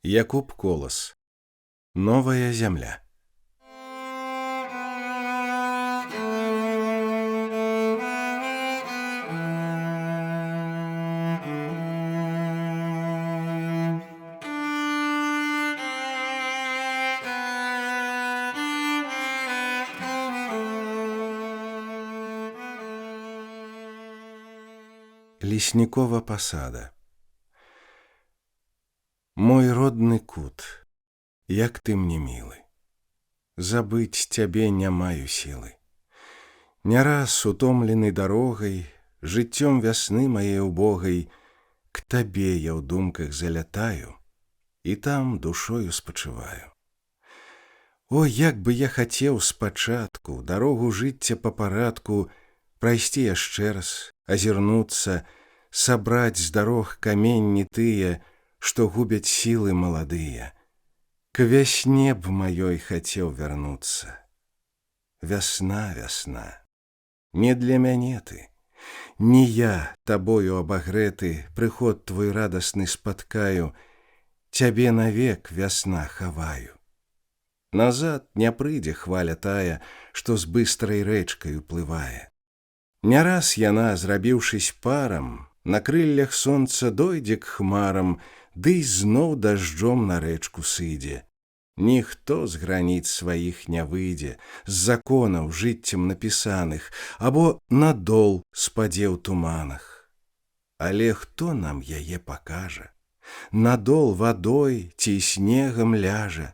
Якуб Колас. Новая земля. Леснікова пасада. Мой родны кут, як ты мне мілы, забыць цябе не маю сілы. Не раз утомлены дарогай, жыццём вясны мае убогай, к табе я ў думках залятаю і там душою спачываю. О, як бы я хацеў спачатку дарогу жыцця па парадку прайсці яшчэ раз, азірнуцца, сабраць з дарог каменні тыя, што губяць сілы маладыя. К вясне б маёй хацеў вярнуцца. Вясна, вясна, не для мяне ты, не я, табою абагрэты, прыход твой радасны спаткаю, цябе навек вясна хаваю. Назад не прыйдзе хваля тая, што з быстрай рэчкай уплывае. Не раз яна, зрабіўшыся парам, на крыллях сонца дойдзе к хмарам, ды зноў дажджом на рэчку сыдзе. Ніхто з граніц сваіх не выйдзе, з законаў жыццем напісаных, або на дол спадзе ў туманах. Але хто нам яе пакажа? На дол вадой ці снегам ляжа.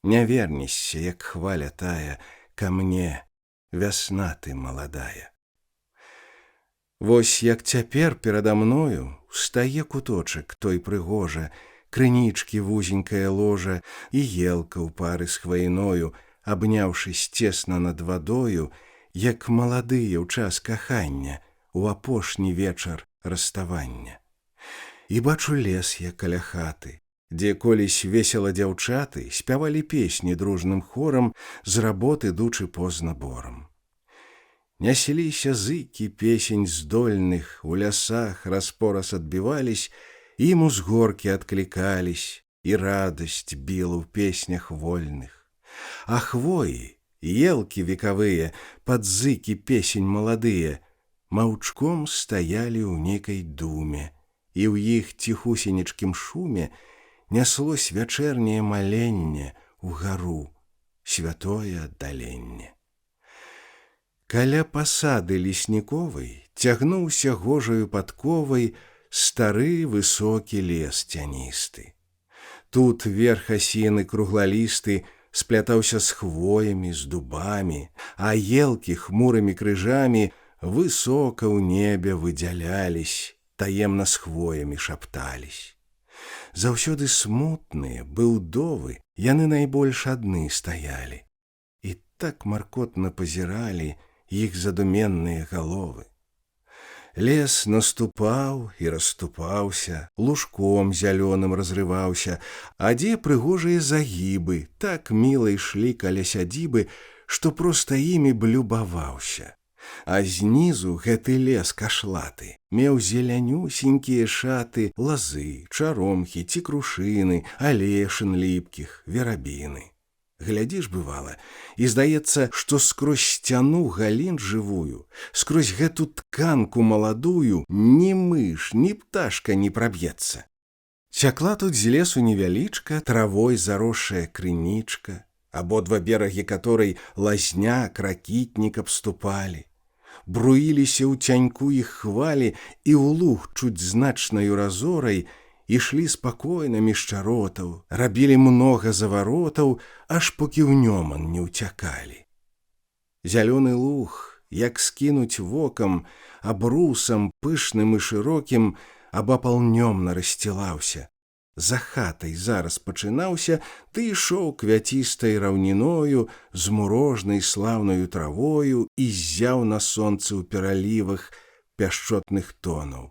Не вернешся, як хваля тая, ка мне, вясна ты маладая. Вось як цяпер перада мною стае куточак той прыгожа, крынічкі вузенькая ложа і елка ў пары з хваіною, абняўшыся цесна над вадою, як маладыя ў час кахання, у апошні вечар расставання. І бачу лес я каля хаты, дзе колісь весела дзяўчаты спявалі песні дружным хорам, з работы ідучы позна борам. Няселіся зыкі песень здольных, у лясах распораз адбівались, ім узгоркі адклікались, і радасць біла ў песнях вольных. А хвоі, елкі векавыя, пад зыкі песень маладыя, маўчком стаялі ў нейкай думе, і ў іх ціхусенечкім шуме няслось вячэрняе маленне ўгару, святое аддаленне. Каля пасады лесніковай цягнуўся гожаю падковай стары высокі лес цяністы. Тут верх асіны круглалісты сплятаўся з хвоямі, з дубамі, а елкі хмурымі крыжамі высока ў небе выдзялялись, таемна з хвоямі шаптались. Заўсёды смутныя, былдовы, яны найбольш адны стаялі. І так маркотна пазіралі іх задуменныя галовы. Лес наступаў і расступаўся, лужком зялёным разрываўся, а дзе прыгожыя загібы так міла ішлі каля сядзібы, што проста імі б любаваўся. А знізу гэты лес кашлаты меў зелянюсенькія шаты, лазы, чаромхі ці крушыны, алешын ліпкіх, верабіны. Глядзіш, бывала, і здаецца, што скрозь сцяну галін жывую, скрозь гэту тканку маладую ні мыш, ні пташка не праб'ецца. Цякла тут з лесу невялічка, травой заросшая крынічка, абодва берагі каторай лазняк, ракітнік абступалі. Бруіліся ў цяньку іх хвалі, і ў луг чуць значнаю разорай ішлі спакойна між чаротаў, рабілі многа заваротаў, аж покі ў нёман не ўцякалі. Зялёны луг, як скінуць вокам, абрусам пышным і шырокім, абапал нёмна рассцілаўся. За хатай зараз пачынаўся, ты ішоў квяцістай раўніною, з мурожнай слаўнаю травою і ззяў на сонцы ў пералівах пяшчотных тонаў.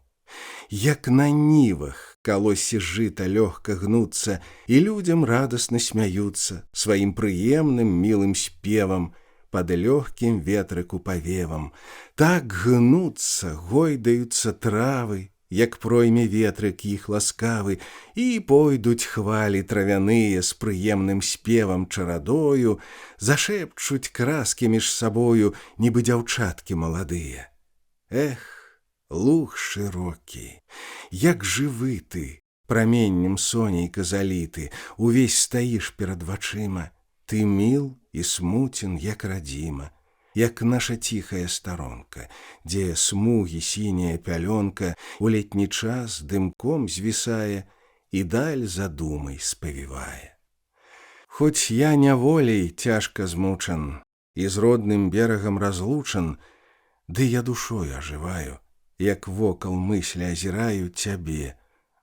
Як на нівах калоссі жыта лёгка гнуцца, і людзям радасна смяюцца сваім прыемным мілым спевам пад лёгкім ветрыку павевам. Так гнуцца, гойдаюцца травы, як пройме ветрык іх ласкавы, і пойдуць хвалі травяныя з прыемным спевам чарадою, зашэпчуць краскі між сабою, нібы дзяўчаткі маладыя. Эх, луг шырокі, як жывы ты, праменнем сонейка заліты, увесь стаіш перад вачыма, ты міл і смутен, як радзіма, як наша ціхая старонка, дзе смугі сіняя пялёнка у летні час дымком звісае і даль задумай спавівае. Хоць я няволей цяжка змучан і з родным берагам разлучан, ды я душою ажываю, як вокал мысля азіраю цябе,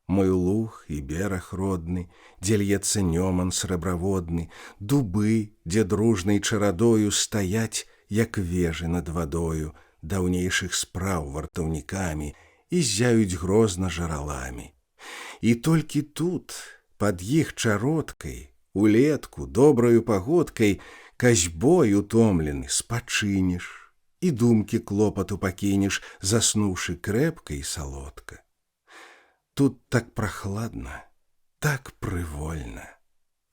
мой луг і бераг родны, дзе льецца нёман срэбраводны, дубы, дзе дружнай чарадою стаяць, як вежы над вадою, даўнейшых спраў вартаўнікамі, і ззяюць грозна жараламі. І толькі тут, пад іх чародкай, улетку, добраю пагодкай, касьбой утомлены спачынеш, і думкі клопату пакінеш, заснуўшы крэпка і салодка. Тут так прахладна, так прывольна.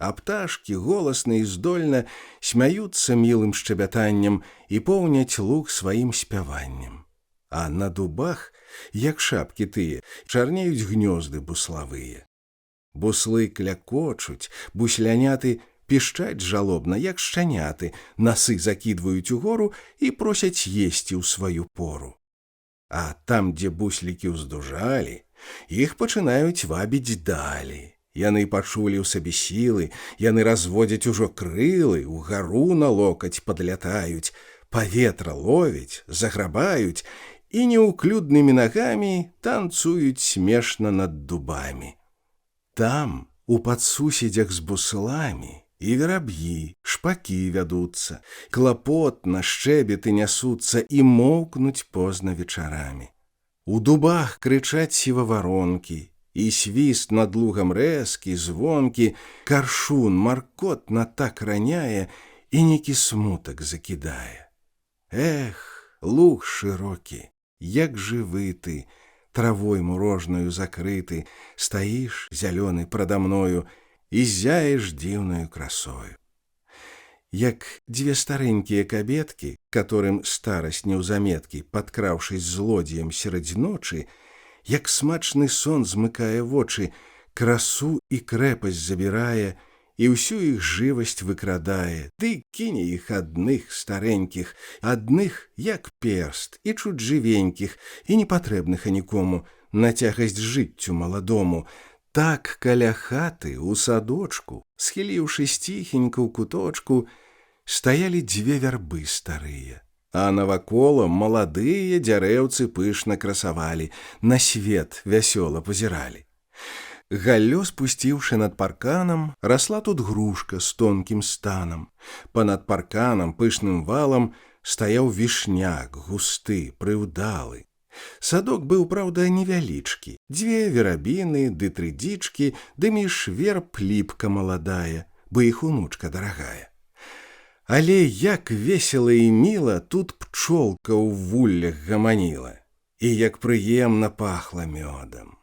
А пташкі голасна і здольна смяюцца мілым шчабятаннем і поўняць луг сваім спяваннем. А на дубах, як шапкі тыя, чарнеюць гнёзды буславыя. Буслы клякочуць, бусляняты пішчаць жалобна, як шчаняты, насы закідваюць угору і просяць есці ў сваю пору. А там, дзе буслікі ўздужалі, іх пачынаюць вабіць далі. Яны пачулі ў сабе сілы, яны разводзяць ужо крылы, угару на локаць падлятаюць, паветра ловяць, заграбаюць і неўклюднымі нагамі танцуюць смешна над дубамі. Там, у падсуседзях з бусламі, і вераб'і, шпакі вядуцца, клапотна шчэбеты нясуцца і моўкнуць позна вечарамі. У дубах крычаць сіваваронкі, і свіст над лугам рэзкі, звонкі, каршун маркотна так раняе і нейкі смутак закідае. Эх, луг шырокі, як жывы ты, травой мурожнаю закрыты, стаіш зялёны прада мною і ззяеш дзіўнаю красою. Як дзве старэнькія кабеткі, которым старасць неўзаметкі, падкраўшись злодзеем сярод ночы, як смачны сон змыкае вочы, красу і крэпасць забірае, і ўсю іх жывасць выкрадае, ды кіне іх адных старэнькіх, адных, як перст, і чуць жывенькіх, і непатрэбных анікому, на цягасць жыццю маладому. Так каля хаты, у садочку, схіліўшись ціхенька ў куточку, стаялі дзве вярбы старыя. А навакола маладыя дзярэўцы пышна красавалі, на свет вясёла пазіралі. Галлё спусціўшы над парканам, расла тут грушка з тонкім станам. Панад парканам пышным валам стаяў вішняк, густы, прыўдалы. Садок быў, праўда, невялічкі, дзве верабіны ды тры дзічкі, ды між верб ліпка маладая, бо іх унучка дарагая. Але як весела і міла тут пчолка ў вуллях гаманіла, і як прыемна пахла мёдам.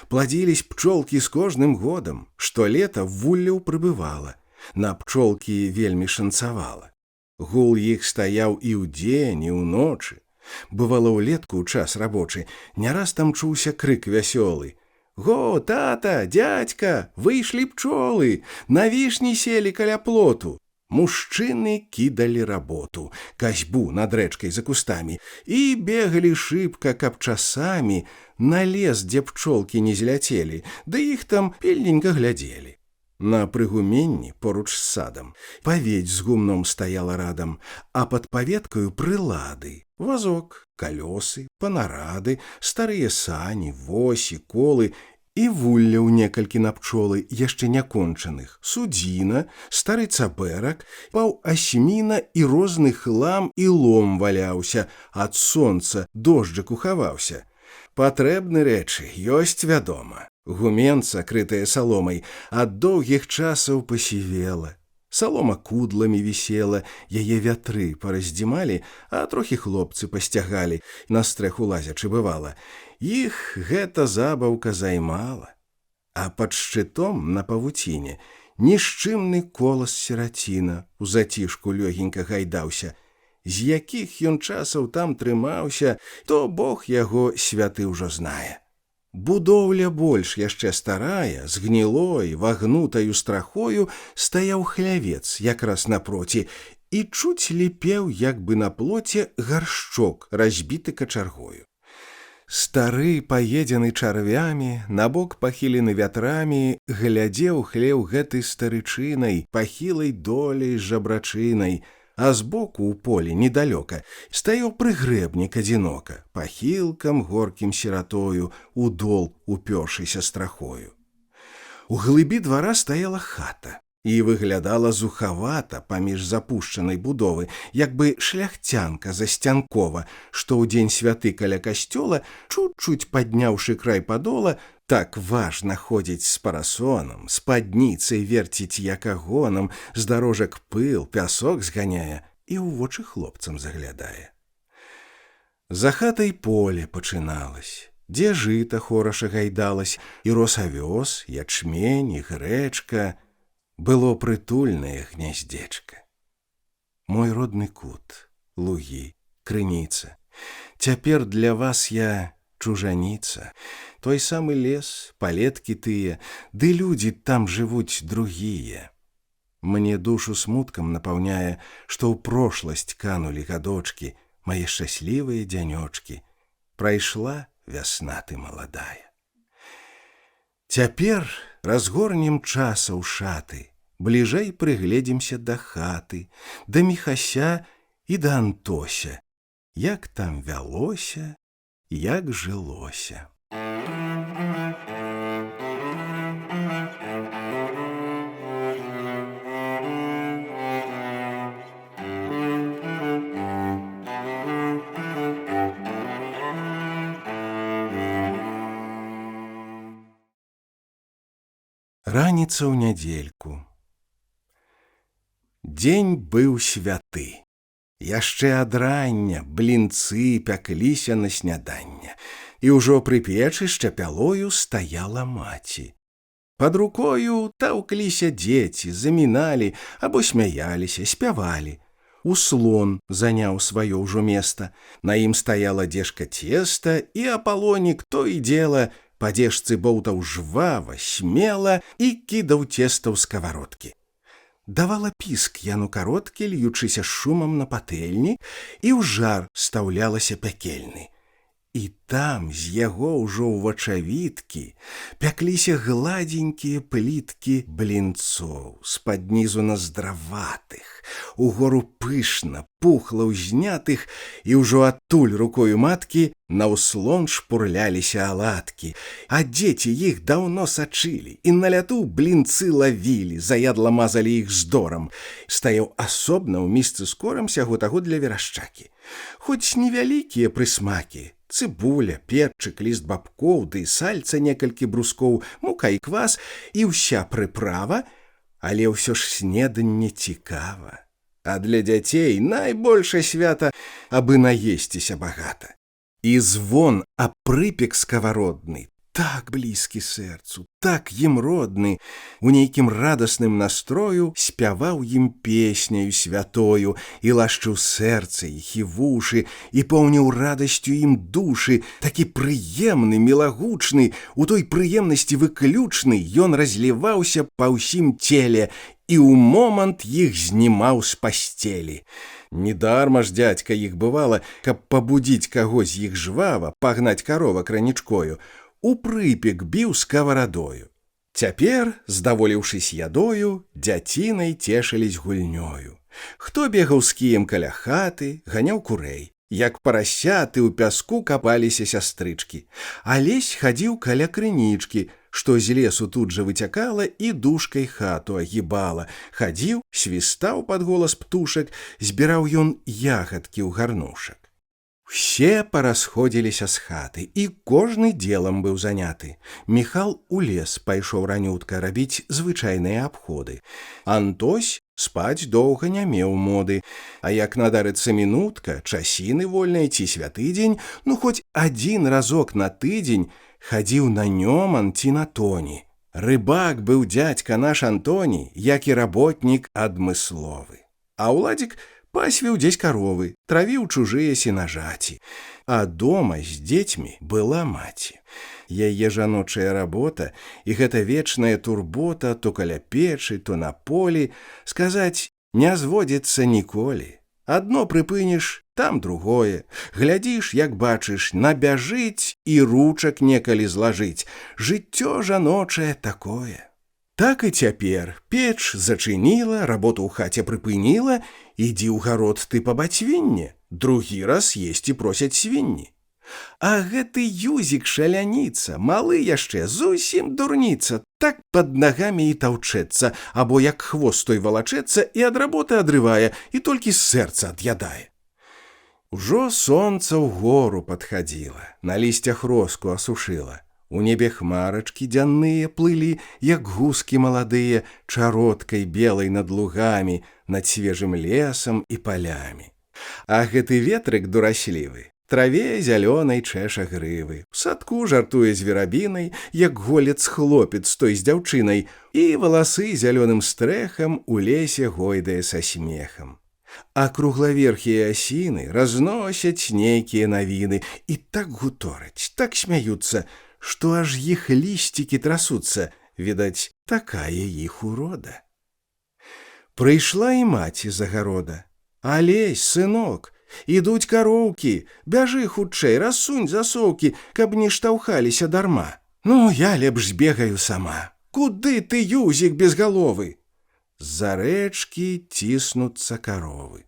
Пладзілись пчолкі з кожным годам, штолета вулляў прыбывала, на пчолкі вельмі шанцавала. Гул іх стаяў і ўдзень, і ўночы. Бывала ўлетку ў час рабочы, не раз там чуўся крык вясёлы: «Го, тата, дядька, выйшлі пчолы, на вішні селі каля плоту». Мужчыны кідалі работу, касьбу над рэчкай за кустамі, і бегалі шыбка, каб часамі на лес, дзе пчолкі не зляцелі, да іх там пільненька глядзелі. На прыгуменні, поруч з садам, паведź з гумном стаяла радам, а пад паветкаю прылады, вазок, калёсы, панарады, старыя сані, восі, колы, і вулляў некалькі на пчолы, яшчэ някончаных, судзіна, стары цабэрак, паўасьміна і розны хлам і лом валяўся, ад сонца дожджык ухаваўся. Патрэбны рэчы ёсць, вядома. Гуменца, крытая саломай, ад доўгіх часаў пасівела. Салома кудламі вісела, яе вятры параздзімалі, а трохі хлопцы пасцягалі, на стрэху лазячы бывала. Іх гэта забаўка займала. А пад шчытом на павуціне нішчымны колас сіраціна у зацішку лёгенька гайдаўся, з якіх ён часаў там трымаўся, то Бог яго святы ўжо знае. Будоўля больш яшчэ старая, з гнілой, вагнутаю страхою стаяў хлявец якраз напроці, і чуць ліпеў, як бы на плоце, гаршчок, разбіты качаргою. Стары, паедзены чарвямі, набок пахілены вятрамі, глядзеў хлеў гэты старычынай, пахілай долей жабрачынай, а збоку ў полі, недалёка, стаяў прыгрэбнік адзінока, пахілкам горкім сіратою, удол упёршыся страхою. У глыбі двара стаяла хата і выглядала зухавата паміж запушчанай будовы, як бы шляхцянка засцянкова, што ў дзень святы каля касцёла, чуть-чуть падняўшы край падола, так важна ходзіць з парасонам, спадніцай верціць як агонам, з дарожак пыл, пясок зганяе і ў вочы хлопцам заглядае. За хатай поле пачыналась, дзе жыта хораша гайдалась, і рос авёс, ячмень, і грэчка. Было прытульнае гняздзечка. Мой родны кут, лугі, крыніца, цяпер для вас я чужаніца. Той самы лес, палеткі тыя, ды людзі там жывуць другія. Мне душу смуткам напаўняе, што ў прошласць канулі гадочкі, мае шчаслівыя дзянёчкі. Прайшла вясна ты маладая. Цяпер разгорнем часа ў шаты, бліжэй прыгледзімся да хаты, да Міхася і да Антося, як там вялося, як жылося. Раніца ў нядзельку. Дзень быў святы. Яшчэ ад рання блінцы пякліся на снядання, і ўжо пры печы з чапялою стаяла маці. Пад рукою таўкліся дзеці, заміналі або смяяліся, спявалі. Услон заняў сваё ўжо места, на ім стаяла дзежка цеста, і Апалонік то і дзела па дзежцы боўтаў жвава, смела і кідаў цеста ў скавародкі. Давала піск яну кароткі, льючыся шумам на патэльні, і ў жар стаўлялася пякельны. І там з яго ўжо ў вачавіткі пякліся гладзенькія пліткі блінцоў, з-пад нізу наздраватых, угору пышна, пухла ўзнятых, і ўжо адтуль рукою маткі на ўслон шпурляліся аладкі, а дзеці іх даўно сачылі і на ляту блінцы лавілі, заядла мазалі іх здорам. Стаяў асобна ў місцы з корам сяго таго для верашчакі. Хоць невялікія прысмакі, цыбуля, перчык, ліст бабкоў, ды сальца некалькі брускоў, мука і квас, і ўся прыправа, але ўсё ж снеданне цікава. А для дзяцей найбольшае свята, абы наесціся багата. І звон аб прыпек скавародны, так блізкі сэрцу, так ім родны, у нейкім радасным настрою спяваў ім песняю святою і лашчыў сэрца іх і вушы, і поўніў радасцю ім душы, такі прыемны, мілагучны, у той прыемнасці выключнай ён разліваўся па ўсім целе і ў момант іх знімаў з пасцелі. Недарма ж дзядзька іх бывала, каб пабудзіць каго з іх жвава, пагнаць каровак ранічкою, у прыпек біў скаварадою. Цяпер, здаволіўшыся ядою, дзяцінай цешылись гульнёю. Хто бегаў з кіем каля хаты, ганяў курэй. Як парасяты ў пяску капаліся сястрычкі. Алесь хадзіў каля крынічкі, што з лесу тут жа выцякала і душкай хату агібала. Хадзіў, свістаў пад голас птушак, збіраў ён ягадкі ў гарнушак. Усе парасходзіліся з хаты, і кожны дзелам быў заняты. Міхал у лес пайшоў ранютка рабіць звычайныя абходы. Антось Спаць доўга не меў моды, а як надарыцца мінутка, часіны вольнай ці святы дзень, ну хоць адзін разок на тыдзень хадзіў на нёман ці на тоні. Рыбак быў дзядзька наш Антоні, як і работнік адмысловы. А ўладзік пасвіў дзесь каровы, травіў чужыя сенажаці. А дома з дзецьмі была маці. Яе жаночая работа і гэта вечная турбота то каля печы, то на полі, сказаць, не зводзіцца ніколі. Адно прыпыніш, там другое. Глядзіш, як бачыш, набяжыць і ручак некалі злажыць. Жыццё жаночае такое. Так і цяпер печ зачыніла, работу ў хаце прыпыніла, ідзі ў гарод ты па бацьвінне, другі раз есці просяць свінні. А гэты юзік шаляніца, малы яшчэ, зусім дурніца, так пад нагамі і таўчэцца, або як хвост той валачэцца і ад работы адрывае, і толькі з сэрца ад'ядае. Ужо сонца ў гору падхадзіла, на лісцях роску асушыла. У небе хмарачкі дзянныя плылі, як гускі маладыя, чароткай белай над лугамі, над свежым лесам і палямі. А гэты ветрык дураслівы траве зялёнай чэша грывы, у садку жартуе з верабінай, як голец хлопец той з дзяўчынай, і валасы зялёным стрэхам у лесе гойдае са смехам. А круглаверхія асіны разносяць нейкія навіны і так гутораць, так смяюцца, што аж іх лісцікі трасуцца, відаць, такая іх урода. Прыйшла і маці з агарода. «Алесь, сынок, ідуць кароўкі, бяжы хутчэй, рассунь засоўкі, каб не штаўхаліся дарма. Ну, я лепш збегаю сама. Куды ты, юзік безгаловы?» З-за рэчкі ціснуцца каровы.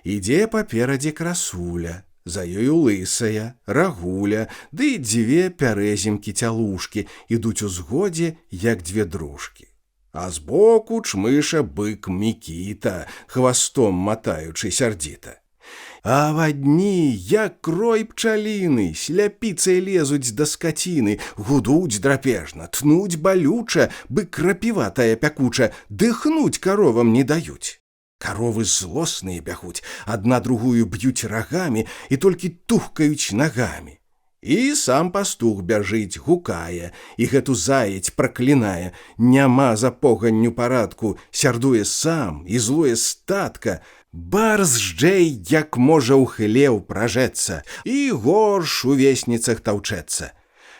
Ідзе паперадзе красуля, за ёю лысая, рагуля, ды і дзве пярэзімкі-цялушкі ідуць у згодзе, як дзве дружкі. А збоку чмыша бык Мікіта, хвастом матаючы сярдзіта. А авадні, як крой пчаліны, сляпіцай лезуць да скаціны, гудуць драпежна, тнуць балюча, бы крапіва тая пякуча, дыхнуць каровам не даюць. Каровы злосныя бягуць, адна другую б'юць рагамі і толькі тухкаюць нагамі. І сам пастух бяжыць, гукае, і гэту заедзь праклінае, няма за поганню парадку, сярдуе сам і злуе статка. Барс жджэй, як можа ў хлеў пражэцца, і горш у весніцах таўчэцца.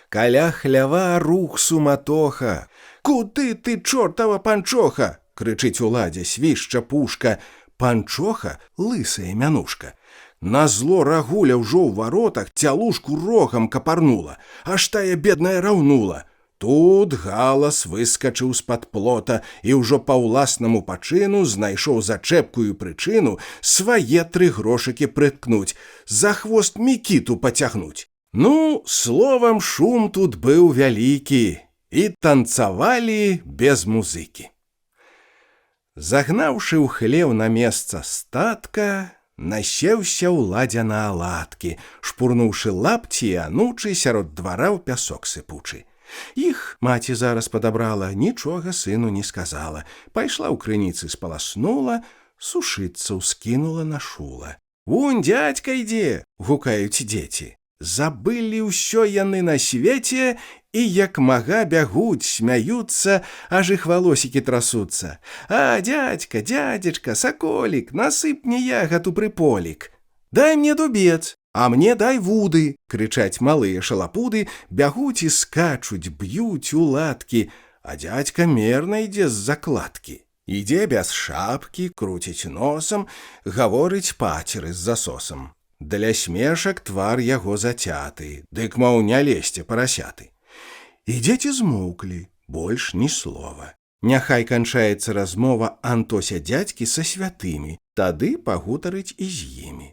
Каля хлява рух суматоха. «Куды ты, чортава панчоха?» — крычыць уладзе, свішча пушка. Панчоха — лысая мянушка. Назло рагуля ўжо ў варотах цялушку рогам капарнула, аж тая бедная раўнула. Тут галас выскачыў з-пад плота і ўжо па ўласнаму пачыну знайшоў зачэпкую прычыну свае 3 грошыкі прыткнуць, за хвост Мікіту пацягнуць. Ну, словам, шум тут быў вялікі, і танцавалі без музыкі. Загнаўшы ў хлеў на месца статка, насеўся ўладзя на аладкі, шпурнуўшы лапці і анучы сярод двара ў пясок сыпучы. Іх маці зараз падабрала, нічога сыну не сказала. Пайшла ў крыніцы спаласнула, сушыцца ўскінула на шула. «Вунь, дзядзька ідзе!» — гукаюць дзеці. Забылі ўсё яны на свеце і як мага бягуць, смяюцца, аж іх валосікі трасуцца. «А, дзядзька, дзядзечка, саколік, насып мне ягад у прыполік! Дай мне дубец, а мне дай вуды!» — крычаць малыя шалапуды, бягуць і скачуць, б'юць у ладкі, а дзядзька мерна ідзе з закладкі. Ідзе без шапкі, круціць носам, гаворыць пацеры з засосам. Для смешак твар яго зацяты, дык, маў, не лезьце, парасяты. І дзеці змоўклі, больш ні слова. Няхай канчаецца размова Антося дзядзькі са святымі, тады пагутарыць і з імі.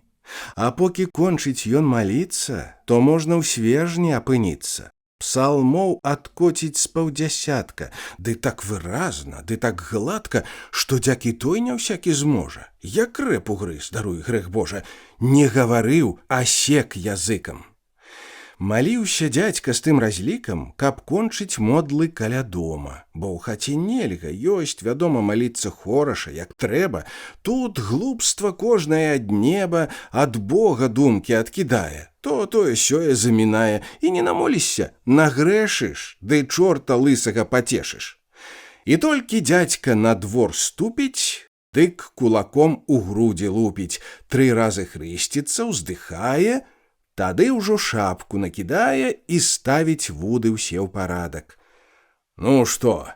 А покі кончыць ён маліцца, то можна ў свежні апыніцца. Псалмоў адкоціць з паўдзясятка, ды так выразна, ды так гладка, што дзякі той не ўсякі зможа. Як рэп угрыз, даруй грэх Божа, не гаварыў, а сек языкам. Маліўся дзядзька з тым разлікам, каб кончыць модлы каля дома, бо ў хаце нельга, ёсць, вядома, маліцца хораша, як трэба. Тут глупства кожнае ад неба, ад Бога думкі адкідае. Тое сёе замінае, і не намолішся, нагрэшыш, ды чорта лысага пацешыш. І толькі дзядзька на двор ступіць, дык кулаком у грудзі лупіць, 3 разы хрысціцца, уздыхае, тады ўжо шапку накідае і ставіць вуды ўсе ў парадак. «Ну што,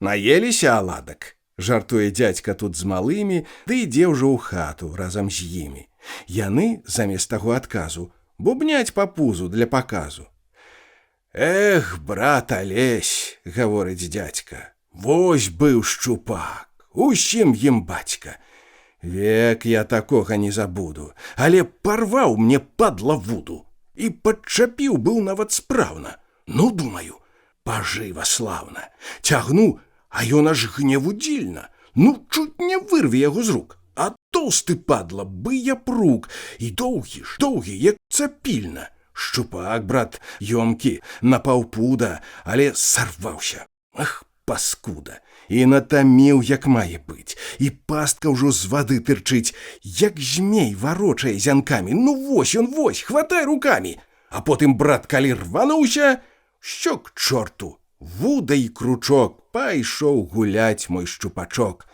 наеліся аладак?» – жартуе дзядзька тут з малымі, ды ідзе ўжо ў хату разам з імі. Яны, замест таго адказу, бубняць па пузу для паказу. «Эх, брат Алесь, – гаворыць дзядзька, – вось быў шчупак, усім ім бацька. Век я такога не забуду, але парваў мне, падла, вуду. І падчапіў быў нават спраўна. Ну, думаю, пажыва слаўна. Цягну, а ён аж гневу дзільна. Ну, чуць не вырве яго з рук. А тоўсты, падла, быя прук, і доўгі ж, доўгі, як цапільна. Шчупак, брат, ёмкі, на паўпуда, але сарваўся. Ах, паскуда. І натаміў, як мае быць, і пастка ўжо з вады тырчыць, як змей варочае зянкамі. Ну вось ён, вось, хватай рукамі. А потым, брат, калі рвануўся, що к чорту, вуда і кручок, пайшоў гуляць мой шчупачок.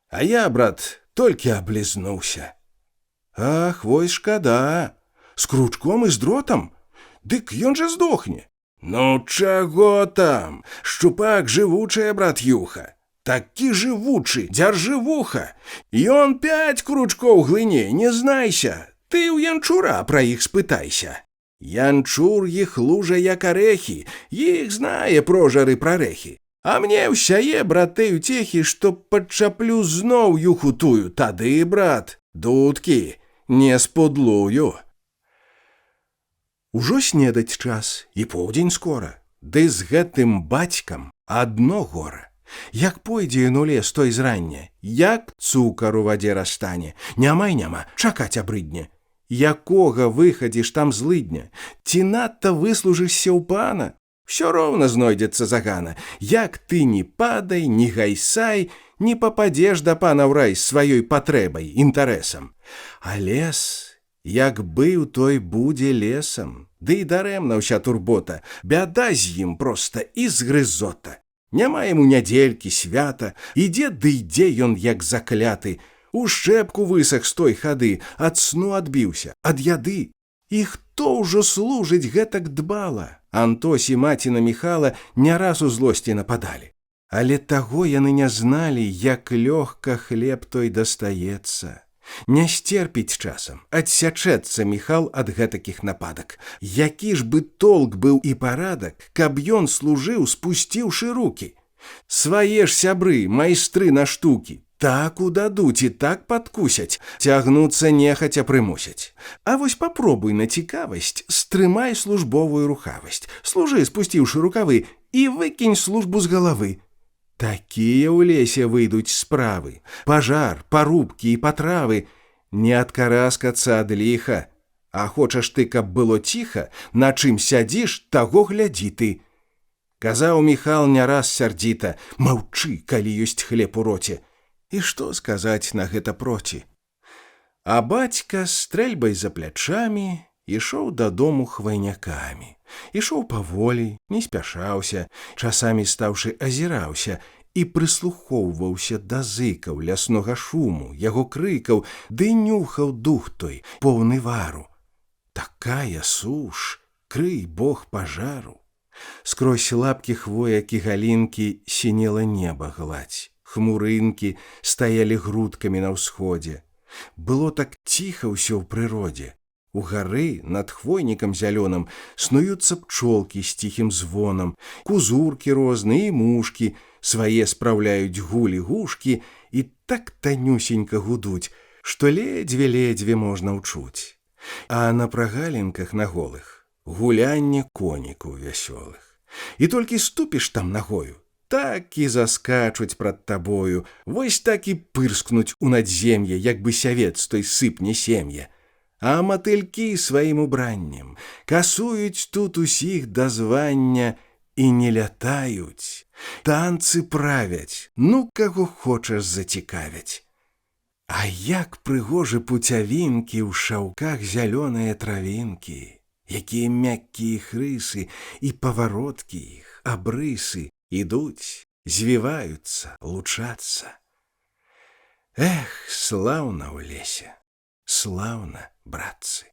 А я, брат, толькі аблізнуўся. Ах, вось шкада, з кручком і з дротам, дык ён жа здохне. Ну, чаго там? Шчупак жывучая, брат Юха. Такі жывучы, дзяржы вуха. Ён 5 кручкоў глыне, не знайся. Ты ў янчура пра іх спытайся. Янчур іх лужа як арэхі, іх знае прожары прарэхі. А мне ўсяе, браты, уцехі, што падчаплю зноў юху тую. Тады, брат, дудкі, не спудлую. Ужо снедаць час, і поўдзень скора, ды з гэтым бацькам адно гора. Як пойдзе ён у лес той зрання, як цукар у вадзе растане, няма і няма, чакаць абрыдне. Якога выхадзіш там злыдня, ці надта выслужышся ў пана, всё роўна знойдзецца загана. Як ты не падай, не гайсай, не пападзеш да пана ў рай сваёй патрэбай, інтарэсам. А лес... Як быў, той будзе лесам, ды і дарэмна ўся турбота, бяда з ім проста і згрызота. Няма яму нядзелькі, свята, ідзе ды ідзе ён як закляты, у шчэпку высах з той хады, ад сну адбіўся, ад яды. І хто ўжо служыць гэтак дбала? Антось і маціна Міхала не раз у злосці нападалі. Але таго яны не зналі, як лёгка хлеб той дастаецца. Не сцерпіць часам, адсячэцца Міхал ад гэтакіх нападак. Які ж бы толк быў і парадак, каб ён служыў, спусціўшы рукі. Свае ж сябры, майстры на штукі, так удадуць і так падкусяць, цягнуцца нехаця прымусяць. А вось папробуй на цікавасць, стрымай службовую рухавасць, служы, спусціўшы рукавы, і выкінь службу з галавы. Такія ў лесе выйдуць справы, пажар, парубкі і патравы. Не адкараскацца ад ліха. А хочаш ты, каб было ціха, на чым сядзіш, таго глядзі ты. Казаў Міхал не раз сярдзіта: маўчы, калі ёсць хлеб у роце. І што сказаць на гэта проці? А бацька з стрэльбай за плячамі ішоў дадому хвайнякамі. Ішоў паволі, не спяшаўся, часамі стаўшы азіраўся і прыслухоўваўся да зыкаў ляснога шуму, яго крыкаў, ды нюхаў дух той, поўны вару. Такая суш, крый Бог пажару. Скрозь лапкі хвояк і галінкі сінела неба гладзь, хмурынкі стаялі грудкамі на ўсходзе. Было так ціха ўсё ў прыродзе. У гары над хвойнікам зялёным снуюцца пчолкі з ціхім звонам, кузуркі розныя і мушкі свае спраўляюць гулі-гушкі і так танюсенька гудуць, што ледзьве-ледзьве можна ўчуць. А на прагалінках на голых гулянне конікаў вясёлых. І толькі ступіш там нагою, так і заскачуць прад табою, вось так і пырскнуць у надзем'е, як бы сявец той сыпне сем'я. а матылькі сваім убраннем касуюць тут усіх да звання і не лятаюць, танцы правяць, ну каго хочаш зацікавяць. А як прыгожы пуцявінкі ў шаўках зялёныя травінкі, якія мяккія рысы і павароткі іх, абрысы ідуць, звіваюцца, лучацца. Эх, слаўна ў лесе, слаўна, братцы.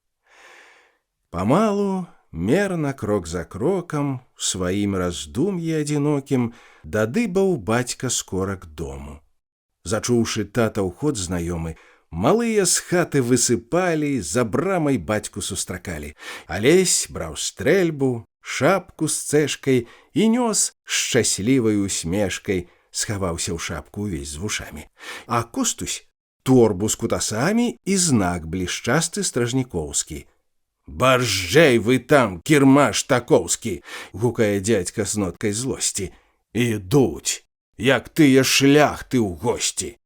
Памалу, мерна крок за крокам, у сваім раздум'і адзінокім, дадыбаў бацька скора к дому. Зачуўшы татаў ход знаёмы, малыя з хаты высыпалі, за брамай бацьку сустракалі. Алесь браў стрэльбу, шапку з цэшкай і нёс шчаслівай усмешкай, схаваўся ў шапку ўвесь з вушамі. А Костусь торбу з кутасамі і знак блішчасты стражнікоўскі. «Баржджэй вы там, кірмаш такоўскі!» — гукае дзядзька з ноткай злосці. «Ідуць, як тыя шляхты ў госці!»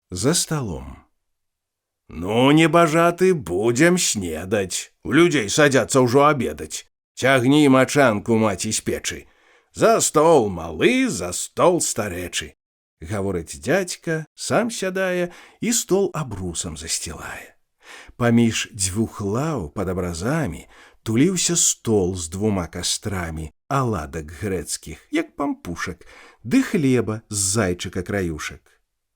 За столом. «Ну, небажаты, будзем снедаць. У людзей садзяцца ўжо абедаць. Цягні мачанку, маці, з печы. За стол малы, за стол старэчы», — гаворыць дзядзька, сам сядае і стол абрусам засцілае. Паміж дзвюх лаў пад абразамі туліўся стол з двума кастрамі, аладак грэцкіх, як пампушак, ды хлеба з зайчыка краюшак.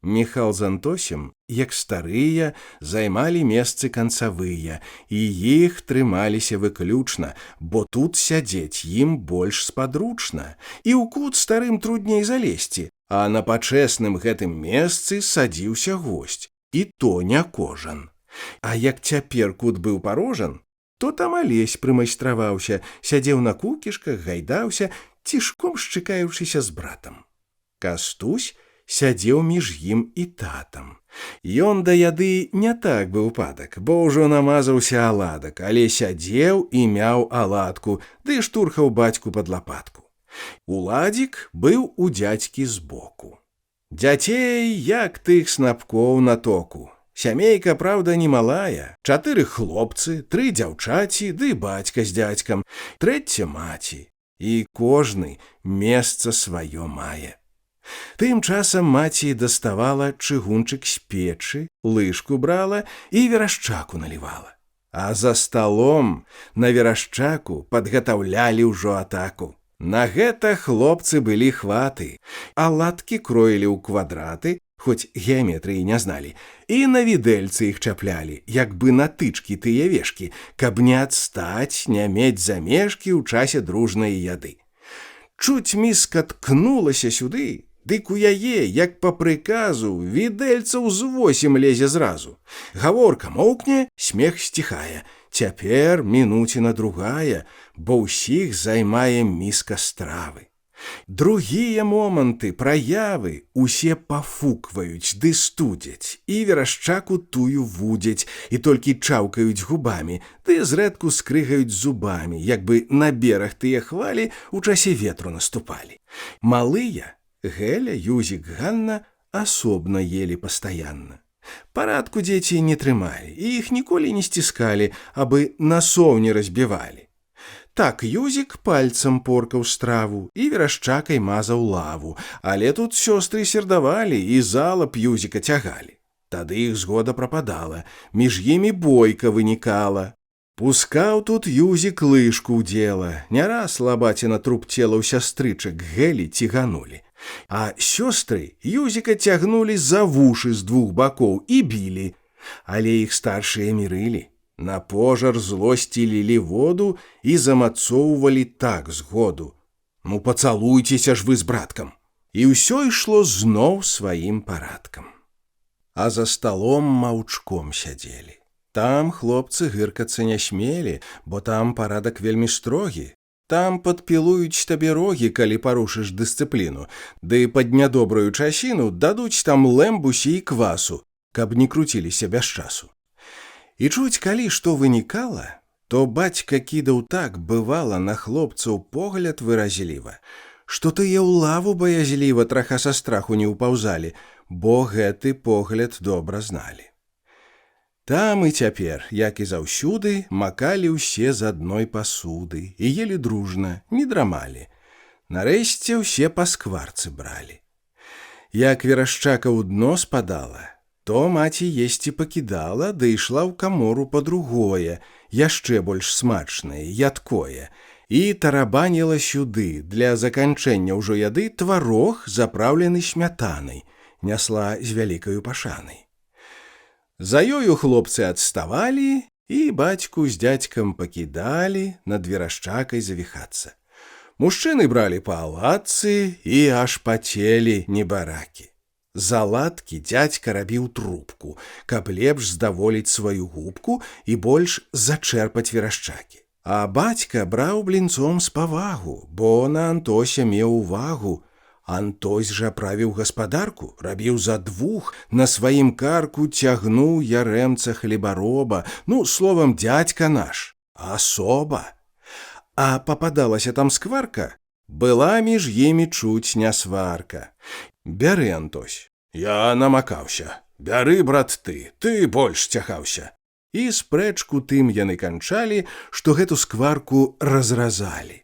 Міхал з Антосем, як старыя, займалі месцы канцавыя, і іх трымаліся выключна, бо тут сядзець ім больш спадручна, і ў кут старым трудней залезці, а на пачэсным гэтым месцы садзіўся госць, і то не кожан. А як цяпер кут быў парожан, то там Алесь прымайстраваўся, сядзеў на кукішках, гайдаўся, цішком шчыкаючыся з братам. Кастусь сядзеў між ім і татам. Ён да яды не так быў падак, бо ўжо намазаўся аладак, але сядзеў і мяў аладку, ды штурхаў бацьку пад лапатку. Уладзік быў у дзядзькі збоку. Дзяцей, як тых снапкоў на току. Сямейка, праўда, немалая. 4 хлопцы, 3 дзяўчаці, ды бацька з дзядзькам, 3 маці. І кожны месца сваё мае. Тым часам маці даставала чыгунчык з печы, лыжку брала і верашчаку налівала. А за сталом на верашчаку падгатаўлялі ўжо атаку. На гэта хлопцы былі хваты, аладкі кроілі ў квадраты, хоць геаметрыі не зналі, і на відэльцы іх чаплялі, як бы на тычкі тыя вешкі, каб не адстаць, не мець замежкі ў часе дружнай яды. Чуць міска ткнулася сюды, дык у яе, як па прыказу, відэльцаў з 8 лезе зразу. Гаворка моўкне, смех сціхае. Цяпер мінуціна другая, бо ўсіх займае міска стравы. Другія моманты, праявы, усе пафукваюць ды студзяць, і верашчаку тую вудзяць, і толькі чаўкаюць губамі, ды зрэдку скрыгаюць зубамі, як бы на бераг тыя хвалі ў часе ветру наступалі. Малыя, Геля, Юзік, Ганна асобна елі пастаянна. Парадку дзеці не трымалі, і іх ніколі не сціскалі, абы насоў не разбівалі. Так Юзік пальцам поркаў страву і верашчакай мазаў лаву, але тут сёстры сердавалі і залап Юзіка цягалі. Тады іх згода прападала, між імі бойка вынікала. Пускаў тут Юзік лыжку ў дзела, не раз лабаціна труп цела ў сястрычак Гелі ціганулі. А сёстры Юзіка цягнулі за вушы з 2 бакоў і білі, але іх старшыя мірылі. На пожар злосці лілі воду і замацоўвалі так згоду. Ну, пацалуйцеся ж вы з браткам. І ўсё ішло зноў сваім парадкам. А за сталом маўчком сядзелі. Там хлопцы гыркацца не смелі, бо там парадак вельмі строгі. Там падпілуюць табе рогі, калі парушыш дысцыпліну, ды пад нядобрую часіну дадуць там лэмбусі і квасу, каб не круціліся без часу. І чуць, калі што вынікала, то бацька кідаў так, бывала, на хлопцаў погляд выразліва, што тыя ў лаву баязліва траха са страху не ўпаўзалі, бо гэты погляд добра зналі. Там і цяпер, як і заўсюды, макалі ўсе з адной пасуды і елі дружна, не драмалі. Нарэшце ўсе па скварцы бралі. Як Верашчака ў дно спадала, то маці есці пакідала, ды ішла ў камору па другое, яшчэ больш смачнае, ядкое, і тарабаніла сюды, для заканчэння ўжо яды, тварог, запраўлены смятанай, нясла з вялікаю пашанай. За ёю хлопцы адставалі, і бацьку з дзядзькам пакідалі над Верашчакай завіхацца. Мужчыны бралі па аладцы і аж пацелі небаракі. За ладкі дзядзька рабіў трубку, каб лепш здаволіць сваю губку і больш зачэрпаць Верашчакі. А бацька браў блінцом з павагу, бо на Антося меў увагу. Антось жа правіў гаспадарку, рабіў за двух, на сваім карку цягнуў ярэмца хлебароба, словам, дзядзька наш, асоба. А пападалася там скварка, была між імі чуць не сварка. Бяры, Антось, я намакаўся, бяры, брат, ты больш цяхаўся. І спрэчку тым яны канчалі, што гэту скварку разразалі.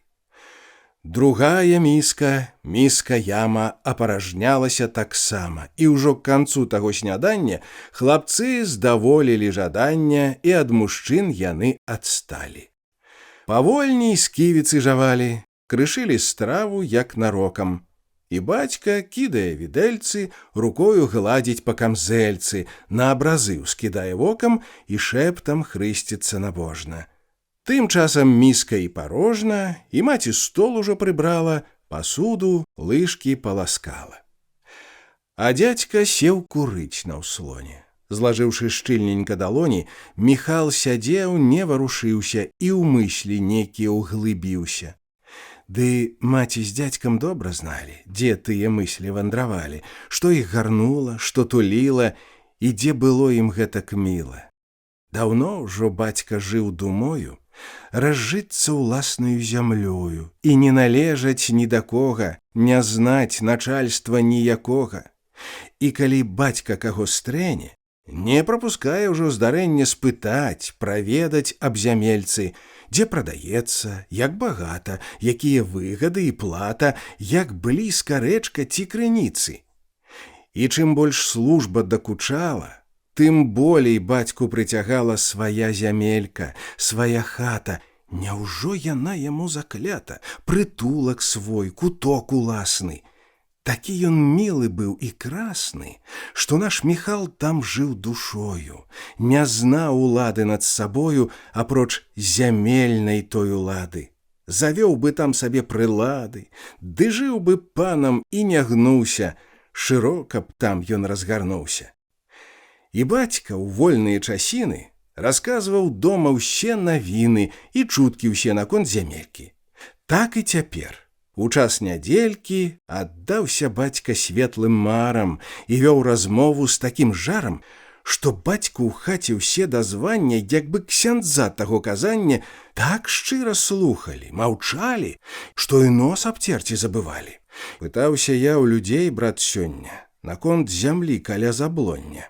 Другая міска яма апаражнялася таксама, і ўжо к канцу таго снядання хлапцы здаволілі жадання, і ад мужчын яны адсталі. Павольней сківіцы жавалі, крышылі страву, як нарокам. І бацька кідае відэльцы, рукою гладзіць па камзэльцы, на абразы ўскідае вокам і шэптам хрысціцца набожна. Тым часам міска і парожна, і маці стол ужо прыбрала, пасуду, лыжкі паласкала. А дзядзька сеў курыць на ўслоне. Злажыўшы шчыльненька далоні, Міхал сядзеў, не варушыўся і ў мыслі некі ўглыбіўся. Ды маці з дзядзькам добра зналі, дзе тыя мыслі вандравалі, што іх гарнула, што туліла, і дзе было ім гэтак міла. Даўно ўжо бацька жыў думою, разжыцца ўласнаю зямлёю і не належаць ні да кога, не знаць начальства ніякога. І калі бацька каго стрэне, не прапускае ўжо здарэння спытаць, праведаць аб зямельцы, дзе прадаецца, як багата, якія выгады і плата, як блізка рэчка ці крыніцы. І чым больш служба дакучала, тым болей бацьку прыцягала свая зямелька, свая хата. Няўжо яна яму заклята, прытулак свой, куток уласны. Такі ён мілы быў і красны, што наш Міхал там жыў душою, не знаў улады над сабою, апроч зямельнай той улады. Завёў бы там сабе прылады, ды жыў бы панам і не гнуўся, шырока б там ён разгарнуўся. І бацька ў вольныя часіны расказваў дома ўсе навіны і чуткі ўсе наконт зямелькі. Так і цяпер, у час нядзелькі, аддаўся бацька светлым марам і вёў размову з такім жарам, што бацьку ў хаце ўсе дазвання, як бы ксяндза таго казання, так шчыра слухалі, маўчалі, што і нос абцерці забывалі. Пытаўся я ў людзей, брат, сёння, наконт зямлі каля заблоння.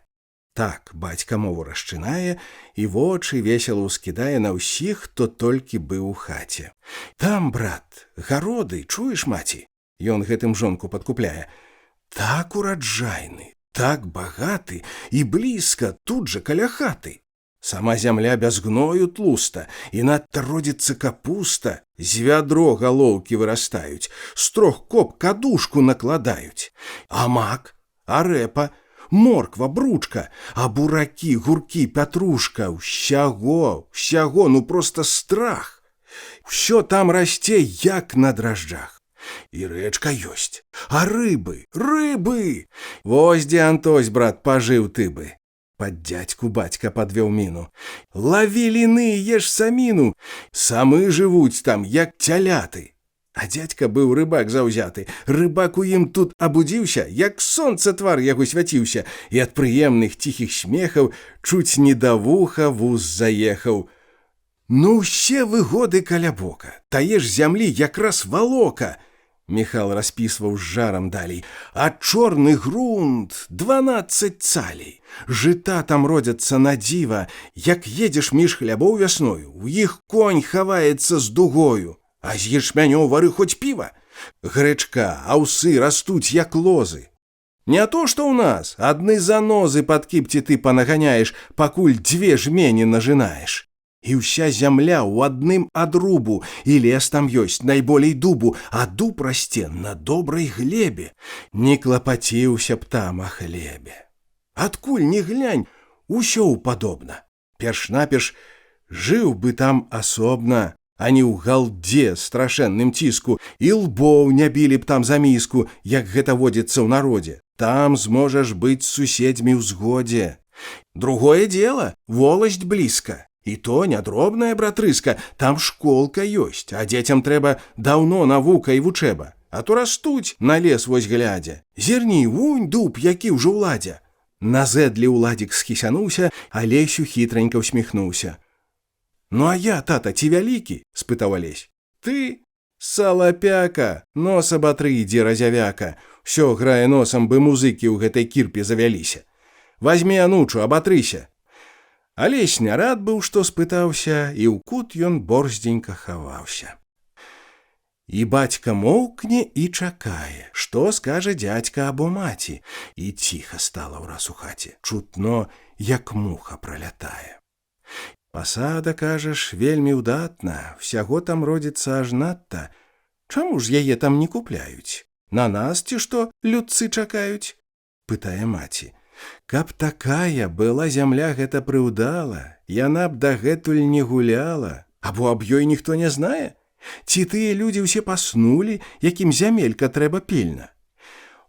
Так бацька мову расчынае і вочы весела ўскідае на ўсіх, хто толькі быў у хаце. Там, брат, гароды, чуеш, маці? Ён гэтым жонку падкупляе. Так ураджайны, так багаты і блізка, тут жа каля хаты. Сама зямля без гною тлуста, і надта родзіцца капуста, з вядро галоўкі вырастаюць, з 3 коп кадушку накладаюць. А мак, а рэпа, морква, бручка, а буракі, гуркі, пятрушка, ўсяго, проста страх. Усё там расце, як на дражджах. І рэчка ёсць, а рыбы. Вось дзе, Антось, брат, пажыў ты бы. Пад дзядзьку бацька падвёў міну. Лаві ліны, еш саміну. Самы жывуць там, як цяляты. А дзядзька быў рыбак заўзяты. Рыбак у ім тут абудзіўся, як сонца твар яго свяціўся, і ад прыемных ціхіх смехаў чуць не да вуха вуз заехаў. Ну ўсе выгоды каля бока, тае ж зямлі якраз валока. Міхал распісваў з жарам далей. А чорны грунт 12 цалей. Жыта там родзяцца на дзіва. Як едзеш між хлябоў вясною, у іх конь хаваецца з дугою. А з ячмянёў вары хоць піва. Грэчка, аўсы растуць як лозы. Не то, што ў нас, адны занозы пад кіпці ты панаганяеш, пакуль 2 жмені нажынаеш. І ўся зямля ў адным адрубу, і лес там ёсць найболей дубу, а дуб расце на добрай глебе. Не клапаціўся б там о хлебе. Адкуль не глянь, усё ўпадобна. Перш-наперш жыў бы там асобна, а не ў галдзе страшэнным ціску, і лбоў не білі б там за міску, як гэта водзіцца ў народзе. Там зможаш быць з суседзьмі ў згодзе. Другое дело, воласць блізка. І то не дробная братрыска, там школка ёсць, а дзецям трэба даўно навука і вучэба. А то растуць на лес вось глядзя. Зірні, вунь дуб, які ўжо ўладзя. Назэдлі ўладзік схісянуўся, а Лесю хітранька усміхнуўся. Ну а я, тата, ці вялікі? — спытаў Алесь. Ты? Салапяка, нос абатры ідзе, разявяка. Всё грае носам, бы музыкі ў гэтай кірпе завяліся. Вазьмі, анучу, абатрыся. Алесь не рад быў, што спытаўся, і ў кут ён борздзенька хаваўся. І бацька моўкне і чакае, што скажа дзядзька або маці, і ціха стала ўраз у хаце, чутно, як муха пралятае. Пасада, кажаш, вельмі ўдатна, всяго там родзіцца аж надта. Чаму ж яе там не купляюць? На нас ці што людцы чакаюць? Пытае маці. Каб такая была зямля гэта прыўдала, яна б дагэтуль не гуляла, або аб ёй ніхто не знае? Ці тыя людзі ўсе паснулі, якім зямелька трэба пільна?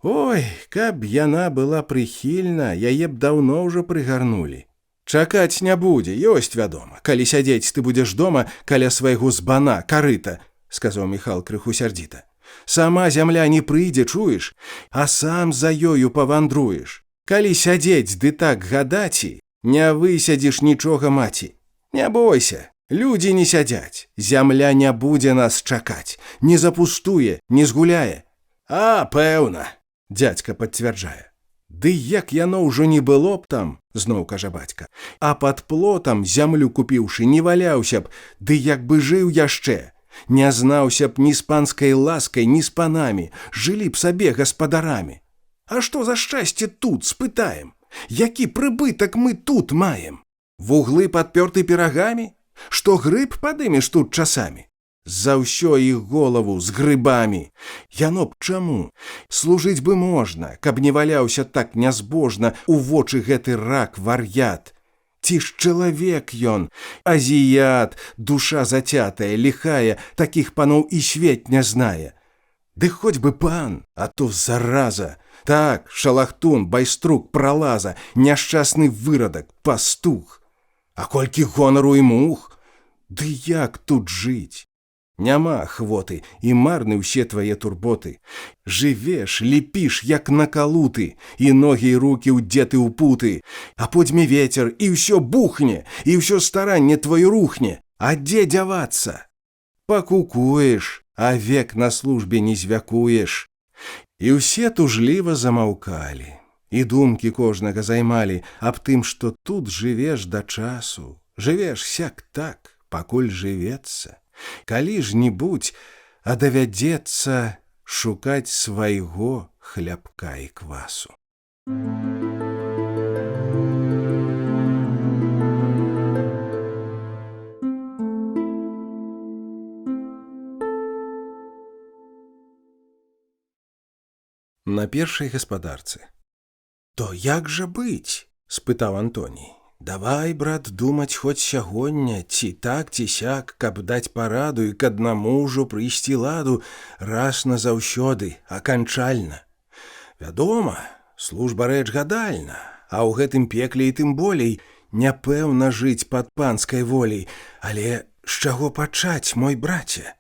Ой, каб яна была прыхільна, яе б даўно ўжо прыгарнулі. Чакаць не будзе, ёсць вядома, калі сядзець ты будзеш дома каля свайго збана, карыта, — сказаў Міхал крыху сярдзіта. Сама зямля не прыйдзе, чуеш, а сам за ёю павандруеш. Калі сядзець ды так гадаці, не высядзіш нічога, маці. Не бойся, людзі не сядзяць, зямля не будзе нас чакаць, не запустуе, не згуляе. А, пэўна, дзядзька пацвярджае. Ды як яно ўжо не было б там, зноў кажа бацька, а пад плотам зямлю купіўшы не валяўся б, ды як бы жыў яшчэ. Не знаўся б ні з панскай ласкай, ні з панамі, жылі б сабе гаспадарамі. А што за шчасце тут, спытаем? Які прыбытак мы тут маем? Вуглы падпёрты пірагамі? Што грыб падымеш тут часамі? За ўсё іх голову з грыбамі. Яно б чаму? Служыць бы можна, каб не валяўся так нязбожна у вочы гэты рак вар'ят. Ці ж чалавек ён, азіят, душа зацятая, ліхая, такіх паноў і свет не знае. Ды хоць бы пан, а то зараза. Так, шалахтун, байструк, пралаза, няшчасны вырадак, пастух. А колькі гонару і мух? Ды як тут жыць? Няма ахвоты, і марны ўсе твае турботы. Жывеш, ліпіш, як накалуты, і ногі і рукі ўдзеты ў путы. А подзьме вецер, і ўсё бухне, і ўсё старанне твоё рухне. А дзе дзявацца? Пакукуеш, а век на службе не звякуеш. І ўсе тужліва замаўкалі, і думкі кожнага займалі аб тым, што тут жывеш да часу, жывеш сяк-так, пакуль жывецца. Калі ж-небудзь, а давядзецца шукаць свайго хлябка і квасу. На першай гаспадарцы. То як жа быць? — спытаў Антоній. Давай, брат, думаць хоць сягоння, ці так, ці сяк, каб даць параду і к аднаму ўжо прыйсці ладу раз назаўсёды, аканчальна. Вядома, служба рэч гадальна, а ў гэтым пекле і тым болей няпэўна жыць пад панскай воляй, але з чаго пачаць, мой браце?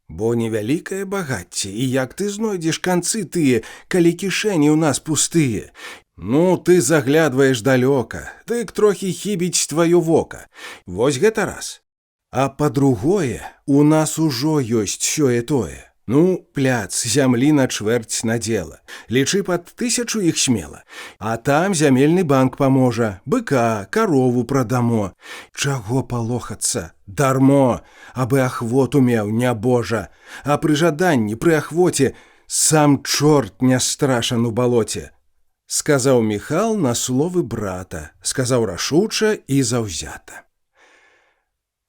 Бо невялікае багацце, і як ты знойдзеш канцы тыя, калі кішэні ў нас пустыя? Ну, ты заглядваеш далёка, дык трохі хібіць тваё вока. Вось гэта раз. А па-другое, у нас ужо ёсць сёе-тое. Ну, пляц зямлі на чвэрць надзела. Лічы пад 1000 іх смела. А там зямельны банк паможа. Быка, карову прадамо. Чаго палохацца? Дармо, абы ахвоту меў, нябожа. А пры жаданні, пры ахвоце, сам чорт не страшан у балоце. Сказаў Міхал на словы брата. Сказаў рашуча і заўзята.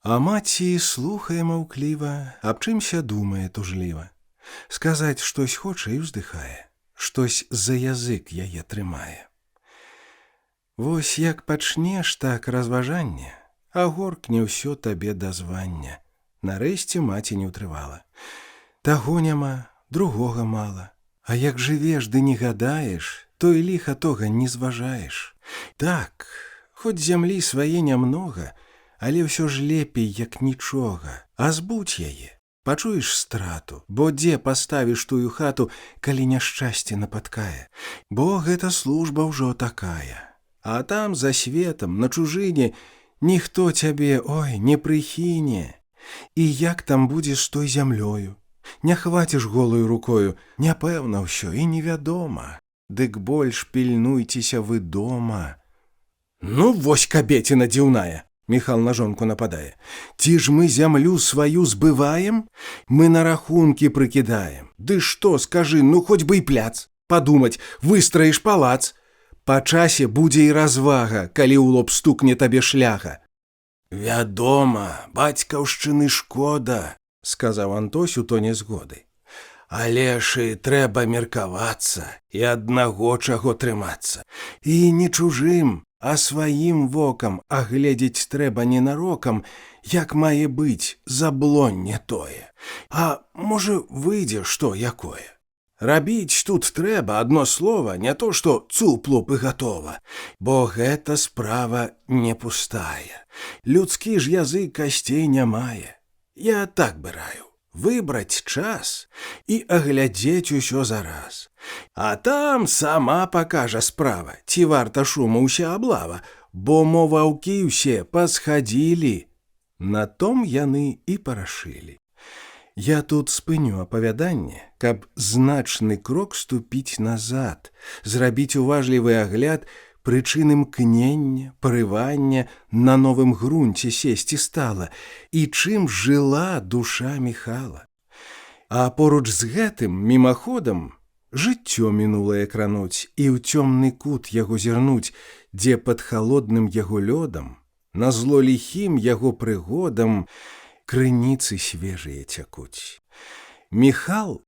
А маці слухае маўкліва, аб чымся думае тужліва. Сказаць штось хоча і ўздыхае, штось за язык яе трымае. Вось як пачнеш так разважанне, а горкне ўсё табе да звання. Нарэшце маці не ўтрывала. Таго няма, другога мала. А як жывеш ды не гадаеш, то і ліха тога не зважаеш. Так, хоць зямлі свае нямнога, але ўсё ж лепей, як нічога. А збудзь яе, пачуеш страту, бо дзе паставіш тую хату, калі няшчасце напаткае. Бо гэта служба ўжо такая. А там, за светам, на чужыне, ніхто цябе, ой, не прыхіне. І як там будзе з той зямлёю? Не хваціш голаю рукою, няпэўна ўсё і невядома. Дык больш пільнуйцеся вы дома. Ну, вось кабеціна дзіўная. Міхал на жонку нападае. Ці ж мы зямлю сваю збываем? Мы на рахункі прыкідаем. Ды што, скажы, ну хоць бы і пляц. Падумаць, выстраіш палац. Па часе будзе і развага, калі ў лоб стукне табе шляга. Вядома, бацькаўшчыны шкода, сказаў Антось у тоне згоды. Але ж і трэба меркавацца і аднаго чаго трымацца. І не чужым, а сваім вокам агледзець трэба ненарокам, як мае быць заблонне тое. А можа, выйдзе што якое? Рабіць тут трэба адно слова, не то што цуп-луп і гатова, бо гэта справа не пустая. Людскі ж язык касцей не мае. Я так бы раю. Выбраць час і аглядзець усё зараз. А там сама пакажа справа, ці варта шуму ўся аблава, бо мо ваўкі ўсе пасхадзілі. На том яны і парашылі. Я тут спыню апавяданне, каб значны крок ступіць назад, зрабіць уважлівы агляд прычын імкнення, парывання на новым грунце сесці стала, і чым жыла душа Міхала. А поруч з гэтым, мімаходам, жыццё мінулае крануць і ў цёмны кут яго зірнуць, дзе пад халодным яго лёдам, на зло ліхім яго прыгодам крыніцы свежыя цякуць. Міхал,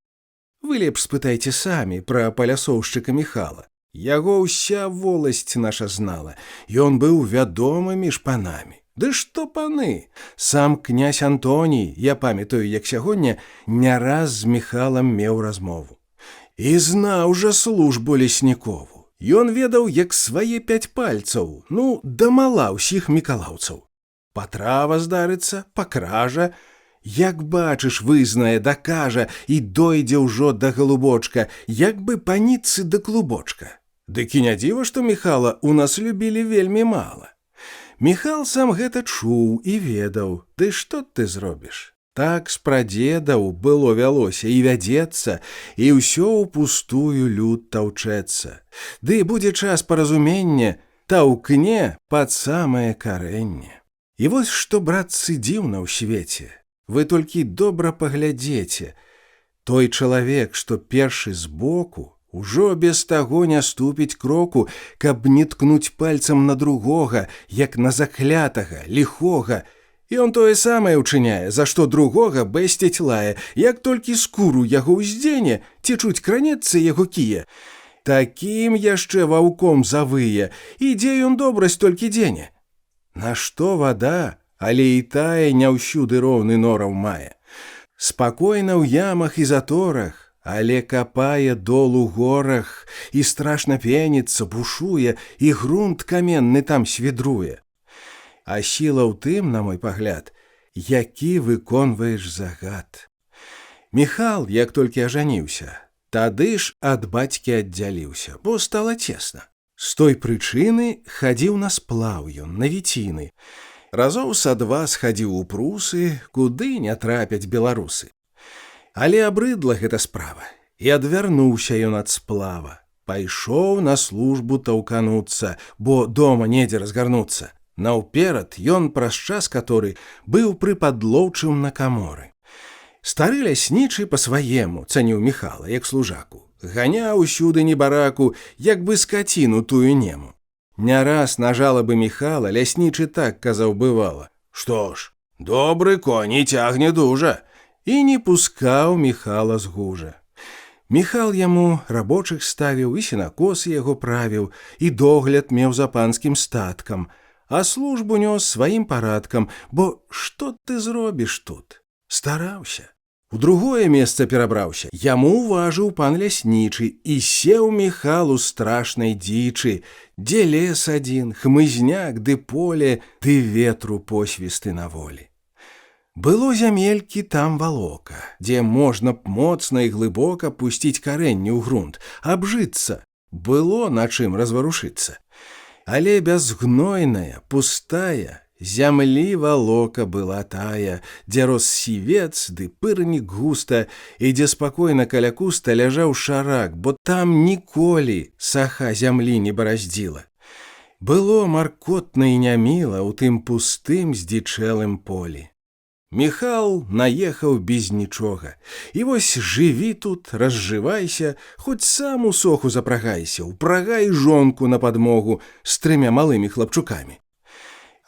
вы лепш спытайце самі пра палясоўшчыка Міхала. Яго ўся воласць наша знала, ён быў вядомы між панамі. Ды што паны? Сам князь Антоній, я памятаю, як сягоння, не раз з Міхалам меў размову. І знаў жа службу леснікову. Ён ведаў, як свае 5 пальцаў, ну, дамала ўсіх мікалаўцаў. Патрава здарыцца, пакража, як бачыш, вызнае, дакажа і дойдзе ўжо да галубочка, як бы па нітцы да клубочка. Дык і не дзіва, што Міхала у нас любілі вельмі мала. Міхал сам гэта чуў і ведаў, ды што ты зробіш? Так з прадзедаў было вялося і вядзецца, і ўсё ўпустую люд таўчэцца. Ды будзе час паразумення, таўкне пад самае карэнне. І вось што, братцы, дзіўна ў свеце. Вы толькі добра паглядзеце. Той чалавек, што першы збоку, ужо без таго не ступіць кроку, каб не ткнуць пальцам на другога, як на заклятага, ліхога. І он тое самае ўчыняе, за што другога бэсцяць лае, як толькі скуру яго ўздзене, ці чуць кранецца яго кія. Такім яшчэ ваўком завые, і дзе ён добрасць толькі дзене? Нашто вада, але і тая не ўсюды роўны нораў мае. Спакойна ў ямах і заторах, але капае дол у горах, і страшна пеніцца, бушуе, і грунт каменны там свідруе. А сіла ў тым, на мой пагляд, які выконваеш загад. Міхал, як толькі ажаніўся, тады ж ад бацькі аддзяліўся, бо стала цесна. З той прычыны хадзіў на сплаў ён, на віціны. Разоў са два схадзіў у прусы, куды не трапяць беларусы. Але абрыдла гэта справа, і адвярнуўся ён ад сплава. Пайшоў на службу таўкануцца, бо дома недзе разгарнуцца. Наўперад ён праз час каторы быў прыпадлоўчым на каморы. Стары ляснічы па-сваему цаніў Міхала, як служаку. Ганяў усюды небараку, як бы скаціну тую нему. Не раз на жалабы Міхала ляснічы так казаў бывала: «Што ж, добры конь і цягне дужа», і не пускаў Міхала з гужа. Міхал яму рабочых ставіў, і сенакосы яго правіў, і догляд меў за панскім статкам, а службу нёс сваім парадкам, бо што ты зробіш тут? Стараўся. У другое месца перабраўся. Яму уважыў пан ляснічы, і сеў Міхал у страшнай дзічы, дзе лес адзін, хмызняк ды поле, ды ветру посвісты на волі. Было зямелькі там валока, дзе можна б моцна і глыбока пусціць карэнні ў грунт, абжыцца, было на чым разварушыцца. Але бязгнойная, пустая, зямлі валока была тая, дзе рос сівец ды пырнік густа, і дзе спакойна каля куста ляжаў шарак, бо там ніколі саха зямлі не бараздзіла. Было маркотна і няміла ў тым пустым здзічэлым полі. Міхал наехаў без нічога. І вось жыві тут, разжывайся, хоць сам у соху запрагайся, упрагай жонку на падмогу з 3 малымі хлапчукамі.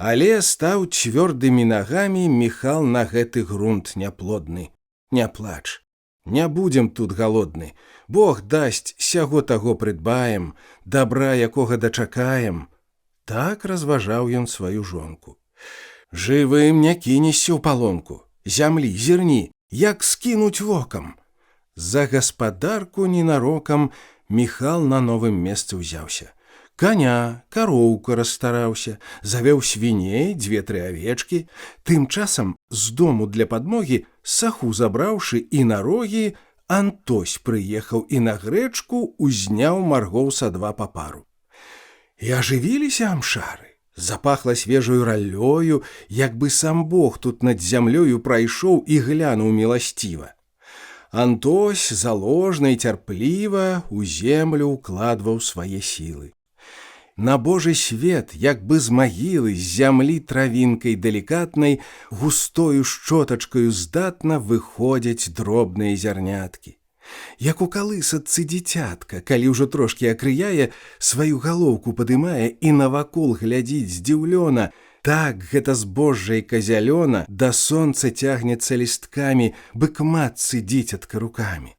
Але стаў цвёрдымі нагамі Міхал на гэты грунт няплодны. Не плач, не будзем тут галодны. Бог дасць, сяго таго прыдбаем, дабра якога дачакаем. Так разважаў ён сваю жонку. Жывым не кінешся ў палонку, зямлі зірні, як скінуць вокам. За гаспадарку ненарокам Міхал на новым месцы ўзяўся. Коня, кароўку расстараўся, завёў свіней, 2-3 авечкі. Тым часам з дому для падмогі, саху забраўшы і на рогі, Антось прыехаў і на грэчку узняў маргоў са 2 па пару. І ажывіліся амшары. Запахла свежаю раллёю, як бы сам Бог тут над зямлёю прайшоў і глянуў міласціва. Антось заложна і цярпліва ў землю ўкладваў свае сілы. На Божы свет, як бы з магілы, з зямлі травінкай далікатнай, густою шчотачкаю здатна выходзяць дробныя зярняткі. Як у калысатцы дзіцятка, калі ўжо трошкі акрыяе, сваю галоўку падымае і навакол глядзіць здзіўлёна, так гэта збожжайка зялёна да сонца цягнецца лісткамі, бык матцы дзіцятка рукамі.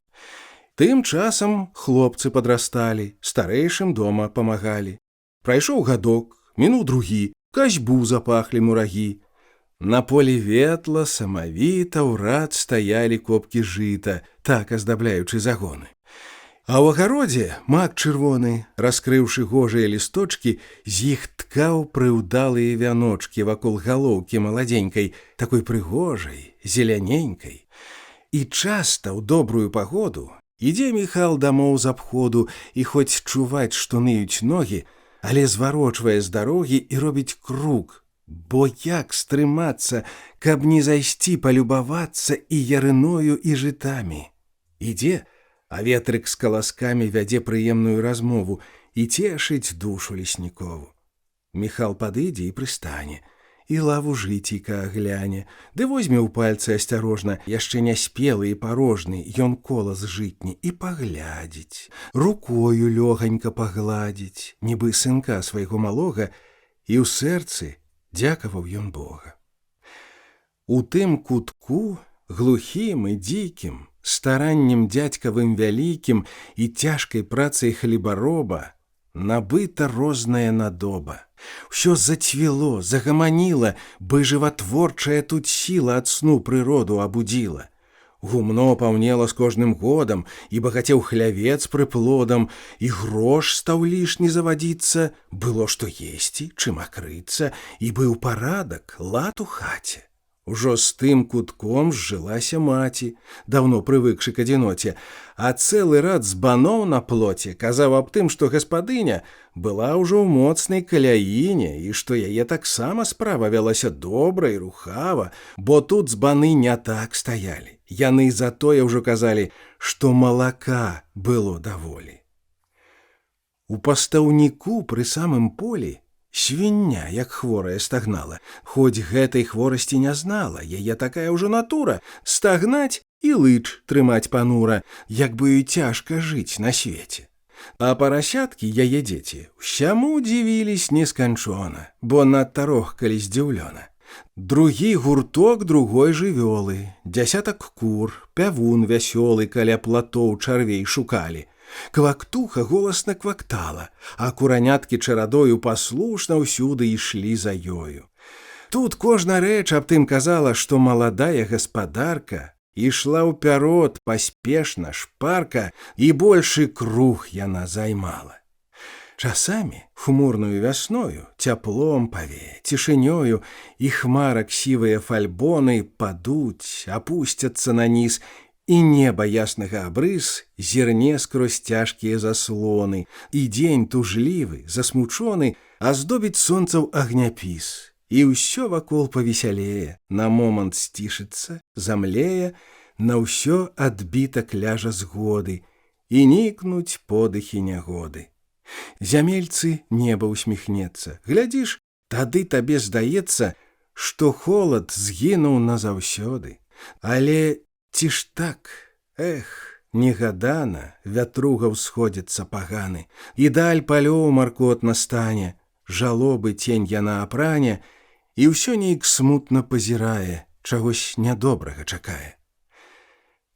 Тым часам хлопцы падрасталі, старэйшым дома памагалі. Прайшоў гадок, мінуў другі, касьбу запахлі мурагі. На полі ветла, самавіта, ўрад стаялі копкі жыта, так аздабляючы загоны. А ў агародзе мак чырвоны, раскрыўшы гожыя лісточкі, з іх ткаў прыўдалыя вяночкі вакол галоўкі маладзенькай, такой прыгожай, зеляненькай. І часта ў добрую пагоду ідзе Міхал дамоў з абходу, і хоць чуваць, што ныюць ногі, але зварочвае з дарогі і робіць круг, бо як стрымацца, каб не зайсці палюбавацца і ярыною, і жытамі. Ідзе, а ветрык з каласкамі вядзе прыемную размову і цешыць душу леснікову. Міхал падыдзе і прыстане, і лаву жыціка агляне, ды возьме ў пальцы асцярожна, яшчэ не спелы і парожны, ён колас жытні, і паглядзіць, рукою лёганька пагладзіць, нібы сынка свайго малога, і ў сэрцы дзякаваў ён Бога. У тым кутку, глухім і дзікім, стараннем дзядзькавым вялікім і цяжкай працай хлебароба набыта розная надоба. Усё зацвіло, загаманіла, бы жыватворчая тут сіла ад сну прыроду абудзіла. Гумно паўнела з кожным годам, і багацеў хлявец прыплодам, і грош стаў лішні завадзіцца, было што есці, чым акрыцца, і быў парадак, лад у хаце. Ужо з тым кутком зжылася маці, даўно прывыкшы к адзіноце, а цэлы рад збаноў на плоце казаў аб тым, што гаспадыня была ўжо ў моцнай каляіне і што яе таксама справа вялася добра і рухава, бо тут збаны не так стаялі. Яны затое ўжо казалі, што малака было даволі. У пастаўніку пры самым полі свіння, як хворая, стагнала. Хоць гэтай хворасці не знала, яе такая ўжо натура — стагнаць і лыч трымаць панура, як бы і цяжка жыць на свеце. А парасяткі, яе дзеці, ўсяму дзівілись несканчона, бо надта рохкалі здзіўлёна. Другі гурток другой жывёлы, дзясятак кур, пявун вясёлы каля платоў чарвей шукалі. Квактуха голасна квактала, а кураняткі чарадою паслушна ўсюды ішлі за ёю. Тут кожна рэч аб тым казала, што маладая гаспадарка ішла ўперод паспешна, шпарка, і большы круг яна займала. Часамі, хмурную вясною, цяплом павее, цішынёю, і хмарак сівыя фальбоны падуць, апусцяцца на ніз, і неба яснага абрыс зірне скрозь цяжкія заслоны, і дзень тужлівы, засмучоны, аздобіць сонцаў агняпіс, і ўсё вакол павесялее, на момант сцішыцца, замлее, на ўсё адбітак ляжа згоды, і нікнуць подыхі нягоды. Зямельцы неба усміхнецца, глядзіш, тады табе здаецца, што холад згінуў назаўсёды. Але ці ж так, негадана, вятруга ўсходзіцца паганы, і даль палёў маркотна стане, жалобы цень яна апране, і ўсё нейк смутна пазірае, чагось нядобрага чакае.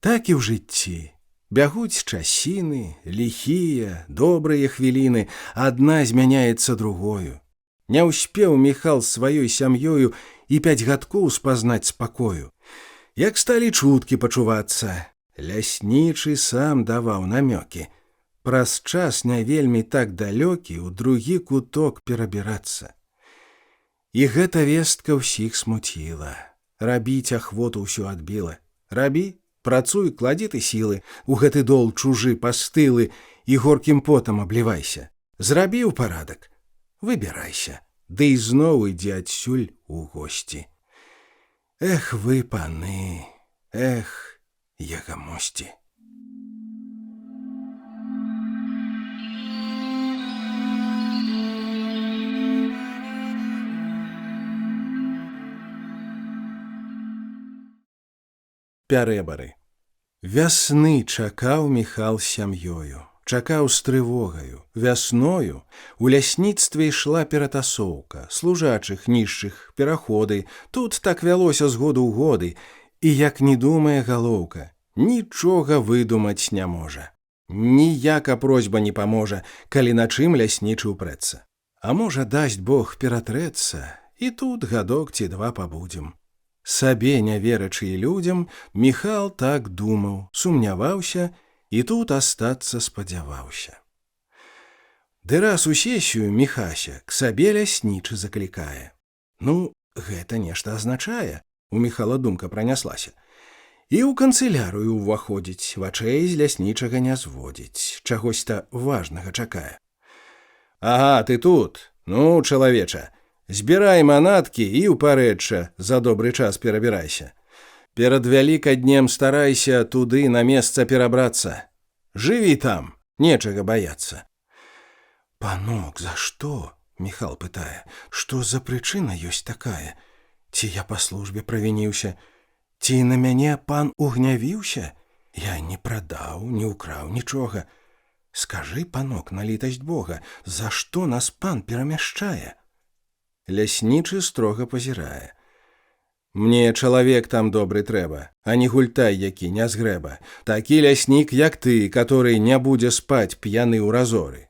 Так і ў жыцці. Бягуць часіны, ліхія, добрыя хвіліны, адна змяняецца другою. Не ўспеў Міхал сваёй сям'ёю і 5 гадкоў спазнаць спакою. Як сталі чуткі пачувацца, ляснічы сам даваў намёкі. Праз час не вельмі так далёкі ў другі куток перабірацца. І гэта вестка ўсіх смуціла. Рабіць ахвоту ўсё адбіла. Рабі, працуй, кладі ты сілы, у гэты дол чужы пастылы, і горкім потам аблівайся. Зрабіў парадак, выбірайся, ды і зноў ідзі адсюль у госці. Вы, паны, ягамосці. Пярэбары. Вясны чакаў Міхал з сям'ёю, чакаў з трывогаю. Вясною у лясніцтве ішла ператасоўка, служачых, нішчых, пераходы. Тут так вялося з году ў годы, і як не думае галоўка, нічога выдумаць не можа. Ніяка просьба не паможа, калі на чым ляснічы ўпрэцца. А можа, дасць Бог ператрэцца, і тут гадок ці 2 пабудзем. Сабе не верачы і людзям, Міхал так думаў, сумняваўся і тут астацца спадзяваўся. Ды раз у сесію Міхася к сабе ляснічы заклікае. Ну, гэта нешта азначае, у Міхала думка праняслася. І ў канцылярыю ўваходзіць, вачэй з ляснічага не зводзіць, чагось-то важнага чакае. Ага, ты тут, ну, чалавеча, збірай манаткі і ўпарэдча за добры час перабірайся. Перад Вялікаднем старайся туды на месца перабрацца. Жыві там, нечага баяцца. Панок, за што? Міхал пытае. Што за прычына ёсць такая? Ці я па службе правініўся? Ці на мяне пан угнявіўся? Я не прадаў, не ўкраў нічога. Скажы, панок, на літасць Бога, за што нас пан перамяшчае? Ляснічы строга пазірае. Мне чалавек там добры трэба, а не гультай які не згрэба. Такі ляснік, як ты, который не будзе спаць п'яны ў разоры.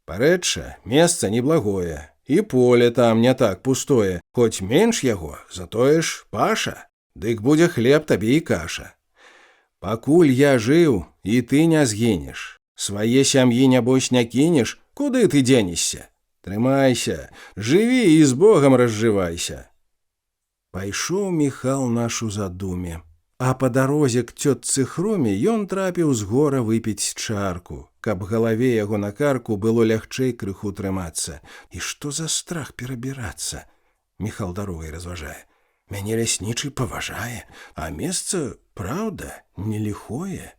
Парэчча, месца неблагое, і поле там не так пустое, хоць менш яго, затое ж паша, дык будзе хлеб табе і каша. Пакуль я жыў, і ты не згінеш, свае сям'і нябось не кінеш, куды ты дзенешся? Трымайся, жыві і з Богам разжывайся. Пайшоў Міхал нашу задуме. А па дарозе к цётцы Хроме ён трапіў з гора выпіць чарку, каб галаве яго на карку было лягчэй крыху трымацца. І што за страх перабірацца? Міхал дарогай разважае. Мяне ляснічы паважае, а месца, праўда, не ліхое.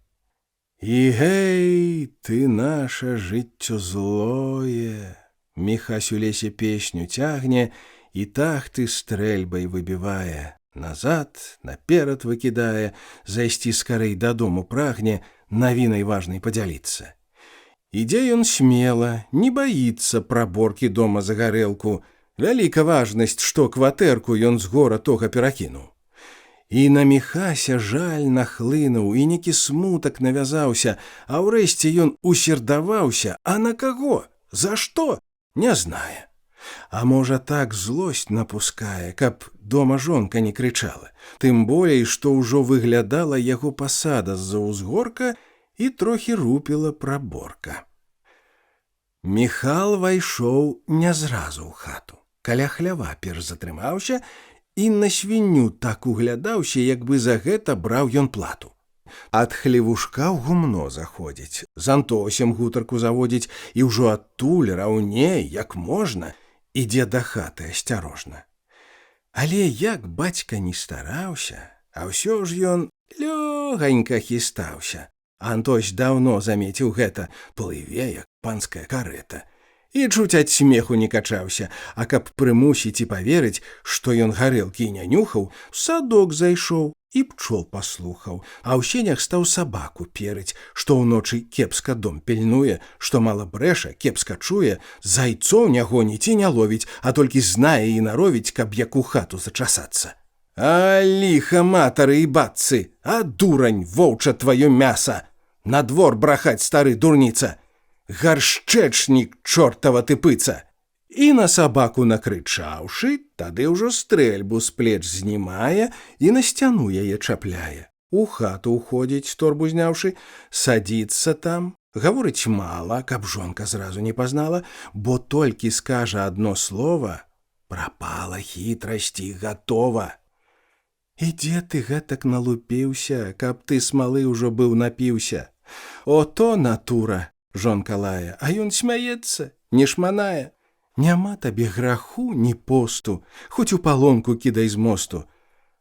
І гей, ты наша жыццё злое. Міхась у лесе песню цягне, і тахты стрэльбай выбівае. Назад, наперад выкідае, зайсці скарэй дадому прагне, навінай важнай падзяліцца. Ідзе ён смела, не баіцца праборкі дома за гарэлку. Вяліка важнасць, што кватэрку ён з гора тога перакінуў. І на Міхася жаль нахлынуў, і некі смутак навязаўся, а ўрэшце ён усердаваўся, а на каго? За што? Не знае. А можа так злосць напускае, каб дома жонка не крычала. Тым болей, што ўжо выглядала яго пасада з-за ўзгорка і трохі рупіла праборка. Міхал вайшоў не зразу ў хату. Каля хлява перш затрымаўся і на свінню так углядаўся, як бы за гэта браў ён плату. Ад хлевушка ў гумно заходзіць, з Антосем гутарку заводзіць, і ўжо адтуль раўней, як можна, ідзе да хаты асцярожна. Але як бацька не стараўся, а ўсё ж ён лёгенька хістаўся. Антось даўно замеціў гэта, плыве, як панская карэта. І чуць ад смеху не качаўся, а каб прымусіць і паверыць, што ён гарэлкі не нюхаў, садок зайшоў і пчол паслухаў, а ў сенях стаў сабаку перыць, што ўночы кепска дом пільнуе, што мала брэша, кепска чуе, зайцоў не гоніць і не ловіць, а толькі знае і наровіць, каб як у хату зачасацца. А ліха, матары і баццы, а дурань, воўча тваё мяса! На двор брахаць, стары дурніца! Гаршчэчнік, чортава ты пыца! І на сабаку накрычаўшы, тады ўжо стрэльбу з плеч знімае і на сцяну яе чапляе. У хату ўходзіць, торбу зняўшы, садзіцца там, гаворыць мала, каб жонка зразу не пазнала, бо толькі скажа адно слова, прапала хітрасць і гатова. І дзе ты гэтак налупіўся, каб ты смалы ўжо быў напіўся? Ото натура, жонка лае, а ён смяецца, не шманае. Няма табе граху, ні посту, хоць у палонку кідай з мосту.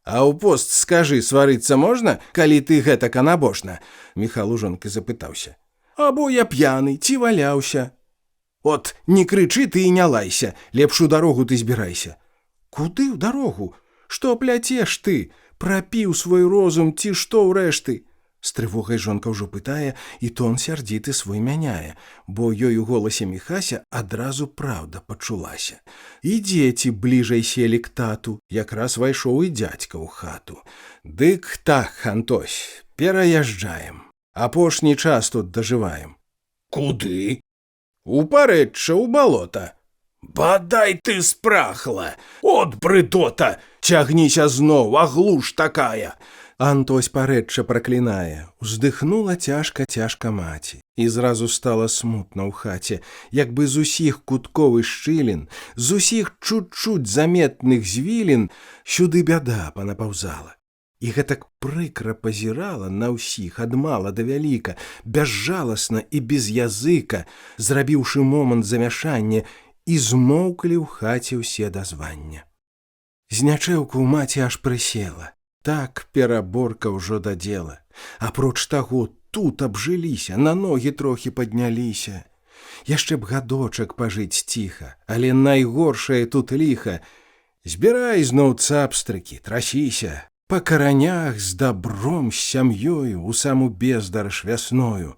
А ў пост, скажы, сварыцца можна, калі ты гэтака набожна? Міхал у жонкі запытаўся. Або я п'яны, ці валяўся. От, не крычы ты і не лайся, лепш у дарогу ты збірайся. Куды ў дарогу? Што пляцеш ты? Прапіў свой розум, ці што ўрэшты? З трывогай жонка ўжо пытае, і тон сярдзіты свой мяняе, бо ёй у голасе Міхася адразу праўда пачулася. І дзеці бліжай селі к тату, якраз вайшоў і дзядзька ў хату. Дык так, Антось, пераязджаем. Апошні час тут дажываем. Куды? У парэчча, у балота. Бадай ты спрахла! От брыдота! Цягніся зноў, аглуш такая! Антось парэчча праклінае. Уздыхнула цяжка-цяжка маці. І зразу стала смутна ў хаце, як бы з усіх куткоў і шчылін, з усіх чуть-чуть заметных звілін сюды бяда панапаўзала. І гэтак прыкра пазірала на ўсіх ад мала да вяліка, бязжаласна і без языка, зрабіўшы момант замяшання, і змоўклі ў хаце ўсе дазвання. Знячэўка ў маці аж прысела. Так пераборка ўжо дадзела. Апроч таго, тут абжыліся, на ногі трохі падняліся. Яшчэ б гадочак пажыць ціха, але найгоршае тут ліха. Збірай зноў цапстрыкі, трасіся, па каранях з дабром, з сям'ёю, у саму бездараш вясною.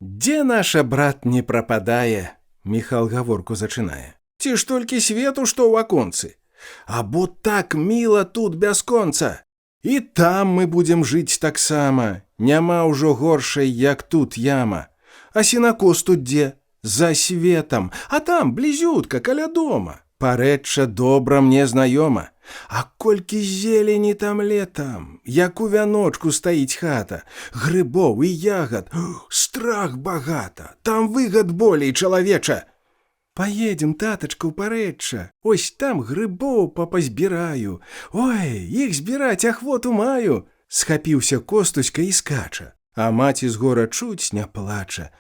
Дзе наша, брат, не прападае? Міхал гаворку зачынае. Ці ж толькі свету, што ў аконцы? Або так міла тут бясконца? І там мы будзем жыць таксама. Няма ўжо горшай, як тут яма. А сенакос тут дзе? За светам. А там, блізютка, каля дома. Парэчча добра мне знаёма. А колькі зелені там летам, як у вяночку стаіць хата. Грыбоў і ягад. Страх багата. Там выгад болей, чалавеча. Поедем, татачка, ў парэчча. Ось там грыбоў папазбіраю. Ой, іх збіраць ахвоту маю. Схапіўся Костуська і скача. А маці з гора чуць не плача.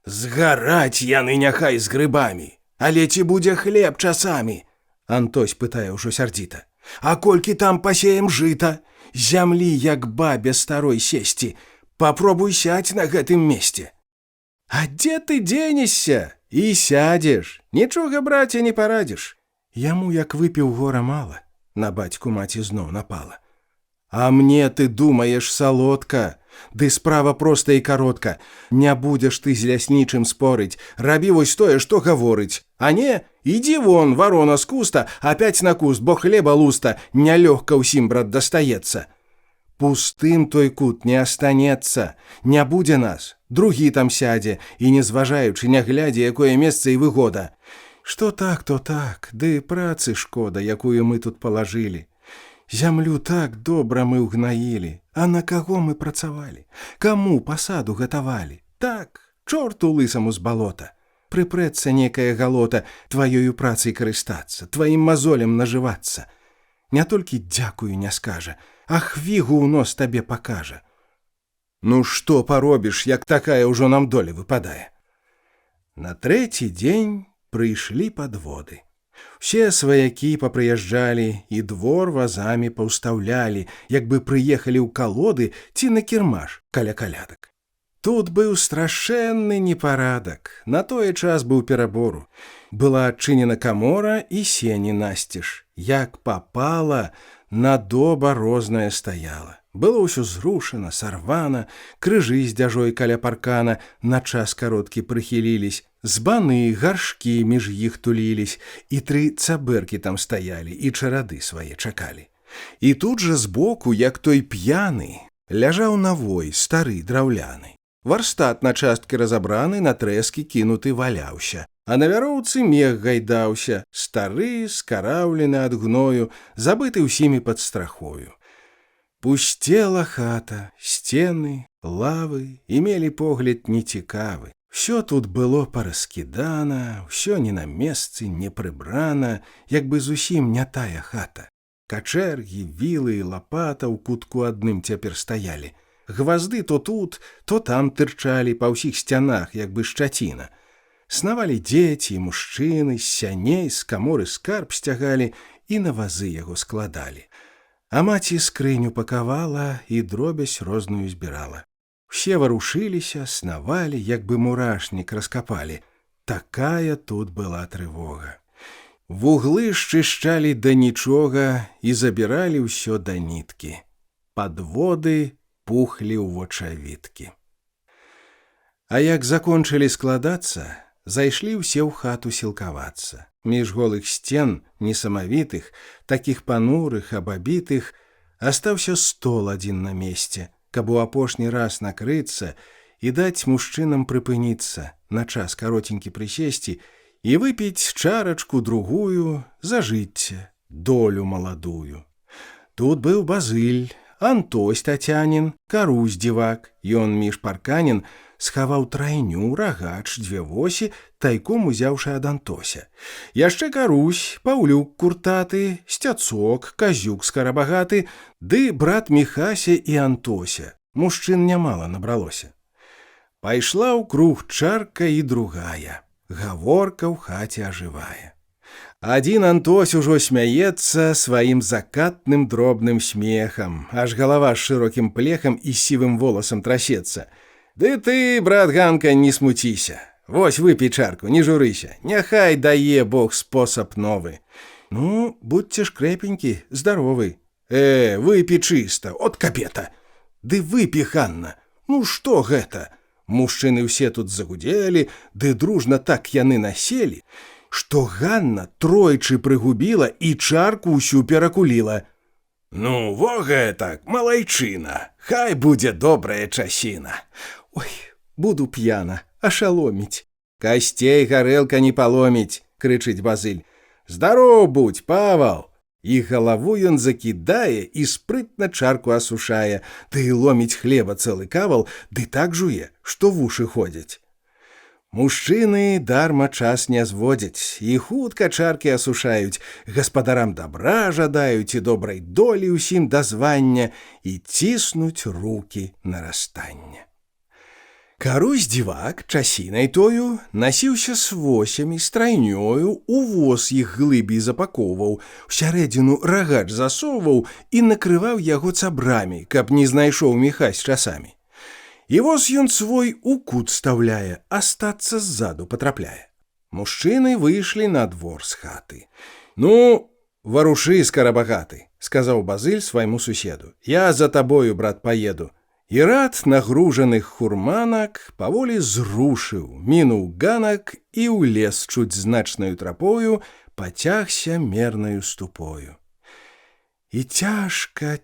Згараць яны няхай з грыбамі. Але ці будзе хлеб часамі? Антось пытае ўжо сярдзіта. А колькі там пасеем жыта? Зямлі, як бабе старой сесці. Папробуй сядь на гэтым месте. А дзе ты дзенешся? І сядзеш. Нічога, браце, не парадзіш. Яму, як выпіў гора мала, на бацьку маці зноў напала. А мне, ты думаеш, салодка? Ды справа проста і каротка. Не будзеш ты з ляснічым спорыць. Рабі вось тое, што гаворыць. А не, ідзі вон, варона з куста, апять на куст, бо хлеба луста нялёгка ўсім, брат, дастаецца. Пустым той кут не астанецца. Не будзе нас. Другі там сядзе, і не зважаючы, не глядзе, якое месца і выгода. Што так, то так, ды працы шкода, якую мы тут палажылі. Зямлю так добра мы ўгнаілі, а на каго мы працавалі? Каму пасаду гатавалі? Так, чорту лысаму з балота. Прыпрэцца некая галота тваёю працай карыстацца, тваім мазолем нажывацца. Не толькі дзякую не скажа, а хвігу ў нос табе пакажа. Ну што паробіш, як такая ўжо нам доля выпадае? На трэці дзень прыйшлі падводы. Усе сваякі папрыязджалі і двор вазамі паўстаўлялі, як бы прыехалі ў калоды ці на кірмаш каля калядак. Тут быў страшэнны непарадак, на тое час быў перабору. Была адчынена камора і сені насцеж. Як папала, надоба розная стаяла. Было ўсё зрушана, сарвана, крыжы з дзяжой каля паркана на час кароткі прыхілілись, збаны, гаршкі між іх тулілись, і 3 цабэркі там стаялі, і чарады свае чакалі. І тут жа збоку, як той п'яны, ляжаў навой стары драўляны. Варстат на часткі разабраны, на трэскі кінуты валяўся, а на вяроўцы мех гайдаўся, стары, скараўлены ад гною, забыты ўсімі пад страхою. Пусцела хата, сцены, лавы, имелі погляд нецікавы. Всё тут было параскідана, всё не на месцы, не прыбрана, як бы зусім не тая хата. Качэргі, вілы і лапата ў кутку адным цяпер стаялі. Гвазды то тут, то там тырчалі па ўсіх сцянах, як бы шчаціна. Снавалі дзеці і мужчыны, з сяней, з каморы скарб сцягалі і на вазы яго складалі. А маці скрыню пакавала і дробязь розную збірала. Усе варушыліся, снавалі, як бы мурашнік раскапалі. Такая тут была трывога. Вуглы шчышчалі да нічога і забіралі ўсё да ніткі. Падводы пухлі ў вочавіткі. А як закончылі складацца, зайшлі ўсе ў хату сілкавацца. Між голых сцен, несамавітых, такіх панурых, абабітых, астаўся стол адзін на месце, каб у апошні раз накрыцца і даць мужчынам прыпыніцца, на час каротенькі прысесці і выпіць чарачку другую за жыцця, долю маладую. Тут быў Базыль, Антось Татянін, Карусь дзівак, ён між парканін схаваў трайню, рагач, 2 восі, тайком узяўшы ад Антося. Яшчэ Карусь, Паўлюк куртаты, Сцяцок, Казюк скарабагаты, ды брат Міхася і Антося. Мужчын нямала набралося. Пайшла ў круг чарка і другая. Гаворка ў хаце ажывае. Адзін Антось ужо смяецца сваім закатным дробным смехам, аж галава з шырокім плехам і сівым воласам трасецца. Ды ты, брат Ганка, не смуціся. Вось выпі чарку, не журыся. Няхай дае Бог спосаб новы. Ну, будьце ж крэпенькі, здаровы. Выпі чыста, от капета. Ды выпі, Ганна. Ну што гэта? Мужчыны ўсе тут загудзелі, ды дружна так яны населі, што Ганна тройчы прыгубіла і чарку ўсю перакуліла. Ну, во гэтак, малайчына, хай будзе добрая часіна. Ой, буду п'яна, ашаломіць. Касцей гарэлка не паломіць, крычыць Базыль. Здаров будь, Павал! І галаву ён закідае і спрытна чарку асушае, ды ломіць хлеба цэлы кавал, ды так жуе, што вушы ходзяць. Мужчыны дарма час не зводзяць, і хутка чаркі асушаюць, гаспадарам дабра жадаюць і добрай долі ўсім дазвання і ціснуць рукі на расстанне. Карусь дзівак часінай тою насіўся з восямі, з трайнёю, у воз іх глыбей запакоўваў, усярэдзіну рагач засоўваў і накрываў яго цабрамі, каб не знайшоў Міхась часамі. І воз ён свой у кут стаўляе, астацца ззаду патрапляе. Мужчыны выйшлі на двор з хаты. «Ну, варушы, скарабагаты», — сказаў Базыль свайму суседу. «Я за табою, брат, паеду». І рад нагружаных хурманак паволі зрушыў, мінуў ганак і ў лес чуць значнаю трапою пацягся мернаю ступою. І цяжка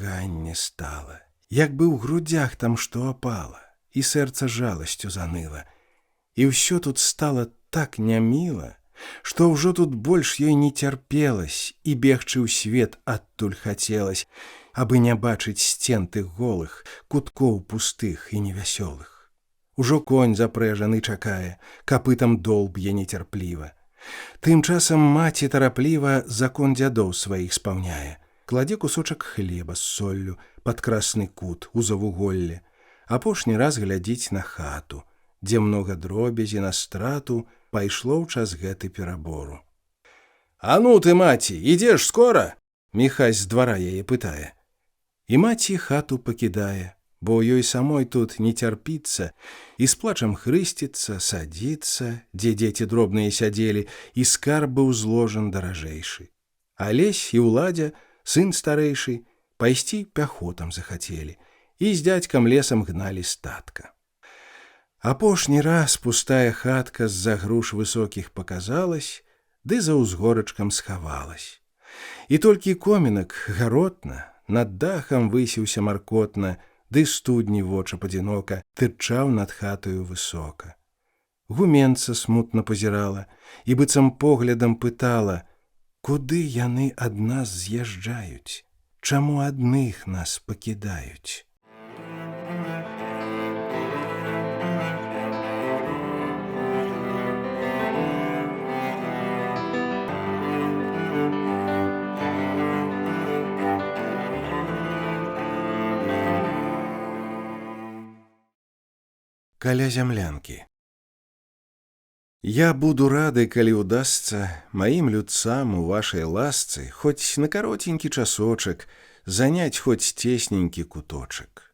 Ганне стала. Як бы ў грудях там што апала, і сэрца жаласцю заныла. І ўсё тут стала так няміла, што ўжо тут больш ёй не цярпелась, і бегчы ў свет адтуль хацелась, абы не бачыць сцен тых голых, куткоў пустых і невясёлых. Ужо конь запрэжаны чакае, капытам долб'е нецярпліва. Тым часам маці тарапліва закон дзядоў сваіх спаўняе. Кладзе кусочак хлеба з соллю пад красны кут у завуголле. Апошні раз глядзіць на хату, дзе многа дробязі на страту пайшло ў час гэты перабору. «А ну ты, маці, ідзеш скора?» Міхась з двара яе пытае. І маці хату пакідае, бо ёй самой тут не цярпіцца, і з плачам хрысціцца, садзіцца, дзе дзеці дробныя сядзелі, і скарб быў зложан даражэйшы. Алесь і ўладзя, сын старэйшы, пайсці пяхотам захацелі, і з дзядзькам лесам гналі статка. Апошні раз пустая хатка з-за груш высокіх паказалась, ды за ўзгорачкам схавалась. І толькі комінак гаротна, над дахам высіўся маркотна, ды студні воча падзінока тырчаў над хатаю высока. Гуменца смутна пазірала і быццам поглядам пытала: куды яны ад нас з'язджаюць? Чаму адных нас пакідаюць? Каля зямлянкі. Я буду рады, калі ўдасца маім людцам у вашай ласцы хоць на каротенькі часочак заняць хоць цесненькі куточак.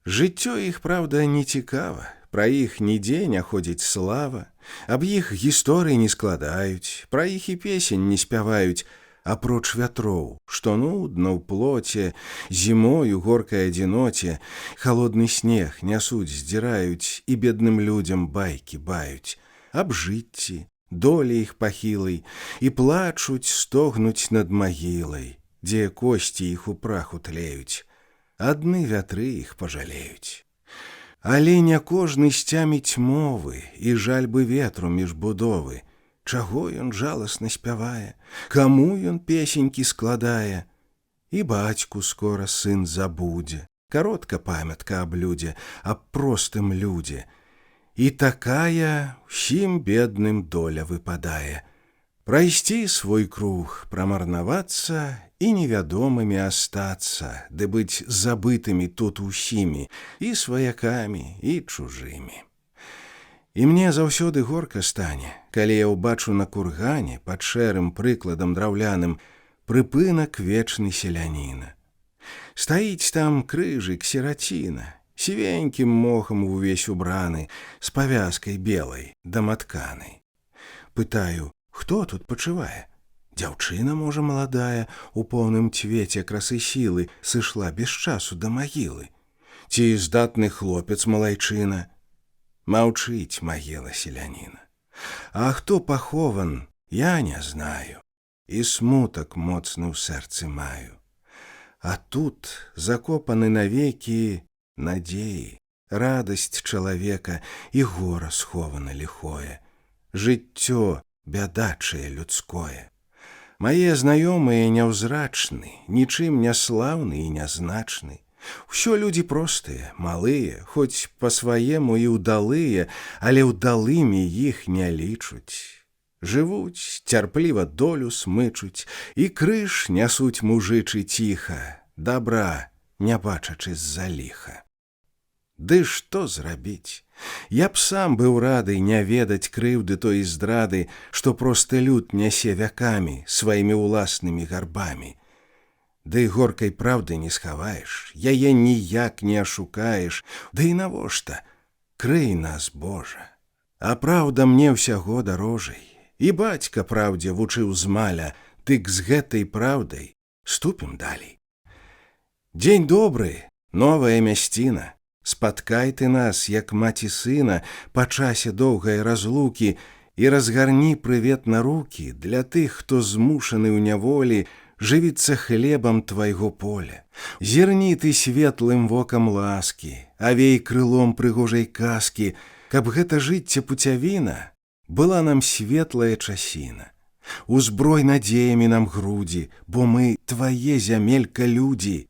Жыццё іх, праўда, не цікава, пра іх нідзе не ходзіць слава, аб іх гісторый не складаюць, пра іх і песень не спяваюць, апроч вятроў, што нудна ў плоце, зімой у горкай адзіноце, халодны снег нясуць, здзіраюць і бедным людзям байкі баюць аб жыцці, долі іх пахілай, і плачуць, стогнуць над магілай, дзе косці іх у праху тлеюць, адны вятры іх пажалеюць. Але не кожны сцяміць мовы і жальбы ветру між будовы, чаго ён жаласна спявае, каму ён песенькі складае. І бацьку скора сын забудзе, каротка памятка аб людзе, аб простым людзе. І такая ўсім бедным доля выпадае. Прайсці свой круг, прамарнавацца і невядомымі астацца, ды быць забытымі тут усімі, і сваякамі, і чужымі. І мне заўсёды горка стане, калі я ўбачу на кургане пад шэрым прыкладам драўляным прыпынак вечны селяніна. Стаіць там крыжык сіраціна, сівенькім мохам увесь убраны, з павязкай белай даматканай. Пытаю, хто тут пачывае? Дзяўчына, можа, маладая, у поўным цвеце красы сілы сышла без часу да магілы. Ці здатны хлопец малайчына? Маўчыць магіла селяніна. А хто пахован, я не знаю, і смутак моцны ў сэрцы маю. А тут закопаны навекі надзеі, радасць чалавека і гора схована ліхое, жыццё бядачае людское. Мае знаёмыя няўзрачны, нічым не слаўны і нязначны, Усё людзі простыя, малыя, хоць па-сваему і ўдалыя, але ўдалымі іх не лічуць. Жывуць, цярпліва долю смычуць, і крыж нясуць мужычы ціха, дабра не бачачы з-за ліха. Ды што зрабіць? Я б сам быў рады не ведаць крыўды той здрады, што просты люд нясе вякамі сваімі ўласнымі гарбамі. Ды горкай праўды не схаваеш, яе ніяк не ашукаеш, ды і навошта? Крый нас, Божа. А праўда мне ўсяго дарожай. І бацька праўдзе вучыў змаля, дык з гэтай праўдай ступім далей. Дзень добры, новая мясціна. Спаткай ты нас, як маці сына, па часе доўгай разлукі, і разгарні прывет на рукі для тых, хто змушаны ў няволі жывіцца хлебам твайго поля. Зірні ты светлым вокам ласкі, авей крылом прыгожай казкі, каб гэта жыцця пуцявіна была нам светлая часіна. Узброй надзеямі нам грудзі, бо мы твае, зямелька, людзі.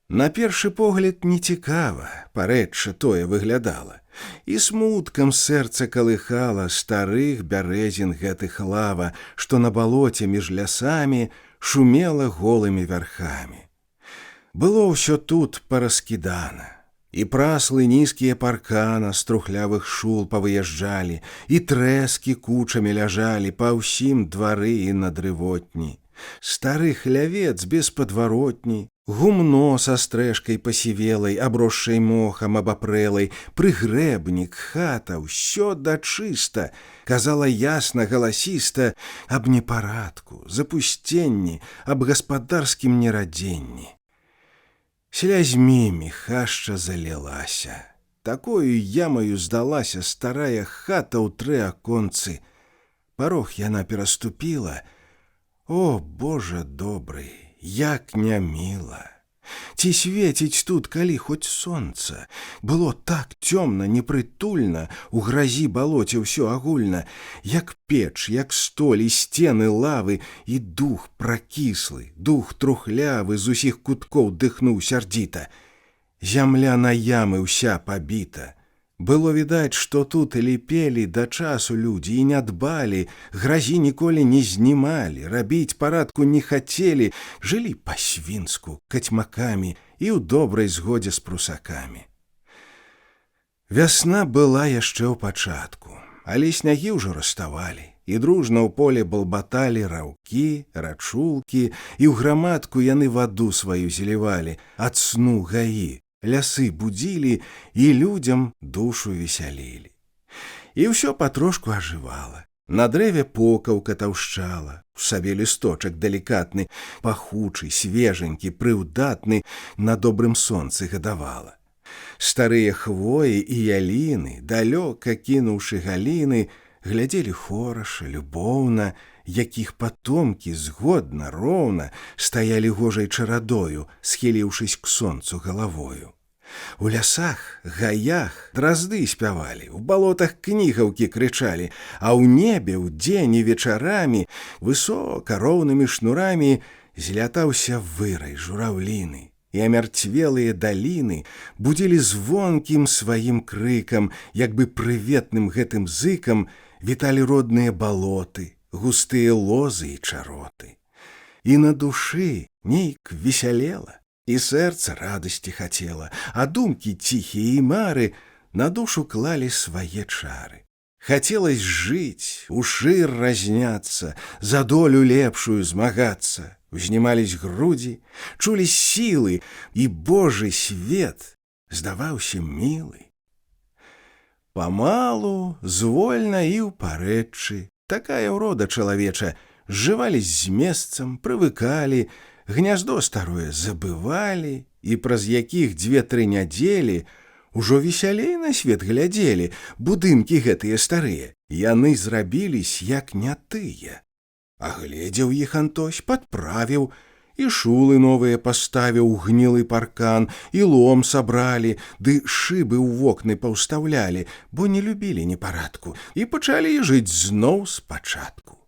На першы погляд нецікава, парэчча тое выглядала, і смуткам сэрца калыхала старых бярэзін гэтых лава, што на балоце між лясамі шумела голымі вярхамі. Было ўсё тут параскідана, і праслы нізкія паркана з трухлявых шул павыязджалі, і трэскі кучамі ляжалі па ўсім двары і на дрывотні. Стары хлявец без падваротні, гумно са стрэшкай пасівелай, абросшай мохам абапрэлай, прыгрэбнік, хата, ўсё дачыста, казала ясна, галасіста аб непарадку, запусценні, аб гаспадарскім нерадзенні. Слязьмі міхашча залілася. Такою ямаю здалася старая хата ў тры аконцы. Парог яна пераступіла. О, Божа добрый, як няміла! Ці свеціць тут, калі хоць сонца? Было так цёмна, непрытульна, у гразі балоце ўсё агульна, як печ, як столь, і сцены лавы, і дух пракіслы, дух трухлявы з усіх куткоў дыхнуў сярдзіта. Зямля на ямы ўся пабіта. Было відаць, што тут ліпелі да часу людзі і не дбалі, гразі ніколі не знімалі, рабіць парадку не хацелі, жылі па-свінску, кацьмакамі і ў добрай згодзе з прусакамі. Вясна была яшчэ ў пачатку, але снягі ўжо раставалі, і дружна ў поле балбаталі раўкі, рачулкі, і ў грамадку яны ваду сваю злівалі, ад сну гаі. Лясы будзілі і людзям душу весялілі. І ўсё патрошку ажывала. На дрэве покаўка таўшчала, у сабе лісточак далікатны, пахучы, свеженькі, прыўдатны, на добрым сонцы гадавала. Старыя хвоі і яліны, далёка кінуўшы галіны, глядзелі хораша, любоўна, якіх патомкі згодна, роўна стаялі гожай чарадою, схіліўшись к сонцу галавою. У лясах, гаях дразды спявалі, у балотах кнігаўкі крычалі, а ў небе ўдзень і вечарамі высока роўнымі шнурамі злятаўся вырай жураўліны, і амярцвелыя даліны будзілі звонкім сваім крыкам, як бы прыветным гэтым зыкам віталі родныя балоты, густыя лозы і чароты. І на душы нейк весялела, і сэрца радасці хацела, а думкі ціхія і мары на душу клалі свае чары. Хацелось жыць, ушыр разняцца, за долю лепшую змагацца. Узнімались грудзі, чулі сілы, і Божы свет здаваўся мілы. Памалу, звольна і ў парэччы, такая ўрода чалавеча, зжывались з месцам, прывыкалі, гняздо старое забывалі, і праз якіх 2-3 нядзелі ужо весялей на свет глядзелі будынкі гэтыя старыя. Яны зрабілись, як не тыя. Агледзеў іх Антось, падправіў, і шулы новыя паставіў, гнілы паркан, і лом сабралі, ды шыбы ў вокны паўстаўлялі, бо не любілі непарадку, і пачалі жыць зноў спачатку.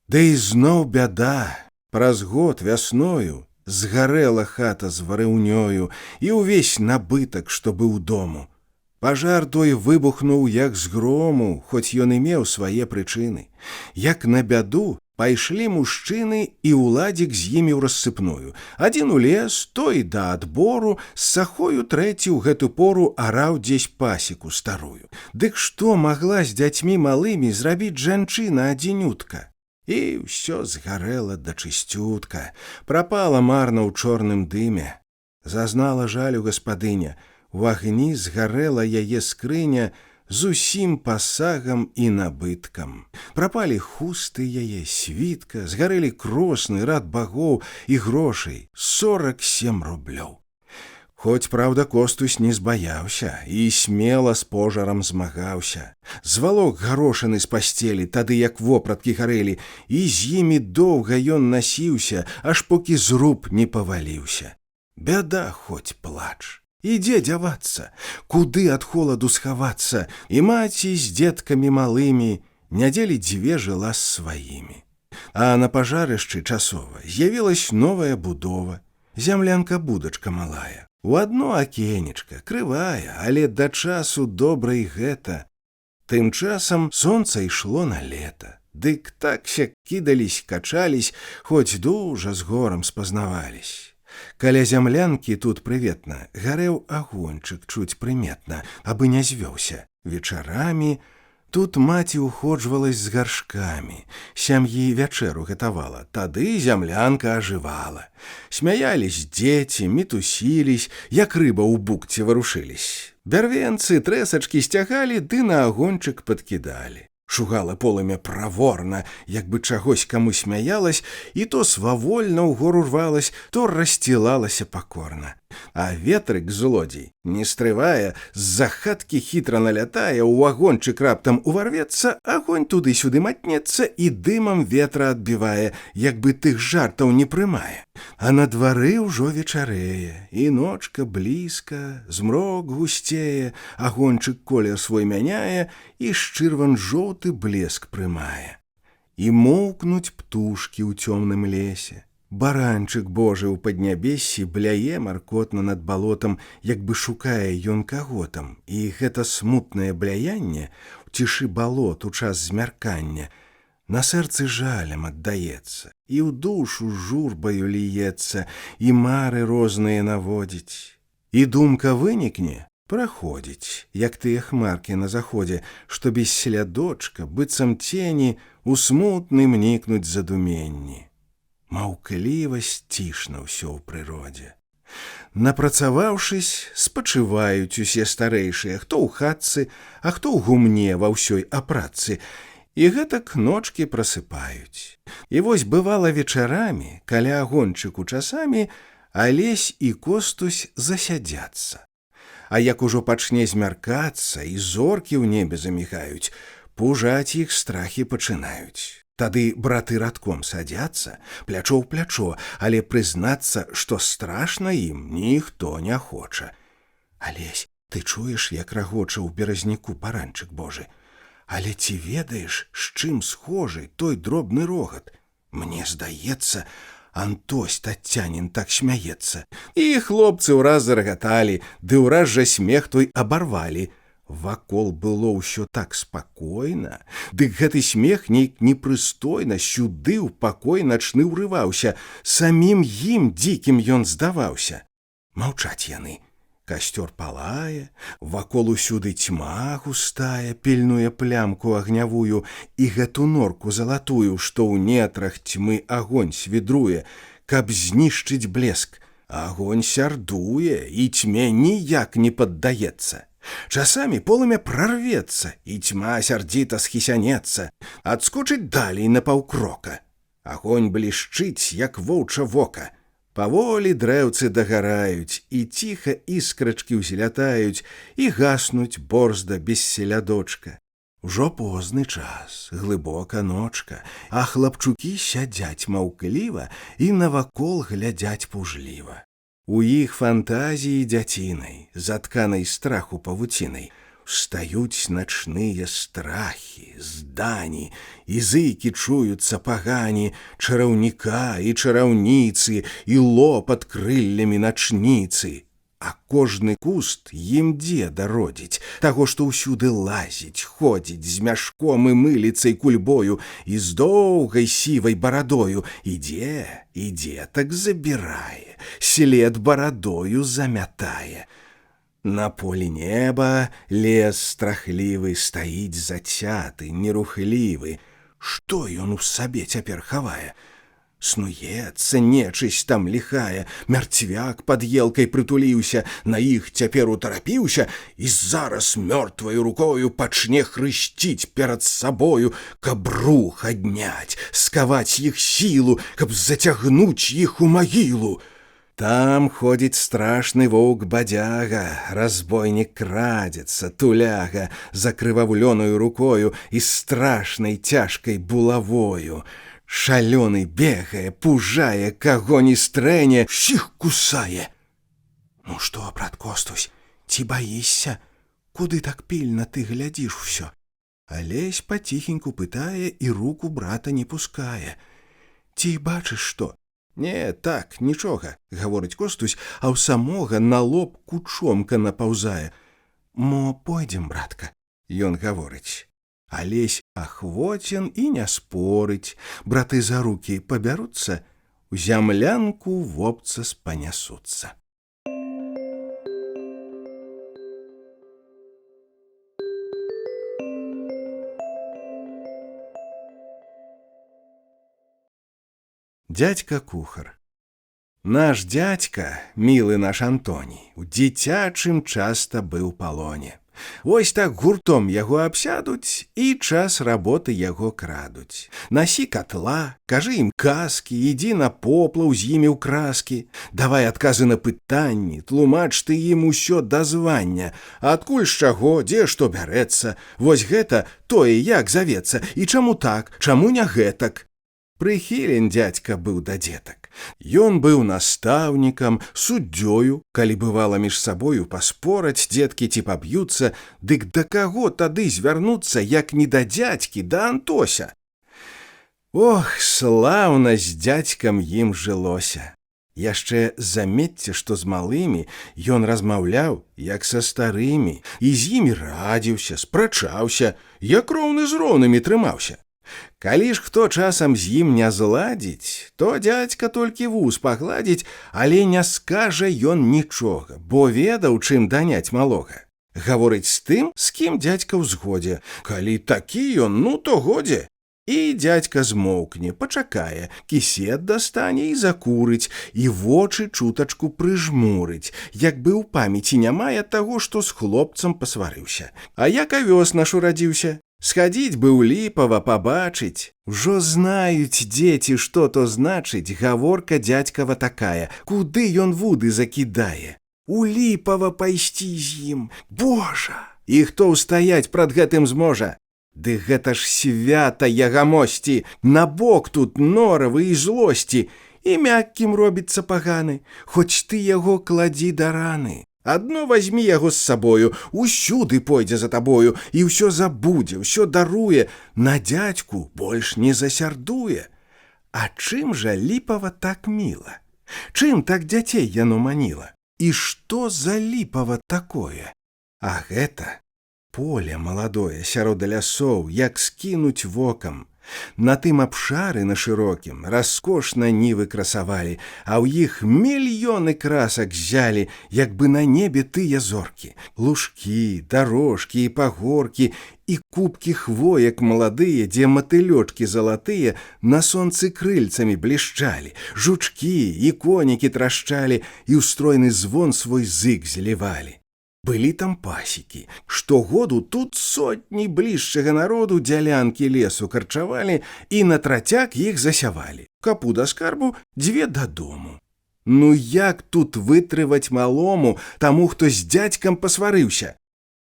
Да і зноў бяда. Праз год вясною Згарэла хата з варыўнёю і ўвесь набытак, што быў дому. Пажар той выбухнуў як з грому, хоць ён і меў свае прычыны. Як на бяду пайшлі мужчыны і ўладзік з імі ў рассыпную. Адзін у лес, той да адбору, з сахою трэці ў гэту пору араў дзесь пасеку старую. Дык што магла з дзяцьмі малымі зрабіць жанчына адзінютка? І ўсё згарэла да чысцютка, прапала марна ў чорным дыме. Зазнала жалю гаспадыня, у агні згарэла яе скрыня з усім пасагам і набыткам. Прапалі хусты яе, світка, згарэлі кросны, рад багоў і грошай 47 рублёў. Хоць, праўда, Костусь не збаяўся і смела з пожарам змагаўся. Звалок гарошыны з пасцелі, тады як вопраткі гарэлі, і з імі доўга ён насіўся, аж покі зруб не паваліўся. Бяда хоць плач. І дзе дзявацца, куды ад холаду схавацца, і маці з дзеткамі малымі нядзелі дзве жыла з сваімі. А на пажарышчы часова з'явілась новая будова, зямлянка-будачка малая. У адно акенечка, крывая, але да часу добра і гэта. Тым часам сонца ішло на лета, дык так-сяк кідались, качались, хоць дужа з горам спазнавались. Каля зямлянкі тут прыветна гарэў агоньчык чуць прыметна, абы не звёўся. Вечарамі тут маці ўходжвалась з гаршкамі, сям'і вячэру гатавала, тады зямлянка ажывала. Смяялись дзеці, мітусілись, як рыба ў букце варушылись. Бярвенцы трэсачкі сцягалі ды на агоньчык падкідалі. Шугала полымя праворна, як бы чагось каму смяялась, і то свавольна ўгору рвалась, то рассцілалася пакорна. А ветрык злодзей, не стрывае, з-за хаткі хітра налятае, у агоньчык раптам уварвецца, агонь туды-сюды матнецца і дымам ветра адбівае, як бы тых жартаў не прымае. А на двары ўжо вечарэе, і ночка блізка, змрок гусцее, агоньчык колер свой мяняе, і шчырван-жоўты блеск прымае. І моўкнуць птушкі ў цёмным лесе. Баранчык Божы ў паднябессі бляе маркотна над балотам, як бы шукае ён каго там, і гэта смутнае бляянне ў цішы балот у час змяркання на сэрцы жалем аддаецца, і ў душу журбаю ліецца, і мары розныя наводзіць. І думка вынікне, праходзіць, як тыя хмаркі на заходзе, што без слядочка, быццам цені, у смутным нікнуць задуменні. Маўкліва сцішна ўсё ў прыродзе. Напрацаваўшись, спачываюць усе старэйшыя, хто ў хатцы, а хто ў гумне ва ўсёй апратцы, і гэтак ночкі прасыпаюць. І вось бывала вечарамі, каля агоньчыку часамі, Алесь і Костусь засядзяцца. А як ужо пачне змяркацца і зоркі ў небе замігаюць, пужаць іх страхі пачынаюць. Тады браты радком садзяцца, плячо ў плячо, але прызнацца, што страшна ім ніхто не хоча. Алесь, ты чуеш, як рагоча ў беразняку баранчык Божы? Але ці ведаеш, з чым схожы той дробны рогат? Мне здаецца, Антось Тацянін так смяецца. І хлопцы ўраз зарагаталі, ды ўраз жа смех той абарвалі. Вакол было ўсё так спакойна, дык гэты смех нейк непрыстойна сюды ў пакой начны ўрываўся, самім ім дзікім ён здаваўся. Маўчаць яны. Касцёр палае, вакол усюды цьма густая, пільнуе плямку агнявую і гэту норку залатую, што ў нетрах цьмы агонь свідруе, каб знішчыць блеск. Агонь сярдуе, і цьме ніяк не паддаецца. Часамі полымя прарвецца, і цьма сярдзіта схісянецца, адскочыць далей на паўкрока. Агонь блішчыць, як воўча вока. Паволі дрэўцы дагараюць, і ціха іскрачкі ўзлятаюць, і гаснуць борзда без селядочка. Ужо позны час, глыбока ночка, а хлапчукі сядзяць маўкліва і навакол глядзяць пужліва. У іх фантазіі дзяцінай, затканай страху павуцінай, Встаюць начныя страхі, здані, і зыкі чуюцца пагані, чараўніка і чараўніцы, і лопат крыллямі начніцы. А кожны куст ім дзеда родзіць, таго, што ўсюды лазіць, ходзіць з мяшком і мыліцай кульбою, і з доўгай сівай барадою, ідзе, і дзетак забірае, след барадою замятае. На полі неба лес страхлівы стаіць зацяты, нерухлівы. Што ён у сабе цяпер хавае? Снуецца нечысць там ліхая, мярцвяк пад елкай прытуліўся, на іх цяпер утарапіўся і зараз мёртваю рукою пачне хрысціць перад сабою, каб рух адняць, скаваць іх сілу, каб зацягнуць іх у магілу. Там ходзіць страшны воўк-бадзяга, разбойнік крадзецца, туляга, закрываўлёнаю рукою і страшнай цяжкай булавою. Шалёны бегае, пужае, каго не стрэне, ўсіх кусае. Ну што, брат Костусь, ці баішся? Куды так пільна ты глядзіш усё? Алесь паціхеньку пытае і руку брата не пускае. Ці бачыш што? Не, так, нічога, гаворыць Костусь, а ў самога на лоб кучомка напаўзае. Мо пойдзем, братка, ён гаворыць. Алесь ахвоцен і не спорыць. Браты за рукі пабяруцца, у зямлянку вобца спанясуцца. Дядька-кухар. Наш дядька, мілы наш Антоній, у дзіцячым часта быў палоне. Вось так гуртом яго абсядуць і час работы яго крадуць. Насі катла, кажы ім казкі, ідзі на поплаў з імі ў краскі. Давай адказы на пытанні, тлумач ты ім усё да звання. Адкуль з чаго, дзе што бярэцца, вось гэта, тое як завецца, і чаму так, чаму не гэтак. Прыхілен дядька быў да дзетак. Ён быў настаўнікам, суддзёю, калі бывала між сабою паспораць дзеткі ці паб'юцца, дык да каго тады звярнуцца, як не да дзядзькі, да Антося? Ох, слаўна з дзядзькам ім жылося. Яшчэ заметьце, што з малымі ён размаўляў, як са старымі, і з імі радзіўся, спрачаўся, як роўны з роўнымі трымаўся. Калі ж хто часам з ім не зладзіць, то дзядзька толькі вус пагладзіць, але не скажа ён нічога, бо ведаў, чым даняць малога. Гаворыць з тым, з кім дзядзька ў згодзе. Калі такі ён, ну то годзе. І дзядзька змоўкне, пачакае, кісет дастане і закурыць, і вочы чутачку прыжмурыць, як бы ў памяці не мае таго, што з хлопцам пасварыўся. А як авёс наш урадзіўся? Схадзіць бы ў Ліпава пабачыць. Ужо знаюць дзеці, што то значыць гаворка дзядзькава такая, куды ён вуды закідае. У Ліпава пайсці з ім, Божа! І хто ўстаяць прад гэтым зможа? Ды гэта ж свята ягамосці, набок тут норавы і злосці, і мяккім робіцца паганы, хоць ты яго кладзі да раны. Адно вазьмі яго з сабою, усюды пойдзе за табою, і ўсё забудзе, ўсё даруе, на дзядзьку больш не засярдуе. А чым жа Ліпава так міла? Чым так дзяцей яно маніла? І што за Ліпава такое? А гэта поле маладое сярод лясоў, як скінуць вокам. На тым абшары на шырокім раскошна нівы красавалі, а ў іх мільёны красак ззялі, як бы на небе тыя зоркі. Лужкі, дарожкі і пагоркі, і кубкі хвоек маладыя, дзе матылёчкі залатыя на сонцы крыльцамі блішчалі, жучкі і конікі трашчалі, і ўстройны звон свой зык злівалі. Былі там пасекі. Штогоду тут сотні бліжшага народу дзялянкі лесу карчавалі і на трацяк іх засявалі. Капу да скарбу, дзве дадому. Ну як тут вытрываць малому, таму, хто з дзядзькам пасварыўся?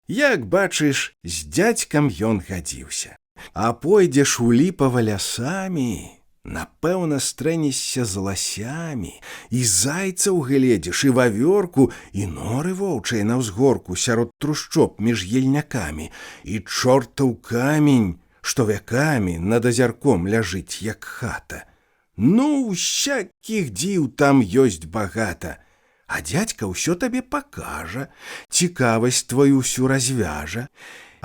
Як бачыш, з дзядзькам ён гадзіўся. А пойдзеш у Ліпава лясамі, Напэўна, стрэнешся з ласямі, і зайцаў гледзіш, і вавёрку, і норы воўчыя на ўзгорку сярод трушчоп між ельнякамі, і чортаў камень, што вякамі над азярком ляжыць, як хата. Ну, усякіх дзіў там ёсць багата. А дзядзька ўсё табе пакажа, цікавасць твою ўсю развяжа.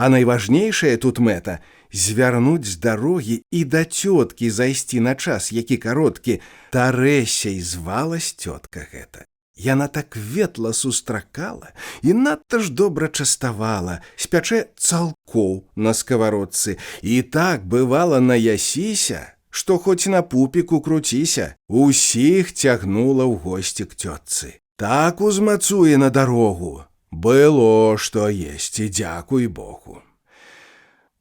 А найважнейшая тут мэта — звярнуць з дарогі і да цёткі зайсці на час, які кароткі. Тарэсяй звалась цётка гэта. Яна так ветла сустракала і надта ж добра частавала, спячэ цалкоў на скавародцы, і так, бывала, наясіся, што хоць на пупіку круціся, усіх цягнула ў госці к цётцы. Так узмацуе на дарогу. Было што есці, дзякуй Богу.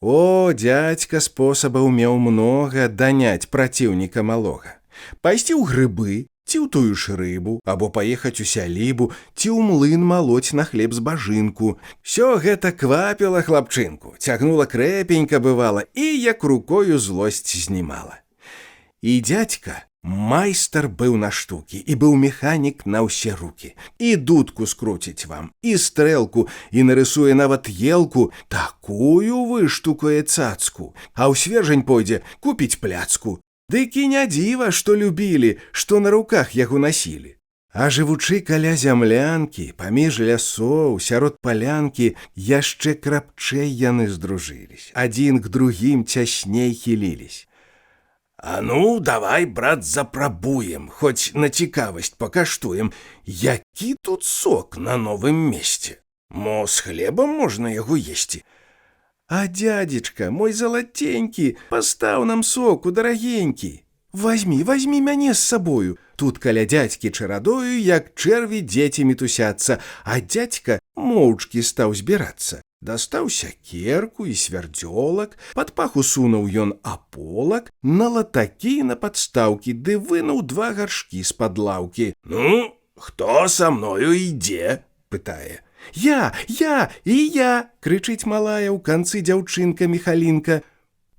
О, дзядзька спосабаў меў многа даняць праціўніка малога. Пайсці ў грыбы, ці ў тую ж рыбу, або паехаць у сялібу, ці ў млын малоць на хлеб з бажынку. Всё гэта квапіла хлапчынку, цягнула крэпенька бывала і як рукою злосць знімала. І дзядзька майстар быў на штукі, і быў механік на ўсе рукі. І дудку скруціць вам, і стрэлку, і нарысуе нават елку, такую выштукае цацку, а ў свежань пойдзе купіць пляцку. Дык і не дзіва, што любілі, што на руках яго насілі. А жывучы каля зямлянкі, паміж лясоў, сярод палянкі, яшчэ крапчэй яны здружылись, адзін к другім цясней хілілись. А ну, давай, брат, запрабуем, хоць на цікавасць пакаштуем, які тут сок на новым месце. Мо з хлебам можна яго есці? А дзядзечка, мой залатенькі, пастаў нам соку, дарагенькі. Вазьмі мяне з сабою. Тут каля дзядзькі чарадою, як чэрві дзеці мітусяцца, а дзядзька моўчкі стаў збірацца. Дастаў сякерку і свярдзёлак, пад паху сунуў ён аполак, на латакі на падстаўкі, ды вынуў 2 гаршкі з-пад лаўкі. Ну, хто са мною ідзе? Пытае. Я, і я, крычыць малая ў канцы дзяўчынка Міхалінка.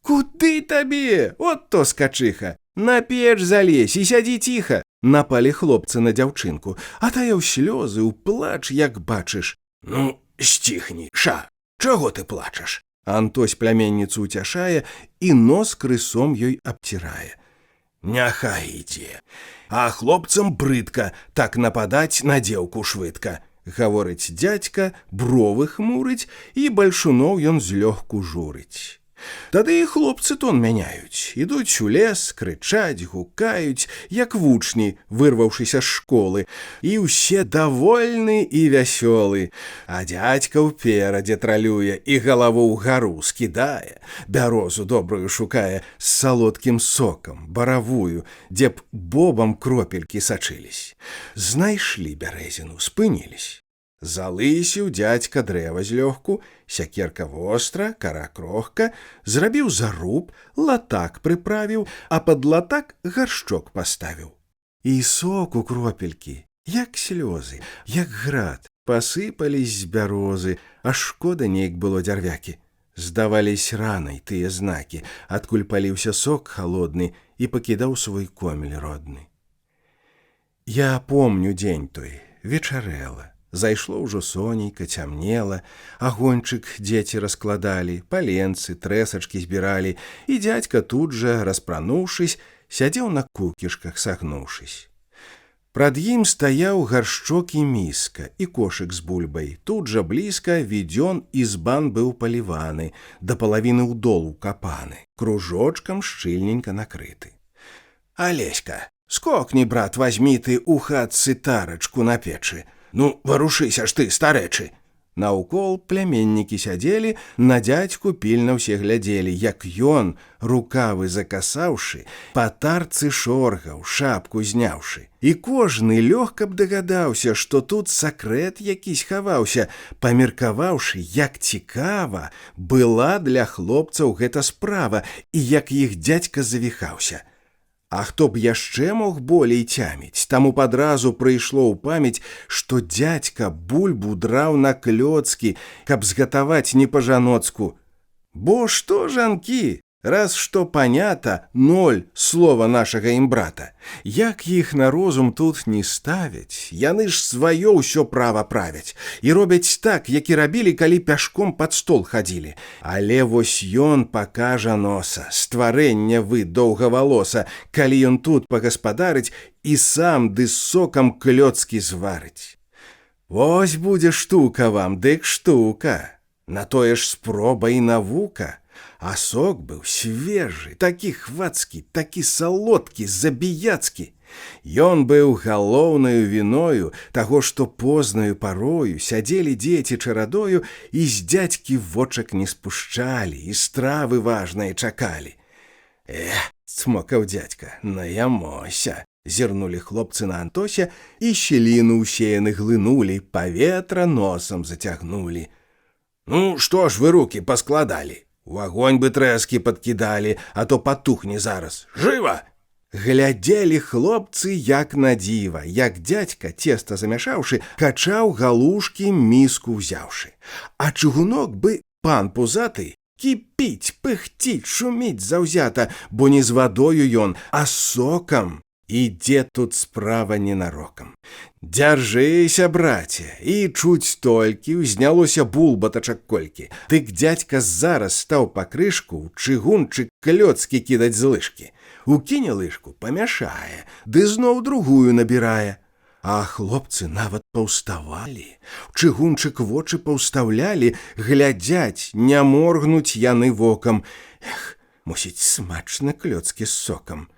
Куды табе? От то скачыха. На печ залезь і сядзі ціха. Напалі хлопцы на дзяўчынку, а тая ў слёзы, ў плач, як бачыш. Ну, сціхні, ша, чаго ты плачаш? Антось пляменніцу ўцяшае і нос крысом ёй абцірае. Няхай ідзе. А хлопцам брыдка так нападаць на дзеўку швыдка. Гаворыць дзядзька, бровы хмурыць, і бальшуноў ён злёгку журыць. Тады і хлопцы тон мяняюць, ідуць у лес, крычаць, гукаюць, як вучні, вырваўшыся з школы, і ўсе давольны і вясёлы. А дзядзька ўперадзе тралюе і галаву ўгару скідае, бярозу добрую шукае з салодкім сокам, баравую, дзе б бобам кропелькі сачылись. Знайшлі бярэзіну, спынілись. Залысіў дзядзька дрэва злёгку, сякерка востра, кара крохка, зрабіў заруб, латак прыправіў, а пад латак гаршчок паставіў. І соку кропелькі, як слёзы, як град, пасыпались з бярозы, а шкода неяк было дзярвякі. Здавались ранай тыя знакі, адкуль паліўся сок халодны і пакідаў свой комель родны. Я помню дзень той, вечарэла. Зайшло ўжо сонейка, цямнела, агоньчык дзеці раскладалі, паленцы, трэсачкі збіралі, і дзядзька тут жа, распрануўшись, сядзеў на кукішках, сагнуўшись. Прад ім стаяў гаршчок і міска, і кошык з бульбай. Тут жа блізка відзён і збан быў паліваны, да палавіны ў дол укапаны, кружочкам шчыльненька накрыты. Алеська, скокні, брат, вазьмі ты ў хатцы тарачку на печы. Ну, варушыся ж ты, старэчы. Наўкол пляменнікі сядзелі, на дзядзьку пільна ўсе глядзелі, як ён, рукавы закасаўшы, па тарцы шоргаў, шапку зняўшы. І кожны лёгка б дагадаўся, што тут сакрэт якісь хаваўся, памеркаваўшы, як цікава была для хлопцаў гэта справа і як іх дзядзька завіхаўся. А хто б яшчэ мог болей цяміць, таму падразу прыйшло ў памяць, што дзядзька бульбу драў на клёцкі, каб згатаваць не па-жаноцку. Бо што жанкі? Раз што панята, ноль слова нашага імбрата. Як іх на розум тут не ставяць, яны ж сваё ўсё права правяць і робяць так, як і рабілі, калі пяшком пад стол хадзілі. Але вось ён пакажа носа, стварэння вы доўгавалоса, калі ён тут пагаспадарыць і сам ды з сокам клёцкі зварыць. Вось будзе штука вам, дык штука. На тое ж спроба і навука. А сок быў свежы, такі хвацкі, такі салодкі, забіяцкі. Ён быў галоўнаю віною таго, што познаю парою сядзелі дзеці чарадою і з дзядзькі вочак не спушчалі, і стравы важныя чакалі. Цмокаў дзядзька, наямося. Зірнулі хлопцы на Антося і щеліну ўсеяны глынулі, паветра носам зацягнулі. Ну, што ж вы рукі паскладалі? У агонь бы трэскі падкідалі, а то патухне зараз. Жыва! Глядзелі хлопцы як на дзіва, як дзядзька, цеста замяшаўшы, качаў галушкі, міску ўзяўшы. А чыгунок бы пан пузаты кіпіць, пыхціць, шуміць заўзята, бо не з вадою ён, а з сокам. Ідзе тут справа ненарокам. Дзяржыся, браце, і чуць толькі ўзнялося булбатачак колькі. Дык дзядзька зараз стаў па крышку ў чыгунчык клёцкі кідаць з лыжкі. Укіне лыжку, памяшае, ды зноў другую набірае. А хлопцы нават паўставалі, у чыгунчык вочы паўстаўлялі, глядзяць, не моргнуць яны вокам. Мусіць, смачна клёцкі з сокам.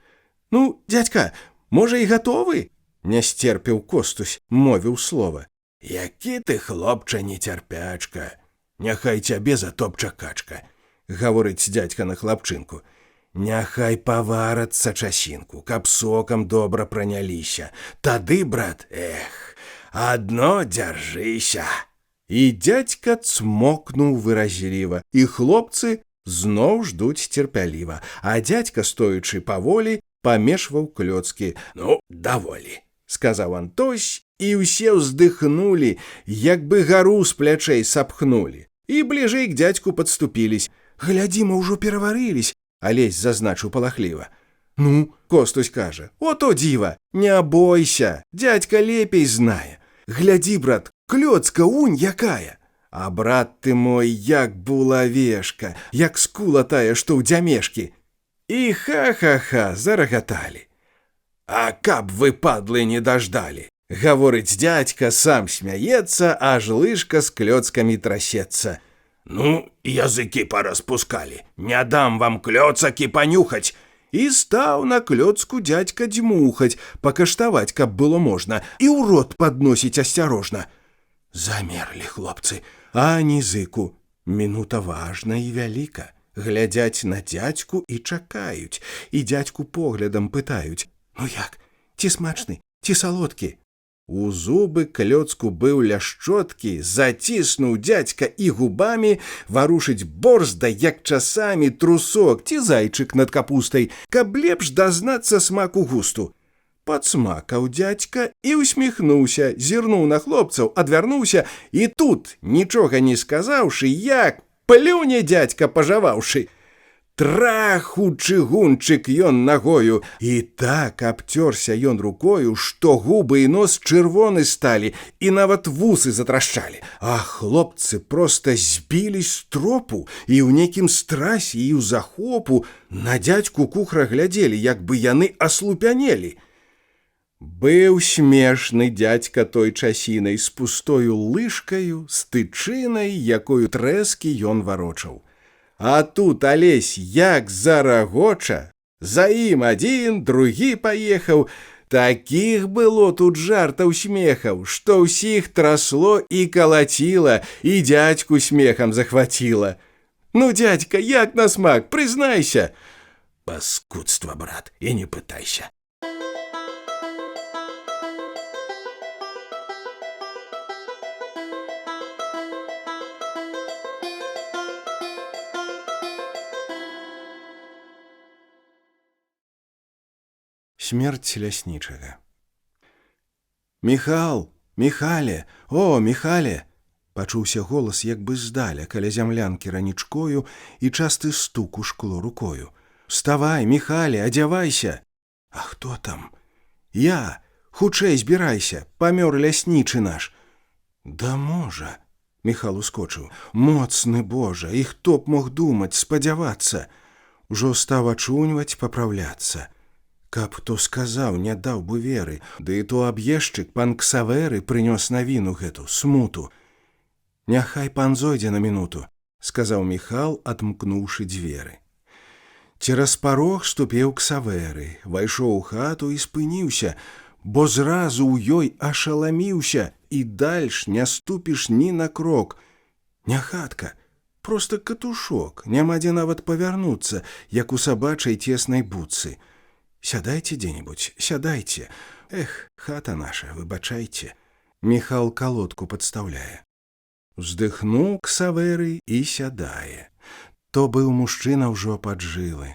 Ну, дзядзька, можа, і гатовы? Не сцерпеў Костусь, мовіў слова. Які ты, хлопча, нецярпячка. Няхай цябе затопча качка, гаворыць дзядзька на хлапчынку. Няхай паварацца часінку, каб сокам добра праняліся. Тады, брат, адно дзяржыся. І дзядзька цмокнуў выразліва, і хлопцы зноў ждуць цярпяліва, а дзядзька, стоючы паволі, памешваў клёцкі. Ну, даволі, сказаў Антось, і ўсе ўздыхнулі, як бы гару з плячэй сапхнулі. І бліжэй к дзядзьку падступілись. Глядзі, мы ўжо пераварылись, Алесь зазначыў палахліва. Ну, Костусь кажа, ото дзіва, не бойся, дзядзька лепей знае. Глядзі, брат, клёцка унь якая. А брат ты мой, як булавешка, як скула тая, што ў дзямешкі. І ха-ха-ха зарагаталі. А каб вы, падлы, не даждалі, гаворыць дзядзька, сам смяецца, аж лыжка з клёцкамі трасецца. Ну, языкі параспускалі, не дам вам клёцакі панюхаць. І стаў на клёцку дзядзька дзьмухаць, пакаштаваць, каб было можна, і ў рот падносіць асцярожна. Замерлі хлопцы, а ні зыку. Мінута важна і вяліка. Глядзяць на дзядзьку і чакаюць, і дзядзьку поглядам пытаюць. Ну як, ці смачны, ці салодкі? У зубы клёцку быў ляшчоткі, заціснуў дзядзька і губамі, варушыць борзда, як часамі трусок ці зайчык над капустай, каб лепш дазнацца смаку густу. Падсмакаў дзядзька і усміхнуўся, зірнуў на хлопцаў, адвярнуўся, і тут, нічога не сказаўшы, як плюне дзядзька пажаваўшы. Трах у чыгунчык ён нагою, і так абцёрся ён рукою, што губы і нос чырвоны сталі, і нават вусы затрашчалі. А хлопцы проста збілі з тропу і ў нейкім страсе і ў захопу на дзядзьку кухра глядзелі, як бы яны аслупянелі. Быў смешны дзядзька той часінай з пустою лыжкаю, з тычынай, якою трэскі ён варочаў. А тут Алесь як зарагоча, за ім адзін, другі паехаў. Такіх было тут жартаў смехаў, што ўсіх трасло і калаціла, і дзядзьку смехам захваціла. Ну, дзядзька, як на смак, прызнайся. Паскудства, брат, і не пытайся. Смерць ляснічага. Міхал, Міхале, о, Міхале! Пачуўся голас як бы здаля каля зямлянкі ранічкою і часты стук у шкло рукою. «Вставай, Міхале, адзявайся!» «А хто там?» «Я! Хутчэй збірайся, памёр ляснічы наш!» «Да можа!» Міхал ускочыў. «Моцны Божа! І хто б мог думаць, спадзявацца!» Ужо стаў ачуньваць, папраўляцца. Каб хто сказаў, не даў бы веры, ды і то аб'ездчык пан Ксавэры прынёс навіну гэту, смуту. «Няхай пан зойдзе на мінуту», — сказаў Міхал, адмкнуўшы дзверы. Цераз парог ступеў Ксавэры, вайшоў у хату і спыніўся, бо зразу ў ёй ашаламіўся, і дальш не ступіш ні на крок. Не хатка, проста катушок, няма дзе нават павярнуцца, як у сабачай цеснай будцы. «Сядайце дзе-небудзь, сядайце. Эх, хата наша, выбачайце». Міхал калодку падстаўляе. Уздыхнуў Ксавэры і сядае. То быў мужчына ўжо паджылы.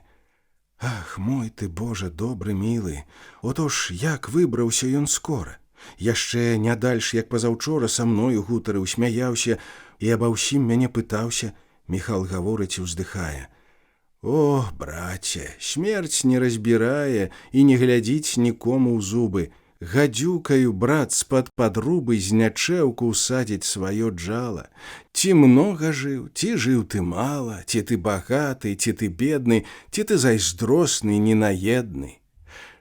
«Ах, мой ты, Божа, добры, мілы, отож, як выбраўся ён скора. Яшчэ не дальш, як пазаўчора са мною гутарыў, смяяўся і аба ўсім мяне пытаўся», — Міхал гаворыць і ўздыхае. «О, браце, смерць не разбірае і не глядзіць нікому ў зубы. Гадзюкаю, брат, з-пад падрубы з нячэўку ўсадзіць сваё джала. Ці многа жыў, ці жыў ты мала, ці ты багаты, ці ты бедны, ці ты зайздросны, ненаедны.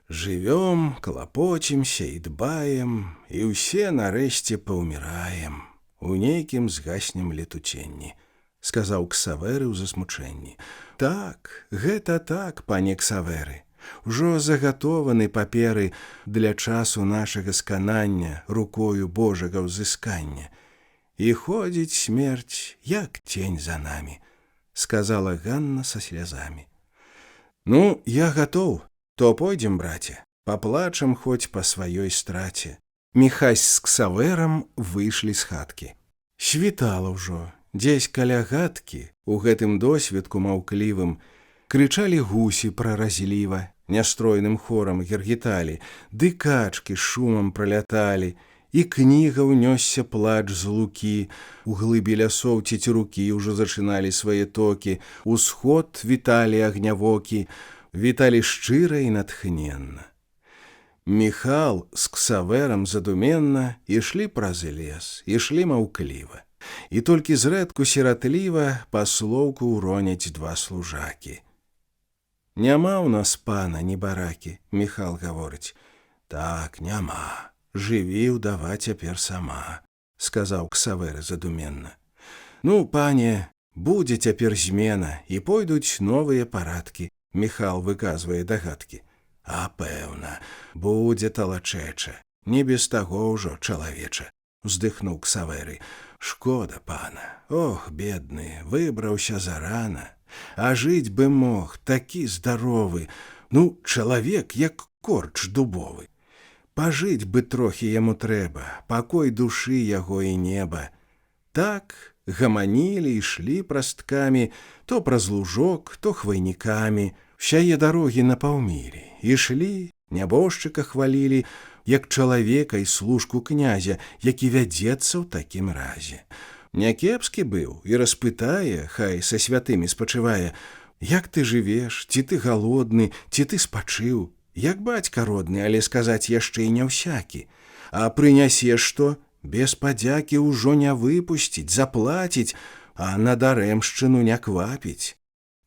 Жывём, клапоцімся і дбаем, і ўсе нарэшце паўміраем. У нейкім згаснем летуценні», — сказаў Ксавэры ў засмучэнні. «Так, гэта так, пане Ксавэры. Ужо загатованы паперы для часу нашага сканання рукою Божага ўзыскання. І ходзіць смерць, як тень за намі», — сказала Ганна са слязамі. «Ну, я гатоў, то пойдзем, браце, паплачам хоць па сваёй страце». Міхась з Ксавэрам выйшлі з хаткі. Світала ўжо, дзесь каля гаткі, у гэтым досведку маўклівым, крычалі гусі праразліва, нястройным хорам гергіталі, ды качкі шумам праляталі, і кніга ўнёсся плач з лукі, у глыбі лясоў цецерукі ўжо зачыналі свае токі, усход віталі агнявокі, віталі шчыра і натхненна. Міхал з Ксавэрам задуменна ішлі праз лес, ішлі маўкліва, і толькі зрэдку сіратліва па слоўку ўроняць два служакі. «Няма ў нас пана, ні баракі», — Міхал гаворыць. «Так, няма. Жыві, ўдава цяпер сама», — сказаў Ксавэры задуменна. «Ну, пане, будзе цяпер змена, і пойдуць новыя парадкі», — Міхал выказвае дагадкі. «А пэўна, будзе талачэча, не без таго ўжо чалавеча», — уздыхнуў Ксавэры. «Шкода пана, ох, бедны, выбраўся зарана. А жыць бы мог, такі здаровы, ну, чалавек, як корч дубовы. Пажыць бы трохі яму трэба, пакой душы яго і неба». Так гаманілі, ішлі прасткамі, то праз лужок, то хвайнікамі, ўсяе дарогі на паўмілі. Ішлі, нябожчыка хвалілі, як чалавека і служку князя, які вядзецца ў такім разе. Някепскі быў і распытае, хай са святымі спачывае: «Як ты жывеш, ці ты галодны, ці ты спачыў? Як бацька родны, але сказаць яшчэ і не ўсякі. А прынясеш што? Без падзякі ўжо не выпусціць, заплаціць, а на дарэмшчыну не квапіць».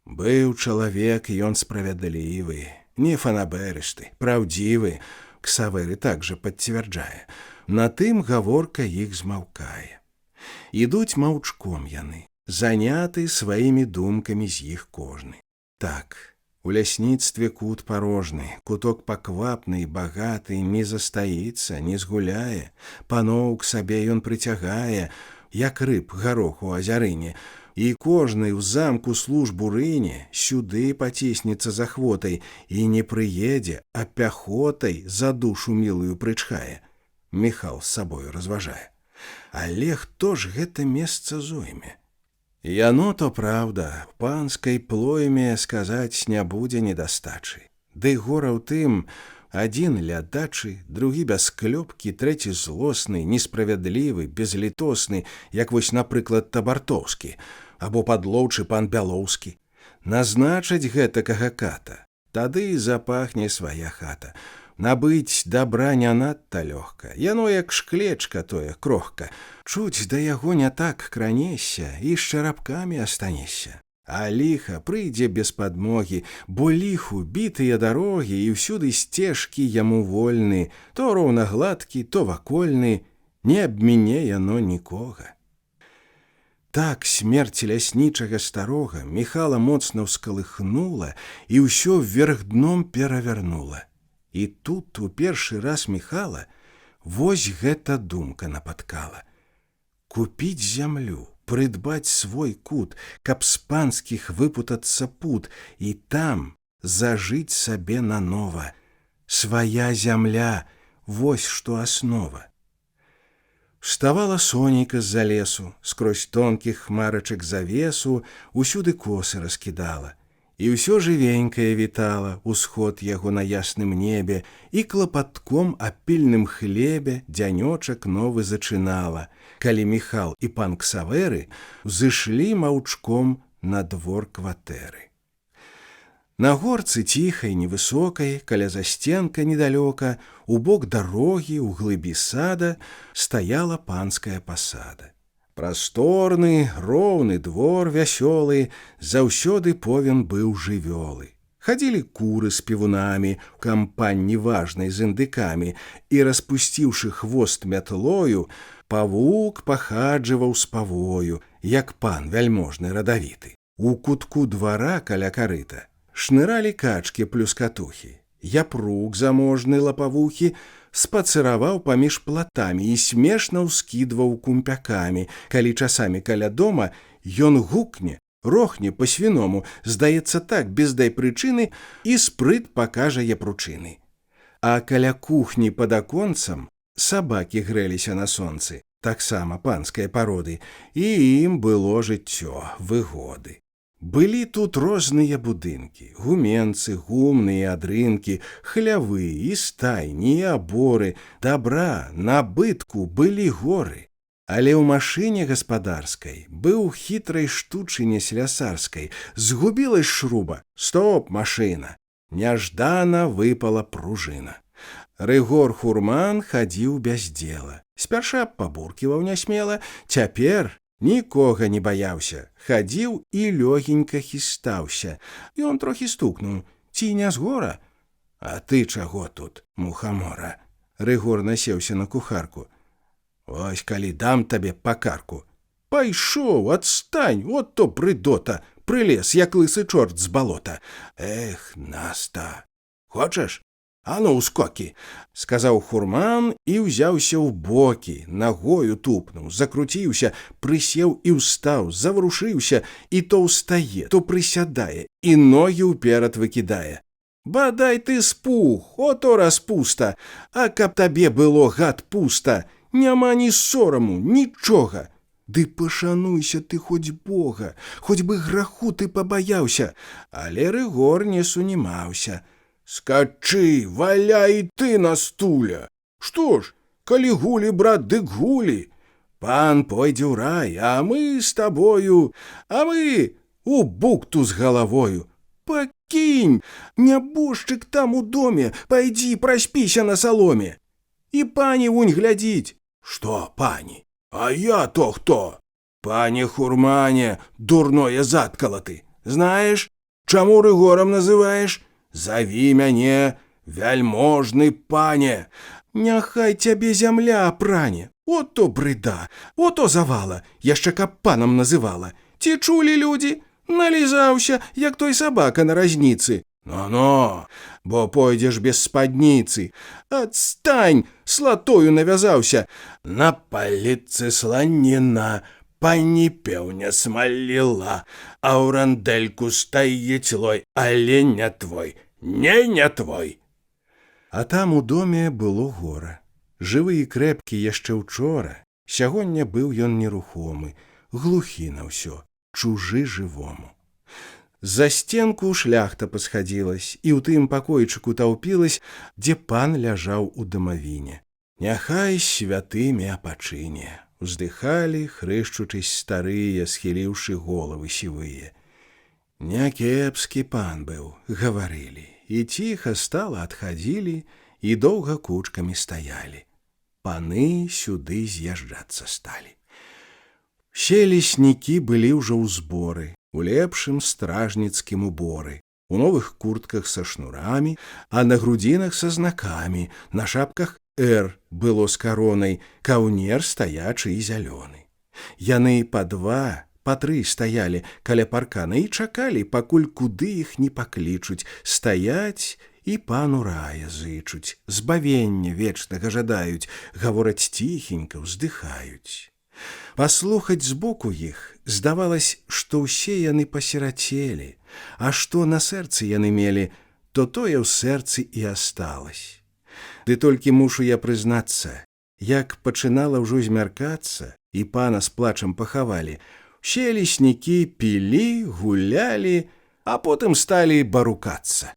Быў чалавек, ён справядлівы, не фанаберысты, праўдзівы, Ксавэры также падцвярджае. На тым гаворка іх змаўкае. Ідуць маўчком яны, заняты сваімі думкамі з іх кожны. Так, у лясніцтве кут парожны, куток паквапны і багаты не застаіцца, не згуляе, паноў к сабе ён прыцягае, як рыб гарох у азярыне, і кожны ў замку службу рыне, сюды паціснецца з ахвотай і не прыедзе, а пяхотай за душу мілую прычхае. Міхал з сабою разважае. Але хто ж гэта месца зойме? Яно то праўда, в панскай плойме сказаць не будзе недастачы. Ды гора ў тым, Адзін лядачы, другі бясклёпкі, трэці злосны, несправядлівы, безлітосны, як вось, напрыклад, Табартоўскі, або падлоўчы пан Бялоўскі. Назначаць гэтакага ката, тады запахне свая хата. Набыць дабра не надта лёгка, яно як шклечка тое, крохка. Чуць да яго не так кранешся і з чарапкамі астанешся. А ліха прыйдзе без падмогі, бо ліху бітыя дарогі і ўсюды сцежкі яму вольны, то роўна гладкі, то вакольны, не абміне яно нікога. Так смерць ляснічага старога Міхала моцна ўскалыхнула і ўсё вверх дном перавярнула. І тут у першы раз Міхала вось гэта думка напаткала. Купіць зямлю, прыдбаць свой кут, каб з панскіх выпутацца пут, і там зажыць сабе нанова. Свая зямля, вось што аснова. Вставала сонейка з-за лесу, скрозь тонкіх хмарачак завесу, усюды косы раскідала. І ўсё жывенькае вітала, усход яго на ясным небе, і клапатком аб пільным хлебе дзянёчак новы зачынала, калі Міхал і пан Ксаверы взышлі маўчком на двор кватэры. На горцы ціхай, невысокай, каля засценка недалёка, у бок дарогі, у глыбі сада, стаяла панская пасада. Прасторны, роўны двор вясёлы, заўсёды повен быў жывёлы. Хадзілі куры з певунамі, кампанні важнай з індыкамі, і, распусціўшы хвост мятлою, павук пахаджваў з павою, як пан вяльможны радавіты. У кутку двара каля карыта шныралі качкі плюскатухі. Япрук заможны лапавухі спацыраваў паміж платамі і смешна ўскідваў кумпякамі, калі часамі каля дома ён гукне, рохне па-свіному, здаецца так, без дай прычыны, і спрыт пакажа япручыны. А каля кухні пад аконцам сабакі грэліся на сонцы, таксама панскай пароды, і ім было жыццё, выгоды. Былі тут розныя будынкі, гуменцы, гумны і адрынкі, хлявы і стайні і аборы, дабра, набытку былі горы. Але ў машыне гаспадарскай быў хітрай штучыне слясарскай, згубілась шруба, стоп, машына, няждана выпала пружына. Рыгор Хурман хадзіў без дзела, спярша пабурківаў нясмела, цяпер нікога не баяўся, хадзіў і лёгенька хістаўся. Ён трохі стукнуў, ці не з гора? А ты чаго тут, мухамора? Рыгор насеўся на кухарку. Ось калі дам табе пакарку. Пайшоў, адстань, от то брыдота, прылез, як лысы чорт з балота. Эх, Наста, хочаш? А ну, ускокі, сказаў Хурман і ўзяўся ў бокі, нагою тупнуў, закруціўся, прысеў і ўстаў, заварушыўся, і то ўстае, то прысядае, і ногі ўперад выкідае. Бадай ты спух, ото распуста, а каб табе было, гад, пуста, няма ні сораму, нічога. Ды пашануйся ты хоць Бога, хоць бы граху ты пабаяўся. Але Рыгор не сунімаўся. Скачы, валяй і ты на стуля. Што ж, калі гулі, брат, дык гулі. Пан пойдзе ў рай, а мы з табою, а мы у бухту з галавою. Пакінь, нябожчык там у доме, пайдзі, праспіся на саломе. І пані вунь глядзіць. Што, пані? А я то хто? Пане Хурмане, дурное заткалаты. Знаеш, чаму Рыгорам называеш? Заві мяне, вяльможны пане. Няхай цябе зямля апране. Ото брыда, ото завала, яшчэ каб панам называла. Ці чулі людзі? Налізаўся, як той сабака на разніцы. Но-но, бо пойдзеш без спадніцы. Адстань, слатою навязаўся. На паліцы сланіна, пані пеўня смаліла, а ў рандэльку стаіць лой, але не твой, не твой. А там у доме было гора. Жывы і крэпкі яшчэ ўчора, сягоння быў ён нерухомы, глухі на ўсё, чужы жывому. За стенку шляхта пасхадзілась, і ў тым пакойчыку таўпілась, дзе пан ляжаў у дамавіне. Няхай святымі апачыне, уздыхалі, хрышчучысь старыя, схіліўшы головы сівыя. Някепскі пан быў, гаварылі, і ціха стала адхадзілі, і доўга кучкамі стаялі. Паны сюды з'язджацца сталі. Усе леснікі былі ўжо ў зборы, у лепшым стражніцкім уборы, у новых куртках са шнурамі, а на грудзінах са знакамі, на шапках «Р» было з каронай, каўнер стаячы і зялёны. Яны па два, па тры стаялі каля паркана і чакалі, пакуль куды іх не паклічуць, стаяць і пану рая зычуць, збавення вечнага жадаюць, гавораць ціхенька, уздыхаюць. Паслухаць збоку іх здавалось, што ўсе яны пасірацелі, а што на сэрцы яны мелі, то тое ў сэрцы і асталось. Ды толькі мушу я прызнацца, як пачынала ўжо змяркацца і пана з плачам пахавалі, усе леснікі пілі, гулялі, а потым сталі барукацца.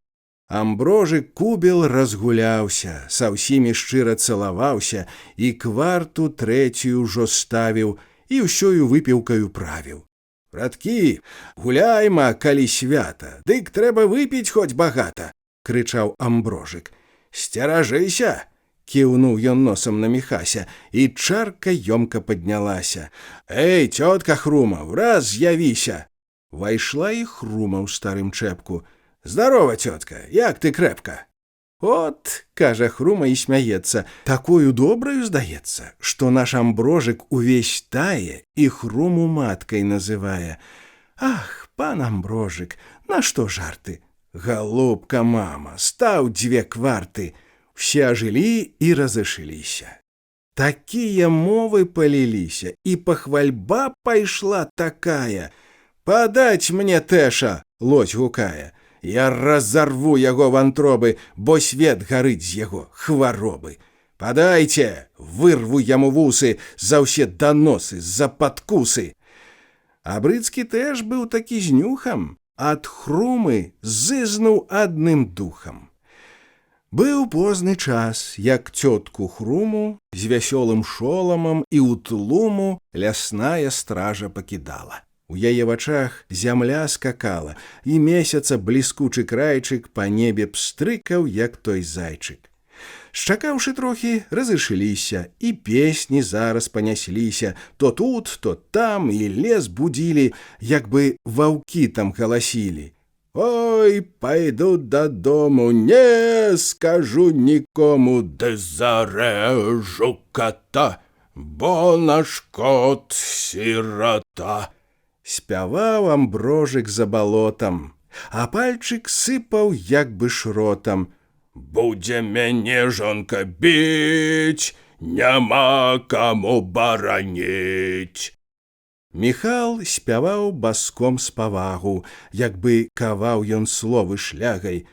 Амброжы кубел разгуляўся, са ўсімі шчыра цалаваўся і кварту трэцюю ўжо ставіў і ўсёю выпіўкаю правіў. «Браткі, гуляйма, калі свята, дык трэба выпіць хоць багата!» — крычаў Амброжык. «Сцеражыся!» — кіўнуў ён носам на Міхася, і чарка ёмка паднялася. «Эй, цётка Хрума, враз з'явіся!» Вайшла і Хрума ў старым чэпку. «Здарова, цётка, як ты крэпка?» «От, — кажа Хрума і смяецца, — такою добраю здаецца, што наш Амброжык увесь тае і Хруму маткай называе. Ах, пан Амброжык, нашто жарты? Галубка, мама, стаў 2 кварты!» Усе ажылі і разышліся. Такія мовы паліліся, і пахвальба пайшла такая. «Падаць мне тэша!» — лось гукае. «Я разарву яго вантробы, бо свет гарыць з яго хваробы. Падайце, вырву яму вусы за ўсе даносы, за падкусы!» А Брыцкі тэж быў такі з нюхам, ад Хрумы зызнуў адным духам. Быў позны час, як цётку Хруму з вясёлым шоламам і ў тлуму лясная стража пакідала. У яе вачах зямля скакала, і месяца бліскучы крайчык па небе пстрыкаў, як той зайчык. Шчакаўшы трохі, разышліся, і песні зараз панясліся, то тут, то там, і лес будзілі, як бы ваўкі там галасілі. «Ой, пайду дадому, не скажу нікому, ды зарэжу кота, бо наш кот сірота!» Спяваў Амброжык за балотам, а пальчык сыпаў як бы шротам. «Будзе мяне жонка біць, няма каму бараніць!» Міхал спяваў баском з павагу, як бы каваў ён словы шлягай.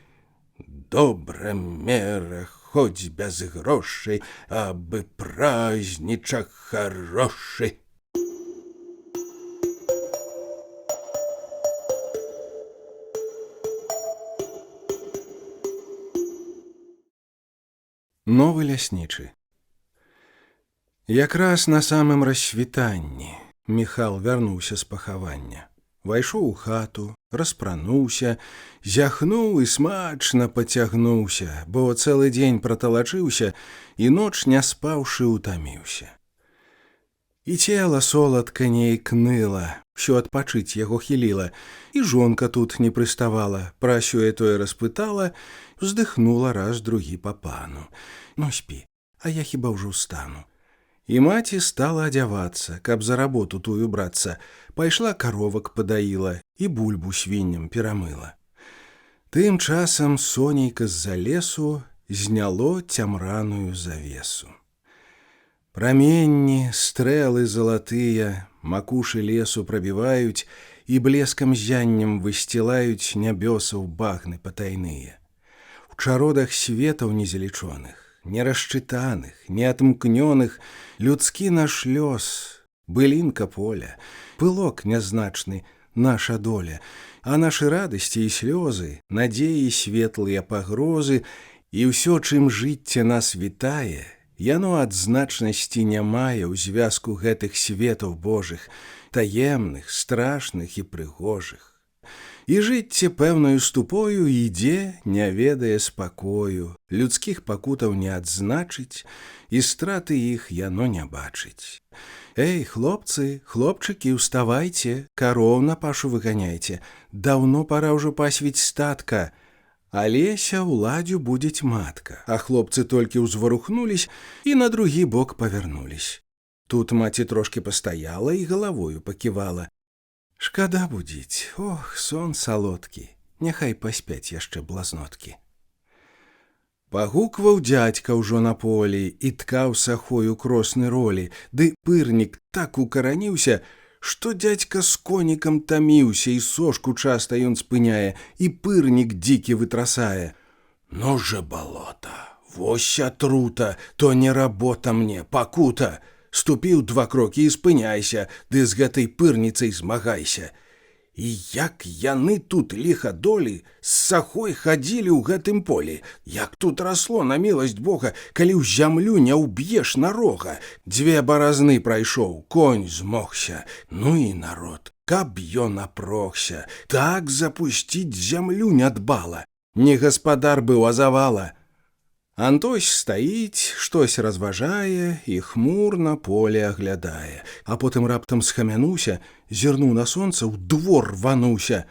«Добра мера, хоць без грошай, абы празднічак харошы!» Новы ляснічы. Якраз на самым рассвітанні Міхал вярнуўся з пахавання. Вайшоў у хату, распрануўся, зяхнуў і смачна пацягнуўся, бо цэлы дзень праталачыўся і ноч не спаўшы утаміўся. І цела соладка нейк ныла, усё адпачыць яго хіліла, і жонка тут не прыставала, пра сёе-тое распытала, уздыхнула раз другі па пану. «Ну, спі, а я хіба ўжо ўстану». І маці стала адзявацца, каб за работу тую брацца, пайшла каровак падаіла і бульбу свінням перамыла. Тым часам сонейка з-за лесу зняло цямраную завесу. Праменні, стрэлы залатыя, макушы лесу прабіваюць і блескам зяннем высцілаюць нябёсаў багны патайныя. У чародах светаў незалічоных, нерасчытаных, неатмкнёных, людскі наш лёс, былінка поля, пылок нязначны, наша доля, а нашы радасці і слёзы, надзеі, светлыя пагрозы і ўсё, чым жыцця нас вітае, яно адзначнасці не мае ў звязку гэтых светаў Божых, таемных, страшных і прыгожых. І жыцце пэўнаю ступою ідзе, не ведае спакою, людскіх пакутаў не адзначыць, і страты іх яно не бачыць. Эй, хлопцы, хлопчыкі, уставайце, кароў на пашу выганяйце, даўно пара ўжо пасвіць статка. Алеся ў ладдзю будзець матка, а хлопцы толькі ўзварухнулись і на другі бок павярнулись. Тут маці трошкі пастаяла і галавою паківала. Шкада будзіць, ох, сон салодкі, няхай паспяць яшчэ блазноткі. Пагукваў дзядзька ўжо на полі і ткаў сахою кросны ролі, ды пырнік так укараніўся, што дзядзька з конікам таміўся, і сошку часта ён спыняе, і пырнік дзікі вытрасае. Ну же балота, вось атрута, то не работа мне, пакута. Ступіў 2 крокі і спыняйся, ды з гэтай пырніцай змагайся. І як яны тут ліха долі з сахой хадзілі ў гэтым полі, як тут расло, на міласць Бога, калі ў зямлю не ўб'еш нарога. 2 баразны прайшоў, конь змогся. Ну і народ, каб ён апрохся, так запусціць зямлю не дбала. Не гаспадар быў, а завала. Антось стаіць, штось разважае і хмурна поле аглядае, а потым раптам схамянуўся, зірнуў на сонца, ў двор рвануўся.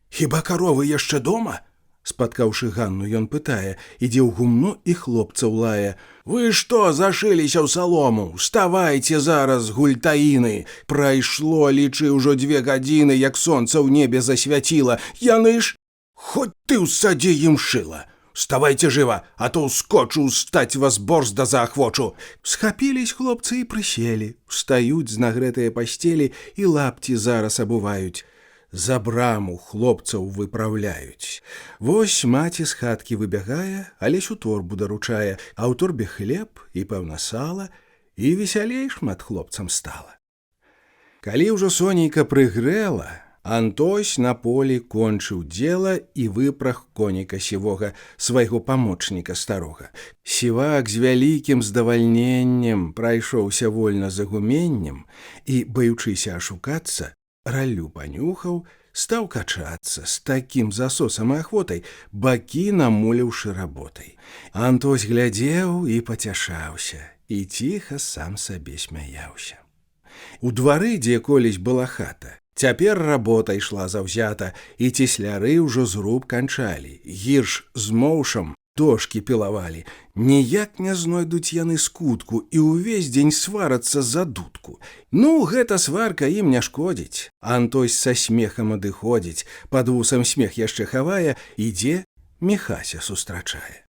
Хіба каровы яшчэ дома? Спаткаўшы Ганну, ён пытае, ідзе ў гумно і хлопцаў лае. Вы што, зашыліся ў салому? Вставайце зараз, гультаіны! Прайшло, лічы, ўжо 2 гадзіны, як сонца ў небе засвяціла. Яны ж, хоць ты ў садзе ім шыла. Вставайте жыва, а то ускочу, устаць вас борзда заахвочу. Схапілись хлопцы і прыселі, устаюць з нагрэтыя пасцелі і лапці зараз абуваюць. За браму хлопцаў выпраўляюць. Вось маці з хаткі выбягае, Алесю торбу даручае, а ў торбе хлеб і, пэўна, сала, і весялей шмат хлопцам стала. Калі ўжо сонейка прыгрэла, Антось на полі кончыў дзела і выпраг коніка сівога, свайго памочніка старога. Сівак з вялікім здавальненнем прайшоўся вольна за гуменнем і, баючыся ашукацца, раллю панюхаў, стаў качацца з такім засосам і ахвотай, бакі намуліўшы работай. Антось глядзеў і пацяшаўся, і ціха сам сабе смяяўся. У двары, дзе колісь была хата, цяпер работа ішла заўзята, і цесляры ўжо зруб канчалі, гірш з моўшам дошкі пілавалі. Ніяк не знойдуць яны скутку і ўвесь дзень сварацца за дудку. Ну, гэта сварка ім не шкодзіць. Антось са смехам адыходзіць, пад вусам смех яшчэ хавае, ідзе, Міхася сустрачае.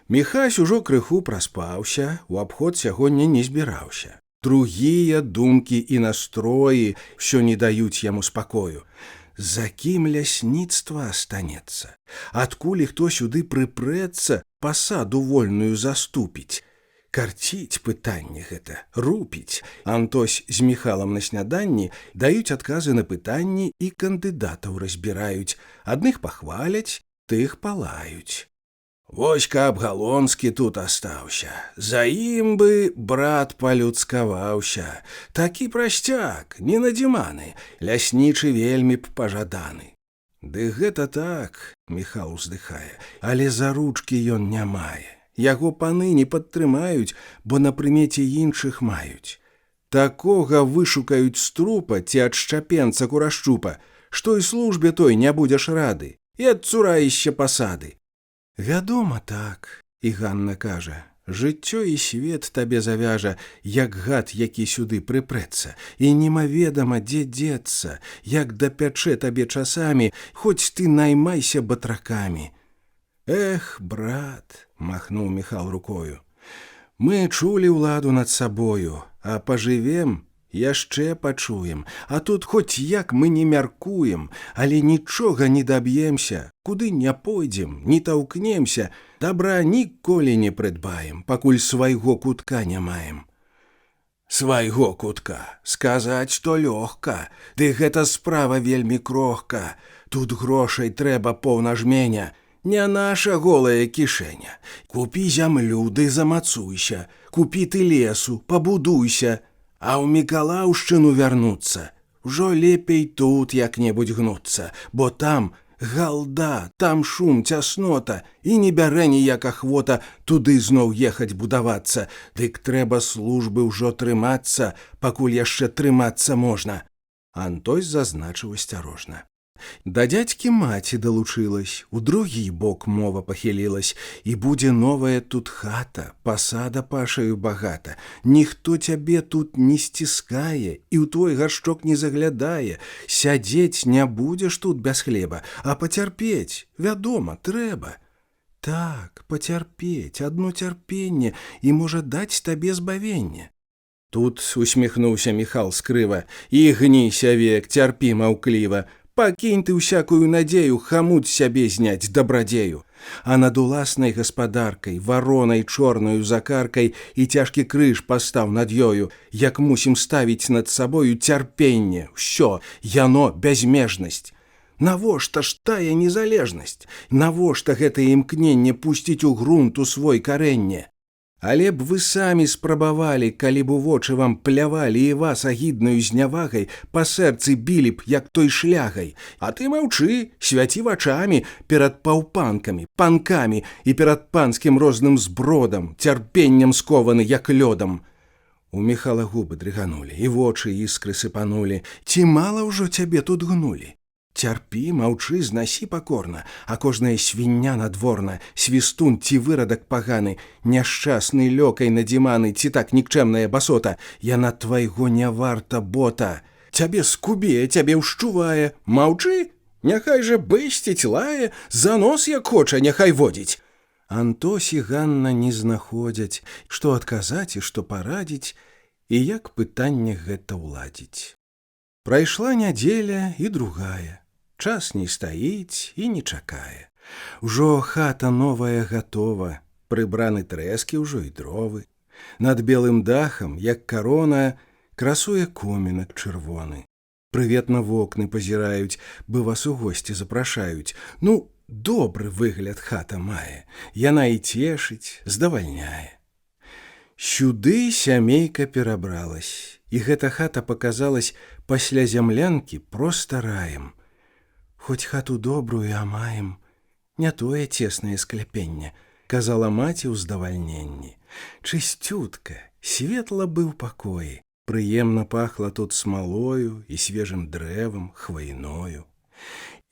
Міхась ужо крыху праспаўся, у абход сягоння не збіраўся. Другія думкі і настроі ўсё не даюць яму спакою. За кім лясніцтва астанецца? Адкуль хто сюды прыпрэцца, пасаду вольную заступіць? Карціць пытанне гэта, рупіць. Антось з Міхалам на сняданні даюць адказы на пытанні і кандыдатаў разбіраюць. Адных пахваляць, тых палаюць. Вось каб Галонскі тут астаўся, за ім бы брат палюдскаваўся. Такі прасцяк, ненадзіманы, ляснічы вельмі б пажаданы. Ды гэта так, Міхал уздыхае, але за ручкі ён не мае. Яго паны не падтрымаюць, бо на прымеце іншых маюць. Такога вышукаюць з трупа ці ад шчапенца курашчупа, што і службе той не будзеш рады, і адцураішся пасады. Вядома так, і Ганна кажа, жыццё і свет табе завяжа, як гад, які сюды прыпрэцца, і немаведама, дзе дзецца, як дапячэ табе часамі, хоць ты наймайся батракамі. Эх, брат, махнуў Міхал рукою, мы чулі ўладу над сабою, а пажывем, яшчэ пачуем, а тут хоць як мы не мяркуем, але нічога не даб'емся, куды не пойдзем, не таўкнемся, дабра ніколі не прыдбаем, пакуль свайго кутка не маем. свайго кутка. Сказаць, што лёгка, ды гэта справа вельмі крохка. Тут грошай трэба поўна жменя, не наша голая кішэня. Купі зямлю, ды замацуйся, купі ты лесу, пабудуйся, а ў Мікалаўшчыну вярнуцца. Ужо лепей тут як-небудзь гнуцца, бо там галда, там шум, цяснота, і не бярэ ніяк ахвота туды зноў ехаць будавацца. Дык трэба службы ўжо трымацца, пакуль яшчэ трымацца можна. Антось зазначыў асцярожна. Да дзядзькі маці далучылась, у другі бок мова пахілілась, і будзе новая тут хата, пасада пашаю багата. Ніхто цябе тут не сціскае і ў твой гаршчок не заглядае. Сядзець не будзеш тут без хлеба, а пацярпець, вядома, трэба. Так, пацярпець, адно цярпенне, і можа даць табе збавенне. Тут усміхнуўся Міхал скрыва. І гніся век, цярпі маўкліва. Пакінь ты ўсякую надзею хамуць сябе зняць дабрадзею. А над уласнай гаспадаркай, варонай чорнаю закаркай і цяжкі крыж пастаў над ёю, як мусім ставіць над сабою цярпенне, ўсё, яно бязмежнасць. Навошта ж тая незалежнасць? Навошта гэтае імкненне пусціць у грунт у свой карэнне? Але б вы самі спрабавалі, калі б у вочы вам плявалі і вас агіднаю знявагай па сэрцы білі б, як той шлягай. А ты маўчы, свяці вачамі перад паўпанкамі, панкамі і перад панскім розным збродам, цярпеннем скованы, як лёдам. У Міхала губы дрыганулі, і вочы іскры сыпанулі. Ці мала ўжо цябе тут гнулі? Цярпі, маўчы, знасі пакорна, а кожная свіння надворна, свістун ці вырадак паганы, няшчасны лёкай надзіманы, ці так нікчэмная басота, яна твайго не варта бота. Цябе скубе, цябе ўшчувае, маўчы, няхай жа бэсціць лае, за нос як хоча, няхай водзіць. Антось і Ганна не знаходзяць, што адказаць і што парадзіць, і як пытанне гэта ўладзіць. Прайшла нядзеля і другая. Час не стаіць і не чакае. Ужо хата новая гатова, прыбраны трэскі ўжо і дровы. Над белым дахам, як карона, красуе комінак чырвоны. Прыветна вокны пазіраюць, бы вас у госці запрашаюць. Ну, добры выгляд хата мае, яна і цешыць, здавальняе. Сюды сямейка перабралась, і гэта хата паказалась пасля зямлянкі проста раем. Хоць хату добрую а маем, не тое цеснае скляпенне, казала маці ў здавальненні. Чысцютка, светла быў пакоі, прыемна пахла тут смалою і свежым дрэвам, хвайною.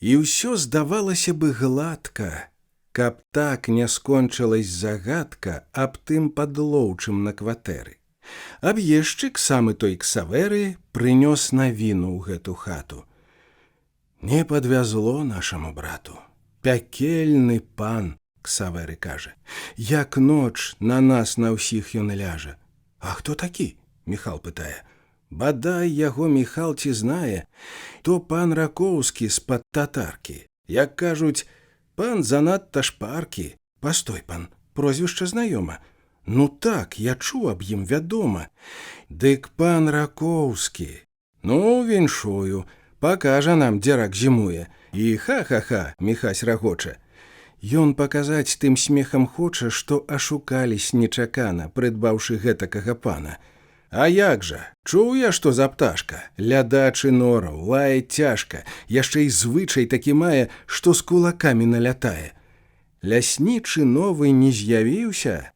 І ўсё здавалася бы гладка, каб так не скончылась загадка аб тым падлоўчым на кватэры. Аб'ездчык, самы той Ксавэры, прынёс навіну ў гэту хату. Не падвязло нашаму брату. Пякельны пан, Ксавэры кажа. Як ноч на нас на ўсіх ён ляжа. А хто такі? Міхал пытае. Бадай яго Міхал ці знае, то пан Ракоўскі з-пад татаркі. Як кажуць, пан занадта шпаркі. Пастой, пан, прозвішча знаёма. Ну так, я чуў аб ім вядома. Дык пан Ракоўскі. Ну, віншую. Пакажа нам, дзе рак зімуе. І ха-ха-ха, Міхась рагоча. Ён паказаць тым смехам хоча, што ашукались нечакана, прыдбаўшы гэтакага пана. А як жа? Чуў я, што за пташка? Лядачы нораў, лае цяжка, яшчэ і звычай такі мае, што з кулакамі налятае. Ляснічы новы не з'явіўся,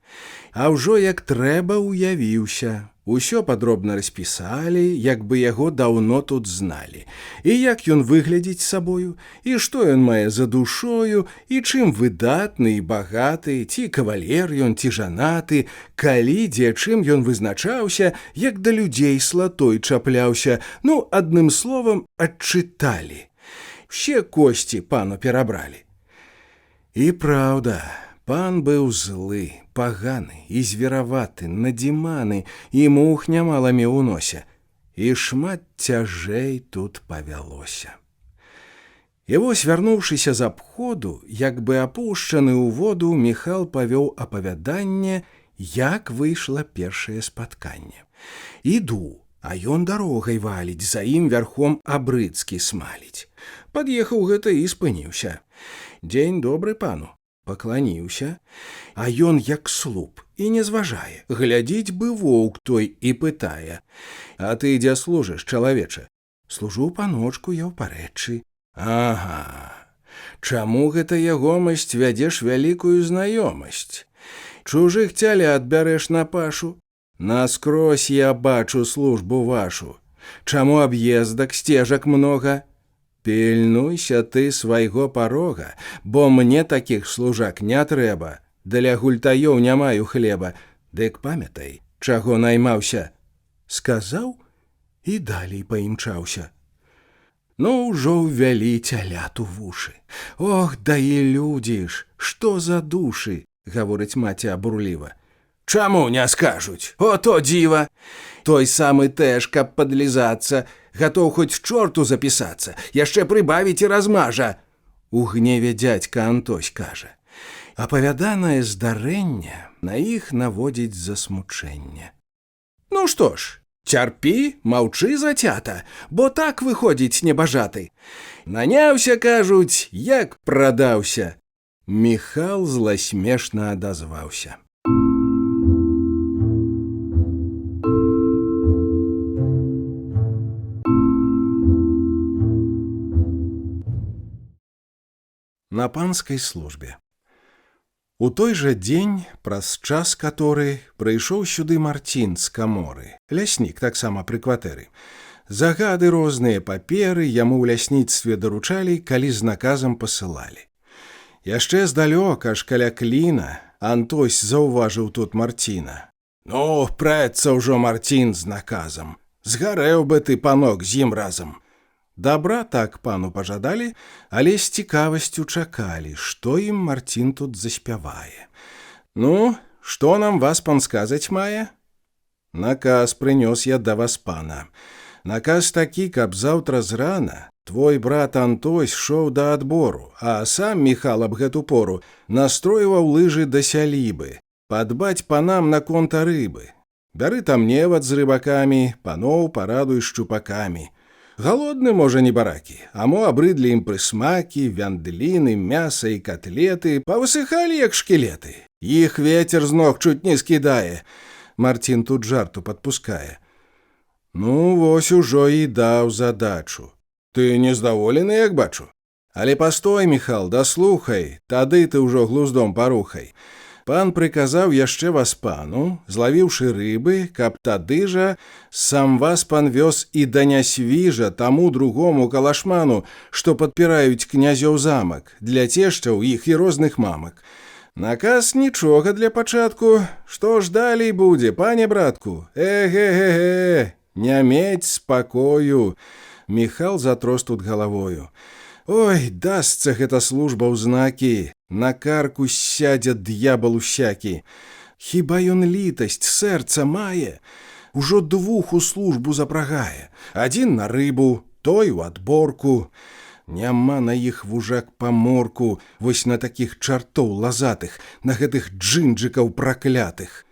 а ўжо як трэба уявіўся. Усё падробна распісалі, як бы яго даўно тут зналі. І як ён выглядзіць сабою, і што ён мае за душою, і чым выдатны і багаты, ці кавалер ён, ці жанаты, калі, дзе чым ён вызначаўся, як да людзей слатой чапляўся, ну, адным словам, адчыталі. Усе косці пану перабралі. І праўда, пан быў злы, паганы і звераваты, надзіманы, і мух нямала меў у носе. І шмат цяжэй тут павялося. І вось, вярнуўшыся з абходу, як бы апушчаны ў воду, Міхал павёў апавяданне як выйшла першае спатканне. Іду, а ён дарогай валіць, за ім вярхом абрыцкі смаліць. Пад'ехаў гэта і спыніўся. Дзень добры, пану. Пакланіўся, а ён як слуп і не зважае. Глядзіць бы воўк той і пытае: «А ты дзе служыш, чалавеча?» «Служу паночку, я ў парэччы». «Ага, чаму гэта ягомасць вядзеш вялікую знаёмасць? Чужых цялят бярэш на пашу? Наскрозь я бачу службу вашу. Чаму аб'ездак, сцежак многа? Пільнуйся ты свайго парога, бо мне такіх служак не трэба. Для гультаёў не маю хлеба. Дык памятай, чаго наймаўся». Сказаў і далей паімчаўся. Ну, ўжо ўвялі цялят у вушы. «Ох, да і людзі ж, што за душы!» — гаворыць маці абурліва. «Чаму не скажуць? О, то дзіва! Той самы тэж, каб падлізацца, гатоў хоць чорту запісацца, яшчэ прыбавіць і размажа!» У гневе дзядзька Антось кажа. Апавяданае здарэнне на іх наводзіць засмучэнне. Ну што ж, цярпі, маўчы, зацята, бо так выходзіць небажаты. Наняўся, кажуць, як прадаўся. Міхал зласмешна адазваўся. На панскай службе. У той жа дзень, праз час каторы, прыйшоў сюды Марцін з каморы, ляснік таксама пры кватэры. Загады розныя паперы яму ў лясніцтве даручалі, калі з наказам пасылалі. Яшчэ здалёк, аж каля кліна, Антось заўважыў тут Марціна. «Ну, прэцца ўжо Марцін з наказам. Згарэў бы ты, панок, з ім разам». Добра так пану пажадалі, але з цікавасцю чакалі, што ім Марцін тут заспявае. «Ну, што нам вас пан сказаць мае?» «Наказ прынёс я да вас, пана. Наказ такі, каб заўтра зрана твой брат Антось шоў да адбору, а сам Міхал аб гэту пору настройваў лыжы да сялібы, падбаць панам наконта рыбы. Бяры там невад з рыбакамі, паноў парадуй шчупакамі. Голодны, можа, не баракі, а мо абрыдлі ім прысмакі, вяндліны, мяса і котлеты, павысыхалі, як шкілеты. Іх вецер з ног чуць не скідае». Марцін тут жарту падпускае. «Ну, вось ужо і даў задачу. Ты нездаволены, як бачу? Але пастой, Міхал, даслухай, тады ты ўжо глуздом парухай. Пан прыказаў яшчэ вас пану, злавіўшы рыбы, каб тады жа сам вас пан вёз і да нясвіжа таму другому калашману, што падпіраюць князёў замак, для цешчаў іх і розных мамак. Наказ нічога для пачатку, што ж далей будзе, пане братку? Эге-ге-ге, не мець спакою». Міхал затрос тут галавою. «Ой, дасца гэта служба ў знакі, на карку сядзе д'ябал усякі. Хіба ён літасць сэрца мае? Ужо двух у службу запрагае. Адзін на рыбу, той у адборку. Няма на іх вужак паморку, вось на такіх чартоў лазатых, на гэтых джынджыкаў праклятых.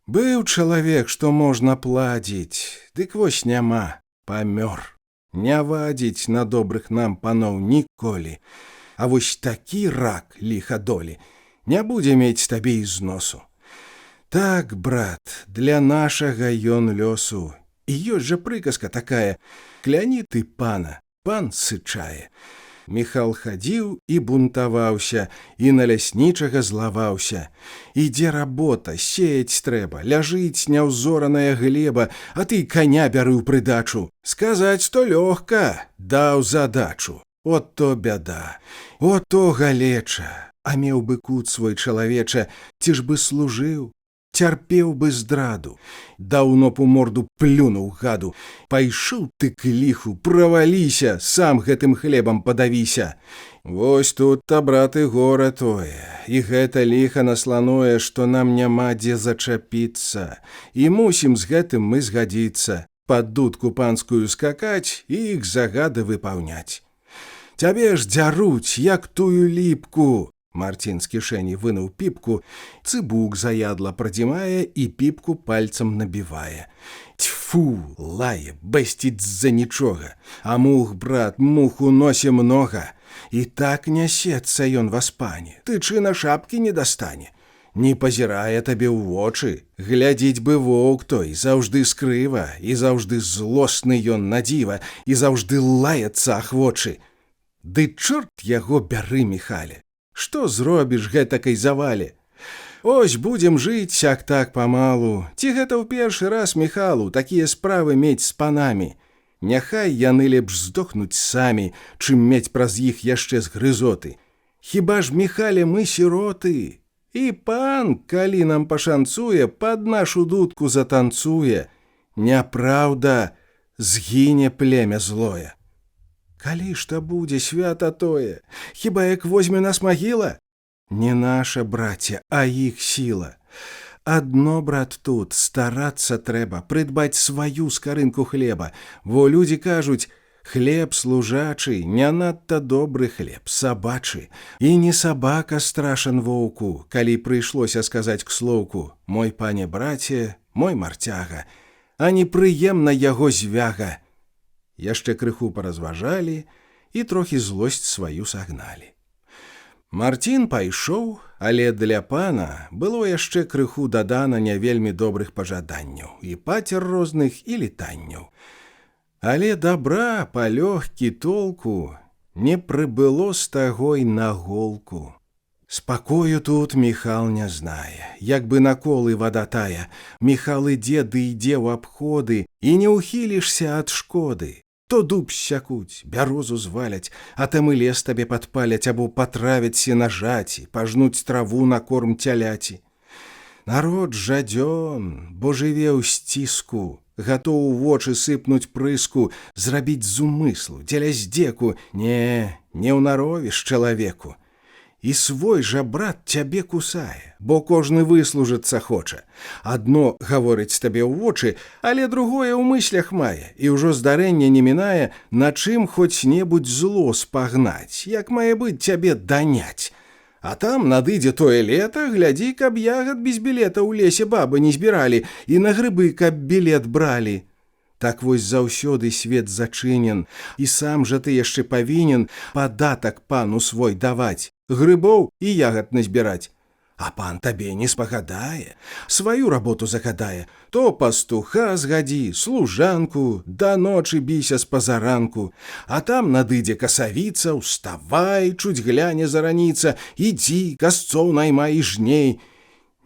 Быў чалавек, што можна пладзіць, дык вось няма, памёр. Не вадзіць на добрых нам паноў ніколі. А вось такі рак ліха долі не будзе мець табе і зносу. Так, брат, для нашага ён лёсу. І ёсць жа прыказка такая: кляні ты пана, пан сычае. Міхал хадзіў і бунтаваўся, і на ляснічага злаваўся. Ідзе работа, сеяць трэба, ляжыць няўзораная глеба, а ты каня бяры ў прыдачу. Сказаць, то лёгка, даў задачу. От то бяда, от то галеча, а меў бы кут свой чалавеча, ці ж бы служыў, цярпеў бы здраду. Даўно б у морду плюнуў гаду. Пайшоў ты к ліху, праваліся, сам гэтым хлебам падавіся. Вось тут-то, брат, і гора тое, і гэта ліха насланое, што нам няма дзе зачапіцца. І мусім з гэтым мы згадзіцца, пад дудку панскую скакаць і іх загады выпаўняць. Цябе ж дзяруць, як тую ліпку, Марцін з кішэні вынуў піпку, цыбук заядла прадзімае і піпку пальцам набівае. Тьфу, лае, бэсціць з-за нічога. А мух, брат, мух у носе многа. І так нясецца ён васпане, тычына шапкі не дастане. Не пазірае табе ў вочы, глядзіць бы воўк той, заўжды скрыва, і заўжды злосны ён на дзіва, і заўжды лаецца ахвочы. Ды чорт яго бяры, Міхале, што зробіш гэтакай завале? Ось будзем жыць сяк-так памалу, ці гэта ў першы раз, Міхалу, такія справы мець з панамі? Няхай яны лепш здохнуць самі, чым мець праз іх яшчэ з грызоты. Хіба ж, Міхале, мы сіроты? І пан, калі нам пашанцуе, пад нашу дудку затанцуе. Няпраўда, згіне племя злое. Калі ж то будзе свята тое? Хіба як возьме нас магіла? Не наша, браце, а іх сіла. Адно, брат, тут старацца трэба, прыдбаць сваю скарынку хлеба, бо людзі кажуць, хлеб служачы, не надта добры хлеб, сабачы. І не сабака страшен воўку, калі прыйшлося сказаць к слоўку: мой пане браце, мой марцяга, а непрыемна яго звяга. Яшчэ крыху паразважалі і трохі злосць сваю сагналі. Марцін пайшоў, але для пана было яшчэ крыху дадана не вельмі добрых пажаданняў, і пацер розных, і літанняў. Але дабра, палёгкі, толку не прыбыло з таго й на голку. Спакою тут Міхал не знае, як бы на колы вада тая. Міхал ідзе ды ідзе ў абходы, і не ўхілішся ад шкоды. То дуб сякуць, бярозу зваляць, а там і лес табе падпаляць, або патравяць сенажаці, пажнуць траву на корм цяляці. Народ жадзён, бо жыве ў сціску, гатоў у вочы сыпнуць прыску, зрабіць з умыслу, дзеля здзеку. Не ўнаровіш чалавеку. І свой жа брат цябе кусае, бо кожны выслужыцца хоча. Адно гаворыць табе ў вочы, але другое ў мыслях мае, і ўжо здарэнне не мінае, на чым хоць-небудзь зло спагнаць, як мае быць цябе даняць. А там надыдзе тое лета, глядзі, каб ягад без білета ў лесе бабы не збіралі, і на грыбы, каб білет бралі. Так вось заўсёды свет зачынен, і сам жа ты яшчэ павінен падатак пану свой даваць, грыбоў і ягад назбіраць. А пан табе не спагадае, сваю работу загадае. То пастуха згадзі, служанку, да ночы біся з пазаранку. А там надыдзе касавіца, уставай, чуць гляне зараніца, ідзі, касцоў наймай і жней.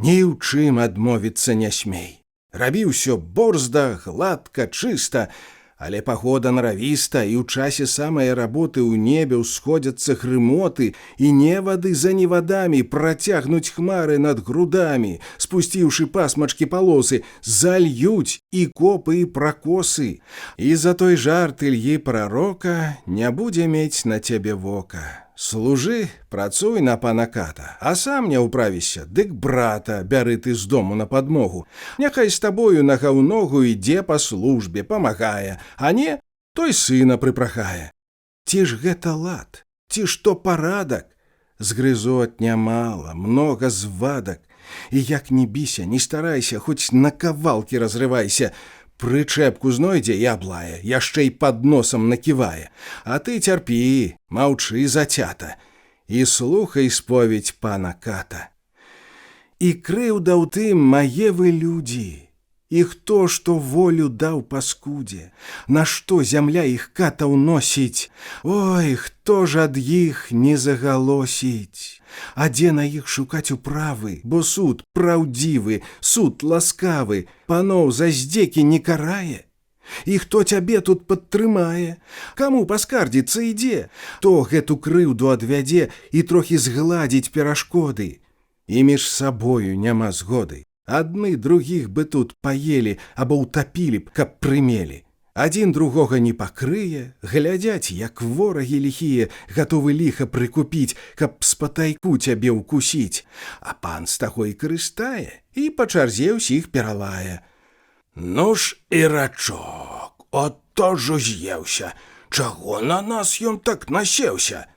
Ні ў чым адмовіцца не смей. Рабі ўсё борзда, гладка, чыста, але пагода наравіста, і ў часе самае работы ў небе ўсходзяцца грымоты, і невады за невадамі працягнуць хмары над грудамі, спусціўшы пасмачкі палосы, зальюць і копы, і пракосы. І за той жарт Ільі прарока не будзе мець на цябе вока. Служы, працуй на пана ката, а сам не ўправіся, дык брата бяры ты з дому на падмогу. Няхай з табою нага ў ногу ідзе па службе, памагае, а не, той сына прыпрагае. Ці ж гэта лад, ці ж то парадак? Згрызот нямала, многа звадак. І як не біся, не старайся, хоць на кавалкі разрывайся, прычэпку знойдзе і аблае, яшчэ й пад носам наківае. А ты цярпі, маўчы зацята, і слухай споведь пана ката. І крыўда ў тым, мае вы людзі, і хто што волю даў паскудзе, на што зямля іх ката ўносіць, ой, хто ж ад іх не загалосіць? А дзе на іх шукаць управы, бо суд праўдзівы, суд ласкавы, паноў за здзекі не карае? І хто цябе тут падтрымае? Каму паскардзіцца ідзе? То гэту крыўду адвядзе і трохі згладзіць перашкоды. І між сабою няма згоды. Адны другіх бы тут паелі або ўтапілі б, каб прымелі. Адзін другога не пакрые, глядзяць, як ворагі ліхія, гатовы ліха прыкупіць, каб з патайку цябе ўкусіць. А пан з таго і карыстае, і па чарзе ўсіх пералае. Ну ж і рачок, ото ж уз'еўся, чаго на нас ён так насеўся?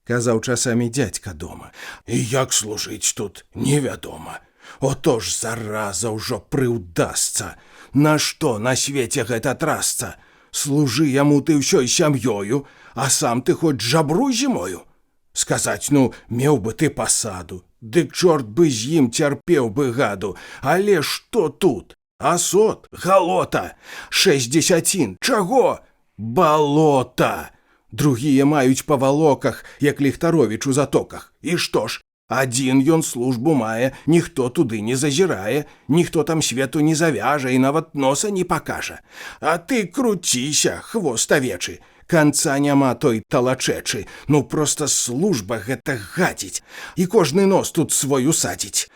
казаў часамі дзядзька дома. І як служыць тут, невядома. Отож зараза ўжо прыўдасца. Нашто на свеце гэта трасца? Служы яму ты ўсёй сям'ёю, а сам ты хоць жабруй зімою. Сказаць, ну, меў бы ты пасаду, дык чорт бы з ім цярпеў бы гаду, але што тут? Асот, галота, 60, чаго? Балота! Другія маюць па валоках, як Ліхтаровіч у затоках. І што ж? Адзін ён службу мае, ніхто туды не зазірае, ніхто там свету не завяжа і нават носа не пакажа. А ты круціся, хвост авечы. Канца няма той талачэчы. Ну, проста служба гэта гадзіць. І кожны нос тут свой усадзіць.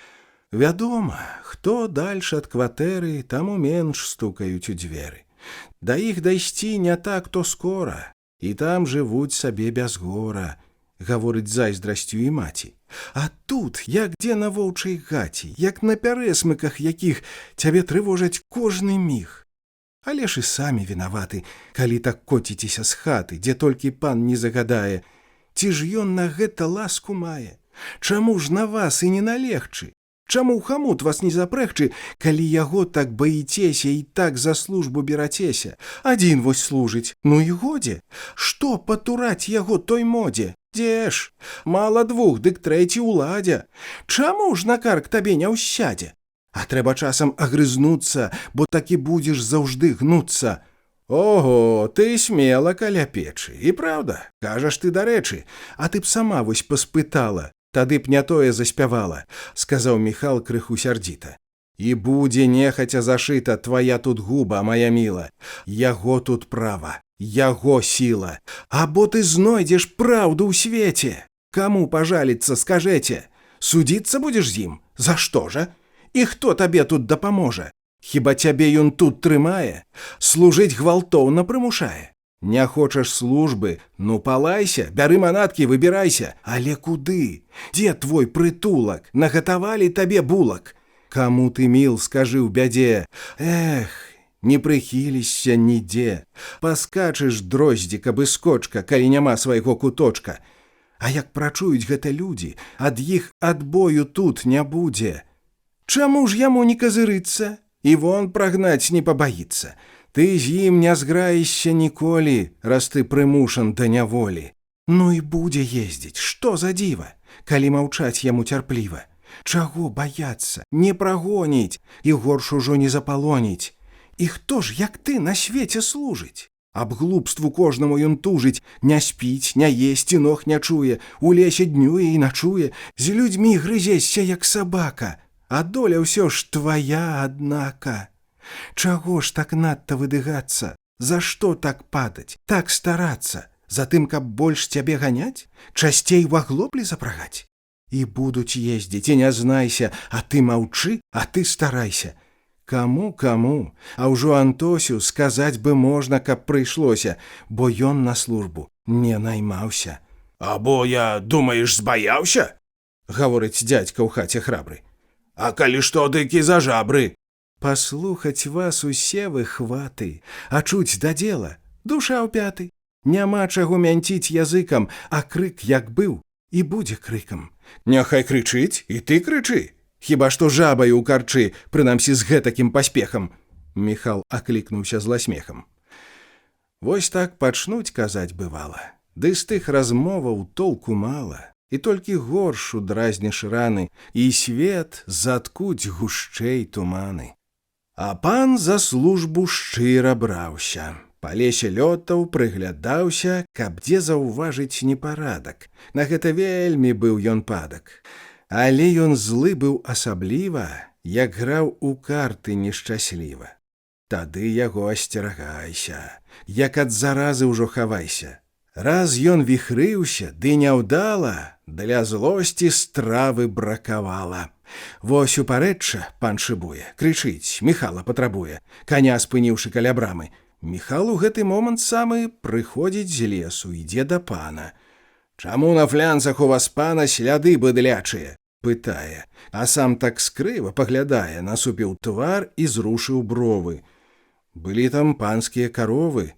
Вядома, хто дальш ад кватэры, таму менш стукаюць у дзверы. Да іх дайсці не так то скора, і там жывуць сабе без гора, гаворыць зайздрасцю і маці. А тут, як дзе на воўчай гаці, як на пярэсмыках якіх цябе трывожаць кожны міг. Але ж і самі вінаваты, калі так коціцеся з хаты, дзе толькі пан не загадае. Ці ж ён на гэта ласку мае? Чаму ж на вас і не налегчы? Чаму ў хамут вас не запрэгчы, калі яго так баіцеся і так за службу берацеся? Адзін вось служыць, ну і годзе. Што патураць яго той модзе? Дзе ж? Мала двух, дык трэці ўладзя. Чаму ж на карк табе не ўсядзе? А трэба часам агрызнуцца, бо так і будзеш заўжды гнуцца. Ого, ты смела каля печы. І праўда, кажаш ты дарэчы, а ты б сама вось паспытала. Тады б не тое заспявала, сказаў Міхал крыху сярдзіта. І будзе нехаця зашыта твая тут губа, моя міла. Яго тут права, яго сіла. Або ты знойдзеш праўду ў свеце. Каму пажаліцца, скажэце? Судзіцца будзеш з ім? За што жа? І хто табе тут дапаможа? Хіба цябе ён тут трымае? Служыць гвалтоўна прымушае. Не хочаш службы? Ну, палайся, бяры манаткі, выбірайся. Але куды? Дзе твой прытулак? Нагатавалі табе булак? Каму ты міл, скажы ў бядзе? Эх, не прыхілішся нідзе. Паскачыш дроздзік абы скочка, калі няма свайго куточка. А як прачуюць гэта людзі, ад іх адбою тут не будзе. Чаму ж яму не казырыцца? І вон прагнаць не пабаіцца. Ты з ім не зграешся ніколі, раз ты прымушан да няволі. Ну і будзе ездзіць, што за дзіва, калі маўчаць яму цярпліва. Чаго баяцца, не прагоніць і горш ужо не запалоніць. І хто ж, як ты, на свеце служыць? Аб глупству кожнаму ён тужыць, не спіць, не есць і ног не чуе, у лесе днюе і начуе, з людзьмі грызешся, як сабака, а доля ўсё ж твая, аднака. Чаго ж так надта выдыгацца? За што так падаць, так старацца? За тым, каб больш цябе ганяць? Часцей у аглоблі запрагаць? І будуць ездзіць, і не знайся, а ты маўчы, а ты старайся. Каму, а ўжо Антосю сказаць бы можна, каб прыйшлося, бо ён на службу не наймаўся. Або я, думаеш, збаяўся? Гаворыць дзядзька ў хаце храбры. А калі што, дык і за жабры. Паслухаць вас усе вы хваты, а чуць да дзела, душа ў пяты. Няма чаго мянціць языкам, а крык як быў, і будзе крыкам. Няхай крычыць, і ты крычы. Хіба што жабаю ў карчы, прынамсі з гэтакім паспехам. Міхал аклікнуўся зласмехам. Вось так пачнуць казаць бывала. Ды з тых размоваў толку мала. І толькі горш удразніш раны, і свет заткуць гушчэй туманы. А пан за службу шчыра браўся. Па лесе лётаў, прыглядаўся, каб дзе заўважыць непарадак. На гэта вельмі быў ён падак. Але ён злы быў асабліва, як граў у карты нешчасліва. Тады яго асцерагайся, як ад заразы ўжо хавайся. Раз ён віхрыўся, ды няўдала, для злосці стравы бракавала. Вось упарэчча пан шыбуе, крычыць, Міхала патрабуе, каня спыніўшы каля брамы. Міхал у гэты момант самы прыходзіць з лесу, ідзе да пана. Чаму на флянцах у вас, пана, сляды быдлячыя? Пытае, а сам так скрыва паглядае, насупіў твар і зрушыў бровы. Былі там панскія каровы.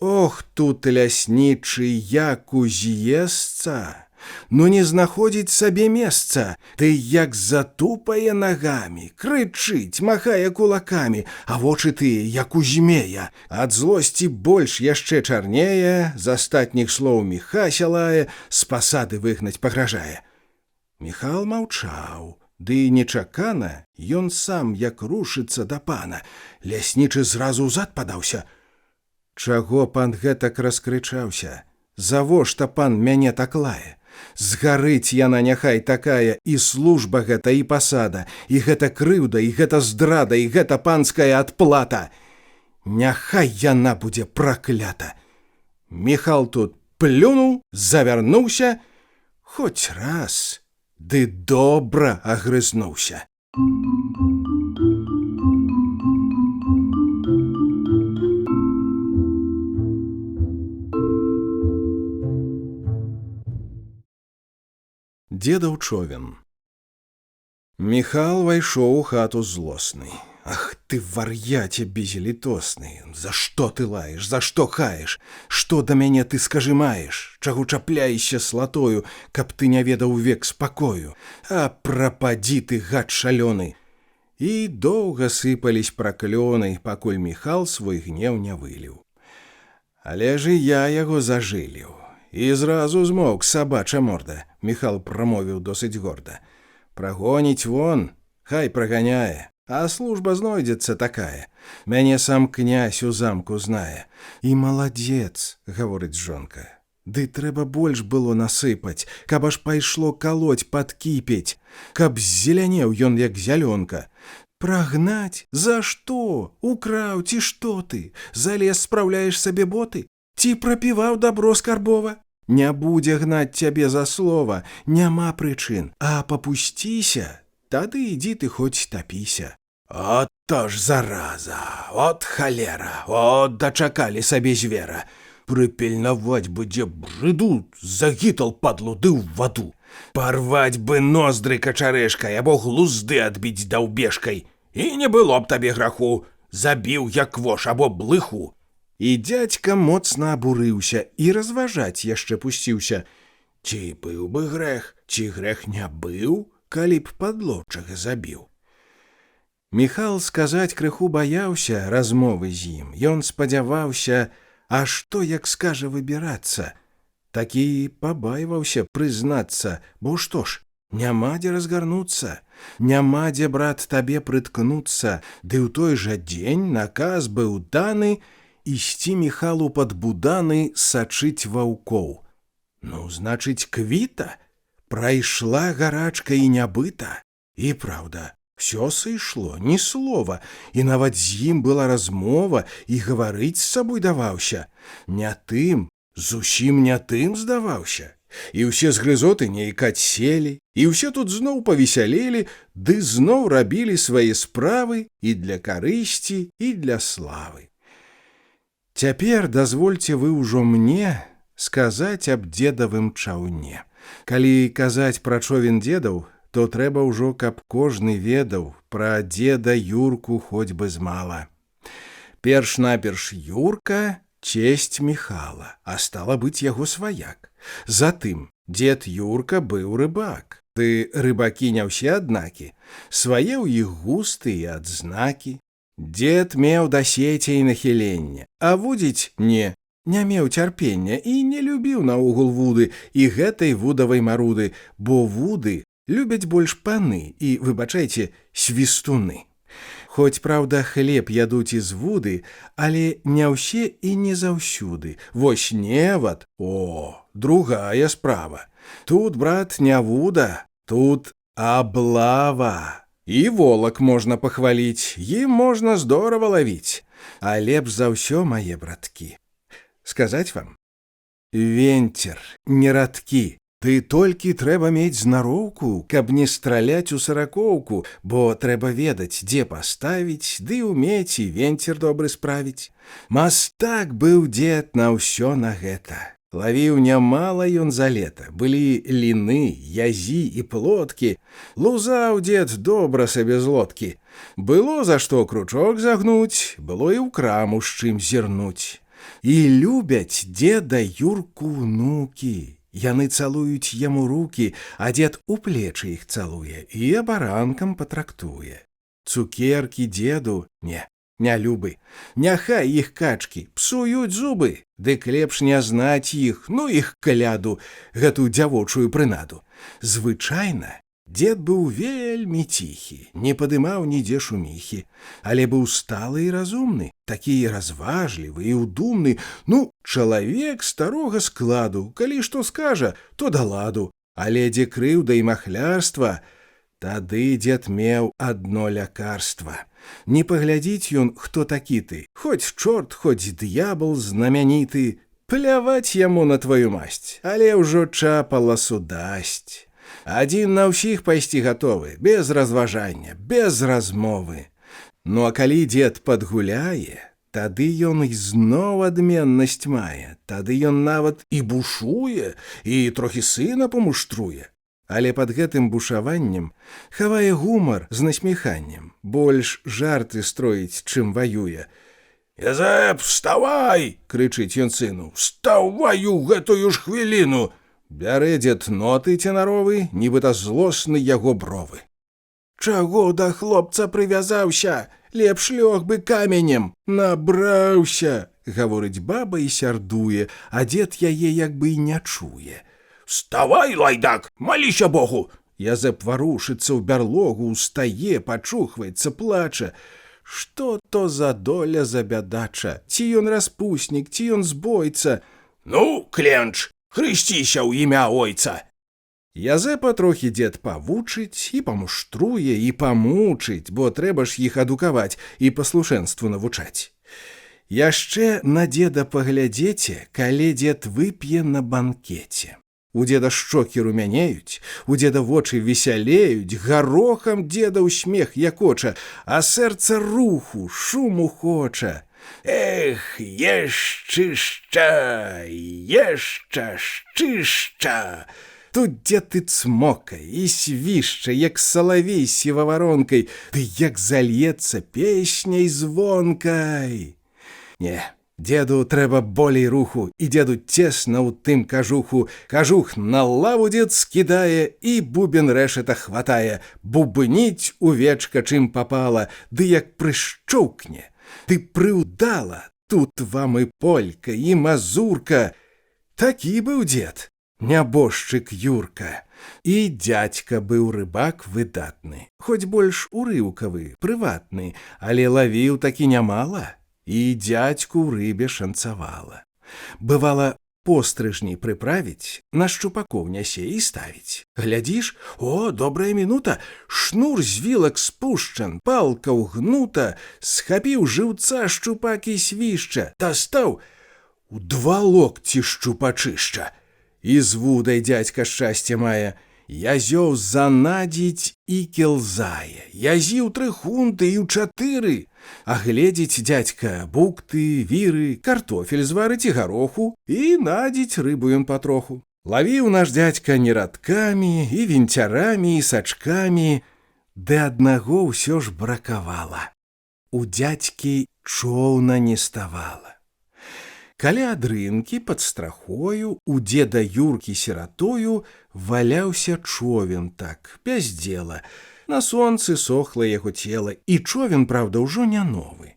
Ох, тут ляснічы як уз'есца, ну не знаходзіць сабе месца, ты як затупае нагамі, крычыць, махае кулакамі, а вочы тыя, як у змея. Ад злосці больш яшчэ чарнее, з астатніх слоў Міха сялае, з пасады выгнаць пагражае. Міхал маўчаў, ды нечакана ён сам як рушыцца да пана. Ляснічы зразу ўзад падаўся. Чаго пан гэтак раскрычаўся? Завошта пан мяне так лае? Згарыць яна няхай такая, і служба гэта, і пасада, і гэта крыўда, і гэта здрада, і гэта панская адплата. Няхай яна будзе праклята. Міхал тут плюнуў, завярнуўся, хоць раз, ды добра агрызнуўся. Дзедаў човен. Міхал вайшоў у хату злосны. Ах ты, вар'яце безлітосны, за што ты лаеш, за што хаеш? Што да мяне ты, скажы, маеш? Чаго чапляешся слатою, каб ты не ведаў век спакою? А прападзі ты, гад шалёны! І доўга сыпались праклёны, пакуль Міхал свой гнеў не выліў. Але ж і я яго зажыліў. І зразу змоўк, сабача морда, Міхал прамовіў досыць горда. Прагоніць вон, хай праганяе, а служба знойдзецца такая. Мяне сам князь у замку знае. І маладзец, гаворыць жонка. Ды трэба больш было насыпаць, каб аж пайшло калоць падкіпець, каб зелянеў ён як зялёнка. Прагнаць? За што? Украў ці што ты? Залез спраўляеш сабе боты? Ці прапіваў дабро скарбова? Не будзе гнаць цябе за слова, няма прычын, а папусціся, тады ідзі ты хоць тапіся. От то ж зараза, от халера, от дачакалі сабе звера. Прыпільнаваць бы дзе брыду, загітал падлу ды ў ваду. Парваць бы ноздры качарэшкай, або глузды адбіць даўбешкай. І не было б табе граху, забіў як вош або блыху. І дзядзька моцна абурыўся і разважаць яшчэ пусціўся. Ці быў бы грэх, ці грэх не быў, калі б падлодчага забіў. Міхал сказаць крыху баяўся размовы з ім. Ён спадзяваўся, а што як скажа выбірацца? Такі пабайваўся прызнацца, бо што ж, няма дзе разгарнуцца, няма дзе, брат, табе прыткнуцца, ды ў той жа дзень наказ быў даны ісці Міхалу пад буданы сачыць ваўкоў. Ну, значыць, квіта, прайшла гарачка і нябыта. І праўда, всё сышло, ні слова, і нават з ім была размова, і гаварыць з сабой даваўся. Не тым, зусім не тым здаваўся. І ўсе згрызоты нейк адселі, і ўсе тут зноў павесялелі, ды зноў рабілі свае справы і для карысці, і для славы. Цяпер дазвольце вы ўжо мне сказаць аб дзедавым чаўне. Калі казаць пра човен дзедаў, то трэба ўжо, каб кожны ведаў пра дзеда Юрку хоць бы змала. Перш-наперш Юрка – чесць Міхала, а стала быць яго сваяк. Затым дзед Юрка быў рыбак. Ды рыбакі не ўсе аднакі, свае ў іх густы і адзнакі. Дзед меў да сецей нахіленне, а вудзіць не меў цярпення і не любіў наогул вуды і гэтай вудавай маруды, бо вуды любяць больш паны і, выбачайце, свістуны. Хоць, праўда, хлеб ядуць і з вуды, але не ўсе і не заўсюды. Вось невад, другая справа. Тут, брат, не вуда, тут аблава. І волак можна пахваліць, ім можна здорава лавіць. А лепш за ўсё, мае браткі, сказаць вам? Венцер, не радкі. Ты толькі трэба мець знароўку, каб не страляць у саракоўку, бо трэба ведаць, дзе паставіць, ды ўмець і венцер добры справіць. Мастак быў дзед на ўсё на гэта. Лавіў нямала ён за лета, былі ліны, язі і плоткі. Лузаў дзед добра сабе з лодкі. Было за што кручок загнуць, было і ў краму з чым зірнуць. І любяць деда Юрку ўнукі. Яны цалуюць яму рукі, а дзед у плечы іх цалуе і абаранкам патрактуе. Цукеркі деду не любы. Няхай іх качкі псуюць зубы, дык лепш не знаць іх, ну іх каляду, гэтую дзявочую прынаду. Звычайна дед быў вельмі ціхі, не падымаў нідзе шуміхі, але быў сталы і разумны, такі разважлівы і ўдумны, ну, чалавек старога складу, калі што скажа, то да ладу, але дзе крыўда і махлярства, тады дед меў адно лякарства. Не паглядзіць ён, хто такі ты, хоць чорт, хоць д'ябал знамяніты, пляваць яму на тваю масць, але ўжо чапала судасць. Адзін на ўсіх пайсці гатовы, без разважання, без размовы. Ну а калі дзед падгуляе, тады ён ізноў адменнасць мае, тады ён нават і бушуе, і трохі сына памуштруе. Але пад гэтым бушаваннем хавае гумар з насміханнем, больш жарты строіць, чым ваюе. «Язэп, вставай!» – крычыць ён сыну. «Вставай у гэтую ж хвіліну!» Бярэ дзед ноты ценаровы, нібыта злосны яго бровы. «Чаго да хлопца прывязаўся? Лепш лёг бы каменем, набраўся!» – гаворыць баба і сярдуе, а дзед яе як бы і не чуе. «Вставай, лайдак, маліся Богу!» Язэп варушыцца ў бярлогу, устае, пачухваецца, плача. Што то за доля забядача? Ці ён распуснік, ці ён збойца? «Ну, кленч, хрысціся ў імя ойца!» Язэпа трохі дзед павучыць, і памуштруе, і памучыць, бо трэба ж іх адукаваць і паслушэнству навучаць. Яшчэ на деда паглядзеце, калі дзед вып'е на банкеце. У деда шчокі румянеюць, у деда вочы весялеюць, гарохам деда ўсмех якоча, а сэрца руху, шуму хоча. «Эх, ешчышча, ешча-шчышча!» Тут дзед і цмокае, і свішча, як салавей сіваваронкай, ды як зальецца песняй звонкай. Не, деду трэба болей руху, і деду цесна ў тым кажуху. Кажух на лаву дзед скідае, і бубен рэшата хватае. Бубніць увечка чым папала, ды як прышчоўкне, ды прыўдала. Тут вам і полька, і мазурка. Такі быў дзед, нябожчык Юрка. І дзядзька быў рыбак выдатны, хоць больш урыўкавы, прыватны, але лавіў такі нямала. І дзядзьку ў рыбе шанцавала. Бывала, пострыжні прыправіць, на шчупакоў нясе і ставіць. Глядзіш, о, добрая мінута, шнур з вілак спушчан, палка ўгнута, схапіў жыўца шчупак і свішча, дастаў у 2 локці шчупачышча. І з вудай дзядзька шчасце мае. Язёў занадзіць і келзае, язіў 3 хунты і ў 4. А гледзіць дзядзька букты, віры, картофель зварыць і гароху, і надзіць рыбу ён патроху. Лавіў наш дзядзька не радкамі, і вінцярамі, і сачкамі, ды аднаго ўсё ж бракавала. У дзядзькі чоўна не ставала. Каля адрынкі пад страхою у деда Юркі сіратою валяўся човен так, без дзела. На сонцы сохла яго цела, і човен, праўда, ўжо не новы.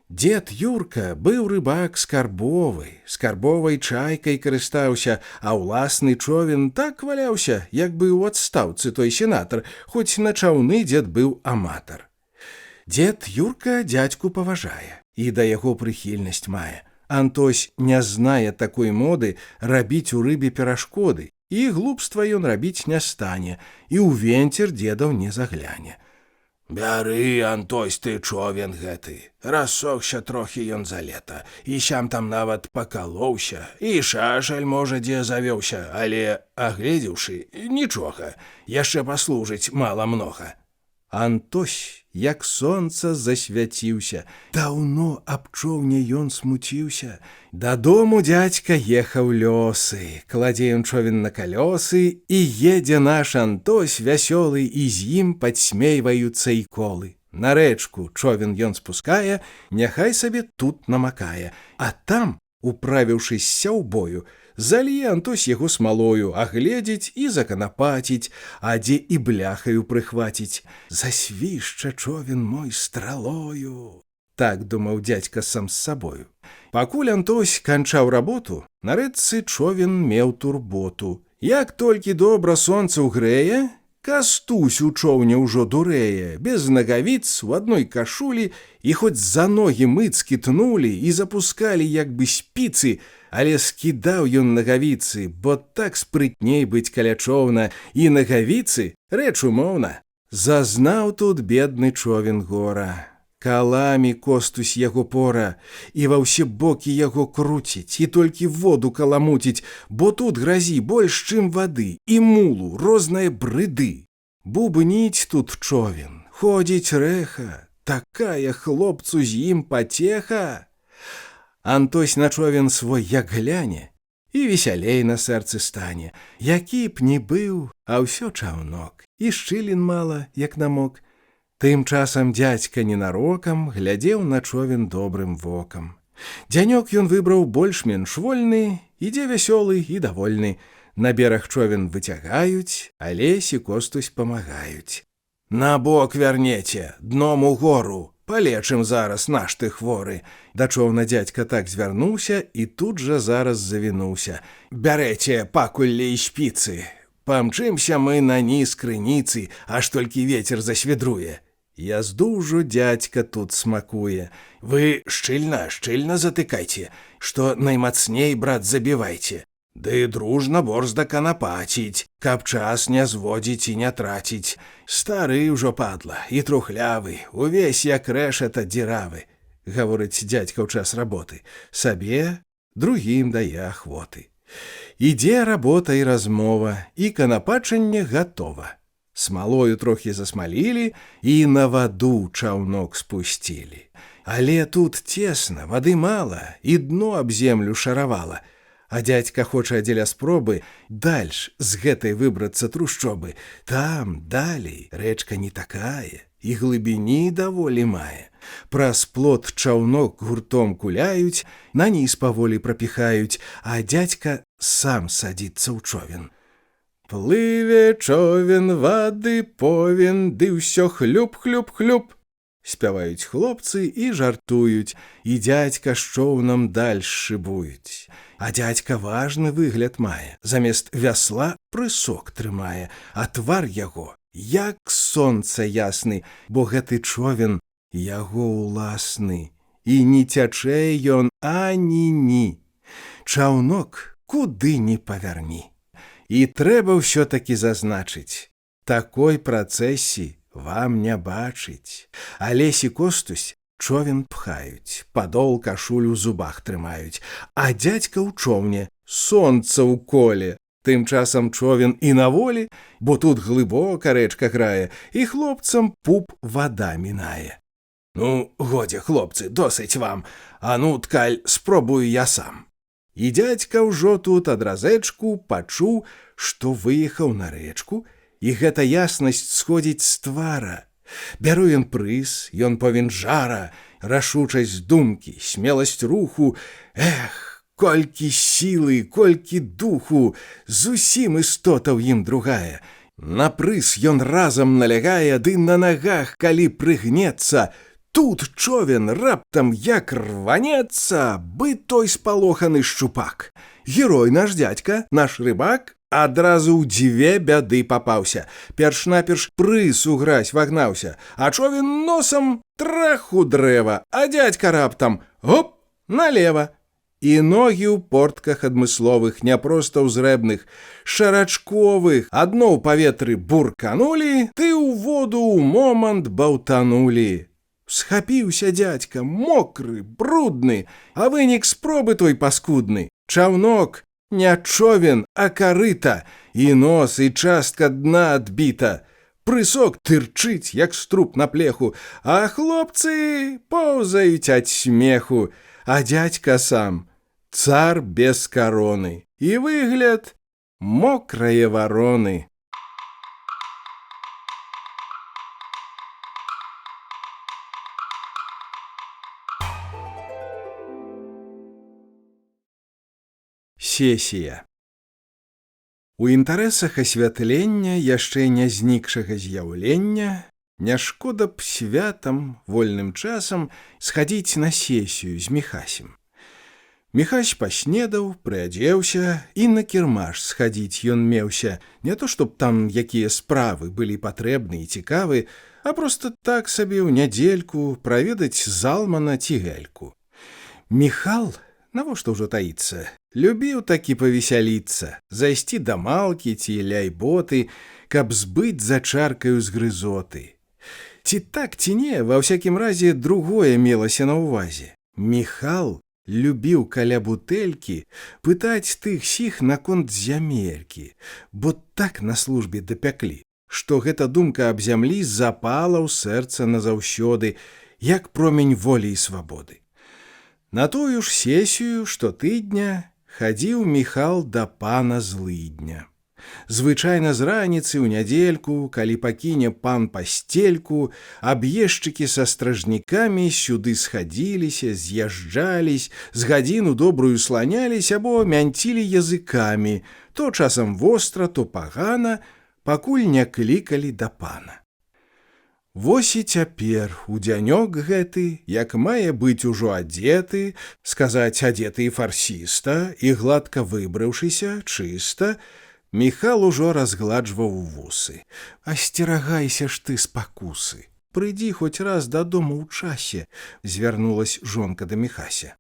Дед Юрка быў рыбак скарбовы, скарбовай чайкай карыстаўся, а ўласны човен так валяўся, як бы ў адстаўцы той сенатар, хоць на чаўны дед быў аматар. Дед Юрка дзядзьку паважае і да яго прыхільнасць мае. Антось не знае такой моды рабіць у рыбе перашкоды, і глупства ён рабіць не стане, і ў венцер дедаў не загляне. «Бяры, Антось, ты човен гэты, рассохся трохі ён за лета, і сям там нават пакалоўся, і шашаль, можа, дзе завёўся, але, агледзеўшы, нічога, яшчэ паслужыць мала-многа». Антось, як сонца, засвяціўся. Даўно аб човне ён смуціўся. Дадому дзядзька ехаў лёсы. Кладзе ён човен на калёсы, і едзе наш Антось вясёлы, і з ім падсмейваюцца і колы. На рэчку човен ён спускае, няхай сабе тут намакае. А там, управіўшыся ў бою, залье Антось яго смалою, агледзіць і заканапаціць, а дзе і бляхаю прыхваціць. Засвішча човен мой стралою. Так думаў дзядзька сам з сабою. Пакуль Антось канчаў работу, на рэчцы човен меў турботу. Як толькі добра сонца ўгрэе, Кастусь у чоўне ўжо дурэе, без нагавіц, у адной кашулі, і хоць за ногі мыцкі тнулі і запускалі як бы спіцы, але скідаў ён нагавіцы, бо так спрытней быць каля чоўна, і нагавіцы рэч умоўна. Зазнаў тут бедны човен гора. Каламі Костусь яго пора, і ва ўсе бокі яго круціць, і толькі воду каламуціць, бо тут гразі больш, чым вады, і мулу, рознае брыды. Бубніць тут човен, ходзіць рэха, такая хлопцу з ім патеха. Антось на човен свой як гляне, і весялей на сэрцы стане. Які б ні быў, а ўсё чаўнок, і шчылін мала, як намок. Тым часам дзядзька ненарокам глядзеў на човен добрым вокам. Дзянёк ён выбраў больш-менш вольны, ідзе вясёлы і давольны. На бераг човен выцягаюць, а Лесь і Костусь памагаюць. На бок вярнеце, дном у гору, палечым зараз наш ты хворы. Да човна дзядзька так звярнуўся і тут жа зараз завінуўся. Бярэце пакуллі і шпіцы. Памчымся мы на ніз крыніцы, аж толькі вецер засвідруе. Язду ўжо дзядзька тут смакуе. Вы шчыльна затыкайце, што наймацней, брат, забівайце. Ды дружна борзда канапаціць, каб час не зводзіць і не траціць. Стары ўжо падла і трухлявы, увесь як рэшата дзіравы, гаворыць дзядзька ў час работы. Сабе, другім дае ахвоты. Ідзе работа і размова, і канапачанне гатова. Смалою трохі засмалілі і на ваду чаўнок спусцілі. Але тут цесна, вады мала, і дно аб землю шаравала. А дзядзька хоча дзеля спробы дальш з гэтай выбрацца трушчобы. Там, далей, рэчка не такая, і глыбіні даволі мае. Праз плот чаўнок гуртом куляюць, на ніз паволі прапіхаюць, а дзядзька сам садзіцца ў човен. Плыве човен, вады повен, ды ўсё хлюп-хлюп-хлюп. Спяваюць хлопцы і жартуюць, і дзядзька з чоўнам дальш шыбуюць. А дзядзька важны выгляд мае, замест вясла прысок трымае, а твар яго як сонца ясны, бо гэты човен яго ўласны, і не цячэ ён ані-ні. Чаўнок куды ні павярні. І трэба ўсё-такі зазначыць, такой працэсіі вам не бачыць. А Лесь і Костусь човен пхаюць, падол кашулю ў зубах трымаюць, а дзядзька ў човне, сонца ў коле. Тым часам човен і на волі, бо тут глыбока рэчка грае, і хлопцам пуп вада мінае. Ну, годзе, хлопцы, досыць вам, а ну, ткаль, спробую я сам. І дзядзька ўжо тут адразэчку пачуў, што выехаў на рэчку, і гэта яснасць сходзіць з твара. Бяру ён прыз, ён повін жара, рашучасць думкі, смеласць руху. Эх, колькі сілы, колькі духу, зусім істота ў ім другая. На прыз ён разам налягае, ды на нагах, калі прыгнецца, тут човен раптам як рванецца, бы той спалоханы шчупак. Герой наш дзядзька, наш рыбак, адразу ў дзве бяды папаўся. Перш-наперш прыз у гразь вагнаўся, а човен носам трах у дрэва, а дзядзька раптам гоп, налева. І ногі ў портках адмысловых, не проста ўзрэбных, шарачковых, адно ў паветры бурканулі, ты ў воду ў момант баўтанулі. Схапіўся дзядзька, мокры, брудны, а вынік спробы той паскудны. Чаўнок не човен, а карыта, і нос, і частка дна адбіта. Прысок тырчыць, як струп на плеху, а хлопцы поўзаюць ад смеху, а дзядзька сам цар без кароны, і выгляд мокрае вароны. Сесія. У інтарэсах асвятлення яшчэ не знікшага з'яўлення не шкода б святам, вольным часам схадзіць на сесію з Міхасем. Міхась паснедаў, прыадзеўся і на кірмаш схадзіць ён меўся, не то чтоб там якія справы былі патрэбны і цікавы, а проста так сабе ў нядзельку праведаць залмана ці гельку. Міхал, навошта ўжо таіцца, любіў такі павесяліцца, зайсці да малкі ці ляйботы, каб збыць за чаркаю з грызоты. Ці так, ці не, ва ўсякім разе другое мелася на ўвазе. Міхал любіў каля бутэлькі пытаць тых сіх наконт зямелькі, бо так на службе дапяклі, што гэта думка аб зямлі запала ў сэрца назаўсёды, як промень волі і свабоды. На тую ж сесію штотыдня хадзіў Міхал да пана злыдня. Звычайна з раніцы ў нядзельку, калі пакіне пан пасцельку, аб'ездчыкі са стражнікамі сюды схадзіліся, з'язджались, з гадзіну добрую сланялись або мянцілі языкамі, то часам востра, то пагана, пакуль не клікалі да пана. Вось і цяпер, у дзянёк гэты, як мае быць ужо адзеты, сказаць адзеты і фарсіста, і гладка выбраўшыся, чыста, Міхал ужо разгладжваў вусы. «Асцерагайся ж ты спакусы. Прыйдзі хоць раз дадому ў часе», — звярнулась жонка да Міхася.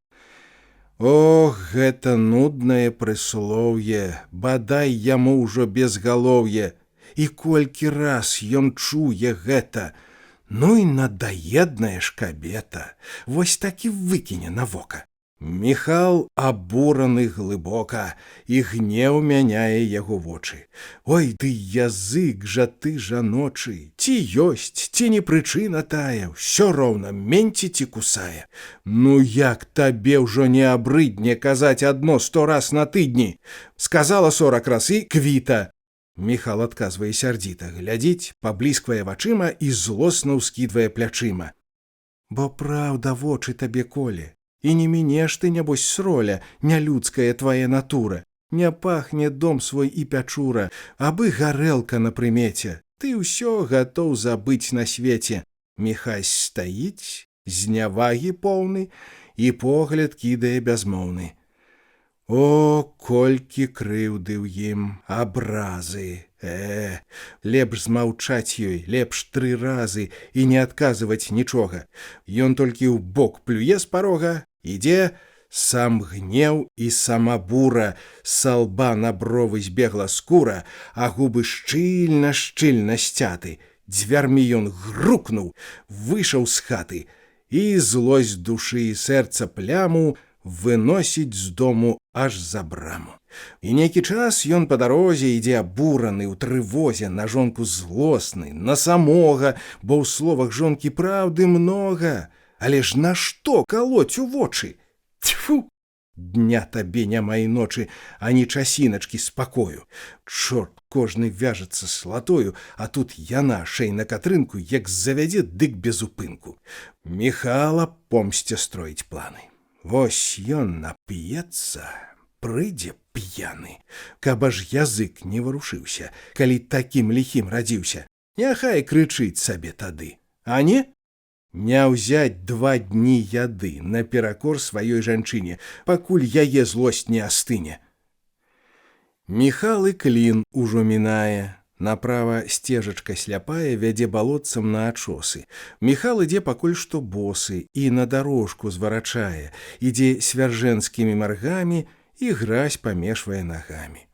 Ох, гэта нуднае прыслоўе, бадай яму ўжо безгалоўе. І колькі раз ён чуе гэта. Ну і надаедная ж кабета, вось так і выкіне на вока. Міхал абураны глыбока, і гнеў мяняе яго вочы. Ой, ты язык жа ты жаночы, ці ёсць, ці не прычына тая, ўсё роўна менці ці кусае. Ну як табе ўжо не абрыдне казаць адно 100 раз на тыдні? Сказала 40 раз і квіта. Міхал адказвае сярдзіта, глядзіць, паблісквае вачыма і злосна ўскідвае плячыма. Бо праўда вочы табе коле. І не мінеш ты, нябось, сроля, нялюдская твая натура. Не пахне дом свой і пячура, абы гарэлка на прымеце. Ты ўсё гатоў забыць на свеце. Міхась стаіць, знявагі поўны, і погляд кідае бязмоўны. О, колькі крыўды ў ім, абразы! Лепш змаўчаць ёй, лепш 3 разы і не адказваць нічога. Ён толькі ў бок плюе з парога, ідзе, сам гнеў і сама бура, са лба на бровы збегла скура, а губы шчыльна сцяты. Дзвярмі ён грукнуў, выйшаў з хаты, і злосць душы і сэрца пляму выносіць з дому аж за браму. І нейкі час ён па дарозе ідзе абураны, у трывозе, на жонку злосны, на самога, бо ў словах жонкі праўды многа. Але ж нашто калоць у вочы? Тьфу! Дня табе няма і ночы, ані часіначкі спакою. Чорт кожны вяжацца слатою, а тут яна шэй на катрынку, як завядзе, дык без упынку. Міхала помсце строіць планы. Вось ён нап'ецца, прыйдзе п'яны, каб аж язык не варушыўся, калі такім ліхім радзіўся. Няхай крычыць сабе тады. А не? Не ўзяць 2 дні яды наперакор сваёй жанчыне, пакуль яе злосць не астыне. Міхал і клін ужо мінае. Направа сцежачка сляпая вядзе балотцам на ачосы. Міхал ідзе пакуль што босы і на дарожку зварачае, ідзе свяржэнскімі маргамі і гразь памешвае нагамі.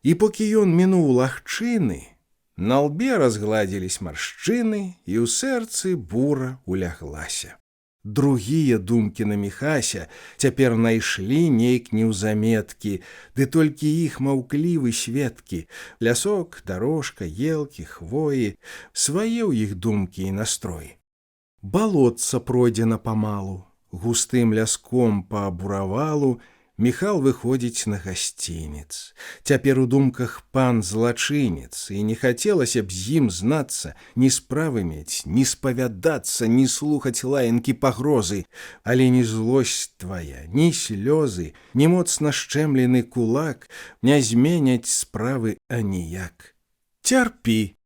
І покі ён мінуў лагчыны, на лбе разгладзілись маршчыны, і ў сэрцы бура уляглася. Другія думкі на Міхася цяпер найшлі нейк неўзаметкі, ды толькі іх маўклівы сведкі. Лясок, дарожка, елкі, хвоі, свае ў іх думкі і настроі. Балотца пройдзена памалу, густым ляском па буравалу, Міхал выходзіць на гасцінец. Цяпер у думках пан злачынец, і не хацелася б з ім знацца, ні справы мець, ні спавядацца, ні слухаць лаянкі пагрозы, але ні злосць твая, ні слёзы, ні моцна шчэмлены кулак не зменяць справы аніяк. Цярпі.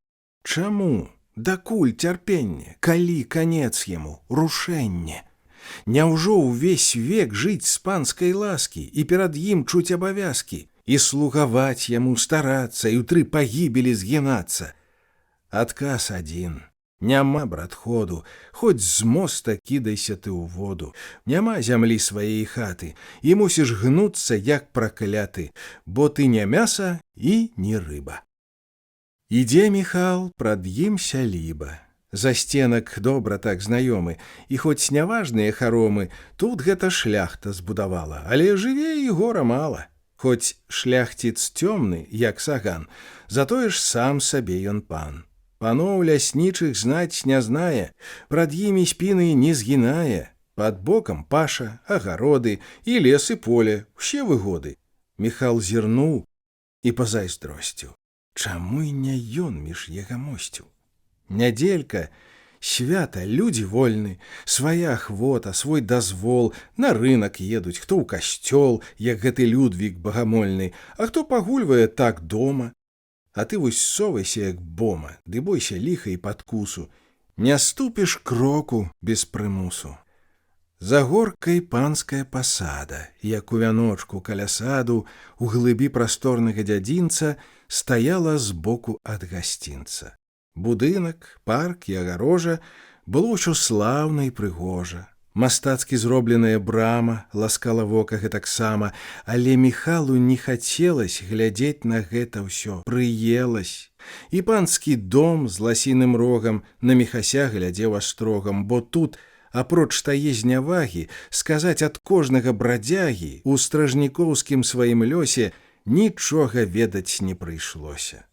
Чаму? Дакуль цярпенне, калі канец яму, рушэнне? Няўжо ўвесь век жыць з панскай ласкі і перад ім чуць абавязкі, і слугаваць яму, старацца і ў 3 пагібелі згінацца? Адказ адзін. Няма, брат, ходу, хоць з моста кідайся ты ў воду. Няма зямлі сваей хаты, і мусіш гнуцца, як пракляты, бо ты не мяса і не рыба. Ідзе Міхал, прад ім сяліба. Засценак добра так знаёмы, і хоць няважныя харомы, тут гэта шляхта збудавала, але жыве і гора мала. Хоць шляхціц цёмны, як саган, затое ж сам сабе ён пан. Паноў ляснічых знаць не знае, прад імі спіны не згінае. Пад бокам паша, агароды, і лес, і поле, усе выгоды. Міхал зірнуў і пазайздросціў. Чаму і не ён між ягамосціў? Нядзелька, свята, людзі вольны, свая ахвота, свой дазвол, на рынак едуць, хто ў касцёл, як гэты Людвік багамольны, а хто пагульвае так дома. А ты вось совайся, як бома, ды бойся ліха і падкусу, не ступіш кроку без прымусу. За горкай панская пасада, як у вяночку каля саду, у глыбі прасторнага дзядзінца стаяла збоку ад гасцінца. Будынак, парк і агарожа было ўсё слаўна і прыгожа. Мастацкі зробленая брама ласкала вока гэтаксама, але Міхалу не хацелась глядзець на гэта ўсё, прыелась. І панскі дом з ласіным рогам на Міхася глядзеў астрогам, бо тут, апроч тае знявагі, сказаць ад кожнага брадзягі у стражнікоўскім сваім лёсе нічога ведаць не прыйшлося.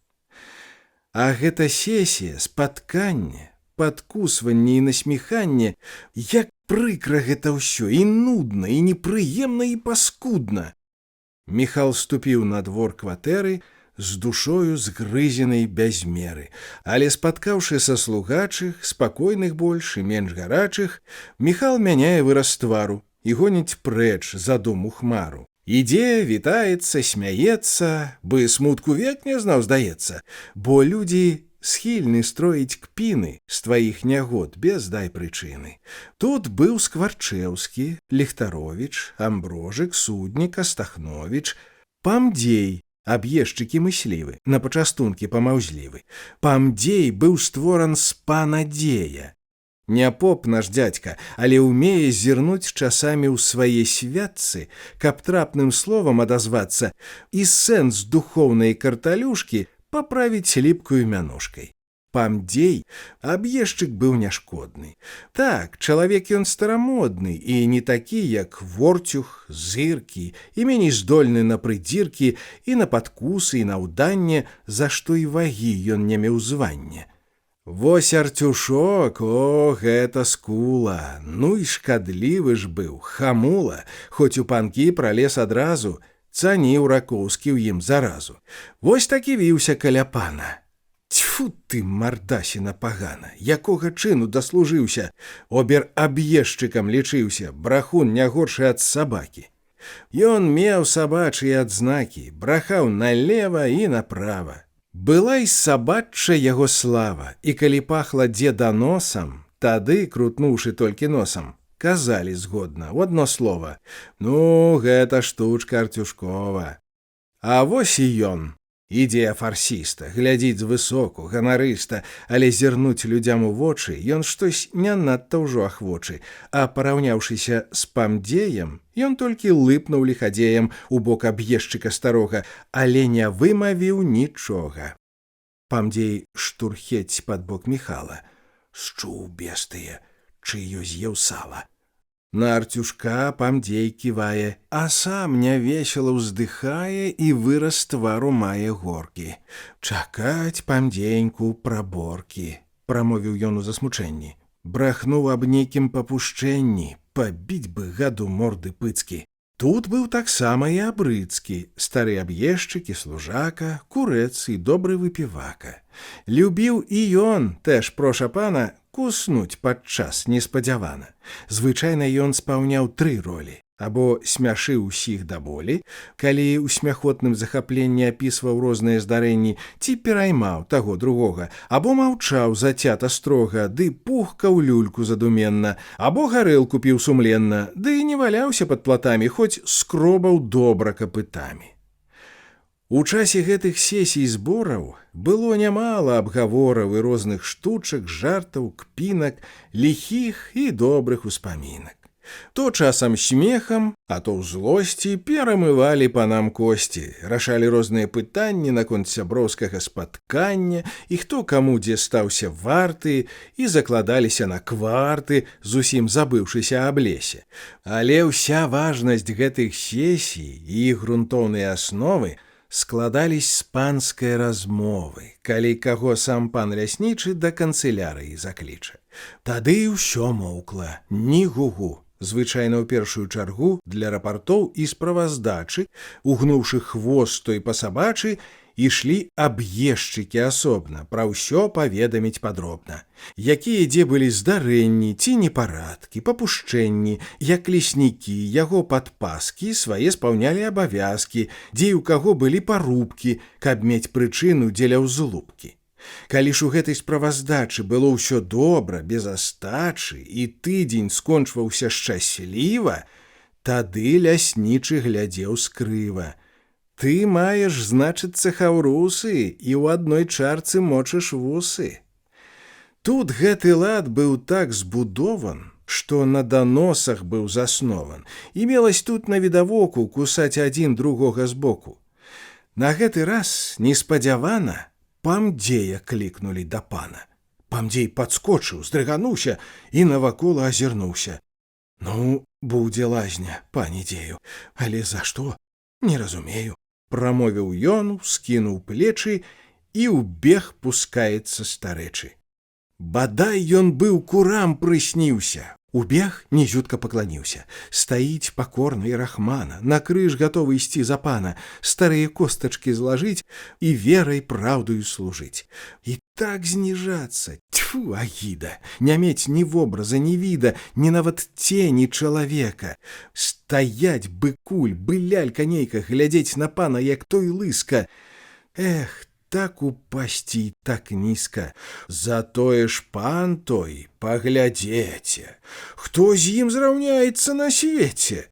А гэта сесія, спатканне, падкусванне і насміханне, як прыкра гэта ўсё, і нудна, і непрыемна, і паскудна. Міхал ступіў на двор кватэры з душою згрызенай без меры, але спаткаўшы са слугачых, спакойных больш і менш гарачых, Міхал мяняе выраз твару і гоніць прэч за дому хмару. Ідзе, вітаецца, смяецца, бы смутку век не знаў, здаецца, бо людзі схільны строіць кпіны з тваіх нягод без дай прычыны. Тут быў Скварчэўскі, Ліхтаровіч, Амброжык, Суднік, Астахновіч, Памдзей, аб'ездчыкі мыслівы, на пачастункі памаўзлівы. Памдзей быў створан з панадзея. Не поп наш дзядзька, але ўмее зірнуць часамі ў свае святцы, каб трапным словам адазвацца і сэнс духоўнай карталюшкі паправіць ліпкую мянушкай. Памдзей аб'ездчык быў няшкодны. Так, чалавек ён старамодны і не такі, як Ворцюх, Зыркі, і меней здольны на прыдзіркі і на падкусы і на ўданне, за што і вагі ён не меў звання. Вось Артюшок, о, гэта скула, ну і шкадлівы ж быў, хамула, хоць у панкі пралез адразу, цаніў Ракоўскі ў ім заразу. Вось такі віўся каля пана. Тьфу ты, мардасіна пагана, якога чыну даслужыўся, обер-аб'ездчыкам лічыўся, брахун не горшы ад сабакі. Ён меў сабачыя адзнакі, брахаў налева і направа. Была і сабачча яго слава, і калі пахла дзе даносам, тады, крутнуўшы толькі носам, казалі згодна, у адно слова: «Ну, гэта штучка Артюшкова». А вось і ён. Ідзе фарсіста, глядзіць звысоку, ганарыста, але зірнуць людзям у вочы ён штось не надта ўжо ахвочы, а параўняўшыся з Памдзеем, ён толькі лыпнуў ліхадзеем у бок аб'ездчыка старога, але не вымавіў нічога. Памдзей штурхець пад бок Міхала. Счуў бестыя, чыё з'еў сала. На Артюшка Памдзей ківае, а сам нявесела ўздыхае і выраз твару мае горкі. «Чакаць, Памдзеньку, праборкі», – прамовіў ён у засмучэнні. Брахнуў аб нейкім папушчэнні, пабіць бы гаду морды пыцкі. Тут быў таксама і Абрыцкі, стары аб'ездчык і служака, курэц і добры выпівака. Любіў і ён, тэж проша пана, куснуць падчас неспадзявана. Звычайна ён спаўняў 3 ролі. Або смяшыў усіх да болі, калі ў смяхотным захапленні апісваў розныя здарэнні, ці пераймаў таго другога, або маўчаў зацята строга, ды пухкаў люльку задуменна, або гарэлку піў сумленна, ды не валяўся пад платамі, хоць скробаў добра капытамі. У часе гэтых сесій збораў было нямала абгавораў і розных штучак, жартаў, кпінак, ліхіх і добрых успамінак. То часам смехам, а то ў злосці перамывалі панам косці, рашалі розныя пытанні наконт сяброўскага спаткання і хто каму дзе стаўся варты, і закладаліся на кварты, зусім забыўшыся аб лесе. Але ўся важнасць гэтых сесій і іх грунтоўныя асновы складались з панскай размовы, калі каго сам пан ляснічы да канцылярыі закліча. Тады ўсё моўкла, ні гугу. Звычайна ў першую чаргу для рапартоў і справаздачы, угнуўшы хвост той па сабачы, ішлі аб'ездчыкі асобна, пра ўсё паведаміць падробна. Якія дзе былі здарэнні ці непарадкі, папушчэнні, як леснікі, яго падпаскі свае спаўнялі абавязкі, дзе ў каго былі парубкі, каб мець прычыну дзеля ўзлупкі. Калі ж у гэтай справаздачы было ўсё добра, без астачы, і тыдзень скончваўся шчасліва, тады ляснічы глядзеў скрыва. Ты маеш, значыцца, хаўрусы, і ў адной чарцы мочыш вусы. Тут гэты лад быў так збудован, што на даносах быў заснован, і мелась тут навідавоку кусаць адзін другога збоку. На гэты раз неспадзявана Памдзея клікнулі да пана. Памдзей падскочыў, здрыгануўся і навакола азірнуўся. Ну, будзе лазня, пані дзею, але за што? Не разумею. Прамовіў ён, скінуў плечы і ўбег пускаецца старэчы. Бадай ён быў курам прысніўся. Убег, нізютка пакланіўся. Стаіць пакорна і рахмана, на крыж гатовы ісці за пана, старыя костачкі злажыць і верай праўдаю служыць. І так зніжацца, тьфу, агіда, не мець ні вобраза, ні віда, ні нават цені чалавека. Стаяць бы куль, бы лялька нейка, глядзець на пана, як той лыска. Эх, так упасці, так нізка. Затое ж пан той, паглядзеце, хто з ім зраўняецца на свеце?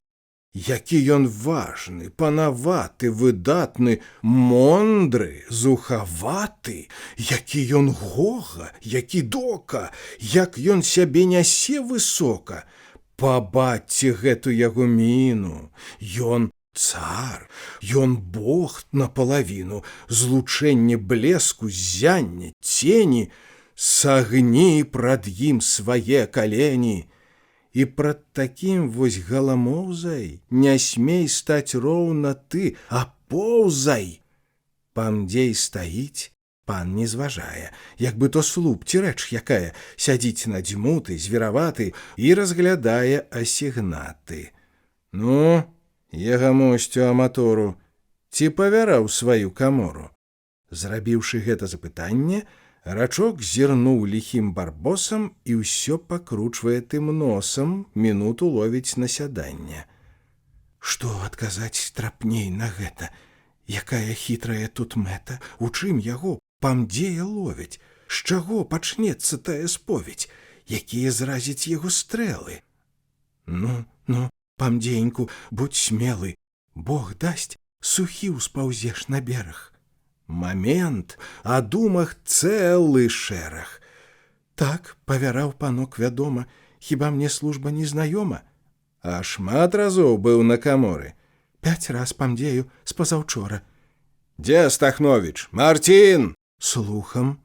Які ён важны, панаваты, выдатны, мондры, зухаваты, які ён гога, які дока, як ён сябе нясе высока. Пабачце гэту яго міну, ён цар, ён бог напалавіну, злучэнне блеску, ззяння, цені, сагні прад ім свае калені. І прад такім вось галамоўзай не смей стаць роўна ты, а поўзай. Памдзей стаіць, пан не зважае, як бы то слуп ці рэч якая, сядзіць надзьмуты, звераваты і разглядае асігнаты. Ну, егамосцю аматору, ці павяраў сваю камору? Зрабіўшы гэта запытанне, рачок зірнуў ліхім барбосам і ўсё пакручвае тым носам, мінуту ловіць насяданне. Што адказаць трапней на гэта? Якая хітрая тут мэта? У чым яго памдзея ловіць? З чаго пачнецца тая споведь? Якія зразіць яго стрэлы? Ну, памдзееньку, будь смелы, Бог дасць, сухі ўспаўзеш на бераг. Момент, а думах цэлы шэраг. Так, павяраў панок, вядома, хіба мне служба не знаёма? А шмат разоў быў на каморы? 5 раз, памдзею, з пазаўчора. Дзе Астахновіч? Марцін! Слухам.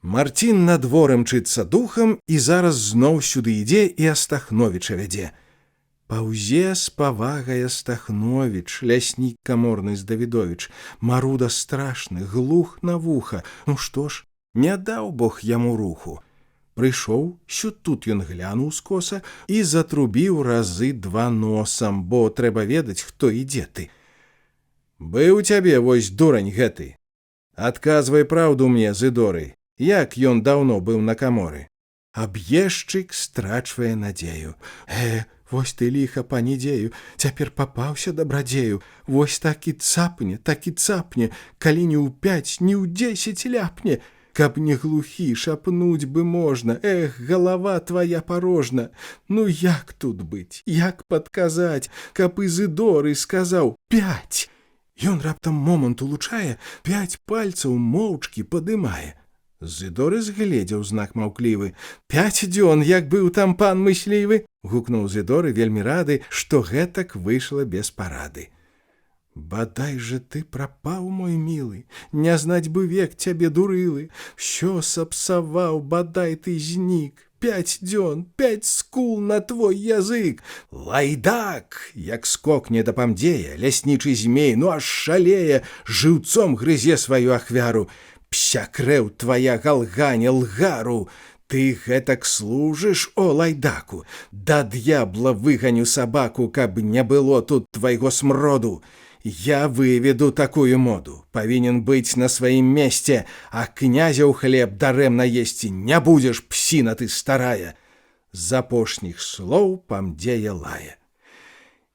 Марцін на двор імчыцца духам і зараз зноў сюды ідзе і Астахновіча вядзе. Паўзе з павагай Астахновіч, ляснік каморны Здавідовіч, маруда страшны, глух на вуха. Ну што ж, не даў Бог яму руху. Прыйшоў, тут ён глянуў скоса і затрубіў разы 2 носам, бо трэба ведаць, хто і дзе ты. Быў цябе вось дурань гэты. Адказвай праўду мне, Зыдоры, як ён даўно быў на каморы. Аб'ездчык страчвае надзею. Вось ты ліха, пані дзею, цяпер папаўся дабрадзею. Вось так і цапне, калі не ў 5, не ў 10 ляпне. Каб не глухі, шапнуць бы можна. Галава твая порожна. Ну як тут быць, як падказаць, каб Ізыдоры сказаў 5. Ён раптам момант улучае, 5 пальцаў моўчкі падымае. Зыдоры згледзеў знак маўклівы. 5 дзён, як быў там пан мыслівы, гукнуў Зыдоры, вельмі рады, што гэтак выйшла без парады. Бадай же ты прапаў, мой мілы, не знаць бы век цябе дурылы, що сапсаваў, бадай ты знік. 5 дзён, 5 скул на твой язык. Лайдак, як скокне да памдзея, ляснічы змей, ну аж шалее, жыўцом грызе сваю ахвяру. Пся крэў твая галгане лгару. Ты гэтак служыш, о лайдаку, да д'ябла выганю сабаку, каб не было тут твайго смроду. Я выведу такую моду, павінен быць на сваім месце, а князяў хлеб дарэмна есці не будзеш, псіна ты старая. З апошніх слоў памдзее лае.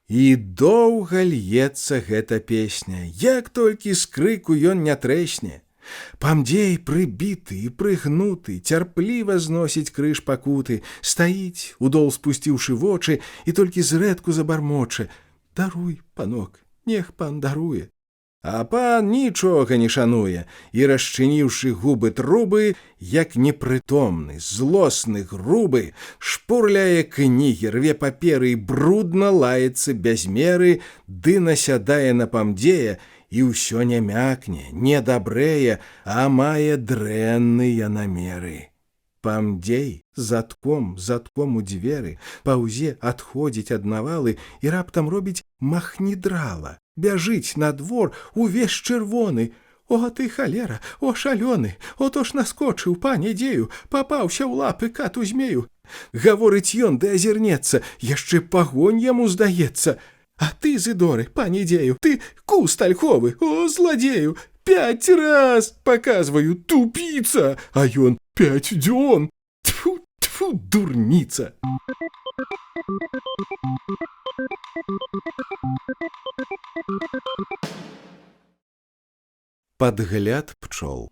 І доўга льецца гэта песня, як толькі з крыку ён не трэсне. Памдзей прыбіты і прыгнуты, цярпліва зносіць крыж пакуты, стаіць, удол спусціўшы вочы, і толькі зрэдку забармоча: даруй, панок, нех пан даруе. А пан нічога не шануе і, расчыніўшы губы трубы, як непрытомны, злосны, грубы, шпурляе кнігі, рве паперы і брудна лаецца без меры, ды насядае на памдзея, і ўсё не мякне, не дабрэе, а мае дрэнныя намеры. Памдзей задком у дзверы паўзе, адходзіць ад навалы і раптам робіць махнідрала, бяжыць на двор увесь чырвоны. О, ты халера, о, шалёны, ото ж наскочыў, пане дзею, папаўся ў лапы кату змею. Гаворыць ён, ды азірнецца, яшчэ пагонь яму здаецца. А ты, Зыдоры, пане дзею, ты куст ольховы, о, злодзею, 5 раз показваю, тупица, а ён 5 дзён. Тьфу, тьфу, дурница. Падгляд пчол.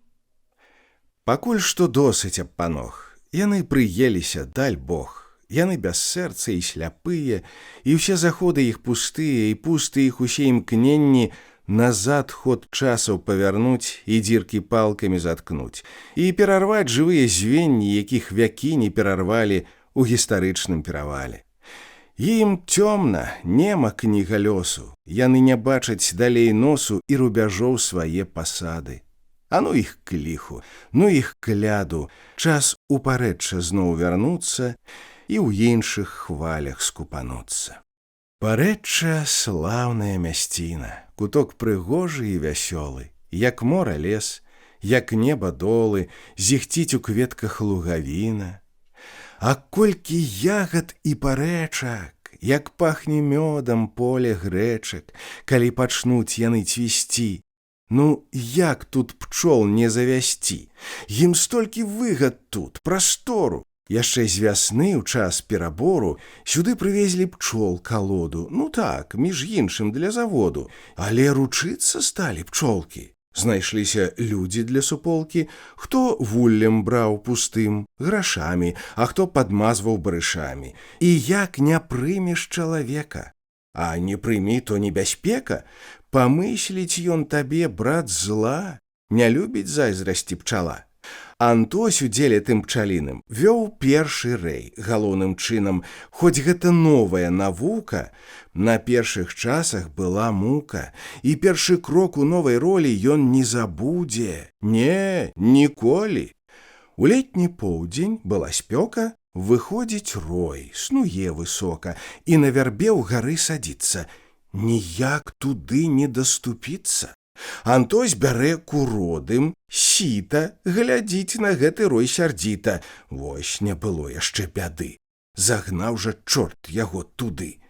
Пакуль што досыць аб панох. Яны прыеліся, даль Бог. Яны без сэрца і сляпыя, і ўсе заходы іх пустыя, і пусты іх усе імкненні назад ход часаў павярнуць і дзіркі палкамі заткнуць, і перарваць жывыя звенні, якіх вякі не перарвалі ў гістарычным перавале. Ім цёмна, нема кніга лёсу, яны не бачаць далей носу і рубяжоў свае пасады. А ну іх к ліху, ну іх к ляду, час упарэчча зноў вярнуцца і ў іншых хвалях скупануцца. Парэчча слаўная мясціна, куток прыгожы і вясёлы, як мора лес, як неба долы, зіхціць у кветках лугавіна. А колькі ягад і парэчак, як пахне мёдам поле грэчак, калі пачнуць яны цвісці. Ну, як тут пчол не завясці? Ім столькі выгад тут, прастору. Яшчэ з вясны ў час перабору сюды прывезлі пчол калоду, ну так, між іншым для заводу, але ручыцца сталі пчолкі. Знайшліся людзі для суполкі, хто вуллем браў пустым, грашамі, а хто падмазваў барышамі. І як не прымеш чалавека? А не прымі, то небяспека. Памысліць ён табе, брат, зла, не любіць зайздрасці пчала. Антось у дзеле тым пчаліным вёў першы рэй, галоўным чынам, хоць гэта новая навука, на першых часах была мука, і першы крок у новай ролі ён не забудзе, не, ніколі. У летні поўдзень была спёка, выходзіць рой, снуе высока, і на вярбе ў гары садзіцца. Ніяк туды не даступіцца. Антось бярэ куродым, сіта, глядзіць на гэты рой сярдзіта. Вось не было яшчэ бяды. Загнаў жа чорт яго туды.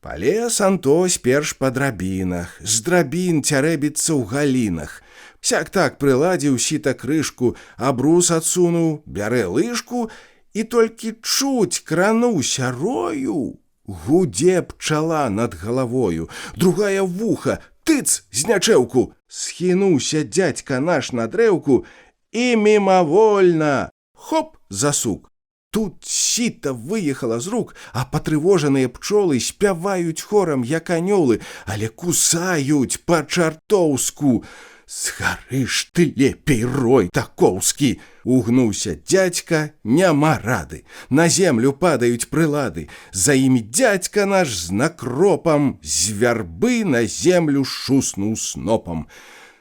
Палез Антось перш па драбінах, з драбін цярэбіцца ў галінах. Сяк-так прыладзіў сіта крышку, абрус адсунуў, бярэ лыжку, і толькі чуць крануўся рою. Гудзе пчала над галавою, другая вуха, тыц з нячэўку. Схінуўся дзядзька наш на дрэўку і мімавольна, хоп, засук. Тут сіта выехала з рук, а патрывожаныя пчолы спяваюць хорам, як анёлы, але кусаюць па-чартоўску. «Згарыш ты лепей, рой такоўскі!» Угнуўся дзядзька, няма рады. На землю падаюць прылады. За імі дзядзька наш з накропам, з вярбы на землю шуснуў снопам.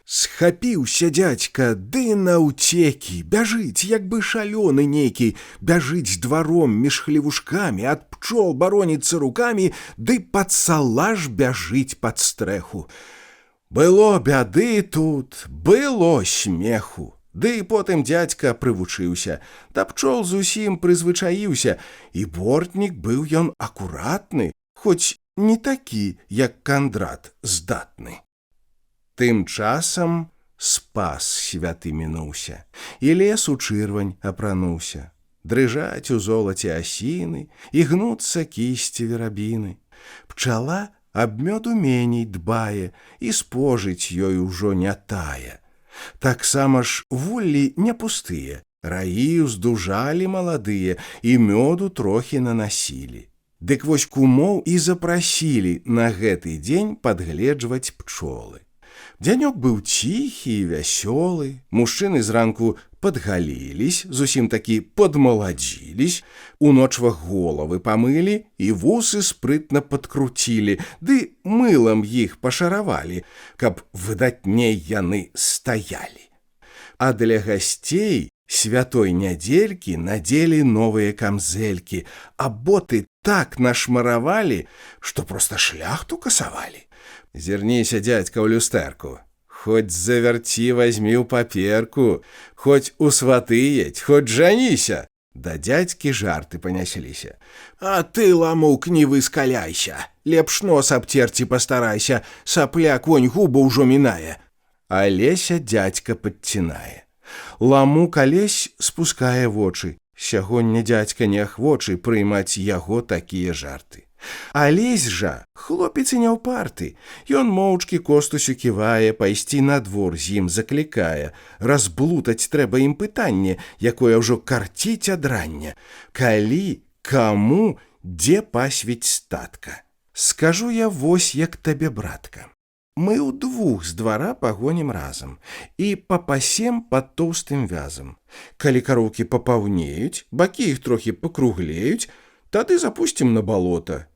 Схапіўся дзядзька, ды наўцекі, бяжыць, як бы шалёны нейкі, бяжыць дваром між хлевушкамі, ад пчол бароніцца рукамі, ды пад салаж бяжыць пад стрэху. Было бяды тут, было смеху. Ды потым дзядзька прывучыўся, да пчол зусім прызвычаіўся, і бортнік быў ён акуратны, хоць не такі, як Кандрат, здатны. Тым часам спас святы мінуўся, і лес у чырвань апрануўся. Дрыжаць у золаце асіны, і гнуцца кісці верабіны. Пчала аб мёду меней дбае, і спожыць ёй ужо не тая. Таксама ж вуллі не пустыя, раі ўздужалі маладыя, і мёду трохі нанасілі. Дык вось кумоў і запрасілі на гэты дзень падгледжваць пчолы. Дзянёк быў ціхі і вясёлы, мужчыны зранку падгалілись, зусім такі падмаладзілись, уночвах головы памылі і вусы спрытна падкруцілі, ды мылам іх пашаравалі, каб выдатней яны стаялі. А для гасцей святой нядзелькі надзелі новыя камзэлькі, а боты так нашмаравалі, што проста шляхту касавалі. Зірніся, дзядзька, ў люстэрку. Хоць завярці вазьмі ў паперку, хоць у сваты едзь, хоць жаніся. Да дзядзькі жарты панясліся. А ты, ламук, не выскаляйся. Лепш нос абцерці пастарайся, сапляк вонь губа ўжо мінае. Алеся дзядзька падцінае. Ламук алесь спускае вочы. Сягоння дзядзька неахвочы прыймаць яго такія жарты. Алесь жа хлопец і няўпарты. Ён моўчкі Костусю ківае, пайсці на двор з ім заклікае. Разблутаць трэба ім пытанне, якое ўжо карціць ад рання. Калі, каму, дзе пасвіць статка? Скажу я вось як табе, братка. Мы ўдвух з двара пагонім разам і папасем пад тоўстым вязам. Калі кароўкі папаўнеюць, бакі іх трохі пакруглеюць, тады запусцім на балота.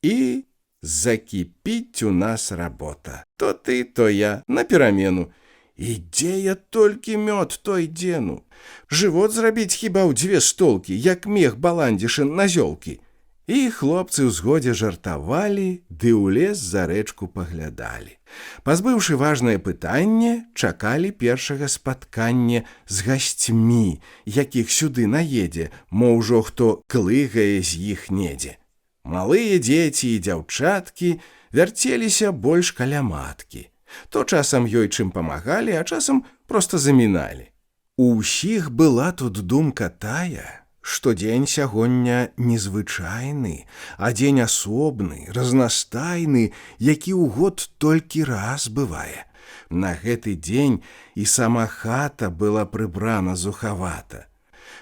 І закіпіць у нас работа. То ты, то я, на перамену. І дзе я толькі мёд той дзену? Жывот зрабіць хіба ў 2 столкі, як мех баландзішын на зёлкі. І хлопцы ў згодзе жартавалі, ды ў лес за рэчку паглядалі. Пазбыўшы важнае пытанне, чакалі першага спаткання з гасцьмі, якіх сюды наедзе, мо ўжо хто клыгае з іх недзе. Малыя дзеці і дзяўчаткі вярцеліся больш каля маткі. То часам ёй чым памагалі, а часам проста заміналі. У ўсіх была тут думка тая, што дзень сягоння незвычайны, а дзень асобны, разнастайны, які ў год толькі раз бывае. На гэты дзень і сама хата была прыбрана зухавата.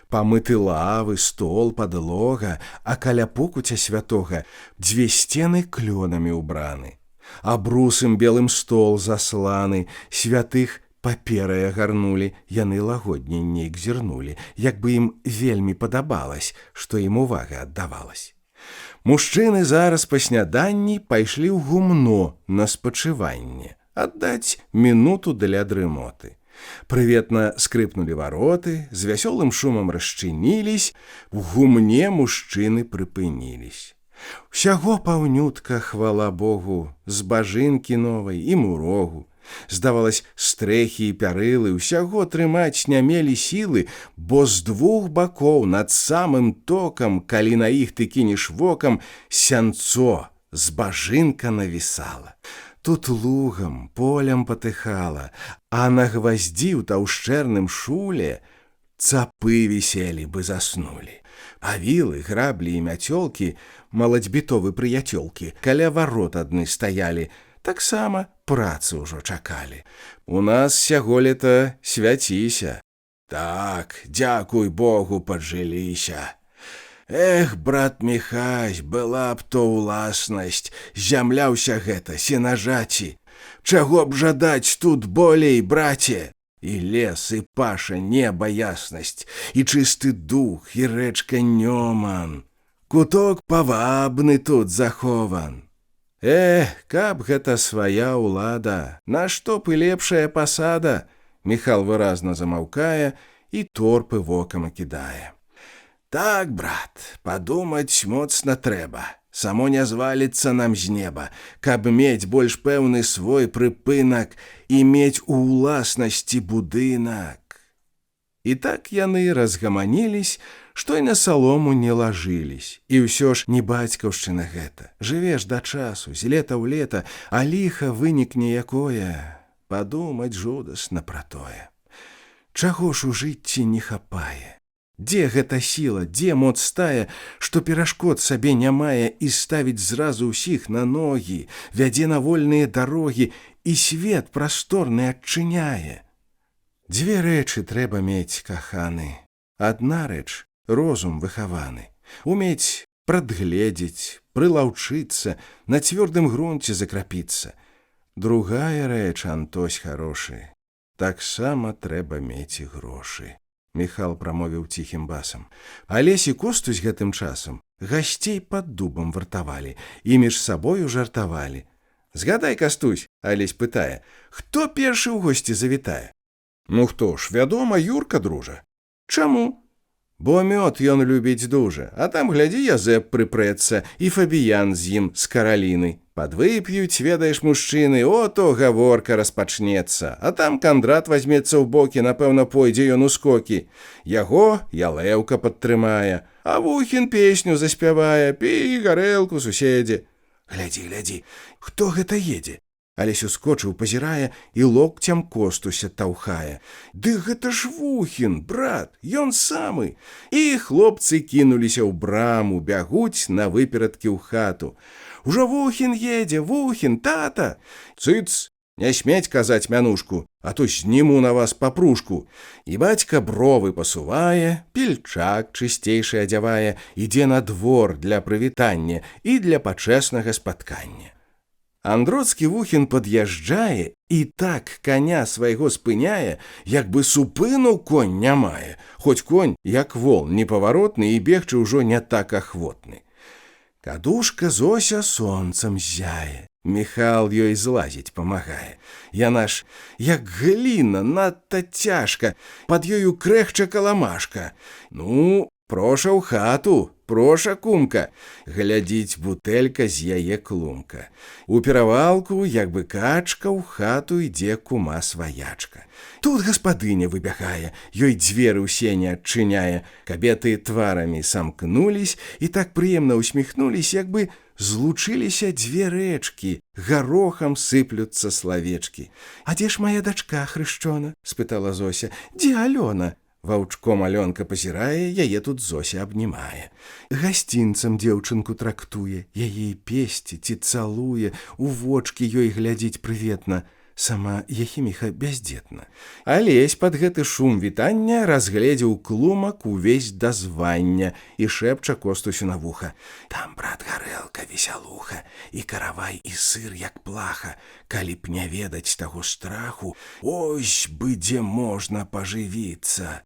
Памыты лавы, стол, падлога, а каля покуця святога 2 сцены клёнамі ўбраны. Абрусым белым стол засланы, святых паперай агарнулі, яны лагодней нейк зірнулі, як бы ім вельмі падабалась, што ім увага аддавалась. Мужчыны зараз па сняданні пайшлі ў гумно на спачыванне, аддаць мінуту для дрымоты. Прыветна скрыпнулі вароты, з вясёлым шумам расчынілись, у гумне мужчыны прыпынілись. Усяго паўнютка, хвала Богу, з бажынкі новай і мурогу. Здавалось, стрэхі і пярылы ўсяго трымаць не мелі сілы, бо з двух бакоў над самым токам, калі на іх ты кінеш вокам, сянцо, збажынка навісала. Тут лугам, полем патыхала, а на гваздзі ў таўшчэрным шуле цапы віселі бы заснулі. А вілы, граблі і мяцёлкі, маладзьбітовы прыяцёлкі, каля варот адны стаялі, таксама працы ўжо чакалі. У нас сяголета свяціся. Так, дзякуй Богу, паджыліся. Эх, брат Міхась, была б то ўласнасць, зямляўся гэта, сенажаці. Чаго б жадаць тут болей, браце? І лес, і паша, неба яснасць, і чысты дух, і рэчка Нёман. Куток павабны тут захован. Каб гэта свая ўлада, нашто б і лепшая пасада? Міхал выразна замаўкае і торпы вокам кідае. Так, брат, падумаць моцна трэба. Само не зваліцца нам з неба, каб мець больш пэўны свой прыпынак і мець у ўласнасці будынак. І так яны разгаманілись, што і на салому не лажылись. І ўсё ж не бацькаўшчына гэта. Жывеш да часу, з лета ў лета, а ліха вынікне якое. Падумаць жудасна пра тое. Чаго ж у жыцці не хапае? Дзе гэта сіла, дзе моц тая, што перашкод сабе не мае і ставіць зразу ўсіх на ногі, вядзе на вольныя дарогі і свет прасторны адчыняе? Дзве рэчы трэба мець, каханы. Адна рэч — розум выхаваны. Умець прадгледзець, прылаўчыцца, на цвёрдым грунце закрапіцца. Другая рэч, Антось харошы, таксама трэба мець і грошы. Міхал прамовіў ціхім басам. Алесь і Костусь гэтым часам гасцей пад дубам вартавалі і між сабою жартавалі. Згадай, Кастусь, Алесь пытае, хто першы ў госці завітае? Ну хто ж, вядома, Юрка, дружа. Чаму? Бо мёд ён любіць дужа, а там, глядзі, Язэп прыпрэцца і Фабіян з ім з Караліны. Падвып'юць, ведаеш, мужчыны, ото гаворка распачнецца, а там Кандрат вазьмецца ў бокі, напэўна, пойдзе ён у скокі. Яго Ялэўка падтрымае, а Вухін песню заспявае, пі гарэлку, суседзе. Глядзі, глядзі, хто гэта едзе? Алесь ускочыў, пазірае і локцям Костуся таўхае. Ды гэта ж Вухін, брат, ён самы. І хлопцы кінуліся ў браму, бягуць на выперадкі ў хату. Ужо Вухін едзе, Вухін, тата! Цыц, не смець казаць мянушку, а то зніму на вас папружку. І бацька бровы пасувае, пільчак чысцейшы адзявае, ідзе на двор для прывітання і для пачэснага спаткання. Андроцкі Вухін пад'язджае і так коня свайго спыняе, як бы супыну конь не мае, хоць конь, як вол, непаваротны і бегчы ўжо не так ахвотны. Кадушка Зося сонцам зяе, Міхал ёй злазіць памагае. Яна ж, як гліна, надта цяжка, пад ёю крэхча каламашка. Ну, проша ў хату, проша, кумка, глядзіць бутэлька з яе клумка. У перавалку, як бы качка, ў хату ідзе кума сваячка. Тут гаспадыня выбягае, ёй дзверы ў сене адчыняе. Кабеты тварамі самкнулись і так прыемна усміхнулись, як бы злучыліся дзве рэчкі, гарохам сыплюцца славечкі. А дзе ж моя дачка хрышчона? — спытала Зося. Дзе Алёна? Ваўчком Алёнка пазірае, яе тут Зося абнімае. Гасцінцам дзеўчынку трактуе, яе песці ці цалуе, у вочкі ёй глядзіць прыветна. Сама Ехіміха бяздзетна. Алесь пад гэты шум вітання разгледзеў клумак увесь да звання і шэпча Костусю на вуха. Там, брат, гарэлка, весялуха, і каравай, і сыр, як плаха. Калі б не ведаць таго страху, ось бы дзе можна пажывіцца.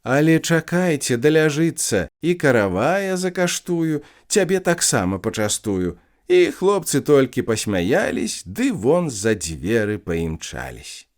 Але чакайце, даляжыцца, і каравая закаштую, цябе таксама пачастую. І хлопцы толькі пасмяялись, ды вон за дзверы паімчались.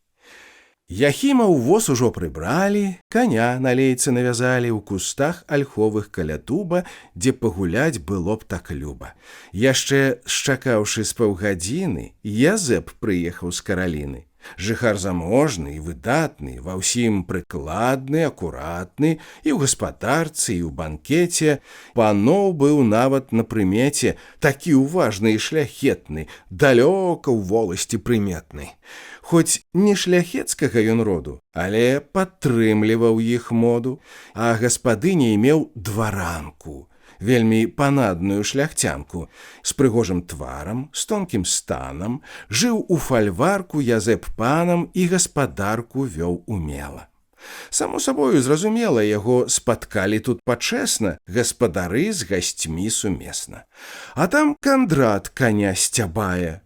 Яхіма ў воз ужо прыбралі, коня на лейцы навязалі ў кустах альховых каля дуба, дзе пагуляць было б так люба. Яшчэ, счакаўшы з паўгадзіны, Язэп прыехаў з Караліны. Жыхар заможны і выдатны, ва ўсім прыкладны, акуратны, і ў гаспадарцы, і ў банкеце. Паноў быў нават на прымеце, такі ўважны і шляхетны, далёка ў воласці прыметны. Хоць не шляхецкага ён роду, але падтрымліваў іх моду, а гаспадыняй меў дваранку, вельмі панадную шляхцянку, з прыгожым тварам, з тонкім станам, жыў у фальварку Язэп панам і гаспадарку вёў умела. Само сабою, зразумела, яго спаткалі тут пачэсна, гаспадары з гасцьмі сумесна. А там Кандрат коня сцябае.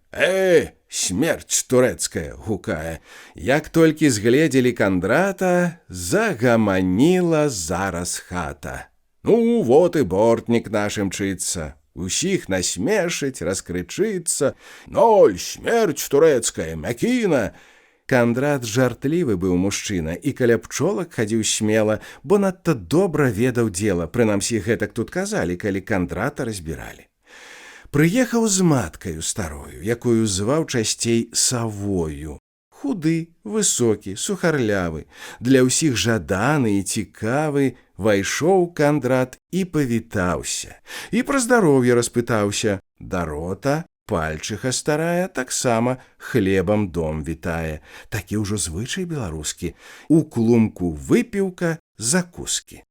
Смерць турэцкая, гукае. Як толькі згледзелі Кандрата, загаманіла зараз хата. Ну, вот і бортнік наш імчыцца. Усіх насмешыць, раскрычыцца. Ноль, смерць турэцкая, мякіна. Кандрат жартлівы быў мужчына і каля пчолак хадзіў смела, бо надта добра ведаў дзела, прынамсі гэтак тут казалі, калі Кандрата разбіралі. Прыехаў з маткаю старою, якую зваў часцей Савою. Худы, высокі, сухарлявы, для ўсіх жаданы і цікавы, вайшоў Кандрат і павітаўся. І пра здароўе распытаўся. Дарота, пальчыха старая, таксама хлебам дом вітае. Такі ўжо звычай беларускі. У клумку выпіўка, закускі.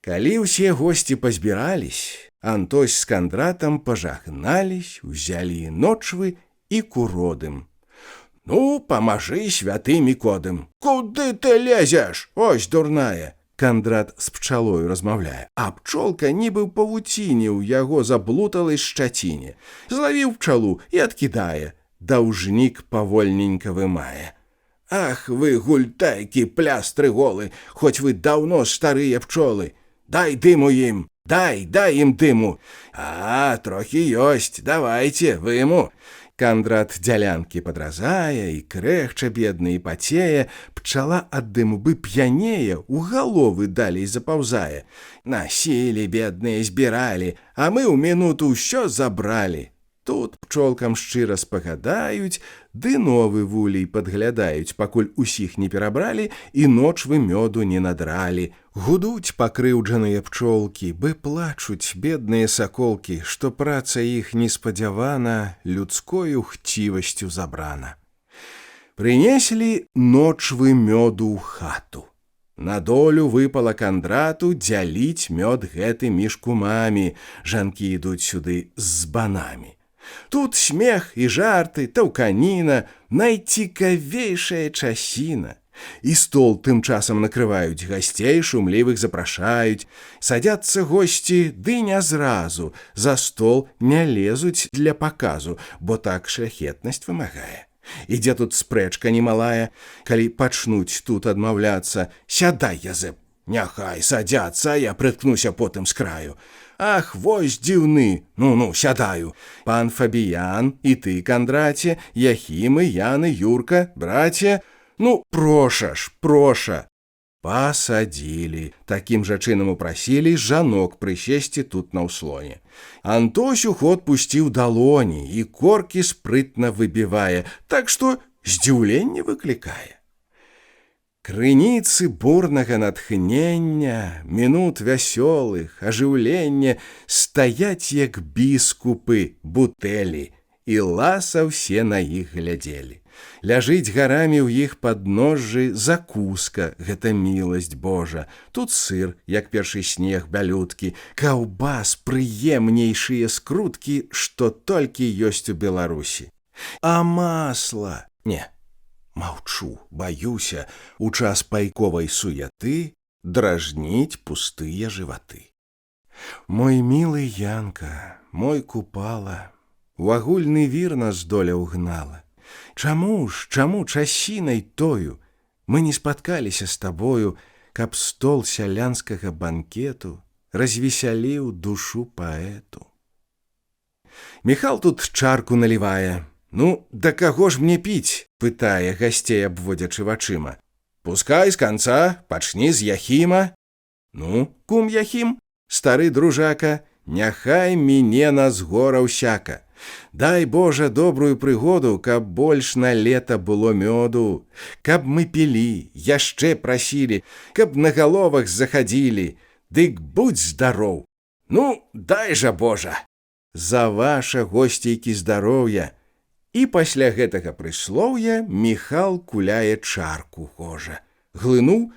Калі ўсе госці пазбірались, Антось з Кандратам пажагнались, узялі ночвы і куродым. Ну, памажы святым і кодым. Куды ты лезеш? Ось дурная. Кандрат з пчалою размаўляе, а пчолка нібы ў павуціне ў яго заблуталай шчаціне. Злавіў пчалу і адкідае. Даўжнік павольненька вымае. Ах вы, гультайкі, плястры голы, хоць вы даўно старыя пчолы. Дай дыму ім, дай ім дыму. А, трохі ёсць, давайце, выму. Кандрат дзялянкі падразае, і крэхча бедны, і пацее, пчала ад дыму бы п'янее, у галовы далей запаўзае. Насілі, бедныя, збіралі, а мы ў мінуту ўсё забралі. Тут пчолкам шчыра спагадаюць, ды новы вулей падглядаюць, пакуль усіх не перабралі і ночвы мёду не надралі. Гудуць пакрыўджаныя пчолкі, бы плачуць бедныя саколкі, што праца іх неспадзявана людскою хцівасцю забрана. Прынеслі ночвы мёду ў хату. На долю выпала Кандрату дзяліць мёд гэты між кумамі. Жанкі ідуць сюды з збанамі. Тут смех і жарты, таўканіна, найцікавейшая часіна. І стол тым часам накрываюць, гасцей шумлівых запрашаюць. Садзяцца госці, ды не зразу, за стол не лезуць для паказу, бо так шляхетнасць вымагае. Ідзе тут спрэчка немалая, калі пачнуць тут адмаўляцца. Сядай, Язэп, няхай садзяцца, я прыткнуся потым з краю. Ах, вось дзіўны, ну, сядаю. Пан Фабіян, і ты, Кандраце, Яхім і Ян і Юрка, браце, ну, проша. Пасадзілі. Такім жа чынам упрасілі жанок прысесці тут на ўслоне. Антось у ход пусціў далоні і коркі спрытна выбівае, так што здзіўленне выклікае. Крыніцы бурнага натхнення, мінут вясёлых, ажыўлення стаяць як біскупы, бутэлі, і ласа ўсе на іх глядзелі. Ляжыць гарамі ў іх падножжы закуска, гэта міласць Божа. Тут сыр, як першы снег, бялюткі, каўбас, прыемнейшыя скруткі, што толькі ёсць у Беларусі. А масла? Не. Маўчу, баюся, у час пайковай суеты дражніць пустыя жываты. Мой мілы Янка, мой купала, у агульны вір нас доля ўгнала. Чаму часінай тою мы не спаткаліся з табою, каб стол сялянскага банкету развесяліў душу паэту? Міхал тут чарку налівае. Ну, да каго ж мне піць? Пытае гасцей, абводзячы вачыма. Пускай з канца, пачні з Яхіма. Ну, кум Яхім, стары дружака, няхай міне нас гора ўсяка. Дай Божа добрую прыгоду, каб больш на лета было мёду, каб мы пілі, яшчэ прасілі, каб на галовах захадзілі, дык будь здароў. Ну, дай жа Божа! За ваша госцейкі здароўя. І пасля гэтага прыслоўя Міхал куляе чарку гожа, глынуў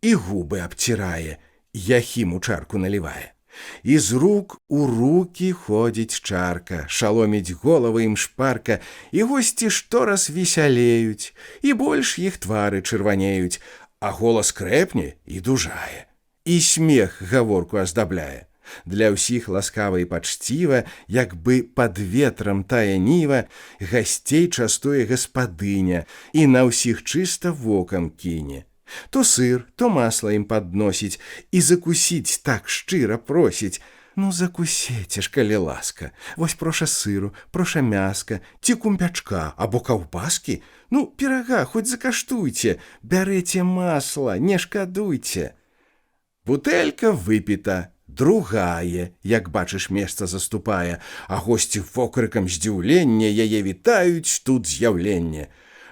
і губы абцірае, Яхім у чарку налівае. І з рук у рукі ходзіць чарка, шаломіць головы ім шпарка, і госці штораз весялеюць, і больш іх твары чырванеюць, а голас крэпне і дужае, і смех гаворку аздабляе. Для ўсіх ласкава і пачціва, як бы пад ветрам тая ніва, гасцей частуе гаспадыня і на ўсіх чыста вокам кіне. То сыр, то масла ім падносіць і закусіць так шчыра просіць. Ну, закусіце ж, калі ласка. Вось проша сыру, проша мяска, ці кумпячка, або каўбаскі. Ну, пірага, хоць закаштуйце, бярэце масла, не шкадуйце. Бутэлька выпіта, другая, як бачыш, месца заступае, а госці вокрыкам здзіўлення яе вітаюць тут з'яўленне.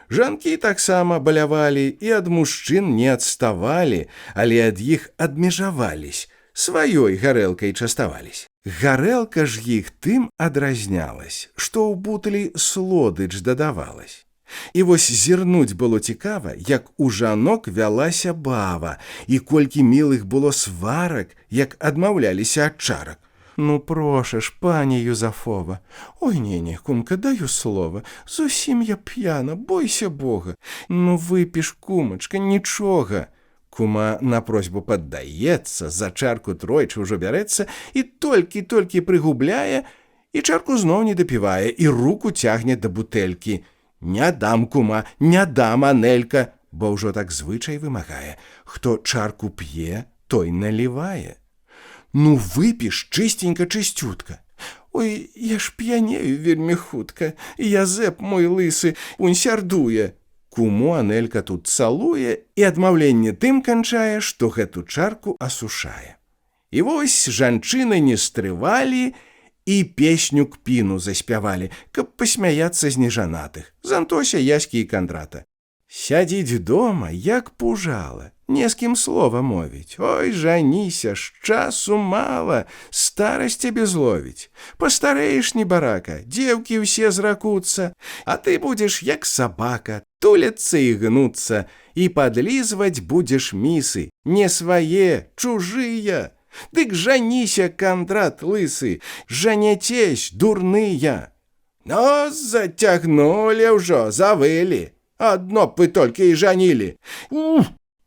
Жанкі таксама балявалі і ад мужчын не адставалі, але ад іх адмежавались, сваёй гарэлкай частавались. Гарэлка ж іх тым адразнялась, што ў бутэлі слодыч дадавалась. І вось зірнуць было цікава, як у жанок вялася бава, і колькі мілых было сварак, як адмаўляліся ад чарак. Ну, проша ж, пані Юзафова. Ой, не, кумка, даю слово. Зусім я п'яна, бойся Бога. Ну, выпіш, кумачка, нічога. Кума на просьбу паддаецца, за чарку тройчы ўжо бярэцца і толькі прыгубляе, і чарку зноў не дапівае, і руку цягне да бутэлькі. Не дам, кума, не дам, Анелька, бо ўжо так звычай вымагае. Хто чарку п'е, той налівае. Ну, выпіш чыстенька, чыстютка. Ой, я ж п'янею вельмі хутка, Язэп мой лысы, унь сярдуе. Куму Анелька тут цалуе і адмаўленне тым канчае, што гэту чарку асушае. І вось жанчыны не стрывалі і песню кпіну заспявалі, каб пасмяяцца з нежанатых, з Антося, Яські і Кандрата. Сядзіць дома, як пужала, не з кім слова мовіць. Ой, жаніся ж, часу мала, старасць цябе зловіць. Пастарэеш, небарака, дзеўкі ўсе зракуцца, а ты будзеш, як сабака, туляцца і гнуцца, і падлізваць будзеш місы, не свае, чужыя. Дык жаніся, Кандрат лысы, жаняцесь, дурныя. Но зацягнулі ўжо, завылі. Адно б вы толькі і жанілі.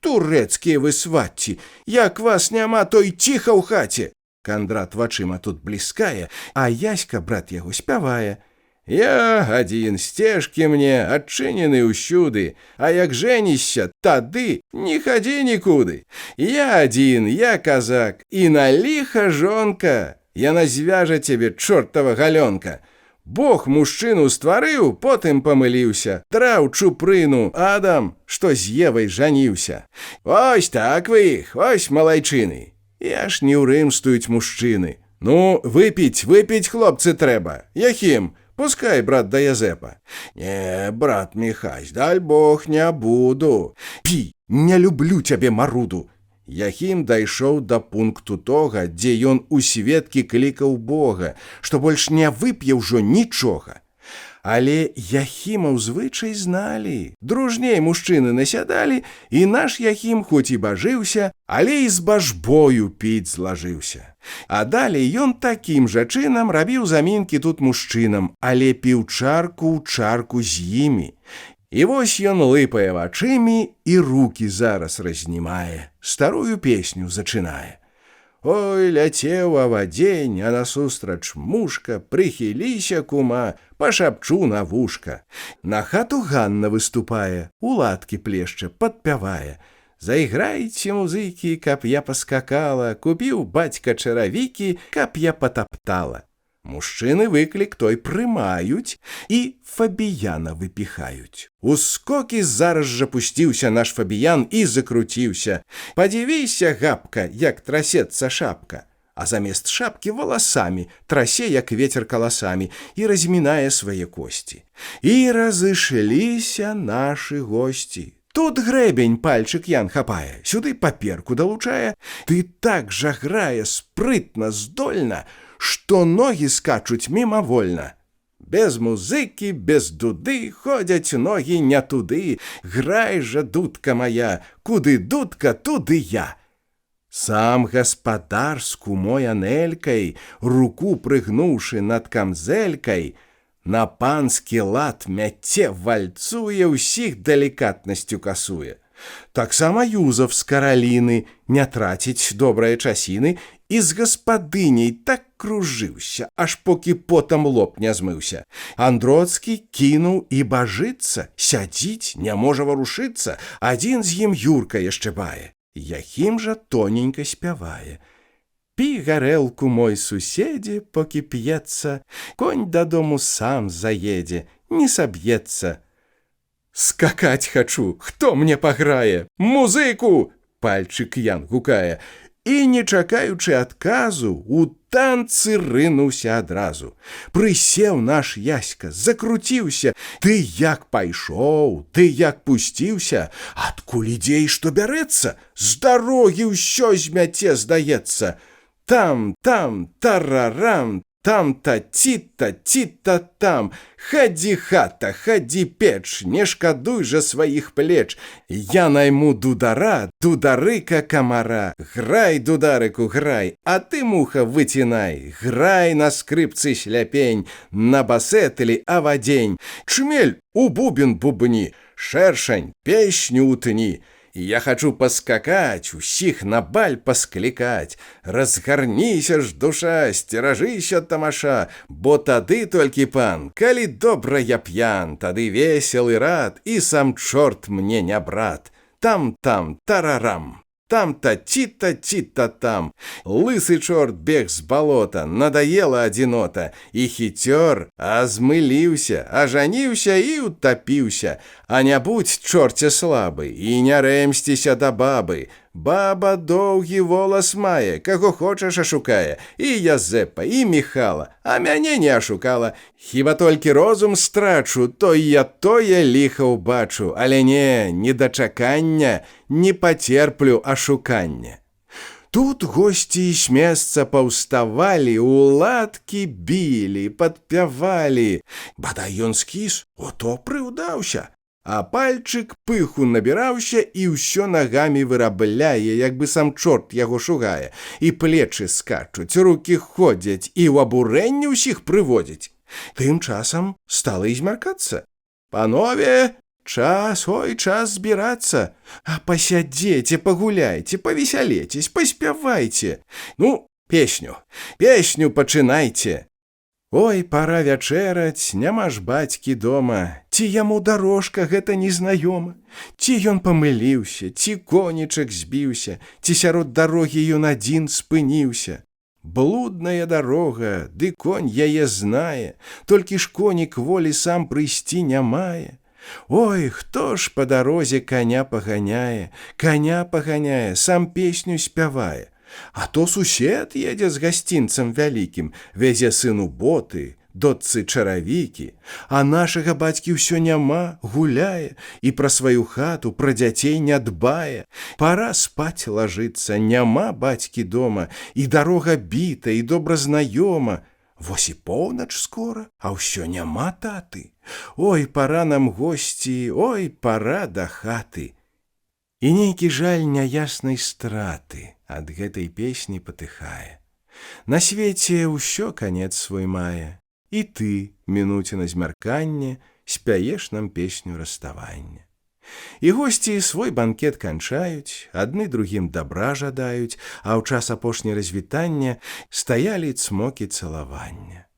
Турэцкія вы сватці, як вас няма, то і ціха ў хаце. Кандрат вачыма тут бліскае, а Яська, брат яго, спявае. Я адзін, сцежкі мне адчынены ўсюды, а як жэнішся, тады не хадзі нікуды. Я адзін, я казак, і на ліха жонка, яна звяжа цябе, чортава галёнка. Бог мужчыну стварыў, потым памыліўся, драў чупрыну, Адам, што з Евай жаніўся. Ось так вы іх, ось малайчыны. Я ж не ўрымстуюць мужчыны. Ну, выпіць, хлопцы, трэба. Яхім, пускай, брат, да Язэпа. Не, брат Міхась, даль Бог, не буду. Пі, не люблю цябе, маруду. Яхім дайшоў да пункту тога, дзе ён у сведкі клікаў Бога, што больш не вып'е ўжо нічога. Але Яхімаў звычай зналі. Дружней мужчыны насядалі, і наш Яхім хоць і бажыўся, але і з бажбою піць злажыўся. А далей ён такім жа чынам рабіў замінкі тут мужчынам, але піў чарку ў чарку з імі. І вось ён лыпае вачымі і рукі зараз разнімае, старую песню зачынае. Ой, ляцеў авадзень, а насустрач мушка, прыхіліся, кума, пашапчу на вушка. На хату Ганна выступае, уладкі плешча, падпявае. Зайграйце, музыкі, каб я паскакала, купіў бацька чаравікі, каб я патаптала. Мужчыны выклік той прымаюць і Фабіяна выпіхаюць. У скокі зараз жа пусціўся наш Фабіян і закруціўся. Падзівіся, гапка, як трасецца шапка. а замест шапкі валасамі, трасе, як ветер каласамі, і размінае свае косці. І разышліся нашы госці. Тут грэбень пальчык Ян хапае, сюды паперку далучае, ды так жа грае спрытна, здольна, што ногі скачуць мімавольна. Без музыкі, без дуды ходзяць ногі не туды. Грай жа, дудка моя, куды дудка, туды я. Сам гаспадар з кумой Анелькай, руку прыгнуўшы над камзэлькай, на панскі лад мяце вальцуе, ўсіх далікатнасцю касуе. Таксама Юзов з Караліны не траціць добрае часіны і з гаспадыняй так кружыўся, аж покі потам лоб не змыўся. Андроцкі кінуў і бажыцца, сядзіць, не можа варушыцца, адзін з ім Юрка яшчэ бае. Яхім жа тоненька спявае. Пі гарэлку, мой суседзе, покі п'ецца, конь дадому сам заедзе, не саб'ецца. Скакаць хачу, хто мне паграе? Музыку! Пальчык Ян гукае. І, не чакаючы адказу, у танцы рынуўся адразу. Прысеў наш Яська, закруціўся. Ты як пайшоў, ты як пусціўся, адкуль ідзе і што бярэцца? З дарогі ўсё змяце, здаецца. Там, тарарам, там-та, ці-та, там. Хадзі хата, хадзі печ, не шкадуй жа сваіх плеч. Я найму дудара, дударыка камара. Грай, дударыку, грай, а ты, муха, выцінай. Грай на скрыпцы сляпень, на басетылі авадзень. Чмель у бубен бубні, шэршань песню утні. Я хачу паскакаць, усіх на баль пасклікаць. Разгарніся ж, душа, сцеражыся тамаша, бо тады толькі пан, калі добра я п'ян, тады весел і рад, і сам чорт мне не брат. Там, тарарам. Там-та, ці-та, там. Лысы чорт бег з балота, надоела адзінота. І хіцёр азмыліўся, ажаніўся і утапіўся. А не будь, чорце слабы, і не рэмсціся да бабы. Баба доўгі волас мае, каго хочаш ашукае. І Язэпа, і Міхала, а мяне не ашукала. Хіба толькі розум страчу, то я тое ліха ўбачу, але не дачакання, не пацерплю ашукання. Тут госці з месца паўставалі, уладкі білі, падпявалі. Бадай ён скіс, ото прыўдаўся. А пальчык пыху набіраўся і ўсё нагамі вырабляе, як бы сам чорт яго шугае. І плечы скачуць, рукі ходзяць, і ў абурэнне ўсіх прыводзяць. Тым часам стала і змяркацца. Панове, час збірацца. А пасядзеце, пагуляйце, павесялецесь, паспявайце. Ну, песню пачынайце. Ой, пара вячэраць, няма ж бацькі дома. Ці яму дарожка гэта незнаёма? Ці ён памыліўся, ці конічак збіўся, ці сярод дарогі ён адзін спыніўся? Блудная дарога, ды конь яе знае, толькі ж конік волі сам прыйсці не мае. Ой, хто ж па дарозе коня паганяе, сам песню спявае. А то сусед едзе з гасцінцам вялікім, везе сыну боты, дочцы чаравікі, а нашага бацькі ўсё няма, гуляе, і пра сваю хату, пра дзяцей не дбае. Пара спаць лажыцца, няма бацькі дома, і дарога біта, і добра знаёма. Вось і поўнач скора, а ўсё няма таты. Ой, пара нам госці, ой, пара да хаты. І нейкі жаль няяснай страты ад гэтай песні патыхае. На свеце ўсё канец свой мае, і ты, мінуціна змяркання, спяеш нам песню расставання. І госці свой банкет канчаюць, адны другім дабра жадаюць, а ў час апошняй развітання стаялі цмокі цалавання.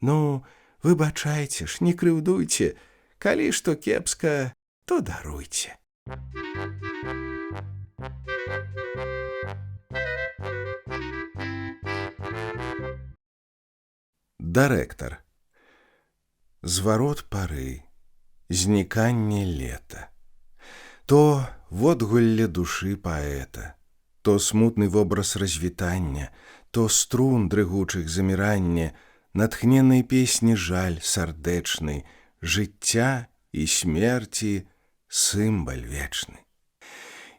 Ну, выбачайце ж, не крыўдуйце, калі што кепска, то даруйце. Дырэктар. Зварот пары, зніканне лета. То водгулле душы паэта, то смутны вобраз развітання, то струн дрыгучых заміранне, натхненнай песні жаль сардэчны, жыцця і смерці сімвал вечны.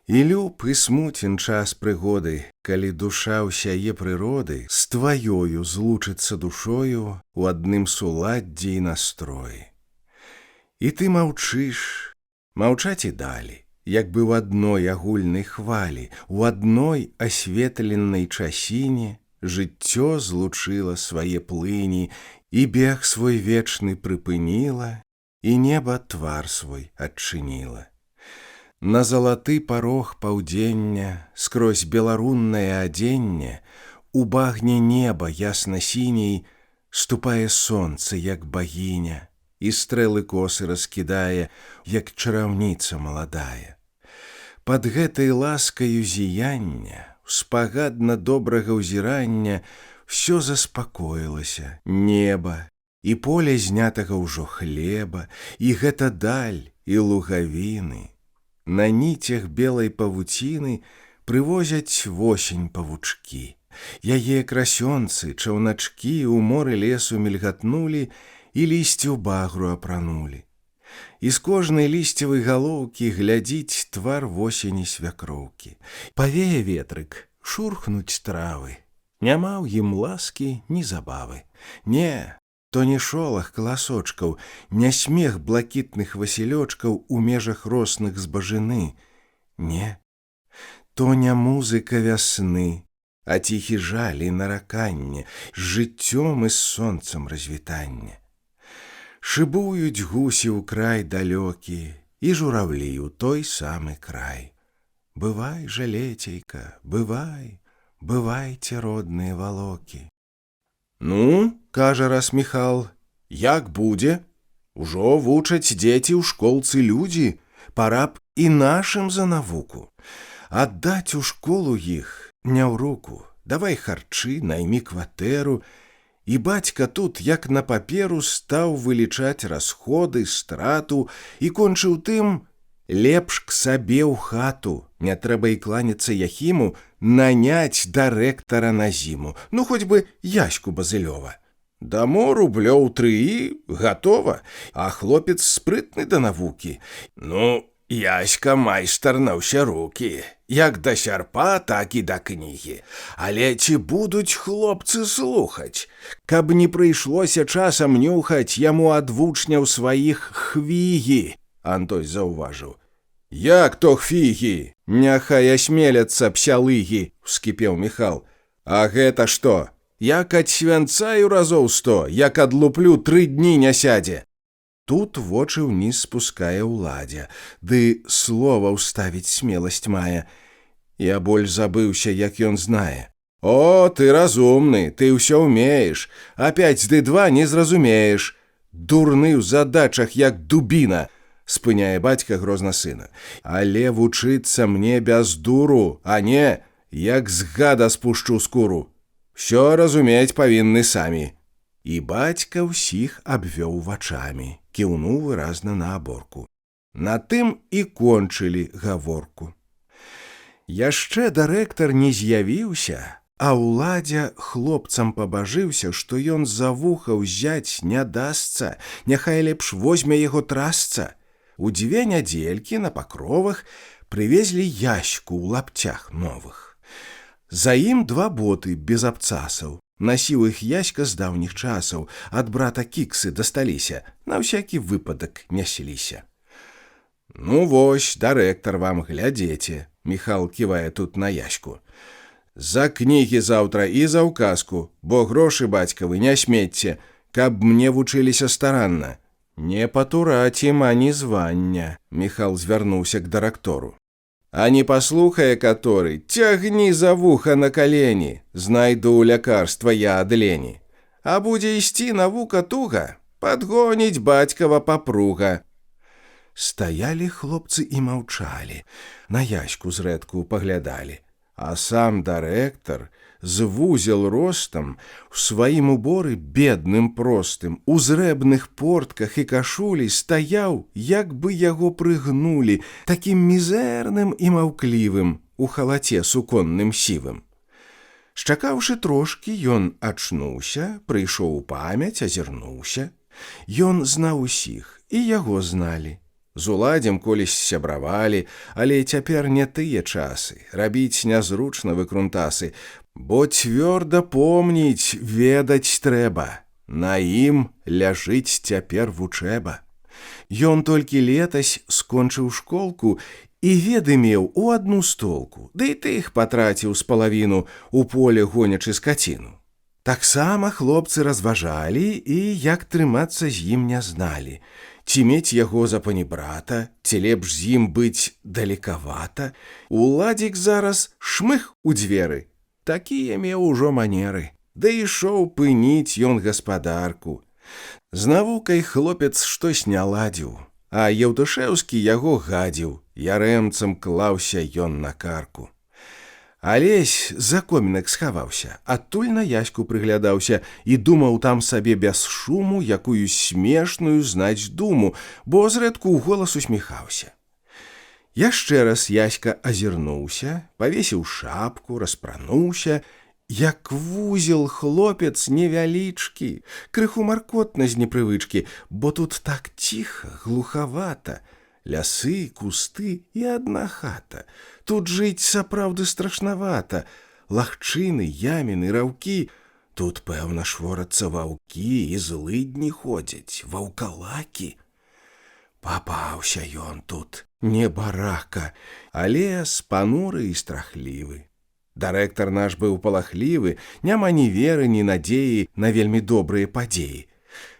І люб і смуцен час прыгоды, калі душа ўсяе прыроды з тваёю злучыцца душою у адным суладдзі і настроі. І ты маўчыш, маўчаць і далі, як бы ў адной агульнай хвалі, у адной асветленай часіне жыццё злучыла свае плыні і бег свой вечны прыпыніла, і неба твар свой адчыніла. На залаты парог паўдзення, скрозь беларуннае адзенне, у багне неба ясна-сіняй ступае сонца, як багіня, і стрэлы косы раскідае, як чараўніца маладая. Пад гэтай ласкаю зіяння, спагадна добрага ўзірання, всё заспакоілася, неба, і поле знятага ўжо хлеба, і гэта даль, і лугавіны. На ніцях белай павуціны прывозяць восень павучкі. Яе красёнцы, чаўначкі ў моры лесу мільгатнулі і лісце ў багру апранулі. І з кожнай лісцевай галоўкі глядзіць твар восені свякроўкі. Павее ветрык, шурхнуць травы. Няма ў ім ласкі, ні забавы. Не, то не шолах каласочкаў, не смех блакітных васілёчкаў у межах росных збажыны. Не, то не музыка вясны, а ціхі жаль і нараканне, з жыццём і з сонцам развітанне. Шыбуюць гусі ў край далёкі, і журавлі ў той самы край. Бывай, жалецейка, бывай, бывайце, родныя валокі. Ну, кажа раз Міхал, як будзе? Ужо вучаць дзеці ў школцы людзі, пара б і нашым за навуку. Аддаць у школу іх не ў руку, давай харчы, найми кватэру. І бацька тут, як на паперу, стаў вылічаць расходы, страту і кончыў тым: лепш к сабе ў хату, не трэба і кланяцца Яхіму, наняць дырэктара на зіму, ну хоць бы Яську Базылёва. Дамо рублёў 3 і гатова, а хлопец спрытны да навукі. Ну, Яська майстар на ўсе рукі, як да сярпа, так і да кнігі. Але ці будуць хлопцы слухаць? Каб не прыйшлося часам нюхаць яму ад вучняў сваіх хвігі, Антой заўважыў. Як то хвігі? Няхай асмеляцца псялыгі, ускіпеў Міхал. А гэта што? Як ад свянцаю разоў 100, як адлуплю 3 дні не сядзе. Тут вочы ўніз спускае ўладзя, ды слова ўставіць смеласць мае. Я больш забыўся, як ён знае. О, ты разумны, ты ўсё ўмееш, а 5 ды 2 не зразумееш. Дурны ў задачах, як дубіна, спыняе бацька грозна сына. Але вучыцца мне без дуру, а не, як з гада спушчу скуру. Всё разумець павінны самі. І бацька ўсіх абвёў вачамі, кіўнуў выразна на аборку. На тым і кончылі гаворку. Яшчэ дырэктар не з'явіўся, а ўладзя хлопцам пабажыўся, што ён за вуха ўзяць не дасца, няхай лепш возьме яго трасца. У 2 нядзелькі на пакровах прывезлі Яську ў лапцях новых. За ім 2 боты без абцасаў. Насіў іх Яська з даўніх часаў, ад брата кіксы дасталіся, на ўсякі выпадак няселіся. Ну вось, дырэктар вам, глядзеце, Міхал ківае тут на Яську. За кнігі заўтра і за ўказку, бо грошы бацькавы не сметце, каб мне вучыліся старанна. Не патураць ім ані звання, Міхал звярнуўся к дырэктору. А не паслухае каторы, цягні за вуха на калені, знайду лякарства я ад лені. А будзе ісці навука туга, падгоніць бацькава папруга. Стаялі хлопцы і маўчалі, на Яську зрэдку паглядалі. А сам дырэктар з вузел ростам, у сваім уборы бедным простым, у зрэбных портках і кашулі стаяў, як бы яго прыгнулі, такім мізэрным і маўклівым, у халаце суконным сівым. Шчакаўшы трошкі, ён ачнуўся, прыйшоў у памяць, азірнуўся. Ён знаў усіх, і яго зналі. З уладзем колісь сябравалі, але цяпер не тыя часы, рабіць нязручна выкрунтасы, бо цвёрда помніць, ведаць трэба. На ім ляжыць цяпер вучэба. Ён толькі летась скончыў школку і веды меў у адну столку, ды і тых патраціў з палавіну у поле гонячы скаціну. Таксама хлопцы разважалі і як трымацца з ім не зналі. Ці мець яго за панібрата, ці лепш з ім быць далекавата. Уладзік зараз шмых у дзверы. Такія меў ужо манеры. Да ішоў пыніць ён гаспадарку. З навукай хлопец штось не ладзіў, а Еўтушэўскі яго гадзіў, ярэмцам клаўся ён на карку. Алесь за комінак схаваўся, адтуль на Яську прыглядаўся і думаў там сабе без шуму якую смешную знаць думу, бо зрэдку ў голас усміхаўся. Яшчэ раз Яська азірнуўся, павесіў шапку, распрануўся, як вузел хлопец невялічкі, крыху маркотна з непрывычкі, бо тут так ціха, глухавата, лясы, кусты і адна хата. Тут жыць сапраўды страшнавата. Лагчыны, яміны, раўкі. Тут, пэўна, шворацца ваўкі і злыдні ходзяць, ваўкалакі. Папаўся ён тут, небарака, але пануры і страхлівы. Дырэктар наш быў палахлівы, няма ні веры, ні надзеі на вельмі добрыя падзеі.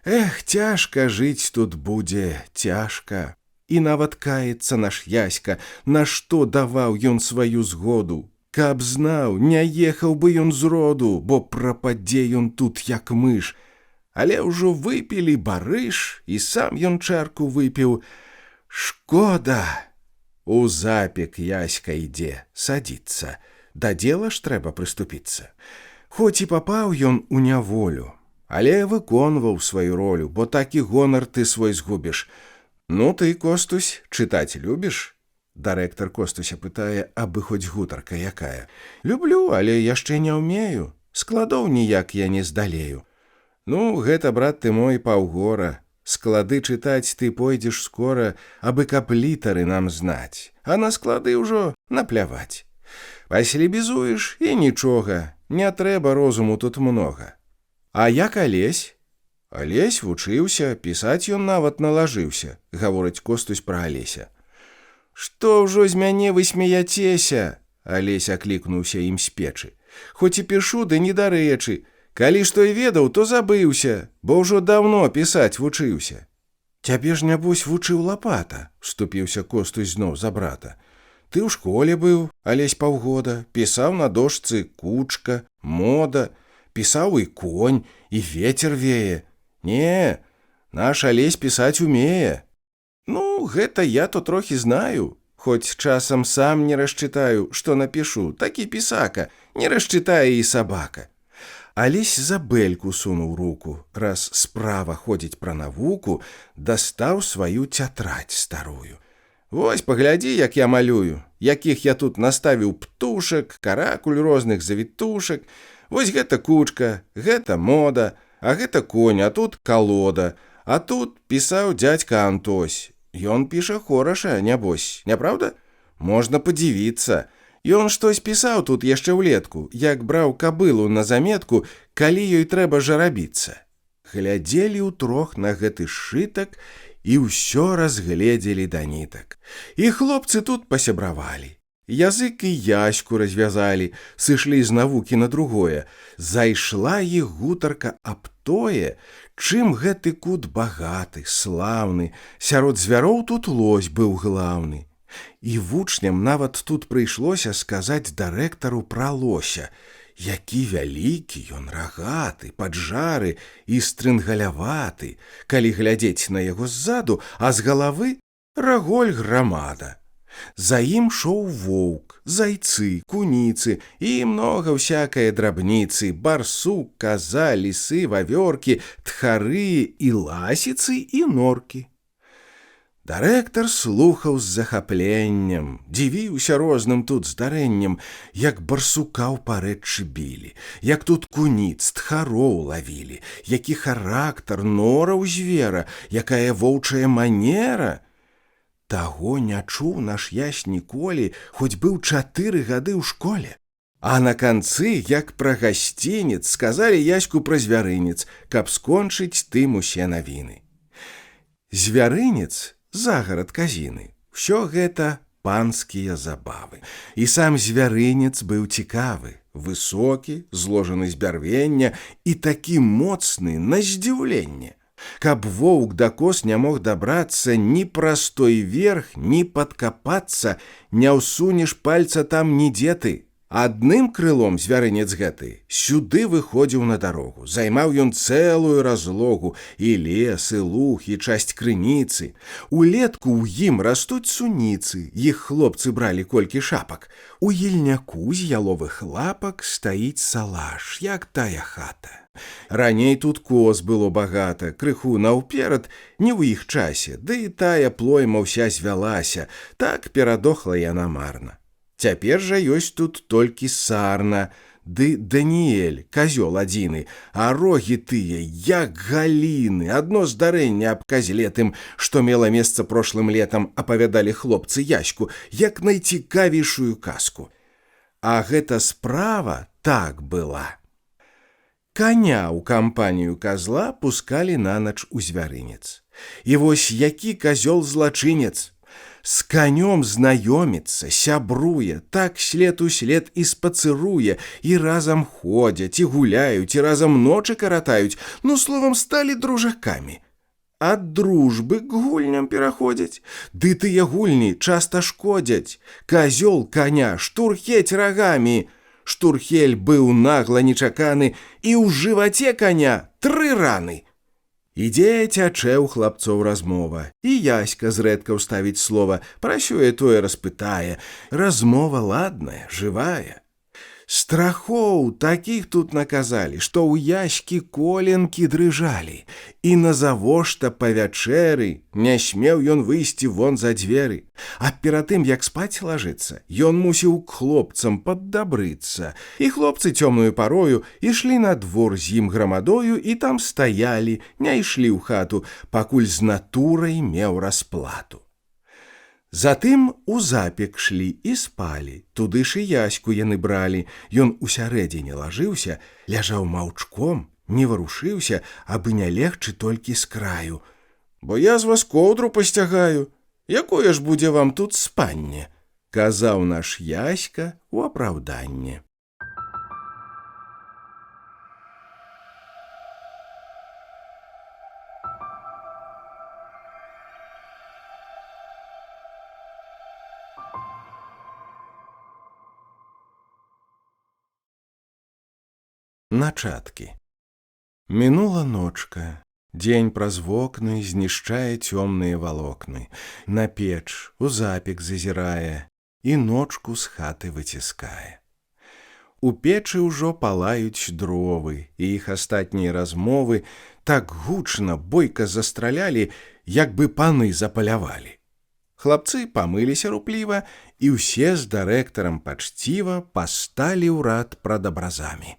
Эх, цяжка жыць тут будзе, цяжка. І нават каецца наш Яська, на што даваў ён сваю згоду. Каб знаў, не ехаў бы ён зроду, бо прападзе ён тут як мыш. Але ўжо выпілі барыш, і сам ён чарку выпіў. Шкода! У запек Яська ідзе, садзіцца. Да дзела ж трэба прыступіцца. Хоць і папаў ён у няволю, але выконваў сваю ролю, бо такі гонар ты свой згубіш. Ну ты, Костусь, чытаць любіш? Дырэктар Костуся пытае, абы хоць гутарка якая. Люблю, але яшчэ не ўмею. Складоў ніяк я не здалею. Ну, гэта, брат ты мой, паўгора. Склады чытаць ты пойдзеш скора, абы каб літары нам знаць, а на склады ўжо напляваць. Паслебізуеш і нічога, не трэба розуму тут многа. А як Алесь? Алесь вучыўся, пісаць ён нават налажыўся, гаворыць Костусь пра Алеся. Што ўжо з мяне вы смяяцеся? Алесь аклікнуўся ім з печы. Хоць і пішу, ды не дарэчы. Калі што і ведаў, то забыўся, бо ўжо даўно пісаць вучыўся. Цябе ж, нябось, вучыў Лапата, вступіўся Костусь зноў за брата. Ты ў школе быў, Алесь паўгода, пісаў на дошцы кучка, мода, пісаў і конь, і вецер вее. Не, наш Алесь пісаць умее. Ну, гэта я то трохі знаю, хоць часам сам не расчытаю, што напішу, такі пісака, не расчытае і сабака. Алесь за бэльку сунуў руку, раз справа ходзіць пра навуку, дастаў сваю цятрадзь старую. Вось, паглядзі, як я малюю, якіх я тут наставіў птушак, каракуль розных завітушак. Вось гэта кучка, гэта мода, а гэта конь, а тут калода, а тут пісаў дзядзька Антось. Ён піша хораша, нябось, няправда? Можна падзівіцца. Ён штось пісаў тут яшчэ ўлетку, як браў кабылу на заметку, калі ёй трэба жарабіцца. Глядзелі ўтрох на гэты сшытак і ўсё разгледзелі да нітак. І хлопцы тут пасябравалі. Язык і Яську развязалі, сышлі з навукі на другое. Зайшла іх гутарка аб тое, чым гэты кут багаты, слаўны. Сярод звяроў тут лось быў глаўны. І вучням нават тут прыйшлося сказаць дырэктару пра лося. Які вялікі ён, рагаты, паджары і стрынгаляваты, калі глядзець на яго ззаду, а з галавы раголь грамада. За ім шоў воўк, зайцы, куніцы і многа всякае драбніцы, барсук, каза, лісы, вавёркі, тхары і ласіцы і норкі. Дырэктар слухаў з захапленнем, дзівіўся розным тут здарэнням, як барсука ў парэччы білі, як тут куніц, тхароў лавілі, які характар, нора ў звера, якая воўчая манера. Таго не чуў наш ясь ніколі, хоць быў 4 гады ў школе. А на канцы, як пра гасцінец, сказалі яську пра звярынец, каб скончыць тым усе навіны. Звярынец, загарад казіны, усё гэта панскія забавы. І сам звярынец быў цікавы, высокі, зложаны з бярвення і такі моцны на здзіўленне. Каб воўк да кос не мог дабрацца ні праз той верх, ні падкапацца, не ўсунеш пальца там нідзе ты. Адным крылом звярынец гэты сюды выходзіў на дарогу, займаў ён цэлую разлогу, і лес, і луг, і часць крыніцы. Улетку ў ім растуць суніцы, іх хлопцы бралі колькі шапак. У ельняку з яловых лапак стаіць салаш, як тая хата. Раней тут коз было багата, крыху наўперад, не ў іх часе, ды і тая плойма ўся звялася, так перадохла яна марна. Цяпер жа ёсць тут толькі сарна, ды Даніэль, казёл адзіны, а рогі тыя, як галіны. Адно здарэнне аб казле тым, што мела месца прошлым летам, апавядалі хлопцы яську, як найцікавейшую казку. А гэта справа так была. Каня ў кампанію казла пускалі нанач у звярынец. І вось які казёл злачынец! З канём знаёміцца, сябруе, так след у след і спацыруе, і разам ходзяць, і гуляюць, і разам ночы каратаюць, ну, словам, сталі дружакамі. Ад дружбы к гульням пераходзяць, ды тыя гульні часта шкодзяць. Казёл каня штурхець рагамі. Штурхель быў нагла нечаканы, і ў жываце каня 3 раны. Ідзе цячэ ў хлапцоў размова, і яська зрэдка ўставіць слова, пра сёе тое распытае. Размова ладная, жывая. Страхоў такіх тут наказалі, што ў яські коленкі дрыжалі, і назавошта па вячэры не смеў ён выйсці вон за дзверы. А перад тым, як спаць лажыцца, ён мусіў к хлопцам паддабрыцца, і хлопцы цёмную парою ішлі на двор з ім грамадою і там стаялі, не ішлі ў хату, пакуль з натурай меў расплату. Затым у запек шлі і спалі, туды ж і яську яны бралі. Ён усярэдзіне лажыўся, ляжаў маўчком, не варушыўся, абы не легчы толькі з краю. «Бо я з вас коўдру пасцягаю, якое ж будзе вам тут спанне?» – казаў наш яська ў апраўданне. Начаткі. Мінула ночка, дзень праз вокны знішчае цёмныя валокны, на печ у запек зазірае і ночку з хаты выціскае. У печы ўжо палаюць дровы, і іх астатнія размовы так гучна, бойка застралялі, як бы паны запалявалі. Хлапцы памыліся рупліва, і ўсе з дырэктарам пачціва пасталі ў рад прад абразамі.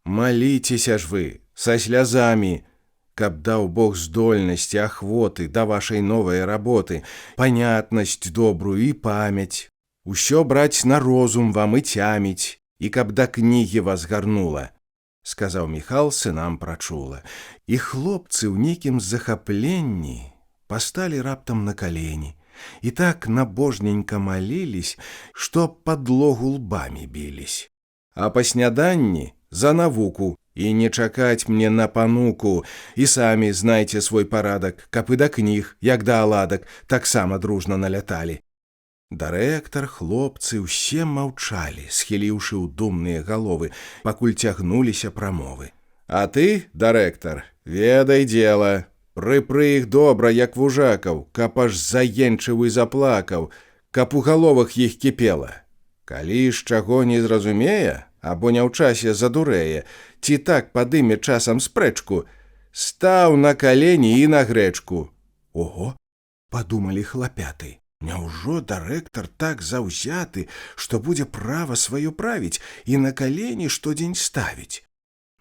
Маліцеся ж вы, са слязамі, каб даў Бог здольнасці, ахвоты да вашай новай работы, панятнасць добрую і памяць. Усё браць на розум вам і цяміць, і каб да кнігі вас гарнула, сказаў Міхал сынам прачула. І хлопцы ў нейкім захапленні пасталі раптам на калені, і так набожненька малілись, што падлогу лбамі білись. А па сняданні за навуку, і не чакаць мне на пануку, і самі знайце свой парадак, каб і да кніг, як да аладак, таксама дружна наляталі. Дырэктар, хлопцы ўсе маўчалі, схіліўшы ў думныя галовы, пакуль цягнуліся прамовы. А ты, дырэктар, ведай дзела, прыпры іх добра, як вужакаў, каб аж заенчыў і заплакаў, каб у галовах іх кіпела. Калі ж чаго не зразумее, або не ў часе задурэе, ці так падыме часам спрэчку, стаў на калені і на грэчку. Ого, Падумалі хлапяты. Няўжо дырэктар так заўзяты, што будзе права сваё правіць і на калені штодзень ставіць?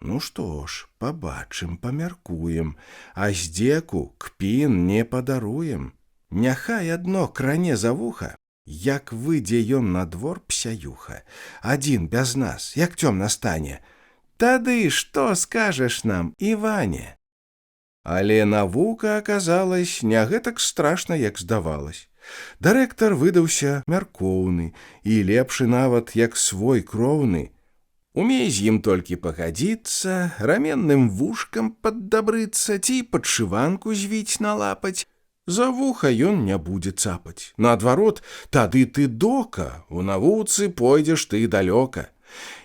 Ну што ж, пабачым, памяркуем, а здзеку кпін не падаруем. Няхай адно кране за вуха, як выйдзе ён на двор псяюха, адзін без нас, як цёмна стане. Тады што скажаш нам, Іване? Але навука аказалась не гэтак страшна, як здавалась. Дырэктар выдаўся мяркоўны і лепшы нават, як свой кроўны. Умей з ім толькі пагадзіцца, раменным вушкам паддабрыцца ці падшыванку звіць налапаць. За вуха ён не будзе цапаць. Наадварот, тады ты дока, у навуцы пойдзеш ты далёка.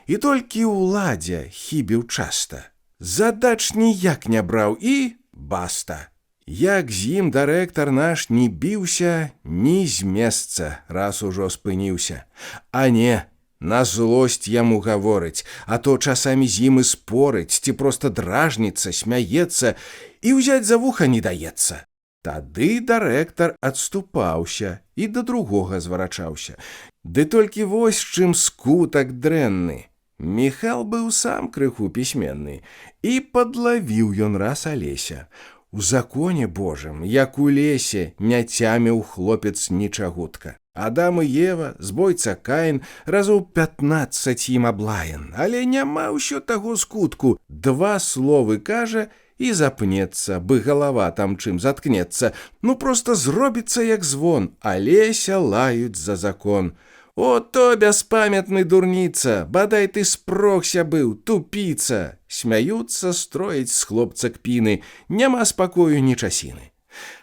І толькі ўладдзя хібіў часта. Задач ніяк не браў і баста. Як з ім дырэктар наш не біўся, ні з месца, раз ужо спыніўся. А не, на злосць яму гаворыць, а то часамі з ім і спорыць, ці проста дражніцца, смяецца і ўзяць за вуха не даецца. Тады дырэктар адступаўся і да другога зварачаўся. Ды толькі вось чым скутак дрэнны. Міхал быў сам крыху пісьменны, і падлавіў ён раз Алеся. У законе Божым, як у лесе, не цяміў хлопец нічагутка. Адам і Ева, збойца Каін, разоў 15 ім аблаян, але няма ўсё таго скутку. 2 словы кажа і запнецца, бы галава там чым заткнецца. Ну проста зробіцца як звон, Алеся лаюць за закон. «О, то бяспамятны дурніца, бадай ты спрохся быў, тупіца!» Смяюцца строіць з хлопца кпіны, няма спакою ні часіны.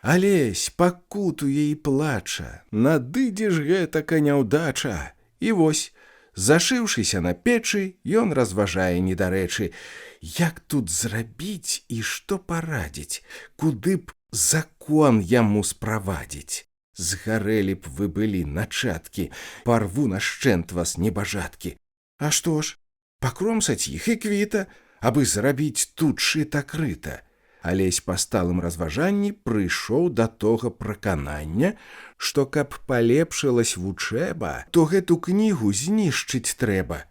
Алесь пакутуе і плача, надыдзе ж гэтака няўдача. І вось, зашыўшыся на печы, ён разважае недарэчы. Як тут зрабіць і што парадзіць, куды б закон яму справадзіць? Згарэлі б вы былі начаткі, парву нашчэнт вас небажаткі. А што ж, пакромсаць іх і квіта, абы зрабіць тут шыта-крыта. Алесь па сталым разважанні прыйшоў да тога праканання, што каб палепшылась вучэба, то гэту кнігу знішчыць трэба.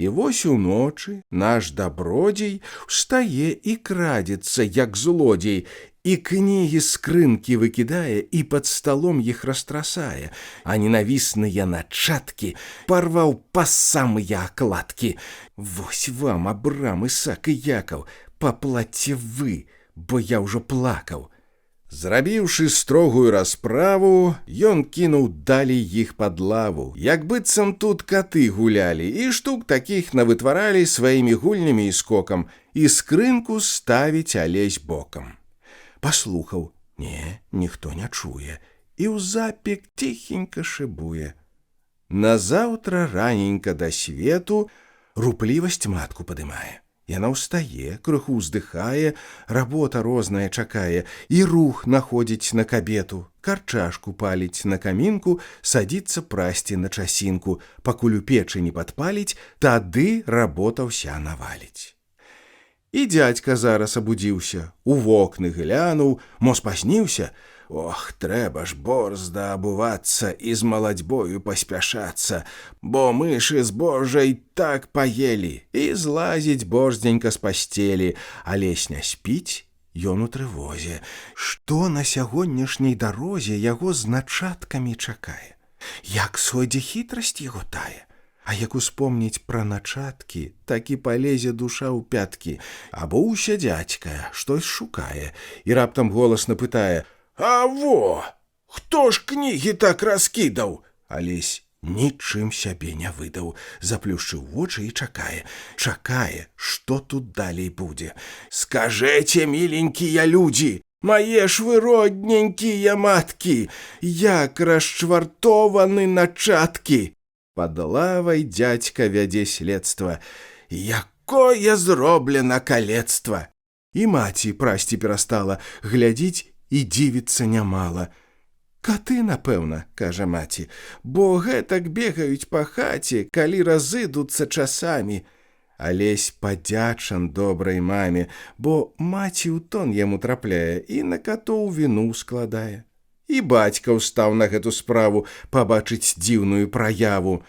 І вось уночы наш дабродзей устае і крадзецца, як злодзей, і кнігі з скрынкі выкідае і пад сталом іх растрасае, а ненавісныя начаткі парваў па самыя акладкі. Вось вам, Абрам, Ісак і Якаў, паплаце вы, бо я ўжо плакаў. Зрабіўшы строгую расправу, ён кінуў далей іх пад лаву, як быццам тут каты гулялі, і штук такіх навытваралі сваімі гульнямі і скокам, і скрынку ставіць Алесь бокам. Паслухаў, не, ніхто не чуе, і ў запек ціхенька шыбуе. Назаўтра раненька да свету руплівасць матку падымае. Яна ўстае, крыху ўздыхае, работа розная чакае, і рух находзіць на кабету, карчашку паліць на камінку, садзіцца прасці на часінку, пакуль у печы не падпаліць, тады работа ўся наваліць. І дзядзька зараз абудзіўся, у вокны глянуў, мо спазніўся. Ох, трэба ж борзда абувацца і з маладзьбою паспяшацца, бо мышы з Божай так паелі, і злазіць борздзенька з пасцелі, Алесь не спіць, ён у трывозе. Што на сягонняшняй дарозе яго з начаткамі чакае? Як сойдзе хітрасць яго тая? А як успомніць пра начаткі, так і палезе душа ў пяткі. Абуўся дзядзька, штось шукае, і раптам голасна пытае: «А во! Хто ж кнігі так раскідаў?» Алесь нічым сябе не выдаў, заплюшчыў вочы і чакае. Чакае, што тут далей будзе. «Скажэце, міленькія людзі, мае ж вы родненькія маткі, як расчвартованы начаткі!» Пад лавай дзядзька вядзе следства. Якое зроблена калецтва! І маці прасці перастала, глядзіць і дзівіцца нямала. «Каты, напэўна, — кажа маці, — бо гэтак бегаюць па хаце, калі разыдуцца часамі». Алесь падзячан добрай маме, бо маці ў тон яму трапляе і на катоў віну складае. І бацька ўстаў на гэту справу пабачыць дзіўную праяву.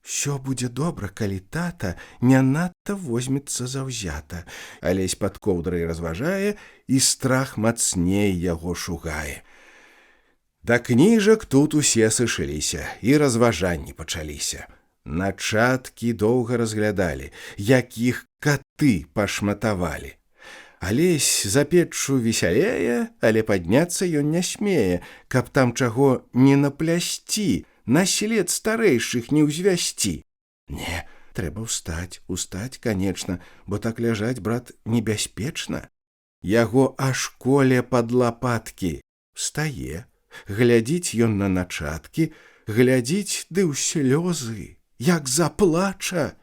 «Всё будзе добра, калі тата не надта возьмецца заўзята». Алесь пад коўдрай разважае, і страх мацней яго шугае. Да кніжак тут усе сышліся, і разважанні пачаліся. Начаткі доўга разглядалі, як іх каты пашматавалі. Алесь за печчу весялее, але падняцца ён не смее, каб там чаго не наплясці, на след старэйшых не ўзвясці. Не, трэба устаць, конечно, бо так ляжаць, брат, небяспечна. Яго аж коле пад лапаткі. Встае, глядзіць ён на начаткі, глядзіць ды ў слёзы, як заплача.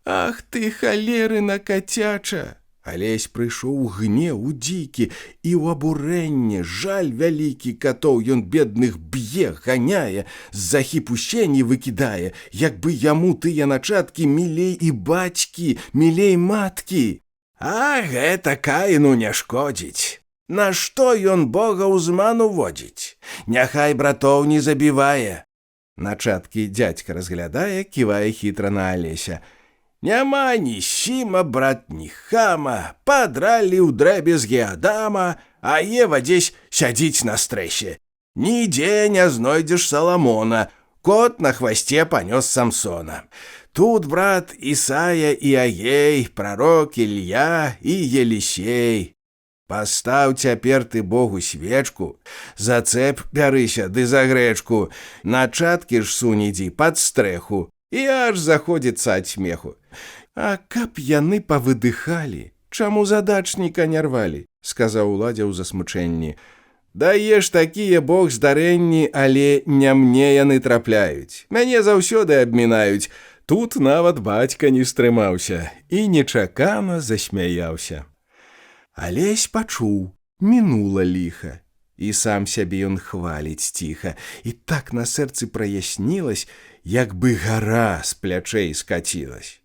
Ах ты, халерына кацяча! Алесь прыйшоў у гнеў, у дзікі, і ў абурэнне, жаль вялікі катоў ён бедных б'е, ганяе, з-за хіпу сені выкідае, як бы яму тыя начаткі мілей і бацькі, мілей маткі. А гэта Каіну не шкодзіць. Нашто ён Бога ў зман уводзіць? Няхай братоў не забівае. Начаткі дзядзька разглядае, ківае хітра на Алеся. Няма ні сіма, брат, ні хама, падралі ў драбезгі Адама, а Ева дзесь сядзіць на стрэсе. Нідзе не знойдзеш Саламона, кот на хвасце панёс Самсона. Тут, брат, Ісая і Агей, прарок Ілья і Елісей. Пастаў цяпер ты Богу свечку, за цэп бярыся ды за грэчку, начаткі ж сунь ідзі пад стрэху, і аж заходзіцца ад смеху. А каб яны павыдыхалі, чаму задачніка не рвалі, сказаў уладзя ў засмучэнні. Даеш такія Бог здарэнні, але не мне яны трапляюць. Мяне заўсёды абмінаюць. Тут нават бацька не стрымаўся і нечакана засмяяўся. Алесь пачуў, мінула ліха, і сам сябе ён хваліць ціха, і так на сэрцы праяснілась, як бы гара з плячэй скацілась.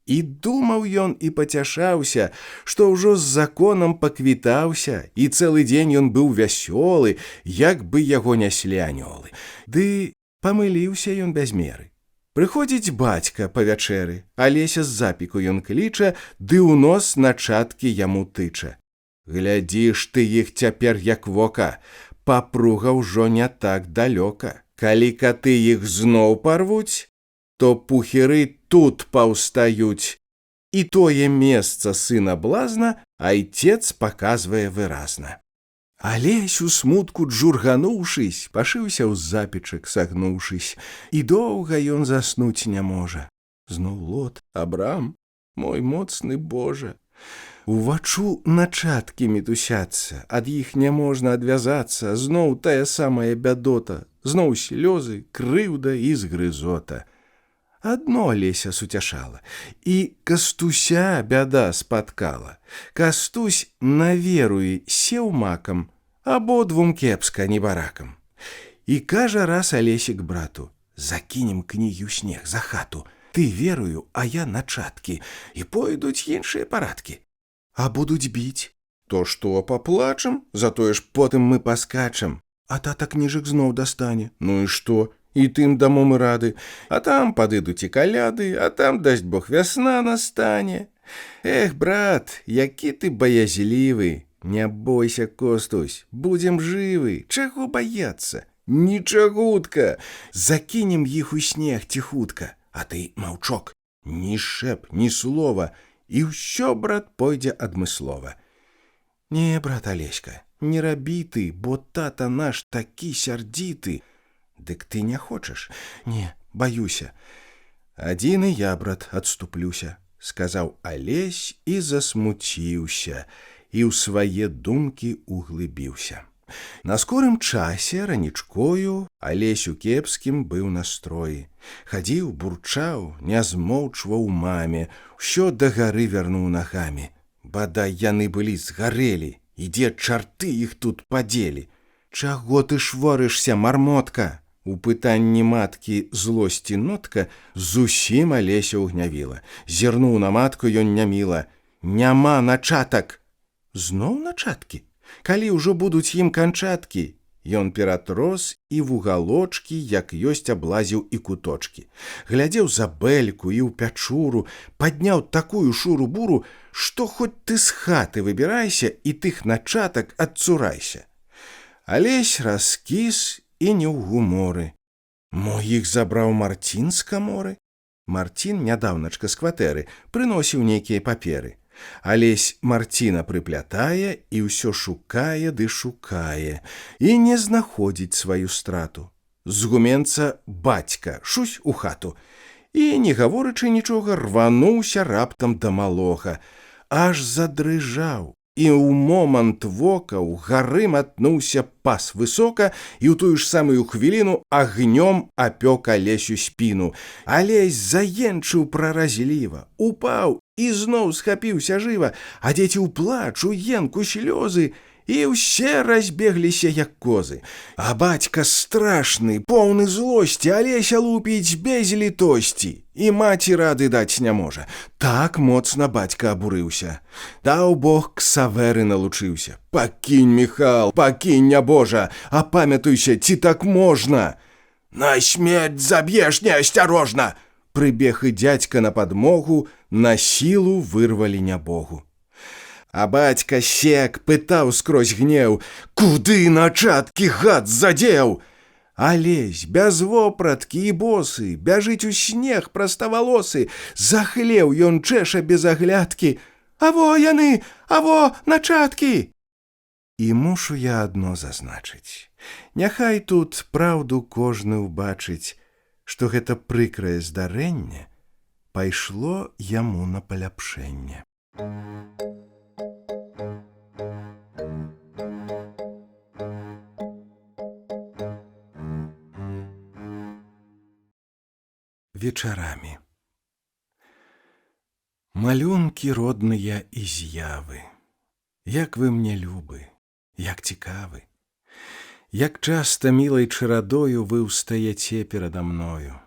І думаў ён і пацяшаўся, што ўжо з законам паквітаўся, і цэлы дзень ён быў вясёлы, як бы яго няслі анёлы. Ды памыліўся ён без меры. Прыходзіць бацька па вячэры, Алеся з запеку ён кліча, ды ў нос начаткі яму тыча. Глядзіш ты іх цяпер як вока, папруга ўжо не так далёка. Калі каты іх зноў парвуць, то пухеры тут паўстаюць. І тое месца сына блазна айцец паказвае выразна. Алесь у смутку джургануўшись, пашыўся ў запечак сагнуўшись, і доўга ён заснуць не можа. Зноў лот, Абрам, мой моцны Божа. Увачу начаткі мітусяцца, ад іх няможна адвязацца, зноў тая самая бядота, зноў слёзы, крыўда і згрызота. Адно Алеся суцяшала, і Кастуся бяда спаткала. Кастусь на веруі сеў макам, абодвум кепска небаракам. І кажа раз Алесік брату: «Закінем кнігі ў снег за хату, ты верую, а я начаткі, і пойдуць іншыя парадкі. А будуць біць, то што, паплачам, затое ж потым мы паскачам. А тата кніжак зноў дастане, ну і што? І тым дамом і рады, а там падыдуць і каляды, а там, дасць Бог, вясна настане. Эх, брат, які ты баязлівы, не бойся, Костусь, будзем жывы, чаго баяцца? Нічагутка, закінем іх у снег ціхутка, а ты маўчок, ні шэп, ні слова, і ўсё, брат, пойдзе адмыслова. Не, брат Алеська, не рабі ты, бо тата наш такі сярдзіты. Дык ты не хочаш? Не, баюся. Адзін і я, брат, адступлюся, сказаў Алесь і засмуціўся, і ў свае думкі углыбіўся. На скорым часе ранічкою Алесь у кепскім быў настроі. Хадзіў, бурчаў, не змоўчваў маме, усё да гары вярнуў нагамі. Бадай яны былі згарэлі, і дзе чарты іх тут падзелі. Чаго ты шворышся, мармотка? У пытанні маткі злосці нотка зусім Алеся ўгнявіла. Зірнуў на матку ён няміла. Няма начатак. Зноў начаткі? Калі ўжо будуць ім канчаткі? Ён ператрос і вугалочкі, як ёсць, аблазіў і куточкі. Глядзеў за бэльку і ў пячуру, падняў такую шуру-буру, што хоць ты з хаты выбірайся і тых начатак адцурайся. Алесь раскіс і не ў гуморы. Мо іх забраў Марцін з каморы? Марцін нядаўначка з кватэры прыносіў нейкія паперы. Алесь Марціна прыплятае і ўсё шукае ды шукае і не знаходзіць сваю страту. З гуменца бацька шусь у хату і, не гаворачы нічога, рвануўся раптам да малога, аж задрыжаў. І ў момант вока ў гары матнуўся пас высока і ў тую ж самую хвіліну агнём апёк Алесю спіну. Алесь заенчыў праразліва, упаў і зноў схапіўся жыва, а дзеці ў плач, у енку слёзы, і ўсе разбегліся, як козы. А бацька страшны, поўны злосці, Алеся лупіць без літосці, і маці рады даць не можа. Так моцна бацька абурыўся. Даў Бог, Ксаверы налучыўся. Пакінь, Міхал, пакінь, нябожа, апамятуйся, ці так можна? На смерць заб'еш неасцярожна! Прыбег і дзядзька на падмогу, на сілу вырвалі нябогу. А бацька сек, пытаў скрозь гнеў: «Куды начаткі, гад, задзеў?» Алесь без вопраткі і босы бяжыць у снег праставалосы, за хлеў ён чэша без аглядкі: «Аво яны, аво начаткі!» І мушу я адно зазначыць. Няхай тут праўду кожны ўбачыць, што гэта прыкрае здарэнне пайшло яму на паляпшэнне. Вечарамі. Малюнкі родныя і з'явы, як вы мне любы, як цікавы, як часта мілай чарадою вы ўстаяце перада мною,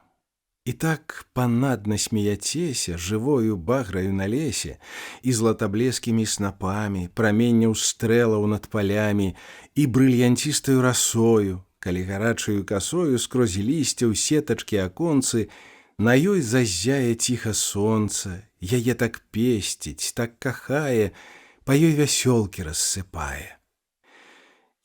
і так панадна смеяцеся жывою баграю на лесе і златаблескімі снапамі праменняў стрэлаў над палямі і брыльянцістаю расою, калі гарачаю касою скрозь лісця ў сетачкі аконцы на ёй заззяе ціха сонца, яе так песціць, так кахае, па ёй вясёлкі рассыпае.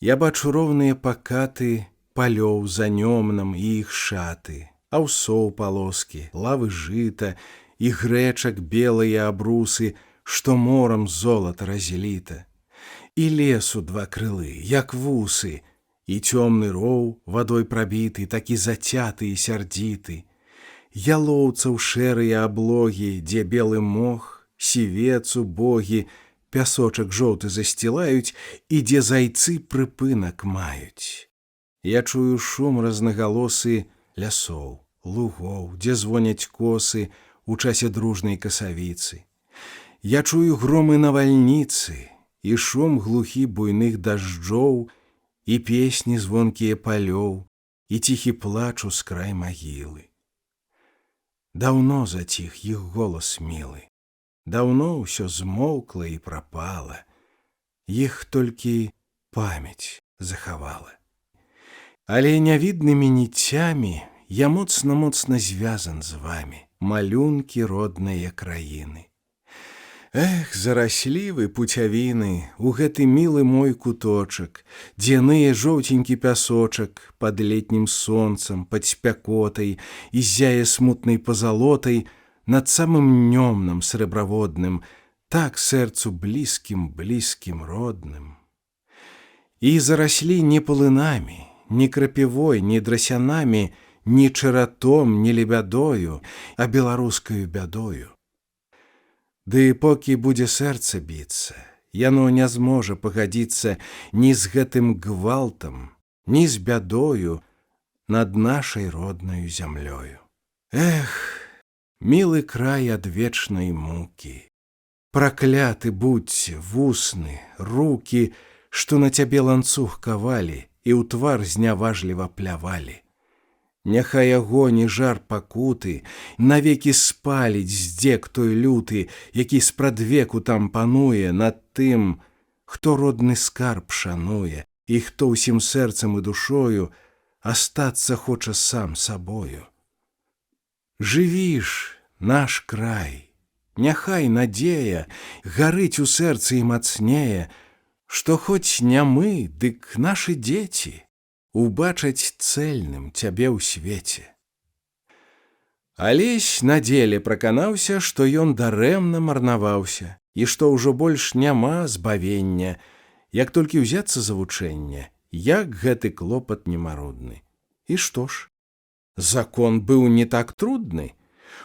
Я бачу роўныя пакаты палёў за нёмнам і іх шаты, аўсоў палоскі, лавы жыта і грэчак белыя абрусы, што морам золата разліта. І лесу два крылы, як вусы, і цёмны роў вадой прабіты, такі зацяты і сярдзіты. Ялоўцаў шэрыя аблогі, дзе белы мох, сівец убогі, пясочак жоўты засцілаюць і дзе зайцы прыпынак маюць. Я чую шум рознагалосы лясоў, лугоў, дзе звоняць косы у часе дружнай касавіцы. Я чую громы навальніцы і шум глухі буйных дажджоў і песні звонкія палёў і ціхі плач у скрай магілы. Даўно заціх іх голас мілы, даўно ўсё змоўкла і прапала, іх толькі памяць захавала. Але нявіднымі ніцямі я моцна-моцна звязан з вамі, малюнкі родныя краіны. Эх, зараслі вы, пуцявіны, у гэты мілы мой куточак, дзе ные жоўценькі пясочак пад летнім сонцам, пад спякотай і зяе смутнай пазалотай над самым нёмным срэбраводным, так сэрцу блізкім родным. І зараслі не палынамі, ні крапівой, ні драсянамі, ні чаратом, ні лебядою, а беларускаю бядою. Ды покі будзе сэрца біцца, яно не зможа пагадзіцца ні з гэтым гвалтам, ні з бядою над нашай роднаю зямлёю. Эх, мілы край ад вечнай мукі, пракляты будзьце вусны, рукі, што на цябе ланцуг кавалі і ў твар зняважліва плявалі. Няхай агонь і жар пакуты навекі спаліць здзек той люты, які спрадвеку там пануе над тым, хто родны скарб шануе, і хто ўсім сэрцам і душою астацца хоча сам сабою. Жыві ж, наш край, няхай надзея гарыць у сэрцы і мацнее, што хоць не мы, дык нашы дзеці убачаць цэльным цябе ў свеце. Алесь на деле праканаўся, што ён дарэмна марнаваўся і што ўжо больш няма збавення, як толькі ўзяцца за вучэнне, як гэты клопат немарудны. І што ж? Закон быў не так трудны.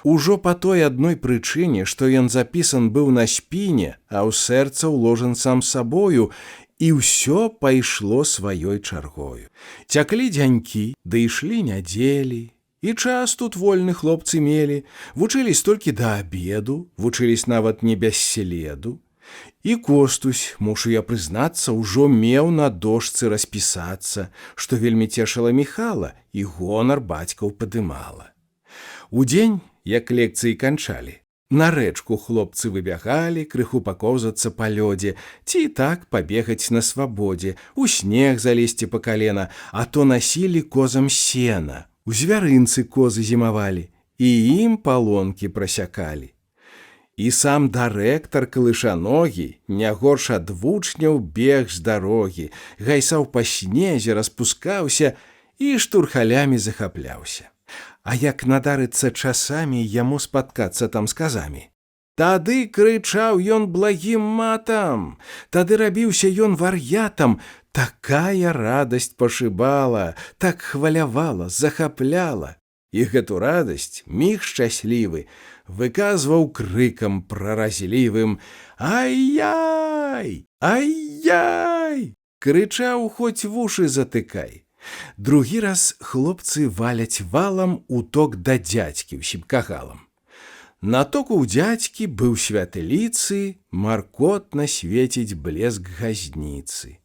Ужо па той адной прычыне, што ён запісан быў на спіне, а ў сэрца ўложан сам сабою, і ўсё пайшло сваёй чаргою. Цяклі дзянькі, ды ішлі нядзелі, і час тут вольны хлопцы мелі, вучылись толькі да абеду, вучылись нават не без следу. І Костусь, мушу я прызнацца, ужо меў на дошцы распісацца, што вельмі цешыла Міхала і гонар бацькаў падымала. Удзень, як лекцыі канчалі, на рэчку хлопцы выбягалі крыху пакоўзацца па лёдзе ці так пабегаць на свабодзе, у снег залезці па калена, а то насілі козам сена, у звярынцы козы зімавалі, і ім палонкі прасякалі. І сам дырэктар Калышаногі не горш ад вучняў бег з дарогі, гайсаў па снезе, распускаўся і штурхалямі захапляўся. А як надарыцца часамі яму спаткацца там з казамі, тады крычаў ён благім матам, тады рабіўся ён вар'ятам, такая радасць пашыбала, так хвалявала, захапляла. І гэту радасць міг шчаслівы выказваў крыкам праразлівым: «Ай-яй! Ай-яй!» Крычаў, хоць вушы затыкай. Другі раз хлопцы валяць валам у ток да дзядзькі ўсім кагалам. На току ў дзядзькі быў святліцы, маркотна свеціць блеск газніцы.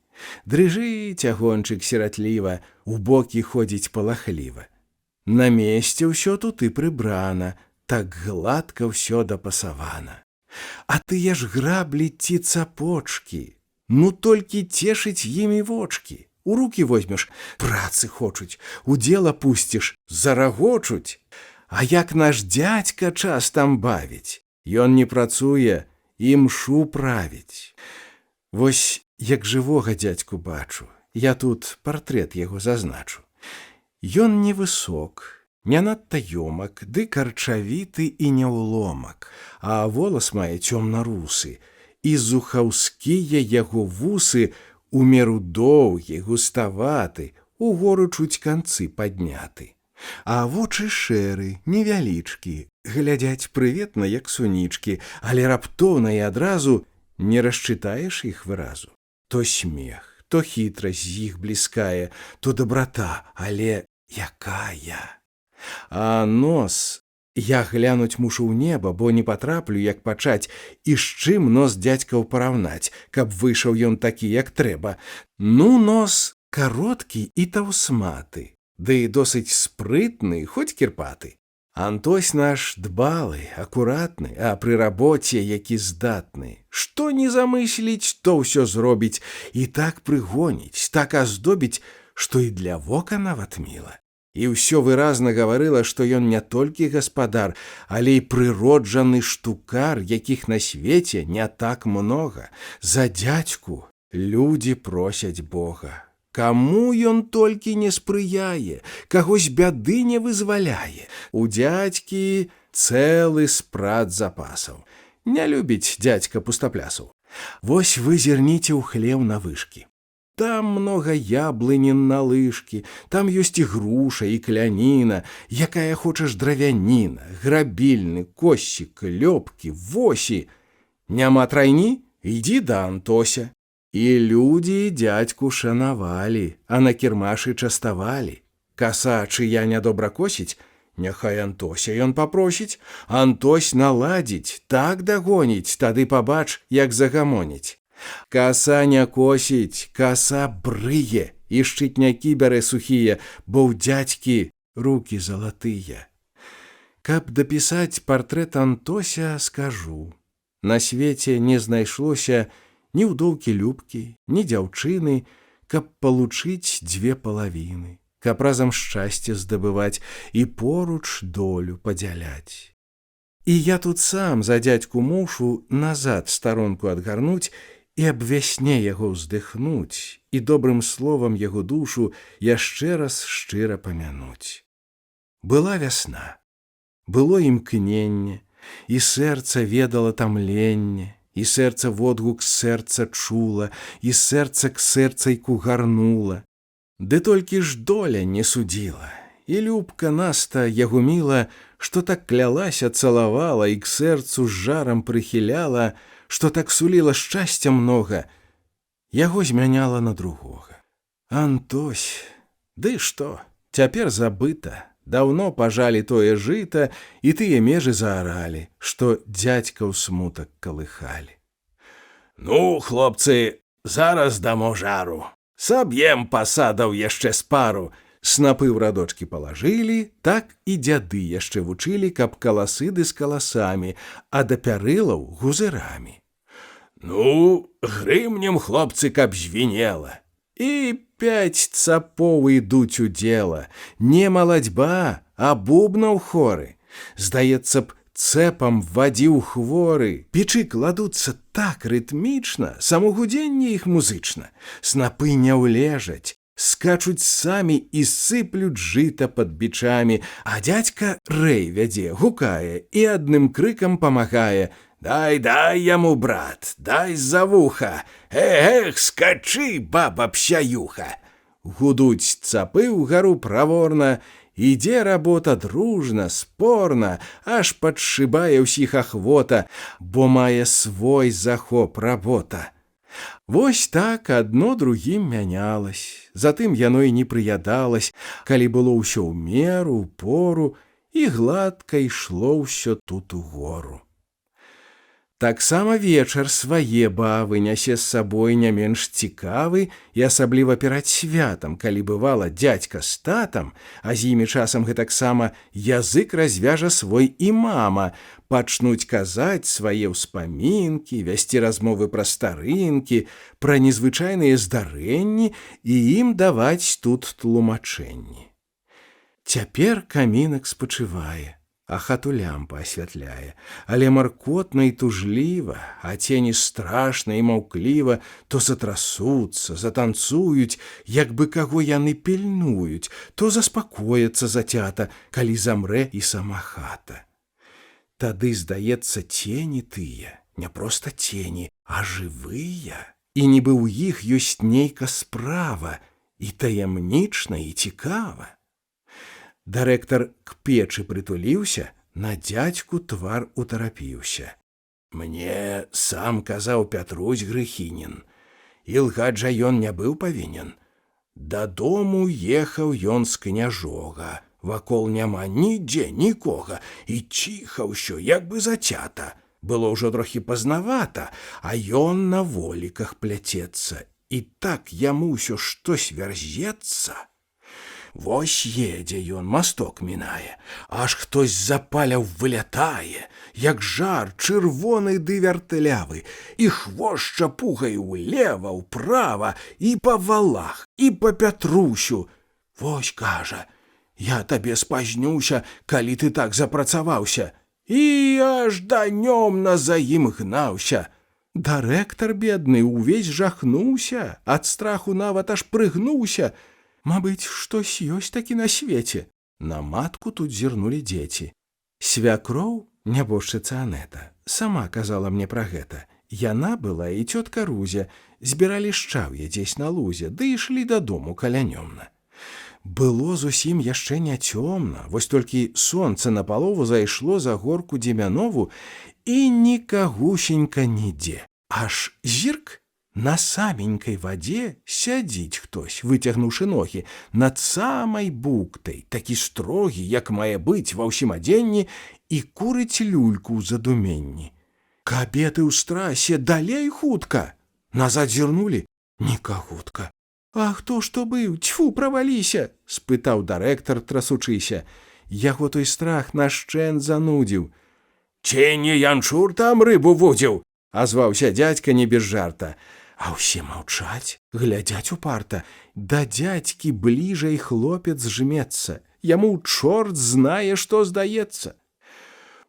Дрыжыць агончык сіратліва, у бокі ходзіць палахліва. На месце ўсё тут і прыбрана, так гладка ўсё дапасавана. А тыя ж граблі ці цапочкі, ну толькі цешыць імі вочкі. У рукі возьмеш, працы хочуць, у дзела пусціш, зарагочуць. А як наш дзядзька час там бавіць? Ён не працуе, імшу правіць. Вось як жывога дзядзьку бачу, я тут партрэт яго зазначу. Ён невысок, не надта ёмак, ды карчавіты і няўломак, а волас мае цёмна-русы, і зухаўскія яго вусы у меру доўгі, густаваты, угору чуць канцы падняты. А вочы шэры, невялічкі, глядяць прыветна, як сунічкі, але раптоўна і адразу не расчытаеш іх выразу. То смех, то хітрасць з іх бліскае, то дабрата, але якая? А нос... Я глянуць мушу ў неба, бо не патраплю, як пачаць, і з чым нос дзядзькаў параўнаць, каб выйшаў ён такі, як трэба. Ну, нос кароткі і таўсматы, ды досыць спрытны, хоць кірпаты. Антось наш дбалы, акуратны, а пры рабоце які здатны. Што не замысліць, то ўсё зробіць, і так прыгоніць, так аздобіць, што і для вока нават міла. І ўсё выразна гаварыла, што ён не толькі гаспадар, але і прыроджаны штукар, якіх на свеце не так многа. За дзядзьку людзі просяць Бога. Каму ён толькі не спрыяе, каго з бяды не вызваляе. У дзядзькі цэлы спрат запасаў. Не любіць дзядзька пустаплясаў. Вось вы зірніце ў хлеў на вышкі. Там много яблынін на лыжкі, там ёсць і груша, і кляніна, якая хочаш дравяніна, грабільны, косік, лёпкі, восі. Няма трайні? Ідзі да Антося. І людзі дзядзьку шанавалі, а на кірмашы частавалі. Каса чыя нядобра косіць, няхай Антося ён папросіць, Антось наладзіць, так дагоніць, тады пабач, як загамоніць. Каса не косіць, каса брые, і шчытнякі бярэ сухія, бо ў дзядзькі рукі залатыя. Каб дапісаць партрэт Антося, скажу. На свеце не знайшлося ні ўдоўкі Любкі, ні дзяўчыны, каб получыць дзве палавіны, каб разам шчасце здабываць і поруч долю падзяляць. І я тут сам за дзядзьку мушу назад старонку адгарнуць і аб вясне яго ўздыхнуць і добрым словам яго душу яшчэ раз шчыра памянуць. Была вясна, было імкненне, і сэрца ведала тамленне, і сэрца водгук сэрца чула, і сэрца к сэрцайку гарнула. Ды толькі ж доля не судзіла, і любка наста яго міла, што так клялася, цалавала і к сэрцу з жарам прыхіляла, што так суліла шчасця многа, яго змяняла на другога. Антось, ды што, цяпер забыта, даўно пажалі тое жыта, і тыя межы зааралі, што дзядзька ў смутак калыхалі. Ну, хлопцы, зараз дамо жару, саб'ем пасадаў яшчэ з пару. Снапы ў радочкі палажылі, так і дзяды яшчэ вучылі, каб каласы ды з каласамі, а да пярылаў гузырамі. Ну, грымнем, хлопцы, каб звінела. І 5 цапоў ідуць у дзела, не малацьба, а бубнаў хоры. Здаецца б, цэпам вадзіў хворы, печы кладуцца так рытмічна, само гудзенне іх музычна, снапы не ўлежаць, скачуць самі і сыплюць жыта пад бичамі, а дзядзька рэй вядзе, гукае і адным крыкам памагае: «Дай, дай яму, брат, дай за вуха! Эх, скачы, баба псяюха!» Гудуць цапы ўгару праворна, ідзе работа дружна, спорна, аж падшыбае ўсіх ахвота, бо мае свой захоп работа. Вось так адно другім мянялась, затым яно і не прыядалась, калі было ўсё ў меру, ў пору, і гладка ішло ўсё тут угору. Таксама вечар свае бавы нясе з сабой не менш цікавы і асабліва перад святам, калі бывала дзядзька з татам, а з імі часам гэтаксама язык развяжа свой і мама, пачнуць казаць свае ўспамінкі, весці размовы пра старынкі, пра незвычайныя здарэнні і ім даваць тут тлумачэнні. Цяпер камінак спачывае, а хату лямпа асвятляе, але маркотна і тужліва, а цені страшна і маўкліва то затрасуцца, затанцуюць, як бы каго яны пільнуюць, то заспакояцца зацята, калі замрэ і сама хата. Тады, здаецца, цені тыя, не проста цені, а жывыя, і нібы ў іх ёсць нейка справа, і таямнічна, і цікава. Дырэктар к печы прытуліўся, на дзядзьку твар утарапіўся. Мне сам казаў Пятрусь Грыхінін, і лгаць жа ён не быў павінен. Дадому ехаў ён з княжога, вакол няма нідзе нікога, і ціха ўсё, як бы зацята. Было ўжо трохі пазнавата, а ён на воліках пляцецца, і так яму ўсё штось вярзецца. Вось едзе ён, масток мінае, аж хтось запаляў вылятае, як жар чырвоны ды вяртылявы, і хвост чапугай улева, ўправа, і па валах, і па Пятрусю. Вось, кажа, я табе спазнюся, калі ты так запрацаваўся. І аж данёмна за ім гнаўся. Дырэктар бедны увесь жахнуўся, ад страху нават аж прыгнуўся. Мабыць, штось ёсць такі на свеце. На матку тут зірнулі дзеці. Свякроў, нябожчыца Анета, сама казала мне пра гэта. Яна была і цётка Рузя, збіралі шчаўе дзесь на лузе, ды ішлі дадому калянёмна. Было зусім яшчэ не цёмна, вось толькі сонца напалову зайшло за горку Демянову, і нікагусенька нідзе. Аж зірк, на саменькай вадзе сядзіць хтось, выцягнуўшы ногі, над самай буктай, такі строгі, як мае быць ва ўсім адзенні, і курыць люльку ў задуменні. Кабеты ў страсе, далей хутка! Назад зірнулі? Нікагутка. А хто што быў? Цьфу, праваліся! — спытаў дырэктар, трасучыся. Яго той страх нашчэнт занудзіў. Ці не янчур там рыбу вудзіў? — азваўся дзядзька не без жарта. А ўсе маўчаць, глядзяць упарта. Да дзядзькі бліжэй хлопец жмецца. Яму чорт знае, што здаецца.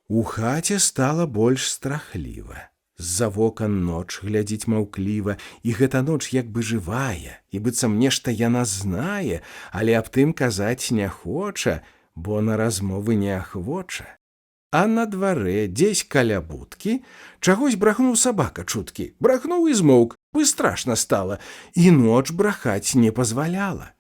У хаце стала больш страхліва. З-за вокон ноч глядзіць маўкліва, і гэта ноч як бы жывая, і быццам нешта яна знае, але аб тым казаць не хоча, бо на размовы не ахвоча. А на дварэ, дзесь каля будкі, чагось брахнуў сабака чуткі. Брахнуў і змоўк, бы страшна стала, і ноч брахаць не пазваляла.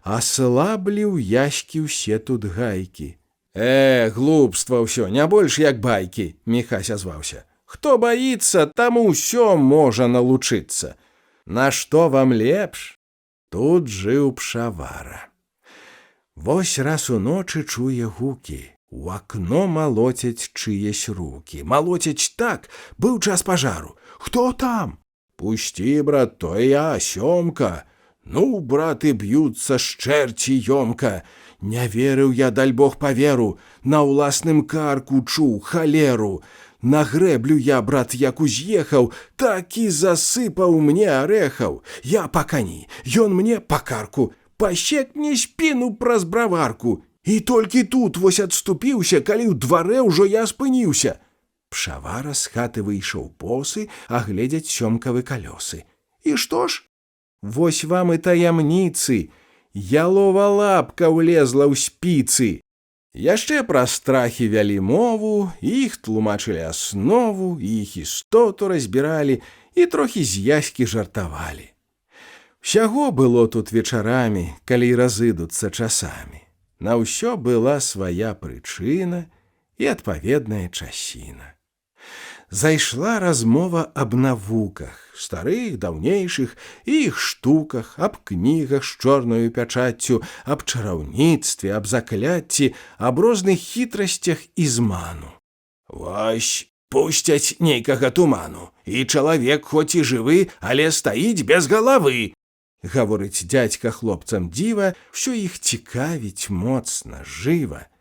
Аслаблі ў яські ўсе тут гайкі. Глупства ўсё, не больш як байкі, Міхась азваўся. Хто баіцца, таму ўсё можа налучыцца. На што вам лепш? Тут жыў Пшавара. Вось раз уночы чуе гукі. У акно малоцяць чыесь рукі. Малоцяць так, быў час пажару. Хто там? Пусці, брат, то я, Сёмка. Ну, браты, б'юцца з чэрці ёмка. Не верыў я, даль Бог паверу, на ўласным карку чуў халеру. На грэблю я, брат, як уз'ехаў, так і засыпаў мне арэхаў. Я па кані, ён мне па карку, пасек мне спіну праз браварку. І толькі тут вось адступіўся, калі ў дварэ ўжо я спыніўся. Пшавара з хаты выйшаў босы, агледзяць Сёмкавы калёсы. І што ж? Вось вам і таямніцы. Ялова лапка ўлезла ў спіцы. Яшчэ пра страхі вялі мову, іх тлумачылі аснову, іх істоту разбіралі і трохі з яські жартавалі. Усяго было тут вечарамі, калі разыдуцца часамі. На ўсё была свая прычына і адпаведная часіна. Зайшла размова аб навуках, старых, даўнейшых, і іх штуках, аб кнігах з чорнаю пячаццю, аб чараўніцтве, аб закляцці, аб розных хітрасцях і зману. Вось пусцяць нейкага туману, і чалавек хоць і жывы, але стаіць без галавы. Гаворыць дзядзька хлопцам дзіва, усё іх цікавіць моцна, жыва.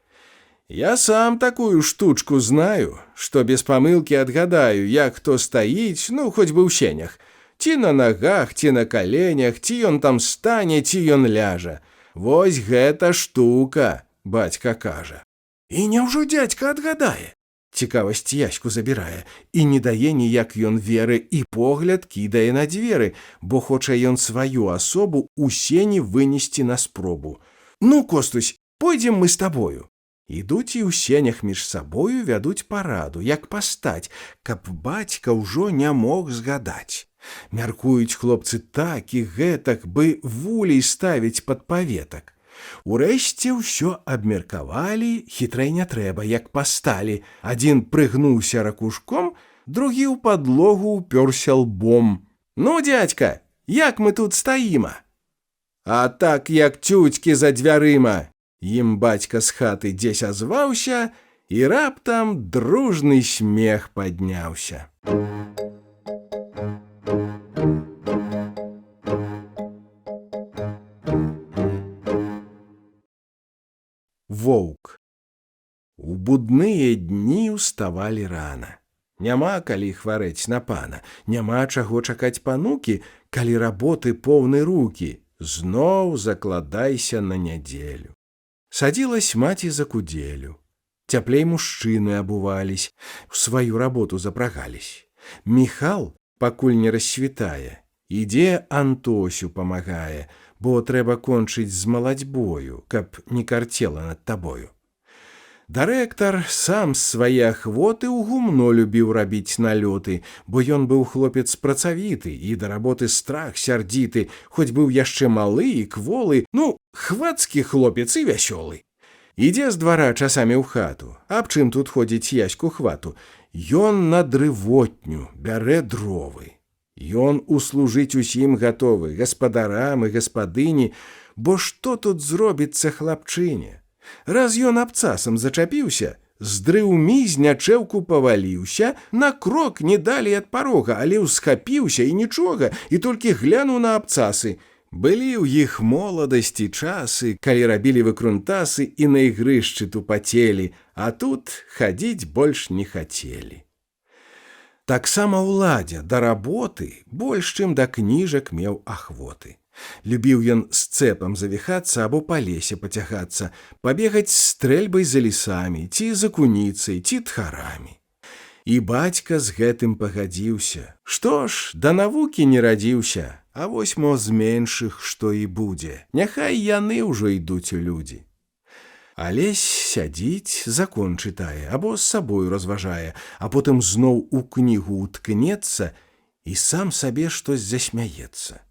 Я сам такую штучку знаю, што без памылкі адгадаю, як хто стаіць, ну, хоць бы ў сенях. Ці на нагах, ці на каленях, ці ён там стане, ці ён ляжа. Вось гэта штука, бацька кажа. І няўжо дзядзька адгадае? Цікавасць яську забірае, і не дае ніяк ён веры, і погляд кідае на дзверы, бо хоча ён сваю асобу ў сені вынесці на спробу. Ну, Костусь, пойдзем мы з табою. Ідуць і ў сенях між сабою вядуць параду, як пастаць, каб бацька ўжо не мог згадаць. Мяркуюць хлопцы так і гэтак, бы вулей ставіць пад паветак. Урэшце ўсё абмеркавалі, хітрэй не трэба, як пасталі. Адзін прыгнуўся ракушком, другі ў падлогу ўпёрся лбом. Ну, дзядзька, як мы тут стаіма? А так, як цюцькі за дзвярыма. Ім бацька з хаты дзесь азваўся, і раптам дружны смех падняўся. Воўк. У будныя дні ўставалі рана. Няма калі хварэць на пана, няма чаго чакаць панукі, калі работы поўны рукі, зноў закладайся на нядзелю. Садзілась маці за кудзелю. Цяплей мужчыны абувались, у сваю работу запрагались. Міхал, пакуль не рассвітае, ідзе Антосю памагае, бо трэба кончыць з малацьбою, каб не карцела над табою. Дырэктар сам з свае ахвоты ў гумно любіў рабіць налёты, бо ён быў хлопец працавіты і да работы страх сярдзіты, хоць быў яшчэ малы і кволы, ну, хвацкі хлопец і вясёлы. Ідзе з двара часамі ў хату, аб чым тут ходзіць яську хвату. Ён на дрывотню бярэ дровы. Ён услужыць усім гатовы, гаспадарам і гаспадыні, бо што тут зробіцца хлапчыне? Раз ён абцасам зачапіўся, з дрыўмі з нячэўку паваліўся, на крок не далі ад парога, але ўсхапіўся і нічога, і толькі глянуў на абцасы. Былі ў іх моладасці часы, калі рабілі выкрунтасы і на ігрышчы тупацелі, а тут хадзіць больш не хацелі. Таксама ўладзя да работы больш чым да кніжак меў ахвоты. Любіў ён з цэпам завіхацца або па лесе пацягацца, пабегаць з стрэльбай за лісамі, ці за куніцай, ці тхарамі. І бацька з гэтым пагадзіўся. Што ж, да навукі не радзіўся, а вось мо з меншых што і будзе. Няхай яны ўжо ідуць у людзі. Алесь сядзіць, закон чытае, або з сабою разважае, а потым зноў у кнігу уткнецца і сам сабе штось засмяецца.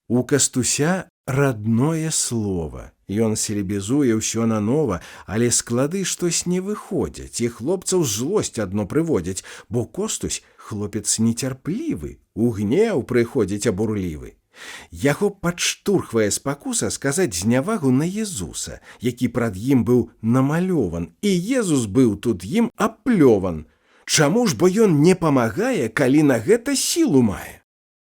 У Кастуся радное слова. Ён селебезуе ўсё нанова, але склады штось не выходзяць, і хлопцаў злосць адно прыводзяць, бо Костусь хлопец нецярплівы, у гнеў прыходзіць абурлівы. Яго падштурхвае спакуса сказаць знявагу на Езуса, які прад ім быў намалёван, і Езус быў тут ім аплёван. Чаму ж бо ён не памагае, калі на гэта сілу мае?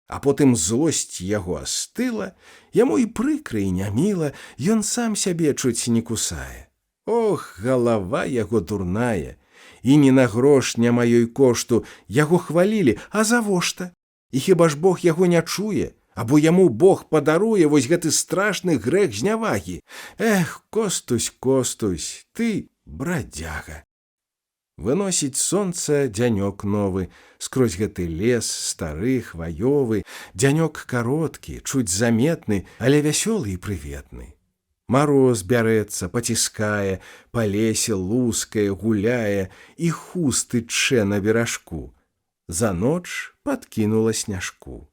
А потым злосць яго астыла, яму і прыкра, і няміла, ён сам сябе чуць не кусае. Ох, галава яго дурная, і ні на грош няма ёй кошту, яго хвалілі, а завошта? І хіба ж Бог яго не чуе? Або яму Бог падаруе вось гэты страшны грэх знявагі. Эх, Костусь, Костусь, ты брадзяга. Выносіць сонца дзянёк новы, скрозь гэты лес, стары, хваёвы, дзянёк кароткі, чуць заметны, але вясёлы і прыветны. Мароз бярэцца, паціскае, па лесе лускае, гуляе, і хусты тчэ на беражку. За ноч падкінула сняжку.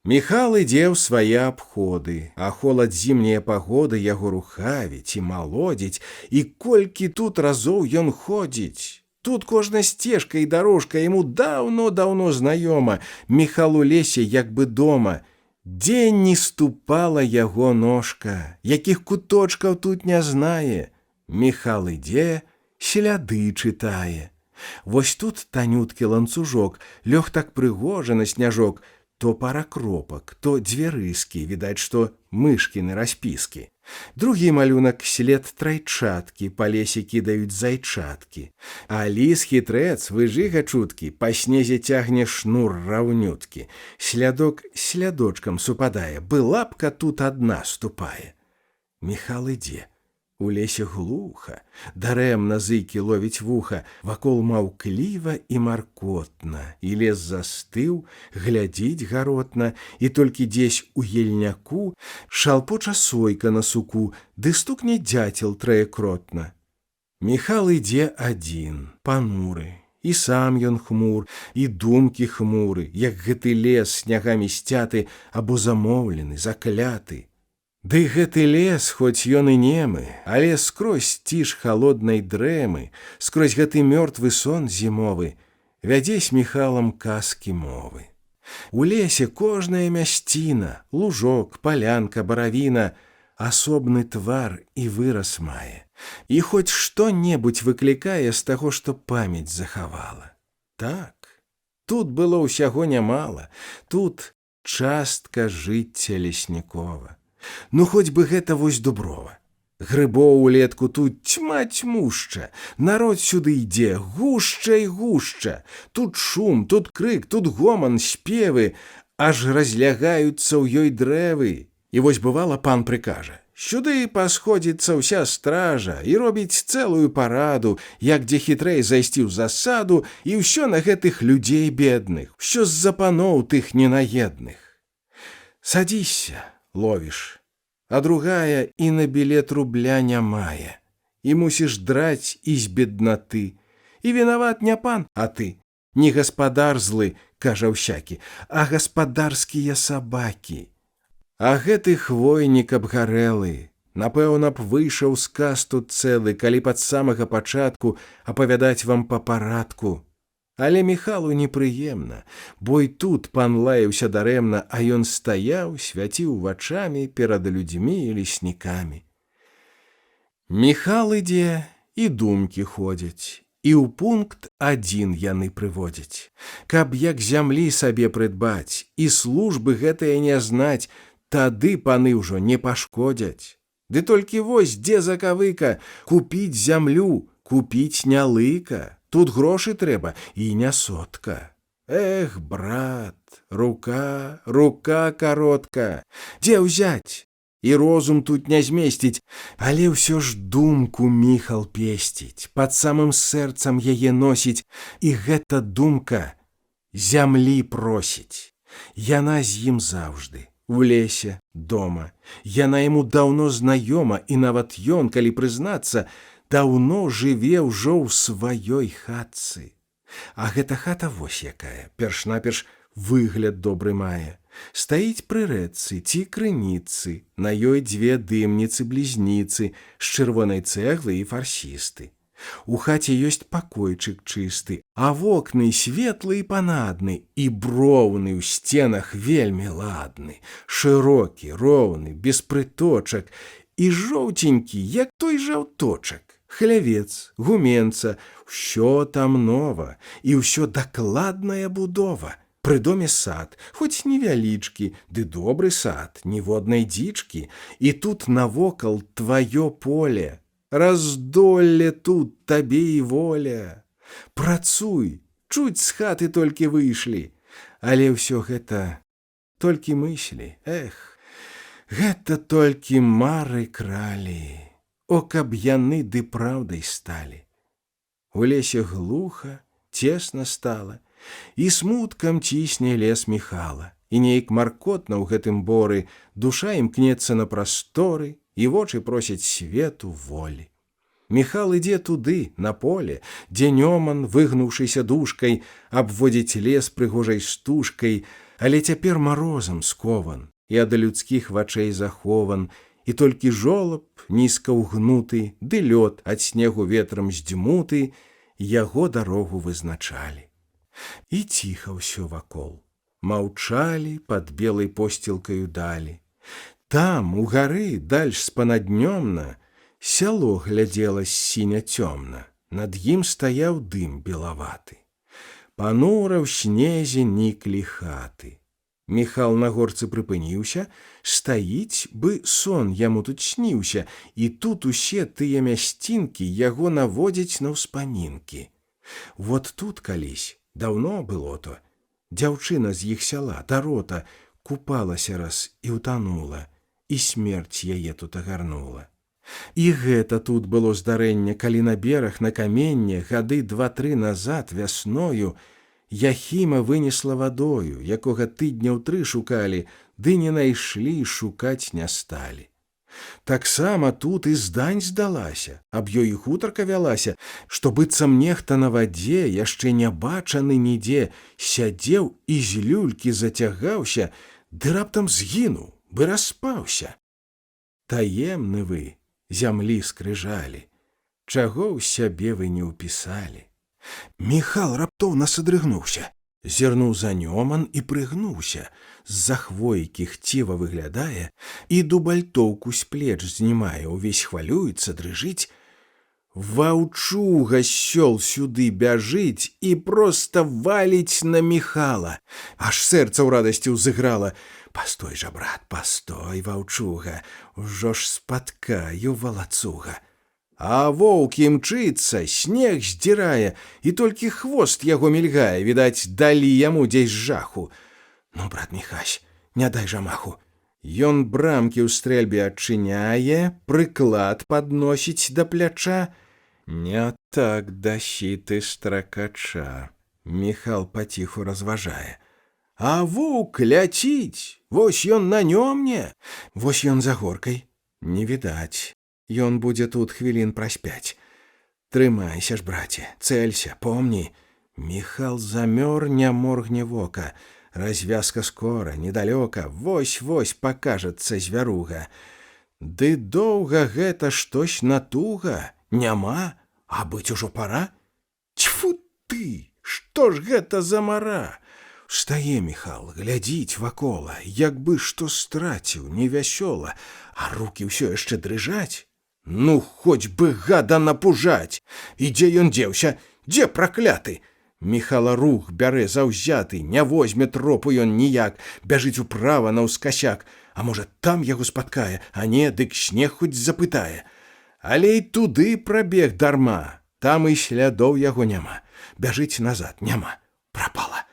Міхал ідзе ў свае абходы, а холад зімняе пагоды яго рухавіць і малодзіць, і колькі тут разоў ён ходзіць. Тут кожна сцежка і дарожка яму даўно-даўно знаёма, Міхал у лесе як бы дома. Дзе не ступала яго ножка, якіх куточкаў тут не знае. Міхал ідзе, сляды чытае. Вось тут танюткі ланцужок, лёг так прыгожа на сняжок, то пара кропак, то дзве рыскі, відаць, што мышкіны распіскі. Другі малюнак след трайчаткі, па лесе кідаюць зайчаткі. А ліс хітрэц, выжыга чуткі, па снезе цягне шнур раўнюткі. Слядок слядочкам супадае, былапка тут адна ступае. Міхал ідзе. У лесе глуха, дарэмна зыкі ловіць вуха, вакол маўкліва і маркотна, і лес застыў, глядзіць гаротна, і толькі дзесь у ельняку шалпоча сойка на суку, ды стукне дзяцел траекротна. Міхал ідзе адзін, пануры, і сам ён хмур, і думкі хмуры, як гэты лес снягамі сцяты або замоўлены, закляты. Ды гэты лес, хоць ён і немы, але скрозь ціш халоднай дрэмы, скрозь гэты мёртвы сон зімовы, вядзе з Міхалам казкі мовы. У лесе кожная мясціна, лужок, палянка, баравіна, асобны твар і выраз мае. І хоць што-небудзь выклікае з таго, што памяць захавала. Так, тут было ўсяго нямала, тут частка жыцця леснікова. Ну, хоць бы гэта вось Дуброва. Грыбоў улетку тут тьма тьмушча, народ сюды ідзе, гушча і гушча. Тут шум, тут крык, тут гоман, спевы, аж разлягаюцца ў ёй дрэвы. І вось бывала пан прыкажа: сюды пасходзіцца ўся стража і робіць цэлую параду, як дзе хітрэй зайсці ў засаду, і ўсё на гэтых людзей бедных, усё з-за паноў тых ненаедных. Садзіся, ловіш, а другая і на білет рубля не мае, і мусіш драць і з беднаты. І вінават не пан, а ты. Не гаспадар злы, кажа ўсякі, а гаспадарскія сабакі. А гэты хвойнік абгарэлы, напэўна б выйшаў сказ тут цэлы, калі пад самага пачатку апавядаць вам па парадку. Але Міхалу непрыемна, бо і тут пан лаяўся дарэмна, а ён стаяў, свяціў вачамі перад людзьмі і леснікамі. Міхал ідзе, і думкі ходзяць, і ў пункт адзін яны прыводзяць. Каб як зямлі сабе прыдбаць, і службы гэтыя не знаць, тады паны ўжо не пашкодзяць. Ды толькі вось дзе закавыка: купіць зямлю, купіць не лыка. Тут грошы трэба, і не сотка. Эх, брат, рука коротка. Дзе ўзяць? І розум тут не змесціць, але ўсё ж думку Міхал песціць, пад самым сэрцам яе носіць, і гэта думка зямлі просіць. Яна з ім заўжды, у лесе, дома. Яна яму даўно знаёма, і нават ён, калі прызнацца, даўно жыве ўжо ў сваёй хатцы. А гэта хата вось якая, перш-наперш выгляд добры мае. Стаіць пры рэчцы ці крыніцы, на ёй дзве дымніцы-блізніцы з чырвонай цэглы і фарсісты. У хаце ёсць пакойчык чысты, а вокны светлы і панадны, і броўны ў сценах вельмі ладны, шырокі, роўны, без прыточак, і жоўценькі, як той жаўточак. Хлявец, гуменца, ўсё там нова, і ўсё дакладная будова. Пры доме сад, хоць невялічкі, ды добры сад, ніводнай дзічкі, і тут навокал тваё поле. Раздолле тут табе і воля. Працуй, чуць з хаты толькі выйшлі, але ўсё гэта толькі мыслі, эх, гэта толькі мары кралі. О, каб яны ды праўдай сталі. У лесе глуха, цесна стала, і смуткам цісне лес Міхала, і нейк маркотна ў гэтым боры, душа імкнецца на прасторы, і вочы просяць свету волі. Міхал ідзе туды, на поле, дзе Нёман, выгнуўшыся дужкай, абводзіць лес прыгожай стужкай, але цяпер марозам скован, і ад людскіх вачэй захован, і толькі жолаб, нізка ўгнуты, ды лёд ад снегу ветрам здзьмуты, яго дарогу вызначалі. І ціха ўсё вакол. Маўчалі пад белай посцілкаю далі. Там, у гары, дальш спанаднёмна, сяло глядзела сіня-цёмна. Над ім стаяў дым белаваты. Панура ў снезе ніклі хаты. Міхал на горцы прыпыніўся, стаіць, бы сон яму тут сніўся, і тут усе тыя мясцінкі яго наводзяць на ўспамінкі. Вот тут калісь, даўно было то, дзяўчына з іх сяла, Тарота, купалася раз і ўтанула, і смерць яе тут агарнула. І гэта тут было здарэнне, калі на бераг, на каменне, гады 2-3 назад вясною Яхіма вынесла вадою, якога тыдняў 3 шукалі, ды не найшлі, шукаць не сталі. Таксама тут і здань здалася, аб ёй і хутарка вялася, што быццам нехта на вадзе, яшчэ не бачаны нідзе, сядзеў і з люлькі зацягаўся, ды раптам згінуў, бы распаўся. Таемны вы, зямлі скрыжалі, чаго ў сябе вы не ўпісалі. Міхал раптоўна садрыгнуўся, зірнуў за Нёман і прыгнуўся, з-за хвойкі хціва выглядае і дубальтоўку з плеч знімае, увесь хвалюецца, дрыжыць. Ваўчуга сёл сюды бяжыць і проста валіць на Міхала. Аж сэрца ў радасці ўзыграла. Пастой жа, брат, пастой, ваўчуга, ужо ж спаткаю валацуга. А воўк імчыцца, снег здзірае, і толькі хвост яго мільгае, відаць, далі яму дзесь жаху. Ну, брат Міхась, не дай жа маху. Ён брамкі ў стрэльбе адчыняе, прыклад падносіць да пляча. Не так дасі ты стракача. Міхал паціху разважае. А воўк ляціць, вось ён на Нёмне, вось ён за горкай. Не відаць. Ён будзе тут хвілін праз 5. Трымайся ж, браце, цэлься, помні. Міхал замёр, не моргне вока. Развязка скора, недалёка, вось-вось пакажацца звяруга. Ды доўга гэта штось натуга? Няма? А быць ужо пара? Цьфу ты, што ж гэта за мара? Стае Міхал, глядзіць вакола, як бы што страціў, невясёла, а рукі ўсё яшчэ дрыжаць. Ну, хоць бы гада напужаць! І дзе ён дзеўся? Дзе пракляты? Міхала рух бярэ заўзяты, не возьме тропу ён ніяк, бяжыць управа наўскасяк, а можа там яго спаткае, а не, дык снег хоць запытае. Але і туды прабег дарма. Там і слядоў яго няма. Бяжыць назад, няма. Прапала.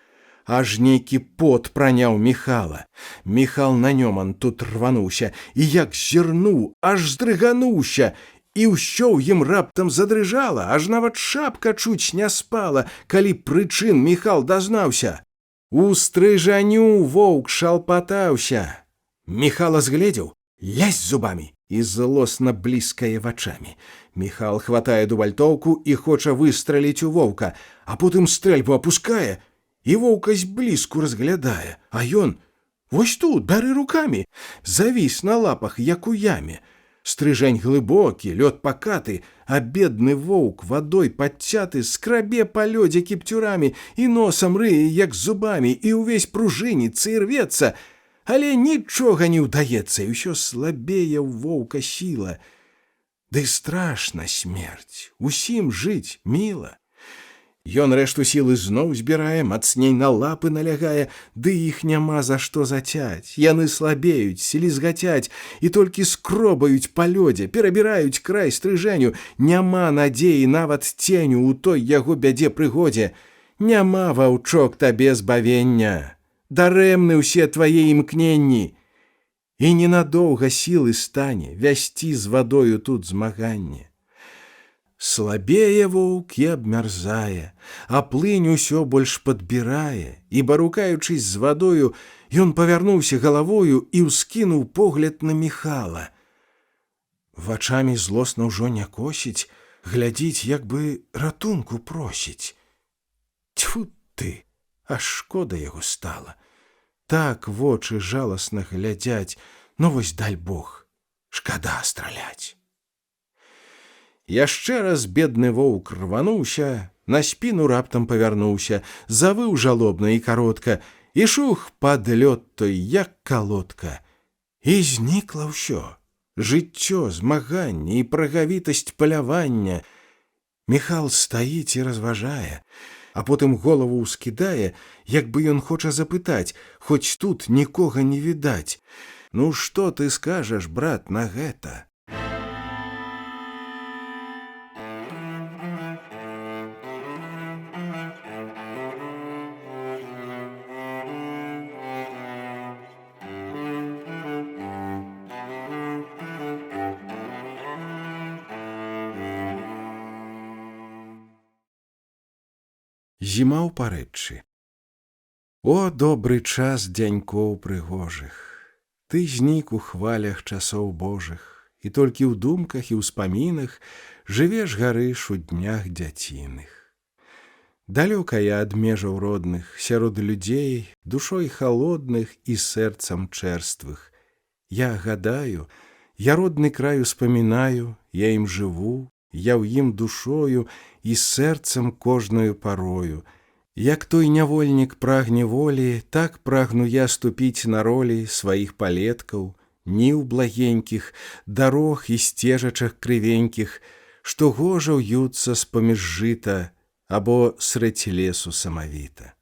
Аж нейкі пот праняў Міхала. Міхал на нёман тут рвануўся, і як зірнуў, аж здрыгануўся, і ўсё ў ім раптам задрыжала, аж нават шапка чуць не спала, калі прычын Міхал дазнаўся. У стрыжаню воўк шалпатаўся. Міхала згледзеў, лязь зубамі і злосна бліскае вачамі. Міхал хватае дубальтоўку і хоча выстраліць у воўка, а потым стрэльбу апускае, і воўка зблізку разглядае, а ён вось тут, бяры рукамі, завіс на лапах, як у яме. Стрыжань глыбокі, лёд пакаты, а бедны воўк вадой падцяты скрабе па лёдзе кіпцюрамі і носам рые, як зубамі, і ўвесь пружыніцца і рвецца, але нічога не ўдаецца, і ўсё слабее ў воўка сіла. Ды страшна смерць, усім жыць міла. Ён рэшту сілы зноў збірае, мацней на лапы налягае, ды іх няма за што зацяць. Яны слабеюць, слізгацяць і толькі скробаюць па лёдзе, перабіраюць край стрыжэню. Няма надзеі нават ценю ў той яго бядзе прыгодзе. Няма, ваўчок, табе збавення. Дарэмны ўсе твае імкненні. І ненадоўга сілы стане вясці з вадою тут змаганне. Слабее воўк і абмярзае, а плынь усё больш падбірае, і, барукаючись з вадою, ён павярнуўся галавою і ўскінуў погляд на Міхала. Вачамі злосна ўжо не косіць, глядзіць, як бы ратунку просіць. Цьфу ты, аж шкода яго стала. Так вочы жаласна глядзяць, ну вось даль Бог, шкада страляць. Яшчэ раз бедны воўк рвануўся, на спіну раптам павярнуўся, завыў жалобна і каротка, і шух пад лёд той, як калодка. І знікла ўсё. Жыццё, змаганне і прагавітасць палявання. Міхал стаіць і разважае, а потым голову ўскідае, як бы ён хоча запытаць, хоць тут нікога не відаць. Ну што ты скажаш, брат, на гэта? Зіма ў парэччы. О, добры час дзянькоў прыгожых! Ты знік у хвалях часоў божых, і толькі ў думках і ўспамінах жывеш гарыш у днях дзяціных. Далёка я ад межаў родных, сярод людзей, душой халодных і сэрцам чэрствых. Я гадаю, я родны край успамінаю, я ім жыву, я ў ім душою і сэрцам кожнаю парою. Як той нявольнік прагне волі, так прагну я ступіць на ролі сваіх палеткаў, ніў благенькіх, дарог і сцежачах крывенькіх, што гожа ўюцца з-паміж жыта або срэдзь лесу самавіта.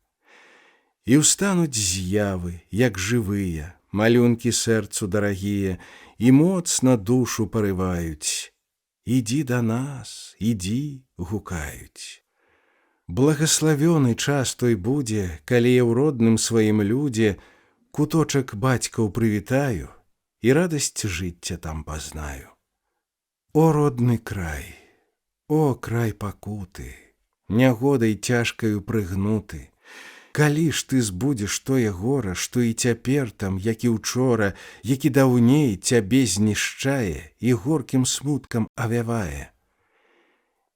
І ўстануць з'явы, як жывыя, малюнкі сэрцу дарагія, і моцна душу парываюць. Ідзі да нас, ідзі, гукаюць. Благаславёны час той будзе, калі я ў родным сваім людзе куточак бацькаў прывітаю і радасць жыцця там пазнаю. О, родны край, о, край пакуты, нягодай цяжкаю прыгнуты, калі ж ты збудзеш тое гора, што і цяпер там, як і ўчора, які даўней цябе знішчае і горкім смуткам авявае.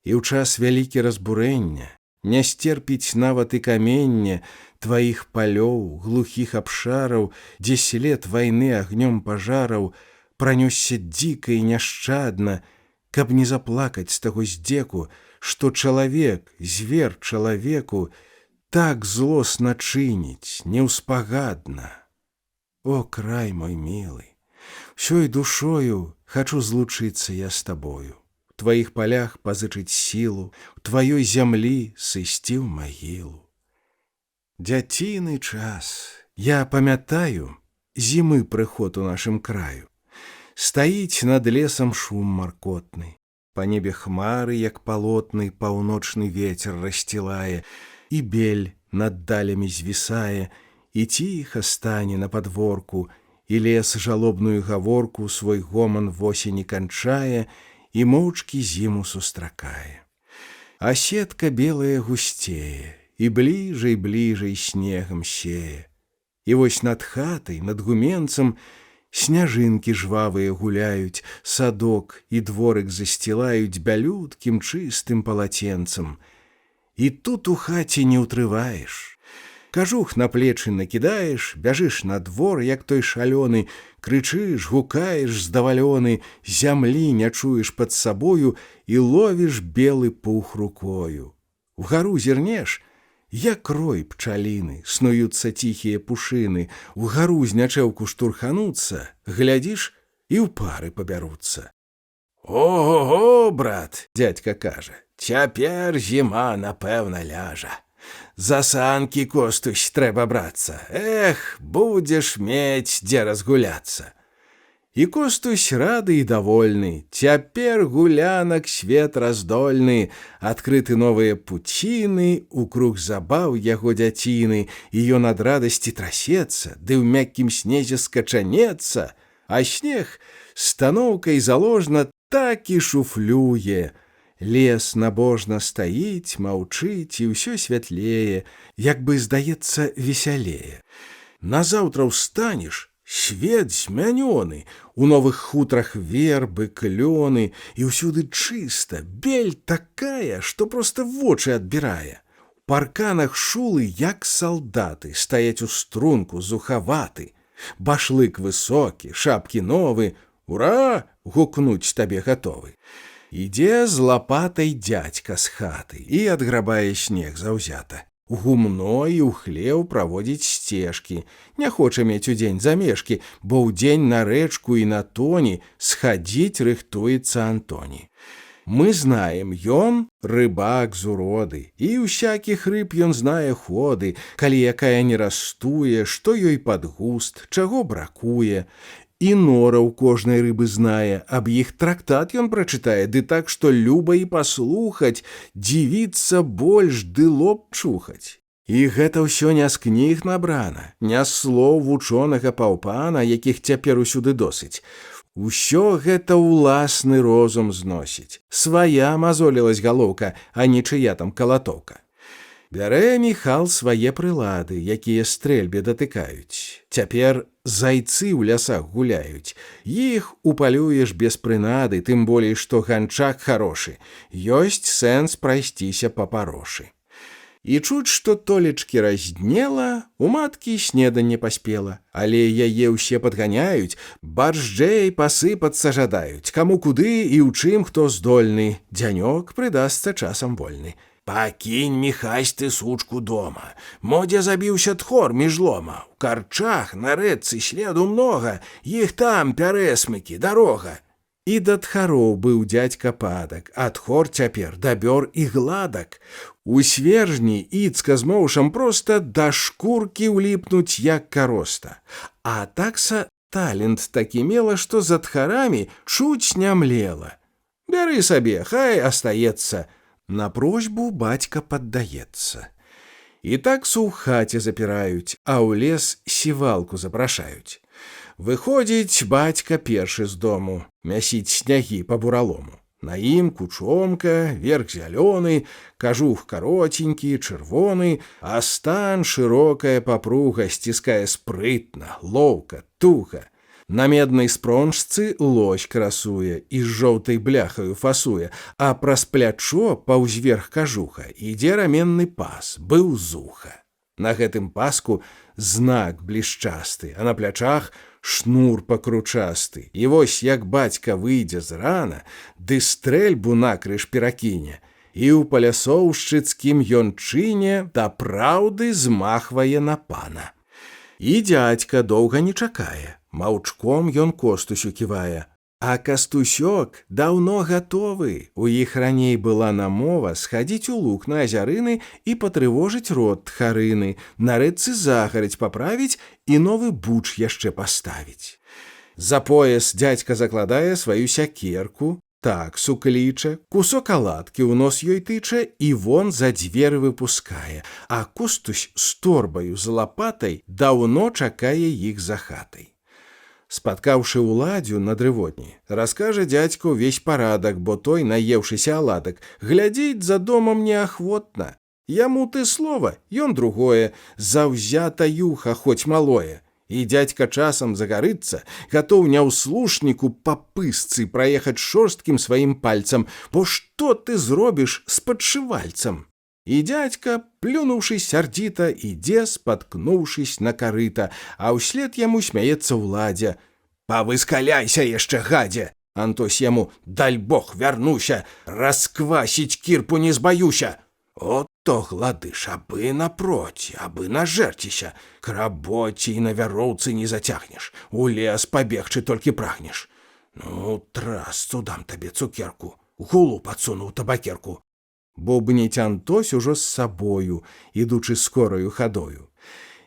І ў час вялікі разбурэння не сцерпіць нават і каменне тваіх палёў, глухіх абшараў, дзе след вайны агнём пажараў пранёсся дзіка і няшчадна, каб не заплакаць з таго здзеку, што чалавек, звер чалавеку, так злосна чыніць, неўспагадна. О, край мой мілы, ўсёй душою хачу злучыцца я з табою, у тваіх палях пазычыць сілу, у тваёй зямлі сысці ў магілу. Дзяціны час, я памятаю зімы прыход у нашым краю. Стаіць над лесам шум маркотны, Па небе хмары, як палотны, паўночны вецер рассцілае, і бель над далямі звісае, і ціха стане на падворку, і лес жалобную гаворку свой гоман восені канчае і моўчкі зіму сустракае. А сетка белая гусцее, і бліжай снегам сее. І вось над хатай, над гуменцам сняжынкі жвавыя гуляюць, садок і дворык засцілаюць бялюткім чыстым палаценцам. І тут у хаце не ўтрываеш. Кажух на плечы накідаеш, бяжыш на двор, як той шалёны, крычыш, гукаеш здавалёны, зямлі не чуеш пад сабою і ловіш белы пух рукою. Угару зірнеш, як рой пчаліны, снуюцца ціхія пушыны, угару з нячэўку штурхануцца, глядзіш, і ў пары пабяруцца. «Ого-го, брат!» – дзядька кажа, «цяпер зіма, напэўна, ляжа. За санкі, Костусь, трэба брацца. Эх, будзеш мець, дзе разгуляцца». І Костусь рады і давольны, цяпер гулянак свет раздольны, адкрыты новыя пуціны, у круг забаў яго дзяціны, і ён ад радасці трасецца, ды ў мяккім снезе скачанецца, а снег станоўкай заложна так і шуфлюе. Лес набожна стаіць, маўчыць, і ўсё святлее, як бы, здаецца, весялее. Назаўтра ўстанеш, свет змянёны, у новых хутрах вербы, клёны, і ўсюды чыста, бель такая, што проста вочы адбірае. У парканах шулы, як салдаты, стаяць у струнку, зухаваты. Башлык высокі, шапкі новы, ура, гукнуць табе гатовы. Ідзе з лапатай дзядзька з хаты і адграбае снег заўзята. У гумно і ў хлеў праводзіць сцежкі, не хоча мець удзень замешкі, бо ўдзень на рэчку і на тоні схадзіць рыхтуецца Антоні. Мы знаем, ён рыбак з уроды, і ўсякіх рыб ён знае ходы, калі якая не растуе, што ёй пад густ, чаго бракуе. І нора ў кожнай рыбы знае, аб іх трактат ён прачытае, ды так, што люба і паслухаць, дзівіцца больш ды лоб чухаць. І гэта ўсё не з кніг набрана, не з слоў вучонага паўпана, якіх цяпер усюды досыць. Усё гэта ўласны розум зносіць. Свая мазолілась галоўка, а нічыя там калатоўка. Бярэ Міхал свае прылады, якія стрэльбе датыкаюць. Цяпер зайцы ў лясах гуляюць. Іх упалюеш без прынады, тым болей, што ганчак харошы. Ёсць сэнс прайсціся па парошы. І чуць, што толечкі разднела, у маткі снеданне паспела, але яе ўсе падганяюць, баржджэй пасыпацца жадаюць, каму куды і ў чым хто здольны, дзянёк прыдасца часам вольны. «Пакінь, Міхась, ты сучку дома, модзе забіўся тхор між лома, у карчах на рэчцы следу многа, іх там пярэсмыкі, дарога». І да тхароў быў дзядзька падак, а тхор цяпер дабёр і гладак. У свержні іцка з моўшам проста да шкуркі ўліпнуць, як кароста. А такса талент такі мела, што за тхарамі чуць не млела. «Бяры сабе, хай астаецца». На просьбу бацька паддаецца. І таксу ў хаце запіраюць, а ў лес сівалку запрашаюць. Выходзіць бацька першы з дому, мясіць снягі па буралому. На ім кучомка, верх зялёны, кажух каротенькі, чырвоны, а стан шырокая папруга сціскае спрытна, лоўка, туга. На меднай спронжцы лось красуе і з жоўтай бляхаю фасуе, а праз плячо паўзверх кажуха ідзе раменны пас, быў зуха. На гэтым паску знак блішчасты, а на плячах шнур пакручасты. І вось як бацька выйдзе з рана, ды стрэльбу накрыж перакіне, і ў палясоўшчыцкім ён чыне дапраўды змахвае на пана. І дзядзька доўга не чакае. Маўчком ён Костусю ківае. А Кастусёк даўно гатовы. У іх раней была намова схадзіць у луг на азярыны і патрывожыць род тхарыны, на рэчцы загарадзь паправіць і новы буч яшчэ паставіць. За пояс дзядзька закладае сваю сякерку, Так сукліча, кусок аладкі ў нос ёй тыча і вон за дзверы выпускае, а Костусь з торбаю з лапатай даўно чакае іх за хатай. Спаткаўшы Уладзю на дрывотні, раскажа дзядзька ўвесь парадак, бо той, наеўшыся аладак, глядзець за домам неахвотна. Яму ты слова, ён другое, заўзята юха, хоць малое. І дзядзька часам загарыцца, гатоў няўслушніку па пысцы праехаць шорсткім сваім пальцам, бо што ты зробіш з падшывальцам? І дзядзька, плюнуўшы сярдзіта, ідзе, спаткнуўшись на карыта, а ўслед яму смяецца Уладзя. «Павыскаляйся яшчэ, гадзе!» Антось яму: «Даль Бог, вярнуся, расквасіць кірпу не збаюся!» «От то гладыш, абы напроці, абы нажэрціся, к рабоце і на вяроўцы не зацягнеш, у лес пабегчы толькі прагнеш. Ну, трасцу дам табе цукерку, гулу падсунуў табакерку». Бубніць Антось ужо з сабою, ідучы скораю хадою.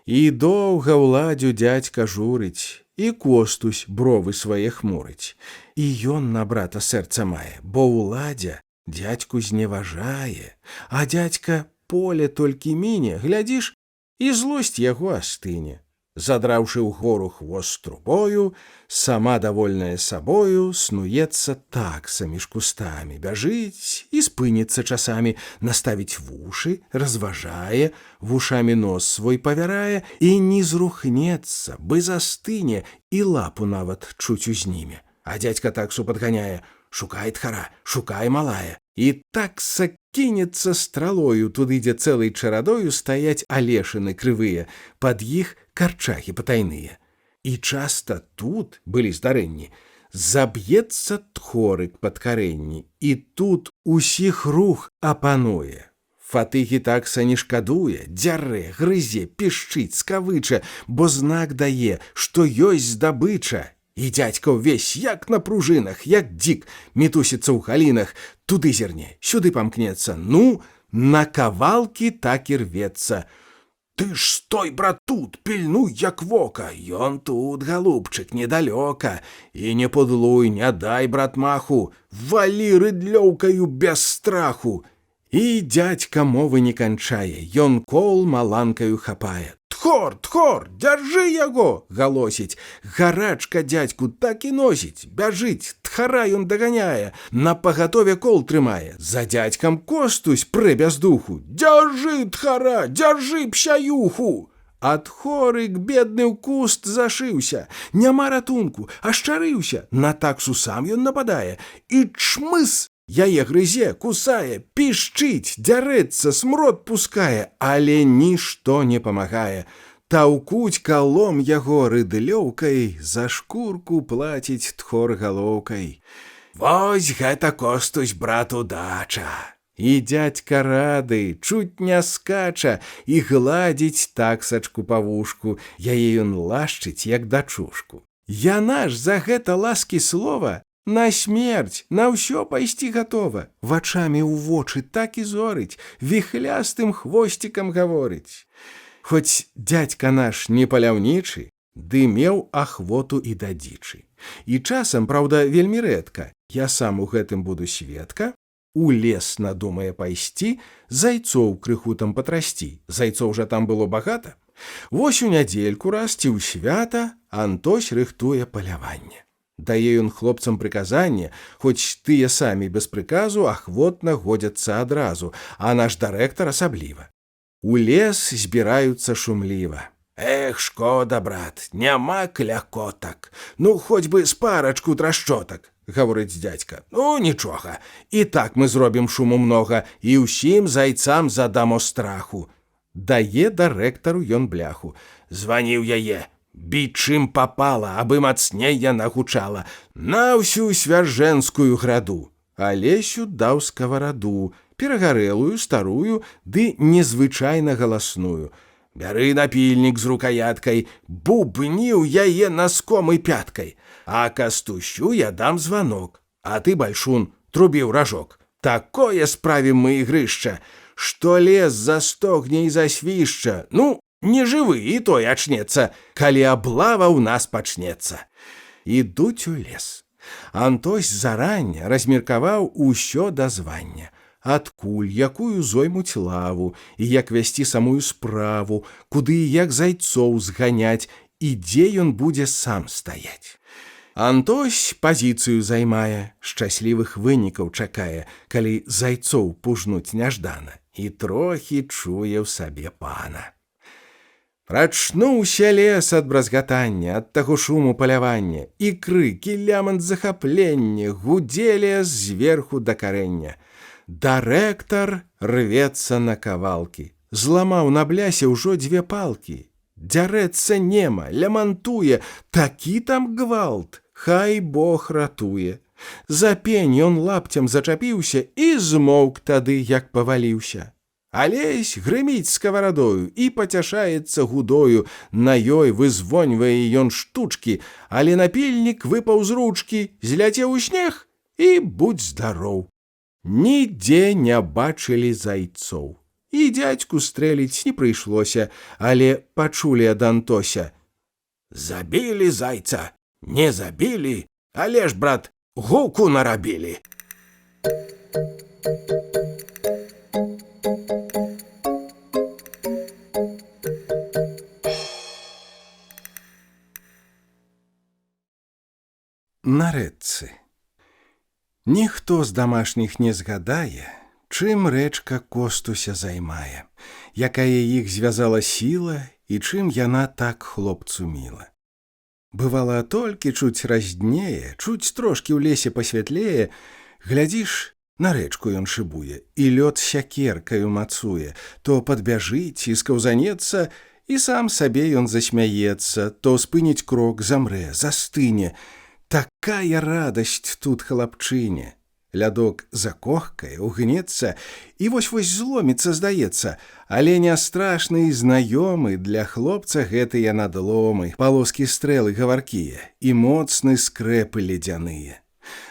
І доўга Уладзю дзядзька журыць, і Костусь бровы свае хмурыць. І ён на брата сэрца мае, бо Уладзя дзядзьку зневажае, а дзядзька поле толькі міне, глядзіш, і злосць яго астыне. Задраўшы ўгору хвост трубою, сама давольная сабою снуецца такса між кустамі, бяжыць і спыніцца часамі, наставіць вушы, разважае, вушамі нос свой павярае і не зрухнецца, бы застыне і лапу нават чуць узніме. А дзядзька таксу падганяе: «Шукай, тхара, шукай, малая». І такса кінецца стралою туды, дзе цэлай чарадою стаяць алешыны крывыя, пад іх карчагі патайныя. І часта тут былі здарэнні, заб'ецца тхорык пад карэнні, і тут усіх рух апануе. Фатыгі такса не шкадуе, дзярэ, грызе, пішчыць, скавыча, бо знак дае, што ёсць здабыча. І дзядзька ўвесь, як на пружынах, як дзік, мітусіцца ў галінах, туды зірне, сюды памкнецца, ну, на кавалкі так і рвецца. «Ты ж стой, брат, тут, пільнуй, як вока, ён тут, галубчык, недалёка, і не пудлуй, не дай, брат, маху, валі рыдлёўкаю без страху». І дзядзька мовы не канчае, ён кол маланкаю хапае. «Тхор, тхор, дзяржы яго!» — галосіць. Гарачка дзядзьку так і носіць, бяжыць, тхара ён даганяе, на пагатове кол трымае. За дзядзькам Костусь прэ без духу: «Дзяржы, тхара, дзяржы псяюху!» А тхорык бедны ў куст зашыўся, няма ратунку, ашчарыўся, на таксу сам ён нападае, і чмыс! Яе грызе, кусае, пішчыць, дзярэцца, смрод пускае, але нішто не памагае. Таўкуць калом яго рыдлёўкай, за шкурку плаціць тхор галоўкай. Вось гэта, Костусь, брат, удача. І дзядзька рады, чуць не скача, і гладзіць таксачку па вушку, яе ён лашчыць, як дачушку. Яна ж за гэта ласкі слова на смерць, на ўсё пайсці гатова. Вачамі ў вочы так і зорыць, віхлястым хвосцікам гаворыць. Хоць дзядзька наш не паляўнічы, ды меў ахвоту і да дзічы. І часам, праўда, вельмі рэдка, я сам у гэтым буду сведка, у лес надумае пайсці, зайцоў крыху там патрасці. Зайцоў жа там было багата. Вось у нядзельку раз ці ў свята Антось рыхтуе паляванне. Дае ён хлопцам прыказанне, хоць тыя самі без прыказу ахвотна годзяцца адразу, а наш дырэктар асабліва. У лес збіраюцца шумліва. «Эх, шкода, брат, няма клякотак, ну, хоць бы з парачку трашчотак», — гаворыць дзядзька. «Ну, нічога, і так мы зробім шуму многа, і ўсім зайцам задамо страху». Дае дырэктару ён бляху. Званіў яе: «Бі чым папала, абы мацней яна гучала, на ўсю свяржэнскую граду». Алесю даў скавараду, перагарэлую, старую, ды незвычайна галасную. Бяры напільнік з рукаяткай, бубніў яе наском і пяткай. А Кастусю я дам званок, а ты, бальшун, трубі ў ражок. Такое справім мы ігрышча, што лес застогне і засвішча. Ну, не жывы, і той ачнецца, калі аблава ў нас пачнецца. Ідуць у лес. Антось зарання размеркаваў усё да звання. Адкуль, якую зоймуць лаву, і як вясці самую справу, куды і як зайцоў зганяць, і дзе ён будзе сам стаяць. Антось пазіцыю займае, шчаслівых вынікаў чакае, калі зайцоў пужнуць няждана, і трохі чуе ў сабе пана. Прачнуўся лес ад бразгатання, ад таго шуму палявання, і крыкі, лямант захаплення, гудзе лес зверху да карэння. Дырэктар рвецца на кавалкі, зламаў на блясе ўжо 2 палкі. Дзярэцца нема, лямантуе, такі там гвалт, хай Бог ратуе. За пень ён лапцем зачапіўся і змоўк тады, як паваліўся. Алесь грыміць скаварадою і пацяшаецца гудою, на ёй вызвоньвае ён штучкі, але напільнік выпаў з ручкі, зляцеў у снег і будь здароў. Нідзе не бачылі зайцоў. І дзядзьку стрэліць не прыйшлося, але пачулі ад Антося: «Забілі зайца, не забілі, але ж, брат, гуку нарабілі». На рэчцы. Ніхто з дамашніх не згадае, чым рэчка Костуся займае, якая іх звязала сіла і чым яна так хлопцу міла. Бывала, толькі чуць разднее, чуць трошкі ў лесе пасвятлее, глядзіш, на рэчку ён шыбуе, і лёд сякеркаю мацуе, то падбяжыць і скаўзанецца, і сам сабе ён засмяецца, то спыніць крок, замрэ, застыне. Такая радасць тут хлапчыне. Лядок закохкае, угнецца і вось-вось зломіцца, здаецца, але не страшны і знаёмы для хлопца гэтыя надломы, палоскі стрэлы гаваркія і моцны скрэпы ледзяныя.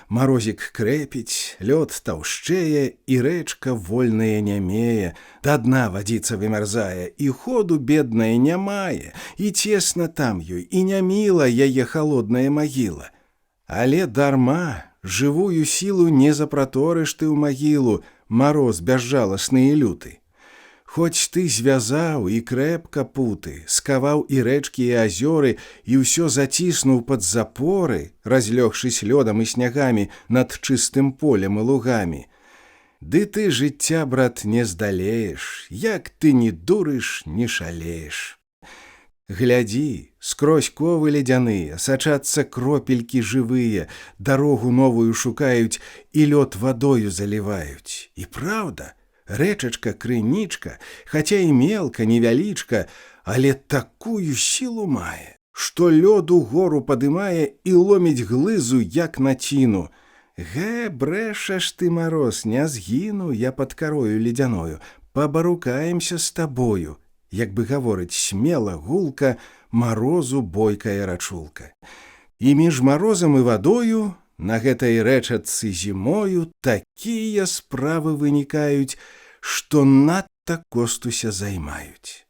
Марозік крэпіць, лёд таўшчэе, і рэчка вольная нямее, да дна вадзіца вымярзае, і ходу бедная не мае, і цесна там ёй, і няміла яе халодная магіла. Але дарма, жывую сілу не запраторыш ты ў магілу, мароз бязжаласны і люты. Хоць ты звязаў і крэпка путы, скаваў і рэчкі і азёры, і ўсё заціснуў пад запоры, разлёгшись лёдам і снягамі над чыстым полем і лугамі. Ды ты жыцця, брат, не здалееш, як ты не дурыш, не шалееш. Глядзі, скрозь ковы ледзяныя, сачацца кропелькі жывыя, дарогу новую шукаюць і лёд вадою заліваюць. І праўда, рэчачка, крынічка, хаця і мелка, невялічка, але такую сілу мае, што лёд у гору падымае і ломіць глызу, як націну. Брэшаш ты, мароз, не згіну я пад карою ледзяною, пабарукаемся з табою. Як бы гаворыць смела, гулка, марозу бойкая рачулка. І між марозам і вадою на гэтай рэчачцы зімою такія справы вынікаюць, што надта Костуся займаюць.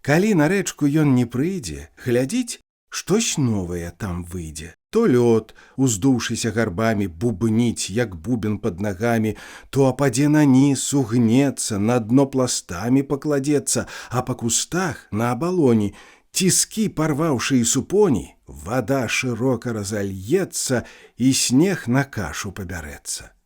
Калі на рэчку ён не прыйдзе, глядзіць, штось новае там выйдзе. То лёд, уздуўшыся гарбамі, бубніць, як бубен пад нагамі, то ападзе на ніз, угнецца, на дно пластамі пакладзецца, а па кустах, на абалоні, ціскі парваўшы і супоні, вада шырока разальецца, і снег на кашу пабярэцца.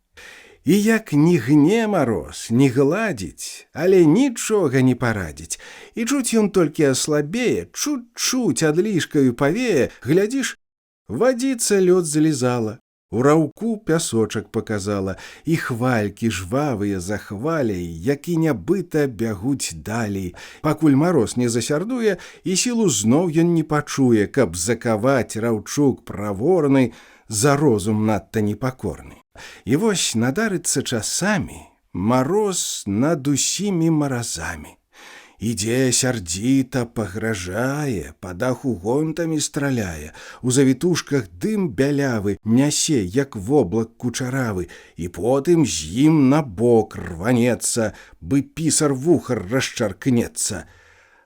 І як ні гне мароз, ні гладзіць, але нічога не парадзіць, і чуць ён толькі аслабее, чуць-чуць адлішкаю павее, глядзіш, вадзіца лёд залізала, у раўку пясочак паказала, і хвалькі жвавыя за хваляй, як і нябыта бягуць далей, пакуль мароз не засярдуе, і сілу зноў ён не пачуе, каб закаваць раўчук праворны за розум надта непакорны. І вось надарыцца часамі мароз над усімі маразамі. Ідзе сярдзіта, пагражае, па даху гонтамі страляе, у завітушках дым бялявы нясе, як воблак кучаравы, і потым з ім набок рванецца, бы пісар вухар расчаркнецца.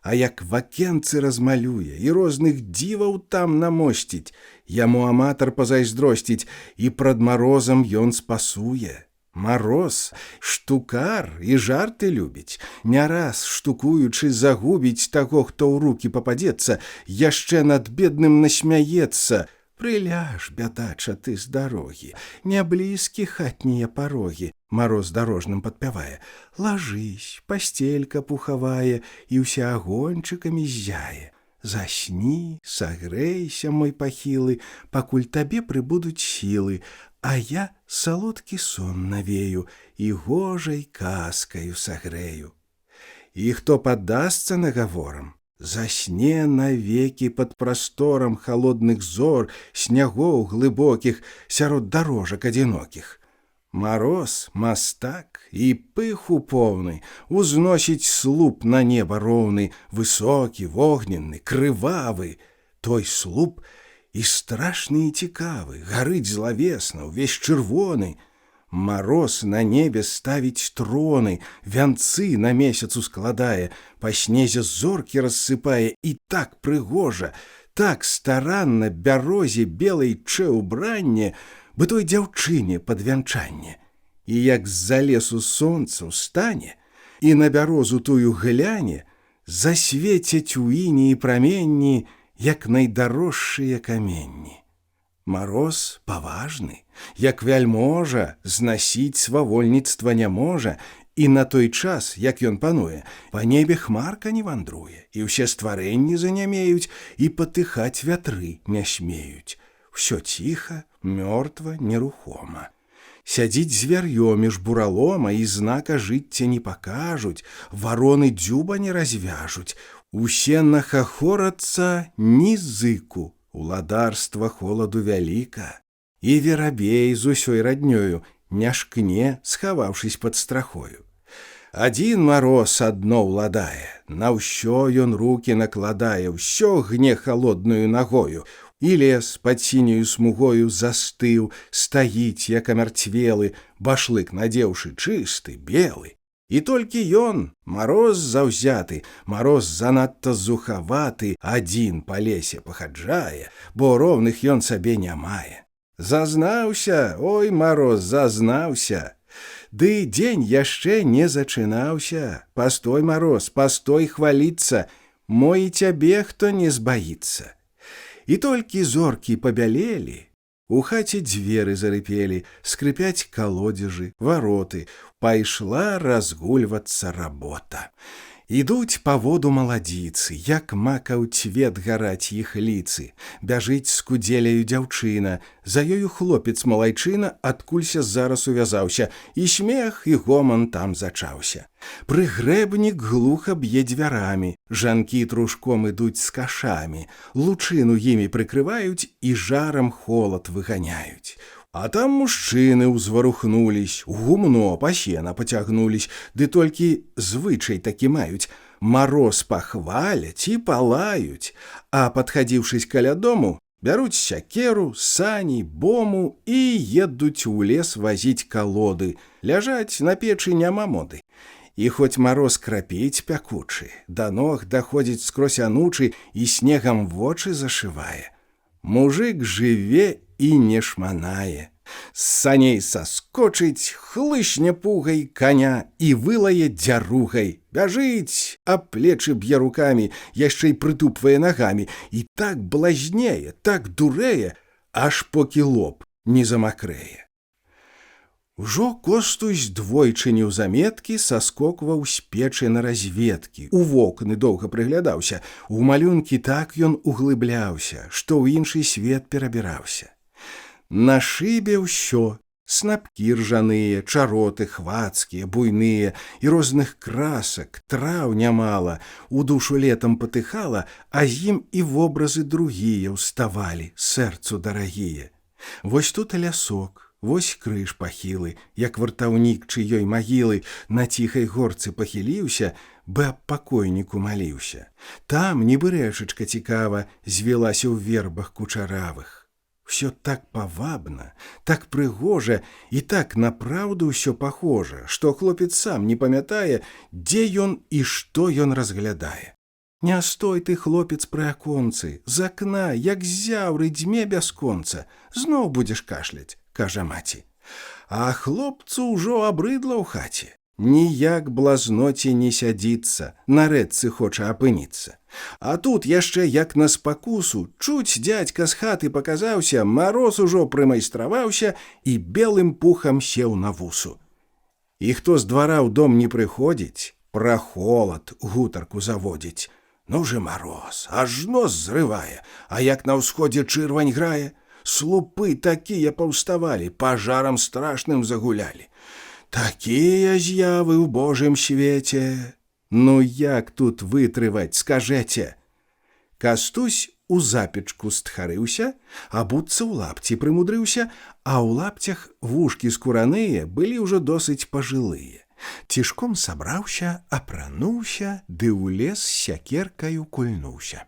А як вакенцы размалюе і розных дзіваў там намосціць, яму аматар пазайздросціць, і прад марозам ён спасуе. Мароз штукар і жарты любіць, не раз штукуючы загубіць таго, хто ў рукі пападзецца, яшчэ над бедным насмяецца. Прыляж, бядача, ты з дарогі, не блізкі хатнія парогі, мароз дарожным падпявае. Лажысь, пасцелька пухавае, і ўся агоньчыкамі ззяе. Засні, сагрэйся, мой пахілы, пакуль табе прыбудуць сілы, а я салодкі сон навею і гожай казкаю сагрэю. І хто паддасца нагаворам, засне навекі пад прасторам халодных зор, снягоў глыбокіх, сярод дарожак адзінокіх. Мароз, мастак і пыху поўны, узносіць слуп на неба роўны, высокі, вогненны, крывавы. Той слуп і страшны і цікавы, гарыць злавесна, увесь чырвоны. Мароз на небе ставіць троны, вянцы на месяцу складае, па снезе зоркі рассыпае, і так прыгожа, так старанна бярозе белай чэ ўбранне, бы той дзяўчыне пад вянчанне. І як з-за лесу сонца ўстане, і на бярозу тую гляне, засвецяць у іні і праменні, як найдарожшыя каменні. Мароз паважны, як вяльможа, знасіць свавольніцтва не можа, і на той час, як ён пануе, па небе хмарка не вандруе, і ўсе стварэнні занямеюць, і патыхаць вятры не смеюць. Усё ціха, мёртва, нерухома. Сядзіць звяр'ё між буралома, і знака жыцця не пакажуць, вароны дзюба не развяжуць, усе нахахорацца ні зыку, уладарства холаду вяліка. І верабей з усёй раднёю не шкне, схаваўшись пад страхою. Адзін мароз адно ўладае, на ўсё ён рукі накладае, ўсё гне халоднаю нагою. І лес пад сіняю смугою застыў, стаіць, як амярцвелы, башлык надзеўшы чысты, белы. І толькі ён, мароз заўзяты, мароз занадта зухаваты, адзін па лесе пахаджае, бо роўных ён сабе не мае. Зазнаўся, ой, мароз, зазнаўся. Ды дзень яшчэ не зачынаўся. Пастой, мароз, пастой хваліцца, мо і цябе хто не збаіцца. І толькі зоркі пабялелі, у хаце дзверы зарыпелі, скрыпяць калодзежы, вароты, пайшла разгульвацца работа. Ідуць па воду маладзіцы, як макаў цвет гараць іх ліцы. Бяжыць скудзеляю дзяўчына, за ёю хлопец малайчына адкулься зараз увязаўся, і смех і гоман там зачаўся. Прыгрэбнік глуха б'е дзвярамі, жанкі трушком ідуць з кашамі, лучыну імі прыкрываюць і жарам холад выганяюць. А там мужчыны ўзварухнулись, гумно па сена пацягнулись, ды толькі звычай такі маюць, мароз пахваляць і палаюць, а падхадзіўшись каля дому, бяруць сякеру, сані, бому і едуць у лес вазіць калоды, ляжаць на печы няма моды. І хоць мароз крапіць пякучы, да ног даходзіць скрозь анучы і снегам вочы зашывае. Мужык жыве і не шманае. З саней саскочыць, хлышне пугай коня і вылае дзяругай. Бяжыць, а плечы б'е рукамі, яшчэ й прытупвае нагамі, і так блазнее, так дурэе, аж покі лоб не замакрэе. Ужо Костусь двойчы неўзаметкі саскокваў з печы на разведкі, у вокны доўга прыглядаўся, у малюнкі так ён углыбляўся, што ў іншы свет перабіраўся. На шыбе ўсё, снапкі ржаныя, чароты хвацкія, буйныя, і розных красак, траў нямала, у душу летам патыхала, а з ім і вобразы другія ўставалі, сэрцу дарагія. Вось тут і лясок, вось крыж пахілы, як вартаўнік чыёй магілы на ціхай горцы пахіліўся, бы аб пакойніку маліўся. Там, нібы рэчачка цікава, звілася ў вербах кучаравых. Всё так павабна, так прыгожа і так напраўду ўсё пахожа, што хлопец сам не памятае, дзе ён і што ён разглядае. Не стой ты, хлопец, пры аконцы, з акна, як зяўры дзьме бясконца, зноў будзеш кашляць, кажа маці. А хлопцу ўжо абрыдла ў хаце. Ніяк блазноце не сядзіцца, на рэдцы хоча апыніцца. А тут яшчэ як на спакусу, чуць дзядзька з хаты паказаўся, мароз ужо прымайстраваўся і белым пухам сеў на вусу. І хто з двара ў дом не прыходзіць, пра холад гутарку заводзіць. Ну же мароз, аж нос зрывае, а як на ўсходзе чырвань грае, слупы такія паўставалі, пажарам страшным загулялі. Такія з'явы ў Божым свеце. Ну як тут вытрываць, скажэце? Кастусь у запечку стхарыўся, абуцца ў лапці прымудрыўся, а ў лапцях вушкі скураныя былі ўжо досыць пажылыя. Цішком сабраўся, апрануўся, ды ў лес сякеркаю кульнуўся.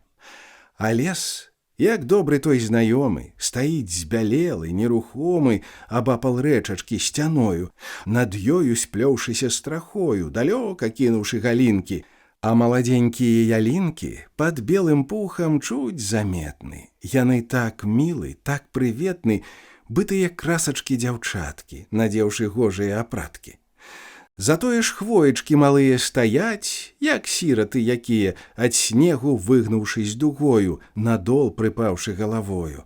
А лес, як добры той знаёмы, стаіць збялелы, нерухомы, абапал рэчачкі сцяною, над ёю сплёўшыся страхою, далёка кінуўшы галінкі, а маладзенькія ялінкі пад белым пухам чуць заметны. Яны так мілы, так прыветны, бытыя красачкі дзяўчаткі, надзеўшы гожыя апраткі. Затое ж хвоечкі малыя стаяць, як сіраты якія, ад снегу выгнуўшись дугою, надол прыпаўшы галавою.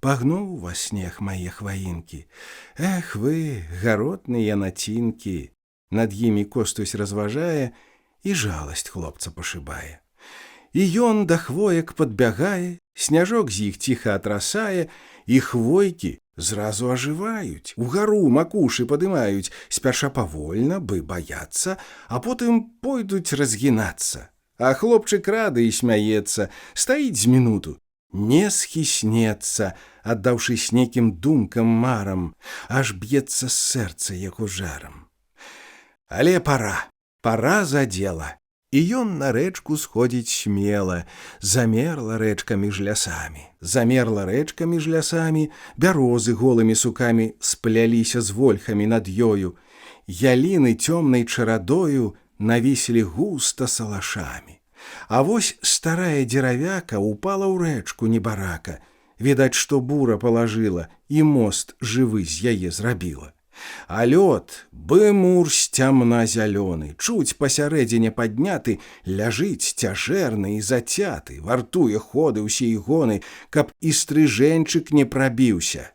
Пагнуў вас снег мае хваінкі. Эх вы, гаротныя націнкі. Над імі Костусь разважае і жаласць хлопца пашыбае. І ён да хвоек падбягае, сняжок з іх ціха атрасае, і хвойкі зразу ажываюць, угару макушы падымаюць, спярша павольна, бы баяцца, а потым пойдуць разгінацца. А хлопчык рады і смяецца, стаіць з мінуту, не схіснецца, аддаўшыся нейкім думкам марам, аж б'ецца сэрца яго жарам. Але пара за дзела. І ён на рэчку сходзіць смела, замерла рэчка між лясамі. Замерла рэчка між лясамі, бярозы голымі сукамі спляліся з вольхамі над ёю, яліны цёмнай чарадою навіселі густа салашамі. А вось старая дзеравяка упала ў рэчку небарака, відаць, што бура палажыла і мост жывы з яе зрабіла. А лёд, бы мур сцямна-зялёны, чуць пасярэдзіне падняты, ляжыць цяжэрны і зацяты, вартуе ходы ўсе і гоны, каб і стрыжэньчык не прабіўся.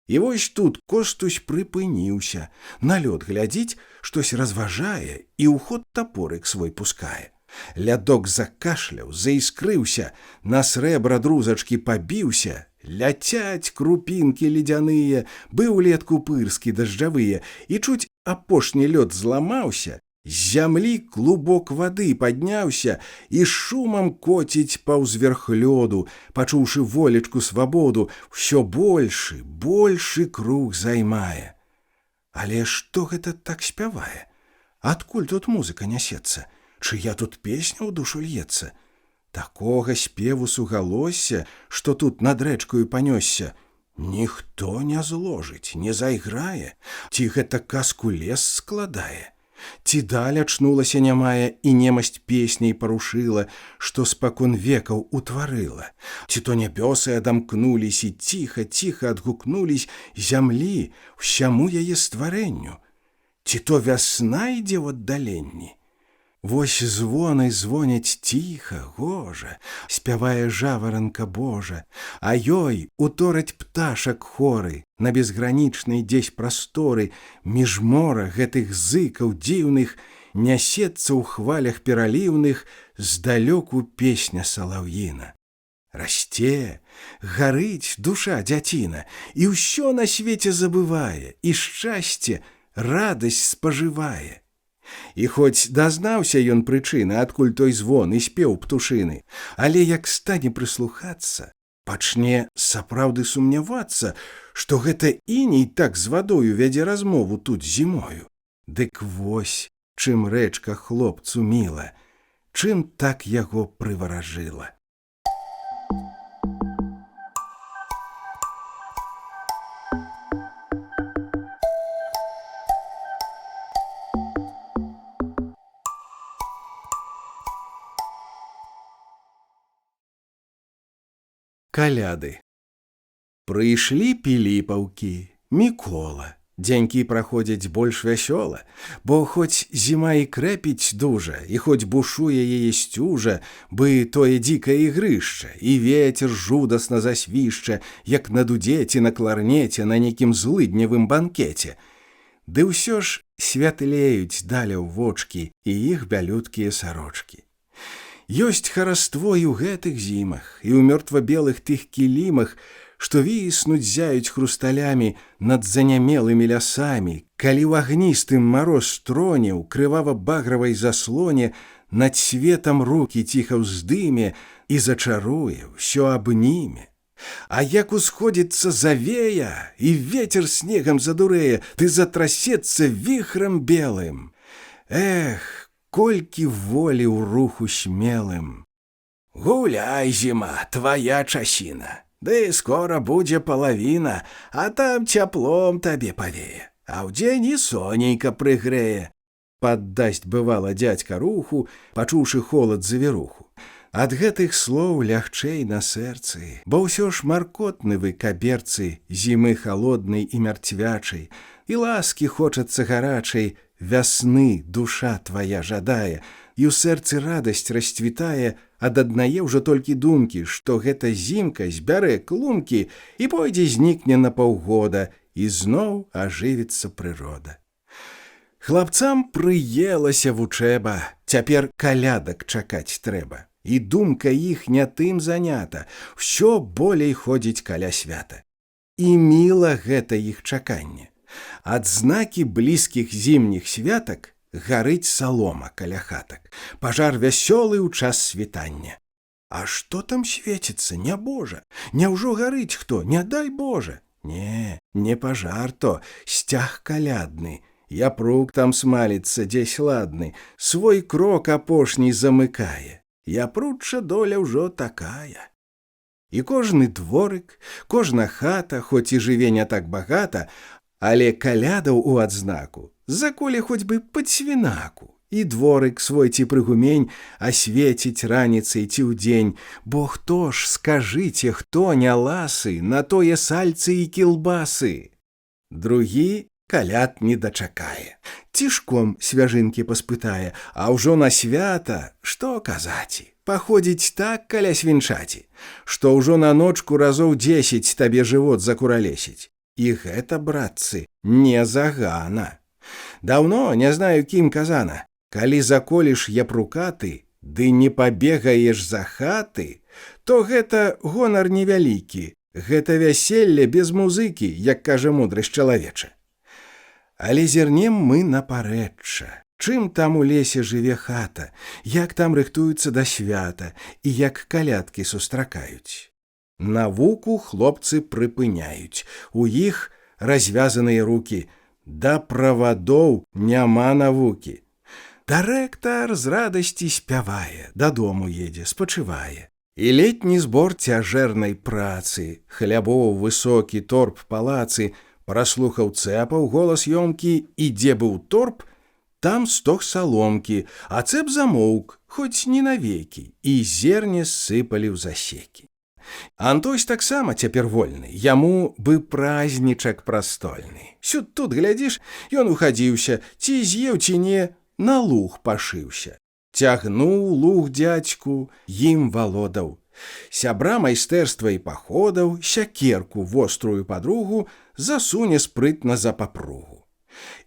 І вось тут Костусь прыпыніўся, на лёд глядзіць, штось разважае і ў ход тапорык свой пускае. Лядок закашляў, заіскрыўся, на срэбра друзачкі пабіўся, ляцяць крупінкі ледзяныя, быў улетку пырскі дажджавыя, і чуць апошні лёд зламаўся, з зямлі клубок вады падняўся і шумам коціць паўз верх лёду, пачуўшы волечку свабоду, ўсё большы круг займае. Але што гэта так спявае? Адкуль тут музыка нясецца? Чыя тут песня ў душу льецца? Такога спеву сугалосся, што тут над рэчкаю панёсся, ніхто не зложыць, не зайграе, ці гэта казку лес складае. Ці даль ачнулася нямая і немасць песняй парушыла, што спакон векаў утварыла. Ці то нябёсы адамкнуліся і ціха адгукнуліся зямлі ўсяму яе стварэнню. Ці то вясна ідзе ў аддаленні. Вось звоны звоняць ціха, гожа, спявае жаваранка Божа, а ёй утораць пташак хоры на безгранічнай дзесь прасторы, між мора гэтых зыкаў дзіўных нясецца ў хвалях пераліўных здалёку песня салаўіна. Расце, гарыць душа дзяціна, і ўсё на свеце забывае, і шчасце, радасць спажывае. І хоць дазнаўся ён прычыны, адкуль той звон і спеў птушыны, але як стане прыслухацца, пачне сапраўды сумнявацца, што гэта іней так з вадою вядзе размову тут зімою. Дык вось, чым рэчка хлопцу міла, чым так яго прываражыла. Каляды. Прыйшлі піліпаўкі, Мікола. Дзянькі праходзяць больш вясёла, бо хоць зіма і крэпіць дужа, і хоць бушуе яе сцюжа, бы тое дзікае ігрышча, і вецер жудасна засвішча, як на дудзе ці на кларнеце на нейкім злыдневым банкеце. Ды ўсё ж святлеюць даля ў вочкі і іх бялюткія сарочкі. Ёсць хараство і ў гэтых зімах, і ў мёртва-белых тых кілімах, што віснуць зяюць хрусталямі над занямелымі лясамі, калі ў агністым мароз троне ў крывава-багравай заслоне над светам рукі ціха ўздыме і зачаруе, ўсё абніме. А як усходзіцца завея, і вецер снегам задурэе, ты затрасецца віхрам белым. Эх, колькі волі ў руху смелым. Гуляй, зіма, твая часіна. Ды скора будзе палавіна, а там цяплом табе павее, а ўдзень і сонейка прыгрэе. Паддасць бывала дзядзька руху, пачуўшы холад завіруху. Ад гэтых слоў лягчэй на сэрцы, бо ўсё ж маркотны вы каберцы зімы халоднай і мярцвячай, і ласкі хочацца гарачай, вясны душа твая жадае, і ў сэрцы радасць расцвітае ад аднае ўжо толькі думкі, што гэта зімка збярэ клумкі і пойдзе знікне на паўгода, і зноў ажывіцца прырода. Хлапцам прыелася вучэба, цяпер калядак чакаць трэба, і думка іх не тым занята, усё болей ходзіць каля свята. І міла гэта іх чаканне. Адзнакі блізкіх зімніх святак гарыць салома каля хатак, пажар вясёлы ў час світання. А што там свеціцца, нябожа? Няўжо гарыць хто, не дай Божа? Не пажар то, сцяг калядны. Япрук там смаліцца дзесь ладны, свой крок апошні замыкае. Япруча доля ўжо такая. І кожны дворык, кожна хата, хоць і жыве не так багата, але калядаў у адзнаку, заколе хоць бы пад свінаку, і дворык свой ці прыгумень асвеціць раніцай ці ўдзень, бо хто ж, скажыце, хто не ласы на тое сальцы і кілбасы? Другі каляд не дачакае, цішком свяжынкі паспытае, а ўжо на свята, што казаці, паходзіць так каля свінчаці, што ўжо на ночку разоў 10 табе жывот закуралесіць. І гэта, братцы, не загана. Даўно, не знаю кім казана, калі заколіш япрука ты, ды не пабегаеш за хаты, то гэта гонар невялікі, гэта вяселле без музыкі, як кажа мудрасць чалавеча. Але зірнем мы на парэчча, чым там у лесе жыве хата, як там рыхтуюцца да свята і як калядкі сустракаюць. Навуку хлопцы прыпыняюць, у іх развязаныя рукі, да правадоў няма навукі. Дырэктар з радасці спявае, дадому едзе, спачывае. І летні збор цяжэрнай працы, хлябоў высокі торб палацы, праслухаў цэпаў голас ёмкі, і дзе быў торб, там стог саломкі, а цэп замоўк, хоць не навекі, і зерне сыпалі ў засекі. Антось таксама цяпер вольны, яму бы празднічак прастольны. Сюд тут, глядзіш, ён ухадзіўся, ці з'еў, ці не, на луг пашыўся. Цягнуў луг дзядзьку, ім валодаў. Сябра майстэрства і паходаў, сякерку вострую падругу засуне спрытна за папругу.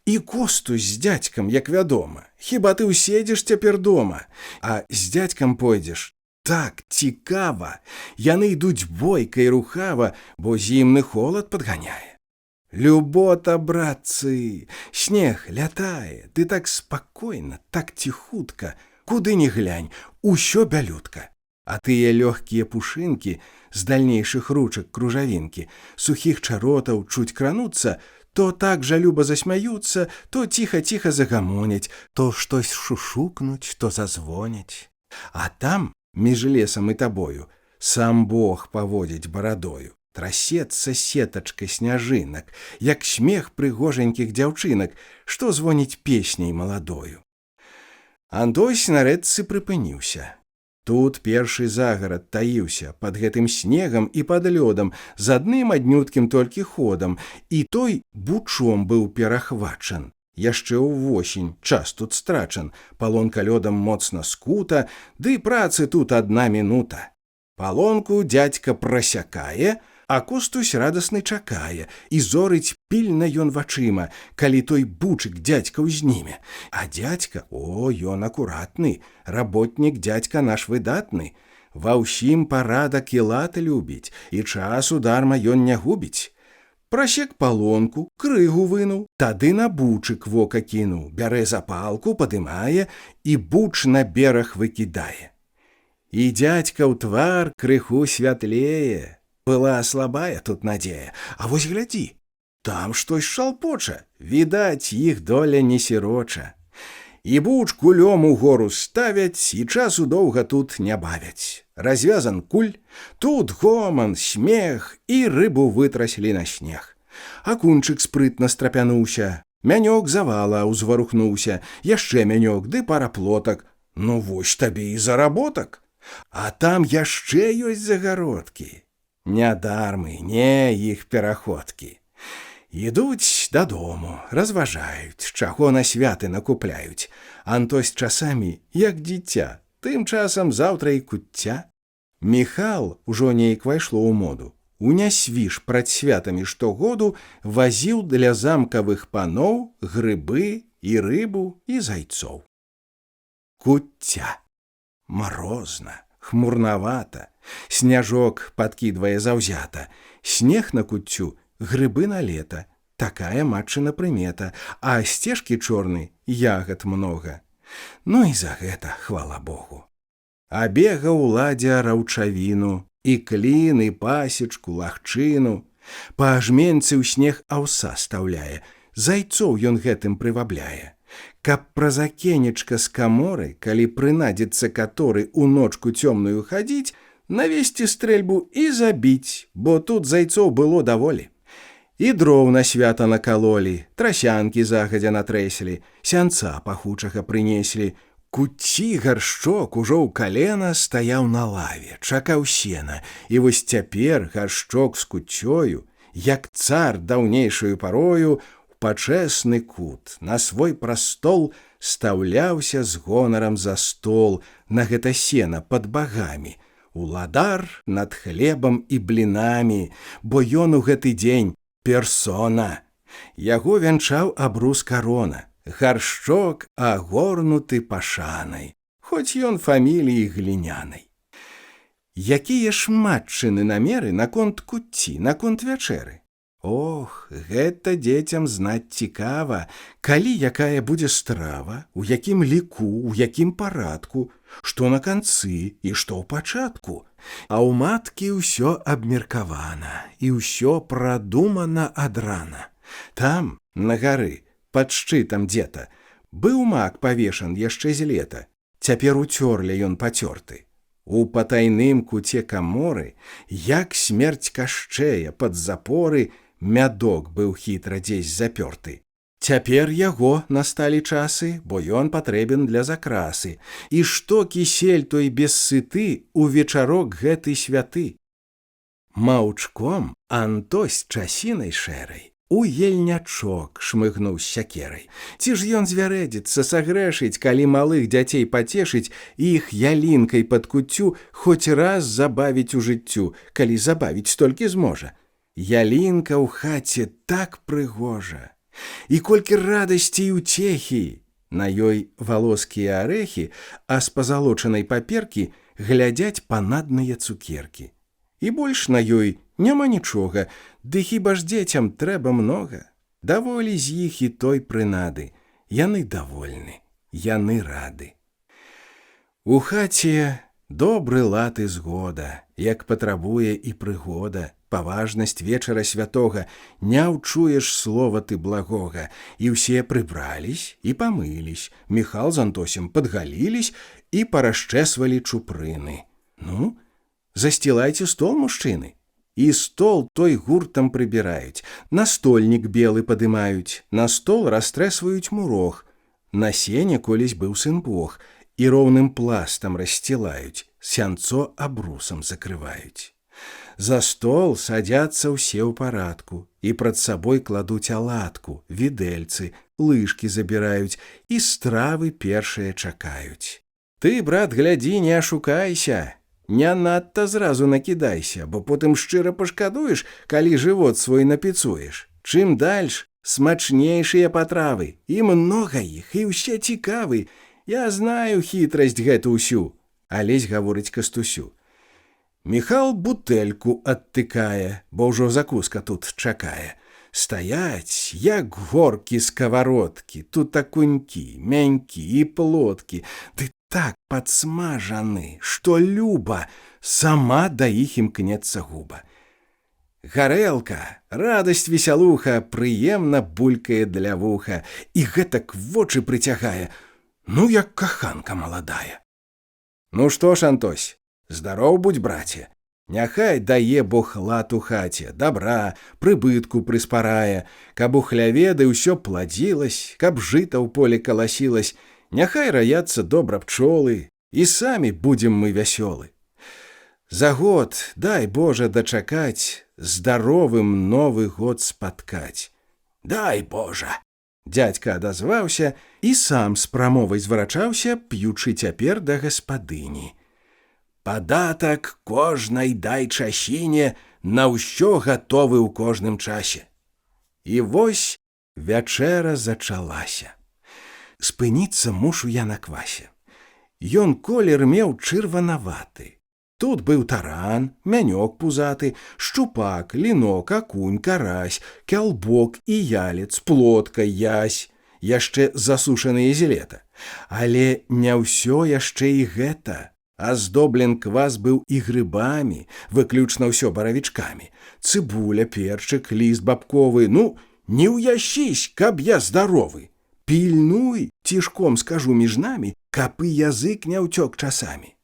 І Костусь з дзядзькам, як вядома, хіба ты ўседзеш цяпер дома, а з дзядзькам пойдзеш. Так цікава, яны ідуць бойка і рухава, бо зімны холад падганяе. Любота, братцы, снег лятае, ты так спакойна, так ціхутка, куды ні глянь, усё бялютка. А тыя лёгкія пушынкі з дальнейшых ручак кружавінкі, сухіх чаротаў чуць крануцца, то так жа люба засмяюцца, то ціха-ціха загамоняць, то штось шушукнуць, то зазвоняць. А там, між лесам і табою, сам Бог паводзіць барадою, трасецца сетачка сняжынак, як смех прыгожанькіх дзяўчынак, што звоніць песняй маладою. Антось на рэчцы прыпыніўся. Тут першы загарад таіўся пад гэтым снегам і пад лёдам з адным аднюткім толькі ходам, і той бучом быў перахвачан. Яшчэ ўвосень час тут страчан, палонка лёдам моцна скута, ды працы тут 1 мінута. Палонку дзядзька прасякае, а Костусь радасны чакае, і зорыць пільна ён вачыма, калі той бучык дзядзька ўзніме. А дзядзька, ён акуратны, работнік дзядзька наш выдатны, ва ўсім парадак і лад любіць, і часу дарма ён не губіць. Прасек палонку, крыгу вынуў, тады на бучык вока кінуў, бярэ запалку, падымае і буч на бераг выкідае. І дзядзька ў твар крыху святлее. Была слабая тут надзея, а вось глядзі, там штось шалпоча, відаць, іх доля не сіроча. І буч кулём угору ставяць, і часу доўга тут не бавяць. Развязан куль, тут гоман, смех, і рыбу вытраслі на снег. Акунчык спрытна страпянуўся, мянёк завала ўзварухнуўся, яшчэ мянёк ды пара плотак. Ну вось табе і заработак. А там яшчэ ёсць загародкі. Нядармы, не іх пераходкі. Ідуць дадому, разважаюць, чаго на святы накупляюць. Антось часамі, як дзіця, тым часам заўтра і куцця. Міхал ужо нейк вайшло ў моду. У нясвіж прад святамі штогоду вазіў для замкавых паноў грыбы і рыбу і зайцоў. Куцця. Марозна, хмурнавата, сняжок падкідвае заўзята, снег на куццю, грыбы на лета, такая матчына прымета, а сцежкі чорны, ягад многа. Ну і за гэта, хвала Богу. А бега ўладзя раўчавіну, і клін, і пасечку, лагчыну. Па жменцы ў снег аўса стаўляе, зайцоў ён гэтым прывабляе. Каб праз акенечка з каморы, калі прынадзіцца каторы ў ночку цёмную хадзіць, навесці стрэльбу і забіць, бо тут зайцоў было даволі. І дроў на свята накалолі, трасянкі загадзя натрэслі, сянца пахучага прынеслі. Куцці гаршчок ужо ў калена стаяў на лаве, чакаў сена, і вось цяпер гаршчок з куццёю, як цар даўнейшаю парою, у пачэсны кут на свой прастол стаўляўся з гонарам за стол, на гэта сена пад багамі, уладар над хлебам і блінамі, бо ён у гэты дзень персона. Яго вянчаў абрус карона, гаршчок агорнуты пашанай, хоць ён фаміліі глінянай. Якія ж матчыны намеры наконт куцці, наконт вячэры? Ох, гэта дзецям знаць цікава, калі якая будзе страва, у якім ліку, у якім парадку, што на канцы і што ў пачатку. А ў маткі ўсё абмеркавана, і ўсё прадумана адрана. Там, на гары, пад шчытам дзета, быў мак павешан яшчэ з лета, цяпер у цёрле ён пацёрты. У патайным куце каморы, як смерць Кашчэя пад запоры, мядок быў хітра дзесь запёрты. Цяпер яго насталі часы, бо ён патрэбен для закрасы. І што кісель той без сыты у вечарок гэты святы? Маўчком Антось часінай шэрай у ельнячок шмыгнуў з сякерай. Ці ж ён звярэдзіцца сагрэшыць, калі малых дзяцей пацешыць і іх ялінкай пад куццю хоць раз забавіць у жыццю, калі забавіць толькі зможа. Ялінка ў хаце так прыгожа, і колькі радасці і ўцехі. На ёй валоскія арэхі, а з пазалочанай паперкі глядзяць панадныя цукеркі. І больш на ёй няма нічога, ды хіба ж дзецям трэба многа. Даволі з іх і той прынады. Яны давольны, яны рады. У хаце добры лад і згода, як патрабуе і прыгода. Паважнасць вечара святога, не ўчуеш слова ты благога. І ўсе прыбрались і памылись, Міхал з Антосем падгалілись і парашчэсвалі чупрыны. Ну, засцілайце стол, мужчыны. І стол той гуртам прыбіраюць, на стольнік белы падымаюць, на стол растрэсваюць мурог. На сене колісь быў сын Бог, і роўным пластам рассцілаюць, сянцо абрусам закрываюць. За стол садзяцца ўсе ў парадку і прад сабой кладуць аладку, відэльцы, лыжкі забіраюць і стравы першыя чакаюць. Ты, брат, глядзі, не ашукайся, не надта зразу накідайся, бо потым шчыра пашкадуеш, калі жывот свой напіцуеш. Чым дальш, смачнейшыя патравы, і многа іх, і ўсе цікавы. Я знаю хітрасць гэту ўсю, Алесь гаворыць Кастусю. Міхал бутэльку адтыкае, бо ўжо закуска тут чакае. Стаяць, як горкі сковородкі, тут акунькі, мянькі і плоткі, ды так падсмажаны, што люба, сама да іх імкнецца губа. Гарэлка, радасць весялуха, прыемна булькае для вуха, і гэтак вочы прыцягае, ну як каханка маладая. Ну што ж, Антось, здароў будь, браце, няхай дае Бог лад у хаце, добра, прыбытку прыспарае, каб у хляве ды ўсё пладзілась, каб жыта ў поле каласілась, няхай раяцца добра пчолы, і самі будзем мы вясёлы. За год, дай Божа дачакаць, здаровым Новы год спаткаць. Дай Божа! Дядька адазваўся і сам з прамовай зварачаўся, п'ючы цяпер да гаспадыні. Падатак кожнай дай часіне, на ўсё гатовы ў кожным часе. І вось вячэра зачалася. Спыніцца мушу я на квасе. Ён колер меў чырванаваты. Тут быў таран, мянёк пузаты, шчупак, лінок, акунь, карась, кялбок і ялец, плотка, ясь, яшчэ засушаныя зелета. Але не ўсё яшчэ і гэта. Аздоблен квас быў і грыбамі, выключна ўсё баравічкамі. Цыбуля, перчык, ліст бабковы, ну, не ўящись, каб я здаровы. Пільнуй, цішком скажу між намі, каб і язык не ўцёк часамі.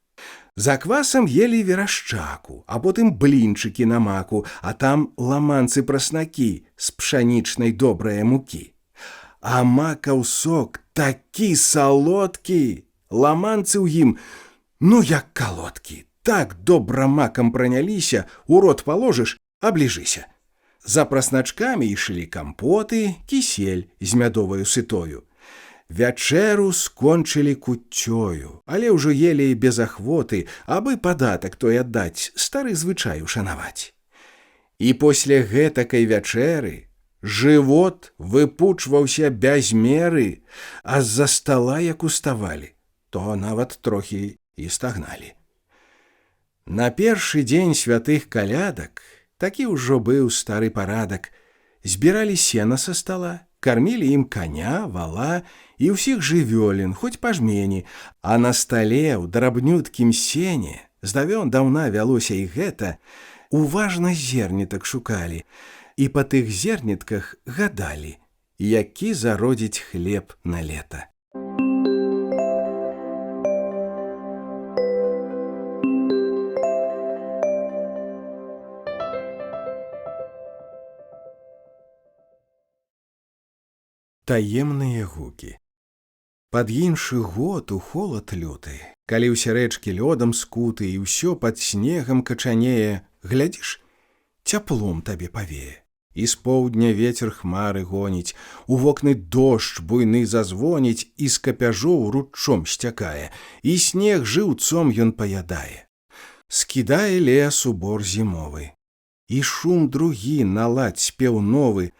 За квасам елі верашчаку, а потым блінчыкі на маку, а там ламанцы-праснакі з пшанічнай добрае мукі. А макаў сок такі салодкі, ламанцы ў ім, ну як калодкі, так добра макам праняліся, у рот паложыш, абліжыся. За прасначкамі ішлі кампоты, кісель з мядоваю сытою. Вячэру скончылі куццёю, але ўжо елі без ахвоты, абы падатак той аддаць, стары звычай ушанаваць. І после гэтакай вячэры жывот выпучваўся без меры, а з-за стала як уставалі, то нават трохі і стагналі. На першы дзень святых калядак, такі ўжо быў стары парадак, збіралі сена са стала, кармілі ім коня, вала і ўсіх жывёлін, хоць па жмені, а на стале ў драбнюткім сене, здавён даўна вялося і гэта, уважна зернетак шукалі, і па тых зернітках гадалі, які зародзіць хлеб на лета. Таемныя гукі. Пад іншы год у холад люты, калі ўсе рэчкі лёдам скуты і ўсё пад снегам качанее, глядзіш, цяплом табе павее. І з поўдня вецер хмары гоніць, у вокны дождж буйны зазвоніць і з капяжоў руччом сцякае, і снег жыўцом ён паядае. Скідае лес у бор зімовы, і шум другі наладзь спеў новы,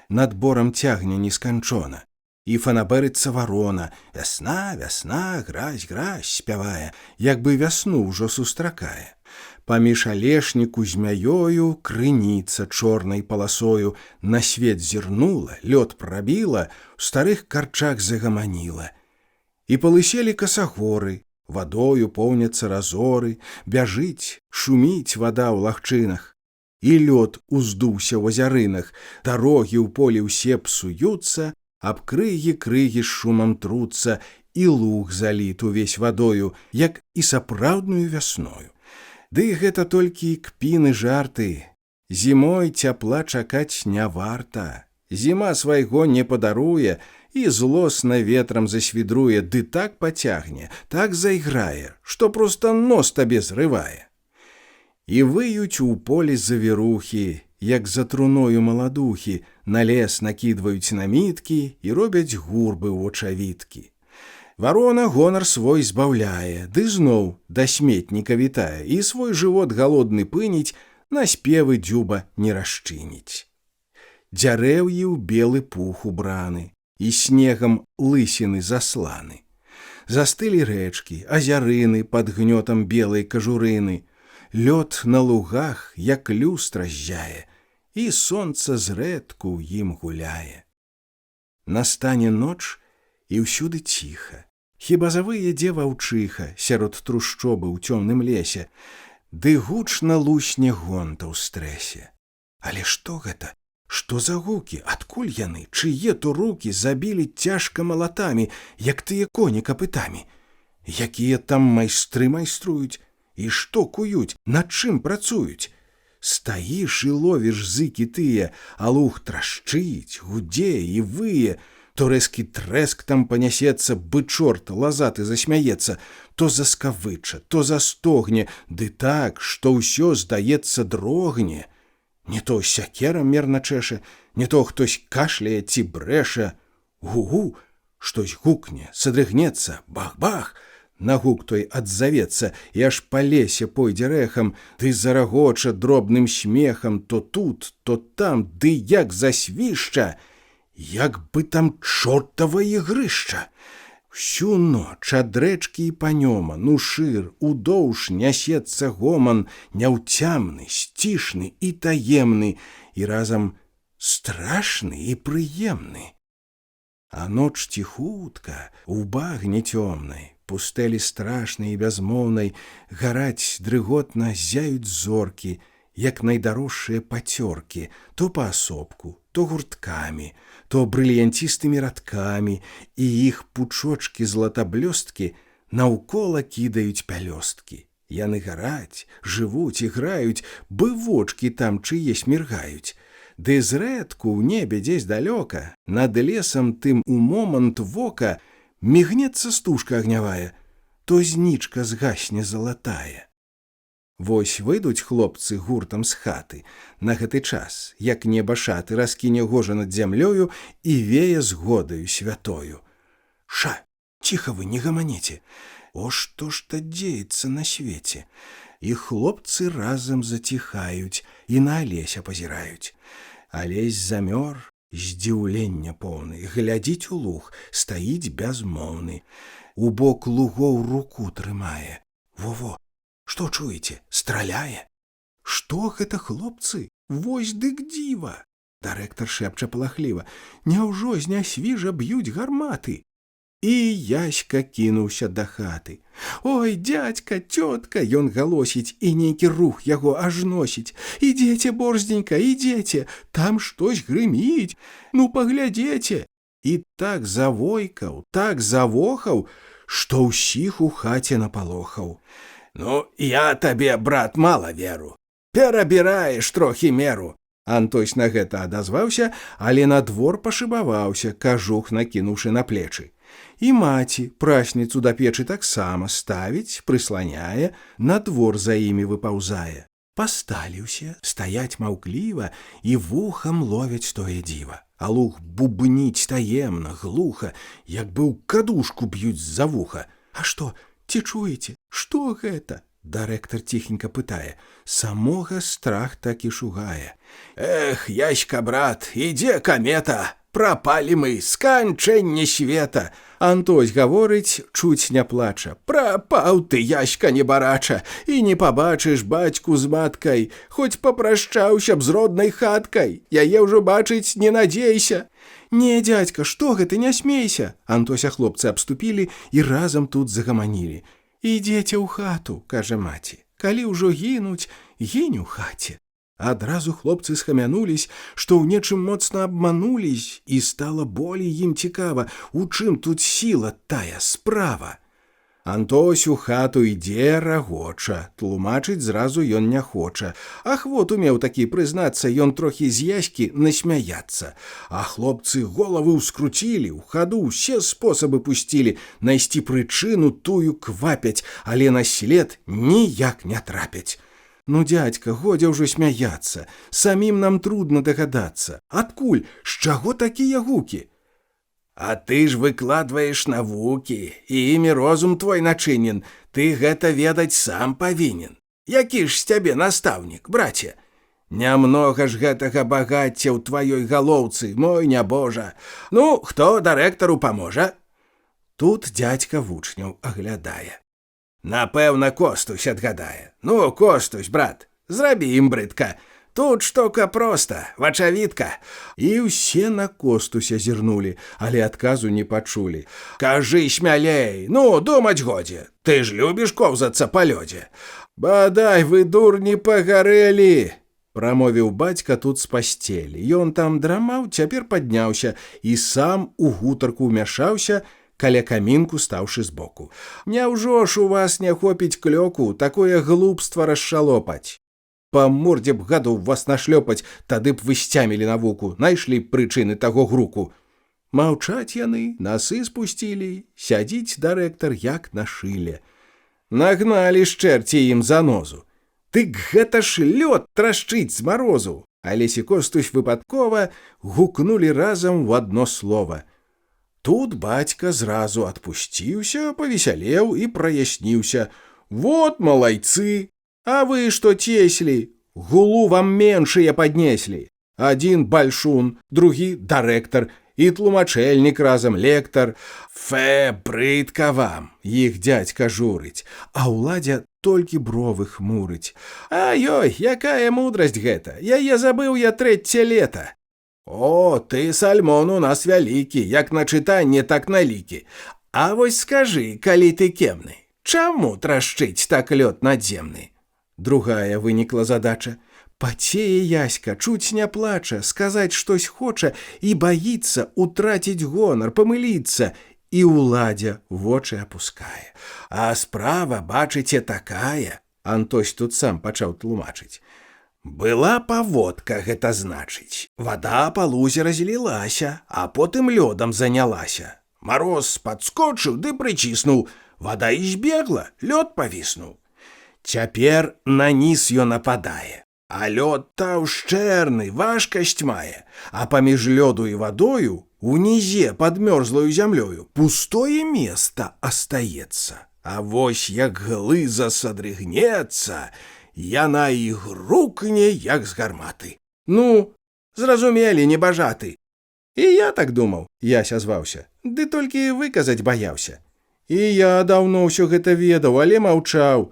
над борам цягне несканчона, і фанабэрыцца варона, вясна, вясна, гразь, гразь спявае, як бы вясну ўжо сустракае. Паміж алешніку змяёю крыніца чорнай паласою на свет зірнула, лёд прабіла, у старых карчах загаманіла. І палыселі касагоры, вадою поўняцца разоры, бяжыць, шуміць вада ў лагчынах. І лёд уздуўся ў азярынах, дарогі ў полі ўсе псуюцца, аб крыгі з шумам труцца, і луг заліт увесь вадою, як і сапраўдную вясною. Ды гэта толькі кпіны жарты. Зімой цяпла чакаць не варта. Зіма свайго не падаруе, і злосна ветрам засвідруе, ды так пацягне, так зайграе, што проста нос табе зрывае. І выюць у полі завірухі, як за труною маладухі, на лес накідваюць наміткі і робяць гурбы ў очавіткі. Варона гонар свой збаўляе, ды зноў да сметніка вітае, і свой жывот галодны пыніць, на спевы дзюба не расчыніць. Дзярэўі ў белы пух убраны, і снегам лысіны засланы. Застылі рэчкі, азярыны пад гнётам белай кажурыны. Лёд на лугах, як люстра ззяе, і сонца зрэдку ў ім гуляе. Настане ноч, і ўсюды ціха. Хіба завые дзе ваўчыха сярод трушчобы ў цёмным лесе, ды гучна лусне гонта ў стрэсе. Але што гэта? Што за гукі? Адкуль яны? Чые то рукі забілі цяжка малатамі, як тыя коні капытамі? Якія там майстры майструюць? І што куюць? Над чым працуюць? Стаіш і ловіш зыкі тыя, а луг трашчыць, гудзе і вые. То рэзкі трэск там панясецца, бы чорт лазаты засмяецца, то заскавыча, то застогне, ды так, што ўсё, здаецца, дрогне. Не то сякера мерна чэша, не то хтось кашляе ці брэша. Гу-гу, штось гукне, садрыгнецца, бах-бах. На гук той адзавецца, і аж па лесе пойдзе рэхам, ды зарагоча дробным смехам то тут, то там, ды як засвішча, як бы там чортава ігрышча. Всю ноч ад рэчкі і панёма, ну шыр, удоўж нясецца гоман, няўцямны, сцішны і таемны, і разам страшны і прыемны. А ноч ціхутка, у багне цёмнай, пустэлі страшнай і бязмоўнай, гараць дрыготна зяюць зоркі, як найдарожшыя пацёркі, то паасобку, то гурткамі, то брыльянцістымі радкамі, і іх пучочкі златаблёсткі наўкола кідаюць пялёсткі. Яны гараць, жывуць, іграюць, бы вочкі там чыесь міргаюць. Ды зрэдку ў небе дзесь далёка, над лесам тым у момант вока, мігнецца стужка агнявая, то знічка згасне залатая. Вось выйдуць хлопцы гуртам з хаты. На гэты час, як неба шаты раскіне гожа над зямлёю і вее згодаю святою. Ша, ціха вы, не гаманіце. О, што ж то дзеецца на свеце? І хлопцы разам заціхаюць і на алеся пазіраюць. Алесь замёр, здзіўлення поўны, глядзіць у луг, стаіць бязмоўны. У бок лугоў руку трымае. Во-во, што чуеце? Страляе? Што гэта, хлопцы? Вось дык дзіва! Дырэктар шэпча палахліва. Няўжо з нясвіжа б'юць гарматы? І Яська кінуўся да хаты. Ой, дзядзька, цётка, ён галосіць, і нейкі рух яго аж носіць. Ідзеце, борздзенька, ідзеце, там штось грыміць. Ну, паглядзеце. І так завойкаў, так завохаў, што ўсіх у хаце напалохаў. Ну, я табе, брат, мала веру. Перабіраеш трохі меру. Антось на гэта адазваўся, але на двор пашыбаваўся, кажух накінуўшы на плечы. І маці прасніцу да печы таксама ставіць, прысланяе, на двор за імі выпаўзае. Пасталі ўсе, стаяць маўкліва і вухам ловяць тое дзіва. А луг бубніць таемна, глуха, як бы ў кадушку б'юць з-за вуха. А што, ці чуеце, што гэта? Дырэктар ціхенька пытае. Самога страх так і шугае. Эх, Яська, брат, ідзе камета, прапалі мы, сканчэнне света. Антось гаворыць, чуць не плача. Прапаў ты, Яська, небарача, і не пабачыш бацьку з маткай, хоць папрашчаўся б з роднай хаткай, яе ўжо бачыць не надзейся. Не, дзядзька, што гэта, не смейся. Антося хлопцы абступілі і разам тут загаманілі. Ідзеце ў хату, кажа маці, калі ўжо гінуць, гінь у хаце. Адразу хлопцы схамянулись, што ў нечым моцна абманулись, і стала болей ім цікава, у чым тут сіла тая справа. Антось у хату ідзе, рагоча, тлумачыць зразу ён не хоча. Ахвот умеў такі прызнацца, ён трохі з яські насмяяцца. А хлопцы головы ўскруцілі, у хаду ўсе спосабы пусцілі, найсці прычыну тую квапяць, але на след ніяк не трапяць. Ну, дядька, годзе ўжо смяяцца, самім нам трудна дагадацца. Адкуль, з чаго такія гукі? А ты ж выкладваеш навукі, і імі розум твой начынен, ты гэта ведаць сам павінен. Які ж з цябе настаўнік, браце? Нямнога ж гэтага багацця ў тваёй галоўцы, мой нябожа. Ну, хто дырэктару паможа? Тут дядька вучняў аглядае. Напэўна, Костусь адгадае. Ну, Костусь, брат, зрабі ім брыдка. Тут штука проста, вачавітка. І ўсе на Костуся зірнулі, але адказу не пачулі. Кажы смялей, ну, думаць годзе. Ты ж любіш коўзацца па лёдзе. Бадай вы, дурні, пагарэлі, прамовіў бацька тут з пасцелі. Ён там драмаў, цяпер падняўся і сам у гутарку ўмяшаўся, каля камінку стаўшы збоку. Няўжо ж у вас не хопіць клёку такое глупства расшалопаць? Па мордзе б гадоў вас нашлёпаць, тады б вы сцямілі навуку, найшлі прычыны таго груку. Маўчаць яны, насы спусцілі, сядзіць дырэктар як на шыле. Нагналі ж чэрці ім занозу. Дык гэта ж лёд трашчыць з марозу. Алесь і Костусь выпадкова гукнулі разам у адно слова. Тут бацька зразу адпусціўся, павесялеў і праясніўся. Вот малайцы! А вы што цеслі? Гулу вам меншыя паднеслі. Адзін бальшун, другі дырэктар і тлумачэльнік разам лектар. Фэ, брыдка вам, іх дядька журыць, а ўладзя толькі бровы хмурыць. Ай-ой, якая мудрасць гэта, яе забыў я трэцяе лета. О, ты, Сальмон, у нас вялікі, як на чытанне, так на лікі. А вось скажы, калі ты кемны, чаму трашчыць так лёд надземны? Другая вынікла задача. Пацее Яська, чуць не плача, сказаць штось хоча і баіцца утраціць гонар, памыліцца, і ўладзя вочы апускае. А справа, бачыце, такая, Антось тут сам пачаў тлумачыць. Была паводка, гэта значыць. Вада па лузе разлілася, а потым лёдам занялася. Мароз падскочыў ды прыціснуў, вада і збегла, лёд павіснуў. Цяпер на ніз ён нападае, а лёд таўшчэрны, важкасць мае, а паміж лёду і вадою унізе пад мёрзлаю зямлёю пустое место астаецца. А вось як глыза садрыгнецца, яна і грукне, як з гарматы. Ну, зразумелі, небажаты. І я так думаў, Яся зваўся, ды толькі выказаць баяўся. І я даўно ўсё гэта ведаў, але маўчаў.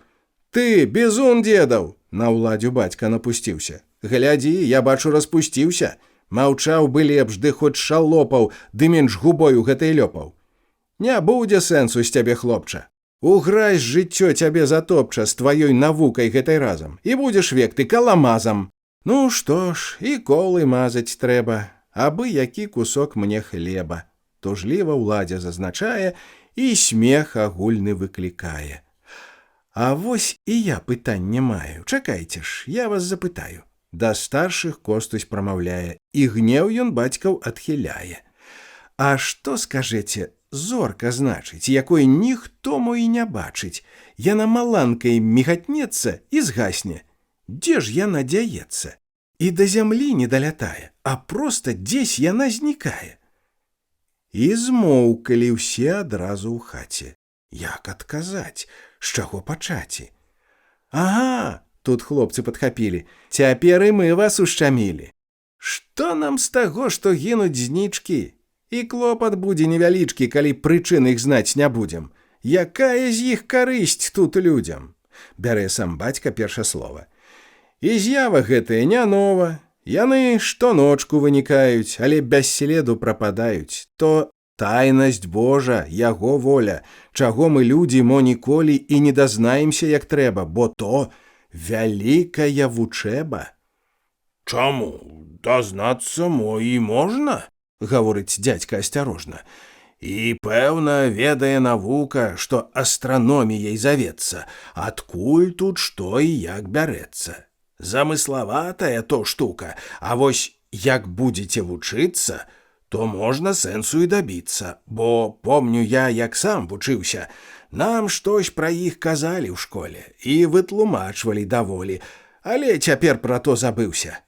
Ты, бізун дзедаў, на ўладзю бацька напусціўся. Глядзі, я бачу, распусціўся. Маўчаў бы лепш, ды хоць шалопаў, ды менш губою гэтай лёпаў. Не будзе сэнсу з цябе, хлопча. Уграй жыццё цябе затопча з тваёй навукай гэтай разам, і будзеш век ты каламазам. Ну што ж, і колы мазаць трэба, абы які кусок мне хлеба. Тужліва ўладзя зазначае, і смех агульны выклікае. А вось і я пытанне маю. Чакайце ж, я вас запытаю. Да старшых Костусь прамаўляе, і гнеў ён бацькаў адхіляе. А што, скажэце, зорка значыць, якой ніхто мо і не бачыць? Яна маланкай мігатнецца і згасне. Дзе ж яна дзяецца? І да зямлі не далятае, а проста дзесь яна знікае. І змоўкалі ўсе адразу ў хаце. Як адказаць? З чаго пачаці? Ага, тут хлопцы падхапілі. Цяпер і мы вас ушчамілі. Што нам з таго, што гінуць знічкі? І клопат будзе невялічкі, калі прычын іх знаць не будзем. Якая з іх карысць тут людзям? Бярэ сам бацька перша слова. І з'ява гэтая не нова. Яны штоночку вынікаюць, але без следу прападаюць. То тайнасць Божа, яго воля, чаго мы людзі мо ніколі і не дазнаемся як трэба, бо то вялікая вучэба. Чаму? Дазнацца мо і можна? Гаворыць дзядзька асцярожна. І, пэўна, ведае навука, што астраноміяй завецца, адкуль тут што і як бярэцца. Замыславатая то штука, а вось як будзеце вучыцца, то можна сэнсу і дабіцца, бо помню я, як сам вучыўся, нам штось пра іх казалі ў школе і вытлумачвалі даволі, але цяпер пра то забыўся.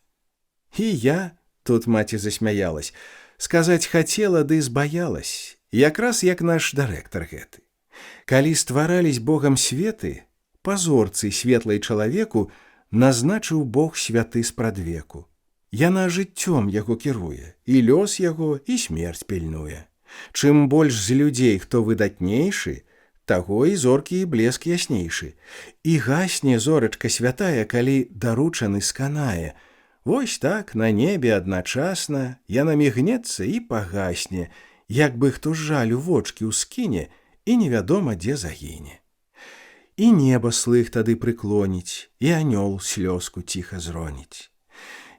І я, тут маці засмяялась, сказаць хацела, ды збаялась, якраз як наш дырэктар гэты. Калі стварались Богам светы, па зорцы светлай чалавеку назначыў Бог святы спрадвеку. Яна жыццём яго кіруе, і лёс яго, і смерць пільнуе. Чым больш з людзей, хто выдатнейшы, таго і зоркі і блеск яснейшы. І гасне зорачка святая, калі даручаны сканае. Вось так на небе адначасна яна мігнецца і пагасне, як бы хто з жалю вочкі ўскіне і невядома дзе загіне. І неба слых тады прыклоніць, і анёл слёзку ціха зроніць.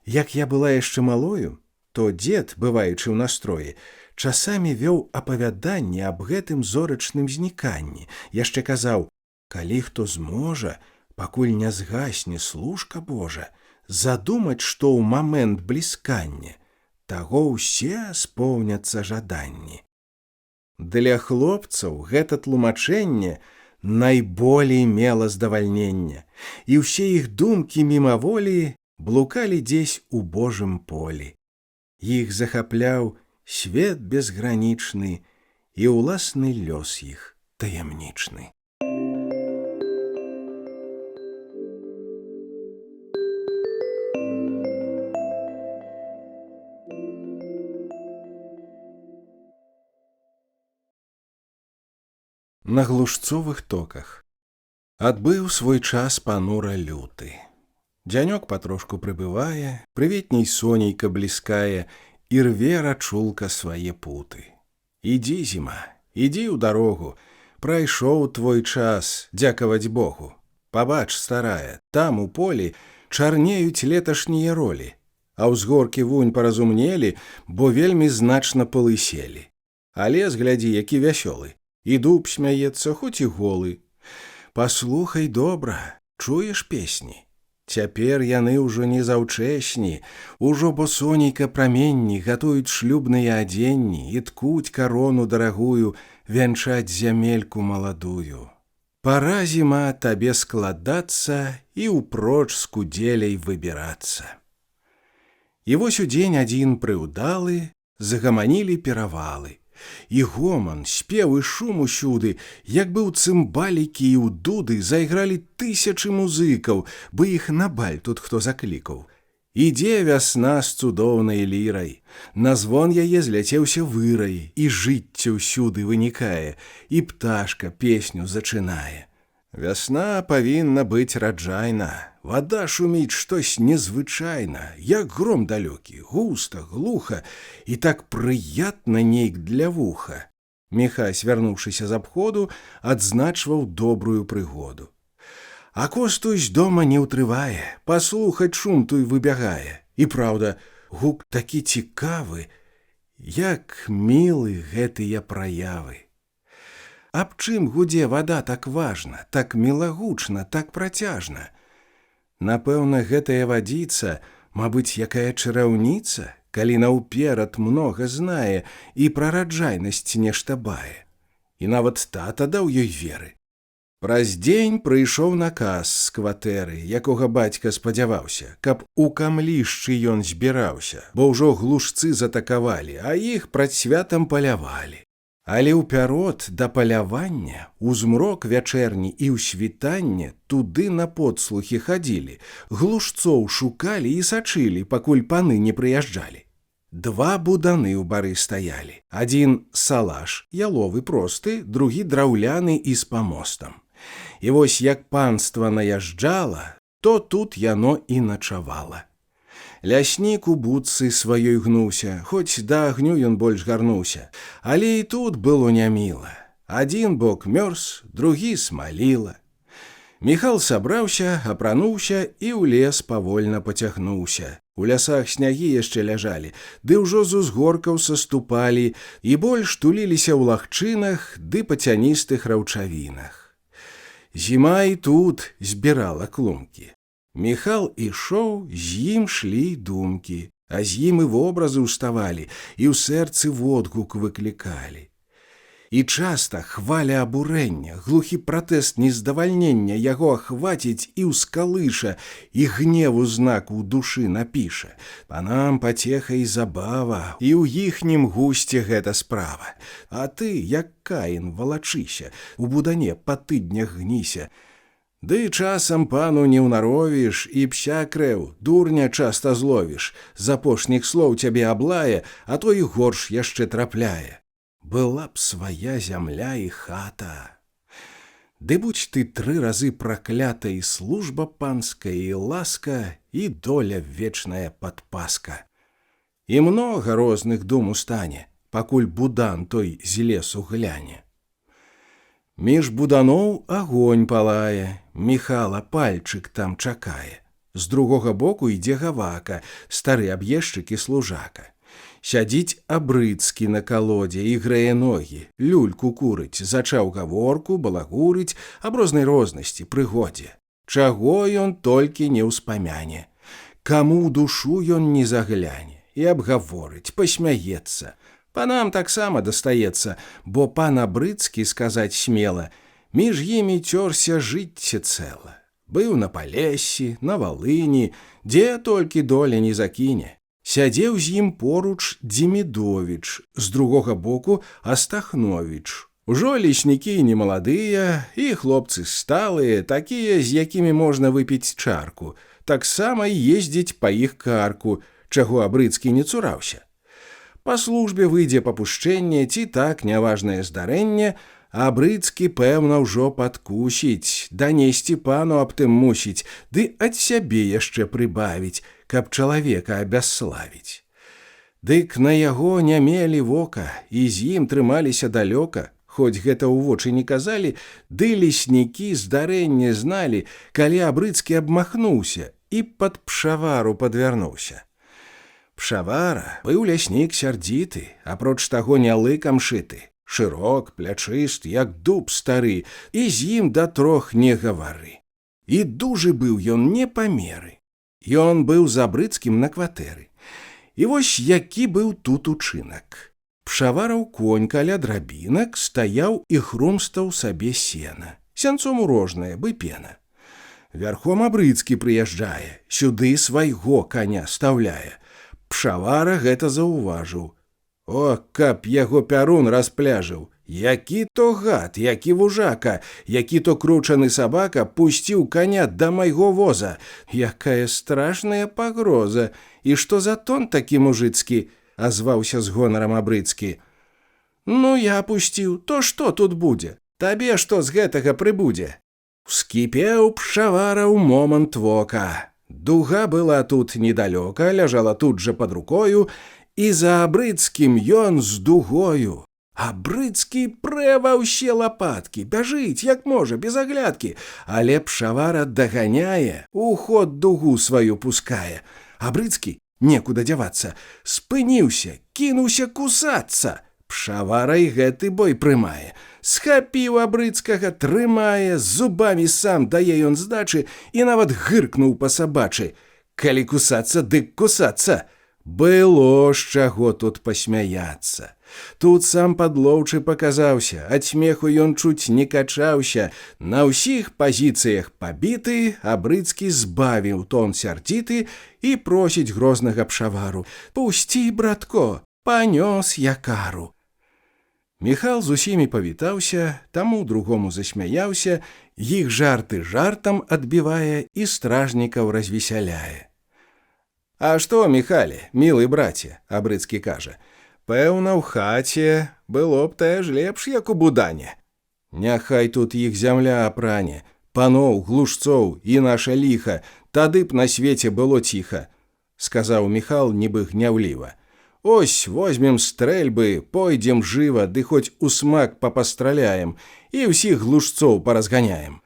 Як я была яшчэ малою, то дзед, бываючы ў настроі, часамі вёў апавяданне аб гэтым зорачным зніканні. Яшчэ казаў, калі хто зможа, пакуль не згасне служка Божа, задумаць, што ў момент бліскання, таго ўсе споўняцца жаданні. Для хлопцаў гэта тлумачэнне найболей мела здавальнення, і ўсе іх думкі мімаволі блукалі дзесь у Божым полі. Іх захапляў свет безгранічны і ўласны лёс іх таямнічны. На глушцовых токах адбыў свой час панура люты. Дзянёк патрошку прыбывае, прыветней сонейка бліскае, і рве рачулка свае путы. Ідзі, зіма, ідзі ў дарогу, прайшоў твой час, дзякаваць Богу. Пабач, старая, там у полі чарнеюць леташнія ролі, а ўзгоркі вунь паразумнелі, бо вельмі значна палыселі. А лес, глядзі, які вясёлы, і дуб смяецца, хоць і голы. Паслухай добра, чуеш песні? Цяпер яны ўжо не заўчэсні, ужо бо сонейка праменні гатуюць шлюбныя адзенні і ткуць карону дарагую, вянчаць зямельку маладую. Пара, зіма, табе складацца і ўпроч з кудзеляй выбірацца. І вось удзень адзін прыўдалы загаманілі перавалы. І гоман, спеў і шум усюды, як бы ў цымбалікі і ў дуды зайгралі тысячы музыкаў, бы іх на баль тут хто заклікаў. Ідзе вясна з цудоўнай лірай, на звон яе зляцеўся вырай, і жыццё ўсюды вынікае, і пташка песню зачынае. Вясна павінна быць раджайна, вада шуміць штось незвычайна, як гром далёкі, густа, глуха, і так прыятна нейк для вуха. Міхась, вярнуўшыся з абходу, адзначваў добрую прыгоду. А Костусь дома не ўтрывае, паслухаць шум той выбягае. І праўда, гук такі цікавы, як мілы гэтыя праявы. Аб чым гудзе вада так важна, так мілагучна, так працяжна? Напэўна, гэтая вадзіца, мабыць, якая чараўніца, калі наўперад многа знае і пра раджайнасць нешта бае. І нават тата даў ёй веры. Праз дзень прыйшоў наказ з кватэры, якога бацька спадзяваўся, каб у камлішчы ён збіраўся, бо ўжо глушцы затакавалі, а іх прад святам палявалі. Але ўпярод да палявання, у змрок вячэрні і ў світанне туды на подслухі хадзілі, глушцоў шукалі і сачылі, пакуль паны не прыязджалі. Два буданы ў бары стаялі. Адзін салаш, яловы просты, другі драўляны і з памостам. І вось як панства наязджала, то тут яно і начавала. Ляснік у будцы сваёй гнуўся, хоць да агню ён больш гарнуўся, але і тут было няміла. Адзін бок мёрз, другі смаліла. Міхал сабраўся, апрануўся і ў лес павольна пацягнуўся. У лясах снягі яшчэ ляжалі, ды ўжо з узгоркаў саступалі і больш туліліся ў лагчынах ды па цяністых раўчавінах. Зіма і тут збірала клумкі. Міхал ішоў, з ім шлі думкі, а з ім і вобразы ўставалі, і ў сэрцы водгук выклікалі. І часта хваля абурэння, глухі пратэст нездавальнення яго ахваціць і ўскалыша, і гневу знак у душы напіша. Панам пацеха і забава, і ў іхнім гусце гэта справа. А ты, як Каін, валачыся, у будане па тыднях гніся. Ды часам пану не ўнаровіш, і пся крэў, дурня часта зловіш. З апошніх слоў цябе аблае, а то і горш яшчэ трапляе. Была б свая зямля і хата. Ды будь ты 3 разы праклята, і служба панская, і ласка, і доля вечная падпаска. І многа розных дум устане, пакуль будан той з лесу гляне. Між буданоў агонь палае, Міхала пальчык там чакае. З другога боку ідзе гавака, стары аб'ездчык і служака. Сядзіць Абрыцкі на калодзе і грэе ногі, люльку курыць, зачаў гаворку, балагурыць аб рознай рознасці, прыгодзе. Чаго ён толькі не ўспамяне, каму ў душу ён не загляне, і абгаворыць, пасмяецца. Панам таксама дастаецца, бо пан Абрыцкі, сказаць смела, між імі цёрся жыцце цэла. Быў на Палессі, на Валыні, дзе толькі доля не закіне. Сядзеў з ім поруч Дзімідовіч, з другога боку Астахновіч. Ужо леснікі немаладыя, і хлопцы сталыя, такія, з якімі можна выпіць чарку. Таксама ездзіць па іх карку, чаго Абрыцкі не цураўся. Па службе выйдзе папушчэнне ці так няважнае здарэнне, а Абрыцкі, пэўна, ўжо падкусіць, данесці пану аб тым мусіць, ды ад сябе яшчэ прыбавіць, каб чалавека абясславіць. Дык на яго не мелі вока, і з ім трымаліся далёка, хоць гэта ў вочы не казалі, ды леснікі здарэнне зналі, калі Абрыцкі абмахнуўся і пад Пшавару падвярнуўся. Пшавара быў ляснік сярдзіты, апроч таго не лыкам шыты, шырок, плячыст, як дуб стары, і з ім да 3 не гавары. І дужы быў ён не па меры. Ён быў з Абрыцкім на кватэры. І вось які быў тут учынак. Пшавараў конь каля драбінак стаяў і хрумстаў сабе сена. Сянцом урожнае, бы пена. Вярхом Абрыцкі прыязджае, сюды свайго коня стаўляе. Пшавара гэта заўважыў. О, каб яго пярун распляжыў, які то гад, які вужака, які то кручаны сабака пусціў коня да майго воза. Якая страшная пагроза, і што за тон такі мужыцкі, азваўся з гонарам Абрыцкі. Ну, я пусціў, то што тут будзе? Табе што з гэтага прыбудзе? Ускіпеў Пшавара ў момант вока. Дуга была тут недалёка, ляжала тут жа пад рукою, і за Абрыцкім ён з дугою. Абрыцкі прэ ва ўсе лапаткі, бяжыць, як можа, без аглядкі, але Пшавара даганяе, у ход дугу сваю пускае. Абрыцкі, некуда дзявацца, спыніўся, кінуўся кусацца. Пшавара і гэты бой прымае. Схапіў Абрыцкага, трымае, зубамі сам дае ён здачы і нават гыркнуў па-сабачы. Калі кусацца, дык кусацца. Было з чаго тут пасмяяцца. Тут сам падлоўчы паказаўся, ад смеху ён чуць не качаўся. На ўсіх пазіцыях пабіты, Абрыцкі збавіў тон сярдзіты і просіць грознага Пшавару: «Пусці, братко, панёс я кару». Міхал з усімі павітаўся, таму другому засмяяўся, іх жарты жартам адбівае і стражнікаў развесяляе. «А што, Міхале, мілы браце, — Абрыцкі кажа, — пэўна, ў хаце было б теж лепш, як у будане. Няхай тут іх зямля апране, паноў, глушцоў і наша ліха, тады б на свеце было ціха», — сказаў Міхал нібы гняўліва. «Ось возьмем стрэльбы, пойдзем жыва, ды хоць у смак папастраляем і ўсіх глушцоў паразганяем».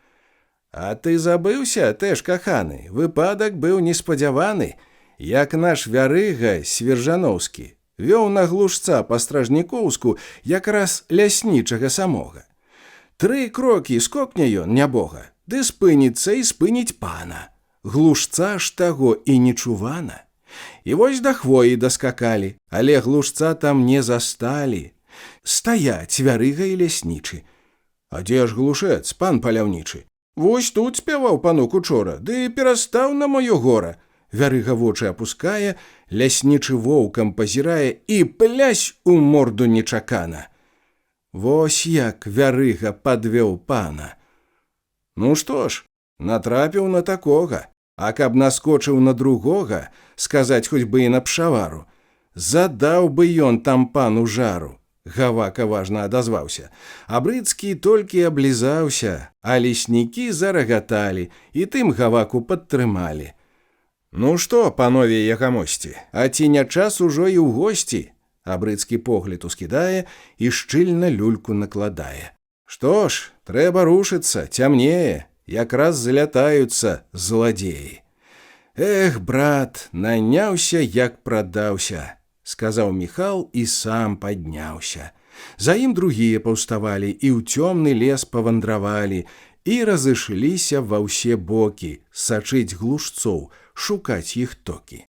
А ты забыўся, тэж каханы, выпадак быў неспадзяваны, як наш вярыга Свержановскі вёў на глушца па Стражнікоўску якраз ляснічага самога. 3 крокі скокне ён, нябога, ды спыніцца і спыніць пана. Глушца ж таго і не чувана. І вось да хвоі даскакалі, але глушца там не засталі. Стаяць вярыга і ляснічы. А дзе ж глушэц, пан паляўнічы? Вось тут спяваў панок учора, ды перастаў на маё гора. Вярыга вочы апускае, ляснічы воўкам пазірае і плясь у морду нечакана. Вось як вярыга падвёў пана. Ну што ж, натрапіў на такога, а каб наскочыў на другога, сказаць хоць бы і на пшавару, задаў бы ён там пану жару. Гавака важна адазваўся. Абрыцкі толькі аблізаўся, а леснікі зарагаталі і тым гаваку падтрымалі. Ну што, панове ягамосці, а ці не час ужо і ў госці? Абрыцкі погляд ускідае і шчыльна люльку накладае. Што ж, трэба рушыцца, цямнее, якраз залятаюцца зладзеі. Эх, брат, наняўся, як прадаўся, сказаў Міхал і сам падняўся. За ім другія паўставалі і ў цёмны лес павандравалі і разышліся ва ўсе бокі сачыць глушцоў, шукаць іх токі.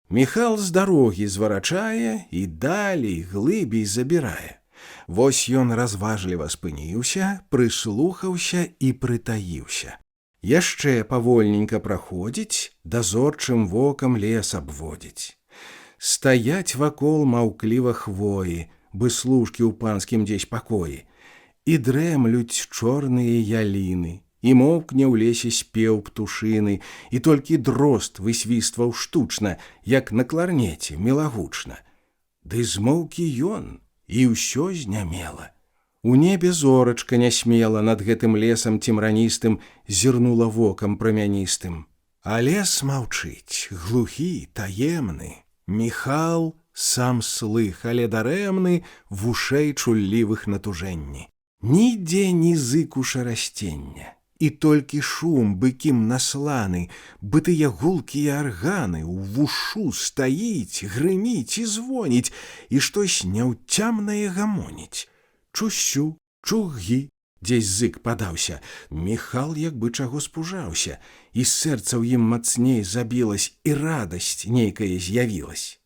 Міхал з дарогі зварачае і далей глыбей забірае. Вось ён разважліва спыніўся, прыслухаўся і прытаіўся. Яшчэ павольненька праходзіць, дазорчым вокам лес абводзіць. Стаяць вакол маўкліва хвоі, быслушкі ў панскім дзесь пакоі, і дрэмлюць чорныя яліны, і моўкне ў лесе спеў птушыны, і толькі дрозд высвістваў штучна, як на кларнеце, мілагучна. Ды змоўкі ён, і ўсё знямела. У небе зорачка нясмела над гэтым лесам цемраністым зірнула вокам прамяністым. А лес маўчыць, глухі, таемны. Міхал сам слых, але дарэмны, вушэй чуллівых натужэнні. Нідзе ні зыку шарасцення. І толькі шум быкім насланы, бытыя гулкія арганы ў вушу стаіць, грыміць і звоніць, і штось няўцямнае гамоніць. Чусю, чугі, дзесь зык падаўся. Міхал як бы чаго спужаўся, і сэрца ў ім мацней забілась, і радасць нейкая з'явілась.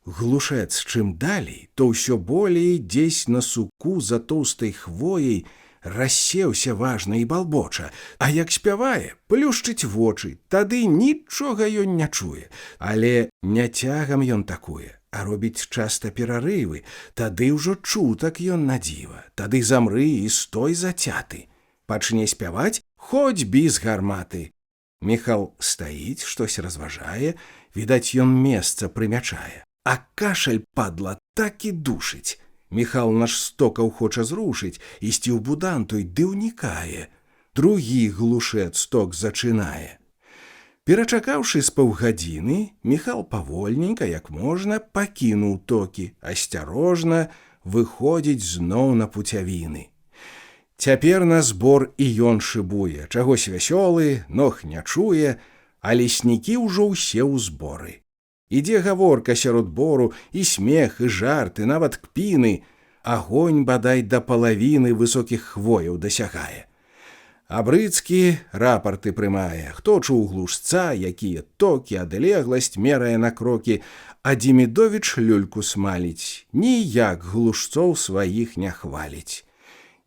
Глушэц чым далей, то ўсё болей дзесь на суку за тоўстай хвояй рассеўся важна і балбоча, а як спявае, плюшчыць вочы, тады нічога ён не чуе. Але не цягам ён такое, а робіць часта перарывы, тады ўжо чутак ён надзіва, тады замры і стой зацяты. Пачне спяваць, хоць без гарматы. Міхал стаіць, штось разважае, відаць, ён месца прымячае. А кашаль, падла, так і душыць. Міхал наш стокаў хоча зрушыць, ісці ў будан той ды ўнікае. Другі глушэц сток зачынае. Перачакаўшы з паўгадзіны, Міхал павольненька, як можна, пакінуў токі, асцярожна выходзіць зноў на пуцявіны. Цяпер на збор і ён шыбуе, чагось вясёлы, ног не чуе, а леснікі ўжо ўсе ў зборы. Ідзе гаворка сярод бору, і смех, і жарты, нават кпіны. Агонь, бадай, да палавіны высокіх хвояў дасягае. Абрыцкі рапарты прымае, хто чуў глушца, якія токі, адлегласць мерае на крокі, а Демідовіч люльку смаліць, ніяк глушцоў сваіх не хваліць.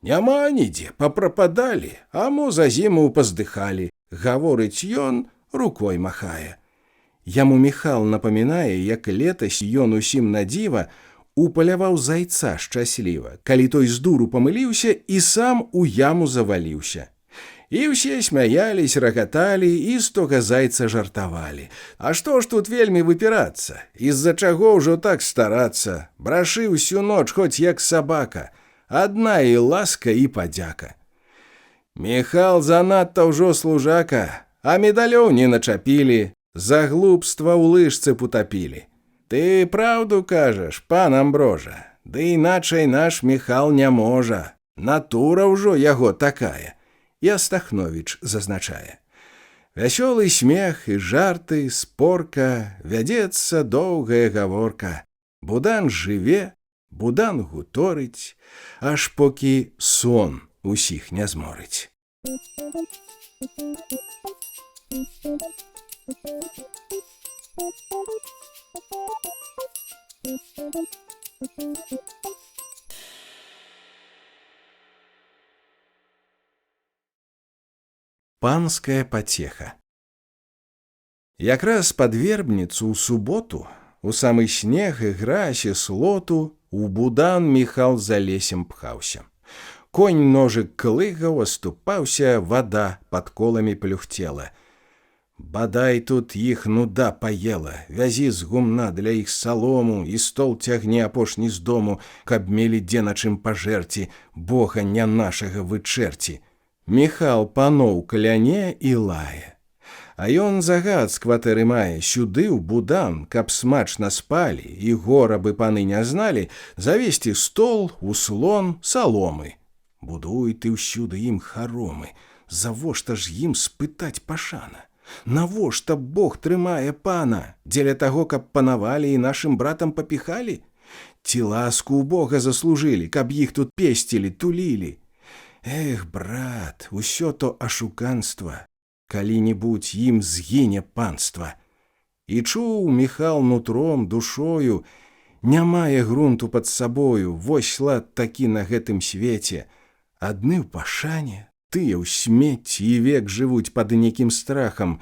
Няма нідзе, папрападалі, а мо за зіму паздыхалі, гаворыць ён, рукой махае. Яму Міхал напамінае, як летась ён усім на дзіва упаляваў зайца шчасліва, калі той з дуру памыліўся і сам у яму заваліўся. І ўсе смяялись, рагаталі і з тога зайца жартавалі. А што ж тут вельмі выпірацца? З-за чаго ўжо так старацца? Брашы ўсю ноч, хоць як сабака. Адна і ласка, і падзяка. Міхал занадта ўжо служака, а медалёў не начапілі. За глупства ў лыжцы потапілі. Ты праўду кажаш, пан Амброжа, ды іначай наш Міхал не можа. Натура ўжо яго такая. І Астахновіч зазначае: вясёлы смех і жарты, спорка, вядзецца доўгая гаворка. Будан жыве, будан гуторыць, аж покі сон усіх не зморыць. Панская пацеха. Якраз пад вербніцу ў суботу, у самы снег і гразь і слоту, у будан Міхал за лесем пхаўся. Конь ножык клыгаў, оступаўся, вада пад коламі плюхцела. Бадай тут іх нуда паела, вязі з гумна для іх салому і стол цягне апошні з дому, каб мелі дзе на чым пажэрці, бога не нашага вы чэрці. Міхал паноў кляне і лае. А ён загад з кватэры мае сюды ў будан, каб смачна спалі і гора бы паны не зналі, завесці стол, услон, саломы. Будуй ты ўсюды ім харомы, завошта ж ім спытаць пашана? Навошта Бог трымае пана? Дзеля таго, каб панавалі і нашым братам папіхалі? Ці ласку ў Бога заслужылі, каб іх тут песцілі, тулілі? Эх, брат, усё то ашуканства, калі-небудзь ім згіне панства. І чуў Міхал нутром, душою, не мае грунту пад сабою, вось лад такі на гэтым свеце. Адны ў пашане, тыя ў смецці і век жывуць пад нейкім страхам.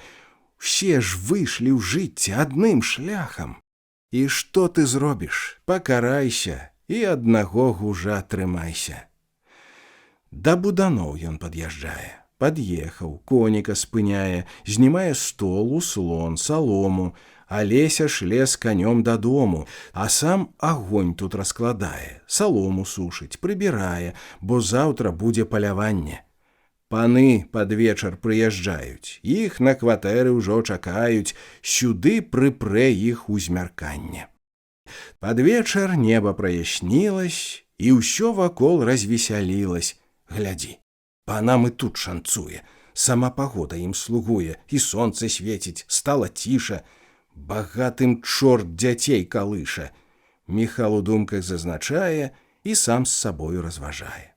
Усе ж выйшлі ў жыцце адным шляхам. І што ты зробіш? Пакарайся і аднаго гужа трымайся. Да буданоў ён пад'язджае. Пад'ехаў, коніка спыняе, знімае стол, услон, салому, Алеся шле з канём дадому, а сам агонь тут раскладае, салому сушыць, прыбірае, бо заўтра будзе паляванне. Паны пад вечар прыязджаюць, іх на кватэры ўжо чакаюць, сюды прыпрэ іх у змярканне. Пад вечар неба праяснілась, і ўсё вакол развесялілась. Глядзі, панам і тут шанцуе, сама пагода ім слугуе, і сонца свеціць, стала ціша, багатым чорт дзяцей калыша. Міхал у думках зазначае і сам з сабою разважае.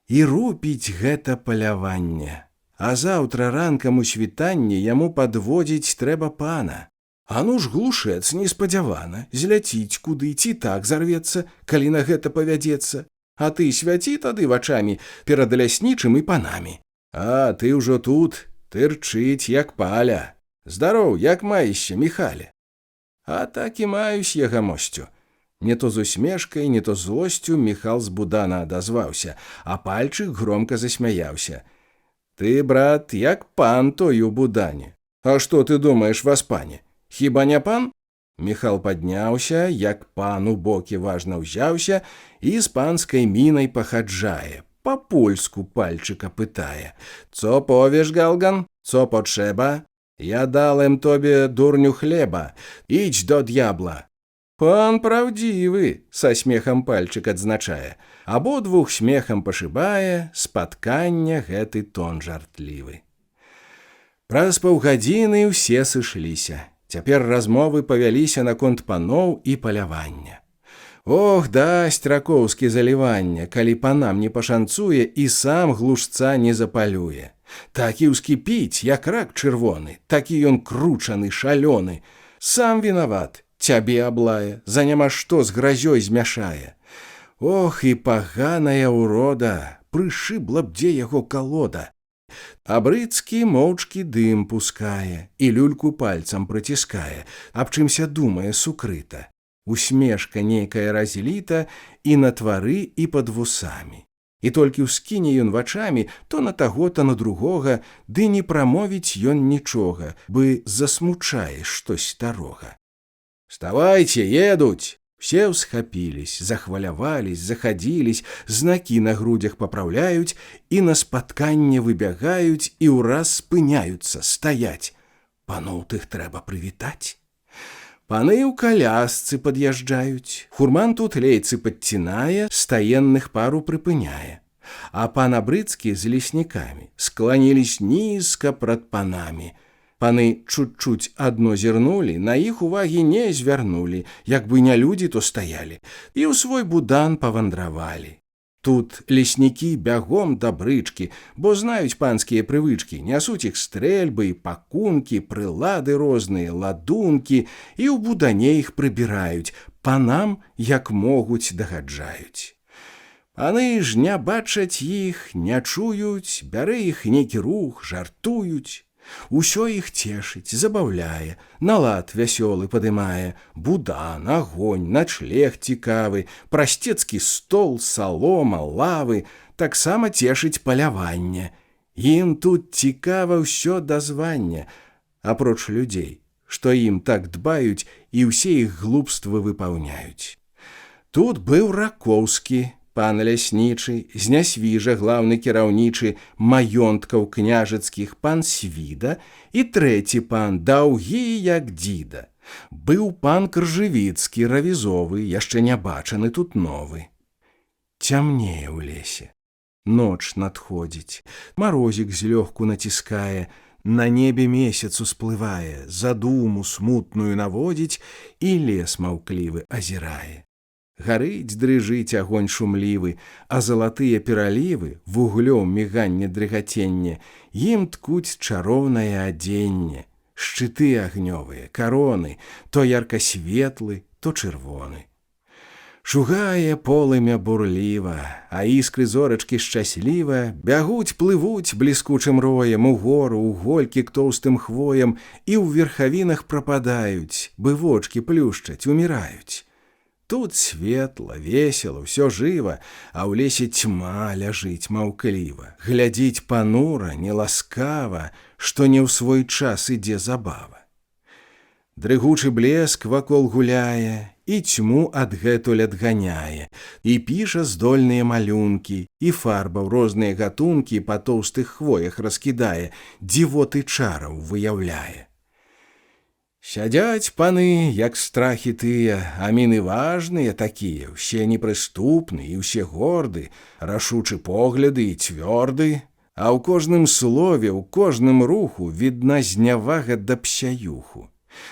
І рупіць гэта паляванне, а заўтра ранкам у світанні яму падводзіць трэба пана. А ну ж глушэц неспадзявана, зляціць куды ці так зарвецца, калі на гэта павядзецца. А ты свяці тады вачамі перад ляснічым і панамі. А ты ўжо тут, тырчыць, як паля. Здароў, як маешся, Міхале? А так і маюсь, ягамосцю. Не то з усмешкай, не то з злосцю Міхал з будана адазваўся, а пальчык громка засмяяўся. Ты, брат, як пан той у будане. А што ты думаеш, васпане? Хіба не пан? Міхал падняўся, як пан у бокі важна ўзяўся і з панскай мінай пахаджае. Па-польску пальчыка пытае. «Цо повеш, Галган? Цо потрzeба? Я далем тобі, дурню, хлеба. Ідź до д'ябла». «Пан праўдзівы», – са смехам пальчык адзначае. Абодвух смехам пашыбае, спаткання гэты тон жартлівы. Праз паўгадзіны ўсе сышліся. Цяпер размовы павяліся наконт паноў і палявання. Ох, дасць ракоўскі залівання, калі панам не пашанцуе і сам глушца не запалюе. Так і ўскіпіць, як рак чырвоны, такі ён кручаны, шалёны. Сам вінават, цябе аблае, за няма што з гразёй змяшае. Ох, і паганая ўрода, прышыбла б дзе яго калода. А брыцкі моўчкі дым пускае і люльку пальцам прыціскае, аб чымся думае сукрыта. Усмешка нейкая разліта і на твары, і пад вусамі. І толькі ўскіне ён вачамі то на таго, то на другога, ды не прамовіць ён нічога, бы засмучае штось старога. «Вставайце, едуць!» Все ўсхапілись, захвалявались, захадзілись, знакі на грудях папраўляюць і на спатканне выбягаюць і ўраз спыняюцца, стаяць. Паноў тых трэба прывітаць. Паны ў калясцы пад'язджаюць, фурман тут лейцы падцінае, стаенных пару прыпыняе. а пан Абрыцкі з леснікамі скланілись нізка прад панамі. Паны чуть-чуть адно зірнулі, на іх увагі не звярнулі, як бы не людзі, то стаялі, і ў свой будан павандравалі. Тут леснікі бягом да брычкі, бо знаюць панскія прывычкі, нясуць іх стрэльбы, пакункі, прылады розныя, ладункі, і ў будане іх прыбіраюць, панам, як могуць, дагаджаюць. Паны ж не бачаць іх, не чуюць, бярэ іх нейкі рух, жартуюць. Усё іх цешыць, забаўляе, налад вясёлы падымае, будан, агонь, начлег цікавы, прасцецкі стол, салома, лавы, таксама цешыць паляванне. Ім тут цікава ўсё да звання, апроч людзей, што ім так дбаюць і ўсе іх глупствы выпаўняюць. Тут быў Ракоўскі, пан ляснічы, з Нясвіжа главны кіраўнічы маёнткаў княжацкіх пан Свіда і трэці пан, даўгі як дзіда. Быў пан Кржывіцкі, равізовы, яшчэ не бачаны тут новы. Цямнее ў лесе. Ноч надходзіць, марозік злёгку націскае, на небе месяц усплывае, задуму смутную наводзіць і лес маўклівы азірае. Гарыць, дрыжыць агонь шумлівы, а залатыя пералівы, вуглём міганне дрыгаценне, ім ткуць чароўнае адзенне, шчыты агнёвыя, кароны, то ярка-светлы, то чырвоны. Шугае полымя бурліва, а іскры зорачкі шчасліва бягуць, плывуць бліскучым роем у гору, у голькі к тоўстым хвоям і ў верхавінах прападаюць, бывочкі плюшчаць, уміраюць. Тут светла, весела, ўсё жыва, а ў лесе цьма ляжыць маўкліва, глядзіць панура, неласкава, што не ў свой час ідзе забава. Дрыгучы блеск вакол гуляе, і цьму адгэтуль адганяе, і піша здольныя малюнкі, і фарбаў розныя гатункі па тоўстых хвоях раскідае, дзівоты чараў выяўляе. Сядзяць паны, як страхі тыя, а міны важныя такія, усе непрыступны і ўсе горды, рашучы погляды і цвёрды, а ў кожным слове, ў кожным руху відна знявага да псяюху.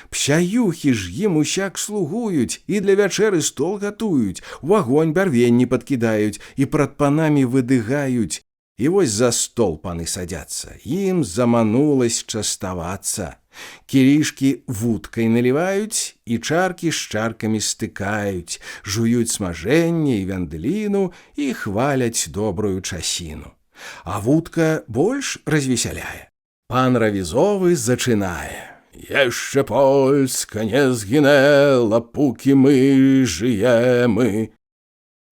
Псяюхі ж ім усяк слугуюць і для вячэры стол гатуюць, у агонь бярвенні падкідаюць і прад панамі выдыгаюць. І вось за стол паны садзяцца, ім заманулась частавацца. Кілішкі вудкай наліваюць і чаркі з чаркамі стыкаюць, жуюць смажэнне і вяндліну і хваляць добрую часіну. А вудка больш развесяляе. Пан равізовы зачынае. «Яшчэ Польска не згінэла, пукі мы жыемы».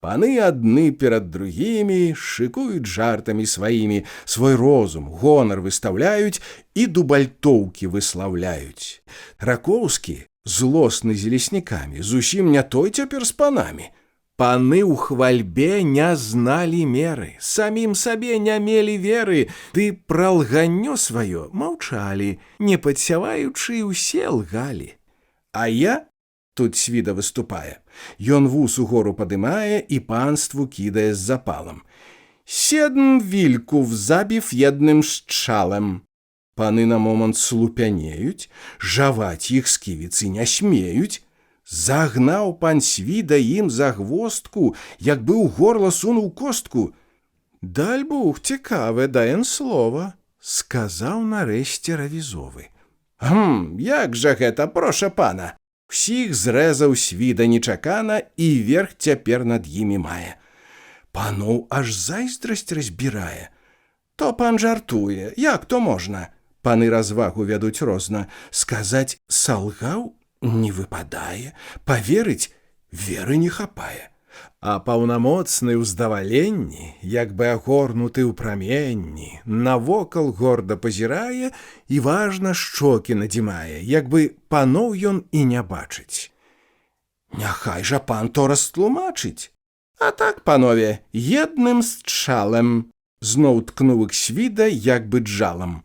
Паны адны перад другімі шыкуюць жартамі сваімі, свой розум, гонар выстаўляюць і дубальтоўкі выслаўляюць. Ракоўскі, злосны з леснікамі, зусім не той цяпер з панамі. Паны ў хвальбе не зналі меры, самім сабе не мелі веры, ды пра лганнё сваё маўчалі, не падсяваючы, усе лгалі. А я... Тут Свіда выступае. Ён вус угору падымае і панству кідае з запалам. «Седм вільков забів єдним щалем». Паны на момант слупянеюць, жаваць іх сківіцы не смеюць. Загнаў пан Свіда ім за гвоздку, як бы ў горла сунуў костку. «Даль Бог, цікаве, даєн слова», – сказаў нарэшце равізовы. Як жа гэта, проша пана?» Усіх зрэзаў Свіда нечакана і верх цяпер над імі мае. Паноў аж зайздрасць разбірае. То пан жартуе, як то можна? Паны развагу вядуць розна. Сказаць «салгаў» не выпадае, паверыць веры не хапае. А паўнамоцны ў здаваленні, як бы агорнуты ў праменні, навокал горда пазірае і важна шчокі надзімае, як бы паноў ён і не бачыць. Няхай жа пан то растлумачыць. А так, панове, едным счалем, зноў ткнуў іх Свіда, як бы джалам. У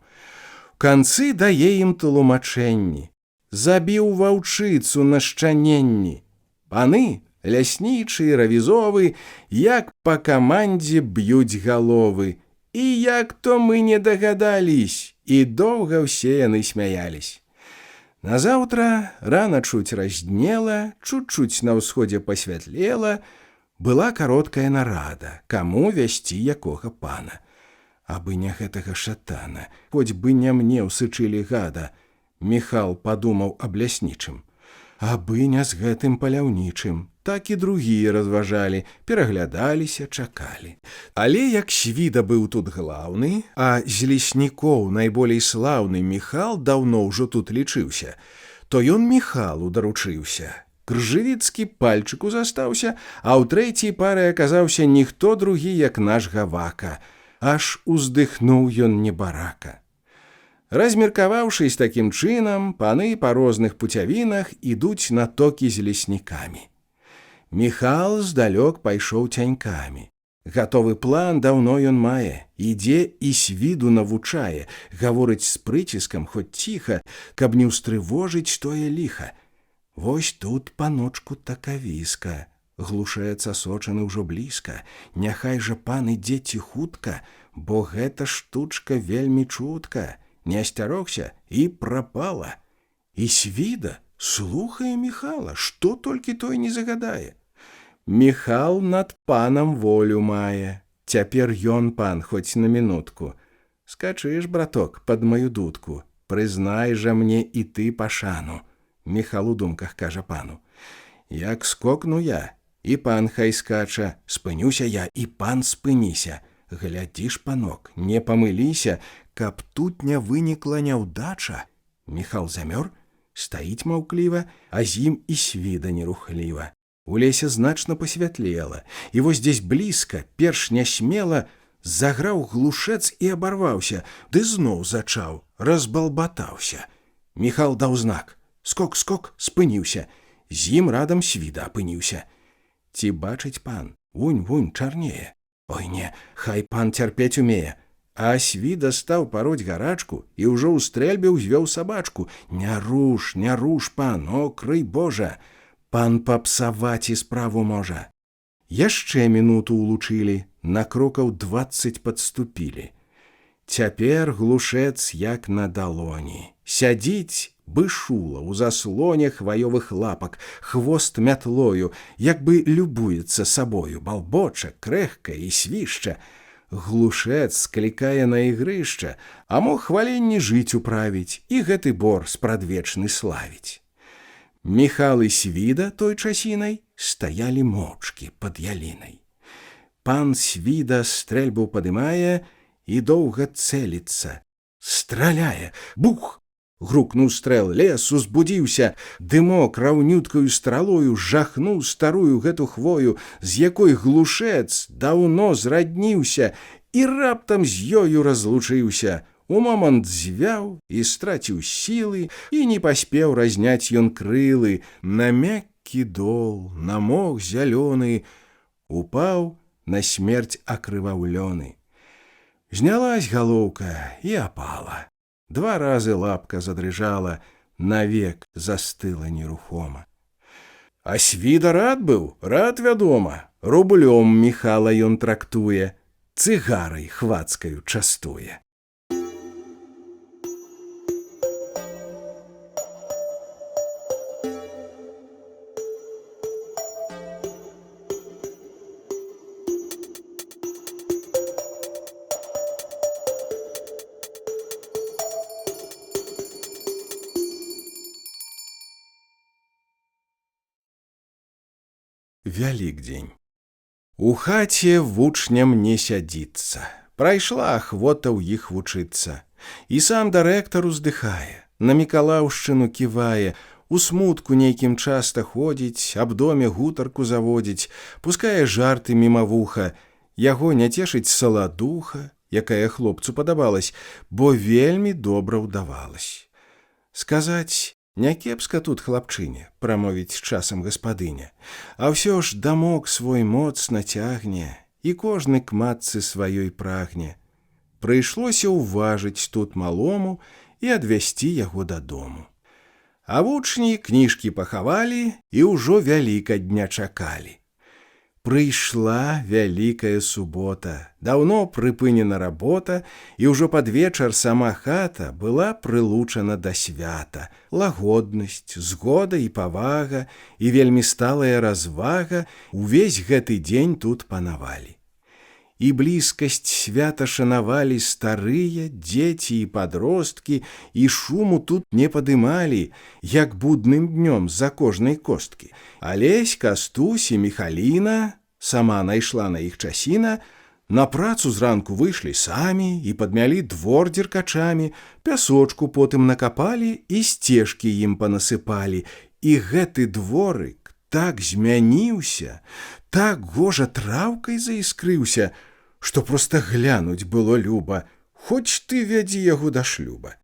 канцы дае ім тлумачэнні. Забіў ваўчыцу на шчаненні. Паны Ляснічы, равізовы, як па камандзе б'юць галовы. І як то мы не дагадались, і доўга ўсе яны смяялись. Назаўтра рана чуць разднела, чуть-чуть на ўсходзе пасвятлела, была кароткая нарада, каму вясці якога пана. Абы не гэтага шатана, хоць бы не мне ўсычылі гада, Міхал падумаў аб ляснічым. Абы не з гэтым паляўнічым, так і другія разважалі, пераглядаліся, чакалі. Але як Свіда быў тут глаўны, а з леснікоў найболей слаўны Міхал даўно ўжо тут лічыўся, то ён Міхалу даручыўся. Кржывіцкі пальчыку застаўся, а ў трэцяй пары аказаўся ніхто другі, як наш Гавака. Аж уздыхнуў ён небарака. Размеркаваўшись такім чынам, паны па розных пуцявінах ідуць на токі з леснікамі. Міхал здалёк пайшоў цянькамі. Гатовы план даўно ён мае, ідзе і Свіду навучае, гаворыць з прыціскам, хоць ціха, каб не ўстрывожыць тое ліха. Вось тут, паночку, такавіска, глушаецца сочаны ўжо блізка, няхай жа пан ідзе ціхутка, бо гэта штучка вельмі чутка. Не асцярогся і прапала. І Свіда слухае Міхала, што толькі той не загадае. Міхал над панам волю мае. Цяпер ён пан, хоць на мінутку. Скачыш, браток, пад маю дудку. Прызнай жа мне і ты пашану. Міхал у думках кажа пану. Як скокну я, і пан хай скача. Спынюся я, і пан спыніся. Глядзіш, панок, не памыліся, каб тут не вынікла няўдача. Міхал замёр, стаіць маўкліва, а з ім і Свіда нерухліва. У лесе значна пасвятлела, і вось здесь блізка, перш нясмела, заграў глушэц і абарваўся, ды зноў зачаў, разбалбатаўся. Міхал даў знак. Скок-скок, спыніўся. З ім радам Свіда апыніўся. Ці бачыць пан, вунь-вунь чарнее. Ой не, хай пан цярпець умее. А Свіда стаў пароць гарачку і ўжо ў стрэльбе ўзвёў сабачку. Не руш, пан, о, крый Божа! Пан папсаваць і справу можа. Яшчэ мінуту улучылі, на крокаў 20 падступілі. Цяпер глушэц як на далоні. Сядзіць бышула ў заслоне хваёвых лапак, хвост мятлою, як бы любуецца сабою, балбоча, крэхка і свішча. Глушэц склікае на ігрышча, а мог хваленні жыць управіць і гэты бор спрадвечны славіць. Міхал і Свіда той часінай стаялі моўчкі пад ялінай. Пан Свіда стрэльбу падымае і доўга цэліцца. Страляе! Бух! Грукнуў стрэл, лес узбудзіўся, дымок раўнюткаю стралою жахнуў старую гэту хвою, з якой глушэц даўно зрадніўся і раптам з ёю разлучыўся. У момант звяў і страціў сілы, і не паспеў разняць ён крылы. На мяккі дол, на мох зялёны, упаў на смерць акрываўлёны. Знялась галоўка і апала. 2 разы лапка задрыжала, навек застыла нерухома. А Свіда рад быў, рад, вядома. Рублём Міхала ён трактуе, цыгарай хвацкаю частуе. Вялікдзень. У хаце вучням не сядзіцца. Прайшла ахвота ў іх вучыцца. І сам дырэктар уздыхае, на Мікалаўшчыну ківае, у смутку нейкім часта ходзіць, аб доме гутарку заводзіць, пускае жарты міма вуха. Яго не цешыць саладуха, якая хлопцу падабалась, бо вельмі добра ўдавалась. Сказаць, някепска тут хлапчыне, прамовіць часам гаспадыня, а ўсё ж дамок свой моцна цягне, і кожны к матцы сваёй прагне. Прыйшлося ўважыць тут малому і адвязці яго дадому. А вучні кніжкі пахавалі і ўжо вялікадня чакалі. Прыйшла вялікая субота, даўно прыпынена работа, і ўжо пад вечар сама хата была прылучана да свята. Лагоднасць, згода і павага, і вельмі сталая развага увесь гэты дзень тут панавалі. І блізкасць свята шанавалі старыя, дзеці і падросткі, і шуму тут не падымалі, як будным днём з-за кожнай косткі. Алесь, Кастусь і Міхаліна, сама найшла на іх часіна, на працу зранку выйшлі самі і падмялі двор дзеркачамі, пясочку потым накапалі і сцежкі ім панасыпалі. І гэты дворык так змяніўся, так гожа траўкай заіскрыўся, што проста глянуць было люба, хоць ты вядзі яго да шлюба.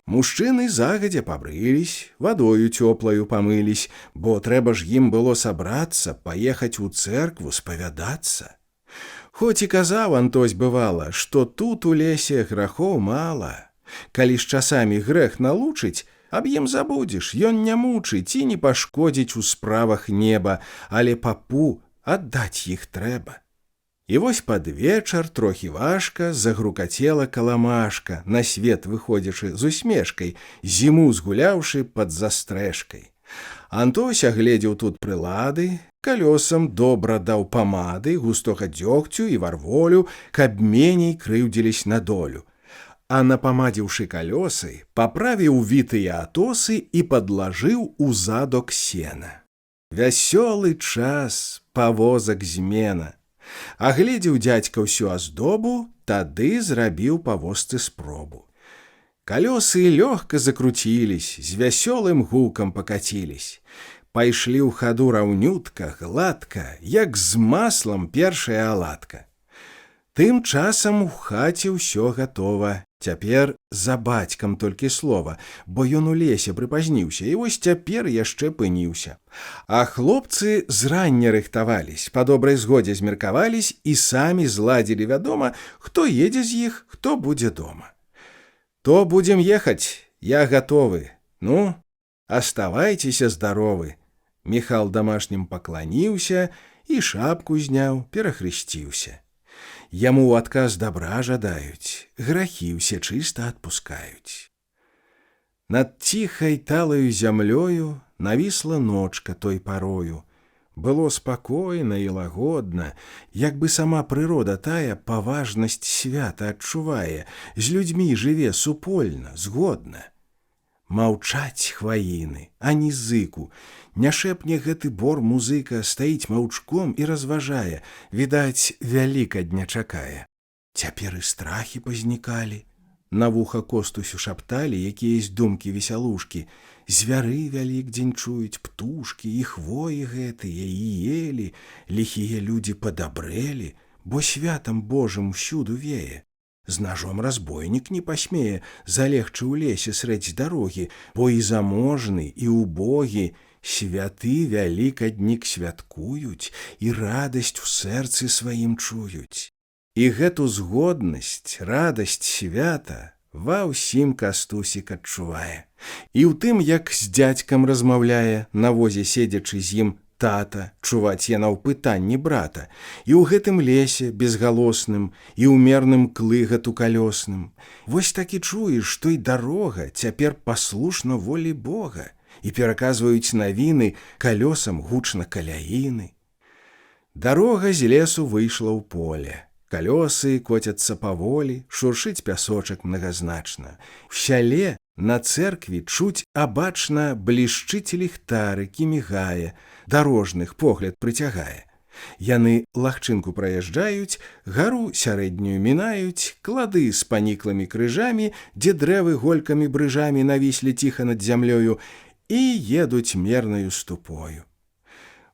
Мужчыны загадзя пабрылись, вадою цёплаю памылись, бо трэба ж ім было сабрацца, паехаць у цэркву спавядацца. Хоць і казаў Антось бывала, што тут у лесе грахоў мала. Калі з часамі грэх налучыць, аб ім забудзеш, ён не мучыць і не пашкодзіць у справах неба, але папу аддаць іх трэба. І вось пад вечар трохі важка загрукацела каламашка, на свет выходзячы з усмешкай, зіму згуляўшы пад застрэшкай. Антось агледзеў тут прылады, калёсам добра даў памады, густога дзёгцю і варволю, каб меней крыўдзілись на долю. А напамадзіўшы калёсы, паправіў вітыя атосы і падлажыў у задок сена. Вясёлы час, павозак змена. Агледзеў дзядзька ўсю аздобу, тады зрабіў па возцы спробу. Калёсы лёгка закруцілись, з вясёлым гукам пакацілись. Пайшлі ў хаду раўнютка, гладка, як з маслам першая аладка. Тым часам у хаце ўсё гатова. Цяпер за бацькам толькі слова, бо ён у лесе прыпазніўся, і вось цяпер яшчэ пыніўся. А хлопцы зрання рыхтавались, па добрай згодзе змеркавались і самі зладзілі, вядома, хто едзе з іх, хто будзе дома. То будзем ехаць, я гатовы. Ну, аставайцеся здаровы. Міхал дамашнім пакланіўся і шапку зняў, перахрысціўся. Яму ў адказ дабра жадаюць, грахі ўсе чыста адпускаюць. Над ціхай талаю зямлёю навісла ночка той парою. Было спакойна і лагодна, як бы сама прырода тая паважнасць свята адчувае, з людзьмі жыве супольна, згодна. Маўчаць хваіны, ані зыку, не шэпне гэты бор музыка, стаіць маўчком і разважае, відаць, вялікадня чакае. Цяпер і страхі пазнікалі. На вуха Костусю шапталі якіясь думкі весялушкі. Звяры вялікдзень чуюць, птушкі, і хвоі гэтыя, і елі, ліхія людзі падабрэлі, бо святам Божым всюду вее. З ножом разбойнік не пасмее залегчы ў лесе срэдзь дарогі, бо і заможны, і убогі святы вялікаднік святкуюць і радасць у сэрцы сваім чуюць. І гэту згоднасць, радасць свята ва ўсім Кастусік адчувае. І ў тым, як з дзядзькам размаўляе, на возе седзячы з ім тата, чуваць яна ў пытанні брата, і ў гэтым лесе безгалосным і ўмерным клыгату калёсным. Вось так і чуеш, што і дарога цяпер паслушна волі Бога, і пераказваюць навіны калёсам гучна каляіны. Дарога з лесу выйшла ў поле. Калёсы коцяцца паволі, шуршыць пясочак мнагазначна. В сяле на цэркві чуць абачна блішчыць ліхтарык і мігае, дарожных погляд прыцягае. Яны лагчынку праязджаюць, гару сярэднюю мінаюць, клады з паніклымі крыжамі, дзе дрэвы голькамі брыжамі навіслі ціха над зямлёю, і едуць мернаю ступою.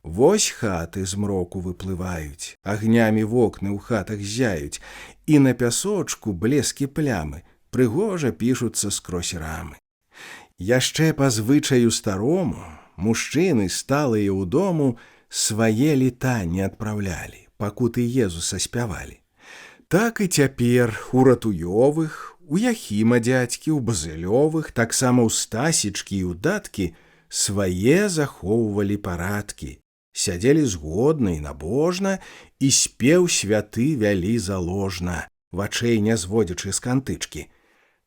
Вось хаты змроку выплываюць, агнямі вокны ў хатах зяюць, і на пясочку блескі плямы, прыгожа пішуцца скрозь рамы. Яшчэ па звычаю старому мужчыны, сталыя ў дому, свае літанні адпраўлялі, пакуты Езуса спявалі. Так і цяпер у Ратуёвых, у Яхіма дзядзькі, у Базылёвых, таксама ў Стасічкі і ў Даткі свае захоўвалі парадкі, сядзелі згодна і набожна, і спеў святы вялі заложна, вачэй не зводзячы з кантычкі.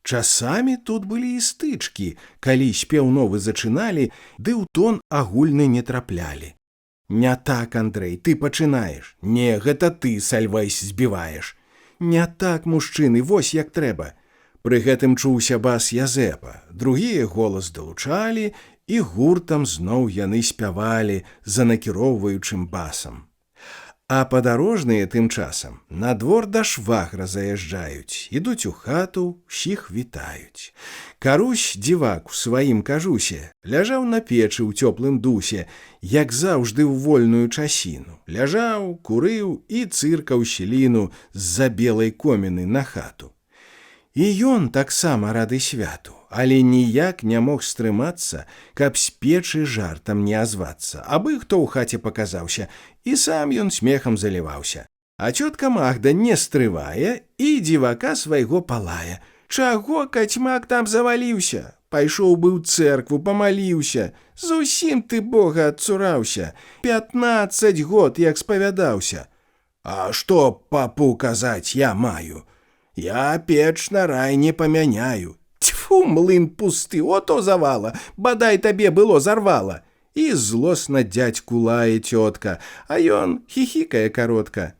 Часамі тут былі і стычкі, калі спеў новы зачыналі, ды ў тон агульны не траплялі. Не так, Андрэй, ты пачынаеш. Не, гэта ты, Сальвайс, збіваеш. Не так, мужчыны, вось як трэба. Пры гэтым чуўся бас Язэпа, другія голас далучалі, і гуртам зноў яны спявалі за накіроўваючым басам. А падарожныя тым часам на двор да швагра заязджаюць, ідуць у хату, ўсіх вітаюць. Карусь, дзівак, у сваім кажусе, ляжаў на печы ў цёплым дусе, як заўжды ў вольную часіну. Ляжаў, курыў і цыркаў щеліну з-за белай коміны на хату. І ён таксама рады святу, але ніяк не мог стрымацца, каб з печы жартам не азвацца, абы хто ў хаце паказаўся, і сам ён смехам заліваўся. А цётка Магда не стрывае і дзівака свайго палае. Чаго кацьмак там заваліўся? Пайшоў бы ў цэркву, памаліўся. Зусім ты Бога адцураўся. 15 год як спавядаўся. А што папу казаць я маю? Я печ на рай не памяняю. Тьфу, млын пусты, ото завала, бадай табе было зарвала. І злосна дзядзьку лае цётка, а ён хіхікае каротка.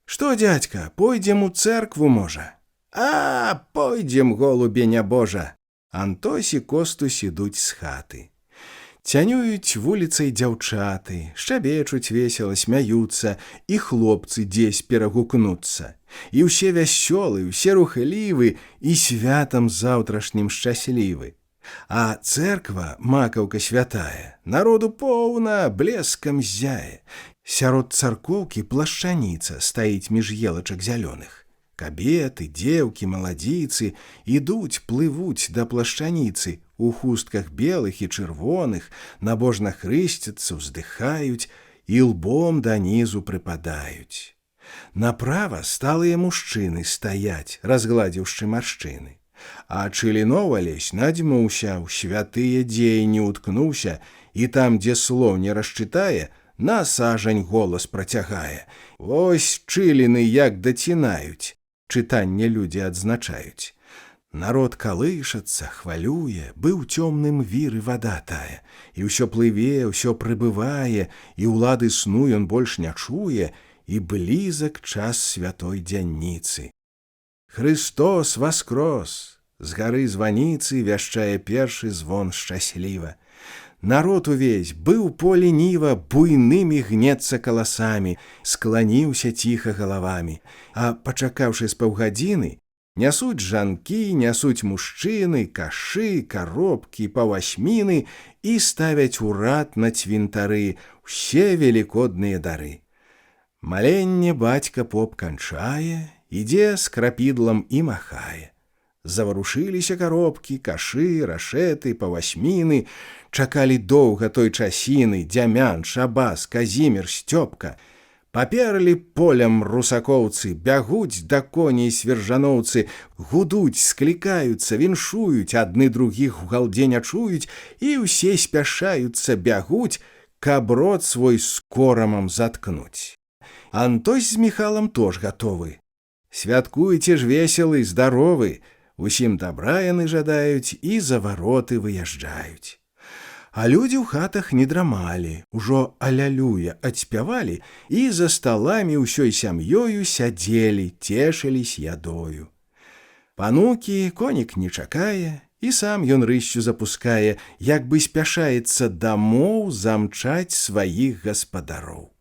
Што, дзядзька, пойдзем у цэркву, можа? А, пойдзем, голубе нябожа. Антось і Костусь ідуць з хаты. Цянююць вуліцай дзяўчаты, шчабечуць весела, смяюцца, і хлопцы дзесь перагукнуцца. І ўсе вясёлы, усе рухлівы, і святам заўтрашнім шчаслівы. А цэрква, макаўка святая, народу поўна, блескам зяе. Сярод царкоўкі плашчаніца стаіць між елачак зялёных. Кабеты, дзеўкі, маладзіцы ідуць, плывуць да плашчаніцы, у хустках белых і чырвоных, набожна хрысцяцца, уздыхаюць і лбом данізу прыпадаюць. Направа сталыя мужчыны стаяць, разгладзіўшы маршчыны. А Чылінова лезь надзьмуўся, у святыя дзеянні уткнуўся, і там, дзе слоў не расчытае, на сажань голас працягае. Вось Чыліны як дацінаюць, чытанне людзі адзначаюць. Народ калышацца, хвалюе, быў цёмным віры вада тая, і ўсё плыве, ўсё прыбывае, і ўлады сну ён больш не чуе, і блізак час святой дзянніцы. Хрыстос воскрос! З гары званіцы вяшчае першы звон шчасліва. Народ увесь быў поленива, буйнымі гнецца каласамі, скланіўся ціха галавамі, а пачакаўшы з паўгадзіны, нясуць жанкі, нясуць мужчыны, кашы, каробкі, павасьміны і ставяць у рад на цвінтары ўсе велікодныя дары. Маленне бацька поп канчае, ідзе з крапідлам і махае. Заварушыліся каробкі, кашы, рашэты, павасьміны, чакалі доўга той часіны Дзямян, Шабас, Казімір, Сцёпка. Паперлі полем русакоўцы, бягуць да коней свержаноўцы, гудуць, склікаюцца, віншуюць, адны другіх у галдзе не чуюць, і ўсе спяшаюцца, бягуць, каб рот свой з корамам заткнуць. Антось з Міхалам тож гатовы. Святкуйце ж веселы, здаровы, усім дабра яны жадаюць і за вароты выязджаюць. А людзі ў хатах не драмалі, ужо алялюя адспявалі і за сталамі ўсёй сям'ёю сядзелі, цешыліся ядою. Панукі конік не чакае, і сам ён рыссю запускае, як бы спяшаецца дамоў замчаць сваіх гаспадароў.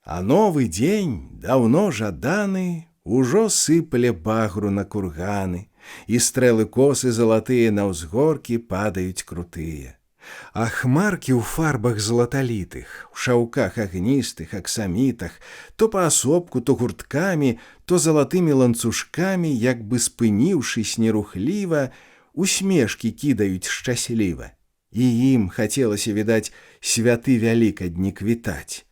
А новы дзень, даўно жаданы, ужо сыпале багру на курганы, і стрэлы косы залатыя на ўзгоркі падаюць крутыя. А хмаркі ў фарбах златалітых, у шаўках агністых, аксамітах, то паасобку, то гурткамі, то залатымі ланцужкамі, як бы спыніўшись нерухліва, усмешкі кідаюць шчасліва. І ім хацелася, відаць, святы вялікаднік вітаць.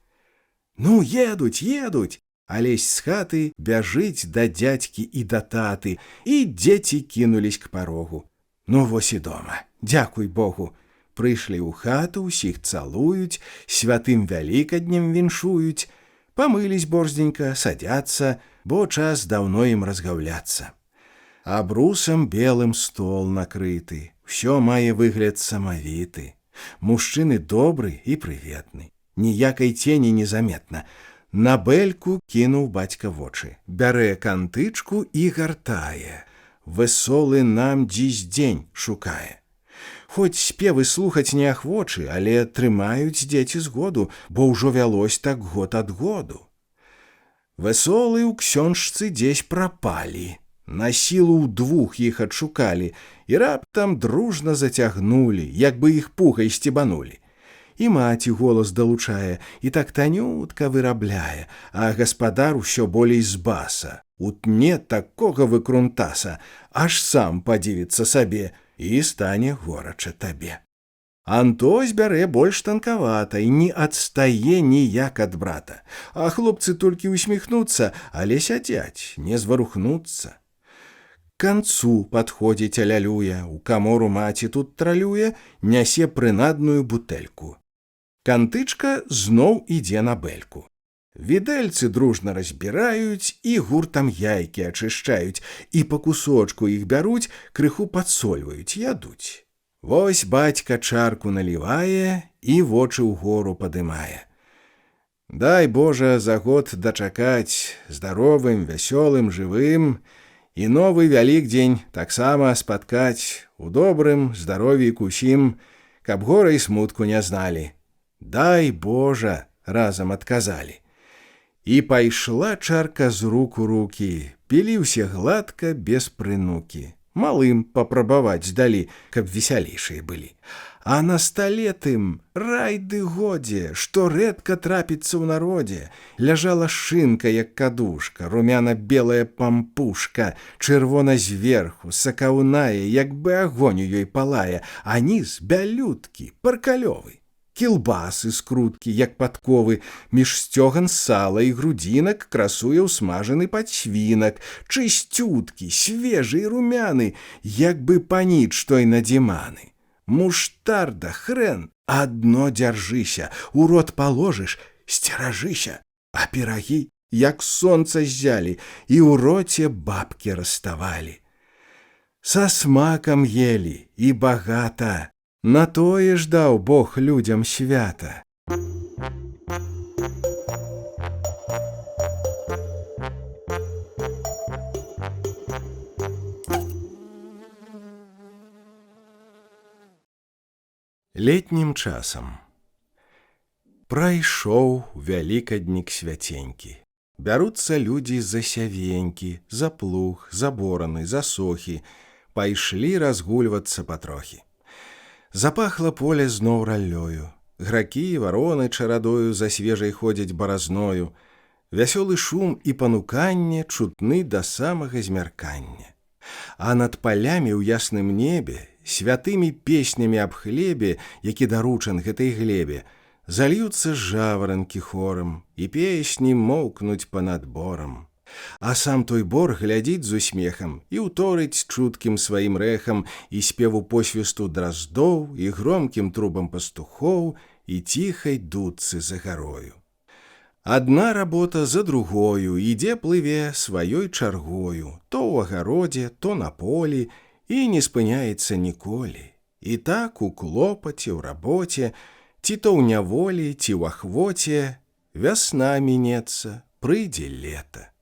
Ну, едуць, едуць! Алесь з хаты бяжыць да дзядзькі і да таты, і дзеці кінулись к парогу. Ну, вось і дома, дзякуй Богу. Прыйшлі ў хату, усіх цалуюць, святым вялікаднем віншуюць, памылись борздзенька, садяцца, бо час даўно ім разгаўляцца. Абрусам белым стол накрыты, усё мае выгляд самавіты. Мужчыны добры і прыветны, ніякай цені незаметна. На бэльку кінуў бацька вочы, бярэ кантычку і гартае. Весолы нам дзісь дзень шукае. Хоць спевы слухаць неахвочы, але трымаюць дзеці згоду, бо ўжо вялось так год ад году. Весолы ў ксёнжцы дзесь прапалі, на сілу ўдвух іх адшукалі і раптам дружна зацягнулі, як бы іх пугай сцебанулі. І маці голас далучае, і так танютка вырабляе, а гаспадар усё болей з баса. Утне такога выкрунтаса, аж сам падзівіцца сабе, і стане горача табе. Антось бярэ больш танкавата і не адстае ніяк ад брата, а хлопцы толькі усміхнуцца, але сядзяць, не зварухнуцца. К канцу падходзіць алялюя, у камору маці тут тралюе, нясе прынадную бутэльку. Кантычка зноў ідзе на бэльку. Відэльцы дружна разбіраюць і гуртам яйкі ачышчаюць, і па кусочку іх бяруць, крыху падсольваюць, ядуць. Вось бацька чарку налівае і вочы ўгору падымае. Дай Божа за год дачакаць здаровым, вясёлым, жывым, і новы вялікдзень таксама спаткаць у добрым здаровіку ўсім, каб гора і смутку не зналі. Дай Божа, разам адказалі. І пайшла чарка з рук у рукі, пілі ўсе гладка, без прынукі. Малым папрабаваць далі, каб весялейшыя былі. А на стале тым рай ды годзе, што рэдка трапіцца ў народзе. Ляжала шынка, як кадушка, румяна-белая пампушка, чырвона зверху, сакаўная, як бы агонь у ёй палае, а ніз бялюткі, паркалёвы. Кілбасы скруткі, як падковы, між сцёган сала і грудзінак красуе ўсмажаны падсвінак, чысцюткі, свежы і румяны, як бы паніч той надзіманы. Муштарда, хрэн, адно дзяржыся, у рот паложыш, сцеражыся, а пірагі, як сонца ззялі, і ў роце бабкі раставалі. Са смакам елі і багата, на тое ж даў Бог людзям свята. Летнім часам. Прайшоў вялікаднік свяценькі. Бяруцца людзі за сявенькі, за плуг, за бораны, за сохі. Пайшлі разгульвацца патрохі. Запахла поле зноў раллёю. Гракі і вароны чарадою за свежай ходзяць баразною. Вясёлы шум і пануканне чутны да самага змяркання. А над палямі ў ясным небе, святымі песнямі аб хлебе, які даручан гэтай глебе, зальюцца жаваранкі хорам, і песні моўкнуць па-над борам. А сам той бор глядзіць з усмехам і ўторыць чуткім сваім рэхам і спеву посвісту драздоў, і громкім трубам пастухоў, і ціхай дудцы за гарою. Адна работа за другою ідзе плыве сваёй чаргою, то ў агародзе, то на полі, і не спыняецца ніколі. І так у клопаце, ў рабоце, ці то ў няволі, ці ў ахвоце, вясна мінецца, прыйдзе лета.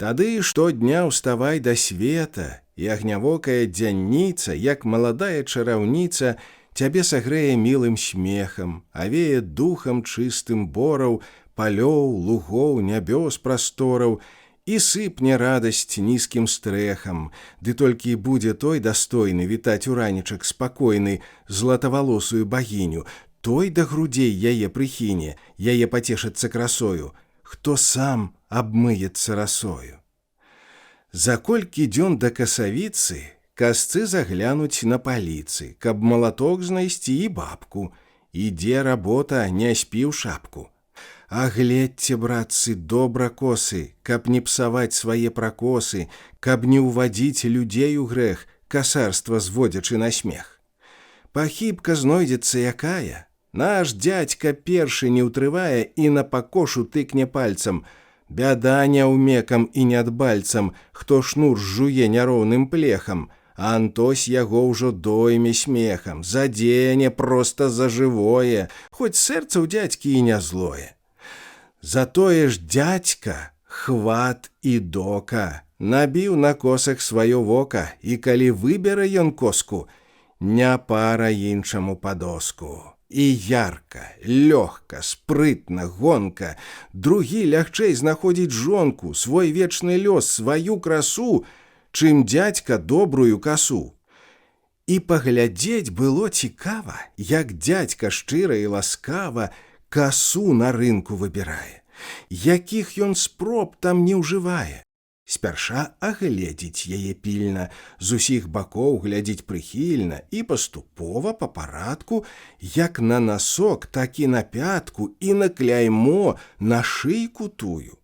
Тады штодня ўставай да света, і агнявокая дзянніца, як маладая чараўніца, цябе сагрэе мілым смехам, авее духам чыстым бораў, палёў, лугоў, нябёс прастораў, і сыпне радасць нізкім стрэхам, ды толькі будзе той дастойны вітаць у ранічак спакойны златавалосую багіню, той да грудзей яе прыхіне, яе пацешыцца красою, хто сам абмыецца расою. За колькі дзён да касавіцы касцы заглянуць на паліцы, каб малаток знайсці і бабку. Ідзе работа, не спі ў шапку. А гледзьце, братцы, добра косы, каб не псаваць свае пракосы, каб не ўвадзіць людзей у грэх, касарства зводзячы на смех. Пахібка знойдзецца якая. Наш дядька першы не ўтрывае і на пакошу тыкне пальцам. Бяда няўмекам і нядбальцам, хто шнур жуе няроўным плехам, а Антось яго ўжо дойме смехам, задзене проста за жывое, хоць сэрца ў дзядзькі і не злое. Затое ж дядька хват і дока, набіў на косах сваё вока, і калі выбере ён коску, не пара іншаму па доску. І ярка, лёгка, спрытна, гонка, другі лягчэй знаходзіць жонку, свой вечны лёс, сваю красу, чым дядька добрую касу. І паглядзець было цікава, як дядька шчыра і ласкава касу на рынку выбірае, якіх ён спроб там не ўжывае. Спярша агледзіць яе пільна, з усіх бакоў глядзіць прыхільна і паступова па парадку, як на насок, так і на пятку і на кляймо на шыйку тую.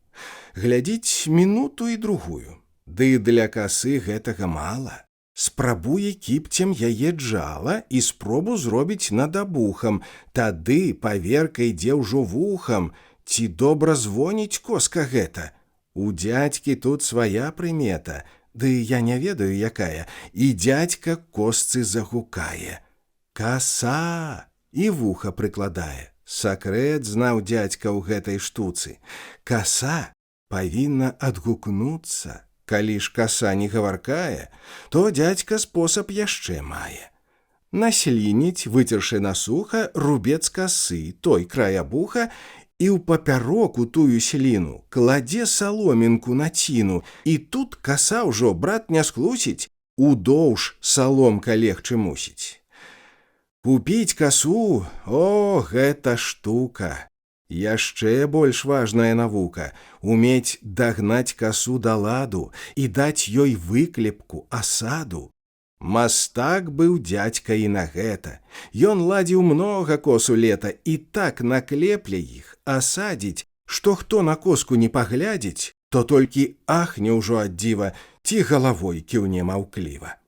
Глядзіць мінуту і другую. Ды для касы гэтага мала. Спрабуе кіпцем яе джала і спробу зробіць над абухам, тады паверка ідзе ўжо вухам, ці добра звоніць коска гэта. У дядькі тут свая прымета, ды я не ведаю якая, і дядька косцы загукае. Каса! І вуха прыкладае. Сакрэт знаў дядька ў гэтай штуцы. Каса павінна адгукнуцца. Калі ж каса не гаваркае, то дядька спосаб яшчэ мае. Наслініць, выцершы на суха, рубец касы, той край абуха, і ў папяроку тую сліну кладзе саломінку на ціну, і тут каса ўжо, брат, не схлусіць, удоўж саломка легчы мусіць. Купіць касу, о, гэта штука. Яшчэ больш важная навука – умець дагнаць касу да ладу і даць ёй выклепку, асаду. Мастак быў дядька і на гэта. Ён ладзіў многа косу лета і так наклепле іх, асадзіць, што хто на коску не паглядзіць, то толькі ахне ўжо ад дзіва, ці галавой кіўне маўкліва.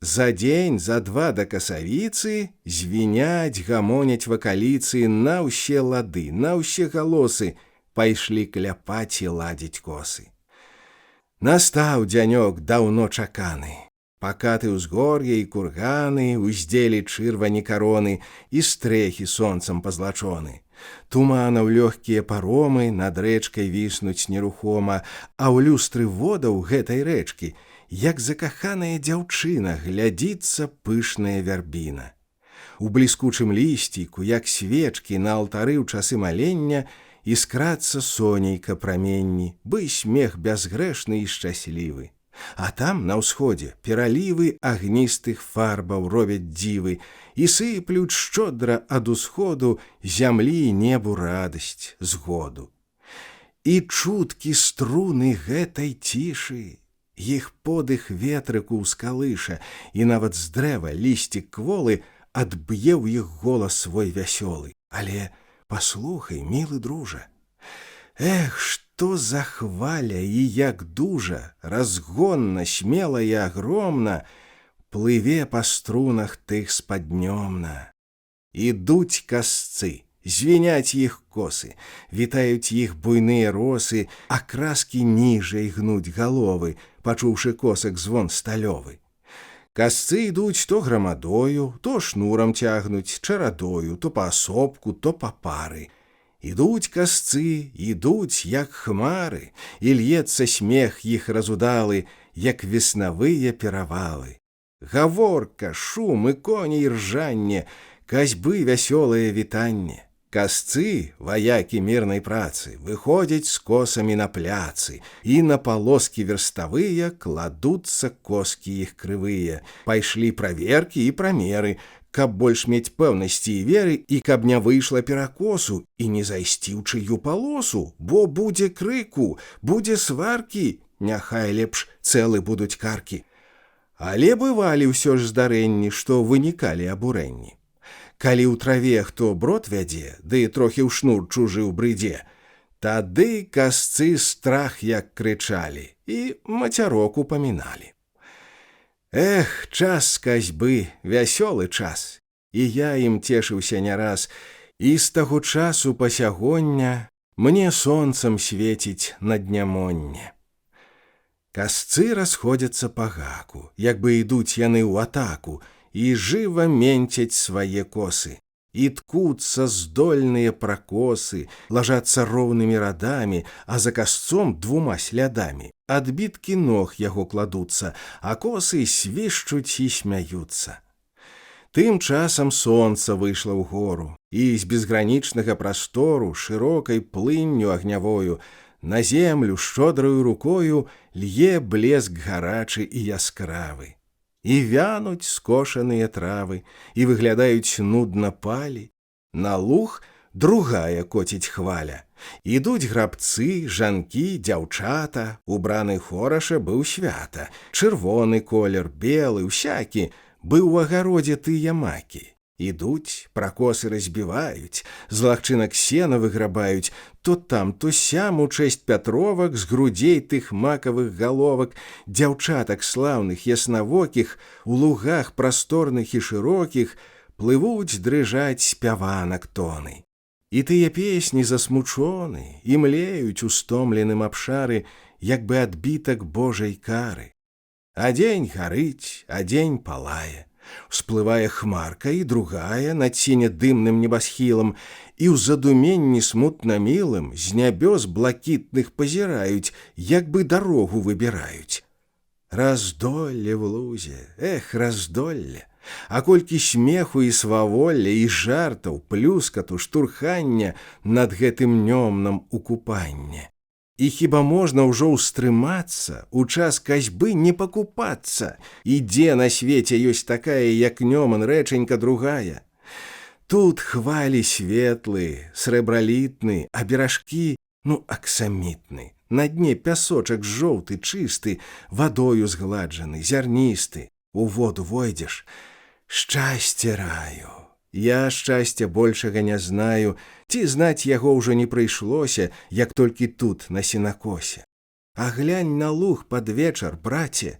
За дзень, за два да касавіцы звіняць, гамоняць вакаліцы на ўсе лады, на ўсе галосы, пайшлі кляпаць і ладзіць косы. Настаў дзянёк даўно чаканы. Пакаты ўзгор'я і курганы, уздзелі чырвані кароны і стрэхі сонцам пазлачоны. Туманаў лёгкія паромы над рэчкай віснуць нерухома, а ў люстры водаў гэтай рэчкі, як закаханая дзяўчына, глядзіцца пышная вярбіна. У бліскучым лісціку, як свечкі на алтары ў часы малення, іскрацца сонейка праменні, бы смех бязгрэшны і шчаслівы. А там, на ўсходзе, пералівы агністых фарбаў робяць дзівы і сыплюць шчодра ад усходу зямлі і небу радасць, згоду. І чуткі струны гэтай цішы, іх подых ветрыку ўскалыша, і нават з дрэва лісцік кволы адб'е ў іх голас свой вясёлы. Але паслухай, мілы дружа, эх, што за хваля і як дужа, разгонна, смела і агромна плыве па струнах тых спаднёмна. Ідуць касцы, звіняць іх косы, вітаюць іх буйныя росы, а краскі ніжэй гнуць галовы, пачуўшы косак звон сталёвы. Касцы ідуць то грамадою, то шнурам цягнуць, чарадою, то паасобку, то па пары. Ідуць касцы, ідуць, як хмары, і льецца смех іх разудалы, як веснавыя перавалы. Гаворка, шум і коні і ржанне, касьбы вясёлае вітанне. Касцы, ваякі мірнай працы, выходзяць з косамі на пляцы, і на палоскі верставыя кладуцца коскі іх крывыя. Пайшлі праверкі і прамеры, каб больш мець пэўнасці і веры, і каб не выйшла перакосу, і не зайсці ў чыю палосу, бо будзе крыку, будзе сваркі, няхай лепш цэлы будуць каркі. Але бывалі ўсё ж здарэнні, што вынікалі абурэнні. Калі ў траве хто брод вядзе, ды трохі ў шнур чужы ў брыдзе, тады касцы страх як крычалі і мацярок упаміналі. Эх, час касьбы, вясёлы час, і я ім цешыўся не раз, і з таго часу па сягоння мне сонцам свеціць на днямонне. Касцы расходзяцца па гаку, як бы ідуць яны ў атаку, і жыва менцяць свае косы. І ткуцца здольныя пракосы, лажацца роўнымі радамі, а за касцом двума слядамі. Адбіткі ног яго кладуцца, а косы свішчуць і смяюцца. Тым часам сонца выйшла ў гору, і з безгранічнага прастору шырокай плынню агнявою на землю шчодраю рукою лье блеск гарачы і яскравы. І вянуць скошаныя травы, і выглядаюць нудна палі. На луг другая коціць хваля. Ідуць грабцы, жанкі, дзяўчата, убраны хораша быў свята. Чырвоны колер, белы, усякі, быў у агародзе тыя макі. Ідуць, пракосы разбіваюць, з лагчынак сена выграбаюць, то там, то сям у чэсць пятровак з грудзей тых макавых галовак, дзяўчатак слаўных, яснавокіх, у лугах прасторных і шырокіх плывуць дрыжаць спяванак тоны. І тыя песні засмучоны і млеюць у стомленым абшары, як бы адбітак Божай кары. А дзень гарыць, а дзень палае. Всплывае хмарка і другая над сіне-дымным небасхілам, і ў задуменні смутна мілым з нябёс блакітных пазіраюць, як бы дарогу выбіраюць. Раздолле в лузе, эх, раздолле! А колькі смеху і сваволля, і жартаў, плюскату, штурхання над гэтым нёмным укупанне. І хіба можна ўжо ўстрымацца, у час касьбы не пакупацца, і дзе на свеце ёсць такая, як Нёман, рэчанька другая. Тут хвалі светлы, срэбралітны, а беражкі, аксамітны. На дне пясочак жоўты, чысты, вадою згладжаны, зярністы. У воду войдзеш, шчасце раю. Я шчасця большага не знаю, ці знаць яго ўжо не прыйшлося, як толькі тут, на сенакосе. А глянь на луг пад вечар, браце,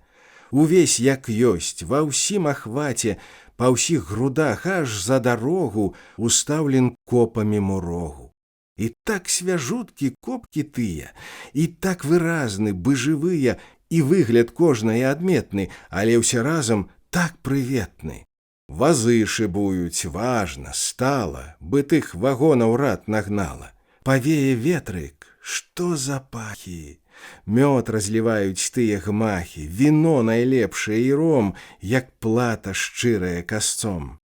увесь як ёсць, ва ўсім ахваце, па ўсіх грудах аж за дарогу устаўлен копамі мурогу. І так свяжуткі копкі тыя, і так выразны, бы жывыя, і выгляд кожнае адметны, але ўсе разам так прыветны. Вазы шыбуюць важна, стала, бы тых вагонаў рад нагнала. Павее ветрык, што за пахі! Мёд разліваюць тыя гмахі, віно найлепшае і ром, як плата шчырая касцом.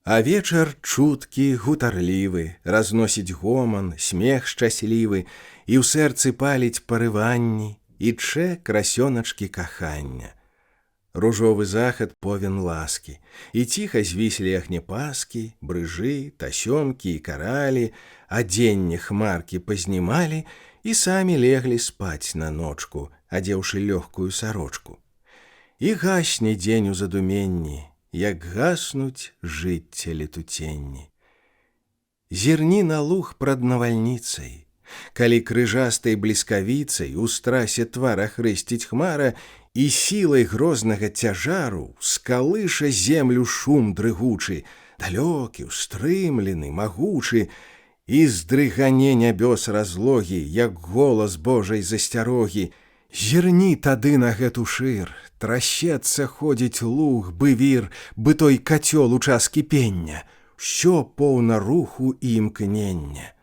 А вечар чуткі, гутарлівы, разносіць гоман, смех шчаслівы, і ў сэрцы паліць парыванні, і чэ красёначкі кахання. Ружовы захад повен ласкі, і ціха звіслі агнепаскі, брыжы, тасёмкі і каралі, адзенне хмаркі пазнімалі і самі леглі спаць на ночку, адзеўшы лёгкую сарочку. І гасне дзень у задуменні, як гаснуць жыцця летуценні. Зірні на луг прад навальніцай, калі крыжастай бліскавіцай у страсе твара хрысціць хмара, і сілай грознага цяжару скалыша землю шум дрыгучы, далёкі, устрымлены, магучы, і здрыгане нябёс разлогі, як голас Божай засцярогі. Зірні тады на гэту шыр, трасецца ходзіць луг, бы вір, бы той кацёл у час кіпення, усё поўна руху і імкнення.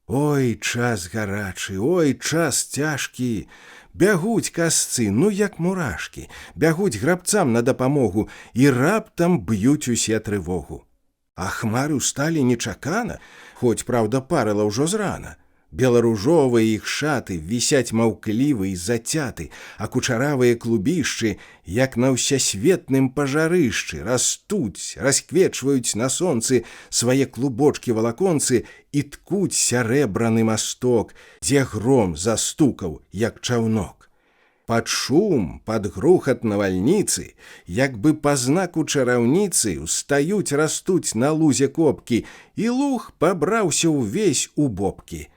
Ой, час гарачы, ой, час цяжкі, бягуць касцы, як мурашкі, бягуць грабцам на дапамогу і раптам б'юць усе трывогу. А хмары ўсталі нечакана, хоць, праўда, парыла ўжо зрана. Беларужовыя іх шаты вісяць маўклівы і зацяты, а кучаравыя клубішчы, як на ўсясветным пажарышчы, растуць, расквечваюць на сонцы свае клубочкі валаконцы і ткуць сярэбраны масток, дзе гром застукаў, як чаўнок. Пад шум, пад грухат навальніцы, як бы па знаку чараўніцы, устаюць, растуць на лузе копкі, і луг пабраўся ўвесь у бобкі.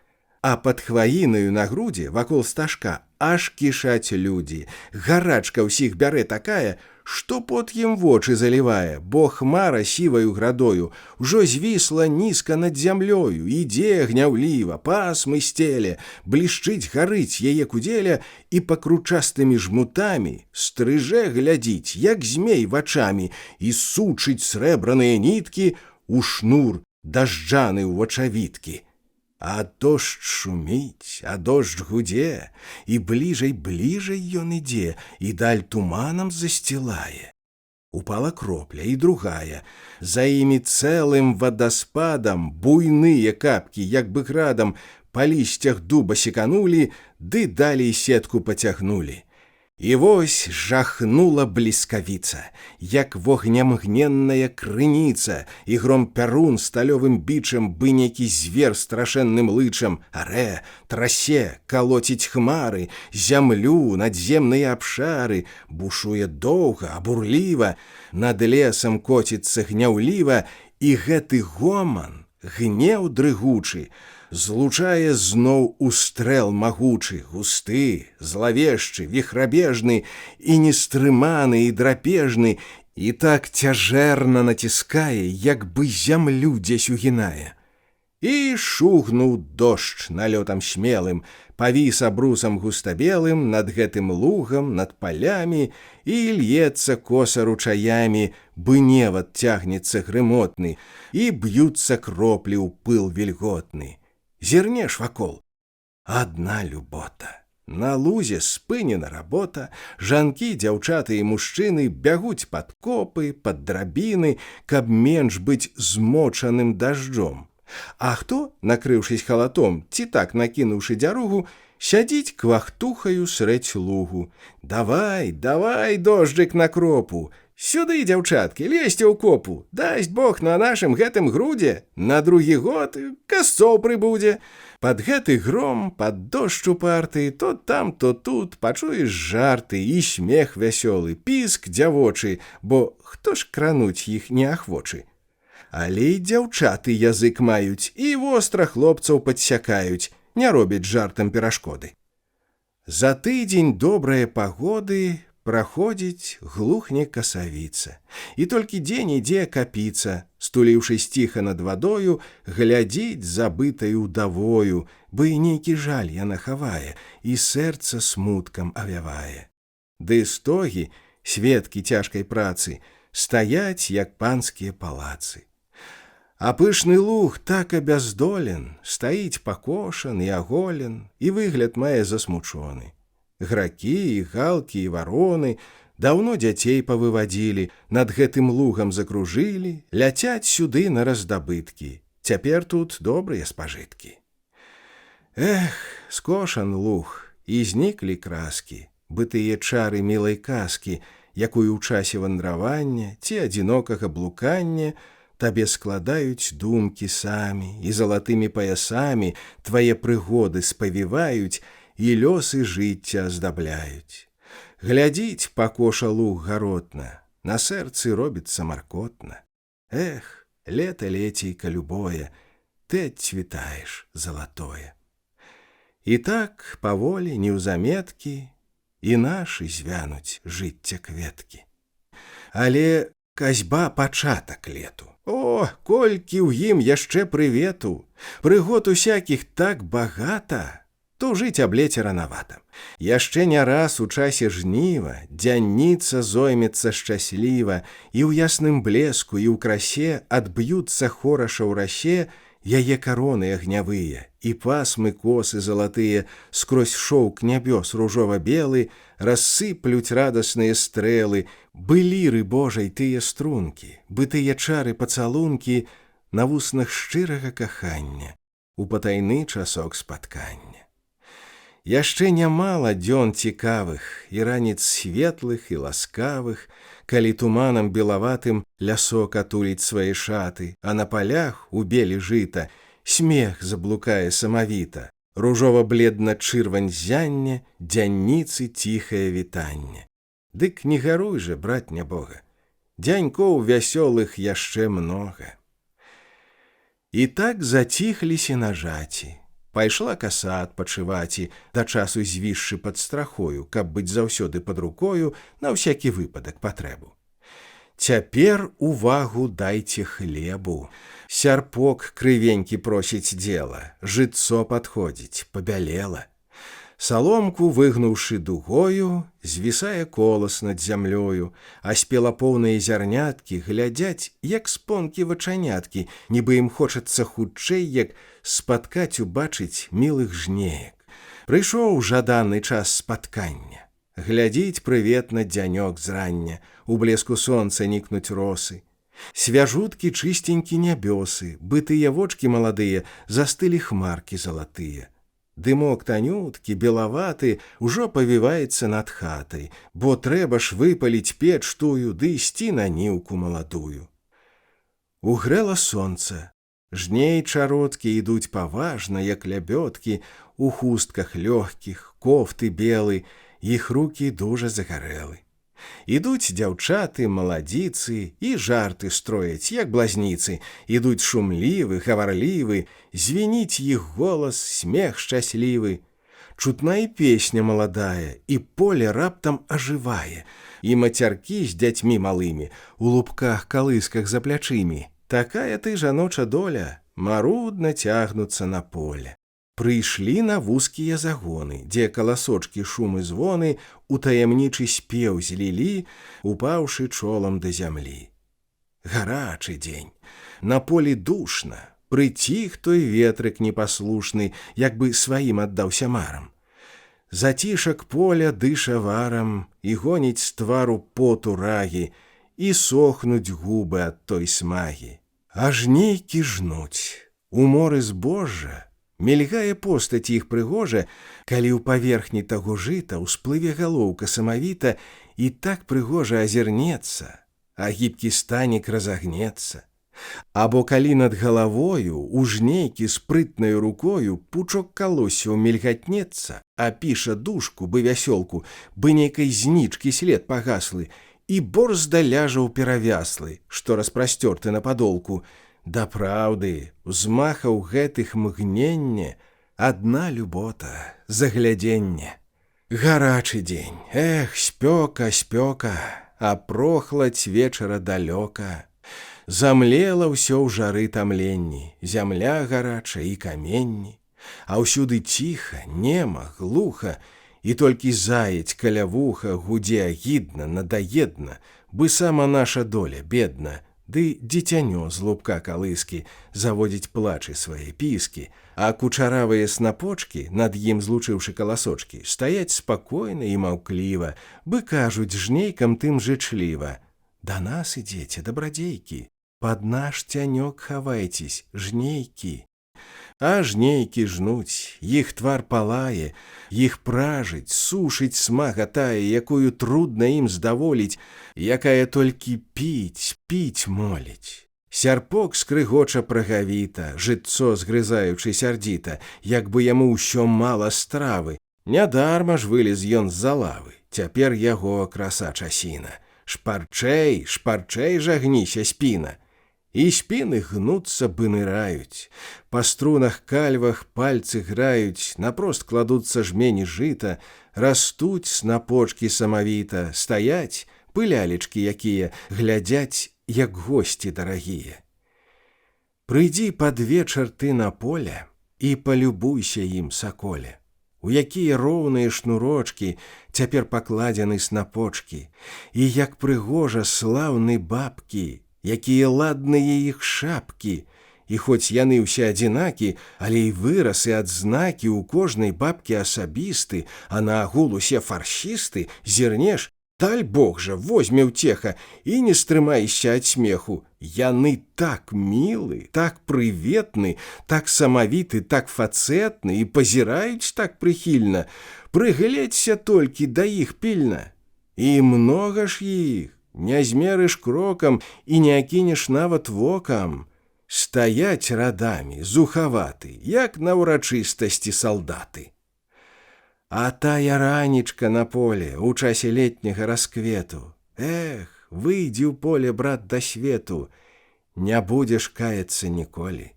а пад хваінаю на грудзі вакол стажка аж кішаць людзі. Гарачка ўсіх бярэ такая, што пот ім вочы залівае, бо хмара сіваю градою ўжо звісла нізка над зямлёю, ідзе гняўліва, пасмы сцеле, блішчыць гарыць яе кудзеля і пакручастымі жмутамі стрыжэ глядзіць, як змей вачамі, і сучыць срэбраныя ніткі у шнур дажджаны ў вачавіткі. А дождж шуміць, а дождж гудзе, і бліжай ён ідзе, і даль туманам засцілае. Упала кропля і другая, за імі цэлым вадаспадам буйныя капкі, як бы градам, па лісцях дуба секанулі, ды далей сетку пацягнулі. І вось жахнула бліскавіца, як вогнямгненная крыніца, і гром-пярун сталёвым бичам, бы нейкі звер страшэнным лычам, арэ, трасе, калоціць хмары, зямлю, надземныя абшары, бушуе доўга, абурліва, над лесам коціцца гняўліва, і гэты гоман, гнеў дрыгучы, злучае зноў устрэл магучы, густы, злавешчы, віхрабежны і нестрыманы і драпежны, і так цяжэрна націскае, як бы зямлю дзесь угінае. І шугнуў дождж налётам смелым, павіс абрусам густабелым над гэтым лугам, над палямі, і льецца коса ручаямі, бы невад цягнецца грымотны, і б'юцца кроплі ў пыл вільготны. Зірнеш вакол. Адна любота. На лузе спынена работа, жанкі, дзяўчаты і мужчыны бягуць пад копы, пад драбіны, каб менш быць змочаным дажджом. А хто, накрыўшись халатом, ці так накінуўшы дзяругу, сядзіць квахтухаю срэдь лугу. Давай, давай, дожджык на кропу! Сюды, дзяўчаткі, лезьце ў копу, дасць Бог на нашым гэтым грудзе, на другі год касцоў прыбудзе. Пад гэты гром, пад дождж упарты, то там, то тут пачуеш жарты і смех вясёлы, піск дзявочы, бо хто ж крануць іх неахвочы. Але і дзяўчаты язык маюць, і востра хлопцаў падсякаюць, не робяць жартам перашкоды. За тыдзень добрае пагоды праходзіць, глухне касавіца, і толькі дзень ідзе капіца, стуліўшись ціха над вадою, глядзіць забытаю ўдавою, бы і нейкі жаль яна хавае, і сэрца смуткам авявае. Ды стогі, сведкі цяжкай працы, стаяць, як панскія палацы. А пышны луг так абяздолен, стаіць пакошан і аголен, і выгляд мае засмучоны. Гракі, і галкі, і вароны даўно дзяцей павывадзілі, над гэтым лугам закружылі, ляцяць сюды на раздабыткі. Цяпер тут добрыя спажыткі. Эх, скошан луг, і зніклі краскі, бытыя чары мілай казкі, якую ў часе вандравання ці адзінокага блукання табе складаюць думкі самі, і залатымі паясамі твае прыгоды спавіваюць, і лёсы жыцця аздабляюць. Глядзіць пакоша луг гаротна, на сэрцы робіцца маркотна. Эх, лета лецейка любое, ты адцвітаеш залатое. І так паволі, неўзаметкі, і нашы звянуць жыцця кветкі. Але касьба пачатак лету. О, колькі ў ім яшчэ прывету! Прыгод усякіх так багата! Тужыць аб леце ранавата. Яшчэ не раз у часе жніва дзянніца зоймецца шчасліва, і ў ясным блеску і ў красе адб'юцца хораша ў расе яе кароны агнявыя, і пасмы косы залатыя скрозь шоўк нябёс ружова-белы рассыплюць радасныя стрэлы, бы ліры Божай тыя стрункі, бы тыя чары пацалункі на вуснах шчырага кахання, у патайны часок спаткання. Яшчэ нямала дзён цікавых і раніц светлых і ласкавых, калі туманам белаватым лясок атуліць свае шаты, а на палях у белі жыта смех заблукае самавіта, ружова-бледна чырвань зяння, дзянніцы ціхае вітанне. Дык не гаруй жа, брат нябога, дзянькоў вясёлых яшчэ многа. І так заціхлі сенажаці, Пайшла каса адпачываць і да часу звісшы пад страхою, каб быць заўсёды пад рукою на ўсякі выпадак патрэбу. Цяпер увагу дайце хлебу. Сярпок крывенькі просіць дзела, жытцо падходзіць, пабялела. Саломку, выгнуўшы дугою, звісае колас над зямлёю, а спелапоўныя зярняткі глядзяць, як спонкі вачаняткі, нібы ім хочацца хутчэй, як спаткаць убачыць мілых жнеек. Прыйшоў жаданы час спаткання. Глядзіць прыветна дзянёк зрання, у блеску сонца нікнуць росы. Свяжуткі чыстенькі нябёсы, бытыя вочкі маладыя, застылі хмаркі залатыя. Дымок танюткі, белаваты, ужо павіваецца над хатай, бо трэба ж выпаліць печ тую, ды ісці на ніўку маладую. Угрэла сонца. Жней чароткі ідуць паважна, як лябёдкі, у хустках лёгкіх, кофты белы, іх рукі дужа загарэлы. Ідуць дзяўчаты, маладзіцы і жарты строяць, як блазніцы. Ідуць шумлівы, гаварлівы, звініць іх голас, смех шчаслівы. Чутна і песня маладая, і поле раптам ажывае, і мацяркі з дзяцьмі малымі, у лубках калысках за плячымі. Такая ты жаноча доля, марудна цягнуцца на поле. Прыйшлі на вузкія загоны, дзе каласочкі шумы звоны у таямнічы спеў злілі, упаўшы чолам да зямлі. Гарачы дзень, на полі душна, прыціх той ветрык непаслушны, як бы сваім аддаўся марам. Зацішак поля дыша варам і гоніць з твару поту рагі, і сохнуць губы ад той смагі. А жнейкі жнуць, у моры збожжа, мільгае постаць іх прыгожа, калі ў паверхні таго жыта ўсплыве галоўка самавіта і так прыгожа азірнецца, а гібкі станік разагнецца. Або калі над галавою у жнейкі спрытнаю рукою пучок калосяў мільгатнецца, а піша душку, бы вясёлку, бы нейкай знічкі след пагаслы, і борзда ляжа ў перавяслы, што распрасцёрты на падолку. Дапраўды, узмахаў гэтых мгненне адна любота, заглядзенне. Гарачы дзень, эх, спёка, спёка, а прохладзь вечара далёка. Замлела ўсё ў жары тамленні, зямля гарачая і каменні, а ўсюды ціха, нема, глуха, і толькі заець каля вуха гудзе агідна, надаедна, бы сама наша доля бедна. Ды дзіцянё з лубка калыскі заводзіць плачы свае піскі, а кучаравыя снапочкі, над ім злучыўшы каласочкі, стаяць спакойна і маўкліва, бы кажуць жнейкам тым жычліва: «Да нас ідзеце, дабрадзейкі, пад наш цянёк хавайцесь, жнейкі». А жнейкі жнуць, іх твар палае, іх пражыць, сушыць смага тая, якую трудна ім здаволіць, якая толькі піць, піць моліць. Сярпок скрыгоча прагавіта, жытцо згрызаючы сярдзіта, як бы яму ўсё мала стравы. Нядарма ж вылез ён з-за лавы, цяпер яго краса часіна. Шпарчэй, шпарчэй жагніся спіна. І спіны гнуцца бы ныраюць, па струнах кальвах пальцы граюць, напрост кладуцца жмені жыта, растуць снапочкі самавіта, стаяць пылялечкі якія, глядзяць, як госці дарагія. Прыйдзі пад вечар ты на поле і палюбуйся ім, саколе, у якія роўныя шнурочкі цяпер пакладзены снапочкі, і як прыгожа слаўны бабкі, якія ладныя іх шапкі, і хоць яны ўсе адзінакі, але і выраз і адзнакі ў кожнай бабкі асабісты, а на агул усе фарсісты, зірнеш, даль Бог жа, возьме ўцеха, і не стрымайся ад смеху. Яны так мілы, так прыветны, так самавіты, так фацэтны і пазіраюць так прыхільна. Прыгледзься толькі да іх пільна. І многа ж іх. Не змерыш крокам і не акінеш нават вокам. Стаяць радамі, зухаваты, як на ўрачыстасці салдаты. А тая ранічка на поле у часе летняга расквету. Эх, выйдзі ў поле, брат, да свету, не будзеш каяцца ніколі.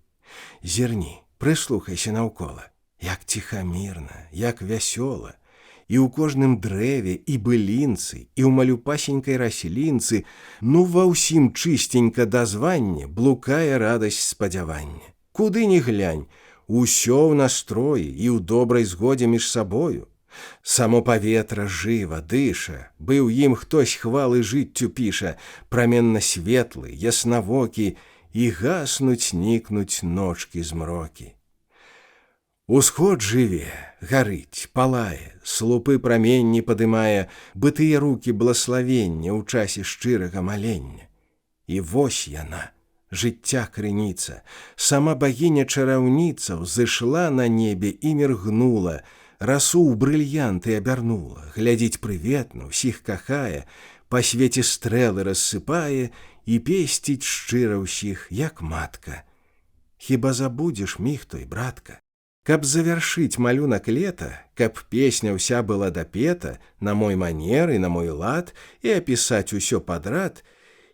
Зірні, прыслухайся наўкола. як ціхамірна, як вясёла, і ў кожным дрэве, і былінцы, і ў малюпасенькай раслінцы, ну ва ўсім чыстенька да звання блукае радасць спадзявання. Куды ні глянь, усё ў настроі і ў добрай згодзе між сабою. Само паветра жыва дыша, быў ім хтось хвалы жыццю піша, праменна светлы, яснавокі, і гаснуць, нікнуць ночкі змрокі. Усход жыве, гарыць, палае, слупы праменні падымае, бытыя рукі блаславення ў часе шчырага малення. І вось яна, жыцця крыніца, сама багіня-чараўніца ўзышла на небе і міргнула, расу ў брыльянты абярнула, глядзіць прыветна, ўсіх кахае, па свеце стрэлы рассыпае і песціць шчыра ўсіх, як матка. Хіба забудзеш міг той, братка? Каб завяршыць малюнак лета, каб песня ўся была дапета на мой манер і на мой лад і апісаць усё падрад,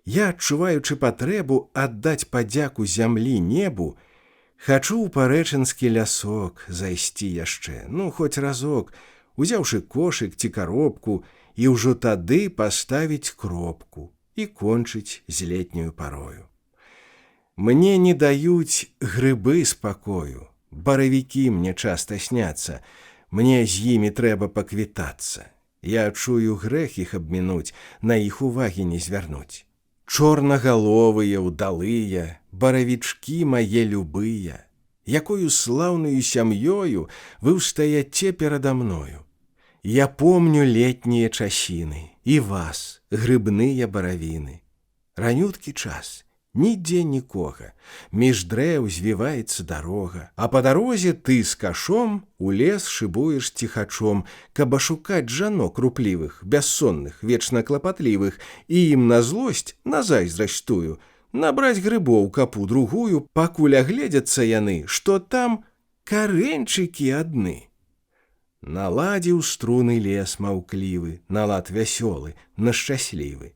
я, адчуваючы патрэбу аддаць падзяку зямлі небу, хачу ў парэчанскі лясок зайсці яшчэ, ну, хоць разок, узяўшы кошык ці каробку, і ўжо тады паставіць кропку і кончыць з летнюю парою. Мне не даюць грыбы спакою, баравікі мне часта сняцца, мне з імі трэба паквітацца. Я чую грэх іх абмінуць, на іх увагі не звярнуць. Чорнагаловыя, ўдалыя, баравічкі мае любыя, якою слаўнаю сям'ёю вы ўстаяце перада мною. Я помню летнія часіны, і вас, грыбныя баравіны. Ранюткі час, нідзе нікога, між дрэў звіваецца дарога, а па дарозе ты з кашом у лес шыбуеш ціхачом, каб ашукаць жанок руплівых, бяссонных, вечна клапатлівых, і ім на злосць, на зайздрасць тую, набраць грыбоў капу другую, пакуль агледзяцца яны, што там карэньчыкі адны. Наладзіў струны лес маўклівы, налад вясёлы, на шчаслівы.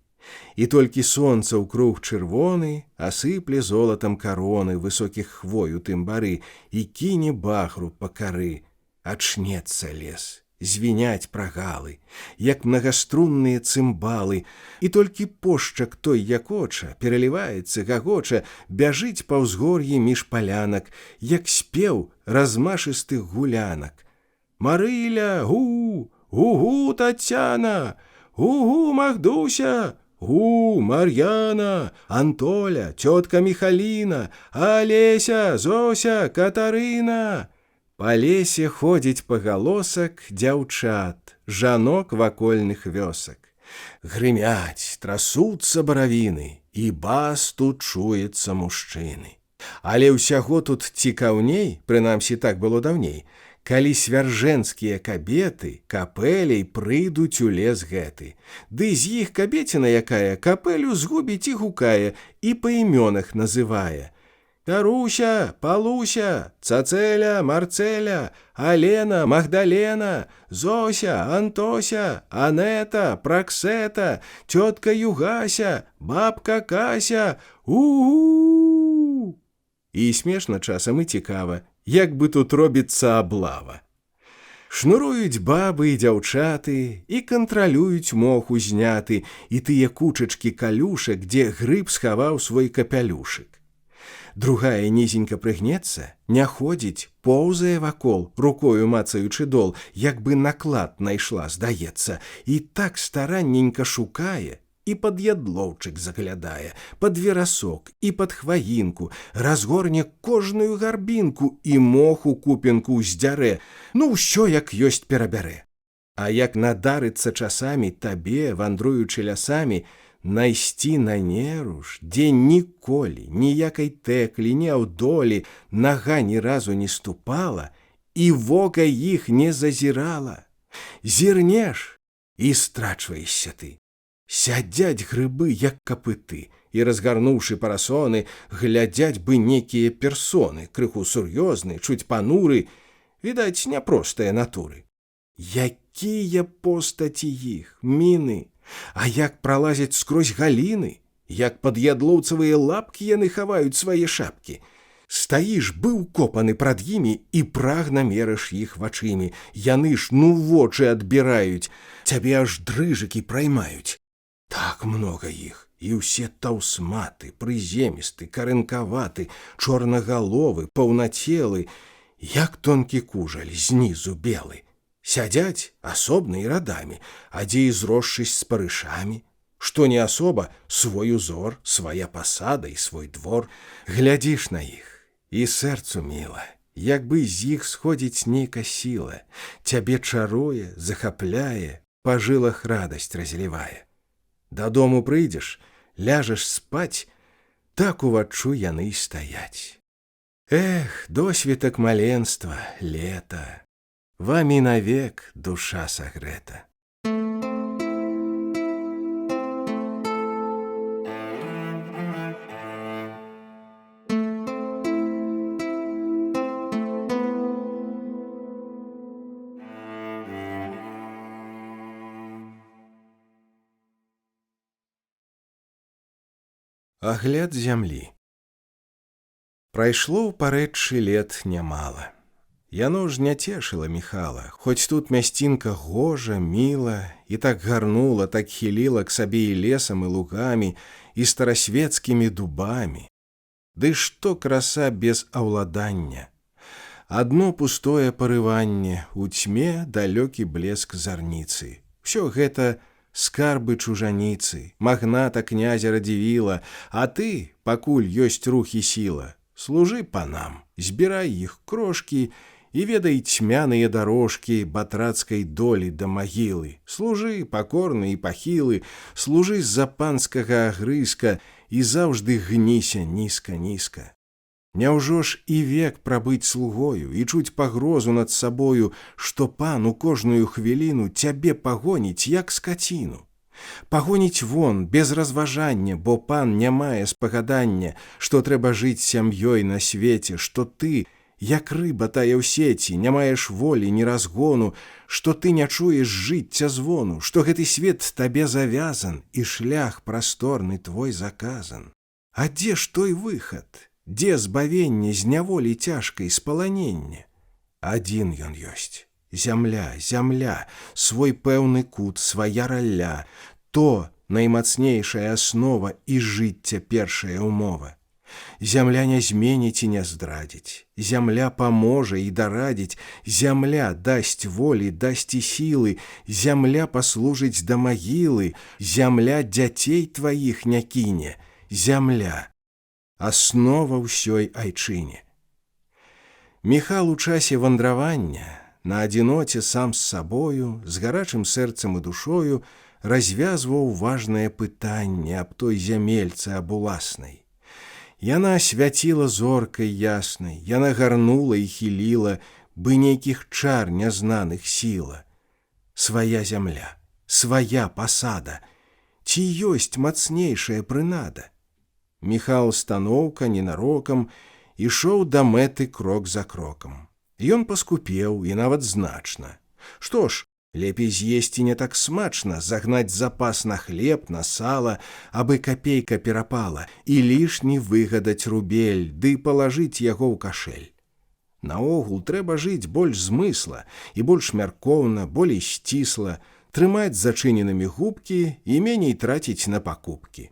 І толькі сонца ў круг чырвоны асыпле золатам кароны высокіх хвой у тым бары і кіне бахру па кары. Ачнецца лес, звіняць прагалы, як мнагаструнныя цымбалы, і толькі пошчак той якоча, пераліваецца, гагоча, бяжыць па ўзгор'і між палянак, як спеў размашыстых гулянак. Марыля, гу, гу-гу, Тацяна, гу-гу, Магдуся, гу, Мар'яна, Антоля, цётка Міхаліна, Алеся, Зося, Катарына. Па лесе ходзіць пагалосак дзяўчат, жанок вакольных вёсак. Грымяць, трасуцца баравіны, і бас тут чуецца мужчыны. Але ўсяго тут цікаўней, прынамсі так было даўней, калі свяржэнскія кабеты капэляй прыйдуць у лес гэты, ды з іх кабеціна якая капэлю згубіць і гукае, і па імёнах называе. Каруся, Палуся, Цацэля, Марцэля, Алена, Магдалена, Зося, Антося, Анета, Праксета, цётка Югася, бабка Кася, у-у-у! І смешна часам і цікава, як бы тут робіцца аблава. Шнуруюць бабы і дзяўчаты, і кантралююць мох узняты, і тыя кучачкі калюшак, дзе грыб схаваў свой капялюшык. Другая нізенька прыгнецца, не ходзіць, поўзае вакол, рукою мацаючы дол, як бы наклад найшла, здаецца, і так старанненька шукае, і пад ядлоўчык заглядае, пад верасок і пад хваінку, разгорне кожную гарбінку і моху купінку здзярэ, ну ўсё як ёсць перабярэ. А як надарыцца часамі табе, вандруючы лясамі, найсці на неруш, дзе ніколі, ніякай тэклі, ні аўдолі, нага ні разу не ступала, і вока іх не зазірала. Зірнеш, і страчваешся ты. Сядзяць грыбы, як капыты, і, разгарнуўшы парасоны, глядзяць бы некія персоны, крыху сур'ёзныя, чуць пануры, відаць, няпростыя натуры. Якія постаці іх, міны, а як пралазяць скрозь галіны, як пад ядлоўцавыя лапкі яны хаваюць свае шапкі. Стаіш быў копаны прад імі і прагна мерыш іх вачымі. Яны ж вочы адбіраюць, цябе аж дрыжыкі праймаюць. Так много іх, і ўсе таўсматы, прыземісты, карэнкаваты, чорнагаловы, паўнацелы, як тонкі кужаль, знізу белы. Сядзяць асобна і радамі, а дзе і зросшысь з парышамі. Што не асоба, свой узор, свая пасада і свой двор. Глядзіш на іх, і сэрцу міла, як бы з іх сходзіць нейка сіла, цябе чаруе, захапляе, па жылах радасць разлівае. Дадому прыйдзеш, ляжаш спаць, так уваччу яны і стаяць. Эх, досвітак маленства, лета, вамі навек душа сагрэта. Агляд зямлі. Прайшло ў парэччы лет нямала. Яно ж не цешыла Міхала, хоць тут мясцінка гожа, міла, і так гарнула, так хіліла к сабе і лесам, і лугамі, і старасвецкімі дубамі. Ды што краса без аўладання! Адно пустое парыванне, у цьме далёкі блеск зарніцы. Усё гэта скарбы чужаніцы, магната князя Радзівіла, а ты, пакуль ёсць рух і сіла, служы панам, збірай іх крошкі і ведай цьмяныя дарожкі батрацкай долі да магілы. Служы пакорны і пахілы, служы з-за панскага агрыска і заўжды гніся нізка-нізка. Няўжо ж і век прабыць слугою і чуць пагрозу над сабою, што пан у кожную хвіліну цябе пагоніць, як скаціну. Пагоніць вон, без разважання, бо пан не мае спагадання, што трэба жыць сям'ёй на свеце, што ты, як рыба тая ў сеці, не маеш волі ні разгону, што ты не чуеш жыцця звону, што гэты свет табе завязан і шлях прасторны твой заказан. А дзе ж той выхад? Дзе збавенне з няволі цяжкай спаланення? Адзін ён ёсць. Зямля, зямля, свой пэўны кут, свая ралля, то наймацнейшая аснова і жыцця першая ўмова. Зямля не зменіць і не здрадзіць, зямля паможа і дарадзіць, зямля дасць волі, дасць і сілы, зямля паслужыць да магілы, зямля дзяцей тваіх не кіне, зямля аснова ўсёй айчыне. Міхал у часе вандравання, на адзіноце сам з сабою, з гарачым сэрцам і душою развязваў важнае пытанне аб той зямельцы абуласнай. Яна свяціла зоркай яснай, яна гарнула і хіліла, бы нейкіх чар нязнаных сіла. Свая зямля, свая пасада, ці ёсць мацнейшая прынада? Міхал станоўка ненарокам ішоў да мэты крок за крокам. Ён паскупеў, і нават значна. Што ж, лепей з'есці не так смачна, загнаць запас на хлеб, на сала, абы капейка перапала, і лішні выгадаць рубель, ды палажыць яго ў кашэль. Наогул трэба жыць больш змысла і больш мяркоўна, болей сцісла, трымаць зачыненымі губкі і меней траціць на пакупкі.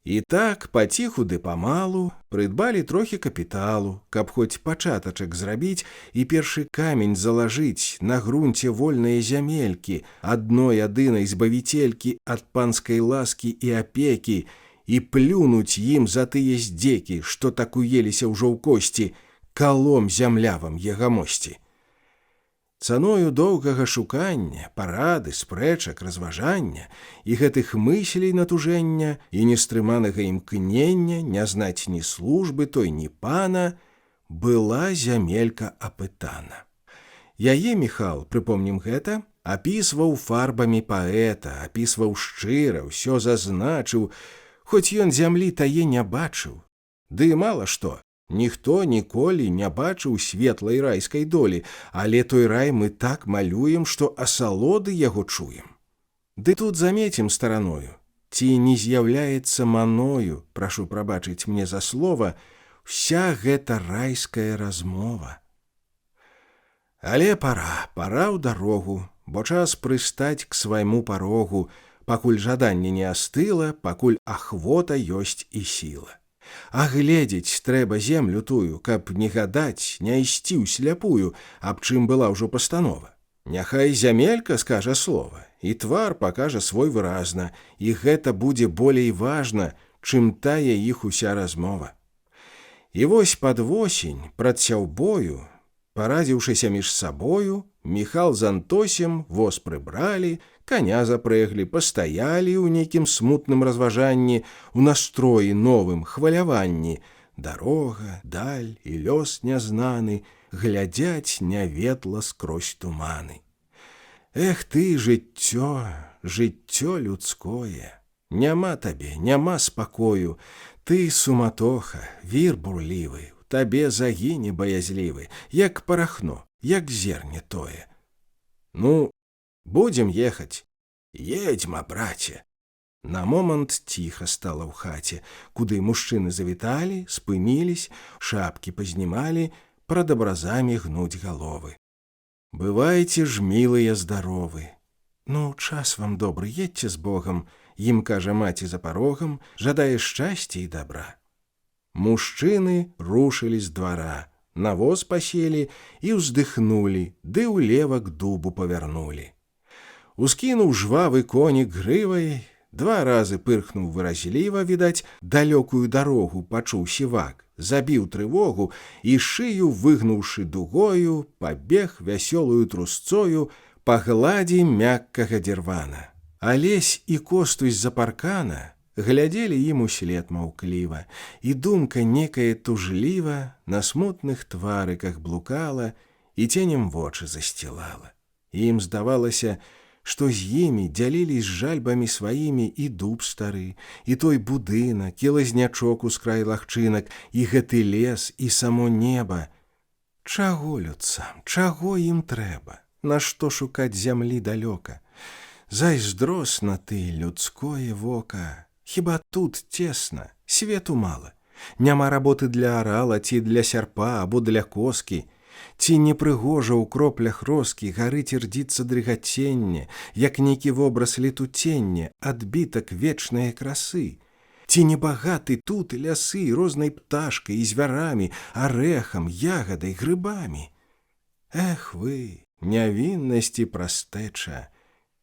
І так, паціху ды памалу, прыдбалі трохі капіталу, каб хоць пачатачак зрабіць і першы камень залажыць на грунце вольныя зямелькі, адной адынай збавіцелькі ад панскай ласкі і апекі, і плюнуць ім за тыя здзекі, што так уеліся ўжо ў косці, калом зямлявам егамосці. Цаною доўгага шукання, парады, спрэчак, разважання і гэтых мыслей натужэння і нестрыманага імкнення не знаць ні службы той, ні пана, была зямелька апытана. Яе Міхал, прыпомнім гэта, апісваў фарбамі паэта, апісваў шчыра, ўсё зазначыў, хоць ён зямлі тае не бачыў. Ды мала што, ніхто ніколі не бачыў светлай райскай долі, але той рай мы так малюем, што асалоды яго чуем. Ды тут замецім стараною, ці не з'яўляецца маною, прашу прабачыць мне за слова, Вся гэта райская размова. Але пара ў дарогу, бо час прыстаць к свайму парогу, пакуль жаданне не астыла, пакуль ахвота ёсць і сіла. А гледзець трэба землю тую, каб не гадаць, не ісці ўсляпую, аб чым была ўжо пастанова. Няхай зямелька скажа слова, і твар пакажа свой выразна, і гэта будзе болей важна, чым тая іх уся размова. І вось пад восень, прад сяўбою, парадзіўшыся між сабою, Міхал з Антосем воз прыбралі, коня запрэглі, пастаялі ў нейкім смутным разважанні, у настроі новым хваляванні. Дарога, даль і лёс нязнаны глядзяць няветла скрозь туманы. Эх ты, жыццё, жыццё людское! Няма табе, няма спакою, ты суматоха, вір бурлівы, у табе загіне баязлівы, як парахно, як зерне тое. Ну, будзем ехаць. Едзьма, браце. На момант ціха стала ў хаце, куды мужчыны завіталі, спынілись, шапкі пазнімалі, прад абразамі гнуць галовы. Бывайце ж, мілыя, здаровы. Ну, час вам добры, едьце з Богам, ім кажа маці за парогам, жадае шчасця і добра. Мужчыны рушылі з двара, на воз паселі і ўздыхнулі, ды ўлева к дубу павярнулі. Ускінуў жвавы конік грывай, 2 разы пырхнуў выразліва, відаць, далёкую дарогу пачуў сівак, забіў трывогу і шыю, выгнуўшы дугою, пабег вясёлую трусцою па гладзі мяккага дзірвана. Алесь і Костусь з-за паркана глядзелі ім услед маўкліва, і думка некая тужліва на смутных тварыках блукала і ценем вочы засцілала. Ім здавалася, што з імі дзялілись жальбамі сваімі і дуб стары, і той будынак, і лазнячок ускрай лагчынак, і гэты лес, і само неба. Чаго людцам, чаго ім трэба? Нашто шукаць зямлі далёка? Зайздросна ты, людское вока. Хіба тут цесна, свету мала? Няма работы для арала, ці для сярпа, або для коскі? Ці непрыгожа ў кроплях роскі гарыць і рдзіцца дрыгаценне, як нейкі вобраз летуцення, адбітак вечнае красы? Ці небагаты тут лясы рознай пташкай і звярамі, арэхам, ягадай, грыбамі? Эх вы, нявіннасці прастэча,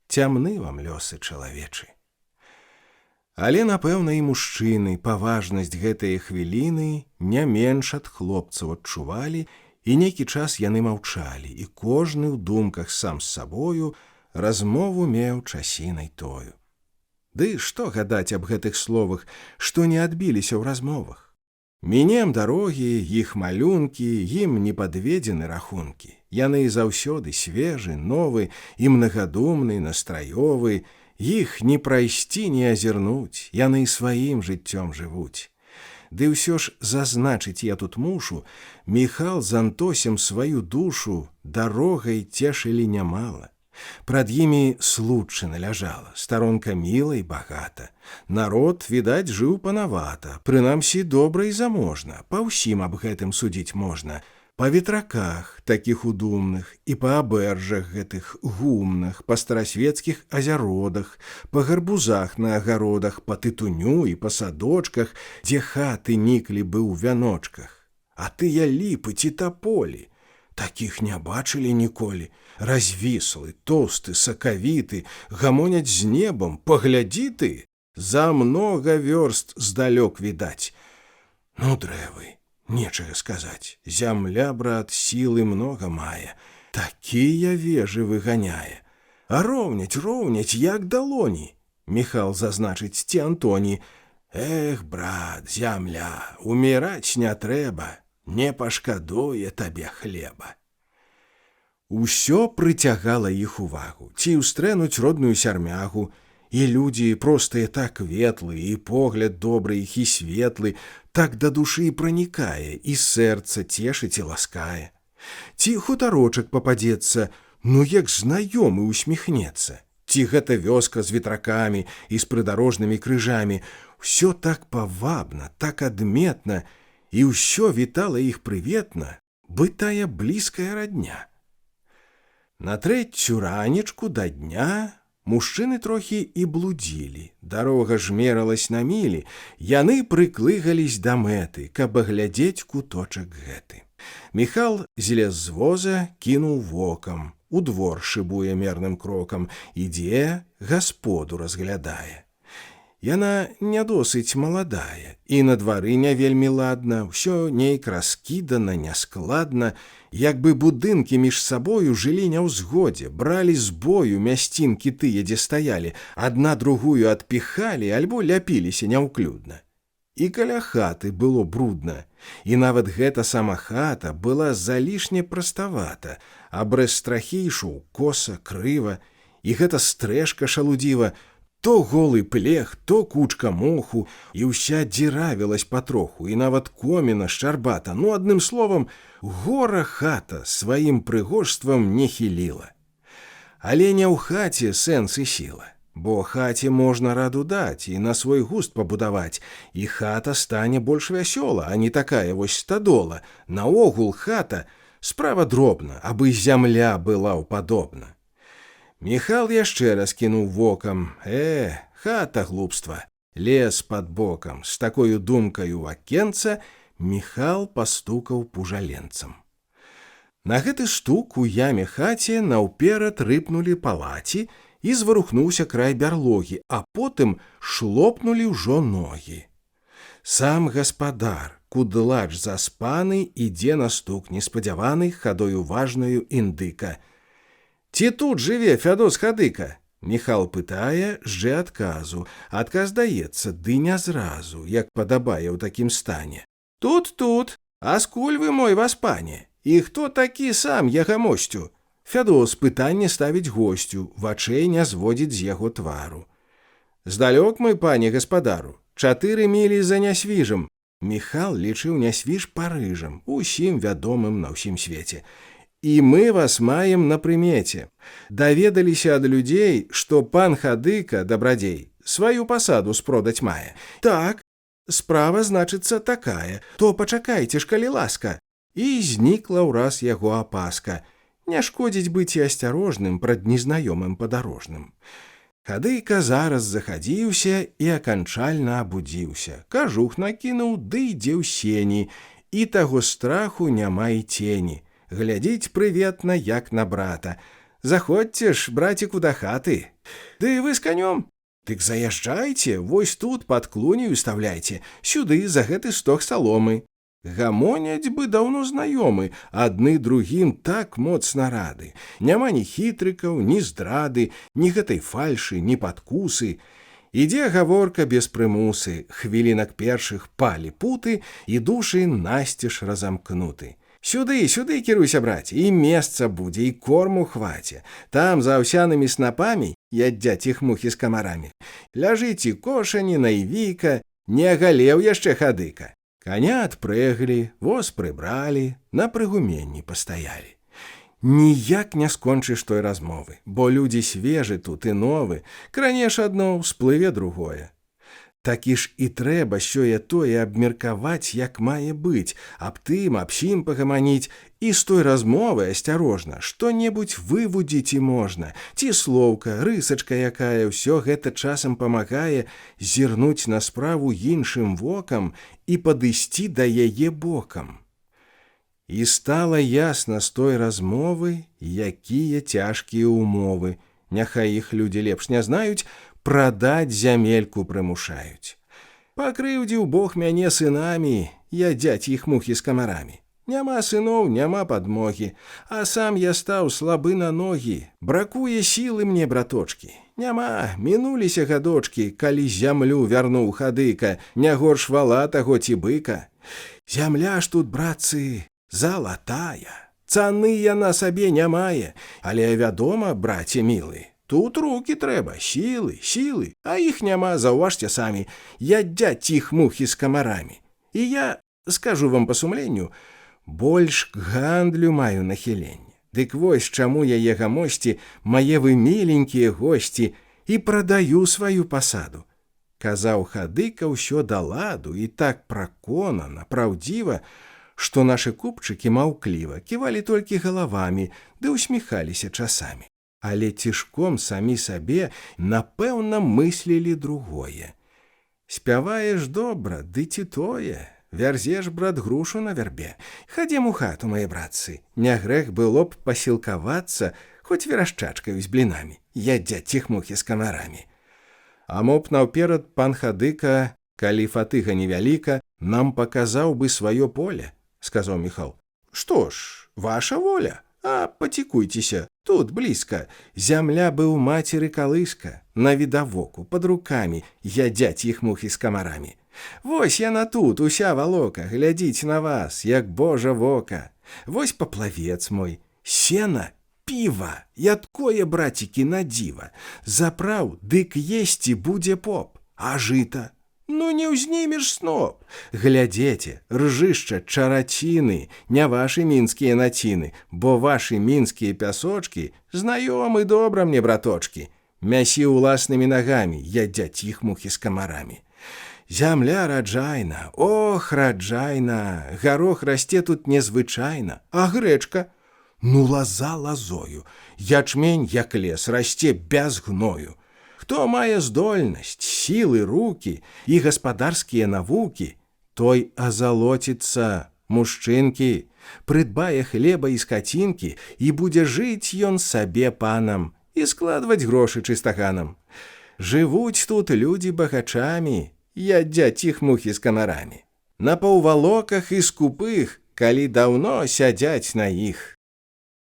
цямны вам лёсы чалавечы. Але, напэўна, і мужчыны паважнасць гэтае хвіліны не менш ад хлопцаў адчувалі, і нейкі час яны маўчалі, і кожны ў думках сам з сабою размову меў часінай тою. Ды што гадаць аб гэтых словах, што не адбіліся ў размовах? Мінем дарогі, іх малюнкі, ім не падведзены рахункі. Яны заўсёды свежы, новы і мнагадумны, настраёвы, іх не прайсці, не азірнуць, яны сваім жыццём жывуць. Ды ўсё ж зазначыць я тут мушу, Міхал з Антосем сваю душу дарогай цешылі нямала. Прад імі случына ляжала, старонка міла і багата. Народ, відаць, жыў панавата, прынамсі добра і заможна, па ўсім аб гэтым судзіць можна. Па ветраках такіх удумных і па абэржах гэтых гумных, па старасветскіх азяродах, па гарбузах на агародах, па тытуню і па садочках, дзе хаты ніклі бы ў вяночках. А тыя ліпы ці таполі, такіх не бачылі ніколі. Развіслы, тоўсты, сакавіты, гамоняць з небам, паглядзі ты, за многа вёрст здалёк відаць. Ну, дрэвы, нечага сказаць, зямля, брат, сілы многа мае, такія вежы выганяе. А роўняць, як далоні, Міхал зазначыць ці Антоні. Эх, брат, зямля, уміраць не трэба, не пашкадуе табе хлеба. Усё прыцягала іх увагу, ці ўстрэнуць родную сярмягу, і людзі простыя так ветлы, і погляд добры іх і светлы, так да душы пранікае, і сэрца цешыць і ласкае. Ці хутарочак пападзецца, ну як знаёмы усміхнецца, ці гэта вёска з ветракамі і з прыдарожнымі крыжамі, усё так павабна, так адметна, і ўсё вітала іх прыветна, бытая блізкая радня. На трэцю ранечку да дня мужчыны трохі і блудзілі, дарога ж мералась на мілі, яны прыклыгались да мэты, каб аглядзець куточак гэты. Міхал злез з воза, кінуў вокам, у двор шыбуе мерным крокам, ідзе, гасподу разглядае. Яна не досыць маладая, і на двары не вельмі ладна, ўсё нейк раскідана, няскладна, як бы будынкі між сабою жылі не ўзгодзе, бралі з бою мясцінкі тыя, дзе стаялі, адна другую адпіхалі альбо ляпіліся няўклюдна. І каля хаты было брудна, і нават гэта сама хата была залішне праставата, абрэз страхі ішоў коса, крыва, і гэта стрэшка шалудзіва, то голы плех, то кучка моху, і ўся дзіравілась патроху, і нават коміна шчарбата, ну, адным словам, гора хата сваім прыгожствам не хіліла. Але не ў хаце сэнс і сіла, бо хаце можна раду даць і на свой густ пабудаваць, і хата стане больш вясёла, а не такая вось стадола. Наогул хата справа дробна, абы зямля была ўпадобна. Міхал яшчэ раз кінуў вокам. Хата глупства. Лес пад бокам. З такою думкаю акенца Міхал пастукаў пужаленцам. На гэты стук у яме хаце наўперад рыпнулі палаці і зварухнуўся край бярлогі, а потым шлопнулі ўжо ногі. Сам гаспадар, кудлач заспаны, ідзе на стук неспадзяваны хадою важнаю індыка. «Ці тут жыве Фядос Хадыка?» Міхал пытае, ждзе адказу. Адказ даецца, ды не зразу, як падабае ў такім стане. «Тут, а скуль вы, мой васпане? І хто такі сам ягамосцю?» Фядос пытанне ставіць госцю, вачэй не зводзіць з яго твару. «Здалёк мы, пане гаспадару, 4 мілі за Нясвіжам». Міхал лічыў Нясвіж Парыжам, усім вядомым на ўсім свеце. «І мы вас маем на прымеце. Даведаліся ад людзей, што пан Хадыка, дабрадзей, сваю пасаду спродаць мае. Так, справа, значыцца, такая, то пачакайце ж, калі ласка». І знікла ўраз яго апаска. Не шкодзіць быць і асцярожным прад незнаёмым падарожным. Хадыка зараз захадзіўся і аканчальна абудзіўся. Кажух накінуў, ды ідзе ў сені, і таго страху няма і цені. Глядзіць прыветна, як на брата. «Заходзьце ж, браціку, да хаты». «Ды вы з канём?» «Дык заязджайце, вось тут пад клунею стаўляйце, сюды за гэты стог саломы». Гамоняць бы даўно знаёмы, адны другім так моцна рады. Няма ні хітрыкаў, ні здрады, ні гэтай фальшы, ні падкусы. Ідзе гаворка без прымусы, хвілінак першых палі путы, і душы насцеж разамкнуты. «Сюды, сюды кіруйся, браце, і месца будзе, і корму хваце. Там за аўсянымі снапамі ядзяць іх мухі з камарамі. Ляжыць і кошані, найвіка, не агалеў яшчэ Хадыка». Каня адпрэглі, воз прыбралі, на прыгуменні пастаялі. Ніяк не скончыш той размовы, бо людзі свежы тут і новы, кранеш адно, всплыве другое. Такі ж і трэба сёе-тое абмеркаваць, як мае быць, аб тым, аб сім пагаманіць, і з той размовы асцярожна, што-небудзь вывудзіць і можна, ці слоўка, рысачка якая, ўсё гэта часам памагае зірнуць на справу іншым вокам і падысці да яе бокам. І стала ясна з той размовы, якія цяжкія ўмовы, няхай іх людзі лепш не знаюць, прадаць зямельку прымушаюць. Пакрыўдзіў Бог мяне сынамі, ядзяць іх мухі з камарамі. Няма сыноў, няма падмогі, а сам я стаў слабы на ногі. Бракуе сілы мне, браточкі. Няма, мінуліся гадочкі, калі зямлю вярнуў Хадыка, не горш вала таго ці быка. Зямля ж тут, братцы, залатая. Цаны яна сабе не мае, але вядома, браце мілы, тут рукі трэба, сілы, а іх няма, заўважце самі, ядзяць іх мухі з камарамі. І я, скажу вам па сумленню, больш к гандлю маю нахіленне. Дык вось чаму яе гамосці, мае вы міленькія госці, і прадаю сваю пасаду. казаў хадыка ўсё да ладу і так праконана, праўдзіва, што нашы купчыкі маўкліва ківалі толькі галавамі ды усміхаліся часамі. Але цішком самі сабе, напэўна, мыслілі другое. Спяваеш добра, ды ці тое, вярзеш, брат, грушу на вярбе. Хадзем у хату, мае братцы, не грэх было б пасілкавацца, хоць верашчачкаю з блінамі, ядзяць ціхмухі з камарамі. А мо б наўперад пан хадыка, калі фатыга невяліка, нам паказаў бы сваё поле, сказаў Міхал. Што ж, ваша воля? А пацікуйцеся, тут блізка. Зямля быў мацеры калыска, на відавоку, пад рукамі, ядзяць іх мухі з камарамі. Вось яна тут, уся валока, глядзіць на вас, як Божа вока. Вось паплавец мой, сена, піва, ядкое, брацікі, на дзіва. Запраў, дык есці будзе поп, а жыта? Ну не ўзнімеш сноп. Глядзеце, ржышча, чараціны, не вашы мінскія націны, бо вашы мінскія пясочкі знаёмы добра мне, браточкі. Мясі ўласнымі нагамі, ядзяць іх мухі з камарамі. Зямля раджайна, ох, раджайна, гарох расце тут незвычайна, а грэчка? Ну лаза лазою, ячмень, як лес, расце без гною. Хто мае здольнасць, сілы, рукі і гаспадарскія навукі, той азалоціцца, мужчынкі, прыдбае хлеба і скацінкі і будзе жыць ён сабе панам і складваць грошы чыстаганам. Жывуць тут людзі багачамі, ядзяць іх мухі з камарамі. На паўвалоках і скупых, калі даўно сядзяць на іх.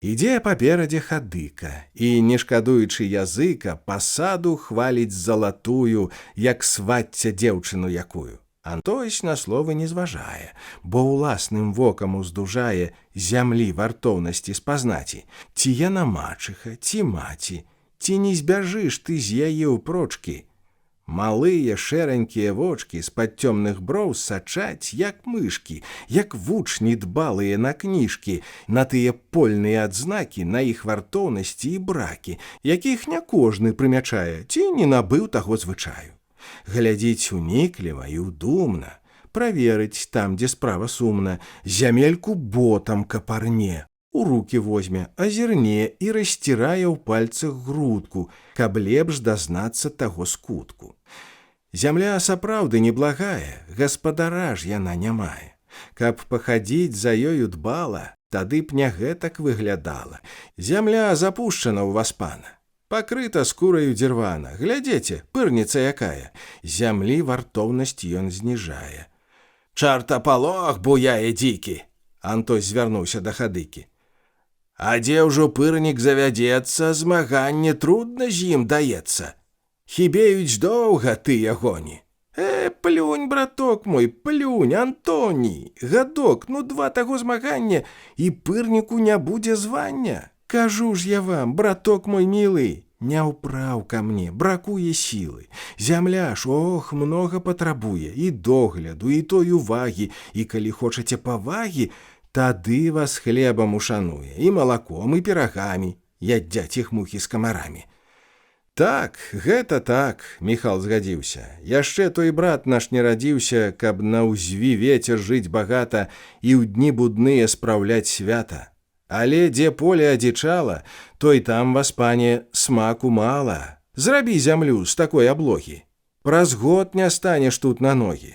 Ідзе паперадзе хадыка і, не шкадуючы языка, пасаду хваліць залатую, як свацця дзеўчыну якую. Антось на словы не зважае, бо ўласным вокам уздужае зямлі вартоўнасці спазнаці, ці яна мачыха, ці маці, ці не збяжыш ты з яе ўпрочкі. Малыя шэранькія вочкі з-пад цёмных броў сачаць, як мышкі, як вучні дбалыя на кніжкі, на тыя польныя адзнакі, на іх вартоўнасці і бракі, якіх не кожны прымячае, ці не набыў таго звычаю. Глядзіць унікліва і ўдумна, праверыць там, дзе справа сумна, зямельку ботам капарне, у рукі возьме, азірне і расцірае ў пальцах грудку, каб лепш дазнацца таго скутку. Зямля сапраўды неблагая, гаспадара ж яна не мае. Каб пахадзіць за ёю дбала, тады б не гэтак выглядала. Зямля запушчана ў васпана, пакрыта скураю дзірвана. Глядзеце, пырніца якая, зямлі вартоўнасць ён зніжае. Чартапалох буяе дзікі, Антось звярнуўся да хадыкі. А дзе ўжо пырнік завядзецца, змаганне трудна з ім даецца. Хібеюць доўга тыя гоні. Плюнь, браток мой, плюнь, Антоній. Гадок, ну 2 таго змагання, і пырніку не будзе звання. Кажу ж я вам, браток мой мілы, не ўпраў ка мне, бракуе сілы. Зямля ж, ох, многа патрабуе, і догляду, і той увагі, і калі хочаце павагі, тады вас хлебам ушануе, і малаком, і пірагамі, ядзяць іх мухі з камарамі. Так, гэта так, Міхал згадзіўся. Яшчэ той брат наш не радзіўся, каб на ўзві вецер жыць багата і ў дні будныя спраўляць свята. Але дзе поле адзічала, той там, васпане, смаку мала. Зрабі зямлю з такой аблогі. Праз год не станеш тут на ногі.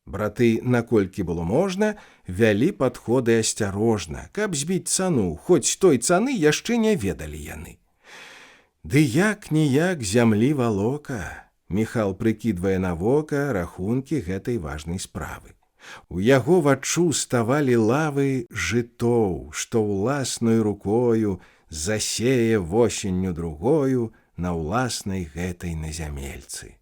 Браты, наколькі было можна, вялі падходы асцярожна, каб збіць цану, хоць той цаны яшчэ не ведалі яны. Ды як-ніяк зямлі валока, Міхал прыкідвае на вока рахункі гэтай важнай справы. У яго вачу ставалі лавы жытоў, што ўласнаю рукою засее восенню другою на ўласнай гэтай назямельцы.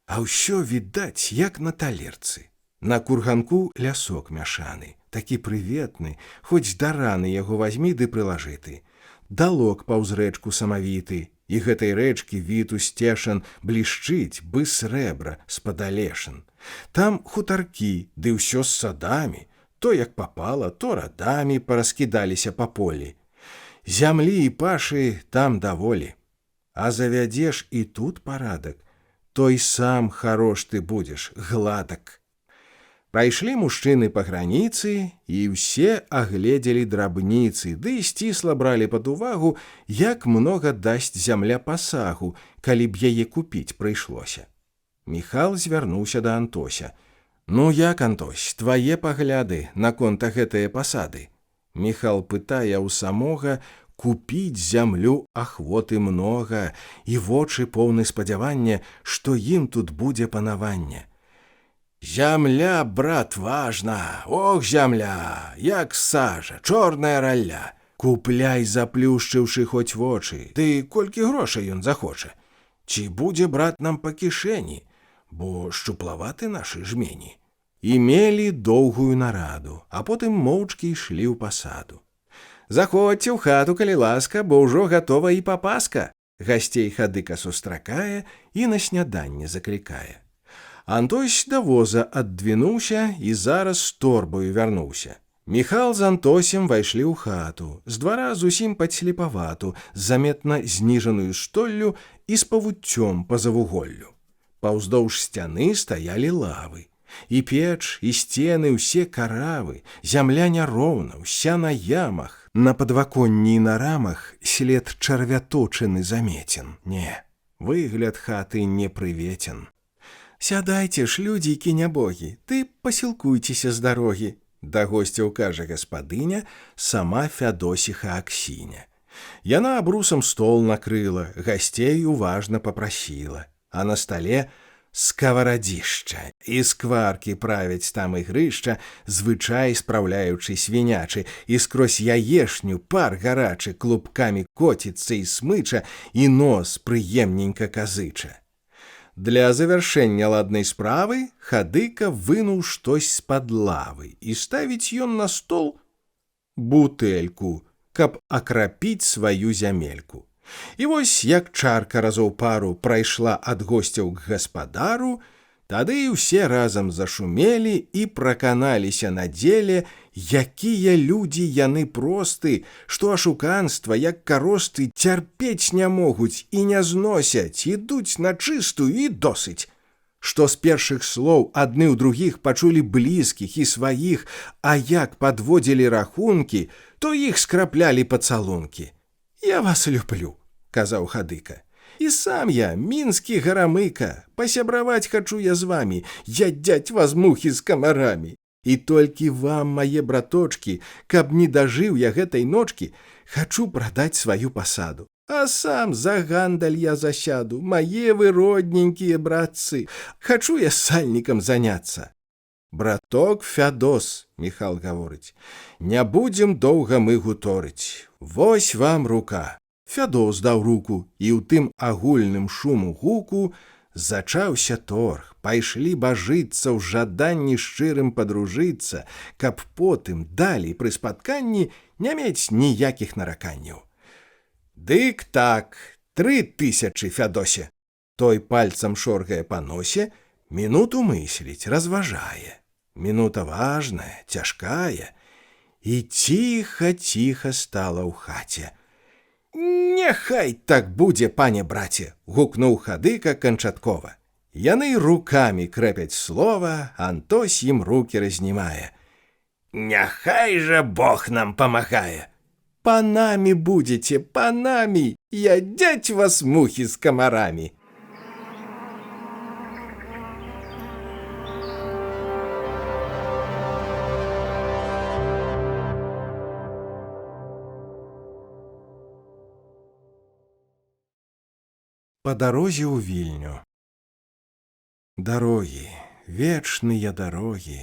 А ўсё відаць, як на талерцы. На курганку лясок мяшаны, такі прыветны, хоць да раны яго вазьмі ды прылажыты. Далок паўз рэчку самавіты, і гэтай рэчкі від усцешан блішчыць, бы срэбра спадалешан. Там хутаркі, ды ўсё з садамі, то як папала, то радамі параскідаліся па полі. Зямлі і пашы там даволі. А завядзеш і тут парадак, той сам хорош ты будзеш, гладак. Прайшлі мужчыны па граніцы, і ўсе агледзелі драбніцы, ды сцісла бралі пад увагу, як многа дасць зямля пасагу, калі б яе купіць прыйшлося. Міхал звярнуўся да Антося. «Ну як, Антось, твае пагляды наконт гэтыя пасады?» Міхал пытае ў самога, купіць зямлю ахвоты многа, і вочы поўны спадзявання, што ім тут будзе панаванне. «Зямля, брат, важна, ох, зямля, як сажа, чорная ралля. Купляй, заплюшчыўшы хоць вочы, ды колькі грошай ён захоча. Ці будзе, брат, нам па кішэні, бо шчуплаваты нашы жмені». І мелі доўгую нараду, а потым моўчкі ішлі ў пасаду. «Заходзьце ў хату, калі ласка, бо ўжо гатова і папаска». Гасцей хадыка сустракае і на сняданне заклікае. Антось да воза аддвінуўся і зараз з торбаю вярнуўся. Міхал з Антосем вайшлі ў хату, з двара зусім падслепавату, з заметна зніжаную столлю і з павуццём па завуголлю. Паўздоўж сцяны стаялі лавы. І печ, і сцены ўсе каравы, зямля няроўна, ўся на ямах, на падваконні і на рамах след чарвяточыны замецен. Не, выгляд хаты непрыветен. «Сядайце ж, людзейкі нябогі, ты пасілкуйцеся з дарогі», да госцяў кажа гаспадыня, сама Фядосіха Аксіня. Яна абрусам стол накрыла, гасцей уважна папрасіла, а на стале скаварадзішча, і скваркі правяць там ігрышча, звычай спраўляючы свінячы, і скрозь яешню пар гарачы клубкамі коціцца і смыча, і нос прыемненька казыча. Для завяршэння ладнай справы хадыка вынуў штось з-пад лавы і ставіць ён на стол бутэльку, каб акрапіць сваю зямельку. І вось як чарка разоў пару прайшла ад госцяў к гаспадару, тады ўсе разам зашумелі і праканаліся на дзеле, якія людзі яны просты, што ашуканства, як каросты, цярпець не могуць і не зносяць, ідуць на чыстую і досыць. Што з першых слоў адны ў другіх пачулі блізкіх і сваіх, а як падводзілі рахункі, то іх скраплялі пацалункі. «Я вас люблю», – казаў хадыка. «І сам я, мінскі гарамыка, пасябраваць хачу я з вамі, ядзяць вас мухі з камарамі. І толькі вам, мае браточкі, каб не дажыў я гэтай ночкі, хачу прадаць сваю пасаду. А сам за гандаль я засяду, мае вы родненькія братцы, хачу я сальнікам заняцца». «Браток Фядос», – Міхал гаворыць, – «не будзем доўга мы гуторыць. Вось вам рука». Фядос даў руку, і ў тым агульным шуму гуку зачаўся торг, пайшлі бажыцца ў жаданні шчырым падружыцца, каб потым далей пры спатканні не мець ніякіх нараканняў. «Дык так, 3000, Фядосе!» Той пальцам шоргае па носе, мінуту мысліць, разважае. Мінута важная, цяжкая, і ціха-ціха стала ў хаце. «Няхай так будзе, пане браце!» – гукнуў хадыка канчаткова. Яны рукамі крэпяць слова, Антось ім рукі разнімае. «Няхай жа Бог нам памагае! Панамі будзеце, панамі, ядзяць вас мухі з камарамі!» Па дарозе ў Вільню. Дарогі, вечныя дарогі,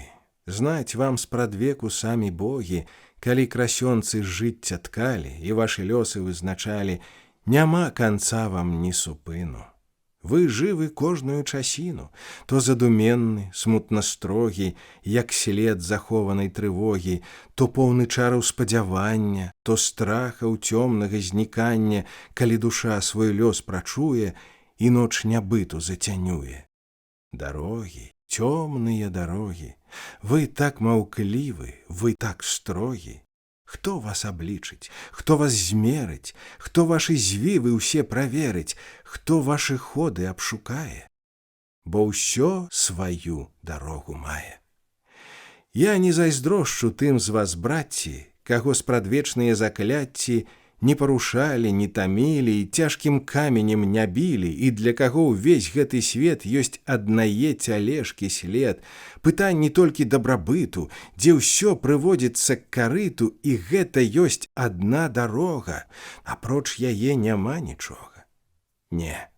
знаць вам спрадвеку самі богі, калі красёнцы жыцця ткалі і вашы лёсы вызначалі, няма канца вам ні супыну. Вы жывы кожную часіну, то задуменны, смутна строгі, як след захованай трывогі, то поўны чараў спадзявання, то страхаў цёмнага знікання, калі душа свой лёс прачуе і ноч нябыту зацянюе. Дарогі, цёмныя дарогі, вы так маўклівы, вы так строгі. Хто вас аблічыць, хто вас змерыць, хто вашы звівы ўсе праверыць, хто вашы ходы абшукае? бо ўсё сваю дарогу мае. Я не зайздрошчу тым з вас, братці, каго спрадвечныя закляцці не парушалі, не тамілі і цяжкім каменем не білі, і для каго ўвесь гэты свет ёсць аднае цялежкі след, пытанні толькі дабрабыту, дзе ўсё прыводзіцца к карыту, і гэта ёсць адна дарога, апроч яе няма нічога. Не.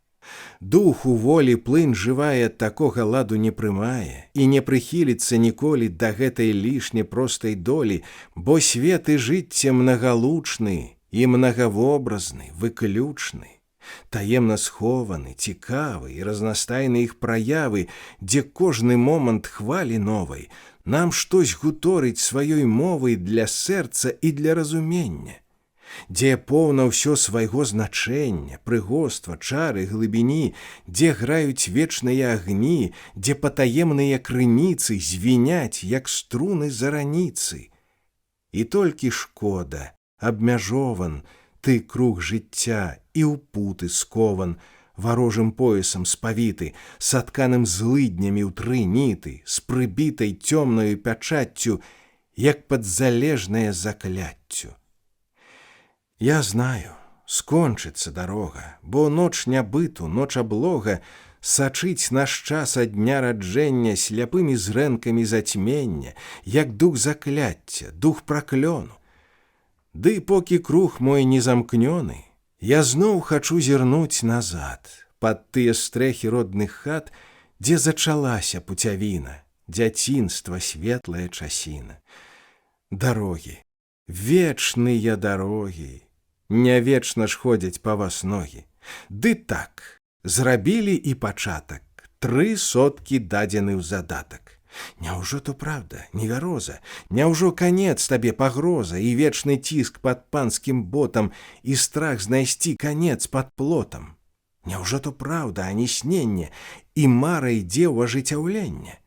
Дух у волі плынь жывая такога ладу не прымае і не прыхіліцца ніколі да гэтай лішне простай долі, бо свет і жыцце мнагалучны і мнагавобразны, выключны, таемна схованы, цікавы і разнастайны іх праявы, дзе кожны момант хвалі новай нам штось гуторыць сваёй мовай для сэрца і для разумення, дзе поўна ўсё свайго значэння, прыгоства, чары, глыбіні, дзе граюць вечныя агні, дзе патаемныя крыніцы звіняць, як струны зараніцы. І толькі шкода, абмяжован ты круг жыцця і ў путы скован, варожым поясам спавіты, сатканым злыднямі ў тры ніты, з прыбітай цёмнаю пячаццю, як падзалежнае закляццю. Я знаю, скончыцца дарога, бо ноч нябыту, ноч аблога сачыць наш час ад дня раджэння сляпымі зрэнкамі зацьмення, як дух закляцця, дух праклёну. Ды покі круг мой не замкнёны, я зноў хачу зірнуць назад, пад тыя стрэхі родных хат, дзе зачалася пуцявіна, дзяцінства светлая часіна. Дарогі, вечныя дарогі, не вечна ж ходзяць па вас ногі. Ды так, зрабілі і пачатак, 3 соткі дадзены ў задатак. Няўжо то праўда, не вяроза, няўжо канец табе пагроза і вечны ціск пад панскім ботам і страх знайсці канец пад плотам? Няўжо то праўда, а не сненне, і мара ідзе ў ажыццяўленне?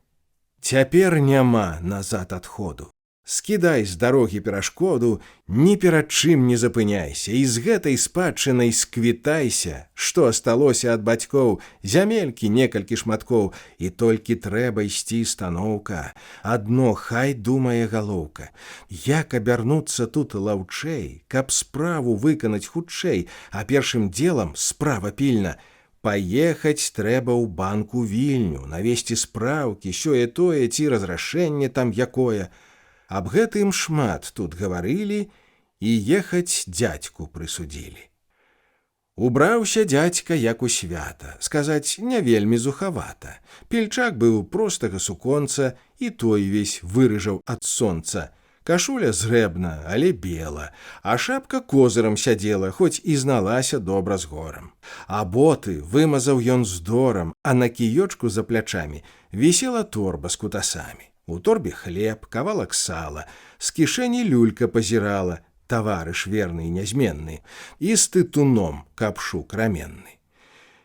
Цяпер няма назад адходу. Скідай з дарогі перашкоду, ні перад чым не запыняйся, і з гэтай спадчынай сквітайся, што асталося ад бацькоў, зямелькі некалькі шматкоў, і толькі трэба ісці станоўка. Адно хай думае галоўка, як абярнуцца тут лаўчэй, каб справу выканаць хутчэй, а першым делам справа пільна. Паехаць трэба ў банку Вільню, навесці спраўкі, сёе-тое ці разрашэнне там якое. Аб гэтым шмат тут гаварылі і ехаць дзядзьку прысудзілі. Убраўся дзядзька як у свята, сказаць не вельмі зухавата. Пельчак быў простага суконца, і той увесь вырыжаў ад сонца. Кашуля зрэбна, але бела, а шапка козырам сядзела, хоць і зналася добра з горам. А боты вымазаў ён здорам, а на кіёчку за плячамі вісела торба з кутасамі. У торбе хлеб, кавалак сала, з кішэні люлька пазірала, таварыш верны і нязменны, і з тытуном капшук раменны.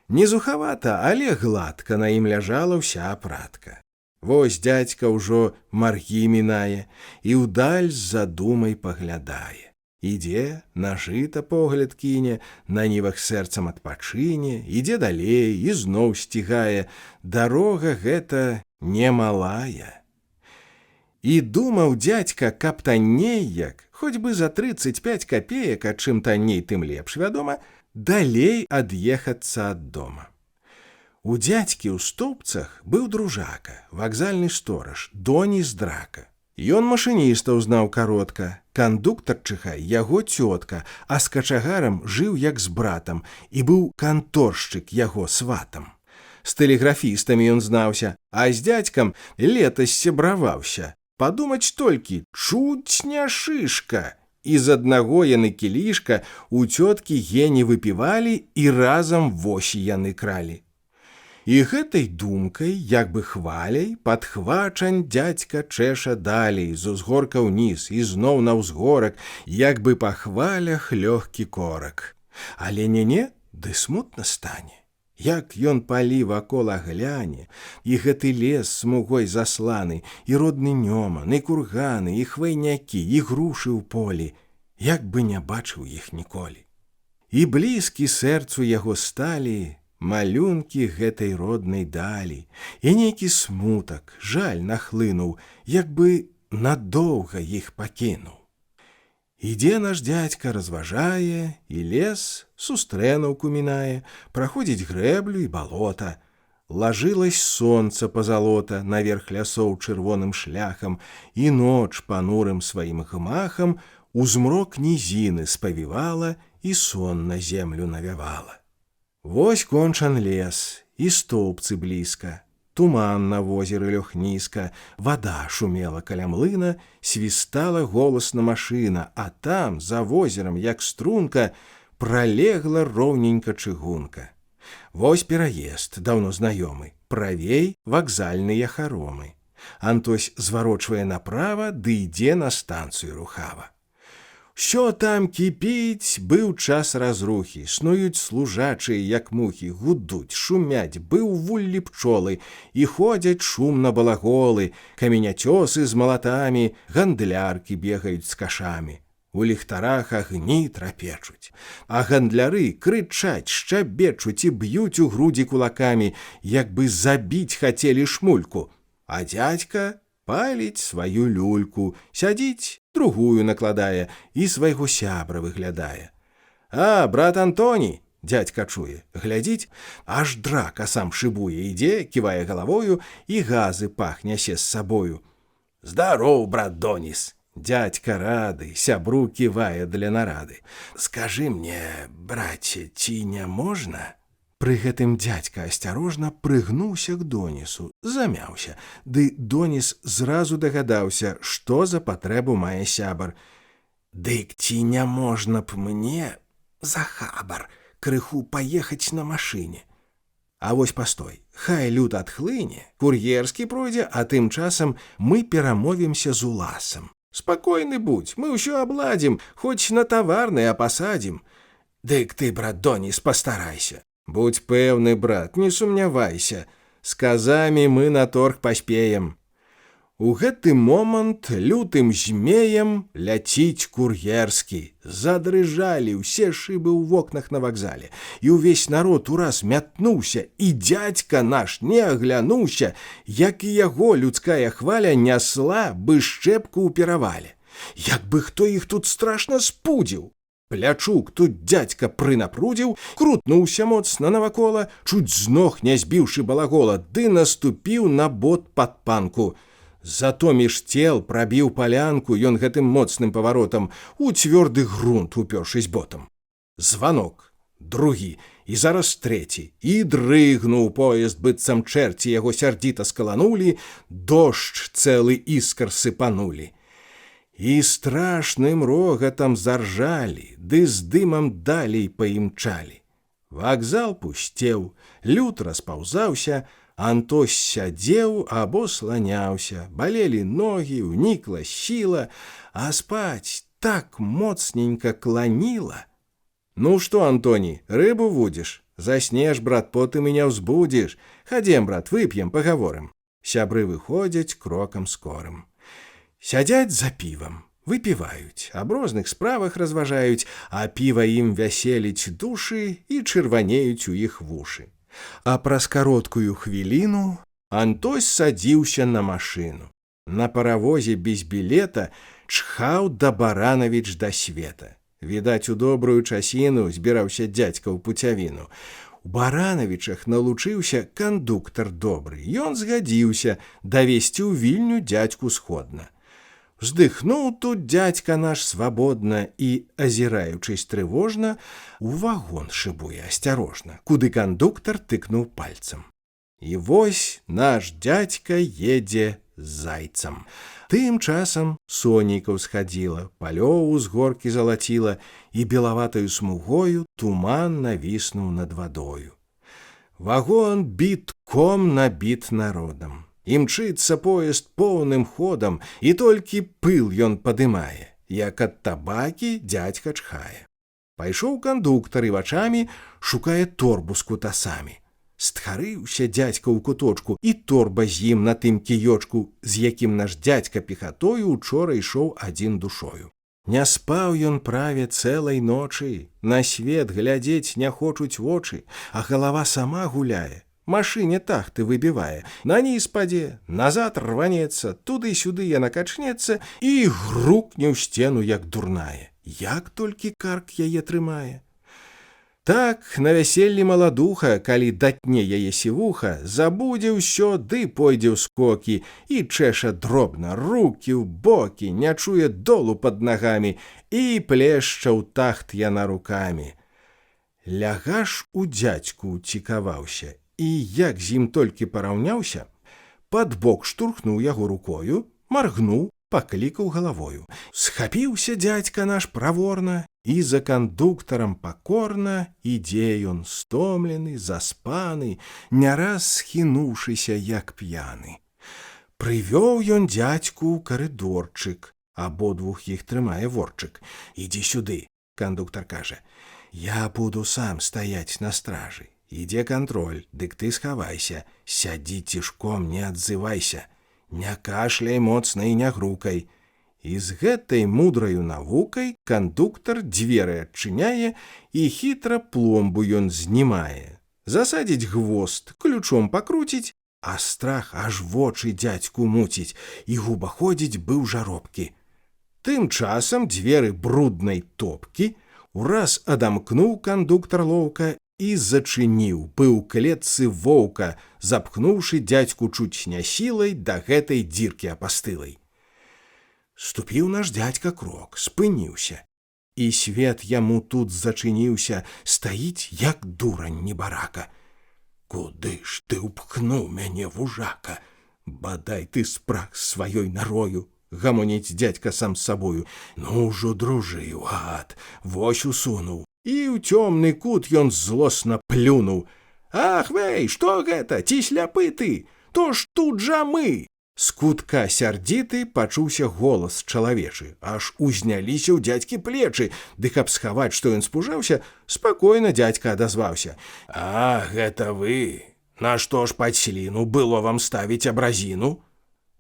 Не зухавата, але гладка на ім ляжала ўся апратка. Вось дзядзька ўжо маргі мінае і ўдаль з задумай паглядае. Ідзе, на жыта погляд кіне, на нівах сэрцам адпачыне, ідзе далей і зноў сцігае. Дарога гэта немалая. І думаў дзядзька, каб танней як, хоць бы за 35 капеек, а чым танней, тым лепш, вядома, далей ад'ехацца ад дома. У дзядзькі ў Стоўбцах быў дружака, вакзальны стораж, Доніс Драка. Ён машыністаў знаў каротка, кандуктарчыха яго цётка, а з качагарам жыў як з братам і быў канторшчык яго сватам. З тэлеграфістамі ён знаўся, а з дзядзькам летась сябраваўся. Падумаць толькі, чуць не шышка. І з аднаго яны кілішка у цёткі гені выпівалі і разам восі яны кралі. І гэтай думкай, як бы хваляй, падхвачань дзядзька чэша далей, з узгорка ўніз і зноў на ўзгорак, як бы па хвалях лёгкі корак. Але не-не, ды смутна стане. Як ён палі вакола гляне, і гэты лес смугой засланы, і родны нёман, і курганы, і хвайнякі, і грушы ў полі, як бы не бачыў іх ніколі. І блізкі сэрцу яго сталі малюнкі гэтай роднай далі, і нейкі смутак, жаль нахлынуў, як бы надоўга іх пакінуў. Ідзе наш дзядзька, разважае, і лес сустрэнуўку мінае, праходзіць грэблю і балота. Лажылась сонца пазалота наверх лясоў чырвоным шляхам, і ноч панурым сваім гмахам у змрок нізіны спавівала і сон на землю навявала. Вось кончан лес, і стоўбцы блізка. Туман на возеры лёг нізка, вада шумела каля млына, свістала голасна машына, а там, за возерам, як струнка, пралегла роўненька чыгунка. Вось пераезд, даўно знаёмы, правей вакзальныя харомы. Антось зварочвае направа, ды ідзе на станцыю рухава. Що там кіпіць, быў час разрухі, снуюць служачыя, як мухі, гудуць, шумяць, быў вуллі пчолы, і ходзяць шумна балаголы, каменяцёсы з малатамі, гандляркі бегаюць з кашамі. У ліхтарах агні трапечуць, а гандляры крычаць, шчабечуць і б'юць у грудзі кулакамі, як бы забіць хацелі шмульку, а дзядзька паліць сваю люльку, сядзіць, другую накладае і свайго сябра выглядае. А, брат Антоні, дзядзька чуе, глядзіць, аж драка сам шыбуе, ідзе, ківае галавою і газы пах нясе з сабою. Здароў, брат Доніс! Дзядзька рады, сябру ківае для нарады. Скажы мне, браце, ці не можна? Пры гэтым дзядзька асцярожна прыгнуўся к Донісу, замяўся, ды Доніс зразу дагадаўся, што за патрэбу мае сябар. Дык ці не можна б мне за хабар крыху паехаць на машыне? А вось пастой, хай люд адхлыне, кур'ерскі пройдзе, а тым часам мы перамовімся з уласам. Спакойны будзь, мы ўсё абладзім, хоць на таварныя пасадзім. Дык ты, брат Доніс, пастарайся. Будь пэўны, брат, не сумнявайся, з казамі мы на торг паспеем. У гэты момант лютым змеем ляціць кур'ерскі. Задрыжалі ўсе шыбы ў вокнах на вакзале, і ўвесь народ ураз мятнуўся, і дзядзька наш не аглянуўся, як і яго людская хваля нясла бы шчэпку ў перавале. Як бы хто іх тут страшна спудзіў. Плячук тут дзядзька прынапрудзіў, крутнуўся моцна навакола, чуць з ног не збіўшы балагола, ды наступіў на бот пад панку. Зато між цел прабіў палянку ён гэтым моцным паваротам, у цвёрды грунт упёршысь ботам. Званок, другі, і зараз трэці, і дрыгнуў поезд, быццам чэрці яго сярдзіта скаланулі, дождж цэлы іскар сыпанулі. І страшным рогатам заржалі, ды з дымам далей паімчалі. Вакзал пусцеў, люд распаўзаўся, Антось сядзеў або сланяўся, балелі ногі, унікла сіла, а спаць так моцненька кланіла. Ну што, Антоні, рыбу вудзіш? Заснеш, брат, потым і не ўзбудзіш. Хадзем, брат, вып'ем, пагаворым. Сябры выходзяць крокам скорым. Сядзяць за півам, выпіваюць, аб розных справах разважаюць, а піва ім вяселіць душы і чырванеюць у іх вушы. А праз кароткую хвіліну Антось садзіўся на машыну. На паравозе без білета чхаў да Баранавіч да света. Відаць, у добрую часіну збіраўся дзядзька ў пуцявіну. У Баранавічах налучыўся кандуктар добры. Ён згадзіўся давесці ў Вільню дзядзьку сходна. Вздыхнуў тут дзядзька наш свабодна і, азіраючись трывожна, у вагон шыбуе асцярожна, куды кандуктар тыкнуў пальцам. І вось наш дзядзька едзе з зайцам. Тым часам сонейка ўсхадзіла, палёў узгоркі залаціла, і белаватаю смугою туман навіснуў над вадою. Вагон бітком набіт народам. Імчыцца поезд поўным ходам, і толькі пыл ён падымае, як ад табакі дзядзька чхае. Пайшоў кандуктар і вачамі шукае торбу з кутасамі. Стхарыўся дзядзька ў куточку, і торба з ім на тым кіёчку, з якім наш дзядзька пехатою учора ішоў адзін душою. Не спаў ён праве цэлай ночы, на свет глядзець не хочуць вочы, а галава сама гуляе, машыне тахты выбівае, на ніз падзе, назад рванецца, туды-сюды яна качнецца і грукне ў сцену, як дурная. Як толькі карк яе трымае. Так, на вяселлі маладуха, калі датне яе сівуха, забудзе ўсё, ды пойдзе ў скокі і чэша дробна рукі ў бокі, не чуе долу пад нагамі і плешча ў тахт яна рукамі. Лягаш у дзядзьку цікаваўся, і як з ім толькі параўняўся, пад бок штурхнуў яго рукою, маргнуў, паклікаў галавою. Схапіўся дзядзька наш праворна, і за кандуктарам пакорна ідзе ён стомлены, заспаны, не раз схінуўшыся, як п'яны. Прывёў ён дзядзьку ў карыдорчык, абодвух іх трымае ворчык. «Ідзі сюды», кандуктар кажа, «я буду сам стаяць на стражы. Ідзе кантроль, дык ты схавайся, сядзі цішком, не адзывайся, не кашляй моцна і не грукай». І з гэтай мудраю навукай кандуктар дзверы адчыняе і хітра пломбу ён знімае. Засадзіць гвост, ключом пакруціць, а страх аж вочы дзядзьку муціць, і губаходзіць быў жаробкі. Тым часам дзверы бруднай топкі ураз адамкнуў кандуктар лоўка і зачыніў, быў клетцы воўка, запхнуўшы дзядзьку чуць не сілай да гэтай дзіркі апастылай. Ступіў наш дзядзька крок, спыніўся, і свет яму тут зачыніўся, стаіць, як дурань небарака. «Куды ж ты ўпхнуў мяне, вужака? Бадай ты спраг сваёй нарою», гамоніць дзядзька сам з сабою. «Ну ўжо дружыў, гад, вось усунуў». І ў цёмны кут ён злосна плюнуў. «Ах, вэй, што гэта? Ці сляпы ты? То ж тут жа мы!» З кутка сярдзіты пачуўся голас чалавечы, аж узняліся ў дзядзькі плечы, дык каб схаваць, што ён спужаўся, спакойна дзядзька адазваўся. «А, гэта вы? Нашто ж пад сліну было вам ставіць абразіну?»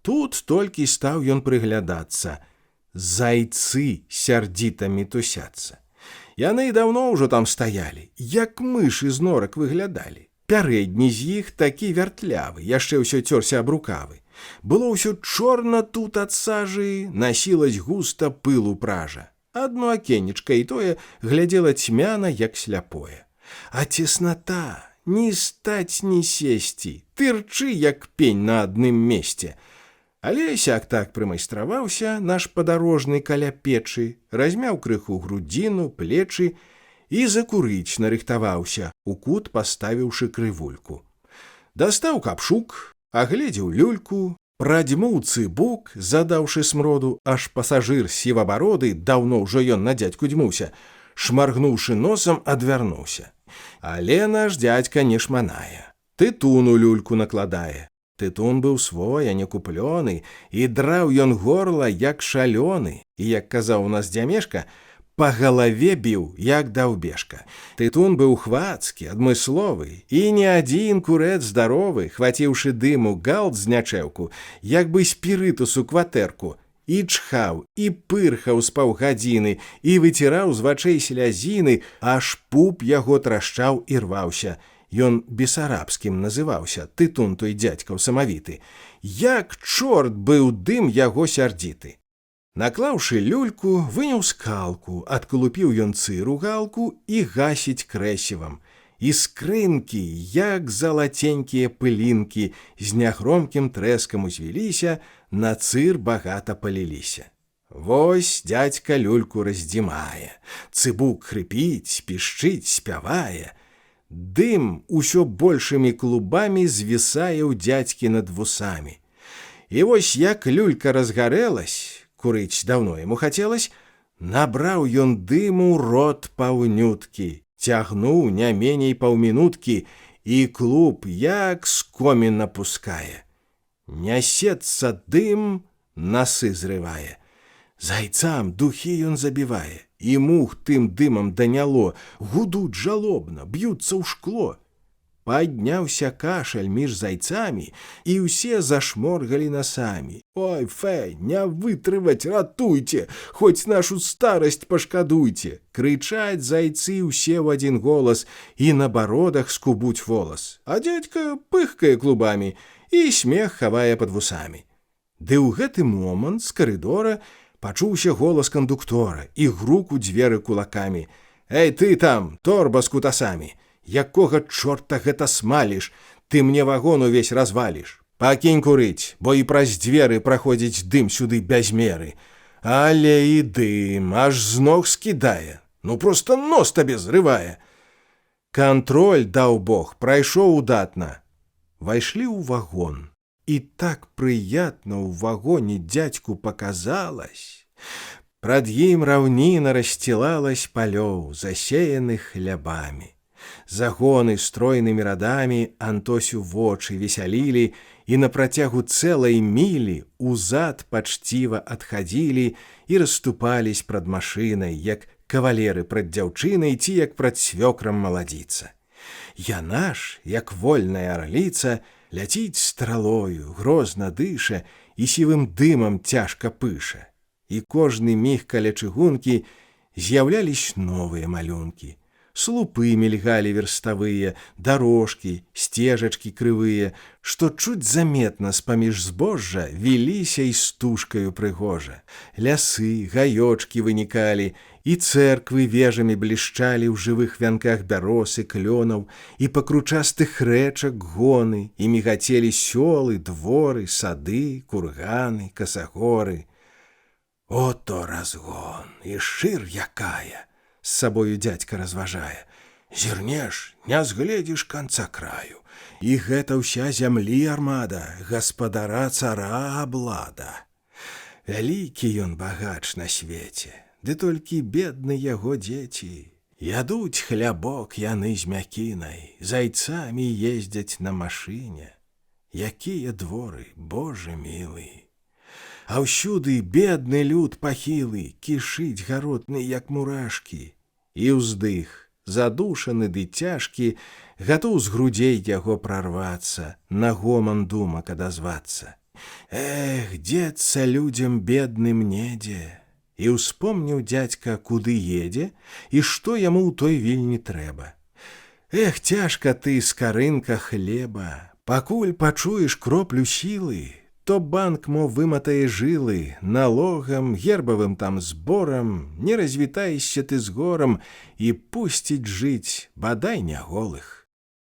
Тут толькі стаў ён прыглядацца. Зайцы сярдзіта мітусяцца. Яны даўно ўжо там стаялі, як мышы з норак выглядалі. Пярэдні з іх такі вяртлявы, яшчэ ўсё цёрся аб рукавы. Было ўсё чорна тут ад сажы, насілась густа пылу пража. Адно акенечка і тое глядзела цьмяна, як сляпое. А цесната, ні стаць, ні сесці, тырчы, як пень на адным месце. Але сяк так прымайстраваўся наш падарожны каля печы, размяў крыху грудзіну, плечы і закурыць нарыхтаваўся, у кут паставіўшы крывульку. Дастаў капшук, агледзеў люльку, прадзьмуў цыбук, задаўшы смроду, аж пасажыр сівабароды, даўно ўжо ён на дзядзьку дзьмуўся, шмаргнуўшы носам, адвярнуўся. Але наш дзядзька не шманае, тытун у люльку накладае. Тытун быў свой, а не куплёны, і драў ён горла, як шалёны, і, як казаў у нас дзямешка, па галаве біў, як даўбешка. Тытун быў хвацкі, адмысловы, і не адзін курэт здаровы, хваціўшы дыму галд з нячэўку, як бы спірытусу кватэрку, і чхаў, і пырхаў з паўгадзіны, і выціраў з вачэй слязіны, аж пуп яго трашчаў і рваўся. Ён бесарабскім называўся, тытун той дзядзькаў самавіты. Як чорт быў дым яго сярдзіты. Наклаўшы люльку, выняў скалку, адкалупіў ён цыру галку і гасіць крэсівам. Іскрынкі, як залаценькія пылінкі, з нягромкім трэскам узвіліся, на цыр багата паліліся. Вось дзядзька люльку раздзімае, цыбук хрыпіць, пішчыць, спявае. Дым усё большымі клубамі звісае ў дзядзькі над вусамі. І вось як люлька разгарэлась, курыць даўно яму хацелась, набраў ён дыму рот паўнюткі, цягнуў не меней паўмінуткі, і клуб як з коміна пускае. Нясецца дым, насы зрывае. Зайцам духі ён забівае, і мух тым дымам даняло, гудуць жалобна, б'юцца ў шкло. Падняўся кашаль між зайцамі, і ўсе зашморгалі насамі. «Ой, фе, не вытрываць, ратуйце, хоць нашу старасць пашкадуйце!» Крычаць зайцы ўсе ў адзін голас і на бародах скубуць волас. А дзядзька пыхкае клубамі і смех хавае пад вусамі. Ды ў гэты момант з карыдора пачуўся голас кандуктора і грук у дзверы кулакамі. «Эй, ты там, торба з кутасамі! Якога чорта гэта смаліш? Ты мне вагон увесь разваліш. Пакінь курыць, бо і праз дзверы праходзіць дым сюды без меры. Але і дым аж з ног скідае. Ну проста нос табе зрывае». Кантроль, даў Бог, прайшоў удатна. Вайшлі ў вагон. І так прыятна ў вагоне дзядзьку паказалась. Прад ім раўніна рассцілалась палёў, засеяных хлябамі. Загоны стройнымі радамі Антосю вочы весялілі, і на працягу цэлай мілі узад пачціва адхадзілі і расступались прад машынай, як кавалеры прад дзяўчынай ці як прад свёкрам маладзіца. Яна ж, як вольная арліца, ляціць стралою, грозна дыша і сівым дымам цяжка пыша. І кожны міг каля чыгункі з'яўлялись новыя малюнкі. Слупы мільгалі верставыя, дарожкі, сцежачкі крывыя, што чуць заметна з-паміж збожжа віліся істужкаю прыгожа. Лясы, гаёчкі вынікалі, і цэрквы вежамі блішчалі ў жывых вянках бяроз і клёнаў, і па кручастых рэчак гоны, і мігацелі сёлы, дворы, сады, курганы, касагоры. Ото разгон, і шыр якая! З сабою дзядзька разважае. Зірнеш, не згледзіш канца краю. І гэта ўся зямлі армада, гаспадара цара аблада. Вялікі ён багач на свеце, ды толькі бедны яго дзеці. Ядуць хлябок яны з мякінай, зайцамі ездзяць на машыне. Якія дворы, Боже мілы! А ўсюды бедны люд пахілы, кішыць гаротны, як мурашкі. І ўздых, задушаны ды цяжкі, гатоў з грудзей яго прарвацца, на гоман думак адазвацца. Эх, дзецца людзям бедным недзе. І ўспомніў дзядзька, куды едзе, і што яму ў той вільні трэба. Эх, цяжка ты, скарынка хлеба, пакуль пачуеш кроплю сілы, то банк мо выматае жылы, налогам, гербавым там зборам, не развітаешся ты з горам і пусціць жыць, бадай не голых.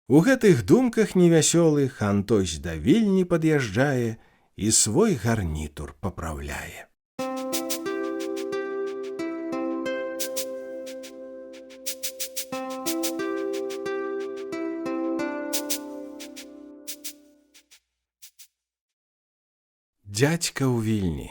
У гэтых думках невясёлых Антось да вільні пад'язджае і свой гарнітур папраўляе. Дзядзька ў вільні.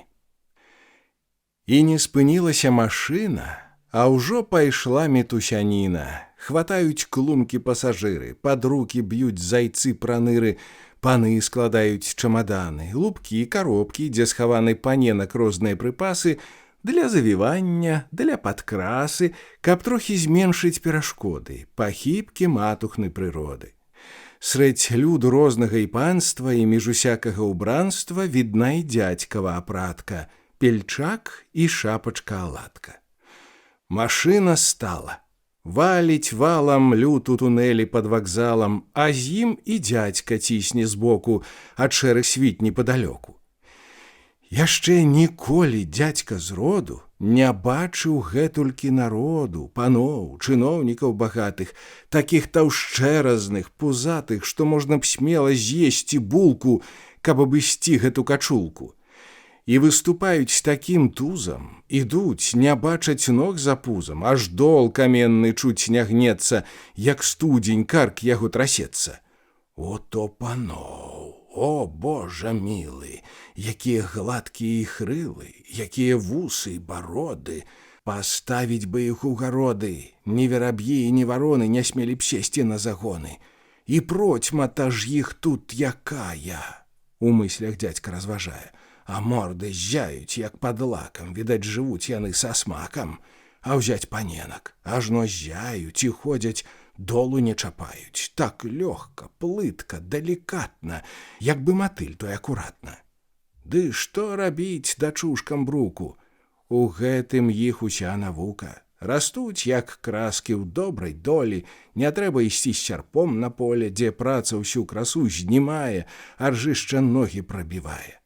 І не спынілася машына, а ўжо пайшла мітусяніна. Хватаюць клумкі пасажыры, пад рукі б'юць зайцы праныры, паны складаюць чамаданы, лупкі, каробкі, дзе схаваны паненак розныя прыпасы, для завівання, для падкрасы, каб трохі зменшыць перашкоды, пахібкі матухны прыроды. Срэдь люду рознага і панства і між усякага ўбранства відна і дзядзькава апратка, пельчак і шапачка-аладка. Машына стала. Валіць валам люд у тунэлі пад вакзалам, а з ім і дзядзька цісне збоку, ад шэрых світ непадалёку. Яшчэ ніколі дзядзька зроду не бачыў гэтулькі народу, паноў, чыноўнікаў багатых, такіх таўшчэразных, пузатых, што можна б смела з'есці булку, каб абысці гэту качулку. І выступаюць такім тузам, ідуць, не бачаць ног за пузам, аж дол каменны чуць не гнецца, як студзень карк яго трасецца. Ото паноў! О, Божа мілы, якія гладкія хрылы, якія вусы і бароды, паставіць бы іх у гароды, ні вераб'і і ні вароны не смелі б сесці на загоны. І процьма-та ж іх тут якая, у мыслях дзядзька разважае, а морды ззяюць, як пад лакам, відаць, жывуць яны са смакам, а ўзяць паненак, ажно ззяюць і ходзяць долу не чапаюць, так лёгка, плытка, далікатна, як бы матыль, то і акуратна. Ды што рабіць дачушкам бруку? У гэтым іх уся навука. Растуць, як краскі ў добрай долі, не трэба ісці з сярпом на поле, дзе праца ўсю красу знімае, а ржышча ногі прабівае.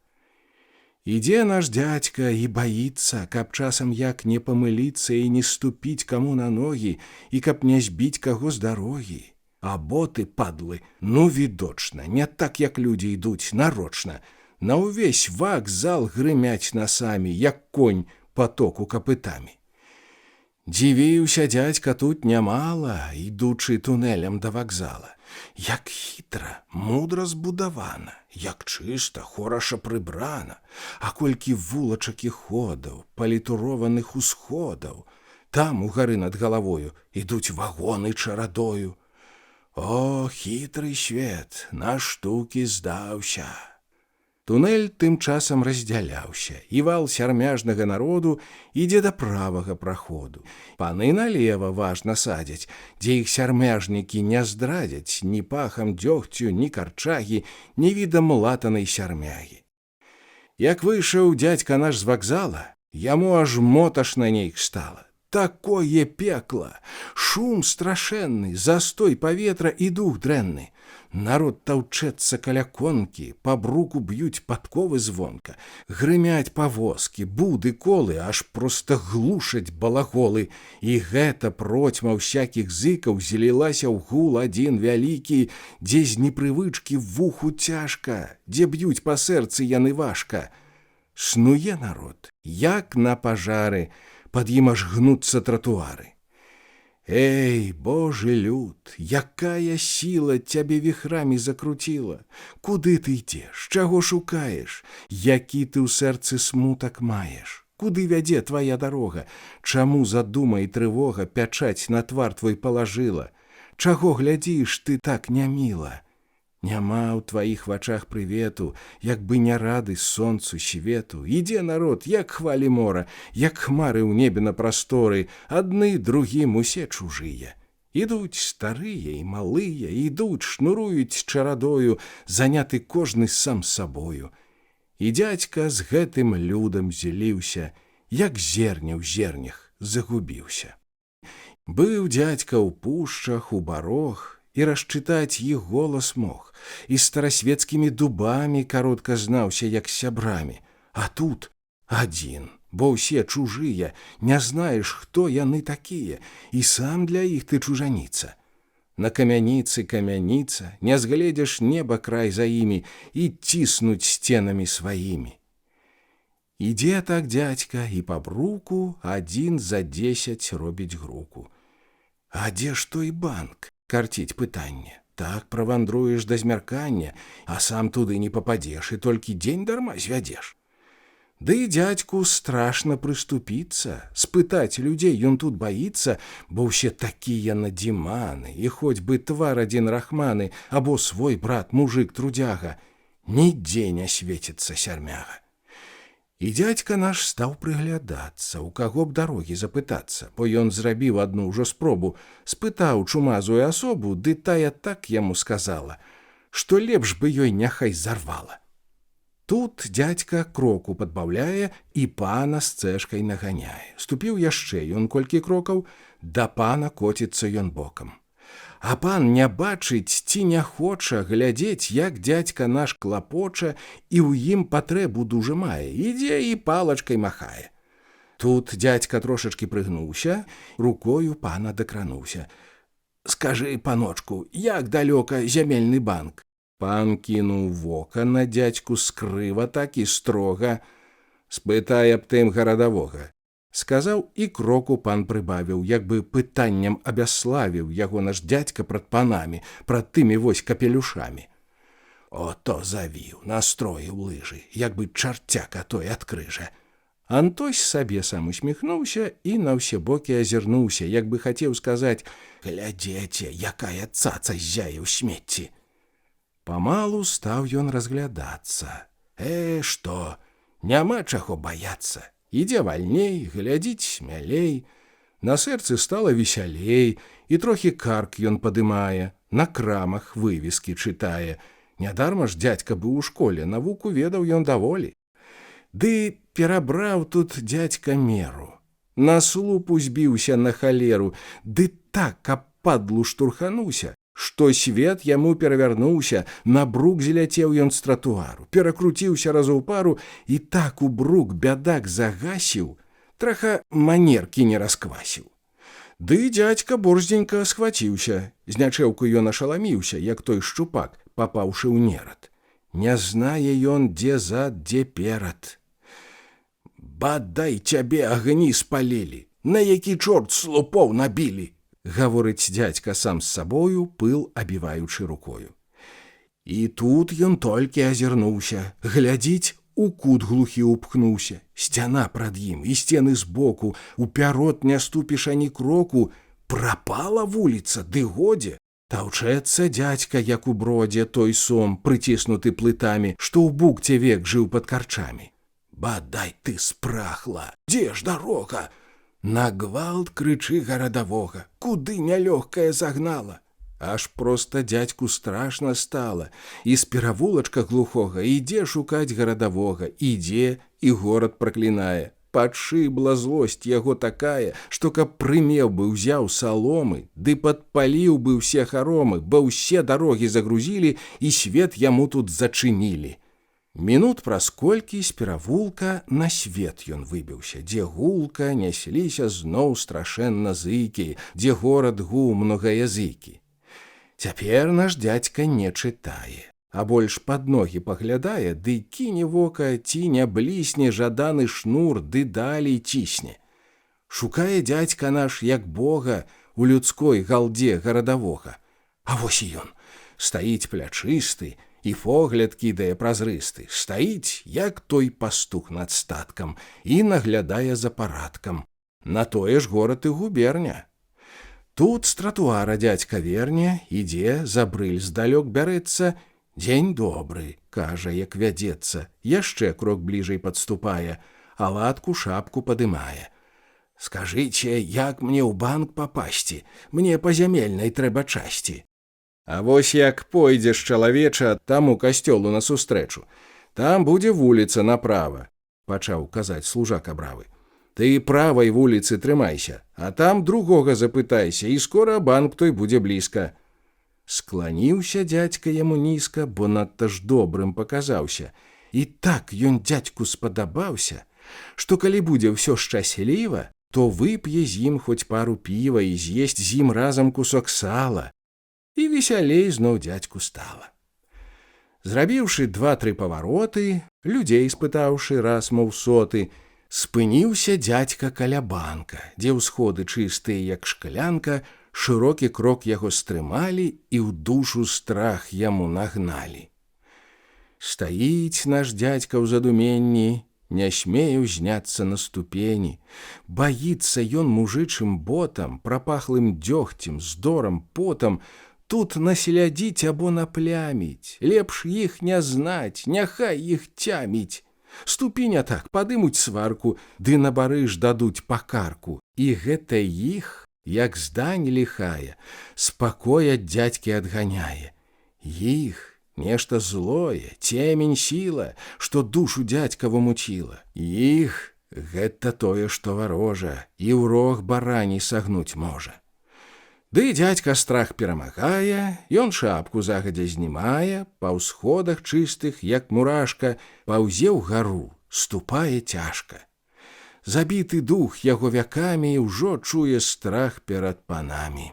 Ідзе наш дядька і баіцца, каб часам як не памыліцца і не ступіць каму на ногі, і каб не збіць каго з дарогі. А боты, падлы, ну відочна, не так, як людзі ідуць, нарочна. На ўвесь вакзал грымяць насамі, як конь патоку капытамі. Дзівіўся дядька тут нямала, ідучы тунелем да вакзала. Як хітра, мудра збудавана, як чыста, хораша прыбрана, а колькі вулачак і ходаў, палітурованых усходаў. Там, угары над галавою, ідуць вагоны чарадою. О, хітры свет, на штукі здаўся! Тунель тым часам раздзяляўся, і вал сярмяжнага народу ідзе да правага праходу. Паны налева важна садзяць, дзе іх сярмяжнікі не здрадзяць ні пахам дзёгцю, ні карчагі, ні відам латанай сярмягі. Як выйшаў дядька наш з вакзала, яму аж моташна нейк стала. Такое пекла, шум страшэнны, застой паветра і дух дрэнны. Народ таўчэцца каля конкі, па бруку б'юць падковы звонка, грымяць павозкі, буды, колы, аж проста глушаць балаголы. І гэта процьма ўсякіх зыкаў злілася ў гул адзін вялікі, дзе з непрывычкі вуху цяжка, дзе б'юць па сэрцы яны важка. Снуе народ, як на пажары, пад ім аж гнуцца тратуары. Эй, Божы люд, якая сіла цябе віхрамі закруціла? Куды ты ідзеш, чаго шукаеш? Які ты ў сэрцы смутак маеш? Куды вядзе твая дарога? Чаму задума і трывога пячаць на твар твой палажыла? Чаго глядзіш ты так няміла? Няма ў тваіх вачах прывету, як бы не рады сонцу свету. Ідзе народ, як хвалі мора, як хмары ў небе на прасторы, адны другім усе чужыя. Ідуць старыя і малыя, ідуць, шнуруюць чарадою, заняты кожны сам сабою. І дядька з гэтым людам зліўся, як зерня ў зернях загубіўся. Быў дядька ў пушчах, у барох, і расчытаць іх голас мог, і старасвецкімі дубамі каротка знаўся, як з сябрамі. А тут адзін, бо ўсе чужыя, не знаеш, хто яны такія, і сам для іх ты чужаніца. На камяніцы камяніца, не згледзеш неба край за імі, і ціснуць сценамі сваімі. Ідзе так дядька, і па бруку адзін за 10 робіць груку. А дзе ж той банк? Карціць пытанне. Так правандруеш да змяркання, а сам туды не пападзеш і толькі дзень дарма звядзеш. Ды дядьку страшна прыступіцца, спытаць людзей ён тут баіцца, бо ўсе такія надзіманы, і хоць бы твар адзін рахманы, або свой брат мужык трудяга, нідзе не свеціцца сярмяга. І дядька наш стаў прыглядацца, у каго б дарогі запытацца, бо ён зрабіў адну ўжо спробу, спытаў чумазую асобу, ды тая так яму сказала, што лепш бы ёй няхай зарвала. Тут дядька кроку падбаўляе і пана з цэшкай наганяе. Ступіў яшчэ ён колькі крокаў, да пана коціцца ён бокам. А пан не бачыць ці не хоча глядзець, як дядька наш клапоча і ў ім патрэбу дужа мае, ідзе і палачкай махае. Тут дядька трошачкі прыгнуўся, рукою пана дакрануўся. «Скажы, паночку, як далёка зямельны банк?» Пан кінуў вока на дядьку скрыва, так і строга. «Спытай аб тым гарадавога», сказаў, і кроку пан прыбавіў, як бы пытаннем абяславіў яго наш дядька прад панамі, прад тымі вось капелюшамі. Ото завіў, настроіў лыжы, як бы чарцяка той ад крыжа. Антось сабе сам усміхнуўся і на ўсе бокі азірнуўся, як бы хацеў сказаць: «Глядзеце, якая цаца ззяе ў смецці». Памалу стаў ён разглядацца. Што, няма чаго баяцца. Ідзе вальней, глядзіць смялей. На сэрцы стала весялей, і трохі карк ён падымае, на крамах вывескі чытае. Нядарма ж дзядзька быў у школе, навуку ведаў ён даволі. Ды перабраў тут дзядзька меру. На слуп узбіўся на халеру, ды так падлу штурхануўся, што свет яму перавярнуўся, на брук зляцеў ён з тратуару, перакруціўся разоў пару, і так у брук бядак загасіў, траха манеркі не расквасіў. Ды дзядзька борздзенька схваціўся, з нячэўку ён ашаламіўся, як той шчупак, папаўшы ў нерад. Не знае ён, дзе зад, дзе перад. «Бадай цябе агні спалілі, на які чорт слупоў набілі», гаворыць дзядзька сам з сабою, пыл абіваючы рукою. І тут ён толькі азірнуўся, глядзіць, у кут глухі упхнуўся. Сцяна прад ім, і сцены збоку, уперод не ступіш ані кроку. Прапала вуліца, ды годзе. Таўчэцца дзядзька, як у бродзе, той сом, прыціснуты плытамі, што ў букце век жыў пад карчамі. «Бадай ты спрахла! Дзе ж дарога?» На гвалт крычы гарадавога, куды нялёгкая загнала. Аж проста дзядзьку страшна стала, і з перавулачка глухога ідзе шукаць гарадавога, ідзе і горад праклінае. Падшыбла злосць яго такая, што каб прымеў бы ўзяў саломы, ды падпаліў бы ўсе харомы, бо ўсе дарогі загрузілі і свет яму тут зачынілі. Мінут праз колькі з перавулка на свет ён выбіўся, дзе гулка нясліся зноў страшэнна зыкі, дзе горад гуў многаязыкі. Цяпер наш дзядзька не чытае, а больш пад ногі паглядае, ды кіне вока, ці не блісне жаданы шнур, ды далей цісне. Шукае дзядзька наш, як Бога, у людской галдзе гарадавога. А вось і ён, стаіць плячысты, і погляд кідае празрысты, стаіць, як той пастух над статкам, і наглядае за парадкам. На тое ж горад і губерня. Тут з тратуара дзядзька верне, ідзе, за брыль здалёк бярэцца. «Дзень добры», кажа, як вядзецца, яшчэ крок бліжэй падступае, а латку шапку падымае. «Скажыце, як мне ў банк папасці? Мне па зямельнай трэба часці». «А вось як пойдзеш, чалавеча, таму касцёлу насустрэчу. Там будзе вуліца направа», – пачаў казаць служака бравы. «Ты правай вуліцы трымайся, а там другога запытайся, і скора банк той будзе блізка». Скланіўся дзядзька яму нізка, бо надта ж добрым паказаўся. І так ён дзядзьку спадабаўся, што калі будзе ўсё шчасліва, то вып'е з ім хоць пару піва і з'есць з ім разам кусок сала. І весялей зноў дзядзьку стала. Зрабіўшы 2-3 павароты, людзей спытаўшы раз моў соты, спыніўся дзядзька каля банка, дзе ўсходы чыстыя, як шклянка, шырокі крок яго стрымалі і ў душу страх яму нагналі. Стаіць наш дзядзька ў задуменні, не смее ўзняцца на ступені. Баіцца ён мужычым ботам, прапахлым дзёгцем, здорам, потам, тут наслядзіць або напляміць, лепш іх не знаць, няхай іх цяміць. Ступі не так, падымуць сварку, ды на барыш дадуць пакарку. І гэта іх, як здань ліхая, спакой ад дзядзькі адганяе. Іх нешта злое, цемень сіла, што душу дзядзькаву муціла. Іх гэта тое, што варожа, і ў рог барані сагнуць можа. Ды дзядзька страх перамагае, ён шапку загадзя знімае, па ўсходах чыстых, як мурашка, паўзе ўгару, ступае цяжка. Забіты дух яго вякамі ўжо чуе страх перад панамі.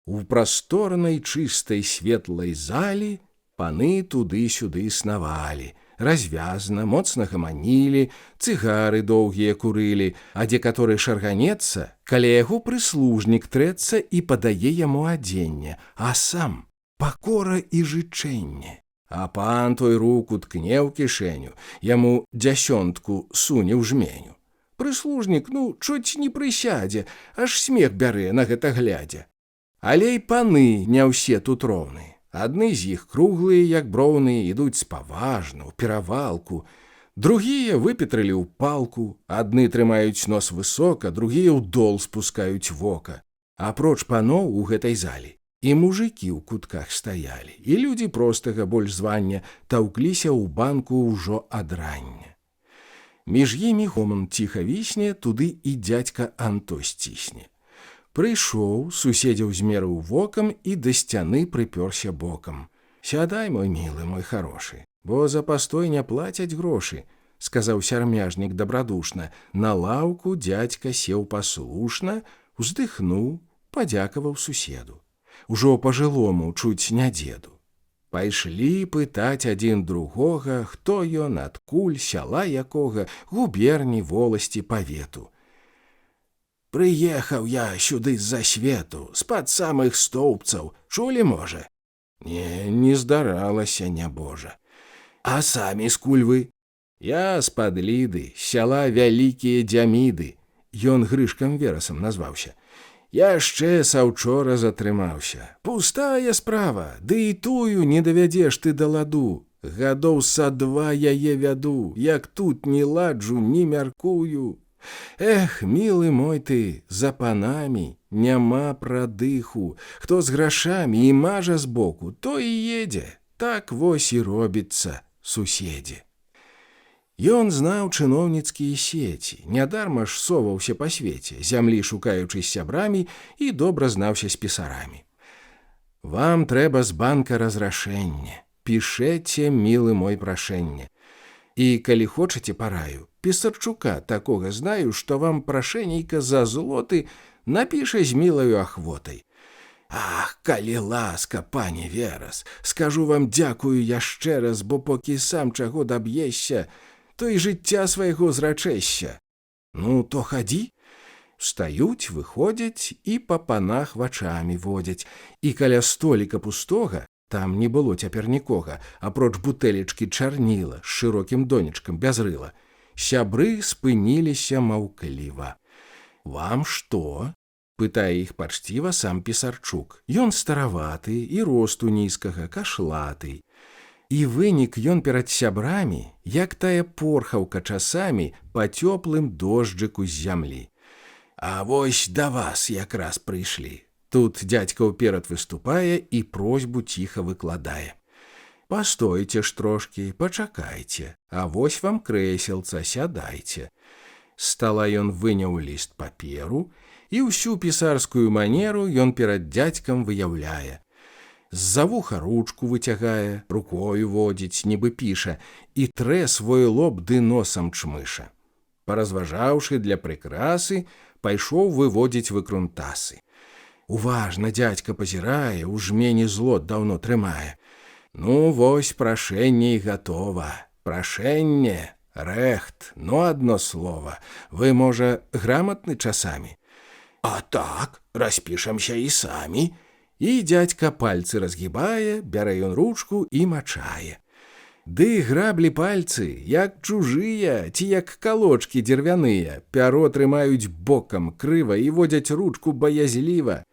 У прасторнай чыстай светлай залі паны туды-сюды снавалі, развязна, моцна гаманілі, цыгары доўгія курылі, а дзе каторы шарганецца, каля яго прыслужнік трэцца і падае яму адзенне, а сам пакора і жычэнне. А пан той руку ткне ў кішэню, яму дзясёнтку суне ў жменю. Прыслужнік, чуць не прысядзе, аж смех бярэ на гэта глядзя. Але і паны не ўсе тут роўныя. Адны з іх круглыя, як броўныя, ідуць спаважна, у перавалку. Другія выпетрылі ў палку, адны трымаюць нос высока, другія ў дол спускаюць вока. Апроч паноў у гэтай залі і мужыкі ў кутках стаялі, і людзі простага больш звання таўкліся ў банку ўжо ад рання. Між імі гоман ціха вісне, туды і дзядзька Анто сцісне. Прыйшоў, суседзяў змерыў вокам і да сцяны прыпёрся бокам. «Сядай, мой мілы, мой харошы, бо за пастой не плацяць грошы», — сказаў сярмяжнік дабрадушна. На лаўку дзядзька сеў паслушна, уздыхнуў, падзякаваў суседу. Ужо пажылому, чуць не дзеду. Пайшлі пытаць адзін другога, хто ён, адкуль, сяла якога, губерні, воласці, павету. «Прыехаў я сюды з-за свету, з-пад самых стоўбцаў, чулі, можа?» Не здаралася, нябожа. «А самі скуль вы?» «Я з-пад Ліды, з сяла Вялікія Дзяміды», ён Грышкам Верасам назваўся. «Яшчэ саўчора затрымаўся. Пустая справа, ды і тую не давядзеш ты да ладу. Гадоў са 2 яе вяду, як тут не ладжу, не мяркую. Эх, мілы мой ты, за панамі няма прадыху. Хто з грашамі і мажа збоку, то і едзе. Так вось і робіцца, суседзе». Ён знаў чыноўніцкія сеці, нядарма ж соваўся па свеце, зямлі шукаючы з сябрамі, і добра знаўся з пісарамі. «Вам трэба з банка разрашэнне. Пішэце, мілы мой, прашэнне. І калі хочаце параю, Пісарчука такога знаю, што вам прашэннейка за злоты напіша з мілаю ахвотай. Ах, калі ласка, пане Верас, скажу вам дзякую яшчэ раз, бо покі сам чаго даб'ешся, то і жыцця свайго зрачэшся. Ну, то хадзі». Встаюць, выходзяць і па панах вачамі водзяць. І каля століка пустога, там не было цяпер нікога, апроч бутэлечкі чарніла з шырокім донечкам без рыла, сябры спыніліся маўкліва. «Вам што?» — пытае іх пачціва сам Пісарчук. Ён стараваты і росту нізкага, кашлаты. І вынік ён перад сябрамі, як тая порхаўка часамі па цёплым дожджыку з зямлі. «А вось да вас якраз прыйшлі». Тут дзядзька ўперад выступае і просьбу ціха выкладае. «Пастойце ж трошкі, пачакайце, а вось вам крэселца, сядайце». З стала ён выняў ліст паперу, і ўсю пісарскую манеру ён перад дзядзькам выяўляе. З-за вуха ручку выцягае, рукою водзіць, нібы піша, і трэ свой лоб ды носам чмыша. Паразважаўшы для прыкрасы, пайшоў выводзіць выкрунтасы. Уважна дзядзька пазірае, у жмені злот даўно трымае. «Ну, вось прашэнне і гатова. Прашэнне, рэхт, ну адно слова. Вы, можа, граматны часамі?» «А так, распішамся і самі». І дзядзька пальцы разгібае, бярэ ён ручку і мачае. Ды граблі пальцы, як чужыя, ці як калочкі дзервяныя, пяро трымаюць бокам крыва і водзяць ручку баязліва.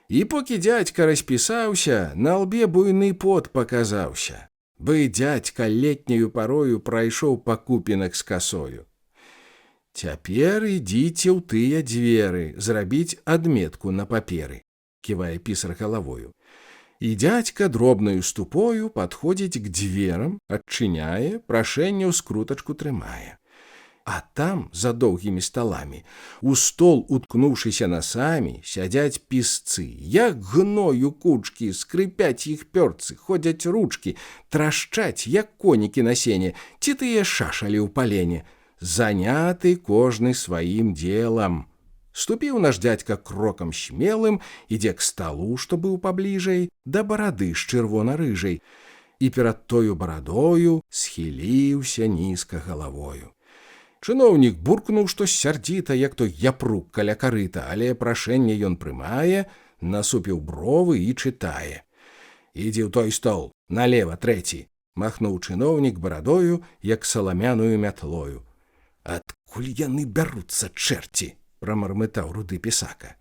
І покі дзядзька распісаўся, на лбе буйны пот паказаўся, бы дзядзька летняю парою прайшоў па купінах з касою. «Цяпер ідзіце ў тыя дзверы, зрабіць адметку на паперы», — ківае пісар галавою. І дзядзька дробнаю ступою падходзіць к дзверам, адчыняе, прашэнне ў скрутачку трымае. А там, за доўгімі сталамі, у стол, уткнуўшыся насамі, сядзяць пісцы, як гною кучкі, скрыпяць іх пёрцы, ходзяць ручкі, трашчаць, як конікі на сене, ці тыя шашалі ў палене, заняты кожны сваім делам. Ступіў наш дзядзька крокам смелым, ідзе к сталу, што быў пабліжэй, да барады з чырвона-рыжай, і перад тою барадою схіліўся нізка галавою. Чыноўнік буркнуў штось сярдзіта, як той япрук каля карыта, але прашэнне ён прымае, насупіў бровы і чытае. «Ідзі ў той стол, налева, трэці», — махнуў чыноўнік барадою, як саламяную мятлою. «Адкуль яны бяруцца, чэрці?» — прамармытаў руды пісака.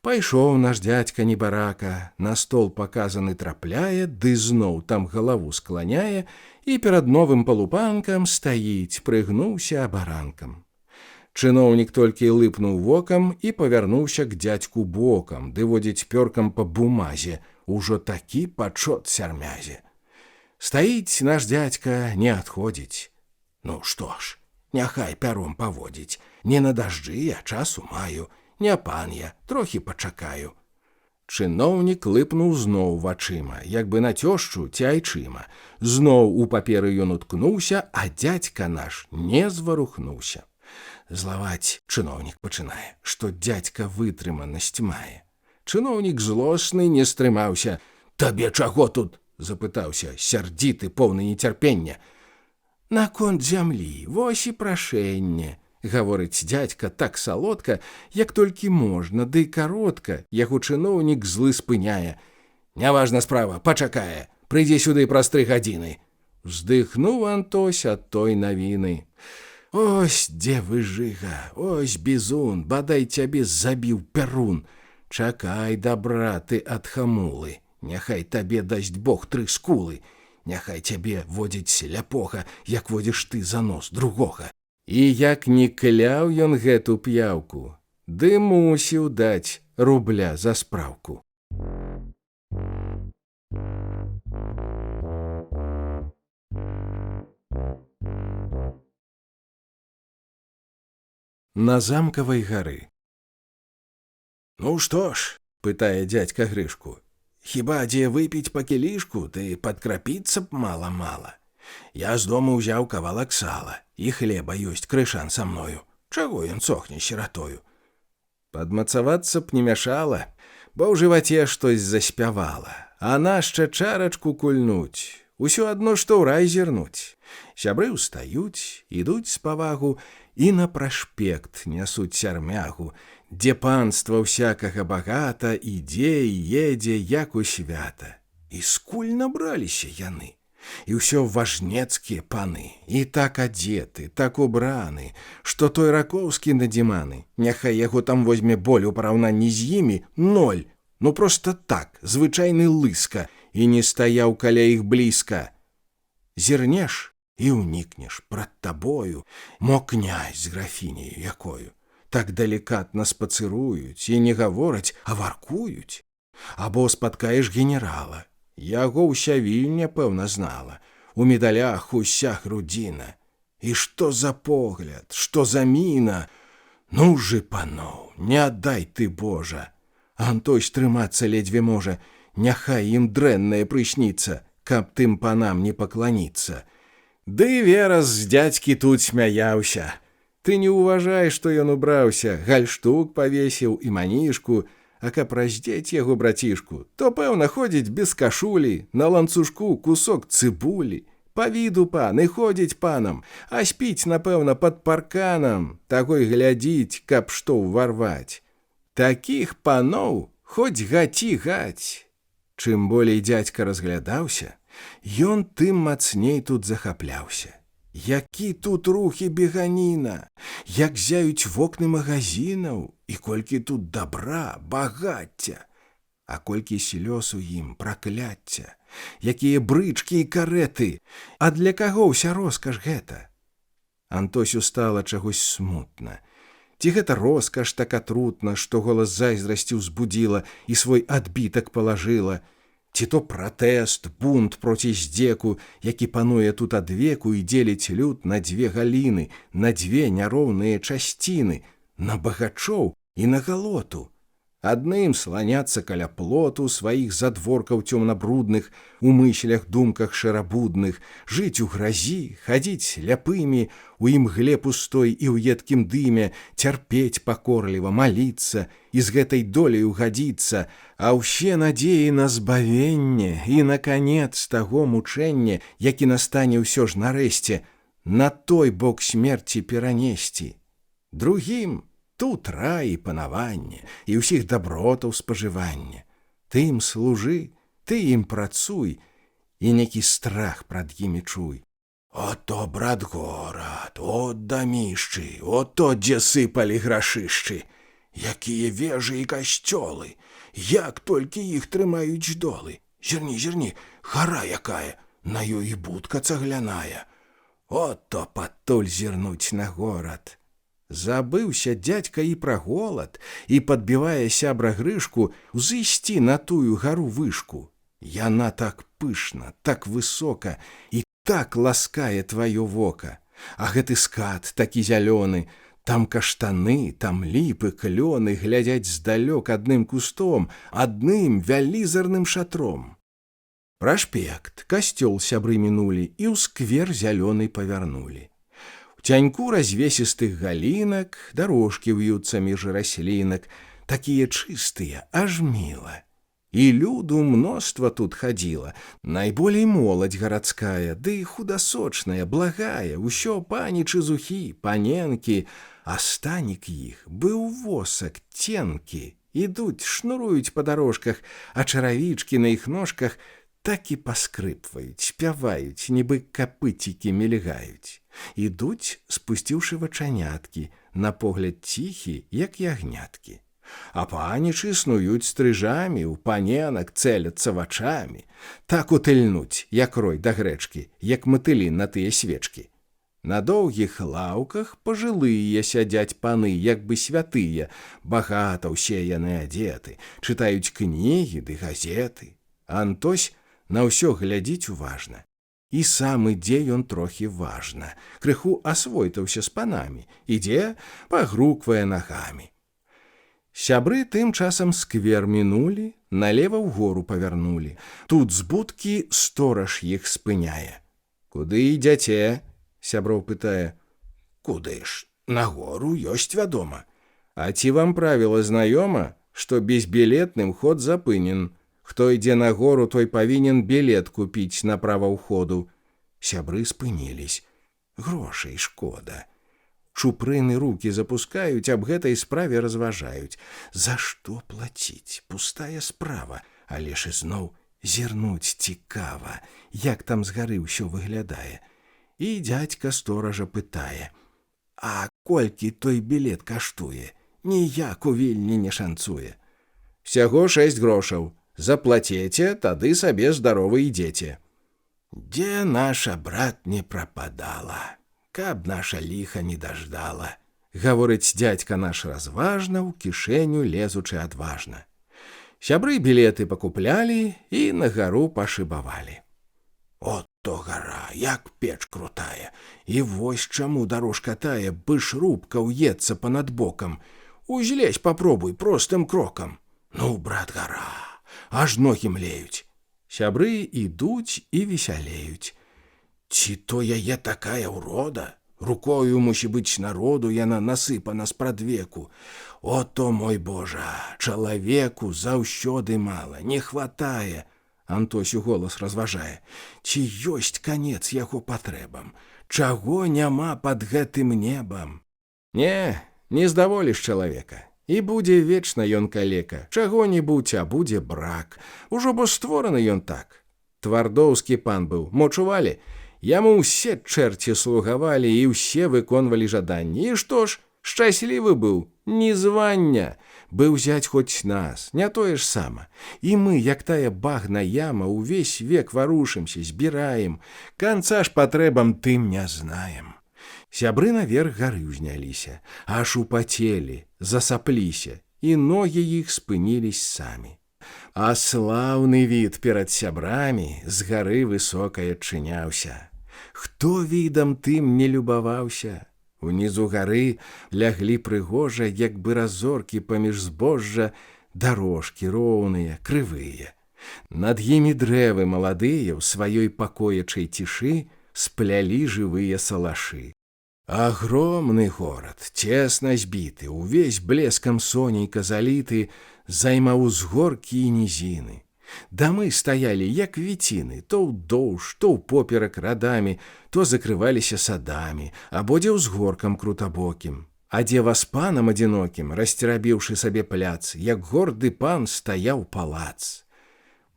Пайшоў наш дзядзька небарака, на стол паказаны трапляе, ды зноў там галаву скланяе і перад новым палупанкам стаіць, прыгнуўся абаранкам. Чыноўнік толькі лыпнуў вокам і павярнуўся к дзядзьку бокам, ды водзіць пёркам па бумазе, ужо такі пачот сярмязе. Стаіць наш дзядзька, не адходзіць. Ну што ж, няхай пяром паводзіць, не на дажджы я часу маю, не пан я, трохі пачакаю. Чыноўнік лыпнуў зноў вачыма, як бы на цёшчу ці айчыма. Зноў у паперы ён уткнуўся, а дзядзька наш не зварухнуўся. Злаваць чыноўнік пачынае, што дзядзька вытрыманасць мае. Чыноўнік злосны не стрымаўся. «Табе чаго тут?» – запытаўся, сярдзіты, поўны нецярпення. «Наконт зямлі, вось і прашэнне», – гаворыць дзядзька так салодка, як толькі можна, ды каротка, яго чыноўнік злы спыняе. «Няважна справа, пачакае, прыйдзі сюды праз 3 гадзіны». Вздыхнуў Антось ад той навіны. «Ось дзе выжыга, ось бізун, бадай цябе забіў пярун. Чакай дабра ты ад хамулы, няхай табе дасць Бог 3 скулы, няхай цябе водзіць сляпога, як водзіш ты за нос другога». І як не кляў ён гэту п'яўку, ды мусіў даць рубля за спраўку. На замкавай гары. «Ну што ж?» – пытае дзядзька Грышку. «Хіба дзе выпіць па кілішку, ды падкрапіцца б мала-мала? Я з дому ўзяў кавалак сала, і хлеба ёсць крышан са мною. Чаго ён сохне сіратою?» Падмацавацца б не мяшала, бо ў жываце штось заспявала, а нашча чарачку кульнуць, усё адно што ў рай зірнуць. Сябры ўстаюць, ідуць з павагу і на прашпект нясуць сярмягу, дзе панства ўсякага багата ідзе і едзе, як у свята. І скуль набраліся яны? І ўсё важнецкія паны, і так адзеты, так убраны, што той Ракоўскі надзіманы, няхай яго там возьме боль у параўнанні з імі 0, ну проста так, звычайны лыска, і не стаяў каля іх блізка. Зірнеш і ўнікнеш прад табою, мо князь з графіняю якою. Так далікатна спацыруюць і не гавораць, а варкуюць. Або спаткаеш генерала. Яго ўся вільня, пэўна, знала. У медалях уся грудзіна. І што за погляд, што за міна? Ну жы, паноў, не аддай ты, Божа. Антось трымацца ледзьве можа, няхай ім дрэннае прысніцца, каб тым панам не пакланіцца. Ды Верас з дзядзькі тут смяяўся. Ты не ўважай, што ён убраўся, гальштук павесіў і манішку, а каб раздзець яго братішку, то, пэўна, ходзіць без кашулі, на ланцужку кусок цыбулі. Па віду пан і ходзіць панам, а спіць, напэўна, пад парканам, таго і глядзіць, каб што ўварваць. Такіх паноў хоць гаці гаць. Чым болей дзядзька разглядаўся, ён тым мацней тут захапляўся. Які тут рухі беганіна, як зяюць вокны магазінаў, і колькі тут добра, багацця, а колькі слёз у ім, пракляцця, якія брычкі і карэты, а для каго ўся роскаш гэта? Антосю стала чагось смутна. Ці гэта роскаш так атрутна, што голас зайздрасці ўзбудзіла і свой адбітак палажыла, ці то пратэст, бунт проці здзеку, які пануе тут адвеку і дзеліць люд на 2 галіны, на 2 няроўныя часціны, на багачоў і на галоту. Адным сланяцца каля плоту сваіх задворкаў цёмнабрудных, у мыслях думках шарабудных, жыць у гразі, хадзіць ляпымі, у імгле пустой і ў едкім дыме, цярпець пакорліва, маліцца і з гэтай доляй угадзіцца, а ўсе надзеі на збавенне і на канец таго мучэння, які настане ўсё ж нарэшце, на той бок смерці перанесці. Другім тут рай і панаванне, і ўсіх дабротаў спажывання. Ты ім служы, ты ім працуй, і некі страх прад імі чуй. Ото, брат, горад, от дамішчы, ото, дзе сыпалі грашышчы. Якія вежы і касцёлы! Як толькі іх трымаюць долы! Зірні, зірні, гара якая! На ёй і будка цагляная! Ото патуль зірнуць на горад! Забыўся дзядзька і пра голад, і, падбівае сябра Грышку, узысці на тую гару вышку. Яна так пышна, так высока і так ласкае тваё вока. А гэты скат такі зялёны, там каштаны, там ліпы, клёны глядзяць здалёк адным кустом, адным вялізарным шатром. Праспект, касцёл сябры мінулі і ў сквер зялёны павярнулі. У цяньку развесістых галінак дарожкі в'юцца між раслінак, такія чыстыя, аж міла. І люду мноства тут хадзіла, найболей моладзь гарадская, ды худасочная, благая, усё панічы зухі, паненкі, а станік іх быў восак ценкі. Ідуць, шнуруюць па дарожках, а чаравічкі на іх ножках так і паскрыпваюць, спяваюць, нібы капыцікі мільгаюць. Ідуць, спусціўшы вачаняткі, на погляд ціхі, як ягняткі. А панічы снуюць стрыжамі, у паненак цэляцца вачамі. Так утыльнуць, як рой да грэчкі, як матылі на тыя свечкі. На доўгіх лаўках пажылыя сядзяць паны, як бы святыя, багата ўсе яны адзеты, чытаюць кнігі ды газеты. Антось на ўсё глядзіць уважна. І сам ідзе ён трохі важна, крыху асвойтаўся з панамі, ідзе, пагруквае нагамі. Сябры тым часам сквер мінулі, налева ў гору павярнулі. Тут з будкі стораж іх спыняе. «Куды ідзяце?» – сяброў пытае. «Куды ж? На гору ёсць вядома. А ці вам правіла знаёма, што безбілетным ход запынен? Хто ідзе на гору, той павінен білет купіць на права ўходу». Сябры спынілись. Грошай шкода. Чупрыны рукі запускаюць, аб гэтай справе разважаюць. За што плаціць? Пустая справа. Але ж ізноў зірнуць цікава, як там з гары ўсё выглядае. І дзядзька стоража пытае: «А колькі той білет каштуе? Ніяк у Вільні не шанцуе». «Всяго 6 грошаў. Заплацеце, тады сабе здаровы ідзеце». «Дзе наша, брат, не прападала, каб наша ліха не даждала», – гаворыць дзядзька наш разважна, ў кішэню лезучы адважна. Сябры білеты пакуплялі і на гару пашыбавалі. «Ото гара, як печ крутая, і вось чаму дарожка тая, бы ж рубка ўецца па-над бокам. Узлезь папробуй простым крокам. Ну, брат, гара, аж ногі млеюць». Сябры ідуць і весялеюць. «Ці то яе такая ўрода? Рукою, мусі быць, народу яна насыпана спрадвеку. Ото, мой Божа, чалавеку заўсёды мала, не хватае». Антосю голас разважае. «Ці ёсць канец яго патрэбам? Чаго няма пад гэтым небам?» Не здаволіш чалавека. І будзе вечна ён калека, чаго-небудзь, а будзе брак. Ужо бо створаны ён так. Твардоўскі пан быў, мо чувалі? Яму ўсе чэрці слугавалі і ўсе выконвалі жаданні. І што ж, шчаслівы быў, ні звання. Быў зяць хоць нас, не тое ж сама. І мы, як тая багна яма, увесь век варушымся, збіраем. Канца ж патрэбам тым не знаем». Сябры наверх гары ўзняліся, аж упацелі, засапліся, і ногі іх спынілись самі. А слаўны від перад сябрамі з гары высокай адчыняўся. Хто відам тым не любаваўся? Унізу гары ляглі прыгожа, як бы разоркі паміж збожжа, дарожкі роўныя, крывыя. Над імі дрэвы маладыя ў сваёй пакоячай цішы сплялі жывыя салашы. Агромны горад, цесна збіты, увесь блескам сонейка заліты, займаў узгоркі і нізіны. Дамы стаялі, як віціны, то ўдоўж, то ўпоперак радамі, то закрываліся садамі, абодзе ўзгоркам крутабокім. А дзева з панам адзінокім, расцерабіўшы сабе пляц, як горды пан стаяў палац.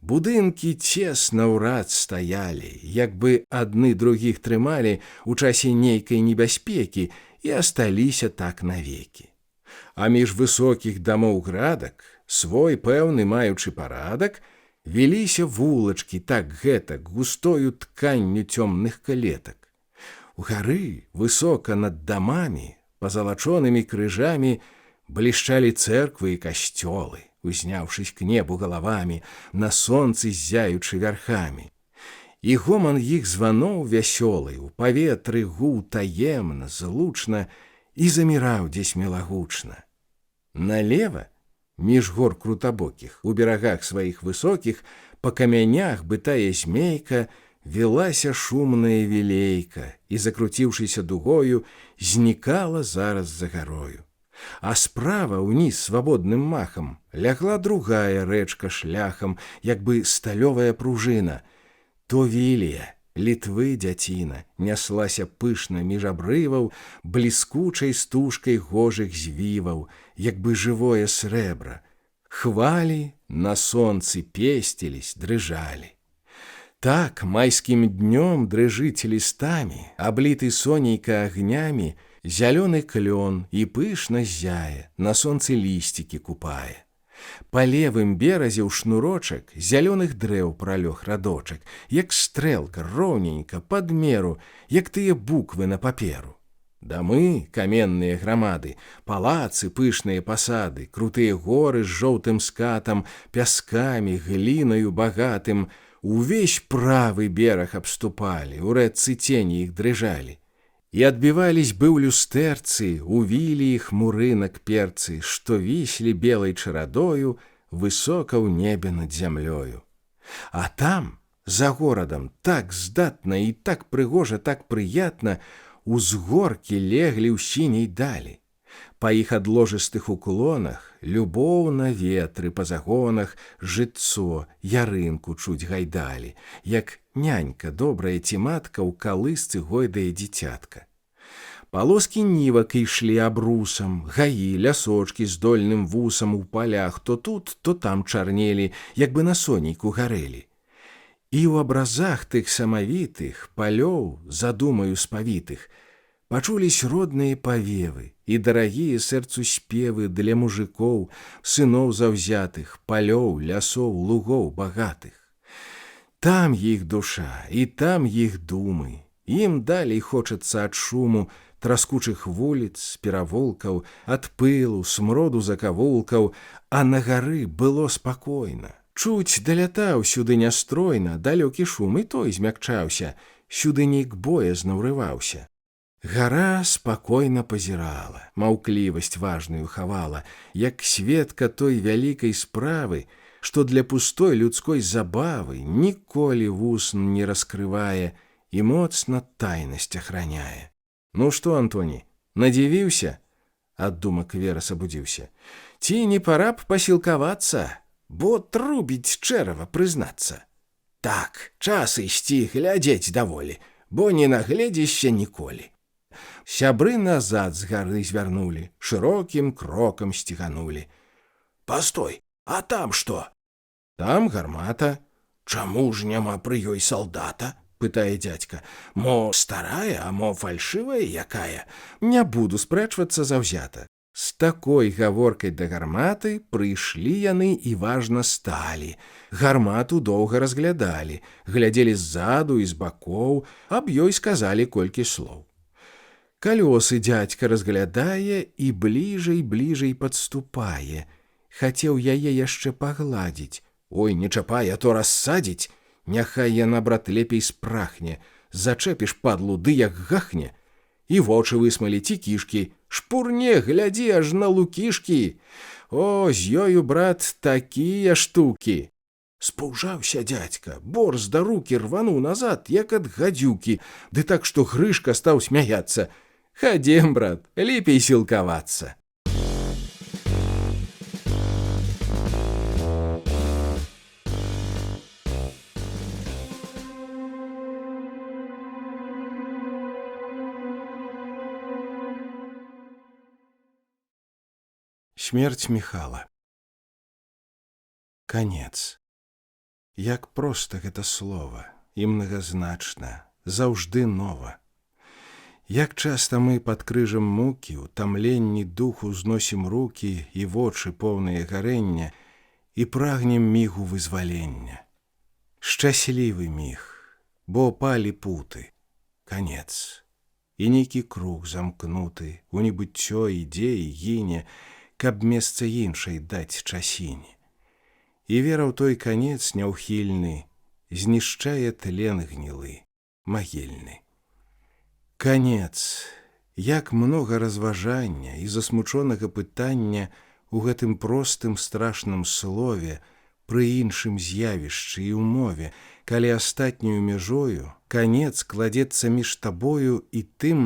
Будынкі цесна ўрад стаялі, як бы адны другіх трымалі ў часе нейкай небяспекі і асталіся так навекі. А між высокіх дамоў градак, свой пэўны маючы парадак, веліся вулачкі так гэтак густою тканню цёмных калетак. Угары, высока над дамамі, пазалачонымі крыжамі, блішчалі цэрквы і касцёлы, узняўшись к небу галавамі, на сонцы ззяючы вярхамі. І гоман іх званоў вясёлы, у паветры гуў таемна, злучна і заміраў дзесь мілагучна. Налева, між гор крутабокіх, у берагах сваіх высокіх, па камянях бытая змейка, велася шумная вілейка і, закруціўшыся дугою, знікала зараз за гарою. А справа ўніз свабодным махам лягла другая рэчка шляхам, як бы сталёвая пружына. То Вілія, Літвы дзяціна, няслася пышна між абрываў бліскучай стужкай гожых звіваў, як бы жывое срэбра. Хвалі на сонцы песцілись, дрыжалі. Так майскім днём дрыжыць лістамі, абліты сонейка агнямі, зялёны клён і пышна зяе, на сонцы лісцікі купае. Па левым беразе ў шнурочак зялёных дрэў пралёг радочак, як стрэлка, роўненька, пад меру, як тыя буквы на паперу. Дамы, каменныя грамады, палацы, пышныя пасады, крутыя горы з жоўтым скатам, пяскамі, глінаю багатым, увесь правы бераг абступалі, у рэчцы цені іх дрыжалі. І адбівались бы ў люстэрцы, у вілі іх мурынак перцы, што віслі белай чарадою высока ў небе над зямлёю. А там, за горадам, так здатна і так прыгожа, так прыятна, узгоркі леглі ў сіняй далі. Па іх адложыстых уклонах любоўна ветры па загонах жытцо, ярынку чуць гайдалі, як нянька добрая ці матка ў калысцы гойдае дзіцятка. Палоскі нівак ішлі абрусам, гаі, лясочкі з дольным вусам у палях то тут, то там чарнелі, як бы на сонейку гарэлі. І ў абразах тых самавітых палёў, задумаю спавітых, пачулись родныя павевы і дарагія сэрцу спевы для мужикоў, сыноў заўзятых, палёў, лясоў, лугоў багатых. Там іх душа і там іх думы, ім далей хочацца ад шуму траскучых вуліц, перавулкаў, ад пылу, смроду закавулкаў, а на гары было спакойна. Чуць далятаў сюды нястройна, далёкі шум і той змякчаўся, сюды нейк боязна ўрываўся. Гара спакойна пазірала, маўклівасць важную хавала, як сведка той вялікай справы, што для пустой людской забавы ніколі вусн не раскрывае і моцна тайнасць ахраняе. Ну што, Антоні, надзівіўся? Ад думак Верас абудзіўся. Ці не пара б пасілкавацца? Бо трубіць чэрава прызнацца. Так, час ісці глядзець даволі, бо не нагледзішся ніколі. Сябры назад з гары звярнулі, шырокім крокам сціганулі. Пастой, а там што? Там гармата. Чаму ж няма пры ёй салдата? Пытае дзядзька. Мо старая, а мо фальшывая якая? Не буду спрэчвацца заўзята. З такой гаворкай да гарматы прыйшлі яны і важна сталі. Гармату доўга разглядалі, глядзелі ззаду і з бакоў, аб ёй сказалі колькі слоў. Калёсы дзядзька разглядае і бліжэй падступае. Хацеў яе яшчэ пагладзіць. Ой, не чапай, а то рассадзіць. Няхай яна, брат, лепей спрахне. Зачэпіш падлу, ды як гахне. І вочы высмаліць, і кішкі. Шпурне, глядзі, аж на лукішкі. О, з ёю, брат, такія штукі. Спаўжаўся дзядзька, борзда рукі рвануў назад, як ад гадзюкі, ды так, што Грышка стаў смяяцца. Хадзем, брат, лепей сілкавацца. Смерць Міхала. Канец. Як проста гэта слова, і мнагазначна, заўжды нова. Як часта мы пад крыжам мукі, у тамленні духу зносім рукі і вочы поўныя гарэння і прагнем мігу вызвалення. Шчаслівы міг, бо палі путы, канец. І нейкі круг замкнуты, у небыццё ідзе і гіне, каб месца іншай даць часіне. І вера ў той канец няўхільны знішчае тлен гнілы, магільны. Канец, як многа разважання і засмучонага пытання у гэтым простым страшным слове пры іншым з'явішчы і ўмове, калі астатнюю мяжою канец кладецца між табою і тым,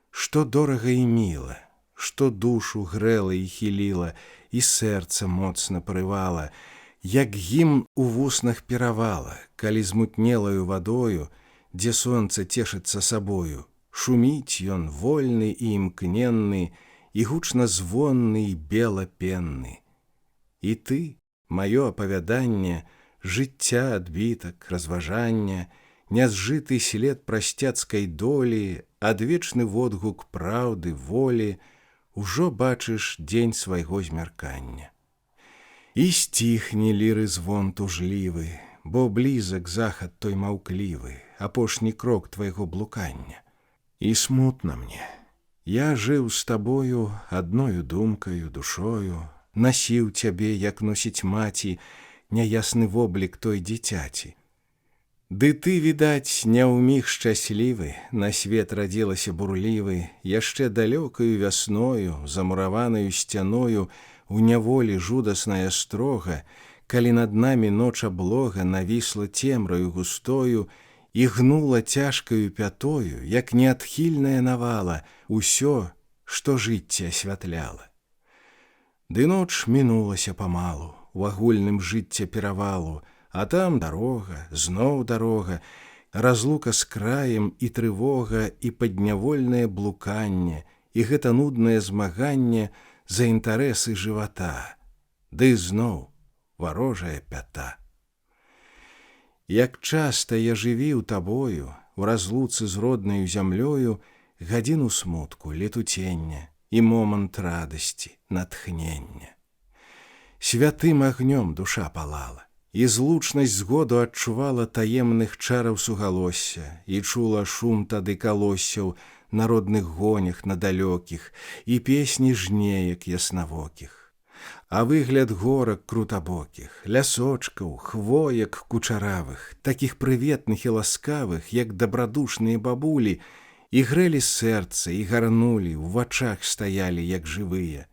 што дорага і міла, што душу грэла і хіліла, і сэрца моцна парывала, як гімн у вуснах перавала, калі змутнелаю вадою, дзе сонца цешыцца сабою, шуміць ён вольны і імкненны, і гучна звонны і белапенны. І ты, маё апавяданне, жыцця адбітак, разважання, нязжыты след прасцяцкай долі, адвечны водгук праўды, волі, ужо бачыш дзень свайго змяркання. І сціхне ліры звон тужлівы, бо блізак захад той маўклівы, апошні крок твайго блукання. І смутна мне. Я жыў з табою адною думкаю, душою, насіў цябе, як носіць маці, няясны воблік той дзіцяці. Ды ты, відаць, не ўміг шчаслівы, на свет радзілася бурлівы, яшчэ далёкаю вясною, замураванаю сцяною, у няволі жудасная строга, калі над намі ноч аблога навісла цемраю густою, і гнула цяжкаю пятою, як неадхільная навала, усё, што жыцця асвятляла. Ды ноч мінулася памалу, у агульным жыцця перавалу, а там дарога, зноў дарога, разлука з краем і трывога, і паднявольнае блуканне, і гэта нуднае змаганне за інтарэсы жывата, ды зноў варожая пята. Як часта я жывіў табою, у разлуцы з роднаю зямлёю, гадзіну смутку, летуцення і момант радасці, натхнення. Святым агнём душа палала, і злучнасць згоду адчувала таемных чараў сугалосся, і чула шум тады калоссяў на родных гонях на далёкіх, і песні жнеек яснавокіх. А выгляд горак крутабокіх, лясочкаў, хвоек кучаравых, такіх прыветных і ласкавых, як дабрадушныя бабулі, і грэлі сэрца, і гарнулі, у вачах стаялі, як жывыя.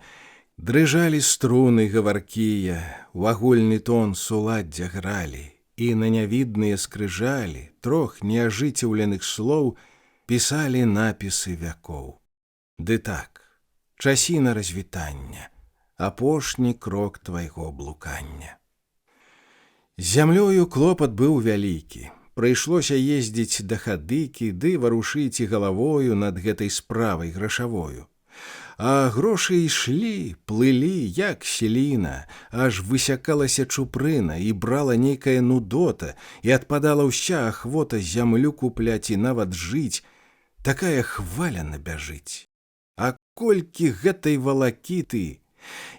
Дрыжалі струны гаваркія, у агульны тон суладдзя гралі, і на нявідныя скрыжалі трох неажыццяўленых слоў пісалі напісы вякоў. Ды так, часіна развітання, апошні крок твайго блукання. З зямлёю клопат быў вялікі. Прыйшлося ездзіць да хадыкі, ды варушыць і галавою над гэтай справай грашавою. А грошы ішлі, плылі, як селіна, аж высякалася чупрына і брала нейкая нудота, і адпадала ўся ахвота зямлю купляць і нават жыць. Такая хваля набяжыць. А колькі гэтай валакіты!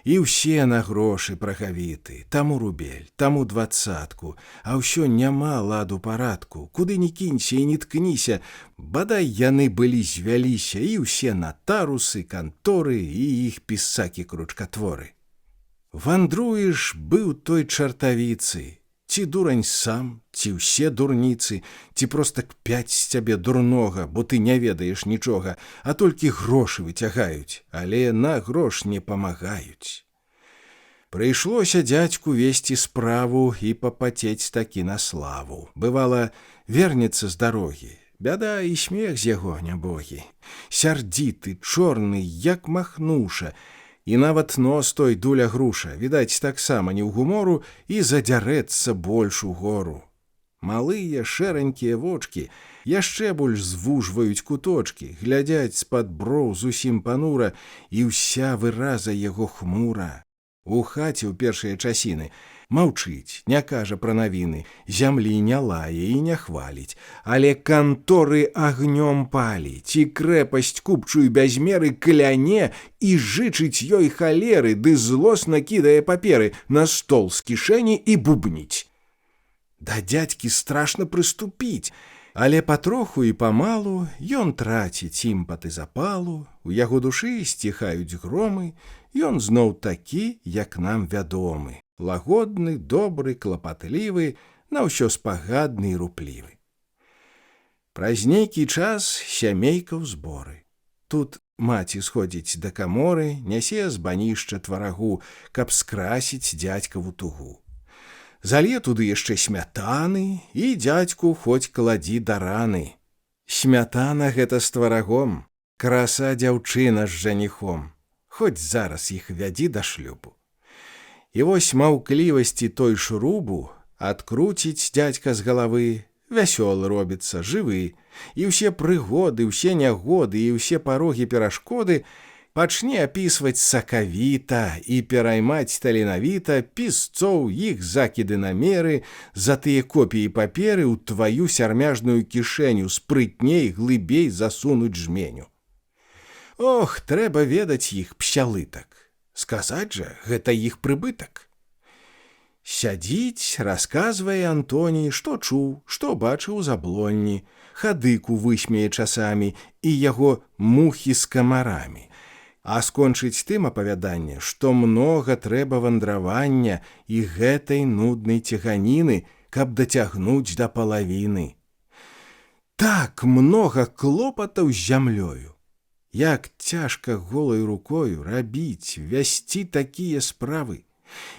І ўсе на грошы прагавіты, таму рубель, таму дваццатку, а ўсё няма ладу парадку, куды ні кінься і не ткніся, бадай яны былі звяліся, і ўсе натарусы, канторы і іх пісакі-кручкатворы. Вандруеш быў той чартавіцы, ці дурань сам, ці ўсе дурніцы, ці проста кпяць з цябе дурнога, бо ты не ведаеш нічога, а толькі грошы выцягаюць, але на грош не памагаюць. Прыйшлося дзядзьку весці справу і папацець такі на славу. Бывала, вернецца з дарогі, бяда і смех з яго нябогі. Сярдзіты, чорны, як махнуша, і нават нос той дуля груша, відаць, таксама не ў гумору, і задзярэцца больш у гору. Малыя шэранькія вочкі яшчэ больш звужваюць куточкі, глядзяць з-пад броў зусім панура, і ўся выраза яго хмура. У хаце ў першыя часіны Маўчыць, не кажа пра навіны, зямлі не лае і не хваліць, але канторы агнём паліць і крэпасць купчую без меры кляне і жычыць ёй халеры, ды злосна кідае паперы на стол з кішэні і бубніць. Да дзядзькі страшна прыступіць, але патроху і памалу ён траціць імпат і запалу, у яго душы сціхаюць громы, ён зноў такі, як нам вядомы, лагодны, добры, клапатлівы, на ўсё спагадны і руплівы. Праз нейкі час сямейка ў зборы. Тут маці сходзіць да каморы, нясе з банішча тварагу, каб скрасіць дзядзькаву тугу. Залье туды яшчэ смятаны, і дзядзьку хоць кладзі да раны. Смятана гэта з тварагом, краса дзяўчына з жаніхом, хоць зараз іх вядзі да шлюбу. І вось маўклівасці той шрубу адкруціць дзядзька з галавы, вясёлы робіцца, жывы, і ўсе прыгоды, ўсе нягоды і ўсе парогі перашкоды пачне апісваць сакавіта і пераймаць таленавіта пісцоў, іх закіды намеры, за тыя копіі паперы ў тваю сярмяжную кішэню спрытней, глыбей засунуць жменю. Ох, трэба ведаць іх псялытак. Сказаць жа, гэта іх прыбытак. Сядзіць, расказвае Антоній, што чуў, што бачыў з аблонні, хадыку высмее часамі і яго мухі з камарамі. А скончыць тым апавяданне, што многа трэба вандравання і гэтай нуднай цяганіны, каб дацягнуць да палавіны. Так многа клопатаў з зямлёю. Як цяжка голай рукою рабіць, вясці такія справы.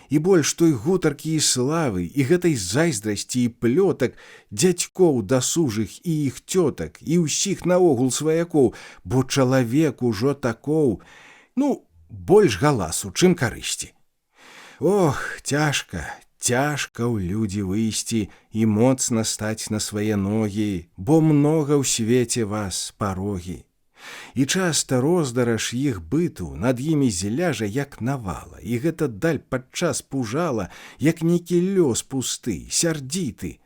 І больш той гутаркі і славы, і гэтай зайздрасці і плётак дзядзькоў дасужых і іх цётак, і ўсіх наогул сваякоў, бо чалавек ужо такоў, больш галасу, чым карысці. Ох, цяжка, цяжка ў людзі выйсці і моцна стаць на свае ногі, бо многа ў свеце вас парогі. І часта роздараш іх быту над імі зляжа, як навала, і гэта даль падчас пужала, як нейкі лёс пусты, сярдзіты.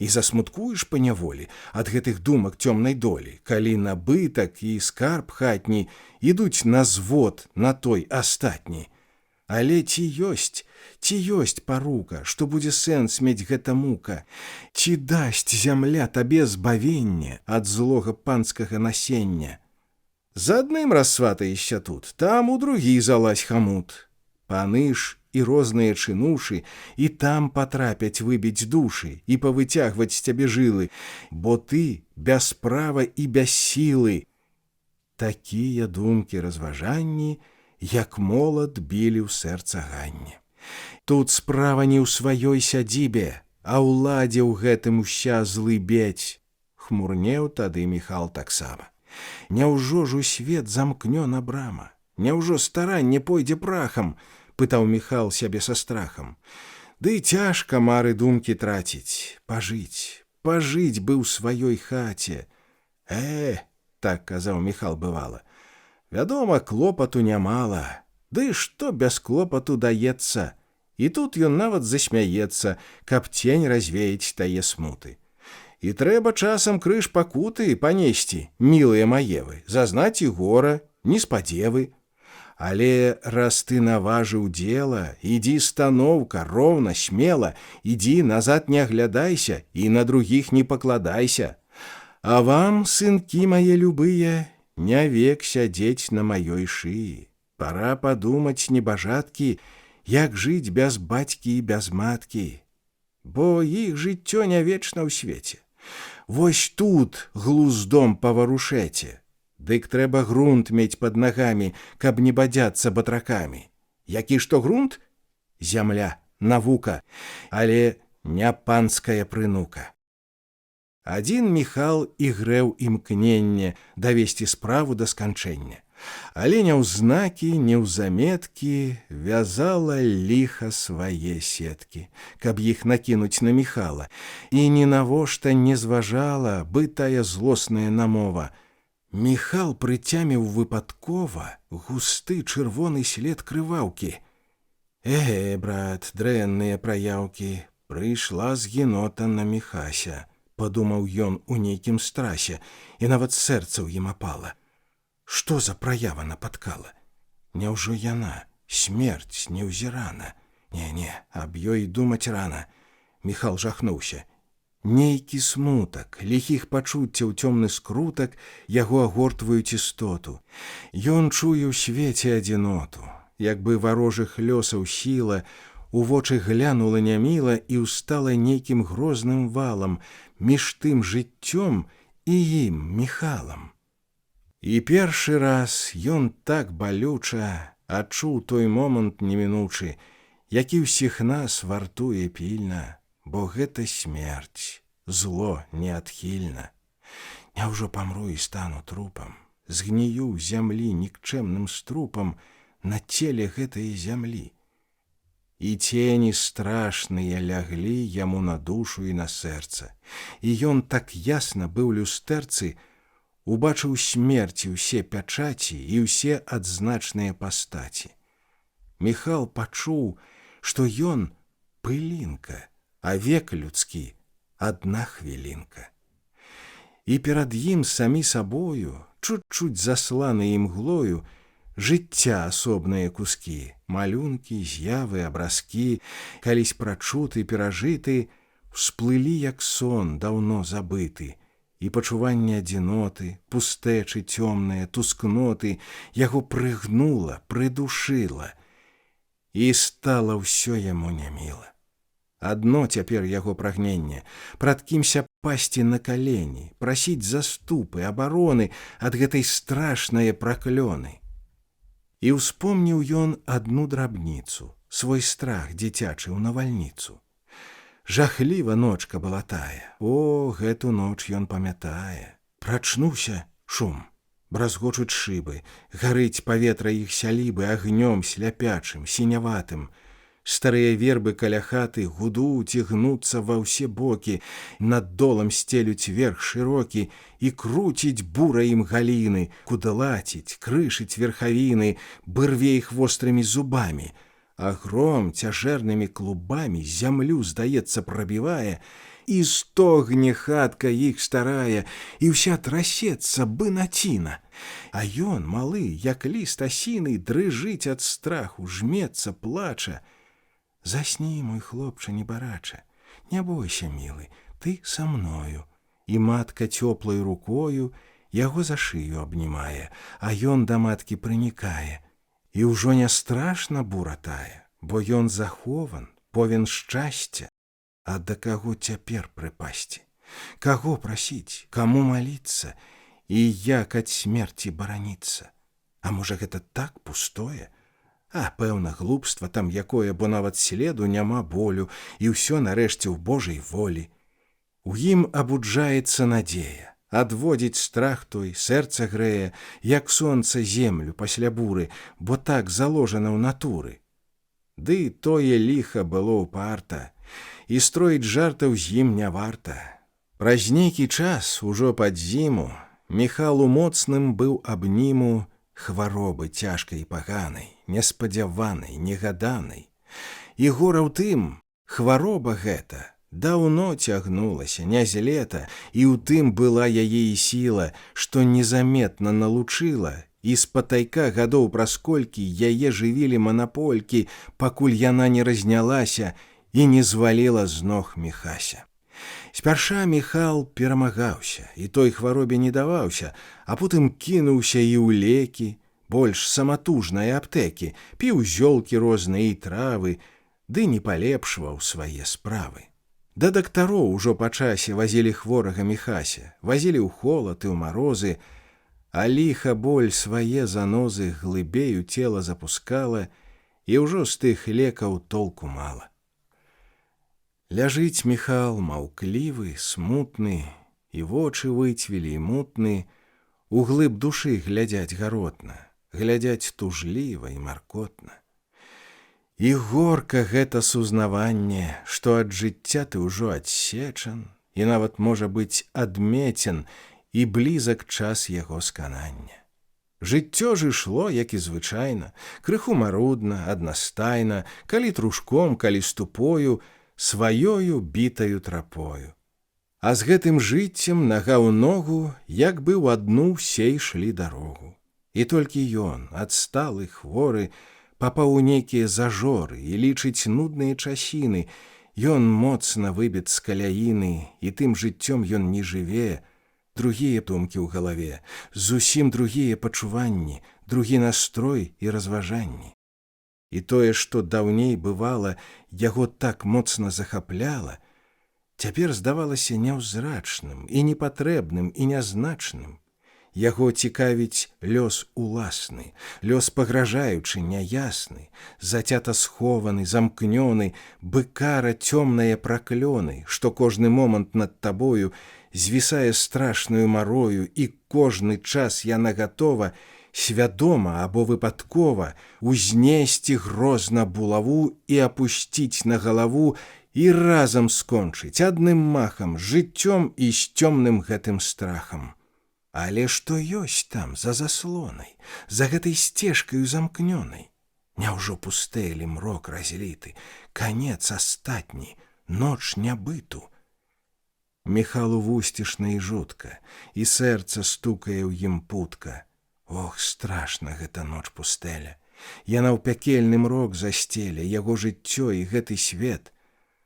І засмуткуеш паняволі ад гэтых думак цёмнай долі, калі набытак і скарб хатні ідуць на звод на той астатні. Але ці ёсць парука, што будзе сэнс мець гэта мука? Ці дасць зямля табе збавенне ад злога панскага насення? За адным рассватаешся тут, там у другі залазь хамут. Паны ж і розныя чынушы і там патрапяць выбіць душы і павыцягваць з цябе жылы, бо ты без права і без сілы. Такія думкі разважанні, як молат білі ў сэрца Ганне. Тут справа не ў сваёй сядзібе, а ўладзе ў гэтым уся злыбець. Хмурнеў тады Міхал таксама. Няўжо ж у свет замкнёна брама? Няўжо старанне пойдзе прахам? Пытаў Міхал сябе са страхам. Ды цяжка мары думкі траціць, пажыць бы ў сваёй хаце. Так казаў Міхал бывала. Вядома, клопату нямала. Ды што без клопату даецца? І тут ён нават засмяецца, каб цень развеяць тае смуты. І трэба часам крыж пакуты панесці, мілыя маевы, зазнаць і гора, неспадзевы. Але раз ты наважыў дзела, ідзі станоўка, роўна, смела, ідзі, назад не аглядайся і на другіх не пакладайся. А вам, сынкі мае любыя, не век сядзець на маёй шыі. Пара падумаць, небажаткі, як жыць без бацькі і без маткі. Бо іх жыццё не вечна ў свеце. Вось тут глуздом паварушэце. Дык трэба грунт мець пад нагамі, каб не бадзяцца батракамі. Які што грунт? Зямля, навука, але не панская прынука. Адзін Міхал і грэў імкненне давесці справу да сканчэння. Але няўзнакі, неўзаметкі вязала ліха свае сеткі, каб іх накінуць на Міхала, і ні навошта не зважала бы тая злосная намова. Міхал прыцяміў выпадкова густы чырвоны след крываўкі. Брат, дрэнныя праяўкі, прыйшла згінота на Міхася, падумаў ён у нейкім страсе, і нават сэрца ў ім апала. Што за праява напаткала? Няўжо яна, смерць неўзірана? Не, аб ёй думаць рана. Міхал жахнуўся. Нейкі смутак, ліхіх пачуццяў цёмны скрутак яго агортваюць істоту. Ён чуе ў свеце адзіноту, як бы варожых лёсаў сіла, у вочы глянула няміла і ўстала нейкім грозным валам між тым жыццём і ім, Міхалам. І першы раз ён так балюча адчуў той момант немінучы, які ўсіх нас вартуе пільна, бо гэта смерць, зло неадхільна. Няўжо памру і стану трупам, згнію ў зямлі нікчэмным струпам на целе гэтай зямлі. І цені страшныя ляглі яму на душу і на сэрца. І ён так ясна быў люстэрцы, убачыў смерці ўсе пячаці і ўсе адзначныя пастаці. Міхал пачуў, што ён пылінка, а век людскі адна хвілінка. І перад ім самі сабою, чуть-чуть засланы імглою, жыцця асобныя кускі, малюнкі, з'явы, абразкі, калісь прачуты, перажыты, всплылі як сон даўно забыты, і пачуванне адзіноты, пустэчы цёмныя, тускноты яго прыгнула, прыдушыла, і стала ўсё яму няміла. Адно цяпер яго прагненне прад кімся пасці на калені, прасіць заступы, абароны ад гэтай страшнае праклёны. І ўспомніў ён адну драбніцу, свой страх дзіцячы ў навальніцу. Жахліва ночка была тая, гэту ноч ён памятае. Прачнуўся шум, бразгочуць шыбы, гарыць паветра іх сялібы агнём сляпячым, сіняватым. Старыя вербы каля хаты гудуць і гнуцца ва ўсе бокі, над долам стелюць верх шырокі і круціць бура ім галіны, кудалаціць, крышыць верхавіны, бырве іх вострымі зубамі, а гром цяжэрнымі клубамі зямлю, здаецца, прабівае, і стогне хатка іх старая, і ўся трасецца, бы націна. А ён, малы, як ліст асіны, дрыжыць ад страху, жмецца, плача. Засні, мой хлопча небарача, не бойся, мілы, ты са мною. І матка цёплай рукою яго за шыю абнімае, а ён да маткі прынікае. І ўжо не страшна бура тая, бо ён захован, повен шчасця. А да каго цяпер прыпасці? Каго прасіць, каму маліцца і як ад смерці бараніцца? А можа, гэта так пустое? Пэўна, глупства там якое, бо нават следу няма болю, і ўсё нарэшце ў Божай волі. У ім абуджаецца надзея, адводзіць страх той, сэрца грэе, як сонца землю пасля буры, бо так заложана ў натуры. Ды тое ліха было ўпарта, і строіць жартаў з ім не варта. Праз нейкі час, ужо пад зіму, Міхалу моцным быў абніму хваробы цяжкай і паганай, неспадзяванай, негаданай. І гора ў тым, хвароба гэта даўно цягнулася, не з лета, і ў тым была яе і сіла, што незаметна налучыла, і з патайка гадоў праз колькі яе жывілі манаполькі, пакуль яна не разнялася і не зваліла з ног Міхася. Спярша Міхал перамагаўся, і той хваробе не даваўся, а потым кінуўся і ў лекі, больш саматужныя аптэкі, піў зёлкі розныя і травы, ды не палепшваў свае справы. Да дактароў ужо па часе вазілі хворага Міхася, вазілі ў холад і ў марозы, а ліха боль свае занозы глыбей у цела запускала, і ўжо з тых лекаў толку мала. Ляжыць Міхал маўклівы, смутны, і вочы выцвілі і мутны, у глыб душы глядзяць гаротна, глядзяць тужліва і маркотна. І горка гэта сузнаванне, што ад жыцця ты ўжо адсечан, і нават, можа быць, адмецен, і блізак час яго сканання. Жыццё ж ішло, як і звычайна, крыху марудна, аднастайна, калі трушком, калі ступою, сваёю бітаю трапою. А з гэтым жыццем нага ў ногу, як бы ў адну ўсе ішлі дарогу. І толькі ён, адсталы, хворы, папаў у нейкія зажоры і лічыць нудныя часіны. Ён моцна выбіт з каляіны, і тым жыццём ён не жыве. Другія думкі ў галаве, зусім другія пачуванні, другі настрой і разважанні. І тое, што даўней бывала, яго так моцна захапляла, цяпер здавалася няўзрачным і непатрэбным і нязначным. Яго цікавіць лёс уласны, лёс пагражаючы, няясны, зацята схованы, замкнёны, быкара цёмнае праклёны, што кожны момант над табою звісае страшнаю марою, і кожны час яна гатова, свядома або выпадкова, узнесці грозна булаву і апусціць на галаву і разам скончыць адным махам, жыццём і з цёмным гэтым страхам. Але што ёсць там за заслонай, за гэтай сцежкаю замкнёнай? Няўжо пустэлі мрок разліты, канец астатні, ноч нябыту? Міхалу вусцішна і жутка, і сэрца стукае ў ім путка. Ох, страшна гэта ноч пустэля. Яна ў пякельны мрок засцеля яго жыццё і гэты свет.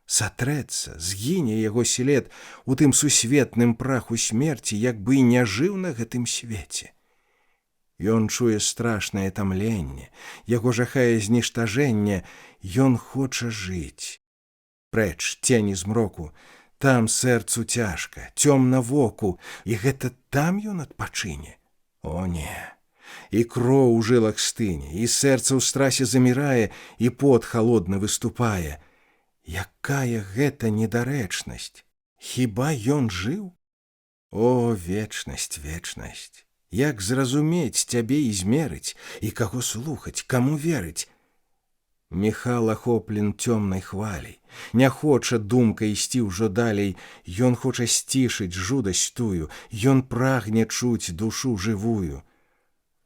Сатрэцца, згіне яго след у тым сусветным праху смерці, як бы і не жыў на гэтым свеце. Ён чуе страшнае тамленне, яго жахае зніштажэнне, ён хоча жыць. Прэч, цені змроку, там сэрцу цяжка, цёмна воку, і гэта там ён адпачыне? О, не! І кроў у жылах стыне, і сэрца ў страсе замірае, і пот халодны выступае. Якая гэта недарэчнасць! Хіба ён жыў? О, вечнасць, вечнасць! Як зразумець цябе і змерыць, і каго слухаць, каму верыць? Міхал ахоплен цёмнай хваляй, не хоча думка ісці ўжо далей, ён хоча сцішыць жудасць тую, ён прагне чуць душу жывую.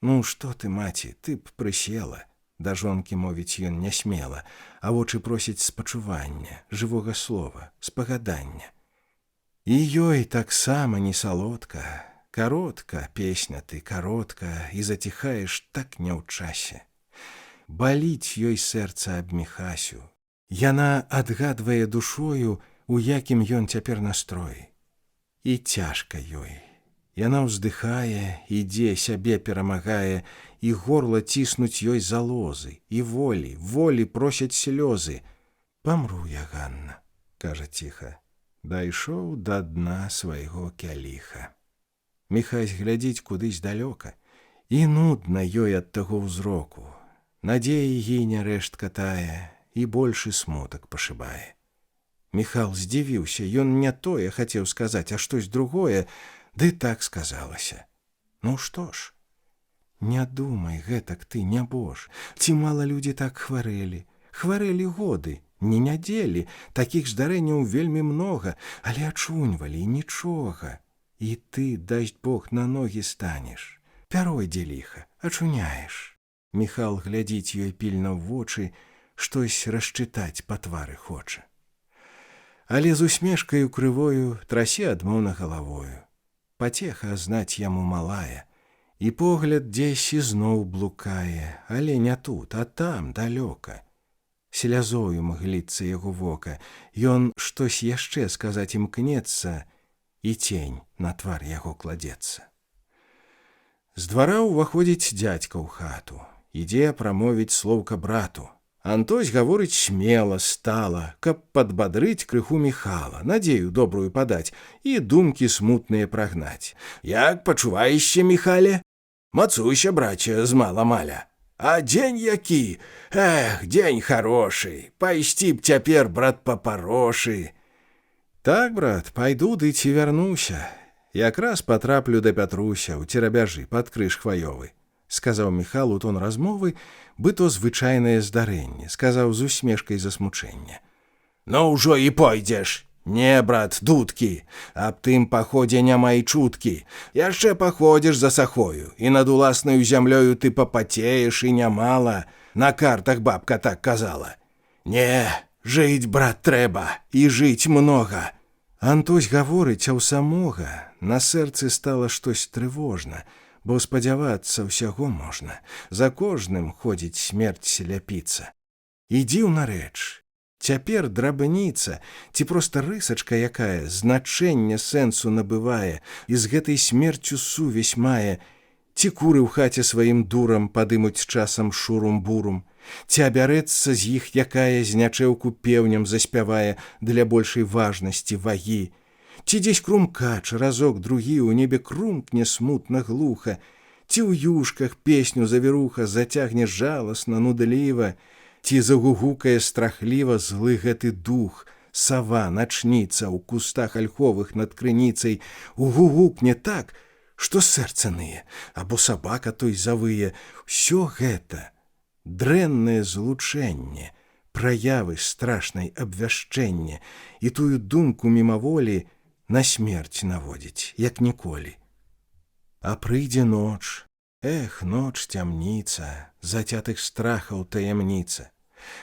Ну, што ты, маці, ты б прысела? Да жонкі мовіць ён нясмела, а вочы просяць спачування, жывога слова, спагадання. І ёй таксама не салодка, каротка, песня ты, каротка, і заціхаеш так не ў часе. Баліць ёй сэрца аб Міхасю. Яна адгадвае душою, у якім ён цяпер настроі. І цяжка ёй. Яна ўздыхае, ідзе, сябе перамагае, і горла ціснуць ёй залозы, і волі просяць слёзы. «Памру я, Ганна», – кажа ціха, дайшоў да дна свайго кяліха. Міхась глядзіць кудысь далёка, і нудна ёй ад таго ўзроку. Надзеі гіне рэштка тая, і большы смутак пашыбае. Міхал здзівіўся, ён не тое хацеў сказаць, а штось другое, ды так сказалася. Ну што ж? Не думай гэтак ты, нябож, ці мала людзі так хварэлі. Хварэлі годы, не нядзелі, такіх здарэнняў вельмі многа, але ачуньвалі нічога. І ты, дасць Бог, на ногі станеш. Пяройдзе ліха, ачуняеш. Міхал глядзіць ёй пільна ў вочы, штось расчытаць па твары хоча. Але з усмешкаю крывою трасе адмоўна галавою. Пацеха знаць яму малая, і погляд дзесь ізноў блукае, але не тут, а там, далёка. Слязою мгліцца яго вока, ён штось яшчэ сказаць імкнецца, і цень на твар яго кладзецца. З двара ўваходзіць дзядзька ў хату, ідзе прамовіць слоўка брату. Антось гаворыць смела, стала, каб падбадрыць крыху Міхала, надзею добрую падаць і думкі смутныя прагнаць. «Як пачуваешся, Міхале? Мацуйся, браця, з мала-маля. А дзень які? Эх, дзень харошы. Пайсці б цяпер, брат, па парошы». «Так, брат, пайду ды ці вярнуся. Якраз патраплю да Пятруся ў церабяжы пад крыж хваёвы», – сказаў Міхал у тон размовы, бы то звычайнае здарэнне, сказаў з усмешкай засмучэння. «Ну ўжо і пойдзеш, Не, брат, дудкі, аб тым паходзе няма і чуткі. Яшчэ паходзіш за сахою, і над уласнаю зямлёю ты папацееш і нямала. На картах бабка так казала. Не, жыць, брат, трэба, і жыць многа. Антось гаворыць, а ў самога на сэрцы стала штось трывожна, бо спадзявацца ўсяго можна. За кожным ходзіць смерць ляпіцца. І дзіўна рэч. Цяпер драбніца, ці проста рысачка якая, значэнне сэнсу набывае і з гэтай смерцю сувязь мае, ці куры ў хаце сваім дурам падымуць часам шурум-бурум, ці абярэцца з іх якая знячэўку пеўням заспявае для большай важнасці вагі, ці дзесь крумкач разок другі ў небе крумкне смутна глуха, ці ў юшках песню завіруха зацягне жаласна, нудліва, ці загугукае страхліва злы гэты дух, сава, начніца ў кустах альховых над крыніцай, угугукне так, што сэрца ные, або сабака той завые. Усё гэта дрэннае злучэнне, праявы страшнай абвяшчэння, і тую думку мімаволі на смерць наводзіць, як ніколі. А прыйдзе ноч, эх, ноч цямніца, зацятых страхаў таямніца.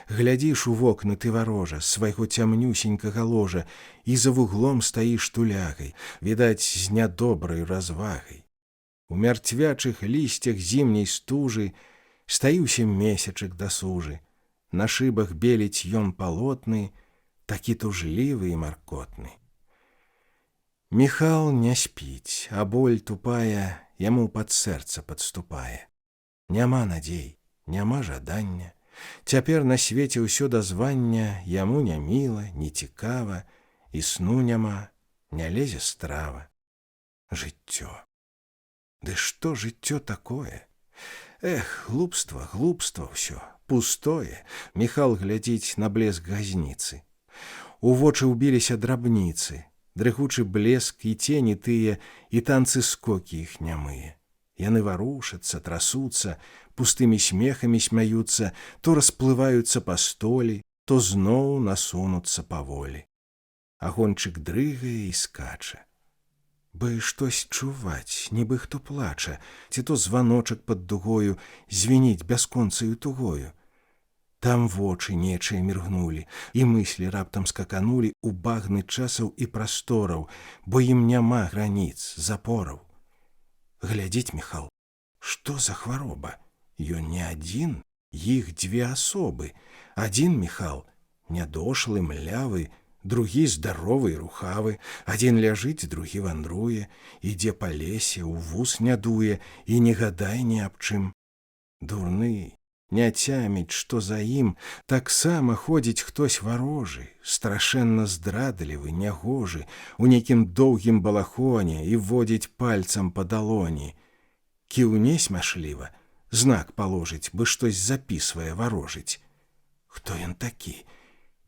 Глядзіш у вокны ты варожа, свайго цямнюсенькага ложа, і за вуглом стаіш тулягай, відаць, з нядобрай развагай. У мярцвячых лісцях зімняй стужы стаіўся месячык дасужы. На шыбах беліць ён палотны, такі тужлівы і маркотны. Міхал не спіць, а боль тупая яму пад сэрца падступае. Няма надзей, няма жадання. Цяпер на свеце ўсё дазвання яму не міла, не цікава, і сну няма, не лезе страва. Жыццё. Ды што жыццё такое? Эх, глупства, глупства ўсё, пустое. Міхал глядзіць на блеск газніцы. У вочы ўбіліся драбніцы, дрыгучы блеск і цені тыя, і танцы скокі іх нямыя. Яны варушацца, трасуцца, пустымі смехамі смяюцца, то расплываюцца па столі, то зноў насунуцца паволі. Агончык дрыгае і скача. Бы штось чуваць, нібы хто плача, ці то званочак пад дугою звініць бясконцаю тугою. Там вочы нечыя міргнулі, і мыслі раптам скаканулі ў багны часаў і прастораў, бо ім няма граніц, запораў. Глядзіць Міхал, што за хвароба? Ён не адзін, іх дзве асобы. Адзін Міхал, нядошлы, млявы, другі здаровы і рухавы. Адзін ляжыць, другі вандруе, ідзе па лесе, у вус не дуе і не гадай ні аб чым. Дурны, не цяміць, што за ім таксама ходзіць хтось варожы, страшэнна здрадлівы, нягожы, у нейкім доўгім балахоне і водзіць пальцам па далоні. Кіўне смяшліва, знак паложыць, бы штось запісвае варожыць. Хто ён такі?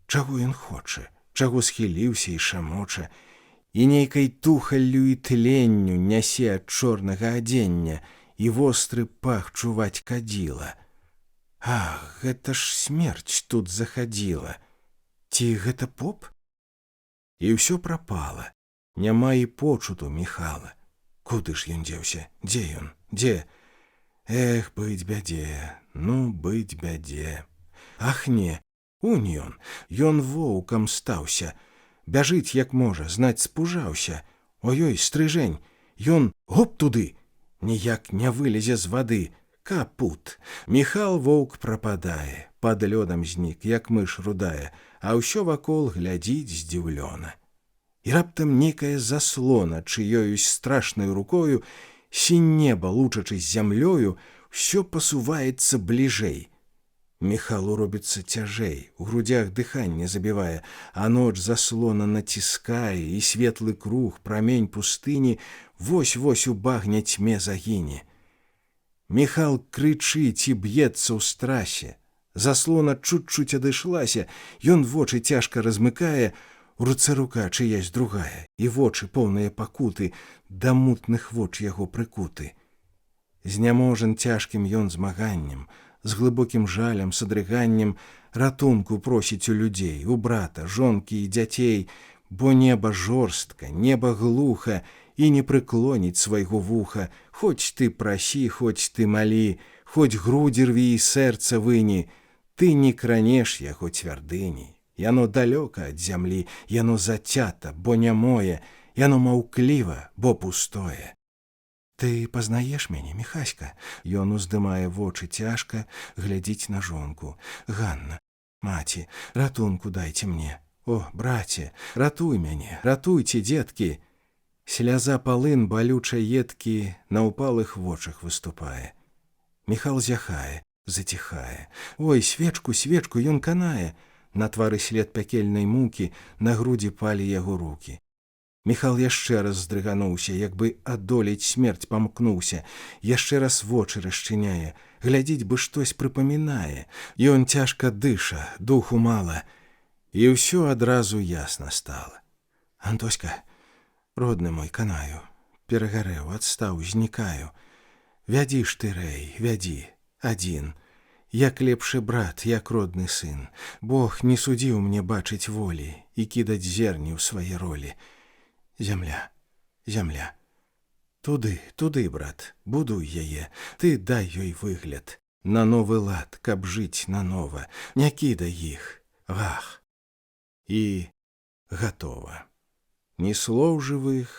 Чаго ён хоча? Чаго схіліўся і шамоча? І нейкай тухаллю і тленню нясе ад чорнага адзення, і востры пах чуваць кадзіла. Ах, гэта ж смерць тут захадзіла. Ці гэта поп? І ўсё прапала. Няма і почуту Міхала. Куды ж ён дзеўся? Дзе ён? Дзе? Эх, быць бядзе, ну, быць бядзе. Ах не, унь ён воўкам стаўся. Бяжыць як можа, знаць спужаўся. Ой-ой, стрыжень, ён гоп туды. Ніяк не вылезе з вады. Капут. Міхал воўк прападае, пад лёдам знік, як мыш рудая, а ўсё вакол глядзіць здзіўлёна. І раптам нейкая заслона, чыёюсь страшнаю рукою, сінь неба, лучачы з зямлёю, ўсё пасуваецца бліжэй. Міхалу робіцца цяжэй, у грудях дыханне забівае, а ноч заслона націскае, і светлы круг, прамень пустыні, вось-вось у багне цьме загіне. Міхал крычыць і б'ецца ў страсе. Заслона чуть-чуть адышлася, ён вочы цяжка размыкае, у руцэ рука чыясь другая, і вочы поўныя пакуты, да мутных воч яго прыкуты. Зняможан цяжкім ён змаганнем, з глыбокім жалем, садрыганнем, ратунку просіць у людзей, у брата, жонкі і дзяцей, бо неба жорстка, неба глуха і не прыклоніць свайго вуха, хоць ты прасі, хоць ты малі, хоць грудзі рві і сэрца выні, ты не кранеш яго цвярдыні. Яно далёка ад зямлі, яно зацята, бо нямое, яно маўкліва, бо пустое. Ты пазнаеш мяне, Міхаська? Ён уздымае вочы цяжка, глядзіць на жонку. Ганна, маці, ратунку дайце мне. О, браце, ратуй мяне, ратуйце, дзеткі. Сляза палын балючай едкі на ўпалых вочах выступае. Міхал зяхае, заціхае. Ой, свечку, свечку, ён канае. На твары след пякельнай мукі, на грудзі палі яго рукі. Міхал яшчэ раз здрыгануўся, як бы адолець смерць памкнуўся, яшчэ раз вочы расчыняе, глядзіць бы штось прыпамінае. Ён цяжка дыша, духу мала, і ўсё адразу ясна стала. Антоська, родны мой, канаю, перагарэў, адстаў, знікаю. Вядзі ж ты, рэй, вядзі, адзін, як лепшы брат, як родны сын. Бог не судзіў мне бачыць волі і кідаць зерні ў свае ролі. Зямля, зямля. Туды, туды, брат, будуй яе, ты дай ёй выгляд. На новы лад, каб жыць нанова, не кідай іх, гах. І гатова. Ні слоў жывых,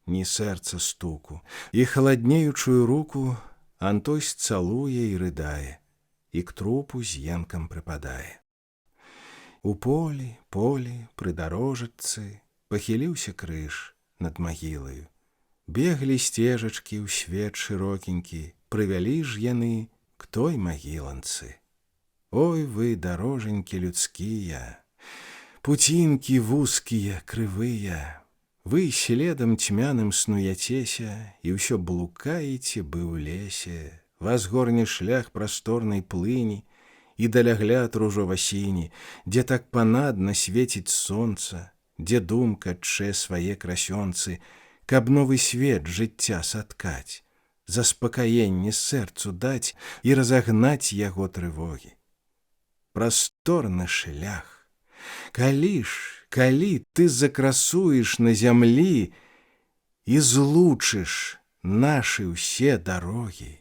ні сэрца стуку. І халаднеючую руку Антось цалуе і рыдае, і к трупу з енкам прыпадае. У полі, пры дарожачцы пахіліўся крыж над магілаю. Беглі сцежачкі ў свет шырокенькі, прывялі ж яны к той магіланцы. Ой вы, дароженькі людскія, пуцінкі вузкія, крывыя, вы следам цьмяным снуяцеся і ўсё блукаеце бы ў лесе, вас горне шлях прасторнай плыні і далягляд ружова-сіні, дзе так панадна свеціць сонца, дзе думка тчэ свае красёнцы, каб новы свет жыцця саткаць, заспакаенне сэрцу даць і разагнаць яго трывогі. Прасторны шлях. Калі ты закрасуеш на зямлі і злучыш нашы ўсе дарогі,